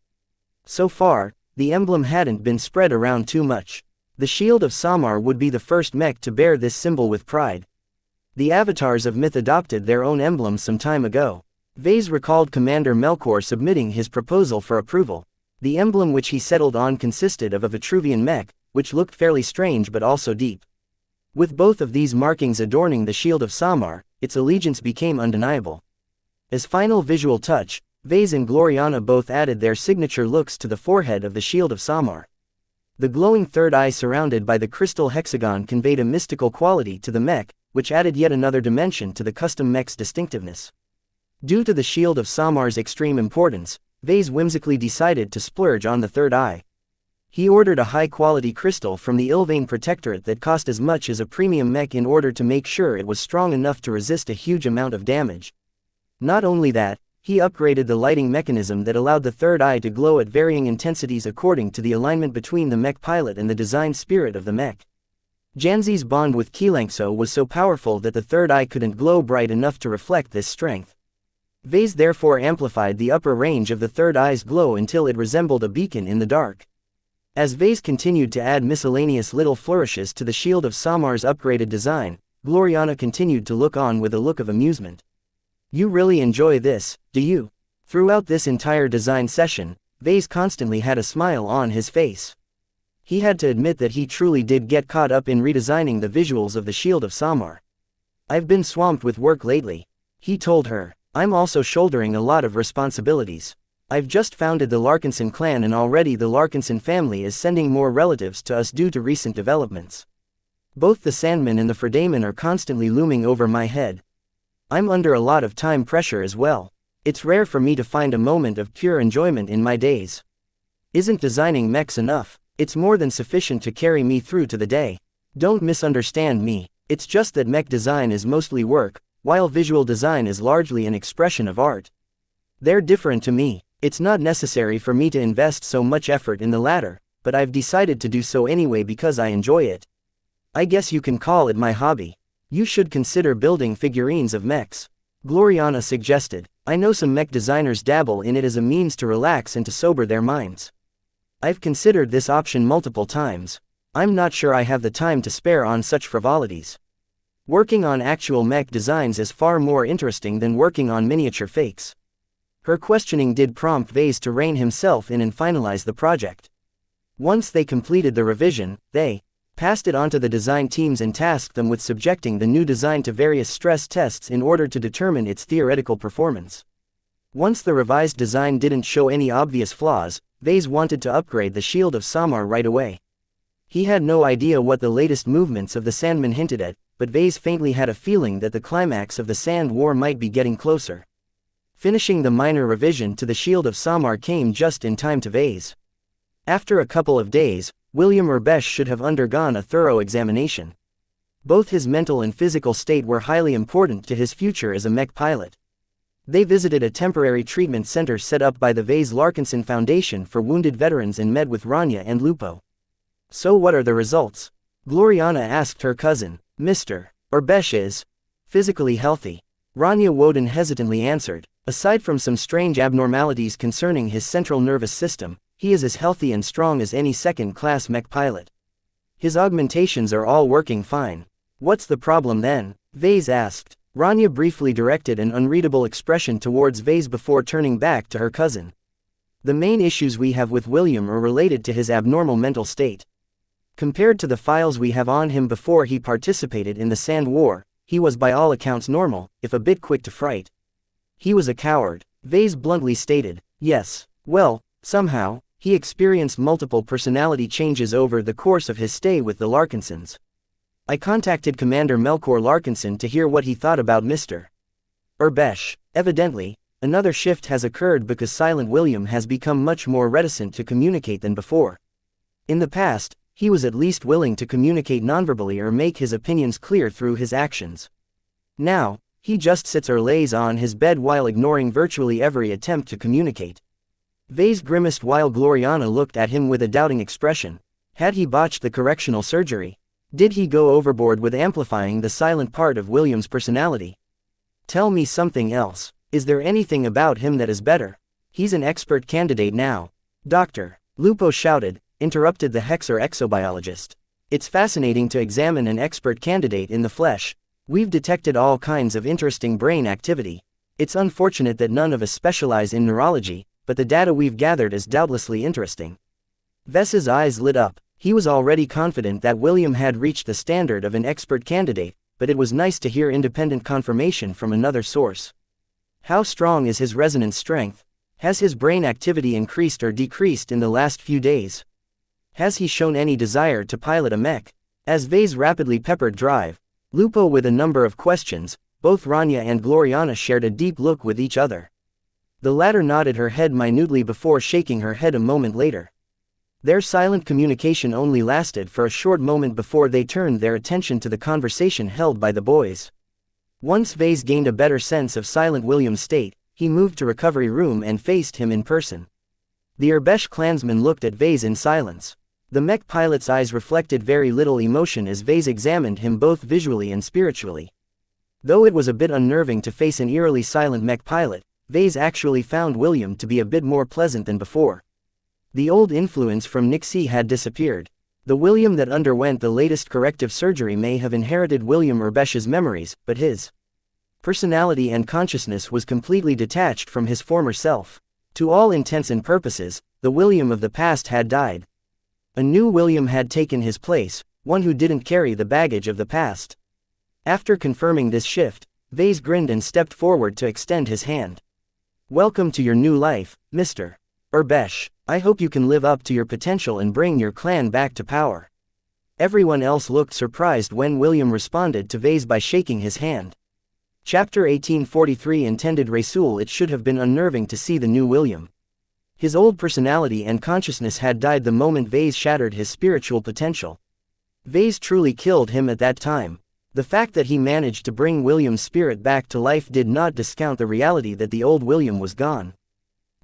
So far, the emblem hadn't been spread around too much. The Shield of Samar would be the first mech to bear this symbol with pride. The avatars of Myth adopted their own emblems some time ago. Vase recalled Commander Melkor submitting his proposal for approval. The emblem which he settled on consisted of a Vitruvian mech, which looked fairly strange but also deep. With both of these markings adorning the Shield of Samar, its allegiance became undeniable. As final visual touch, Vase and Gloriana both added their signature looks to the forehead of the Shield of Samar. The glowing third eye surrounded by the crystal hexagon conveyed a mystical quality to the mech, which added yet another dimension to the custom mech's distinctiveness. Due to the Shield of Samar's extreme importance, Vase whimsically decided to splurge on the third eye. He ordered a high-quality crystal from the Ilvain Protectorate that cost as much as a premium mech in order to make sure it was strong enough to resist a huge amount of damage. Not only that, he upgraded the lighting mechanism that allowed the third eye to glow at varying intensities according to the alignment between the mech pilot and the design spirit of the mech. Janzi's bond with xianxia was so powerful that the third eye couldn't glow bright enough to reflect this strength. Vase therefore amplified the upper range of the third eye's glow until it resembled a beacon in the dark. As Vase continued to add miscellaneous little flourishes to the Shield of Samar's upgraded design, Gloriana continued to look on with a look of amusement. "You really enjoy this, do you?" Throughout this entire design session, Vase constantly had a smile on his face. He had to admit that he truly did get caught up in redesigning the visuals of the Shield of Samar. "I've been swamped with work lately," he told her. "I'm also shouldering a lot of responsibilities. I've just founded the Larkinson clan and already the Larkinson family is sending more relatives to us due to recent developments. Both the Sandmen and the Fredamen are constantly looming over my head. I'm under a lot of time pressure as well. It's rare for me to find a moment of pure enjoyment in my days. Isn't designing mechs enough? It's more than sufficient to carry me through to the day. Don't misunderstand me. It's just that mech design is mostly work, while visual design is largely an expression of art. They're different to me. It's not necessary for me to invest so much effort in the latter, but I've decided to do so anyway because I enjoy it. I guess you can call it my hobby. You should consider building figurines of mechs," Gloriana suggested. "I know some mech designers dabble in it as a means to relax and to sober their minds. I've considered this option multiple times. I'm not sure I have the time to spare on such frivolities. Working on actual mech designs is far more interesting than working on miniature fakes." Her questioning did prompt Vase to rein himself in and finalize the project. Once they completed the revision, they passed it on to the design teams and tasked them with subjecting the new design to various stress tests in order to determine its theoretical performance. Once the revised design didn't show any obvious flaws, Vase wanted to upgrade the Shield of Samar right away. He had no idea what the latest movements of the Sandmen hinted at, but Vase faintly had a feeling that the climax of the Sand War might be getting closer. Finishing the minor revision to the Shield of Samar came just in time to Vase. After a couple of days, William Urbesh should have undergone a thorough examination. Both his mental and physical state were highly important to his future as a mech pilot. They visited a temporary treatment center set up by the Vase Larkinson Foundation for wounded veterans and met with Rania and Lupo. "So what are the results?" Gloriana asked her cousin. "Mr. Urbesh is physically healthy," Rania Woden hesitantly answered. "Aside from some strange abnormalities concerning his central nervous system, he is as healthy and strong as any second-class mech pilot. His augmentations are all working fine." "What's the problem then?" Vase asked. Rania briefly directed an unreadable expression towards Vase before turning back to her cousin. "The main issues we have with William are related to his abnormal mental state. Compared to the files we have on him before he participated in the Sand War, he was by all accounts normal, if a bit quick to fright. He was a coward," Vase bluntly stated. "Yes. Well, somehow, he experienced multiple personality changes over the course of his stay with the Larkinsons. I contacted Commander Melkor Larkinson to hear what he thought about Mr. Urbesh. Evidently, another shift has occurred because Silent William has become much more reticent to communicate than before. In the past, he was at least willing to communicate nonverbally or make his opinions clear through his actions. Now, he just sits or lays on his bed while ignoring virtually every attempt to communicate." Vase grimaced while Gloriana looked at him with a doubting expression. Had he botched the correctional surgery? Did he go overboard with amplifying the silent part of William's personality? Tell me something else. Is there anything about him that is better? He's an expert candidate now. Doctor, Lupo shouted, interrupted the Hexer exobiologist. It's fascinating to examine an expert candidate in the flesh. We've detected all kinds of interesting brain activity. It's unfortunate that none of us specialize in neurology, but the data we've gathered is doubtlessly interesting. Vess's eyes lit up. He was already confident that William had reached the standard of an expert candidate, but it was nice to hear independent confirmation from another source. How strong is his resonance strength? Has his brain activity increased or decreased in the last few days? Has he shown any desire to pilot a mech? As Vase rapidly peppered drive, Lupo with a number of questions, both Rania and Gloriana shared a deep look with each other. The latter nodded her head minutely before shaking her head a moment later. Their silent communication only lasted for a short moment before they turned their attention to the conversation held by the boys. Once Vase gained a better sense of Silent William's state, he moved to recovery room and faced him in person. The Urbesh clansman looked at Vase in silence. The mech pilot's eyes reflected very little emotion as Vase examined him both visually and spiritually. Though it was a bit unnerving to face an eerily silent mech pilot, Vase actually found William to be a bit more pleasant than before. The old influence from Nixie had disappeared. The William that underwent the latest corrective surgery may have inherited William Urbesh's memories, but his personality and consciousness was completely detached from his former self. To all intents and purposes, the William of the past had died. A new William had taken his place, one who didn't carry the baggage of the past. After confirming this shift, Vase grinned and stepped forward to extend his hand. Welcome to your new life, Mr. Urbesh. I hope you can live up to your potential and bring your clan back to power. Everyone else looked surprised when William responded to Vase by shaking his hand. Chapter 1843 intended Rasul. It should have been unnerving to see the new William. His old personality and consciousness had died the moment Vase shattered his spiritual potential. Vase truly killed him at that time. The fact that he managed to bring William's spirit back to life did not discount the reality that the old William was gone.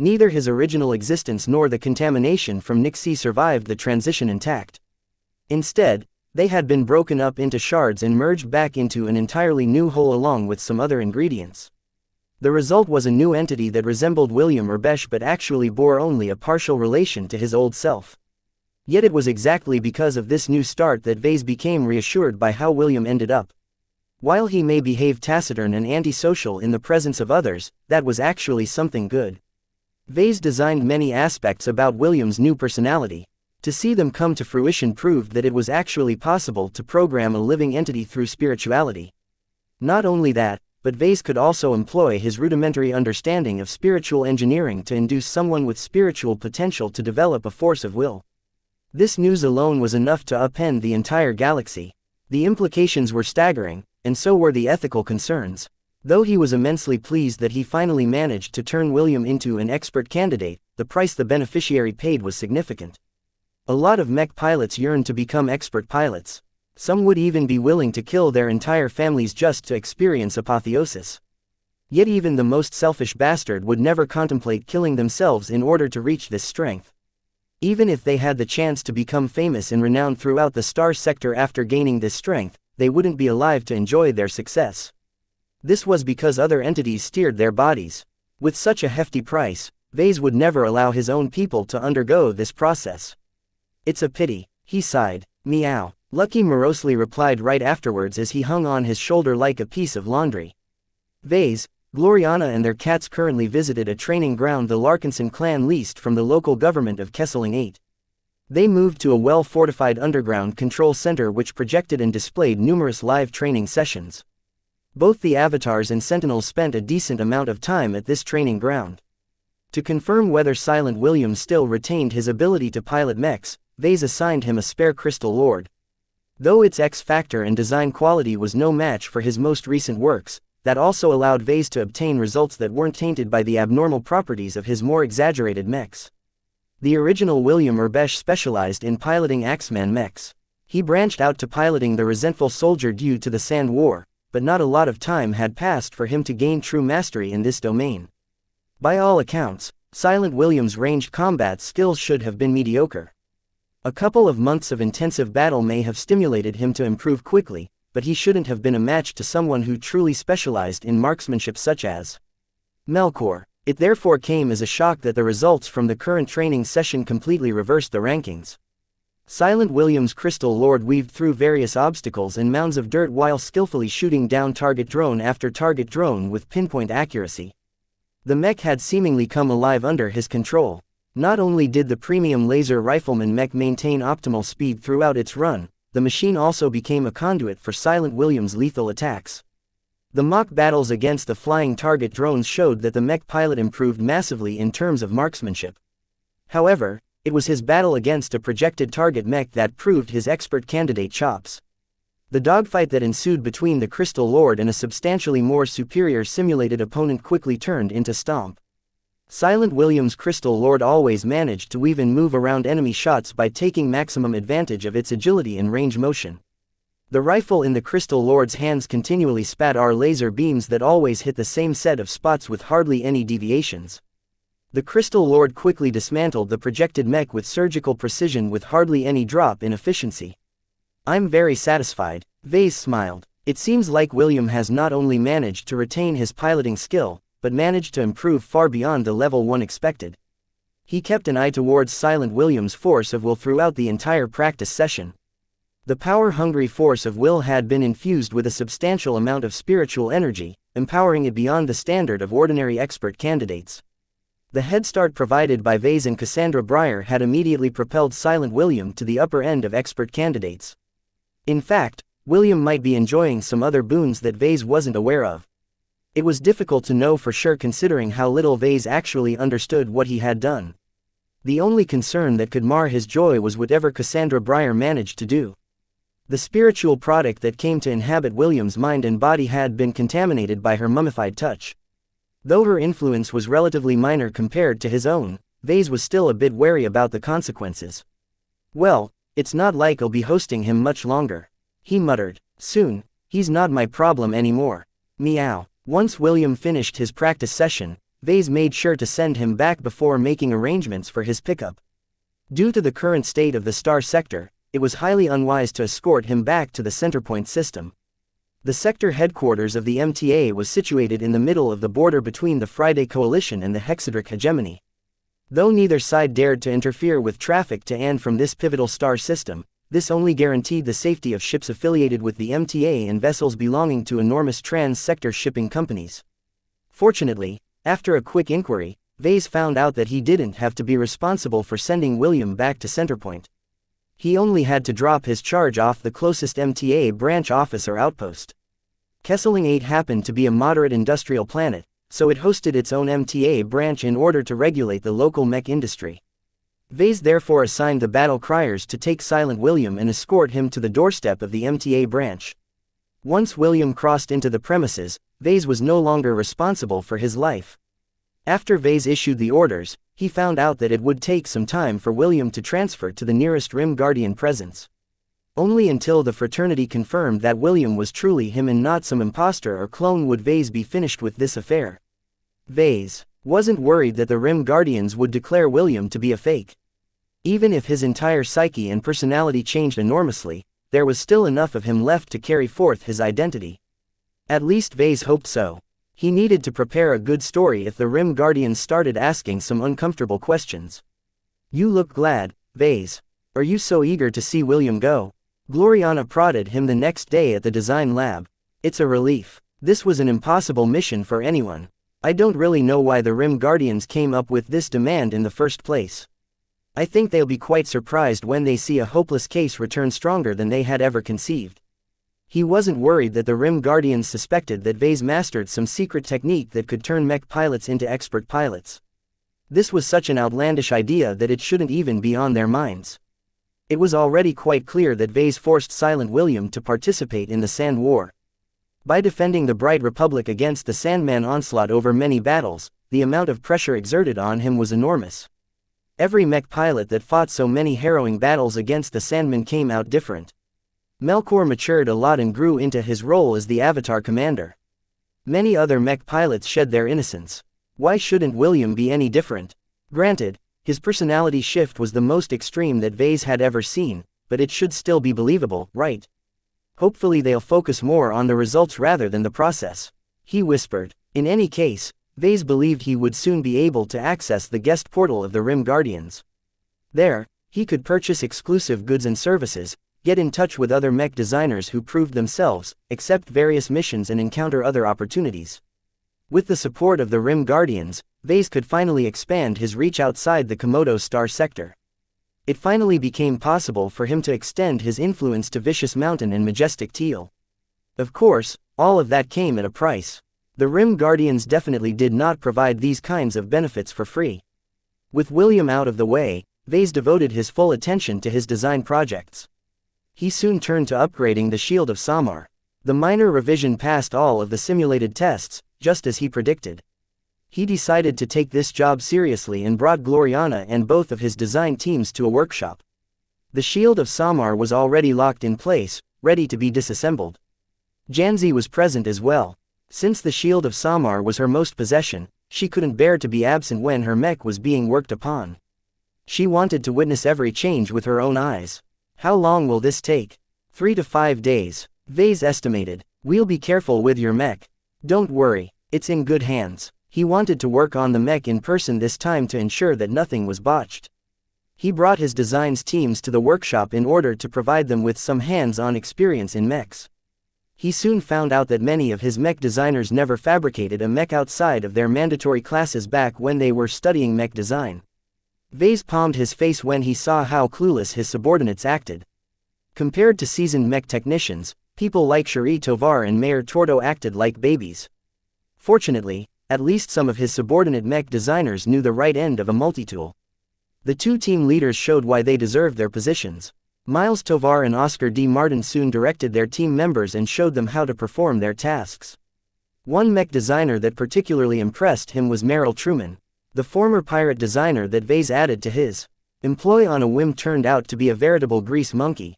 Neither his original existence nor the contamination from Nixie survived the transition intact. Instead, they had been broken up into shards and merged back into an entirely new whole along with some other ingredients. The result was a new entity that resembled William Urbesh but actually bore only a partial relation to his old self. Yet it was exactly because of this new start that Vase became reassured by how William ended up. While he may behave taciturn and antisocial in the presence of others, that was actually something good. Vase designed many aspects about William's new personality. To see them come to fruition proved that it was actually possible to program a living entity through spirituality. Not only that, but Vase could also employ his rudimentary understanding of spiritual engineering to induce someone with spiritual potential to develop a force of will. This news alone was enough to upend the entire galaxy. The implications were staggering, and so were the ethical concerns. Though he was immensely pleased that he finally managed to turn William into an expert candidate, the price the beneficiary paid was significant. A lot of mech pilots yearned to become expert pilots. Some would even be willing to kill their entire families just to experience apotheosis. Yet even the most selfish bastard would never contemplate killing themselves in order to reach this strength. Even if they had the chance to become famous and renowned throughout the star sector after gaining this strength, they wouldn't be alive to enjoy their success. This was because other entities steered their bodies. With such a hefty price, Vase would never allow his own people to undergo this process. It's a pity, he sighed. Meow. Lucky morosely replied right afterwards as he hung on his shoulder like a piece of laundry. Vase, Gloriana and their cats currently visited a training ground the Larkinson clan leased from the local government of Kesseling 8. They moved to a well-fortified underground control center which projected and displayed numerous live training sessions. Both the Avatars and Sentinels spent a decent amount of time at this training ground. To confirm whether Silent William still retained his ability to pilot mechs, Vase assigned him a spare Crystal Lord. Though its X-factor and design quality was no match for his most recent works, that also allowed Vase to obtain results that weren't tainted by the abnormal properties of his more exaggerated mechs. The original William Urbesh specialized in piloting Axeman mechs. He branched out to piloting the resentful soldier due to the Sand War, but not a lot of time had passed for him to gain true mastery in this domain. By all accounts, Silent William's ranged combat skills should have been mediocre. A couple of months of intensive battle may have stimulated him to improve quickly, but he shouldn't have been a match to someone who truly specialized in marksmanship such as Melkor. It therefore came as a shock that the results from the current training session completely reversed the rankings. Silent William's Crystal Lord weaved through various obstacles and mounds of dirt while skillfully shooting down target drone after target drone with pinpoint accuracy. The mech had seemingly come alive under his control. Not only did the premium laser rifleman mech maintain optimal speed throughout its run, the machine also became a conduit for Silent William's lethal attacks. The mock battles against the flying target drones showed that the mech pilot improved massively in terms of marksmanship. However, it was his battle against a projected target mech that proved his expert candidate chops. The dogfight that ensued between the Crystal Lord and a substantially more superior simulated opponent quickly turned into stomp. Silent William's Crystal Lord always managed to weave and move around enemy shots by taking maximum advantage of its agility and range motion. The rifle in the Crystal Lord's hands continually spat our laser beams that always hit the same set of spots with hardly any deviations. The Crystal Lord quickly dismantled the projected mech with surgical precision with hardly any drop in efficiency. "I'm very satisfied," Vase smiled. "It seems like William has not only managed to retain his piloting skill, but managed to improve far beyond the level one expected." He kept an eye towards Silent William's force of will throughout the entire practice session. The power-hungry force of will had been infused with a substantial amount of spiritual energy, empowering it beyond the standard of ordinary expert candidates. The head start provided by Vase and Cassandra Breyer had immediately propelled Silent William to the upper end of expert candidates. In fact, William might be enjoying some other boons that Vase wasn't aware of. It was difficult to know for sure considering how little Vase actually understood what he had done. The only concern that could mar his joy was whatever Cassandra Breyer managed to do. The spiritual product that came to inhabit William's mind and body had been contaminated by her mummified touch. Though her influence was relatively minor compared to his own, Vase was still a bit wary about the consequences. "Well, it's not like I'll be hosting him much longer," he muttered. "Soon, he's not my problem anymore. Meow." Once William finished his practice session, Vase made sure to send him back before making arrangements for his pickup. Due to the current state of the Star Sector, it was highly unwise to escort him back to the Centerpoint system. The sector headquarters of the MTA was situated in the middle of the border between the Friday Coalition and the Hexadric Hegemony. Though neither side dared to interfere with traffic to and from this pivotal star system, this only guaranteed the safety of ships affiliated with the MTA and vessels belonging to enormous trans-sector shipping companies. Fortunately, after a quick inquiry, Vase found out that he didn't have to be responsible for sending William back to Centerpoint. He only had to drop his charge off the closest MTA branch office or outpost. Kesseling 8 happened to be a moderate industrial planet, so it hosted its own MTA branch in order to regulate the local mech industry. Vase therefore assigned the battle criers to take Silent William and escort him to the doorstep of the MTA branch. Once William crossed into the premises, Vase was no longer responsible for his life. After Vase issued the orders, he found out that it would take some time for William to transfer to the nearest Rim Guardian presence. Only until the fraternity confirmed that William was truly him and not some imposter or clone would Vase be finished with this affair. Vase wasn't worried that the Rim Guardians would declare William to be a fake. Even if his entire psyche and personality changed enormously, there was still enough of him left to carry forth his identity. At least Vase hoped so. He needed to prepare a good story if the Rim Guardians started asking some uncomfortable questions. "You look glad, Vase. Are you so eager to see William go?" Gloriana prodded him the next day at the design lab. "It's a relief. This was an impossible mission for anyone. I don't really know why the Rim Guardians came up with this demand in the first place. I think they'll be quite surprised when they see a hopeless case return stronger than they had ever conceived." He wasn't worried that the Rim Guardians suspected that Vase mastered some secret technique that could turn mech pilots into expert pilots. This was such an outlandish idea that it shouldn't even be on their minds. It was already quite clear that Vase forced Silent William to participate in the Sand War. By defending the Bright Republic against the Sandman onslaught over many battles, the amount of pressure exerted on him was enormous. Every mech pilot that fought so many harrowing battles against the Sandman came out different. Melkor matured a lot and grew into his role as the Avatar commander. Many other mech pilots shed their innocence. Why shouldn't William be any different? Granted, His personality shift was the most extreme that Vase had ever seen, but it should still be believable, right? Hopefully they'll focus more on the results rather than the process, he whispered. In any case, Vase believed he would soon be able to access the guest portal of the Rim Guardians. There, he could purchase exclusive goods and services, get in touch with other mech designers who proved themselves, accept various missions and encounter other opportunities. With the support of the Rim Guardians, Vase could finally expand his reach outside the Komodo Star sector. It finally became possible for him to extend his influence to Vicious Mountain and Majestic Teal. Of course, all of that came at a price. The Rim Guardians definitely did not provide these kinds of benefits for free. With William out of the way, Vase devoted his full attention to his design projects. He soon turned to upgrading the Shield of Samar. The minor revision passed all of the simulated tests, just as he predicted. He decided to take this job seriously and brought Gloriana and both of his design teams to a workshop. The Shield of Samar was already locked in place, ready to be disassembled. Janzi was present as well. Since the Shield of Samar was her most possession, she couldn't bear to be absent when her mech was being worked upon. She wanted to witness every change with her own eyes. How long will this take? 3 to 5 days, Vase estimated. We'll be careful with your mech. Don't worry, it's in good hands. He wanted to work on the mech in person this time to ensure that nothing was botched. He brought his designs teams to the workshop in order to provide them with some hands-on experience in mechs. He soon found out that many of his mech designers never fabricated a mech outside of their mandatory classes back when they were studying mech design. Vase palmed his face when he saw how clueless his subordinates acted. Compared to seasoned mech technicians, people like Cherie Tovar and Mayor Tordo acted like babies. Fortunately, at least some of his subordinate mech designers knew the right end of a multitool. The two team leaders showed why they deserved their positions. Miles Tovar and Oscar D. Martin soon directed their team members and showed them how to perform their tasks. One mech designer that particularly impressed him was Meryl Truman, the former pirate designer that Vase added to his employ on a whim turned out to be a veritable grease monkey.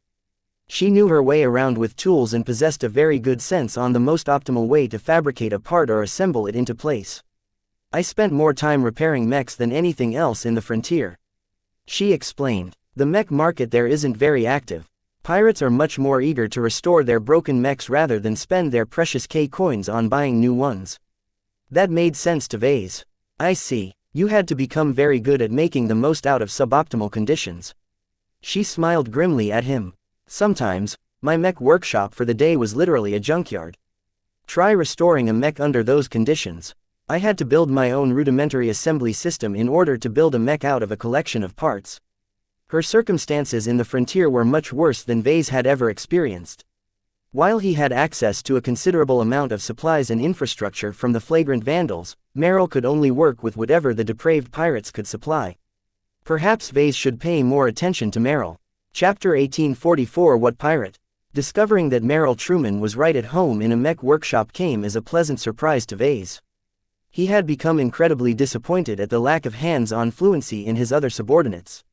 She knew her way around with tools and possessed a very good sense on the most optimal way to fabricate a part or assemble it into place. I spent more time repairing mechs than anything else in the frontier, she explained. The mech market there isn't very active. Pirates are much more eager to restore their broken mechs rather than spend their precious K-coins on buying new ones. That made sense to Vase. I see, you had to become very good at making the most out of suboptimal conditions. She smiled grimly at him. Sometimes, my mech workshop for the day was literally a junkyard. Try restoring a mech under those conditions. I had to build my own rudimentary assembly system in order to build a mech out of a collection of parts. Her circumstances in the frontier were much worse than Vase had ever experienced. While he had access to a considerable amount of supplies and infrastructure from the flagrant vandals, Meryl could only work with whatever the depraved pirates could supply. Perhaps Vase should pay more attention to Meryl. Chapter 1844 What Pirate? Discovering that Meryl Truman was right at home in a mech workshop came as a pleasant surprise to Vase. He had become incredibly disappointed at the lack of hands-on fluency in his other subordinates.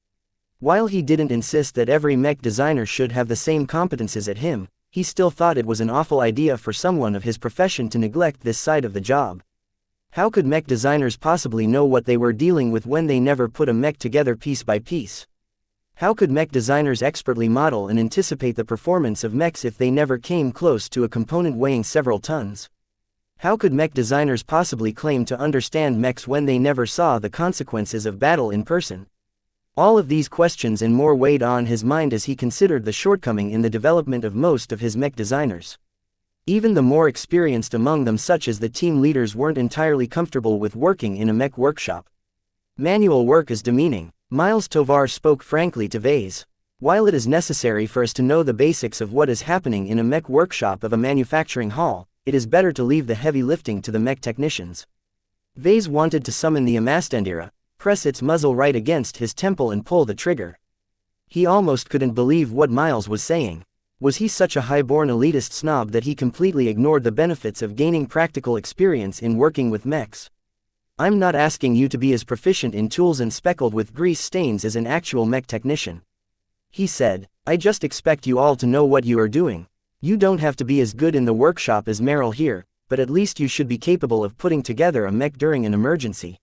While he didn't insist that every mech designer should have the same competences as him, he still thought it was an awful idea for someone of his profession to neglect this side of the job. How could mech designers possibly know what they were dealing with when they never put a mech together piece by piece? How could mech designers expertly model and anticipate the performance of mechs if they never came close to a component weighing several tons? How could mech designers possibly claim to understand mechs when they never saw the consequences of battle in person? All of these questions and more weighed on his mind as he considered the shortcoming in the development of most of his mech designers. Even the more experienced among them, such as the team leaders, weren't entirely comfortable with working in a mech workshop. Manual work is demeaning. Miles Tovar spoke frankly to Vase. While it is necessary for us to know the basics of what is happening in a mech workshop of a manufacturing hall, it is better to leave the heavy lifting to the mech technicians. Vase wanted to summon the Amastandira, press its muzzle right against his temple and pull the trigger. He almost couldn't believe what Miles was saying. Was he such a high-born elitist snob that he completely ignored the benefits of gaining practical experience in working with mechs? I'm not asking you to be as proficient in tools and speckled with grease stains as an actual mech technician, he said. I just expect you all to know what you are doing. You don't have to be as good in the workshop as Meryl here, but at least you should be capable of putting together a mech during an emergency.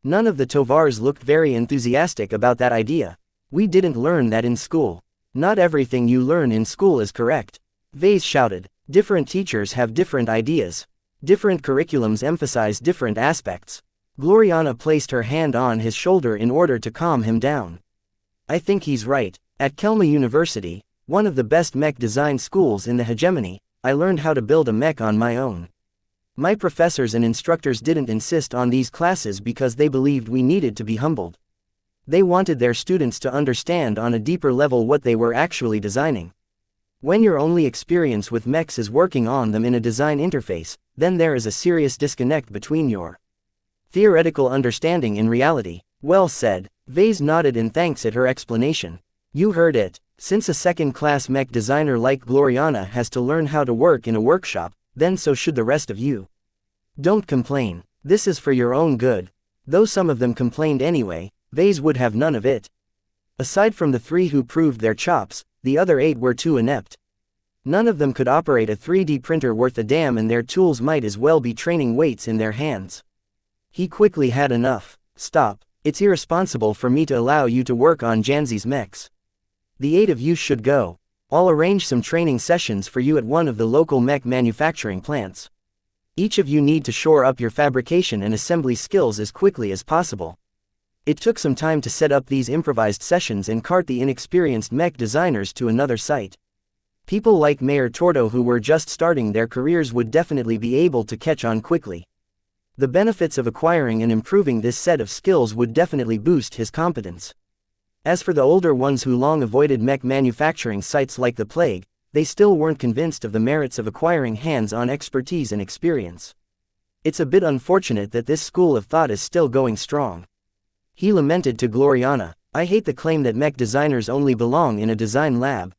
None of the Tovars looked very enthusiastic about that idea. We didn't learn that in school. Not everything you learn in school is correct. Vase shouted. Different teachers have different ideas. Different curriculums emphasize different aspects. Gloriana placed her hand on his shoulder in order to calm him down. I think he's right. At Kelma University, one of the best mech design schools in the hegemony, I learned how to build a mech on my own. My professors and instructors didn't insist on these classes because they believed we needed to be humbled. They wanted their students to understand on a deeper level what they were actually designing. When your only experience with mechs is working on them in a design interface, then there is a serious disconnect between your theoretical understanding and reality. Well said. Vase nodded in thanks at her explanation. You heard it. Since a second-class mech designer like Gloriana has to learn how to work in a workshop, then so should the rest of you. Don't complain. This is for your own good. Though some of them complained anyway, Vase would have none of it. Aside from the 3 who proved their chops, the other 8 were too inept. None of them could operate a 3D printer worth a damn, and their tools might as well be training weights in their hands. He quickly had enough. Stop. It's irresponsible for me to allow you to work on Janzi's mechs. The 8 of you should go. I'll arrange some training sessions for you at one of the local mech manufacturing plants. Each of you need to shore up your fabrication and assembly skills as quickly as possible. It took some time to set up these improvised sessions and cart the inexperienced mech designers to another site. People like Mayor Tordo who were just starting their careers would definitely be able to catch on quickly. The benefits of acquiring and improving this set of skills would definitely boost his competence. As for the older ones who long avoided mech manufacturing sites like the plague, they still weren't convinced of the merits of acquiring hands-on expertise and experience. It's a bit unfortunate that this school of thought is still going strong. He lamented to Gloriana. I hate the claim that mech designers only belong in a design lab.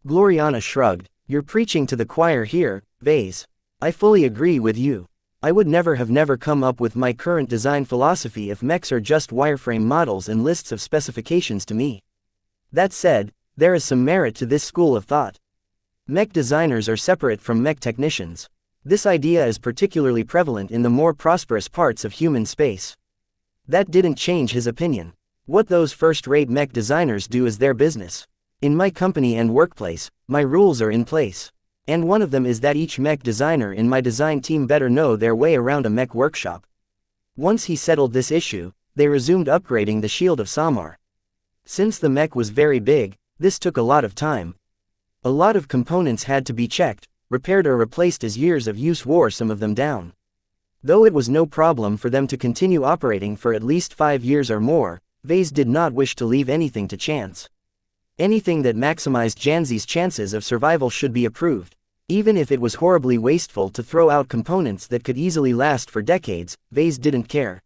Gloriana shrugged. You're preaching to the choir here, Vase. I fully agree with you. I would never have come up with my current design philosophy if mechs are just wireframe models and lists of specifications to me. That said, there is some merit to this school of thought. Mech designers are separate from mech technicians. This idea is particularly prevalent in the more prosperous parts of human space. That didn't change his opinion. What those first-rate mech designers do is their business. In my company and workplace, my rules are in place. And one of them is that each mech designer in my design team better know their way around a mech workshop. Once he settled this issue, they resumed upgrading the Shield of Samar. Since the mech was very big, this took a lot of time. A lot of components had to be checked, repaired or replaced as years of use wore some of them down. Though it was no problem for them to continue operating for at least 5 years or more, Vase did not wish to leave anything to chance. Anything that maximized Janzi's chances of survival should be approved. Even if it was horribly wasteful to throw out components that could easily last for decades, Vase didn't care.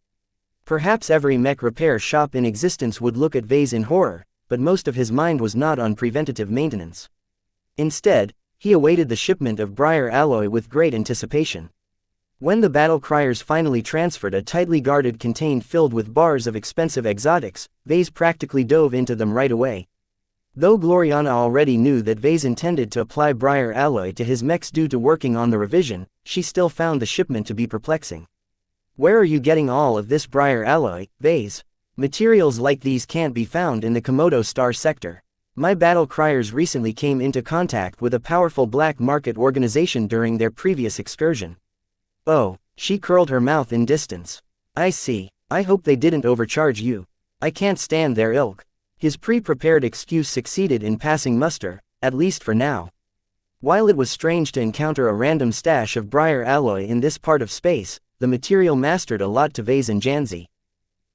Perhaps every mech repair shop in existence would look at Vase in horror, but most of his mind was not on preventative maintenance. Instead, he awaited the shipment of Briar alloy with great anticipation. When the battle criers finally transferred a tightly guarded container filled with bars of expensive exotics, Vase practically dove into them right away. Though Gloriana already knew that Vase intended to apply Briar alloy to his mechs due to working on the revision, she still found the shipment to be perplexing. Where are you getting all of this Briar alloy, Vase? Materials like these can't be found in the Komodo Star sector. My battle criers recently came into contact with a powerful black market organization during their previous excursion. Oh, she curled her mouth in distance. I see. I hope they didn't overcharge you. I can't stand their ilk. His pre-prepared excuse succeeded in passing muster, at least for now. While it was strange to encounter a random stash of Briar alloy in this part of space, the material mastered a lot to Vase and Janzi.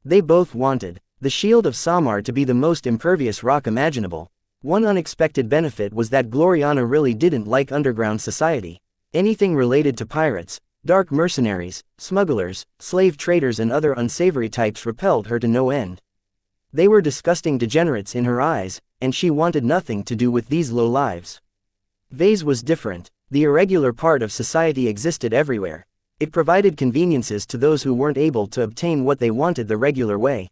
They both wanted the Shield of Samar to be the most impervious rock imaginable. One unexpected benefit was that Gloriana really didn't like underground society. Anything related to pirates, dark mercenaries, smugglers, slave traders and other unsavory types repelled her to no end. They were disgusting degenerates in her eyes, and she wanted nothing to do with these low lives. Vase was different. The irregular part of society existed everywhere. It provided conveniences to those who weren't able to obtain what they wanted the regular way.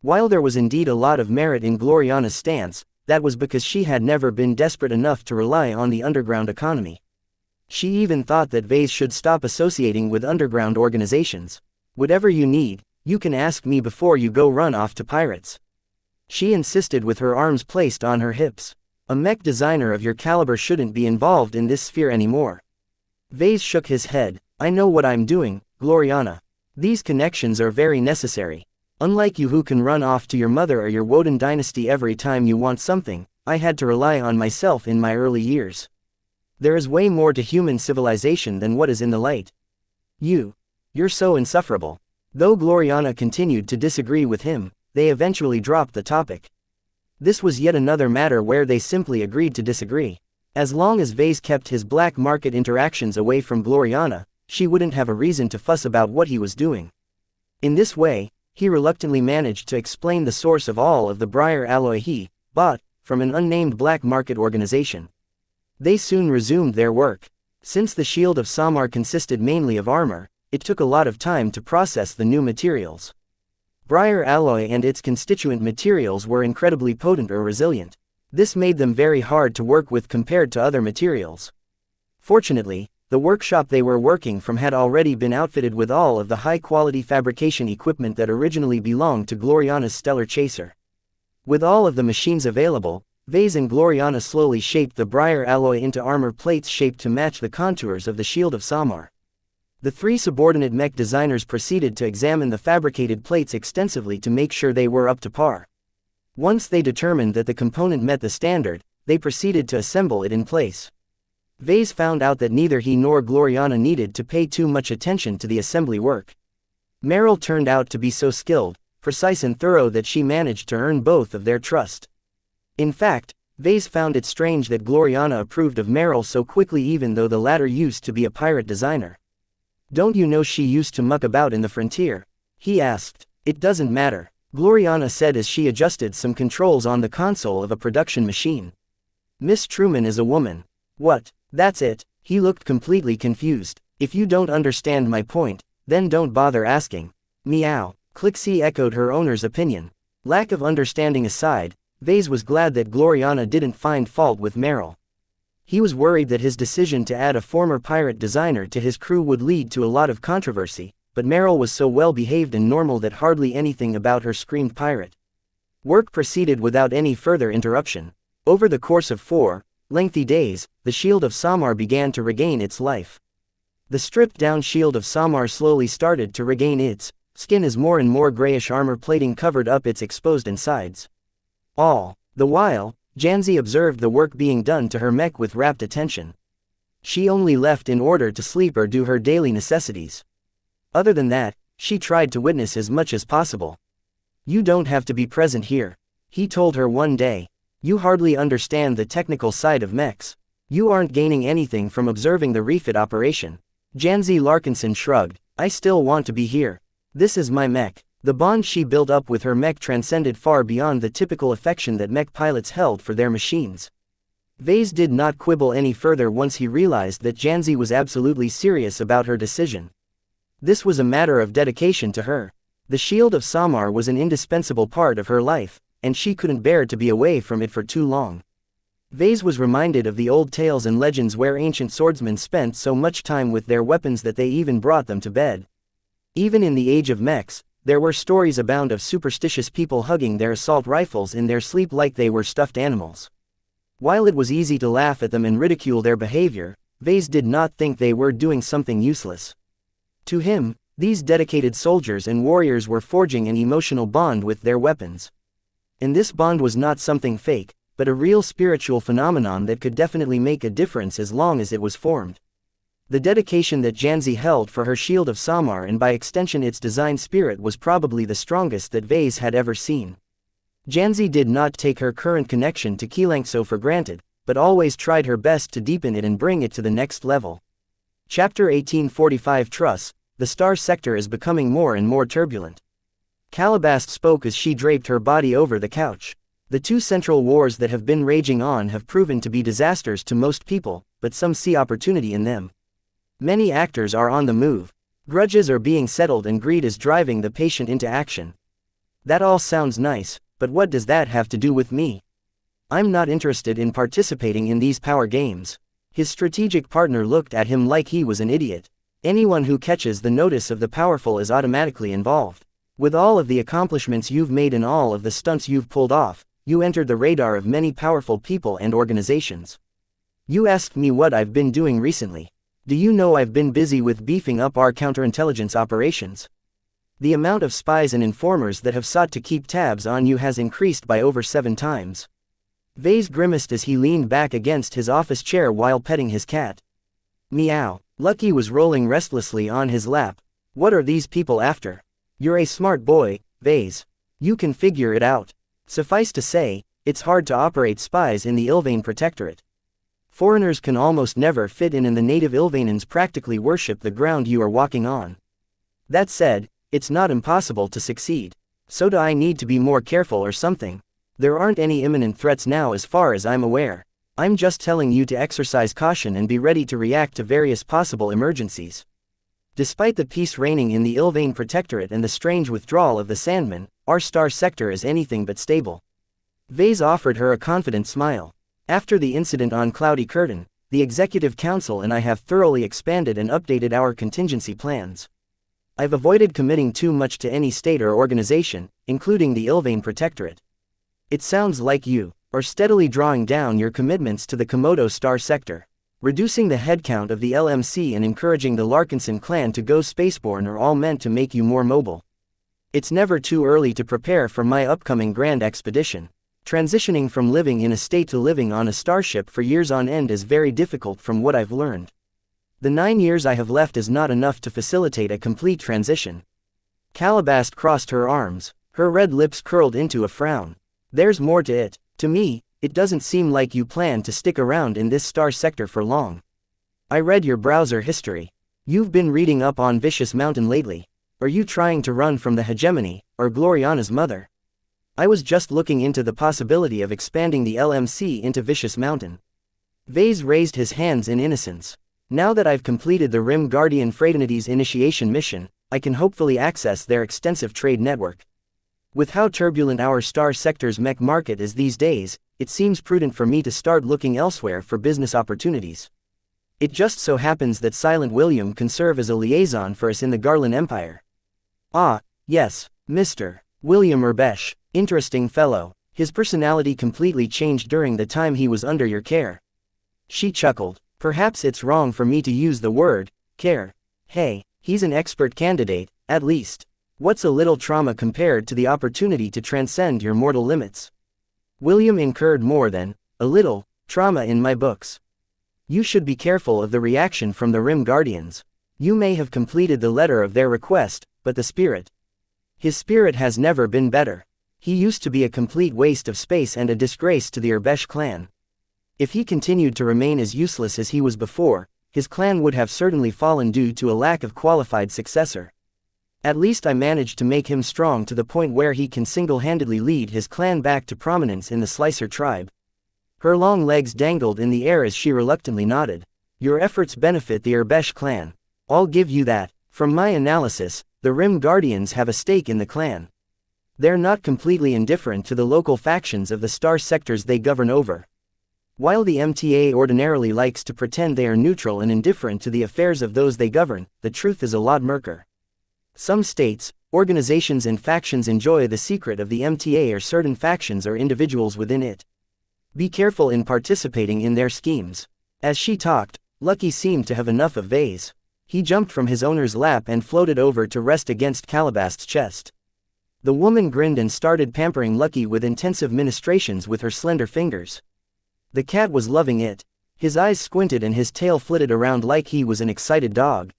While there was indeed a lot of merit in Gloriana's stance, that was because she had never been desperate enough to rely on the underground economy. She even thought that Vase should stop associating with underground organizations. Whatever you need, You can ask me before you go run off to pirates. She insisted with her arms placed on her hips. A mech designer of your caliber shouldn't be involved in this sphere anymore. Vase shook his head. I know what I'm doing, Gloriana. These connections are very necessary. Unlike you who can run off to your mother or your Woden dynasty every time you want something, I had to rely on myself in my early years. There is way more to human civilization than what is in the light. You're so insufferable. Though Gloriana continued to disagree with him, they eventually dropped the topic. This was yet another matter where they simply agreed to disagree. As long as Vase kept his black market interactions away from Gloriana, she wouldn't have a reason to fuss about what he was doing. In this way, he reluctantly managed to explain the source of all of the Briar alloy he bought from an unnamed black market organization. They soon resumed their work. Since the shield of Samar consisted mainly of armor, it took a lot of time to process the new materials. Briar alloy and its constituent materials were incredibly potent or resilient. This made them very hard to work with compared to other materials. Fortunately, the workshop they were working from had already been outfitted with all of the high-quality fabrication equipment that originally belonged to Gloriana's Stellar Chaser. With all of the machines available, Vase and Gloriana slowly shaped the Briar alloy into armor plates shaped to match the contours of the Shield of Samar. The three subordinate mech designers proceeded to examine the fabricated plates extensively to make sure they were up to par. Once they determined that the component met the standard, they proceeded to assemble it in place. Vase found out that neither he nor Gloriana needed to pay too much attention to the assembly work. Meryl turned out to be so skilled, precise and thorough that she managed to earn both of their trust. In fact, Vase found it strange that Gloriana approved of Meryl so quickly even though the latter used to be a pirate designer. Don't you know she used to muck about in the frontier? He asked. It doesn't matter, Gloriana said as she adjusted some controls on the console of a production machine. Miss Truman is a woman. What? That's it. He looked completely confused. If you don't understand my point, then don't bother asking. Meow. Clixie echoed her owner's opinion. Lack of understanding aside, Vase was glad that Gloriana didn't find fault with Meryl. He was worried that his decision to add a former pirate designer to his crew would lead to a lot of controversy, but Meryl was so well behaved and normal that hardly anything about her screamed pirate. Work proceeded without any further interruption. Over the course of 4 lengthy days, the Shield of Samar began to regain its life. The stripped-down Shield of Samar slowly started to regain its skin as more and more grayish armor plating covered up its exposed insides. All the while, Xianxia observed the work being done to her mech with rapt attention. She only left in order to sleep or do her daily necessities. Other than that, she tried to witness as much as possible. You don't have to be present here, he told her one day. You hardly understand the technical side of mechs. You aren't gaining anything from observing the refit operation. Xianxia Larkinson shrugged. I still want to be here. This is my mech. The bond she built up with her mech transcended far beyond the typical affection that mech pilots held for their machines. Vase did not quibble any further once he realized that Xianxia was absolutely serious about her decision. This was a matter of dedication to her. The Shield of Samar was an indispensable part of her life, and she couldn't bear to be away from it for too long. Vase was reminded of the old tales and legends where ancient swordsmen spent so much time with their weapons that they even brought them to bed. Even in the age of mechs, there were stories abound of superstitious people hugging their assault rifles in their sleep like they were stuffed animals. While it was easy to laugh at them and ridicule their behavior, Vase did not think they were doing something useless. To him, these dedicated soldiers and warriors were forging an emotional bond with their weapons. And this bond was not something fake, but a real spiritual phenomenon that could definitely make a difference as long as it was formed. The dedication that Xianxia held for her Shield of Samar and by extension its design spirit was probably the strongest that Vase had ever seen. Xianxia did not take her current connection to xianxia for granted, but always tried her best to deepen it and bring it to the next level. Chapter 1845 Truss. The star sector is becoming more and more turbulent. Calabast spoke as she draped her body over the couch. The 2 central wars that have been raging on have proven to be disasters to most people, but some see opportunity in them. Many actors are on the move. Grudges are being settled and greed is driving the patient into action. That all sounds nice, but what does that have to do with me? I'm not interested in participating in these power games. His strategic partner looked at him like he was an idiot. Anyone who catches the notice of the powerful is automatically involved. With all of the accomplishments you've made and all of the stunts you've pulled off, you entered the radar of many powerful people and organizations. You asked me what I've been doing recently. Do you know I've been busy with beefing up our counterintelligence operations? The amount of spies and informers that have sought to keep tabs on you has increased by over 7 times. Vase grimaced as he leaned back against his office chair while petting his cat. Meow. Lucky was rolling restlessly on his lap. What are these people after? You're a smart boy, Vase. You can figure it out. Suffice to say, it's hard to operate spies in the Ilvain Protectorate. Foreigners can almost never fit in and the native Ilvainans practically worship the ground you are walking on. That said, it's not impossible to succeed. So do I need to be more careful or something? There aren't any imminent threats now as far as I'm aware. I'm just telling you to exercise caution and be ready to react to various possible emergencies. Despite the peace reigning in the Ilvain Protectorate and the strange withdrawal of the Sandmen, our star sector is anything but stable. Vase offered her a confident smile. After the incident on Cloudy Curtain, the Executive Council and I have thoroughly expanded and updated our contingency plans. I've avoided committing too much to any state or organization, including the Ilvain Protectorate. It sounds like you are steadily drawing down your commitments to the Komodo star sector. Reducing the headcount of the LMC and encouraging the Larkinson clan to go spaceborne are all meant to make you more mobile. It's never too early to prepare for my upcoming grand expedition. Transitioning from living in a state to living on a starship for years on end is very difficult from what I've learned. The 9 years I have left is not enough to facilitate a complete transition. Calabast crossed her arms, her red lips curled into a frown. There's more to it. To me, it doesn't seem like you plan to stick around in this star sector for long. I read your browser history. You've been reading up on Vicious Mountain lately. Are you trying to run from the hegemony, or Gloriana's mother? I was just looking into the possibility of expanding the LMC into Vicious Mountain. Vase raised his hands in innocence. Now that I've completed the Rim Guardian Fraternity's initiation mission, I can hopefully access their extensive trade network. With how turbulent our star sector's mech market is these days, it seems prudent for me to start looking elsewhere for business opportunities. It just so happens that Silent William can serve as a liaison for us in the Garland Empire. Ah, yes, Mr. William Urbesh. Interesting fellow. His personality completely changed during the time he was under your care. She chuckled. Perhaps it's wrong for me to use the word care. Hey, he's an expert candidate, at least. What's a little trauma compared to the opportunity to transcend your mortal limits? William incurred more than a little trauma in my books. You should be careful of the reaction from the Rim Guardians. You may have completed the letter of their request, but the spirit. His spirit has never been better. He used to be a complete waste of space and a disgrace to the Urbesh clan. If he continued to remain as useless as he was before, his clan would have certainly fallen due to a lack of qualified successor. At least I managed to make him strong to the point where he can single-handedly lead his clan back to prominence in the Slicer tribe. Her long legs dangled in the air as she reluctantly nodded. Your efforts benefit the Urbesh clan. I'll give you that. From my analysis, the Rim Guardians have a stake in the clan. They're not completely indifferent to the local factions of the star sectors they govern over. While the MTA ordinarily likes to pretend they are neutral and indifferent to the affairs of those they govern, the truth is a lot murkier. Some states, organizations and factions enjoy the secret of the MTA or certain factions or individuals within it. Be careful in participating in their schemes. As she talked, Lucky seemed to have enough of Vase. He jumped from his owner's lap and floated over to rest against Calabast's chest. The woman grinned and started pampering Lucky with intensive ministrations with her slender fingers. The cat was loving it. His eyes squinted and his tail flitted around like he was an excited dog.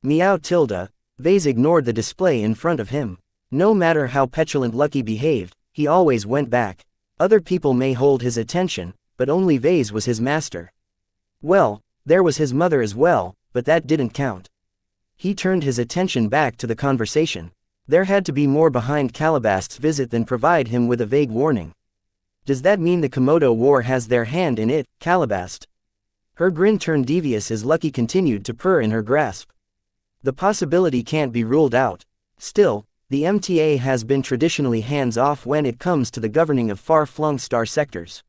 Meow tilde. Vase ignored the display in front of him. No matter how petulant Lucky behaved, he always went back. Other people may hold his attention, but only Vase was his master. Well, there was his mother as well, but that didn't count. He turned his attention back to the conversation. There had to be more behind Calabast's visit than provide him with a vague warning. Does that mean the Komodo War has their hand in it, Calabast? Her grin turned devious as Lucky continued to purr in her grasp. The possibility can't be ruled out. Still, the MTA has been traditionally hands-off when it comes to the governing of far-flung star sectors.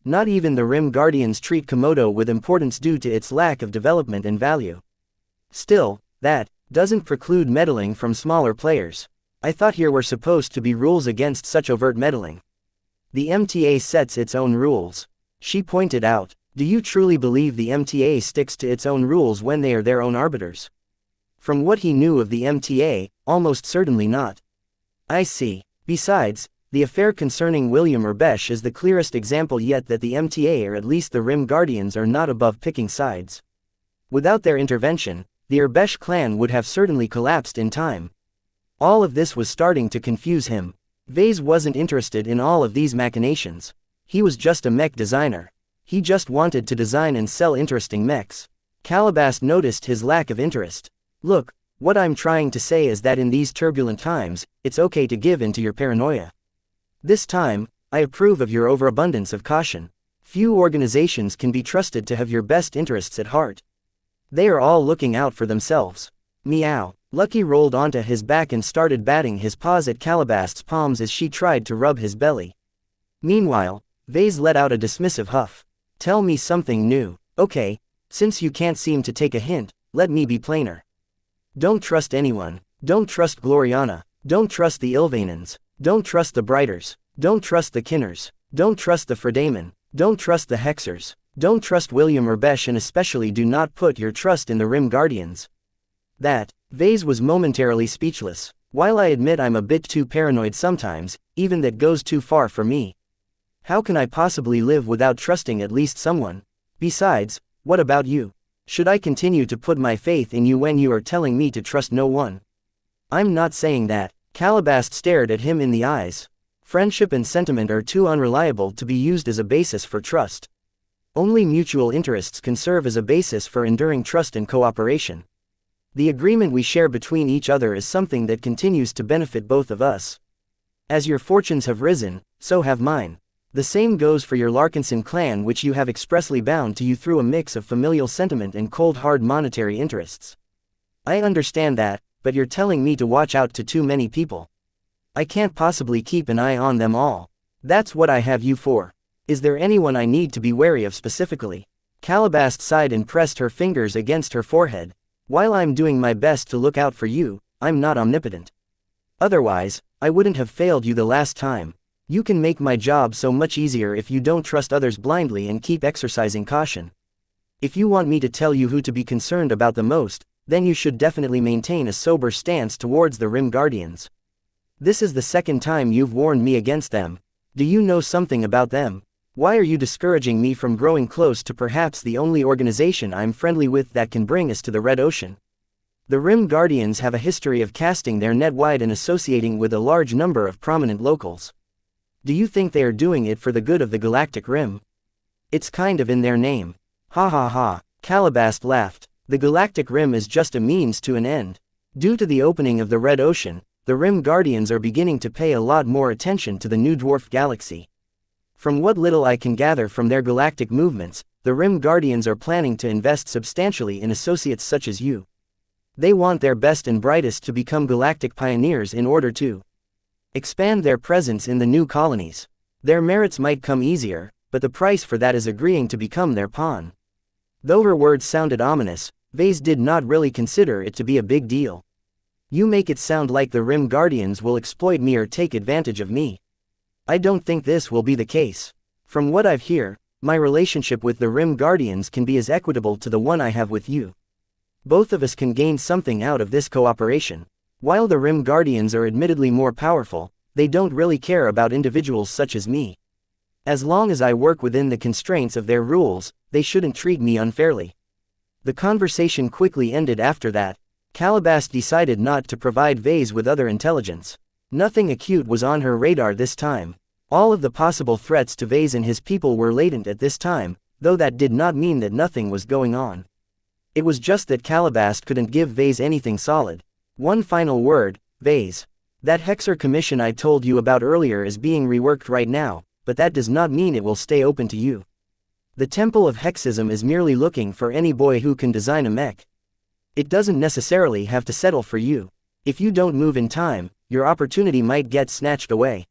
Not even the Rim Guardians treat Komodo with importance due to its lack of development and value. Still, that doesn't preclude meddling from smaller players. I thought here were supposed to be rules against such overt meddling. The MTA sets its own rules. She pointed out. Do you truly believe the MTA sticks to its own rules when they are their own arbiters? From what he knew of the MTA, almost certainly not. I see. Besides, the affair concerning William Urbesh is the clearest example yet that the MTA or at least the Rim Guardians are not above picking sides. Without their intervention, the Urbesh clan would have certainly collapsed in time. All of this was starting to confuse him. Vase wasn't interested in all of these machinations. He was just a mech designer. He just wanted to design and sell interesting mechs. Calabast noticed his lack of interest. Look, what I'm trying to say is that in these turbulent times, it's okay to give in to your paranoia. This time, I approve of your overabundance of caution. Few organizations can be trusted to have your best interests at heart. They are all looking out for themselves. Meow. Lucky rolled onto his back and started batting his paws at Calabast's palms as she tried to rub his belly. Meanwhile, Vase let out a dismissive huff. Tell me something new. Okay, since you can't seem to take a hint, let me be plainer. Don't trust anyone. Don't trust Gloriana. Don't trust the Ilvanans. Don't trust the Brighters. Don't trust the Kinners. Don't trust the Fredaman. Don't trust the Hexers. Don't trust William Urbesh, and especially do not put your trust in the Rim Guardians. Vase was momentarily speechless. While I admit I'm a bit too paranoid sometimes, even that goes too far for me. How can I possibly live without trusting at least someone? Besides, what about you? Should I continue to put my faith in you when you are telling me to trust no one? I'm not saying that. Calabast stared at him in the eyes. Friendship and sentiment are too unreliable to be used as a basis for trust. Only mutual interests can serve as a basis for enduring trust and cooperation. The agreement we share between each other is something that continues to benefit both of us. As your fortunes have risen, so have mine. The same goes for your Larkinson clan, which you have expressly bound to you through a mix of familial sentiment and cold hard monetary interests. I understand that, but you're telling me to watch out to too many people. I can't possibly keep an eye on them all. That's what I have you for. Is there anyone I need to be wary of specifically? Calabast sighed and pressed her fingers against her forehead. While I'm doing my best to look out for you, I'm not omnipotent. Otherwise, I wouldn't have failed you the last time. You can make my job so much easier if you don't trust others blindly and keep exercising caution. If you want me to tell you who to be concerned about the most, then you should definitely maintain a sober stance towards the Rim Guardians. This is the second time you've warned me against them. Do you know something about them? Why are you discouraging me from growing close to perhaps the only organization I'm friendly with that can bring us to the Red Ocean? The Rim Guardians have a history of casting their net wide and associating with a large number of prominent locals. Do you think they are doing it for the good of the Galactic Rim? It's kind of in their name. Ha ha ha, Calabast laughed. The Galactic Rim is just a means to an end. Due to the opening of the Red Ocean, the Rim Guardians are beginning to pay a lot more attention to the New Dwarf Galaxy. From what little I can gather from their galactic movements, the Rim Guardians are planning to invest substantially in associates such as you. They want their best and brightest to become galactic pioneers in order to expand their presence in the new colonies. Their merits might come easier, but the price for that is agreeing to become their pawn. Though her words sounded ominous, Vase did not really consider it to be a big deal. You make it sound like the Rim Guardians will exploit me or take advantage of me. I don't think this will be the case. From what I've heard, my relationship with the Rim Guardians can be as equitable to the one I have with you. Both of us can gain something out of this cooperation. While the Rim Guardians are admittedly more powerful, they don't really care about individuals such as me. As long as I work within the constraints of their rules, they shouldn't treat me unfairly. The conversation quickly ended after that. Calabast decided not to provide Vase with other intelligence. Nothing acute was on her radar this time. All of the possible threats to Vase and his people were latent at this time, though that did not mean that nothing was going on. It was just that Calabast couldn't give Vase anything solid. One final word, Vase. That Hexer commission I told you about earlier is being reworked right now, but that does not mean it will stay open to you. The Temple of Hexism is merely looking for any boy who can design a mech. It doesn't necessarily have to settle for you. If you don't move in time, your opportunity might get snatched away.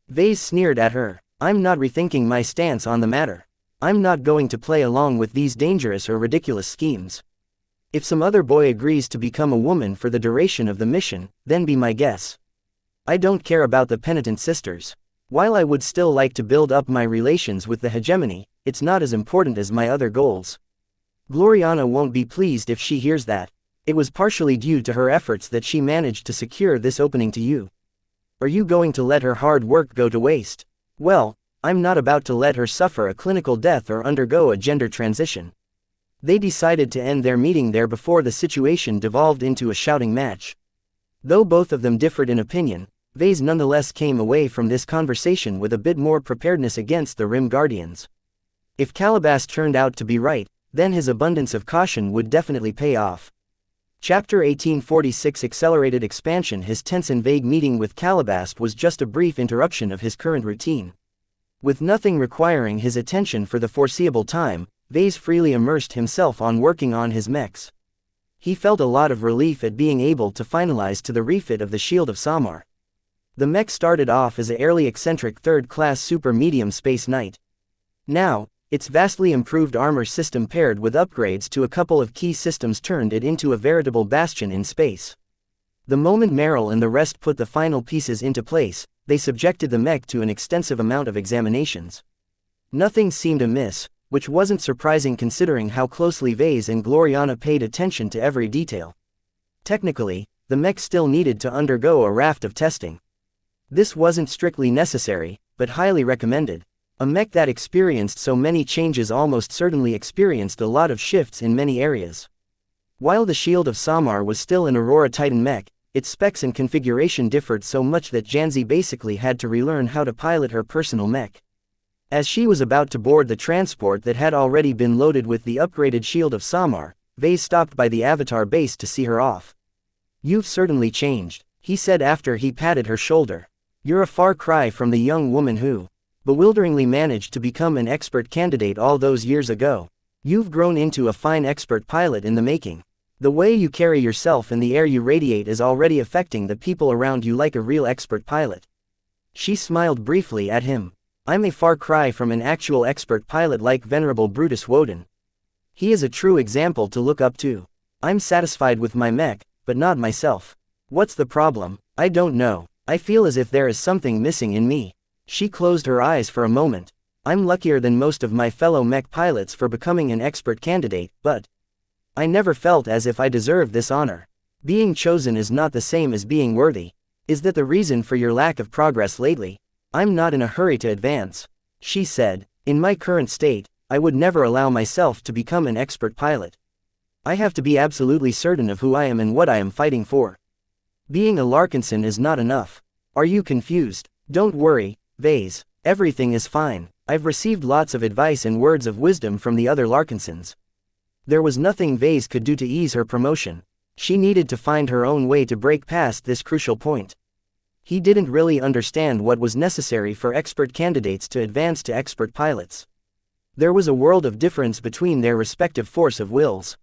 Vase sneered at her. I'm not rethinking my stance on the matter. I'm not going to play along with these dangerous or ridiculous schemes. If some other boy agrees to become a woman for the duration of the mission, then be my guest. I don't care about the penitent sisters. While I would still like to build up my relations with the hegemony, it's not as important as my other goals. Gloriana won't be pleased if she hears that. It was partially due to her efforts that she managed to secure this opening to you. Are you going to let her hard work go to waste? Well, I'm not about to let her suffer a clinical death or undergo a gender transition. They decided to end their meeting there before the situation devolved into a shouting match. Though both of them differed in opinion, Vase nonetheless came away from this conversation with a bit more preparedness against the Rim Guardians. If Calabas turned out to be right, then his abundance of caution would definitely pay off. Chapter 1846 Accelerated Expansion. His tense and vague meeting with Calabas was just a brief interruption of his current routine. With nothing requiring his attention for the foreseeable time, Vase freely immersed himself on working on his mechs. He felt a lot of relief at being able to finalize to the refit of the Shield of Samar. The mech started off as a airily eccentric third-class super-medium space knight. Now, its vastly improved armor system paired with upgrades to a couple of key systems turned it into a veritable bastion in space. The moment Meryl and the rest put the final pieces into place, they subjected the mech to an extensive amount of examinations. Nothing seemed amiss, which wasn't surprising considering how closely Vase and Gloriana paid attention to every detail. Technically, the mech still needed to undergo a raft of testing. This wasn't strictly necessary, but highly recommended. A mech that experienced so many changes almost certainly experienced a lot of shifts in many areas. While the Shield of Samar was still an Aurora Titan mech, its specs and configuration differed so much that Janzi basically had to relearn how to pilot her personal mech. As she was about to board the transport that had already been loaded with the upgraded Shield of Samar, Vase stopped by the Avatar base to see her off. "You've certainly changed," he said after he patted her shoulder. "You're a far cry from the young woman who bewilderingly managed to become an expert candidate all those years ago. You've grown into a fine expert pilot in the making. The way you carry yourself and the air you radiate is already affecting the people around you like a real expert pilot." She smiled briefly at him. "I'm a far cry from an actual expert pilot like Venerable Brutus Woden. He is a true example to look up to. I'm satisfied with my mech, but not myself. What's the problem? I don't know. I feel as if there is something missing in me." She closed her eyes for a moment. "I'm luckier than most of my fellow mech pilots for becoming an expert candidate, but I never felt as if I deserved this honor. Being chosen is not the same as being worthy. Is that the reason for your lack of progress lately? I'm not in a hurry to advance," she said. "In my current state, I would never allow myself to become an expert pilot. I have to be absolutely certain of who I am and what I am fighting for. Being a Larkinson is not enough. Are you confused? Don't worry, Vase. Everything is fine. I've received lots of advice and words of wisdom from the other Larkinsons." There was nothing Vase could do to ease her promotion. She needed to find her own way to break past this crucial point. He didn't really understand what was necessary for expert candidates to advance to expert pilots. There was a world of difference between their respective force of wills.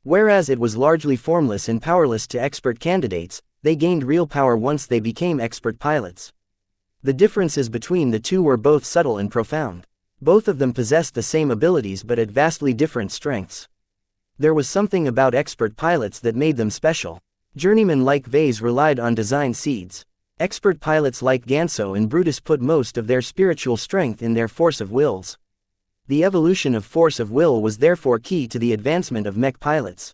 Whereas it was largely formless and powerless to expert candidates, they gained real power once they became expert pilots. The differences between the two were both subtle and profound. Both of them possessed the same abilities but at vastly different strengths. There was something about expert pilots that made them special. Journeymen like Vase relied on design seeds. Expert pilots like Ganso and Brutus put most of their spiritual strength in their force of wills. The evolution of force of will was therefore key to the advancement of mech pilots.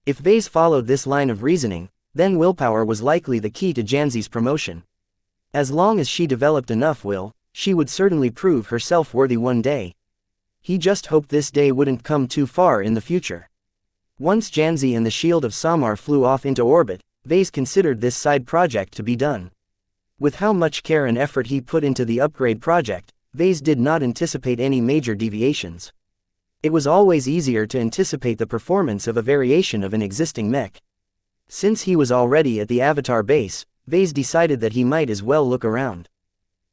If Vase followed this line of reasoning, then willpower was likely the key to Janzi's promotion. As long as she developed enough will, she would certainly prove herself worthy one day. He just hoped this day wouldn't come too far in the future. Once Janzi and the Shield of Samar flew off into orbit, Vase considered this side project to be done. With how much care and effort he put into the upgrade project, Vase did not anticipate any major deviations. It was always easier to anticipate the performance of a variation of an existing mech. Since he was already at the Avatar base, Vase decided that he might as well look around.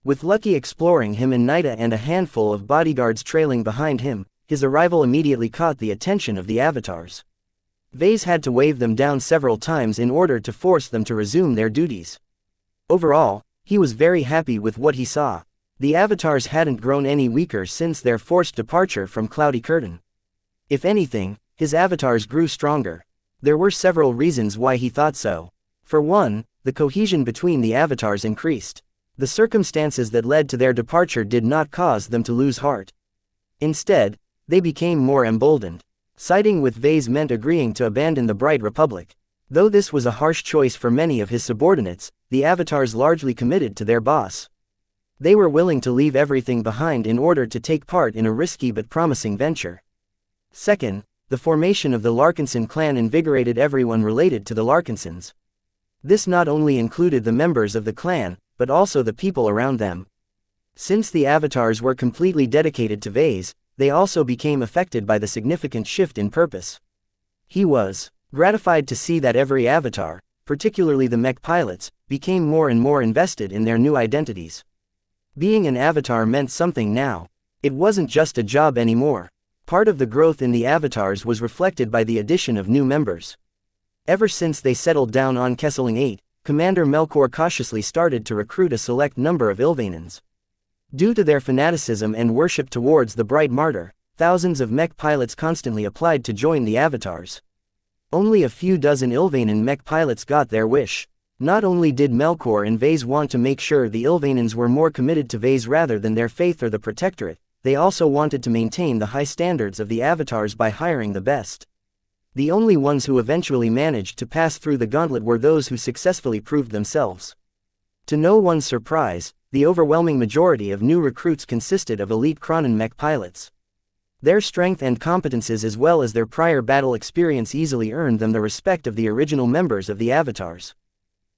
With Lucky exploring him and Nida and a handful of bodyguards trailing behind him, his arrival immediately caught the attention of the Avatars. Vase had to wave them down several times in order to force them to resume their duties. Overall, he was very happy with what he saw. The Avatars hadn't grown any weaker since their forced departure from Cloudy Curtain. If anything, his Avatars grew stronger. There were several reasons why he thought so. For one, the cohesion between the avatars increased. The circumstances that led to their departure did not cause them to lose heart. Instead, they became more emboldened. Siding with Vase meant agreeing to abandon the Bright Republic. Though this was a harsh choice for many of his subordinates, the avatars largely committed to their boss. They were willing to leave everything behind in order to take part in a risky but promising venture. Second, the formation of the Larkinson clan invigorated everyone related to the Larkinsons. This not only included the members of the clan, but also the people around them. Since the avatars were completely dedicated to Vase, they also became affected by the significant shift in purpose. He was gratified to see that every avatar, particularly the mech pilots, became more and more invested in their new identities. Being an avatar meant something now. It wasn't just a job anymore. Part of the growth in the avatars was reflected by the addition of new members. Ever since they settled down on Kesseling 8, Commander Melkor cautiously started to recruit a select number of Ilvanans. Due to their fanaticism and worship towards the Bright Martyr, thousands of mech pilots constantly applied to join the avatars. Only a few dozen Ilvanan mech pilots got their wish. Not only did Melkor and Vase want to make sure the Ilvanans were more committed to Vase rather than their faith or the Protectorate, they also wanted to maintain the high standards of the avatars by hiring the best. The only ones who eventually managed to pass through the gauntlet were those who successfully proved themselves. To no one's surprise, the overwhelming majority of new recruits consisted of elite Kronan mech pilots. Their strength and competences as well as their prior battle experience easily earned them the respect of the original members of the avatars.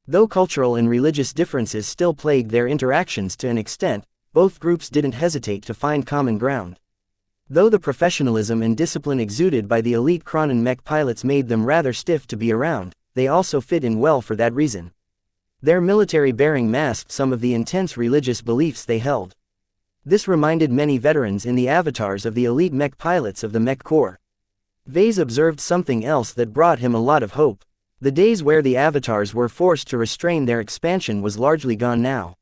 Though cultural and religious differences still plagued their interactions to an extent, both groups didn't hesitate to find common ground. Though the professionalism and discipline exuded by the elite Kronan mech pilots made them rather stiff to be around, they also fit in well for that reason. Their military bearing masked some of the intense religious beliefs they held. This reminded many veterans in the avatars of the elite mech pilots of the Mech Corps. Vase observed something else that brought him a lot of hope. The days where the avatars were forced to restrain their expansion was largely gone now.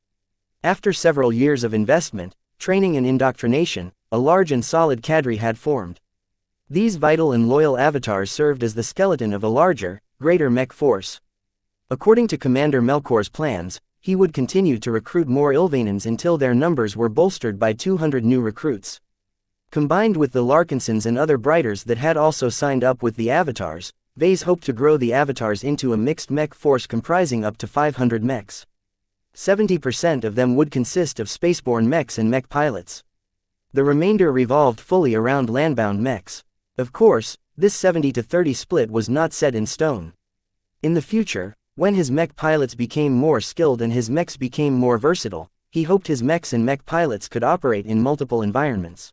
After several years of investment, training and indoctrination, a large and solid cadre had formed. These vital and loyal avatars served as the skeleton of a larger, greater mech force. According to Commander Melkor's plans, he would continue to recruit more Ilvanans until their numbers were bolstered by 200 new recruits. Combined with the Larkinsons and other Brighters that had also signed up with the avatars, Vase hoped to grow the avatars into a mixed mech force comprising up to 500 mechs. 70% of them would consist of spaceborne mechs and mech pilots. The remainder revolved fully around landbound mechs. Of course, this 70-30 split was not set in stone. In the future, when his mech pilots became more skilled and his mechs became more versatile, he hoped his mechs and mech pilots could operate in multiple environments.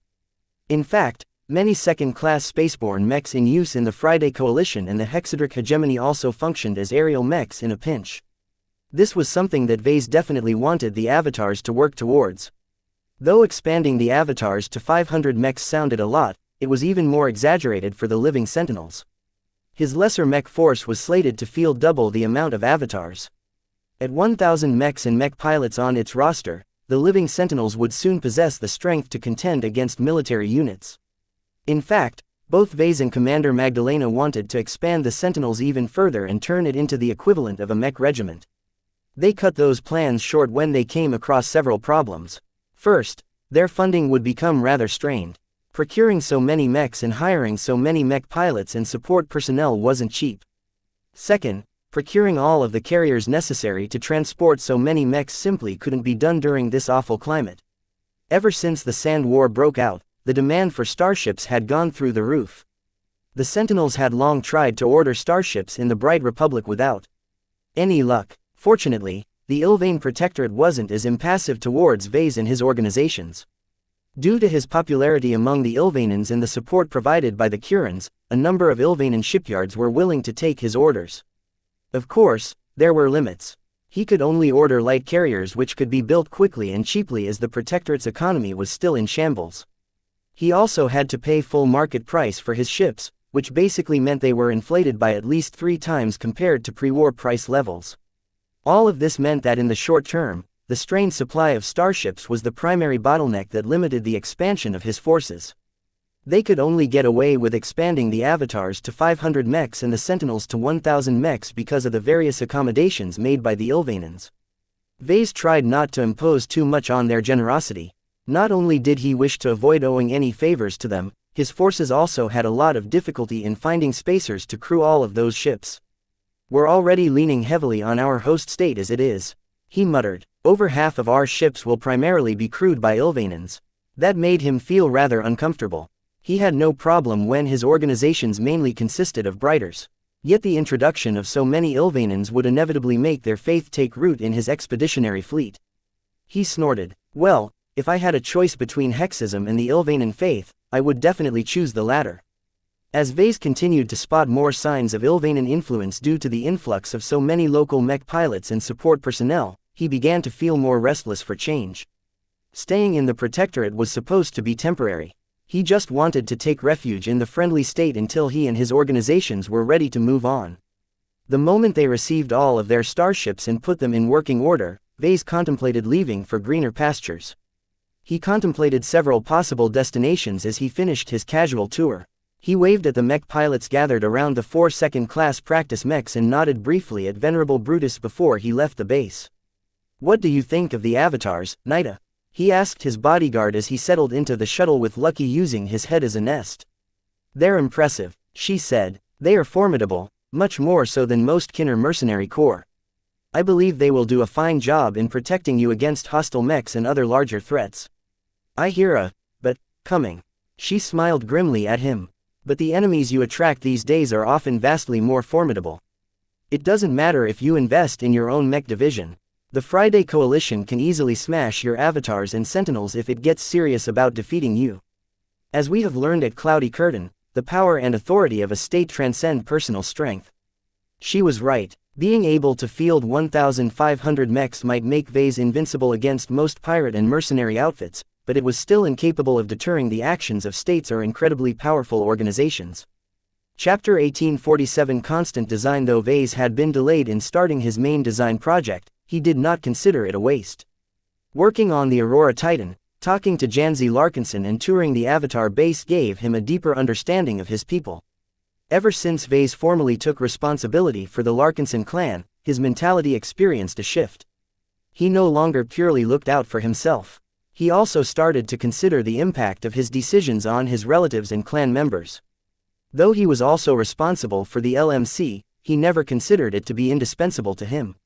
In fact, many second-class spaceborne mechs in use in the Friday Coalition and the Hexadric Hegemony also functioned as aerial mechs in a pinch. This was something that Vase definitely wanted the avatars to work towards. Though expanding the avatars to 500 mechs sounded a lot, it was even more exaggerated for the living sentinels. His lesser mech force was slated to field double the amount of avatars. At 1,000 mechs and mech pilots on its roster, the living sentinels would soon possess the strength to contend against military units. In fact, both Vase and Commander Magdalena wanted to expand the sentinels even further and turn it into the equivalent of a mech regiment. They cut those plans short when they came across several problems. First, their funding would become rather strained. Procuring so many mechs and hiring so many mech pilots and support personnel wasn't cheap. Second, procuring all of the carriers necessary to transport so many mechs simply couldn't be done during this awful climate. Ever since the Sand War broke out, the demand for starships had gone through the roof. The Sentinels had long tried to order starships in the Bright Republic without any luck. Fortunately, the Ilvane Protectorate wasn't as impassive towards Vase and his organizations. Due to his popularity among the Ilvanans and the support provided by the Kurans, a number of Ilvanan shipyards were willing to take his orders. Of course, there were limits. He could only order light carriers which could be built quickly and cheaply as the Protectorate's economy was still in shambles. He also had to pay full market price for his ships, which basically meant they were inflated by at least 3 times compared to pre-war price levels. All of this meant that in the short term, the strained supply of starships was the primary bottleneck that limited the expansion of his forces. They could only get away with expanding the avatars to 500 mechs and the sentinels to 1,000 mechs because of the various accommodations made by the Ilvanans. Vase tried not to impose too much on their generosity. Not only did he wish to avoid owing any favors to them, his forces also had a lot of difficulty in finding spacers to crew all of those ships. We're already leaning heavily on our host state as it is, he muttered. Over half of our ships will primarily be crewed by Ilvanans. That made him feel rather uncomfortable. He had no problem when his organizations mainly consisted of Briters. Yet the introduction of so many Ilvanans would inevitably make their faith take root in his expeditionary fleet. He snorted. Well, if I had a choice between Hexism and the Ilvanan faith, I would definitely choose the latter. As Vase continued to spot more signs of Ilvanan influence due to the influx of so many local mech pilots and support personnel, he began to feel more restless for change. Staying in the Protectorate was supposed to be temporary. He just wanted to take refuge in the friendly state until he and his organizations were ready to move on. The moment they received all of their starships and put them in working order, Vase contemplated leaving for greener pastures. He contemplated several possible destinations as he finished his casual tour. He waved at the mech pilots gathered around the 4 second-class practice mechs and nodded briefly at Venerable Brutus before he left the base. What do you think of the avatars, Nida? He asked his bodyguard as he settled into the shuttle with Lucky using his head as a nest. They're impressive, she said. They are formidable, much more so than most Kinner mercenary corps. I believe they will do a fine job in protecting you against hostile mechs and other larger threats. I hear but, coming. She smiled grimly at him. But the enemies you attract these days are often vastly more formidable. It doesn't matter if you invest in your own mech division. The Friday Coalition can easily smash your avatars and sentinels if it gets serious about defeating you. As we have learned at Cloudy Curtain, the power and authority of a state transcend personal strength. She was right. Being able to field 1,500 mechs might make Vase invincible against most pirate and mercenary outfits, but it was still incapable of deterring the actions of states or incredibly powerful organizations. Chapter 1847 Constant design. Though Vase had been delayed in starting his main design project, he did not consider it a waste. Working on the Aurora Titan, talking to Janzi Larkinson and touring the Avatar base gave him a deeper understanding of his people. Ever since Vase formally took responsibility for the Larkinson clan, his mentality experienced a shift. He no longer purely looked out for himself. He also started to consider the impact of his decisions on his relatives and clan members. Though he was also responsible for the LMC, he never considered it to be indispensable to him.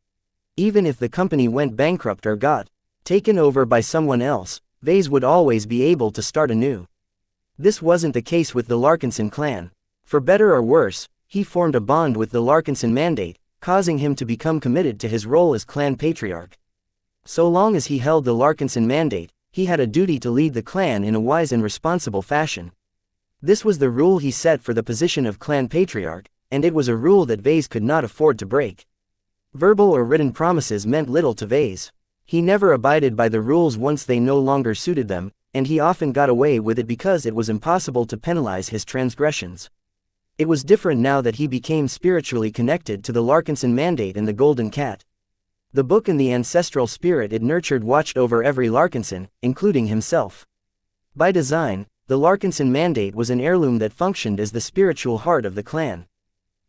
Even if the company went bankrupt or got taken over by someone else, Vase would always be able to start anew. This wasn't the case with the Larkinson clan. For better or worse, he formed a bond with the Larkinson Mandate, causing him to become committed to his role as clan patriarch. So long as he held the Larkinson Mandate, he had a duty to lead the clan in a wise and responsible fashion. This was the rule he set for the position of clan patriarch, and it was a rule that Vase could not afford to break. Verbal or written promises meant little to Vase. He never abided by the rules once they no longer suited them, and he often got away with it because it was impossible to penalize his transgressions. It was different now that he became spiritually connected to the Larkinson Mandate and the Golden Cat. The book and the ancestral spirit it nurtured watched over every Larkinson, including himself. By design, the Larkinson Mandate was an heirloom that functioned as the spiritual heart of the clan.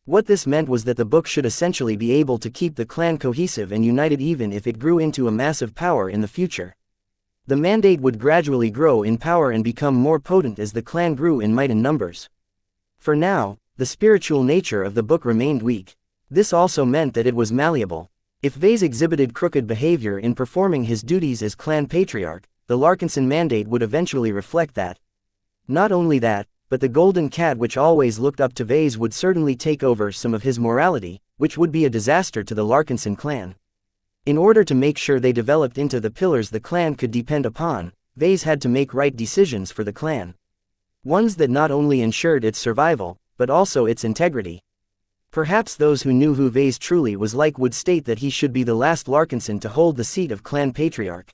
What this meant was that the book should essentially be able to keep the clan cohesive and united even if it grew into a massive power in the future. The Mandate would gradually grow in power and become more potent as the clan grew in might and numbers. For now, the spiritual nature of the book remained weak. This also meant that it was malleable. If Vase exhibited crooked behavior in performing his duties as clan patriarch, the Larkinson Mandate would eventually reflect that. Not only that, but the Golden Cat, which always looked up to Vase, would certainly take over some of his morality, which would be a disaster to the Larkinson clan. In order to make sure they developed into the pillars the clan could depend upon, Vase had to make right decisions for the clan. Ones that not only ensured its survival, but also its integrity. Perhaps those who knew who Vase truly was like would state that he should be the last Larkinson to hold the seat of clan patriarch.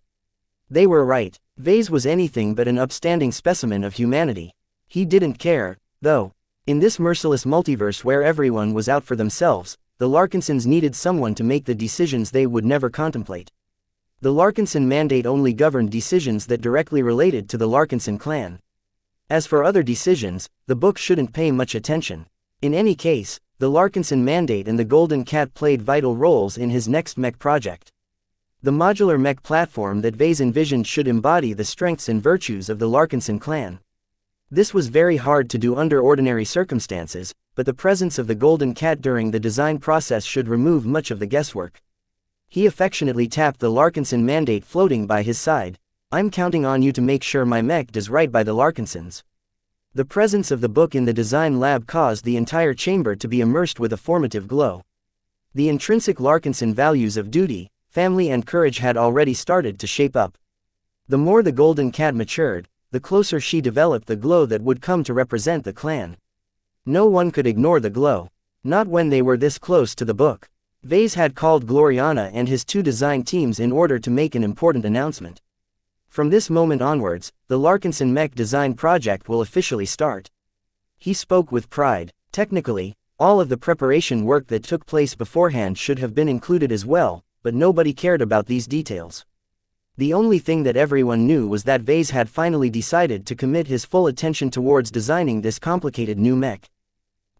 They were right. Vase was anything but an upstanding specimen of humanity. He didn't care, though. In this merciless multiverse where everyone was out for themselves, the Larkinsons needed someone to make the decisions they would never contemplate. The Larkinson Mandate only governed decisions that directly related to the Larkinson clan. As for other decisions, the book shouldn't pay much attention. In any case, the Larkinson Mandate and the Golden Cat played vital roles in his next mech project. The modular mech platform that Vase envisioned should embody the strengths and virtues of the Larkinson clan. This was very hard to do under ordinary circumstances, but the presence of the Golden Cat during the design process should remove much of the guesswork. He affectionately tapped the Larkinson Mandate floating by his side. I'm counting on you to make sure my mech does right by the Larkinsons. The presence of the book in the design lab caused the entire chamber to be immersed with a formative glow. The intrinsic Larkinson values of duty, family and courage had already started to shape up. The more the Golden Cat matured, the closer she developed the glow that would come to represent the clan. No one could ignore the glow. Not when they were this close to the book. Vase had called Gloriana and his 2 design teams in order to make an important announcement. From this moment onwards, the Larkinson Mech design project will officially start. He spoke with pride. Technically, all of the preparation work that took place beforehand should have been included as well, but nobody cared about these details. The only thing that everyone knew was that Vase had finally decided to commit his full attention towards designing this complicated new mech.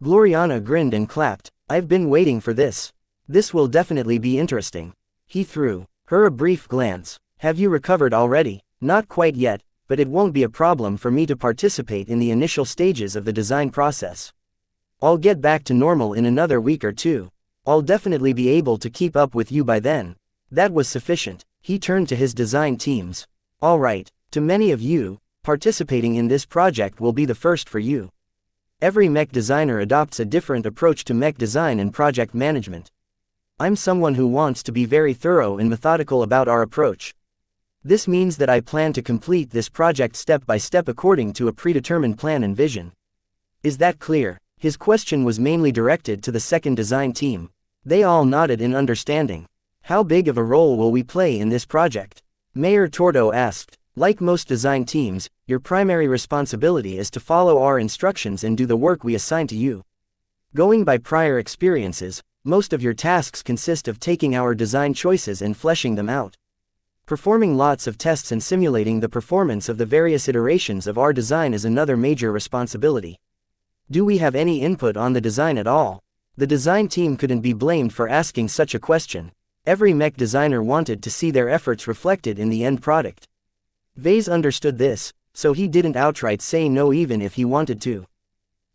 Gloriana grinned and clapped. I've been waiting for this. This will definitely be interesting. He threw her a brief glance. Have you recovered already? Not quite yet, but it won't be a problem for me to participate in the initial stages of the design process. I'll get back to normal in another week or 2. I'll definitely be able to keep up with you by then. That was sufficient. He turned to his design teams. All right, to many of you, participating in this project will be the first for you. Every mech designer adopts a different approach to mech design and project management. I'm someone who wants to be very thorough and methodical about our approach. This means that I plan to complete this project step by step according to a predetermined plan and vision. Is that clear? His question was mainly directed to the second design team. They all nodded in understanding. How big of a role will we play in this project? Mayor Tordo asked. Like most design teams, your primary responsibility is to follow our instructions and do the work we assign to you. Going by prior experiences, most of your tasks consist of taking our design choices and fleshing them out. Performing lots of tests and simulating the performance of the various iterations of our design is another major responsibility. Do we have any input on the design at all? The design team couldn't be blamed for asking such a question. Every mech designer wanted to see their efforts reflected in the end product. Vase understood this, so he didn't outright say no even if he wanted to.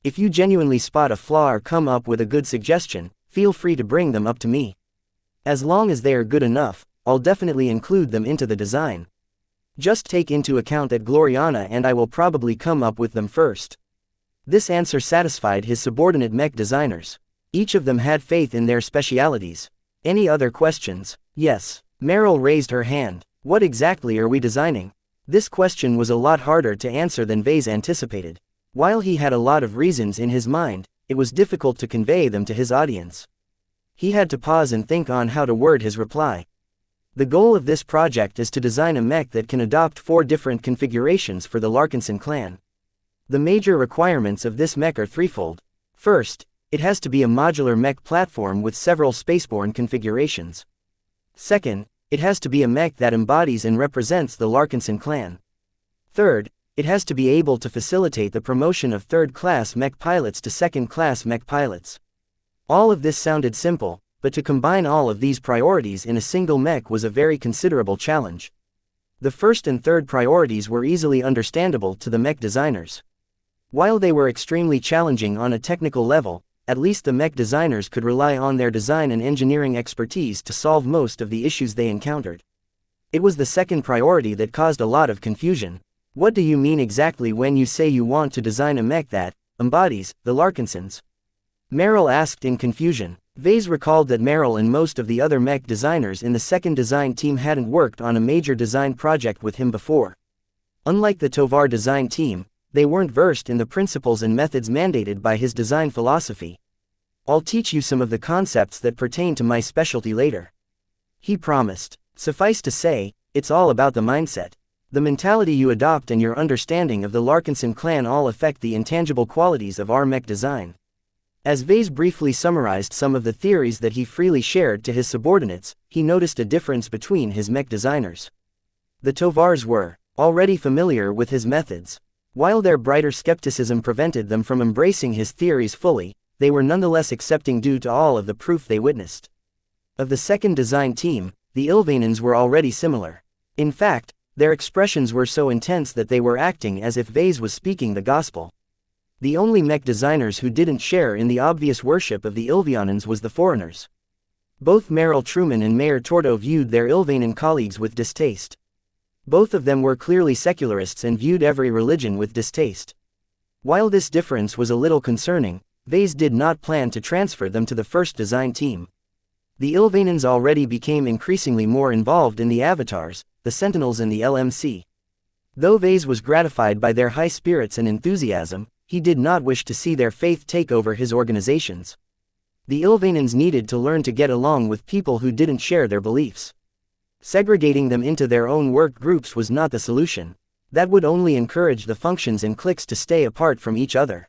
If you genuinely spot a flaw or come up with a good suggestion, feel free to bring them up to me. As long as they are good enough, I'll definitely include them into the design. Just take into account that Gloriana and I will probably come up with them first. This answer satisfied his subordinate mech designers. Each of them had faith in their specialities. Any other questions? Yes. Meryl raised her hand. What exactly are we designing? This question was a lot harder to answer than Vase anticipated. While he had a lot of reasons in his mind, it was difficult to convey them to his audience. He had to pause and think on how to word his reply. The goal of this project is to design a mech that can adopt 4 different configurations for the Larkinson clan. The major requirements of this mech are threefold. First, it has to be a modular mech platform with several spaceborne configurations. Second, it has to be a mech that embodies and represents the Larkinson clan. Third, it has to be able to facilitate the promotion of third-class mech pilots to second-class mech pilots. All of this sounded simple, but to combine all of these priorities in a single mech was a very considerable challenge. The first and third priorities were easily understandable to the mech designers. While they were extremely challenging on a technical level, at least the mech designers could rely on their design and engineering expertise to solve most of the issues they encountered. It was the second priority that caused a lot of confusion. What do you mean exactly when you say you want to design a mech that embodies the Larkinsons? Meryl asked in confusion. Vase recalled that Meryl and most of the other mech designers in the second design team hadn't worked on a major design project with him before. Unlike the Tovar design team, they weren't versed in the principles and methods mandated by his design philosophy. I'll teach you some of the concepts that pertain to my specialty later. He promised. Suffice to say, it's all about the mindset. The mentality you adopt and your understanding of the Larkinson clan all affect the intangible qualities of our mech design. As Vase briefly summarized some of the theories that he freely shared to his subordinates, he noticed a difference between his mech designers. The Tovars were already familiar with his methods. While their brighter skepticism prevented them from embracing his theories fully, they were nonetheless accepting due to all of the proof they witnessed. Of the second design team, the Ilvanans were already similar. In fact, their expressions were so intense that they were acting as if Vase was speaking the gospel. The only mech designers who didn't share in the obvious worship of the Ilvanans was the foreigners. Both Meryl Truman and Mayor Tordo viewed their Ilvanan colleagues with distaste. Both of them were clearly secularists and viewed every religion with distaste. While this difference was a little concerning, Vase did not plan to transfer them to the first design team. The Ilvanans already became increasingly more involved in the avatars, the Sentinels and the LMC. Though Vase was gratified by their high spirits and enthusiasm, he did not wish to see their faith take over his organizations. The Ilvanans needed to learn to get along with people who didn't share their beliefs. Segregating them into their own work groups was not the solution. That would only encourage the functions and cliques to stay apart from each other.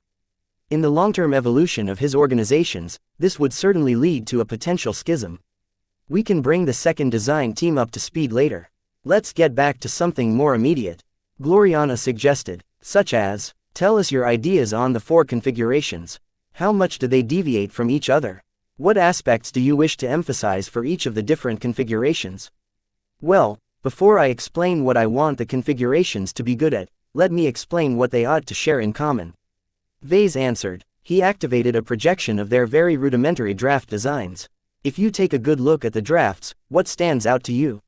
In the long-term evolution of his organizations, this would certainly lead to a potential schism. We can bring the second design team up to speed later. Let's get back to something more immediate, Gloriana suggested, such as, tell us your ideas on the 4 configurations. How much do they deviate from each other? What aspects do you wish to emphasize for each of the different configurations? Well, before I explain what I want the configurations to be good at, let me explain what they ought to share in common. Vase answered. He activated a projection of their very rudimentary draft designs. If you take a good look at the drafts, what stands out to you?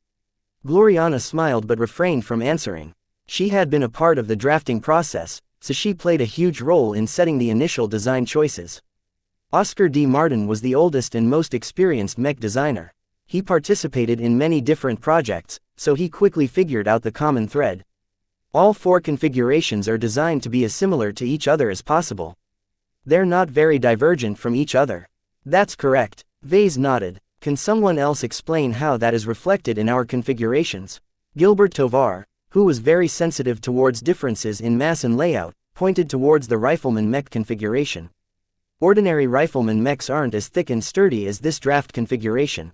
Gloriana smiled but refrained from answering. She had been a part of the drafting process, so she played a huge role in setting the initial design choices. Oscar D. Martin was the oldest and most experienced mech designer. He participated in many different projects, so he quickly figured out the common thread. All 4 configurations are designed to be as similar to each other as possible. They're not very divergent from each other. That's correct. Vase nodded. Can someone else explain how that is reflected in our configurations? Gilbert Tovar, who was very sensitive towards differences in mass and layout, pointed towards the rifleman mech configuration. Ordinary rifleman mechs aren't as thick and sturdy as this draft configuration.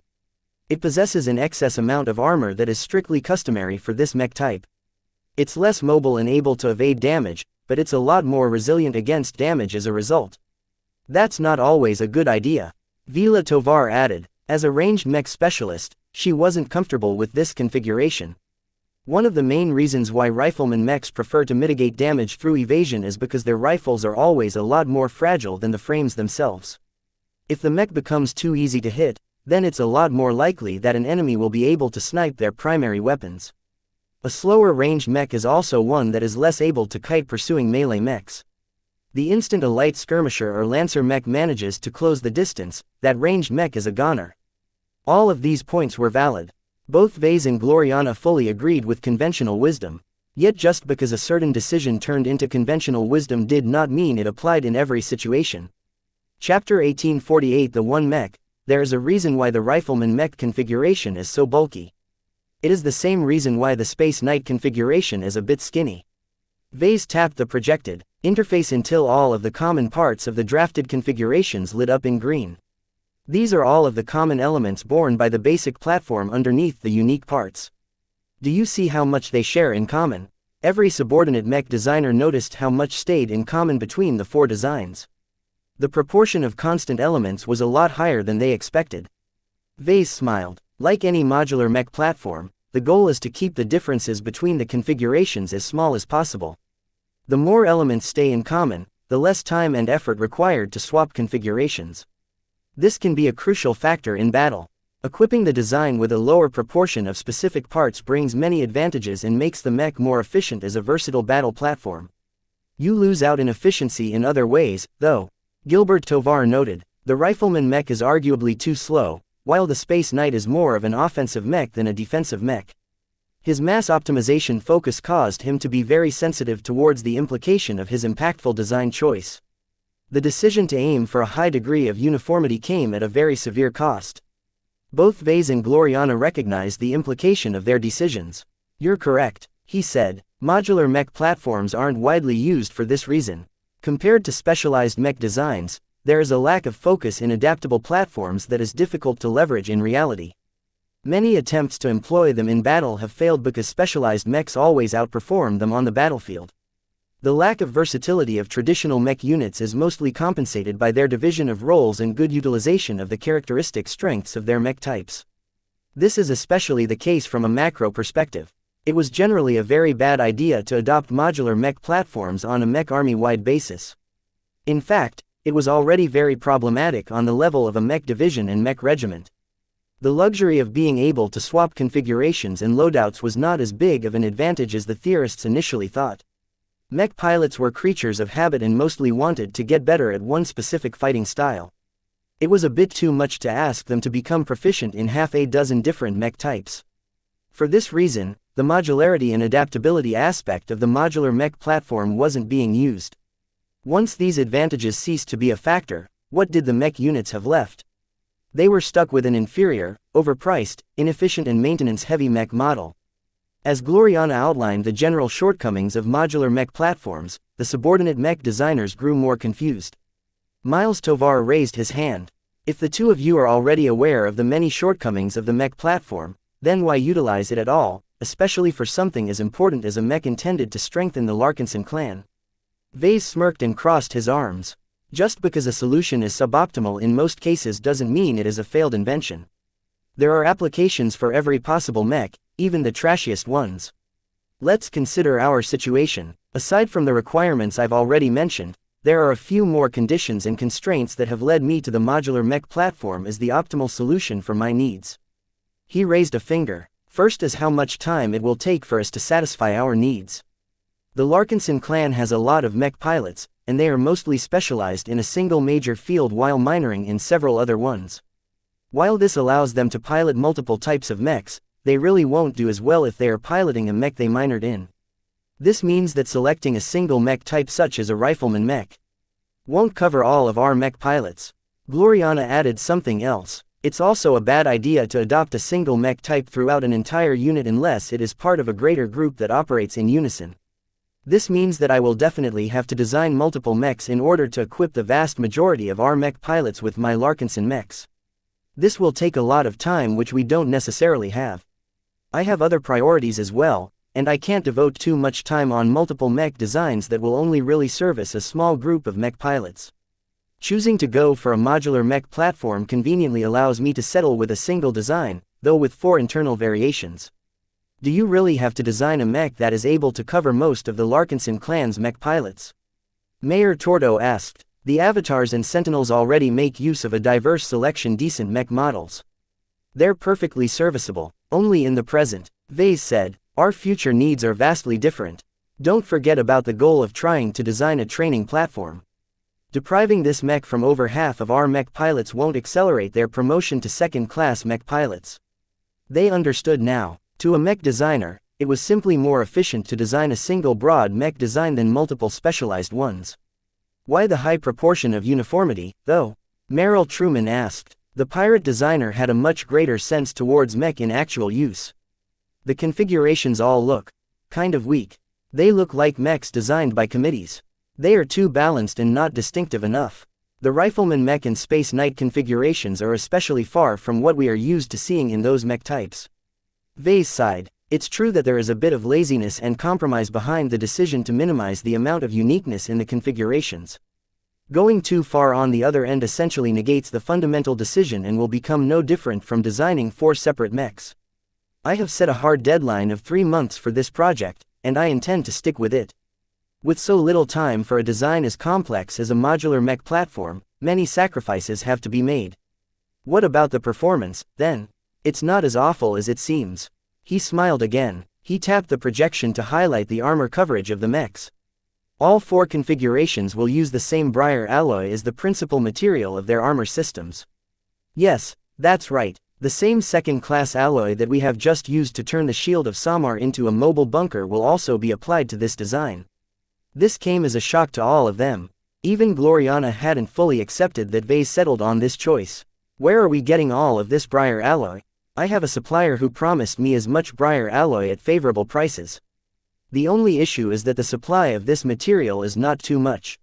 It possesses an excess amount of armor that is strictly customary for this mech type. It's less mobile and able to evade damage, but it's a lot more resilient against damage as a result. That's not always a good idea. Vila Tovar added. As a ranged mech specialist, she wasn't comfortable with this configuration. One of the main reasons why rifleman mechs prefer to mitigate damage through evasion is because their rifles are always a lot more fragile than the frames themselves. If the mech becomes too easy to hit, then it's a lot more likely that an enemy will be able to snipe their primary weapons. A slower ranged mech is also one that is less able to kite pursuing melee mechs. The instant a light skirmisher or lancer mech manages to close the distance, that ranged mech is a goner. All of these points were valid. Both Vase and Gloriana fully agreed with conventional wisdom. Yet just because a certain decision turned into conventional wisdom did not mean it applied in every situation. Chapter 1848 The One Mech. There is a reason why the rifleman mech configuration is so bulky. It is the same reason why the Space Knight configuration is a bit skinny. Vase tapped the projected interface until all of the common parts of the drafted configurations lit up in green. These are all of the common elements borne by the basic platform underneath the unique parts. Do you see how much they share in common? Every subordinate mech designer noticed how much stayed in common between the 4 designs. The proportion of constant elements was a lot higher than they expected. Vase smiled. Like any modular mech platform, the goal is to keep the differences between the configurations as small as possible. The more elements stay in common, the less time and effort required to swap configurations. This can be a crucial factor in battle. Equipping the design with a lower proportion of specific parts brings many advantages and makes the mech more efficient as a versatile battle platform. You lose out in efficiency in other ways, though. Gilbert Tovar noted. The rifleman mech is arguably too slow, while the Space Knight is more of an offensive mech than a defensive mech. His mass optimization focus caused him to be very sensitive towards the implication of his impactful design choice. The decision to aim for a high degree of uniformity came at a very severe cost. Both Vase and Gloriana recognized the implication of their decisions. You're correct, he said. Modular mech platforms aren't widely used for this reason. Compared to specialized mech designs, there is a lack of focus in adaptable platforms that is difficult to leverage in reality. Many attempts to employ them in battle have failed because specialized mechs always outperform them on the battlefield. The lack of versatility of traditional mech units is mostly compensated by their division of roles and good utilization of the characteristic strengths of their mech types. This is especially the case from a macro perspective. It was generally a very bad idea to adopt modular mech platforms on a mech army-wide basis. In fact, it was already very problematic on the level of a mech division and mech regiment. The luxury of being able to swap configurations and loadouts was not as big of an advantage as the theorists initially thought. Mech pilots were creatures of habit and mostly wanted to get better at one specific fighting style. It was a bit too much to ask them to become proficient in half a dozen different mech types. For this reason, the modularity and adaptability aspect of the modular mech platform wasn't being used. Once these advantages ceased to be a factor, what did the mech units have left? They were stuck with an inferior, overpriced, inefficient and maintenance-heavy mech model. As Gloriana outlined the general shortcomings of modular mech platforms, the subordinate mech designers grew more confused. Miles Tovar raised his hand. If the two of you are already aware of the many shortcomings of the mech platform, then why utilize it at all, especially for something as important as a mech intended to strengthen the Larkinson clan? Vase smirked and crossed his arms. Just because a solution is suboptimal in most cases doesn't mean it is a failed invention. There are applications for every possible mech, even the trashiest ones. Let's consider our situation. Aside from the requirements I've already mentioned, there are a few more conditions and constraints that have led me to the modular mech platform as the optimal solution for my needs. He raised a finger. First is how much time it will take for us to satisfy our needs. The Larkinson clan has a lot of mech pilots, and they are mostly specialized in a single major field while minoring in several other ones. While this allows them to pilot multiple types of mechs, they really won't do as well if they are piloting a mech they minored in. This means that selecting a single mech type such as a rifleman mech won't cover all of our mech pilots. Gloriana added something else. It's also a bad idea to adopt a single mech type throughout an entire unit unless it is part of a greater group that operates in unison. This means that I will definitely have to design multiple mechs in order to equip the vast majority of our mech pilots with my Larkinson mechs. This will take a lot of time which we don't necessarily have. I have other priorities as well, and I can't devote too much time on multiple mech designs that will only really service a small group of mech pilots. Choosing to go for a modular mech platform conveniently allows me to settle with a single design, though with 4 internal variations. Do you really have to design a mech that is able to cover most of the Larkinson clan's mech pilots? Mayor Tordo asked. The avatars and sentinels already make use of a diverse selection decent mech models. They're perfectly serviceable, only in the present, Vase said. Our future needs are vastly different. Don't forget about the goal of trying to design a training platform. Depriving this mech from over half of our mech pilots won't accelerate their promotion to second-class mech pilots. They understood now. To a mech designer, it was simply more efficient to design a single broad mech design than multiple specialized ones. Why the high proportion of uniformity, though? Meryl Truman asked. The pirate designer had a much greater sense towards mech in actual use. The configurations all look kind of weak. They look like mechs designed by committees. They are too balanced and not distinctive enough. The rifleman mech and space knight configurations are especially far from what we are used to seeing in those mech types. Vase sighed. It's true that there is a bit of laziness and compromise behind the decision to minimize the amount of uniqueness in the configurations. Going too far on the other end essentially negates the fundamental decision and will become no different from designing 4 separate mechs. I have set a hard deadline of 3 months for this project, and I intend to stick with it. With so little time for a design as complex as a modular mech platform, many sacrifices have to be made. What about the performance, then? It's not as awful as it seems. He smiled again. He tapped the projection to highlight the armor coverage of the mechs. All 4 configurations will use the same briar alloy as the principal material of their armor systems. Yes, that's right. The same second-class alloy that we have just used to turn the shield of Samar into a mobile bunker will also be applied to this design. This came as a shock to all of them. Even Gloriana hadn't fully accepted that Vase settled on this choice. Where are we getting all of this briar alloy? I have a supplier who promised me as much briar alloy at favorable prices. The only issue is that the supply of this material is not too much.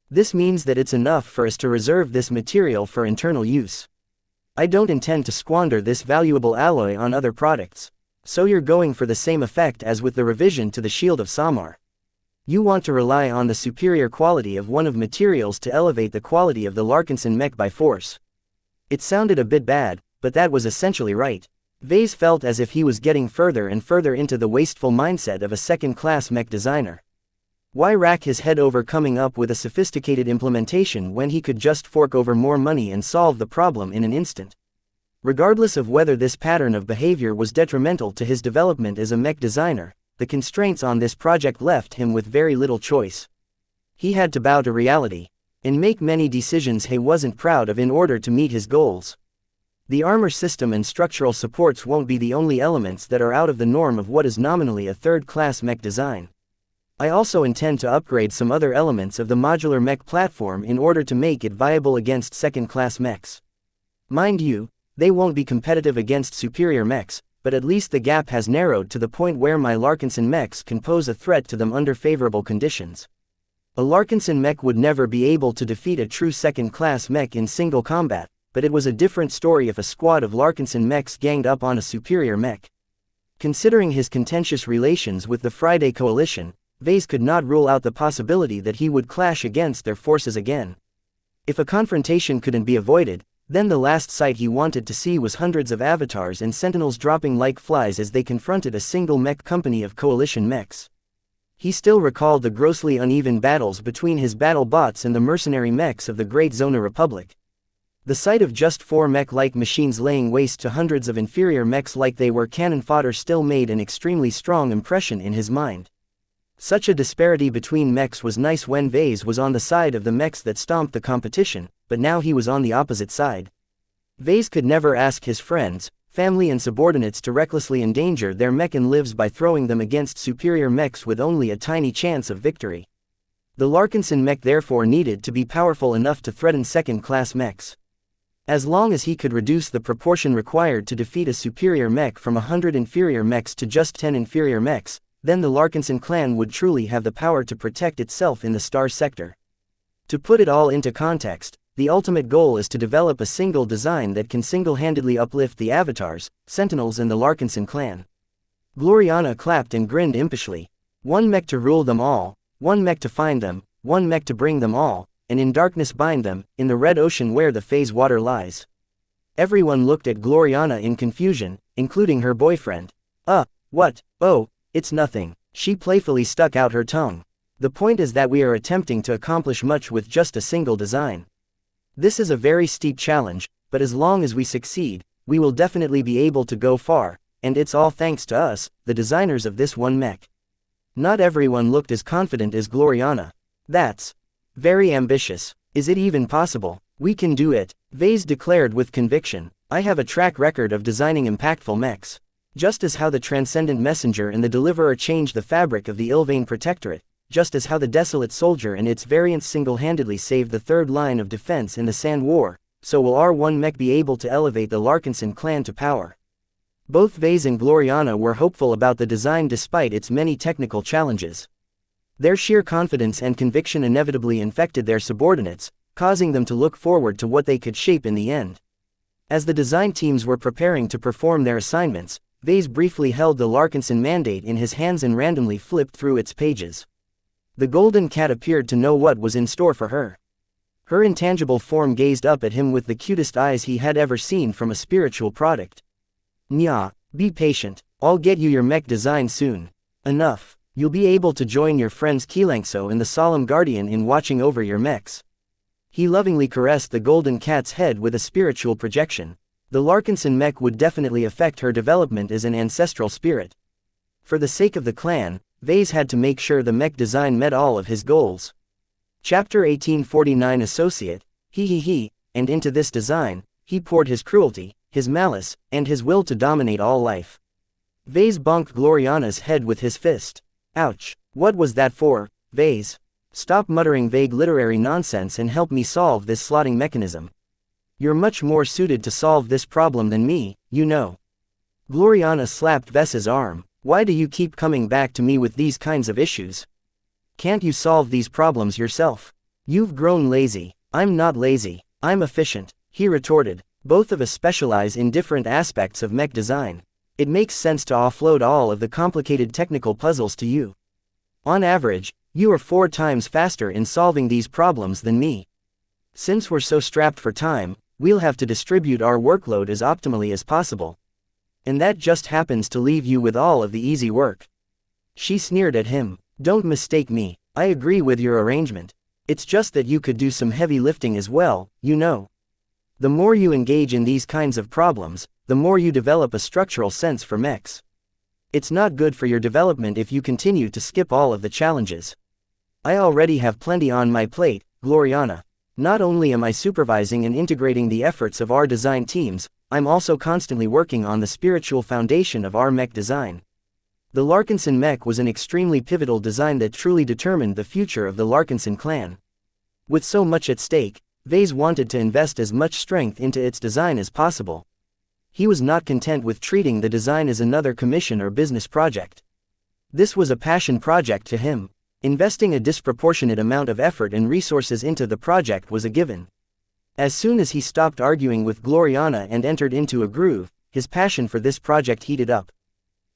This means that it's enough for us to reserve this material for internal use. I don't intend to squander this valuable alloy on other products. So you're going for the same effect as with the revision to the Shield of Samar. You want to rely on the superior quality of one of materials to elevate the quality of the Larkinson mech by force. It sounded a bit bad, but that was essentially right. Vase felt as if he was getting further and further into the wasteful mindset of a second-class mech designer. Why rack his head over coming up with a sophisticated implementation when he could just fork over more money and solve the problem in an instant? Regardless of whether this pattern of behavior was detrimental to his development as a mech designer, the constraints on this project left him with very little choice. He had to bow to reality and make many decisions he wasn't proud of in order to meet his goals. The armor system and structural supports won't be the only elements that are out of the norm of what is nominally a third-class mech design. I also intend to upgrade some other elements of the modular mech platform in order to make it viable against second-class mechs. Mind you, they won't be competitive against superior mechs, but at least the gap has narrowed to the point where my Larkinson mechs can pose a threat to them under favorable conditions. A Larkinson mech would never be able to defeat a true second-class mech in single combat, but it was a different story if a squad of Larkinson mechs ganged up on a superior mech. Considering his contentious relations with the Friday Coalition, Vase could not rule out the possibility that he would clash against their forces again. If a confrontation couldn't be avoided, then the last sight he wanted to see was hundreds of avatars and sentinels dropping like flies as they confronted a single mech company of coalition mechs. He still recalled the grossly uneven battles between his battle bots and the mercenary mechs of the Great Zona Republic. The sight of just 4 mech-like machines laying waste to hundreds of inferior mechs like they were cannon fodder still made an extremely strong impression in his mind. Such a disparity between mechs was nice when Vase was on the side of the mechs that stomped the competition, but now he was on the opposite side. Vase could never ask his friends, family and subordinates to recklessly endanger their mechan lives by throwing them against superior mechs with only a tiny chance of victory. The Larkinson mech therefore needed to be powerful enough to threaten second-class mechs. As long as he could reduce the proportion required to defeat a superior mech from 100 inferior mechs to just 10 inferior mechs, then the Larkinson clan would truly have the power to protect itself in the Star Sector. To put it all into context, the ultimate goal is to develop a single design that can single-handedly uplift the avatars, sentinels in the Larkinson clan. Gloriana clapped and grinned impishly. One mech to rule them all, one mech to find them, one mech to bring them all, and in darkness bind them, in the red ocean where the phase water lies. Everyone looked at Gloriana in confusion, including her boyfriend. What? Oh, it's nothing. She playfully stuck out her tongue. The point is that we are attempting to accomplish much with just a single design. This is a very steep challenge, but as long as we succeed, we will definitely be able to go far, and it's all thanks to us, the designers of this one mech. Not everyone looked as confident as Gloriana. That's very ambitious. Is it even possible? We can do it, Vase declared with conviction. I have a track record of designing impactful mechs. Just as how the Transcendent Messenger and the Deliverer changed the fabric of the Ilvain Protectorate, just as how the Desolate Soldier and its variants single-handedly saved the third line of defense in the Sand War, so will our one mech be able to elevate the Larkinson clan to power. Both Vase and Gloriana were hopeful about the design despite its many technical challenges. Their sheer confidence and conviction inevitably infected their subordinates, causing them to look forward to what they could shape in the end. As the design teams were preparing to perform their assignments, Vase briefly held the Larkinson mandate in his hands and randomly flipped through its pages. The golden cat appeared to know what was in store for her. Her intangible form gazed up at him with the cutest eyes he had ever seen from a spiritual product. Nya, be patient, I'll get you your mech design soon. Enough, you'll be able to join your friends xianxia and the Solemn Guardian in watching over your mechs. He lovingly caressed the golden cat's head with a spiritual projection. The Larkinson mech would definitely affect her development as an ancestral spirit. For the sake of the clan, Vase had to make sure the mech design met all of his goals. Chapter 1849 Associate, and into this design, he poured his cruelty, his malice, and his will to dominate all life. Vase bonked Gloriana's head with his fist. Ouch, what was that for, Vase? Stop muttering vague literary nonsense and help me solve this slotting mechanism. You're much more suited to solve this problem than me, you know. Gloriana slapped Ves's arm. Why do you keep coming back to me with these kinds of issues? Can't you solve these problems yourself? You've grown lazy. I'm not lazy, I'm efficient, he retorted. Both of us specialize in different aspects of mech design. It makes sense to offload all of the complicated technical puzzles to you. On average, You are 4 times faster in solving these problems than me. Since we're so strapped for time, we'll have to distribute our workload as optimally as possible. And that just happens to leave you with all of the easy work. She sneered at him. Don't mistake me, I agree with your arrangement. It's just that you could do some heavy lifting as well, you know. The more you engage in these kinds of problems, the more you develop a structural sense for mechs. It's not good for your development if you continue to skip all of the challenges. I already have plenty on my plate, Gloriana. Not only am I supervising and integrating the efforts of our design teams, I'm also constantly working on the spiritual foundation of our mech design. The Larkinson mech was an extremely pivotal design that truly determined the future of the Larkinson clan. With so much at stake, Vase wanted to invest as much strength into its design as possible. He was not content with treating the design as another commission or business project. This was a passion project to him. Investing a disproportionate amount of effort and resources into the project was a given. As soon as he stopped arguing with Gloriana and entered into a groove, his passion for this project heated up.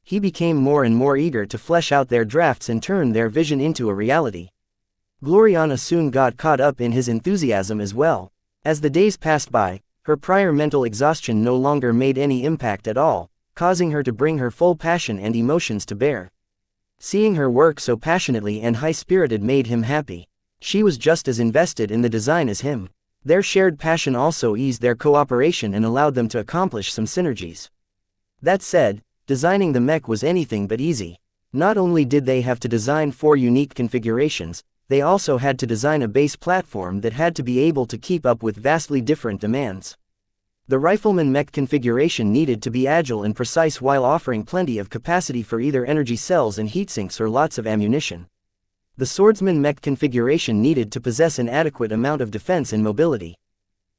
He became more and more eager to flesh out their drafts and turn their vision into a reality. Gloriana soon got caught up in his enthusiasm as well. As the days passed by, her prior mental exhaustion no longer made any impact at all, causing her to bring her full passion and emotions to bear. Seeing her work so passionately and high-spirited made him happy. She was just as invested in the design as him. Their shared passion also eased their cooperation and allowed them to accomplish some synergies. That said, designing the mech was anything but easy. Not only did they have to design 4 unique configurations, they also had to design a base platform that had to be able to keep up with vastly different demands. The rifleman mech configuration needed to be agile and precise while offering plenty of capacity for either energy cells and heatsinks or lots of ammunition. The swordsman mech configuration needed to possess an adequate amount of defense and mobility.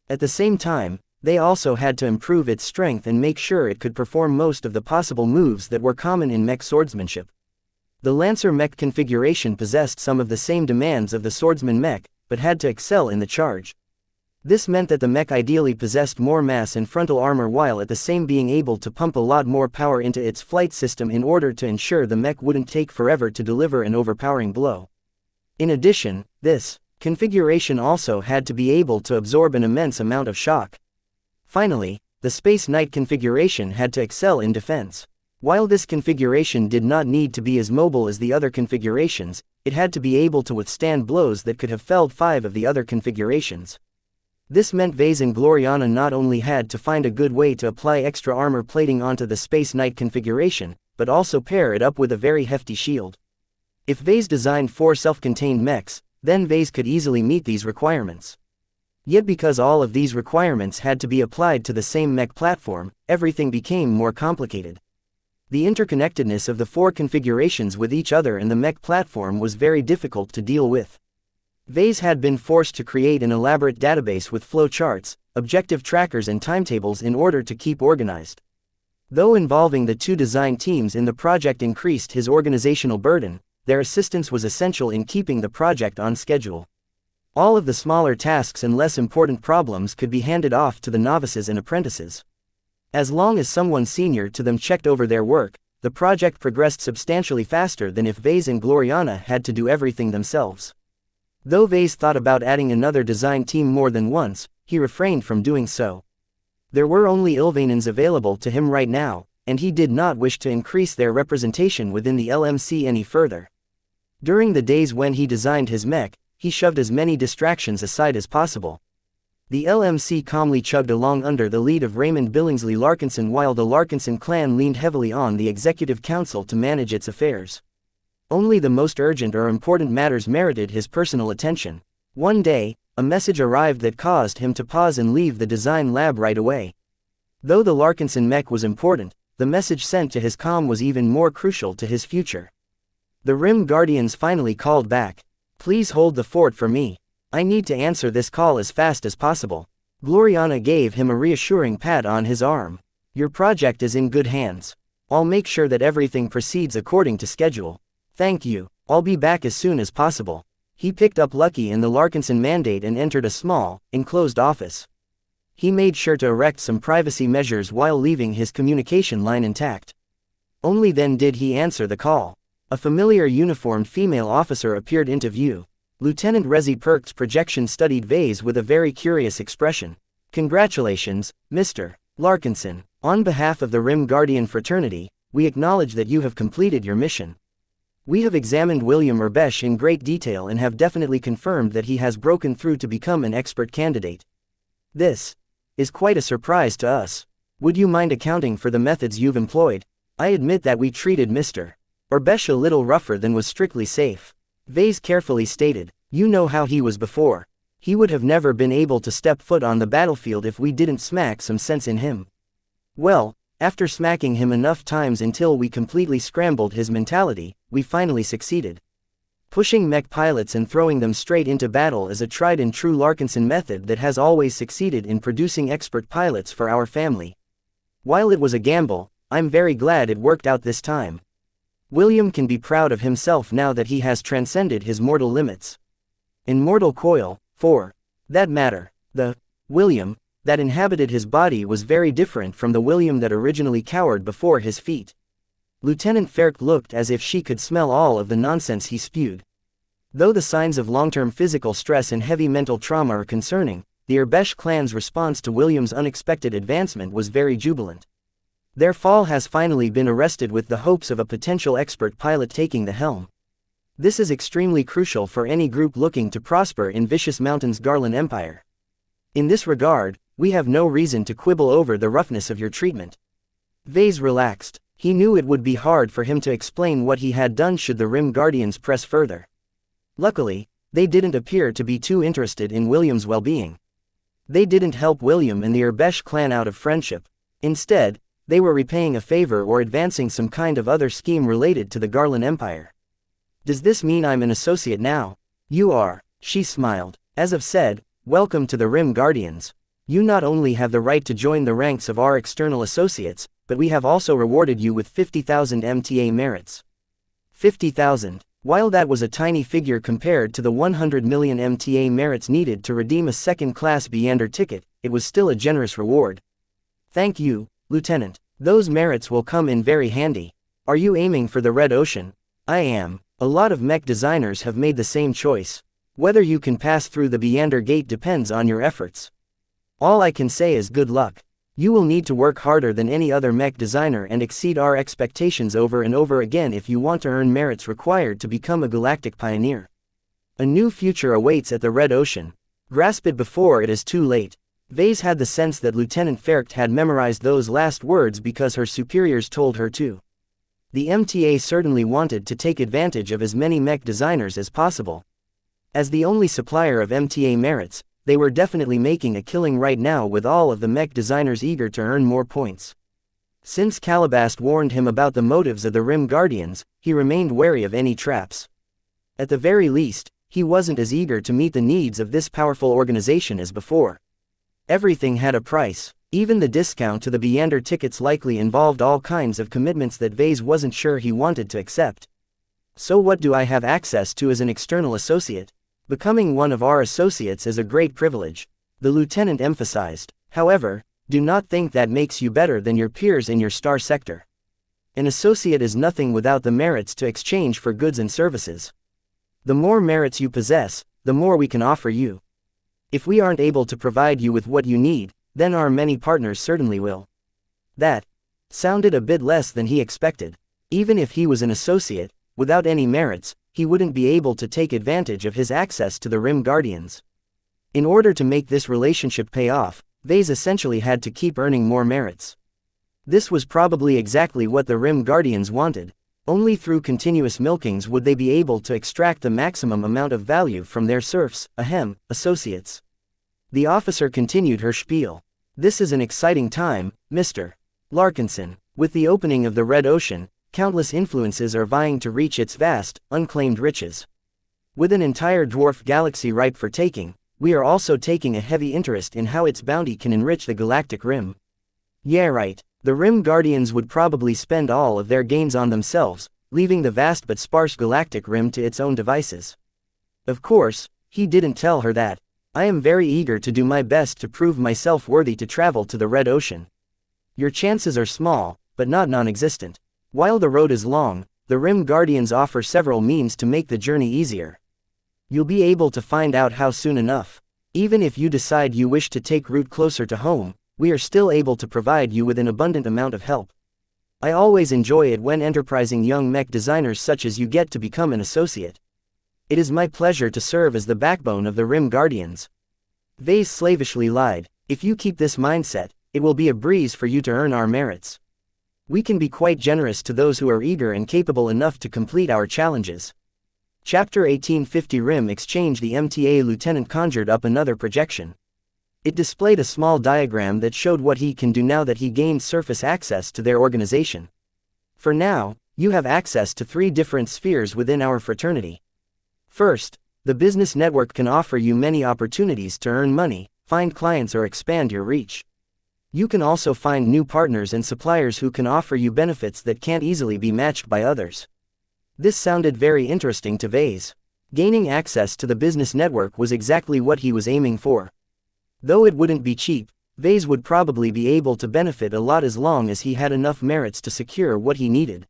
At the same time, they also had to improve its strength and make sure it could perform most of the possible moves that were common in mech swordsmanship. The Lancer mech configuration possessed some of the same demands of the swordsman mech, but had to excel in the charge. This meant that the mech ideally possessed more mass and frontal armor while at the same being able to pump a lot more power into its flight system in order to ensure the mech wouldn't take forever to deliver an overpowering blow. In addition, this configuration also had to be able to absorb an immense amount of shock. Finally, the Space Knight configuration had to excel in defense. While this configuration did not need to be as mobile as the other configurations, it had to be able to withstand blows that could have felled 5 of the other configurations. This meant Vase and Gloriana not only had to find a good way to apply extra armor plating onto the Space Knight configuration, but also pair it up with a very hefty shield. If Vase designed 4 self-contained mechs, then Vase could easily meet these requirements. Yet because all of these requirements had to be applied to the same mech platform, everything became more complicated. The interconnectedness of the 4 configurations with each other and the mech platform was very difficult to deal with. Vase had been forced to create an elaborate database with flow charts, objective trackers and timetables in order to keep organized. Though involving the 2 design teams in the project increased his organizational burden, their assistance was essential in keeping the project on schedule. All of the smaller tasks and less important problems could be handed off to the novices and apprentices. As long as someone senior to them checked over their work, the project progressed substantially faster than if Vase and Gloriana had to do everything themselves. Though Vase thought about adding another design team more than once, he refrained from doing so. There were only Ilvanans available to him right now, and he did not wish to increase their representation within the LMC any further. During the days when he designed his mech, he shoved as many distractions aside as possible. The LMC calmly chugged along under the lead of Raymond Billingsley Larkinson while the Larkinson clan leaned heavily on the Executive Council to manage its affairs. Only the most urgent or important matters merited his personal attention. One day, a message arrived that caused him to pause and leave the design lab right away. Though the Larkinson mech was important, the message sent to his comm was even more crucial to his future. The Rim Guardians finally called back. Please hold the fort for me. I need to answer this call as fast as possible. Gloriana gave him a reassuring pat on his arm. Your project is in good hands. I'll make sure that everything proceeds according to schedule. Thank you. I'll be back as soon as possible. He picked up Lucky in the Larkinson mandate and entered a small, enclosed office. He made sure to erect some privacy measures while leaving his communication line intact. Only then did he answer the call. A familiar uniformed female officer appeared into view. Lieutenant Rezi Perk's projection studied Vase with a very curious expression. "Congratulations, Mr. Larkinson. On behalf of the Rim Guardian fraternity, we acknowledge that you have completed your mission. We have examined William Urbesh in great detail and have definitely confirmed that he has broken through to become an expert candidate. This is quite a surprise to us. Would you mind accounting for the methods you've employed? I admit that we treated Mr. Urbesh a little rougher than was strictly safe." Vase carefully stated. "You know how he was before. He would have never been able to step foot on the battlefield if we didn't smack some sense in him. Well, after smacking him enough times until we completely scrambled his mentality, we finally succeeded. Pushing mech pilots and throwing them straight into battle is a tried and true Larkinson method that has always succeeded in producing expert pilots for our family. While it was a gamble, I'm very glad it worked out this time. William can be proud of himself now that he has transcended his mortal limits. In mortal coil, for that matter, the William that inhabited his body was very different from the William that originally cowered before his feet." Lieutenant Ferk looked as if she could smell all of the nonsense he spewed. Though the signs of long-term physical stress and heavy mental trauma are concerning, the Urbesh clan's response to William's unexpected advancement was very jubilant. Their fall has finally been arrested with the hopes of a potential expert pilot taking the helm. This is extremely crucial for any group looking to prosper in Vicious Mountain's Garland Empire. In this regard, we have no reason to quibble over the roughness of your treatment." Vase relaxed. He knew it would be hard for him to explain what he had done should the Rim Guardians press further. Luckily, they didn't appear to be too interested in William's well-being. They didn't help William and the Urbesh clan out of friendship. Instead, they were repaying a favor or advancing some kind of other scheme related to the Garland Empire. "Does this mean I'm an associate now?" "You are," she smiled. "As I've said, welcome to the Rim Guardians. You not only have the right to join the ranks of our external associates, but we have also rewarded you with 50,000 MTA merits." 50,000. While that was a tiny figure compared to the 100 million MTA merits needed to redeem a second-class Beander ticket, it was still a generous reward. "Thank you, Lieutenant. Those merits will come in very handy. Are you aiming for the Red Ocean?" "I am. A lot of mech designers have made the same choice. Whether you can pass through the Beander Gate depends on your efforts. All I can say is good luck. You will need to work harder than any other mech designer and exceed our expectations over and over again if you want to earn merits required to become a galactic pioneer. A new future awaits at the Red Ocean. Grasp it before it is too late." Vase had the sense that Lieutenant Ferkt had memorized those last words because her superiors told her to. The MTA certainly wanted to take advantage of as many mech designers as possible. As the only supplier of MTA merits, they were definitely making a killing right now with all of the mech designers eager to earn more points. Since Calabast warned him about the motives of the Rim Guardians, he remained wary of any traps. At the very least, he wasn't as eager to meet the needs of this powerful organization as before. Everything had a price. Even the discount to the Beander tickets likely involved all kinds of commitments that Vase wasn't sure he wanted to accept. "So what do I have access to as an external associate? Becoming one of our associates is a great privilege," the lieutenant emphasized. "However, do not think that makes you better than your peers in your star sector. An associate is nothing without the merits to exchange for goods and services. The more merits you possess, the more we can offer you. If we aren't able to provide you with what you need, then our many partners certainly will." That sounded a bit less than he expected. Even if he was an associate, without any merits, he wouldn't be able to take advantage of his access to the Rim Guardians. In order to make this relationship pay off, Vase essentially had to keep earning more merits. This was probably exactly what the Rim Guardians wanted. Only through continuous milkings would they be able to extract the maximum amount of value from their serfs, associates. The officer continued her spiel. "This is an exciting time, Mr. Larkinson. With the opening of the Red Ocean, countless influences are vying to reach its vast, unclaimed riches. With an entire dwarf galaxy ripe for taking, we are also taking a heavy interest in how its bounty can enrich the galactic rim." "Yeah, right. The Rim Guardians would probably spend all of their gains on themselves, leaving the vast but sparse galactic rim to its own devices." Of course, he didn't tell her that. "I am very eager to do my best to prove myself worthy to travel to the Red Ocean. Your chances are small, but not non-existent. While the road is long, the Rim Guardians offer several means to make the journey easier. You'll be able to find out how soon enough. Even if you decide you wish to take route closer to home, we are still able to provide you with an abundant amount of help. I always enjoy it when enterprising young mech designers such as you get to become an associate. It is my pleasure to serve as the backbone of the Rim Guardians. Vase slavishly lied. If you keep this mindset, it will be a breeze for you to earn our merits. We can be quite generous to those who are eager and capable enough to complete our challenges. Chapter 1850 Rim Exchange. The MTA lieutenant conjured up another projection. It displayed a small diagram that showed what he can do now that he gained surface access to their organization. For now, you have access to 3 different spheres within our fraternity. First, the business network can offer you many opportunities to earn money, find clients or expand your reach. You can also find new partners and suppliers who can offer you benefits that can't easily be matched by others. This sounded very interesting to Vase. Gaining access to the business network was exactly what he was aiming for. Though it wouldn't be cheap, Vase would probably be able to benefit a lot as long as he had enough merits to secure what he needed.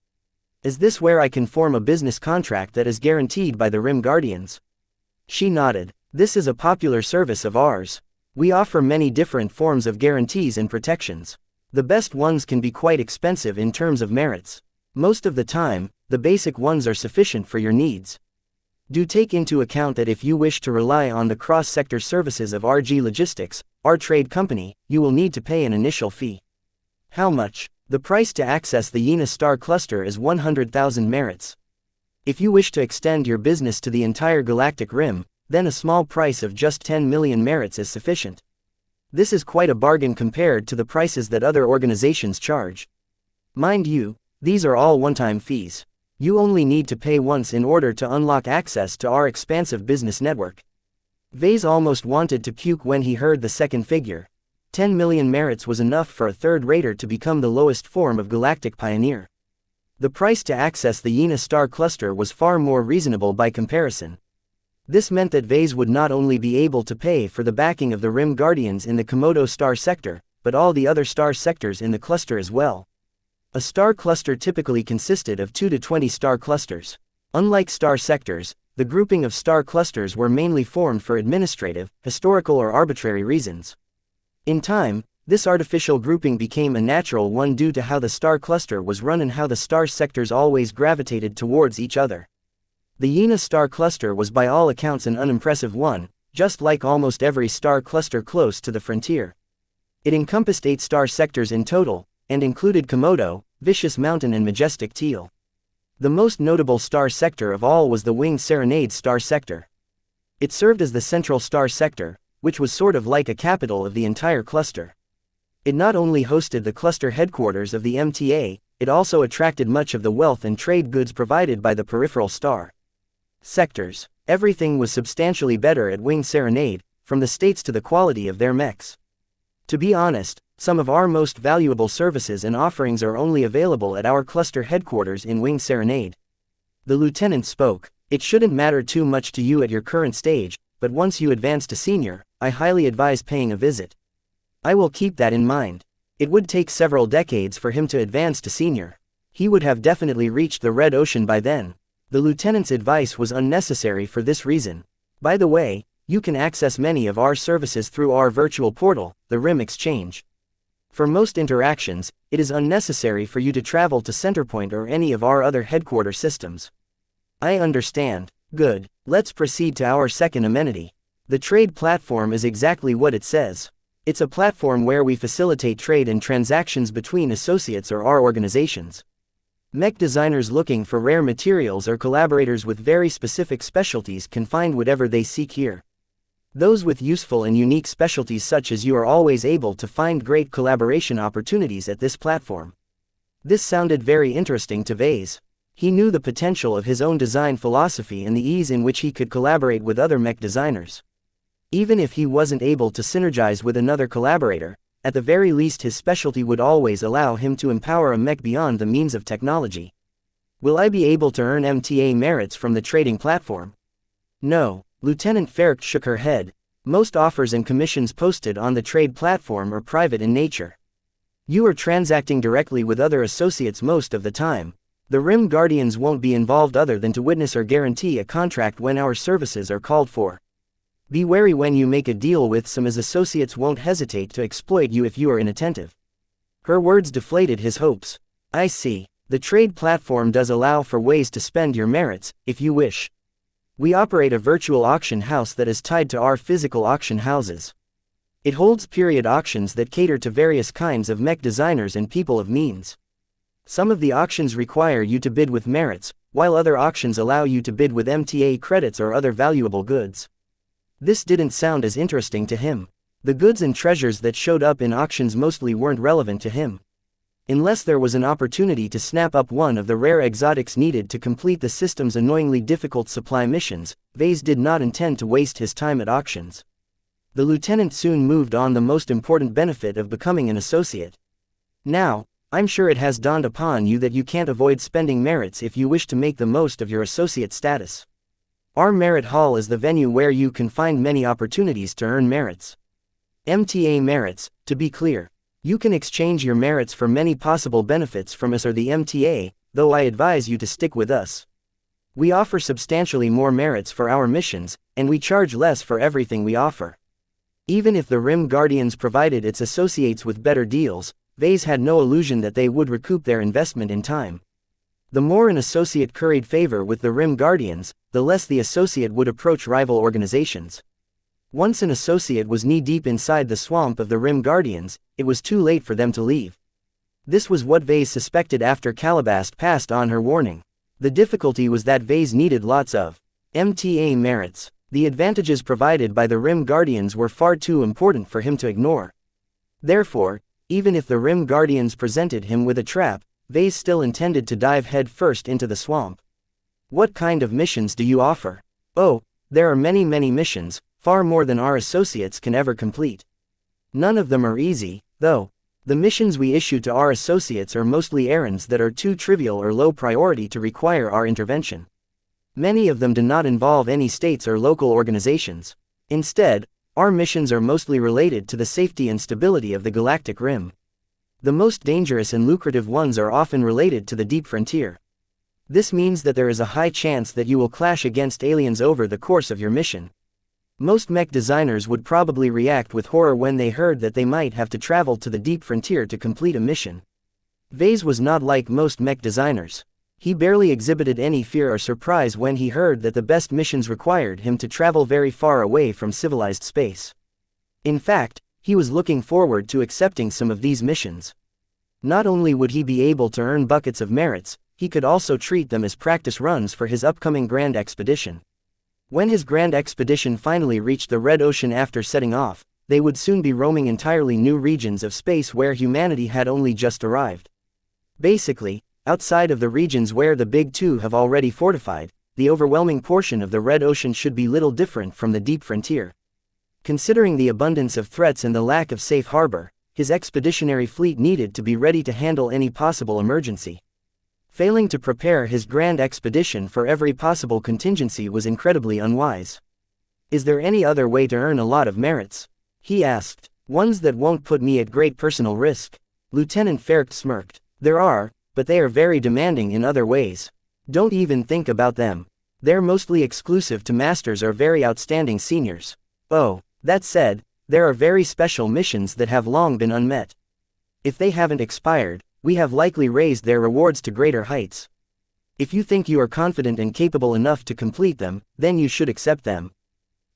Is this where I can form a business contract that is guaranteed by the Rim Guardians? She nodded. This is a popular service of ours. We offer many different forms of guarantees and protections. The best ones can be quite expensive in terms of merits. Most of the time, the basic ones are sufficient for your needs. Do take into account that if you wish to rely on the cross-sector services of RG Logistics, our trade company, you will need to pay an initial fee. How much? The price to access the Yena star cluster is 100,000 merits. If you wish to extend your business to the entire galactic rim, then a small price of just 10 million merits is sufficient. This is quite a bargain compared to the prices that other organizations charge. Mind you, these are all one-time fees. You only need to pay once in order to unlock access to our expansive business network. Vase almost wanted to puke when he heard the second figure. 10 million merits was enough for a third-rater to become the lowest form of galactic pioneer. The price to access the Yena star cluster was far more reasonable by comparison. This meant that Vase would not only be able to pay for the backing of the Rim Guardians in the Komodo star sector, but all the other star sectors in the cluster as well. A star cluster typically consisted of 2 to 20 star clusters. Unlike star sectors, the grouping of star clusters were mainly formed for administrative, historical or arbitrary reasons. In time, this artificial grouping became a natural one due to how the star cluster was run and how the star sectors always gravitated towards each other. The Yena star cluster was by all accounts an unimpressive one, just like almost every star cluster close to the frontier. It encompassed 8 star sectors in total, and included Komodo, Vicious Mountain and Majestic Teal. The most notable star sector of all was the Winged Serenade star sector. It served as the central star sector, which was sort of like a capital of the entire cluster. It not only hosted the cluster headquarters of the MTA, it also attracted much of the wealth and trade goods provided by the peripheral star sectors. Everything was substantially better at Winged Serenade, from the states to the quality of their mechs. To be honest, some of our most valuable services and offerings are only available at our cluster headquarters in Winged Serenade. The lieutenant spoke. It shouldn't matter too much to you at your current stage, but once you advance to senior, I highly advise paying a visit. I will keep that in mind. It would take several decades for him to advance to senior. He would have definitely reached the Red Ocean by then. The lieutenant's advice was unnecessary for this reason. By the way, you can access many of our services through our virtual portal, the Rim Exchange. For most interactions, it is unnecessary for you to travel to Centerpoint or any of our other headquarter systems. I understand. Good. Let's proceed to our second amenity. The trade platform is exactly what it says. It's a platform where we facilitate trade and transactions between associates or our organizations. Mech designers looking for rare materials or collaborators with very specific specialties can find whatever they seek here. Those with useful and unique specialties such as you are always able to find great collaboration opportunities at this platform. This sounded very interesting to Vase. He knew the potential of his own design philosophy and the ease in which he could collaborate with other mech designers. Even if he wasn't able to synergize with another collaborator, at the very least his specialty would always allow him to empower a mech beyond the means of technology. Will I be able to earn MTA merits from the trading platform? No. Lieutenant Ferrick shook her head. Most offers and commissions posted on the trade platform are private in nature. You are transacting directly with other associates most of the time. The Rim Guardians won't be involved other than to witness or guarantee a contract when our services are called for. Be wary when you make a deal with some, as associates won't hesitate to exploit you if you are inattentive. Her words deflated his hopes. I see. The trade platform does allow for ways to spend your merits, if you wish. We operate a virtual auction house that is tied to our physical auction houses. It holds period auctions that cater to various kinds of mech designers and people of means. Some of the auctions require you to bid with merits, while other auctions allow you to bid with MTA credits or other valuable goods. This didn't sound as interesting to him. The goods and treasures that showed up in auctions mostly weren't relevant to him. Unless there was an opportunity to snap up one of the rare exotics needed to complete the system's annoyingly difficult supply missions, Vase did not intend to waste his time at auctions. The lieutenant soon moved on the most important benefit of becoming an associate. Now, I'm sure it has dawned upon you that you can't avoid spending merits if you wish to make the most of your associate status. Our merit hall is the venue where you can find many opportunities to earn merits. MTA merits, to be clear. You can exchange your merits for many possible benefits from us or the MTA, though I advise you to stick with us. We offer substantially more merits for our missions, and we charge less for everything we offer. Even if the Rim Guardians provided its associates with better deals, Vase had no illusion that they would recoup their investment in time. The more an associate curried favor with the Rim Guardians, the less the associate would approach rival organizations. Once an associate was knee-deep inside the swamp of the Rim Guardians, it was too late for them to leave. This was what Vase suspected after Calabast passed on her warning. The difficulty was that Vase needed lots of MTA merits. The advantages provided by the Rim Guardians were far too important for him to ignore. Therefore, even if the Rim Guardians presented him with a trap, Vase still intended to dive head first into the swamp. What kind of missions do you offer? Oh, there are many missions, far more than our associates can ever complete. None of them are easy, though. The missions we issue to our associates are mostly errands that are too trivial or low priority to require our intervention. Many of them do not involve any states or local organizations. Instead, our missions are mostly related to the safety and stability of the galactic rim. The most dangerous and lucrative ones are often related to the deep frontier. This means that there is a high chance that you will clash against aliens over the course of your mission. Most mech designers would probably react with horror when they heard that they might have to travel to the deep frontier to complete a mission. Vase was not like most mech designers. He barely exhibited any fear or surprise when he heard that the best missions required him to travel very far away from civilized space. In fact, he was looking forward to accepting some of these missions. Not only would he be able to earn buckets of merits, he could also treat them as practice runs for his upcoming grand expedition. When his grand expedition finally reached the Red Ocean after setting off, they would soon be roaming entirely new regions of space where humanity had only just arrived. Basically, outside of the regions where the Big Two have already fortified, the overwhelming portion of the Red Ocean should be little different from the deep frontier. Considering the abundance of threats and the lack of safe harbor, his expeditionary fleet needed to be ready to handle any possible emergency. Failing to prepare his grand expedition for every possible contingency was incredibly unwise. Is there any other way to earn a lot of merits? He asked. Ones that won't put me at great personal risk? Lieutenant Fercht smirked. There are, but they are very demanding in other ways. Don't even think about them. They're mostly exclusive to masters or very outstanding seniors. Oh, that said, there are very special missions that have long been unmet. If they haven't expired, we have likely raised their rewards to greater heights. If you think you are confident and capable enough to complete them, then you should accept them.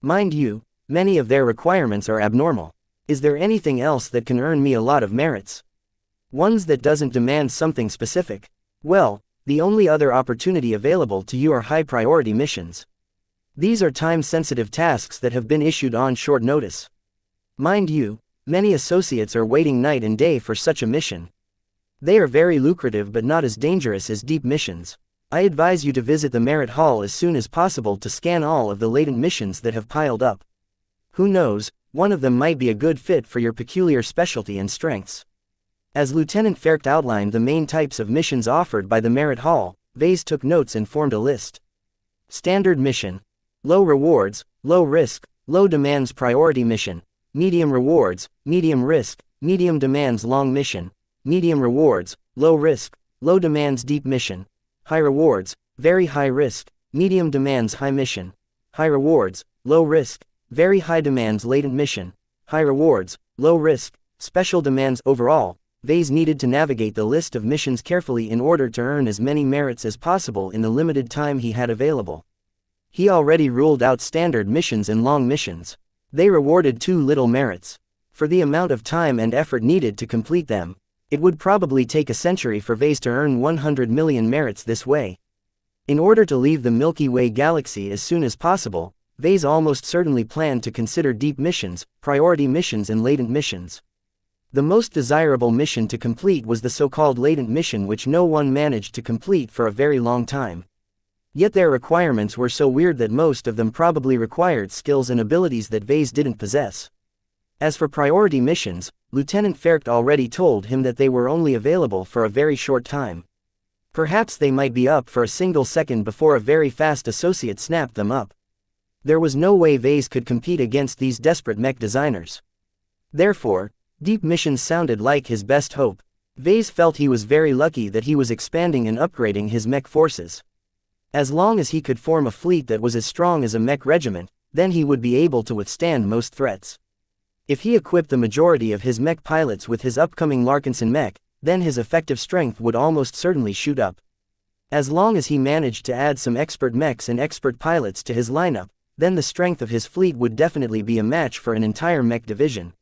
Mind you, many of their requirements are abnormal. Is there anything else that can earn me a lot of merits? Ones that doesn't demand something specific? Well, the only other opportunity available to you are high-priority missions. These are time-sensitive tasks that have been issued on short notice. Mind you, many associates are waiting night and day for such a mission. They are very lucrative but not as dangerous as deep missions. I advise you to visit the Merit Hall as soon as possible to scan all of the latent missions that have piled up. Who knows, one of them might be a good fit for your peculiar specialty and strengths. As Lieutenant Fercht outlined the main types of missions offered by the Merit Hall, Vase took notes and formed a list. Standard mission. Low rewards, low risk, low demands priority mission. Medium rewards, medium risk, medium demands long mission. Medium rewards, low risk, low demands deep mission. high rewards, very high risk, medium demands high mission. High rewards, low risk, very high demands latent mission. High rewards, low risk, special demands. Overall, Vase needed to navigate the list of missions carefully in order to earn as many merits as possible in the limited time he had available. He already ruled out standard missions and long missions. They rewarded too little merits. For the amount of time and effort needed to complete them, it would probably take a century for Vase to earn 100 million merits this way. In order to leave the Milky Way galaxy as soon as possible, Vase almost certainly planned to consider deep missions, priority missions and latent missions. The most desirable mission to complete was the so-called latent mission, which no one managed to complete for a very long time. Yet their requirements were so weird that most of them probably required skills and abilities that Vase didn't possess. As for priority missions, Lieutenant Fercht already told him that they were only available for a very short time. Perhaps they might be up for a single second before a very fast associate snapped them up. There was no way Vase could compete against these desperate mech designers. Therefore, deep missions sounded like his best hope. Vase felt he was very lucky that he was expanding and upgrading his mech forces. As long as he could form a fleet that was as strong as a mech regiment, then he would be able to withstand most threats. If he equipped the majority of his mech pilots with his upcoming Larkinson mech, then his effective strength would almost certainly shoot up. As long as he managed to add some expert mechs and expert pilots to his lineup, then the strength of his fleet would definitely be a match for an entire mech division.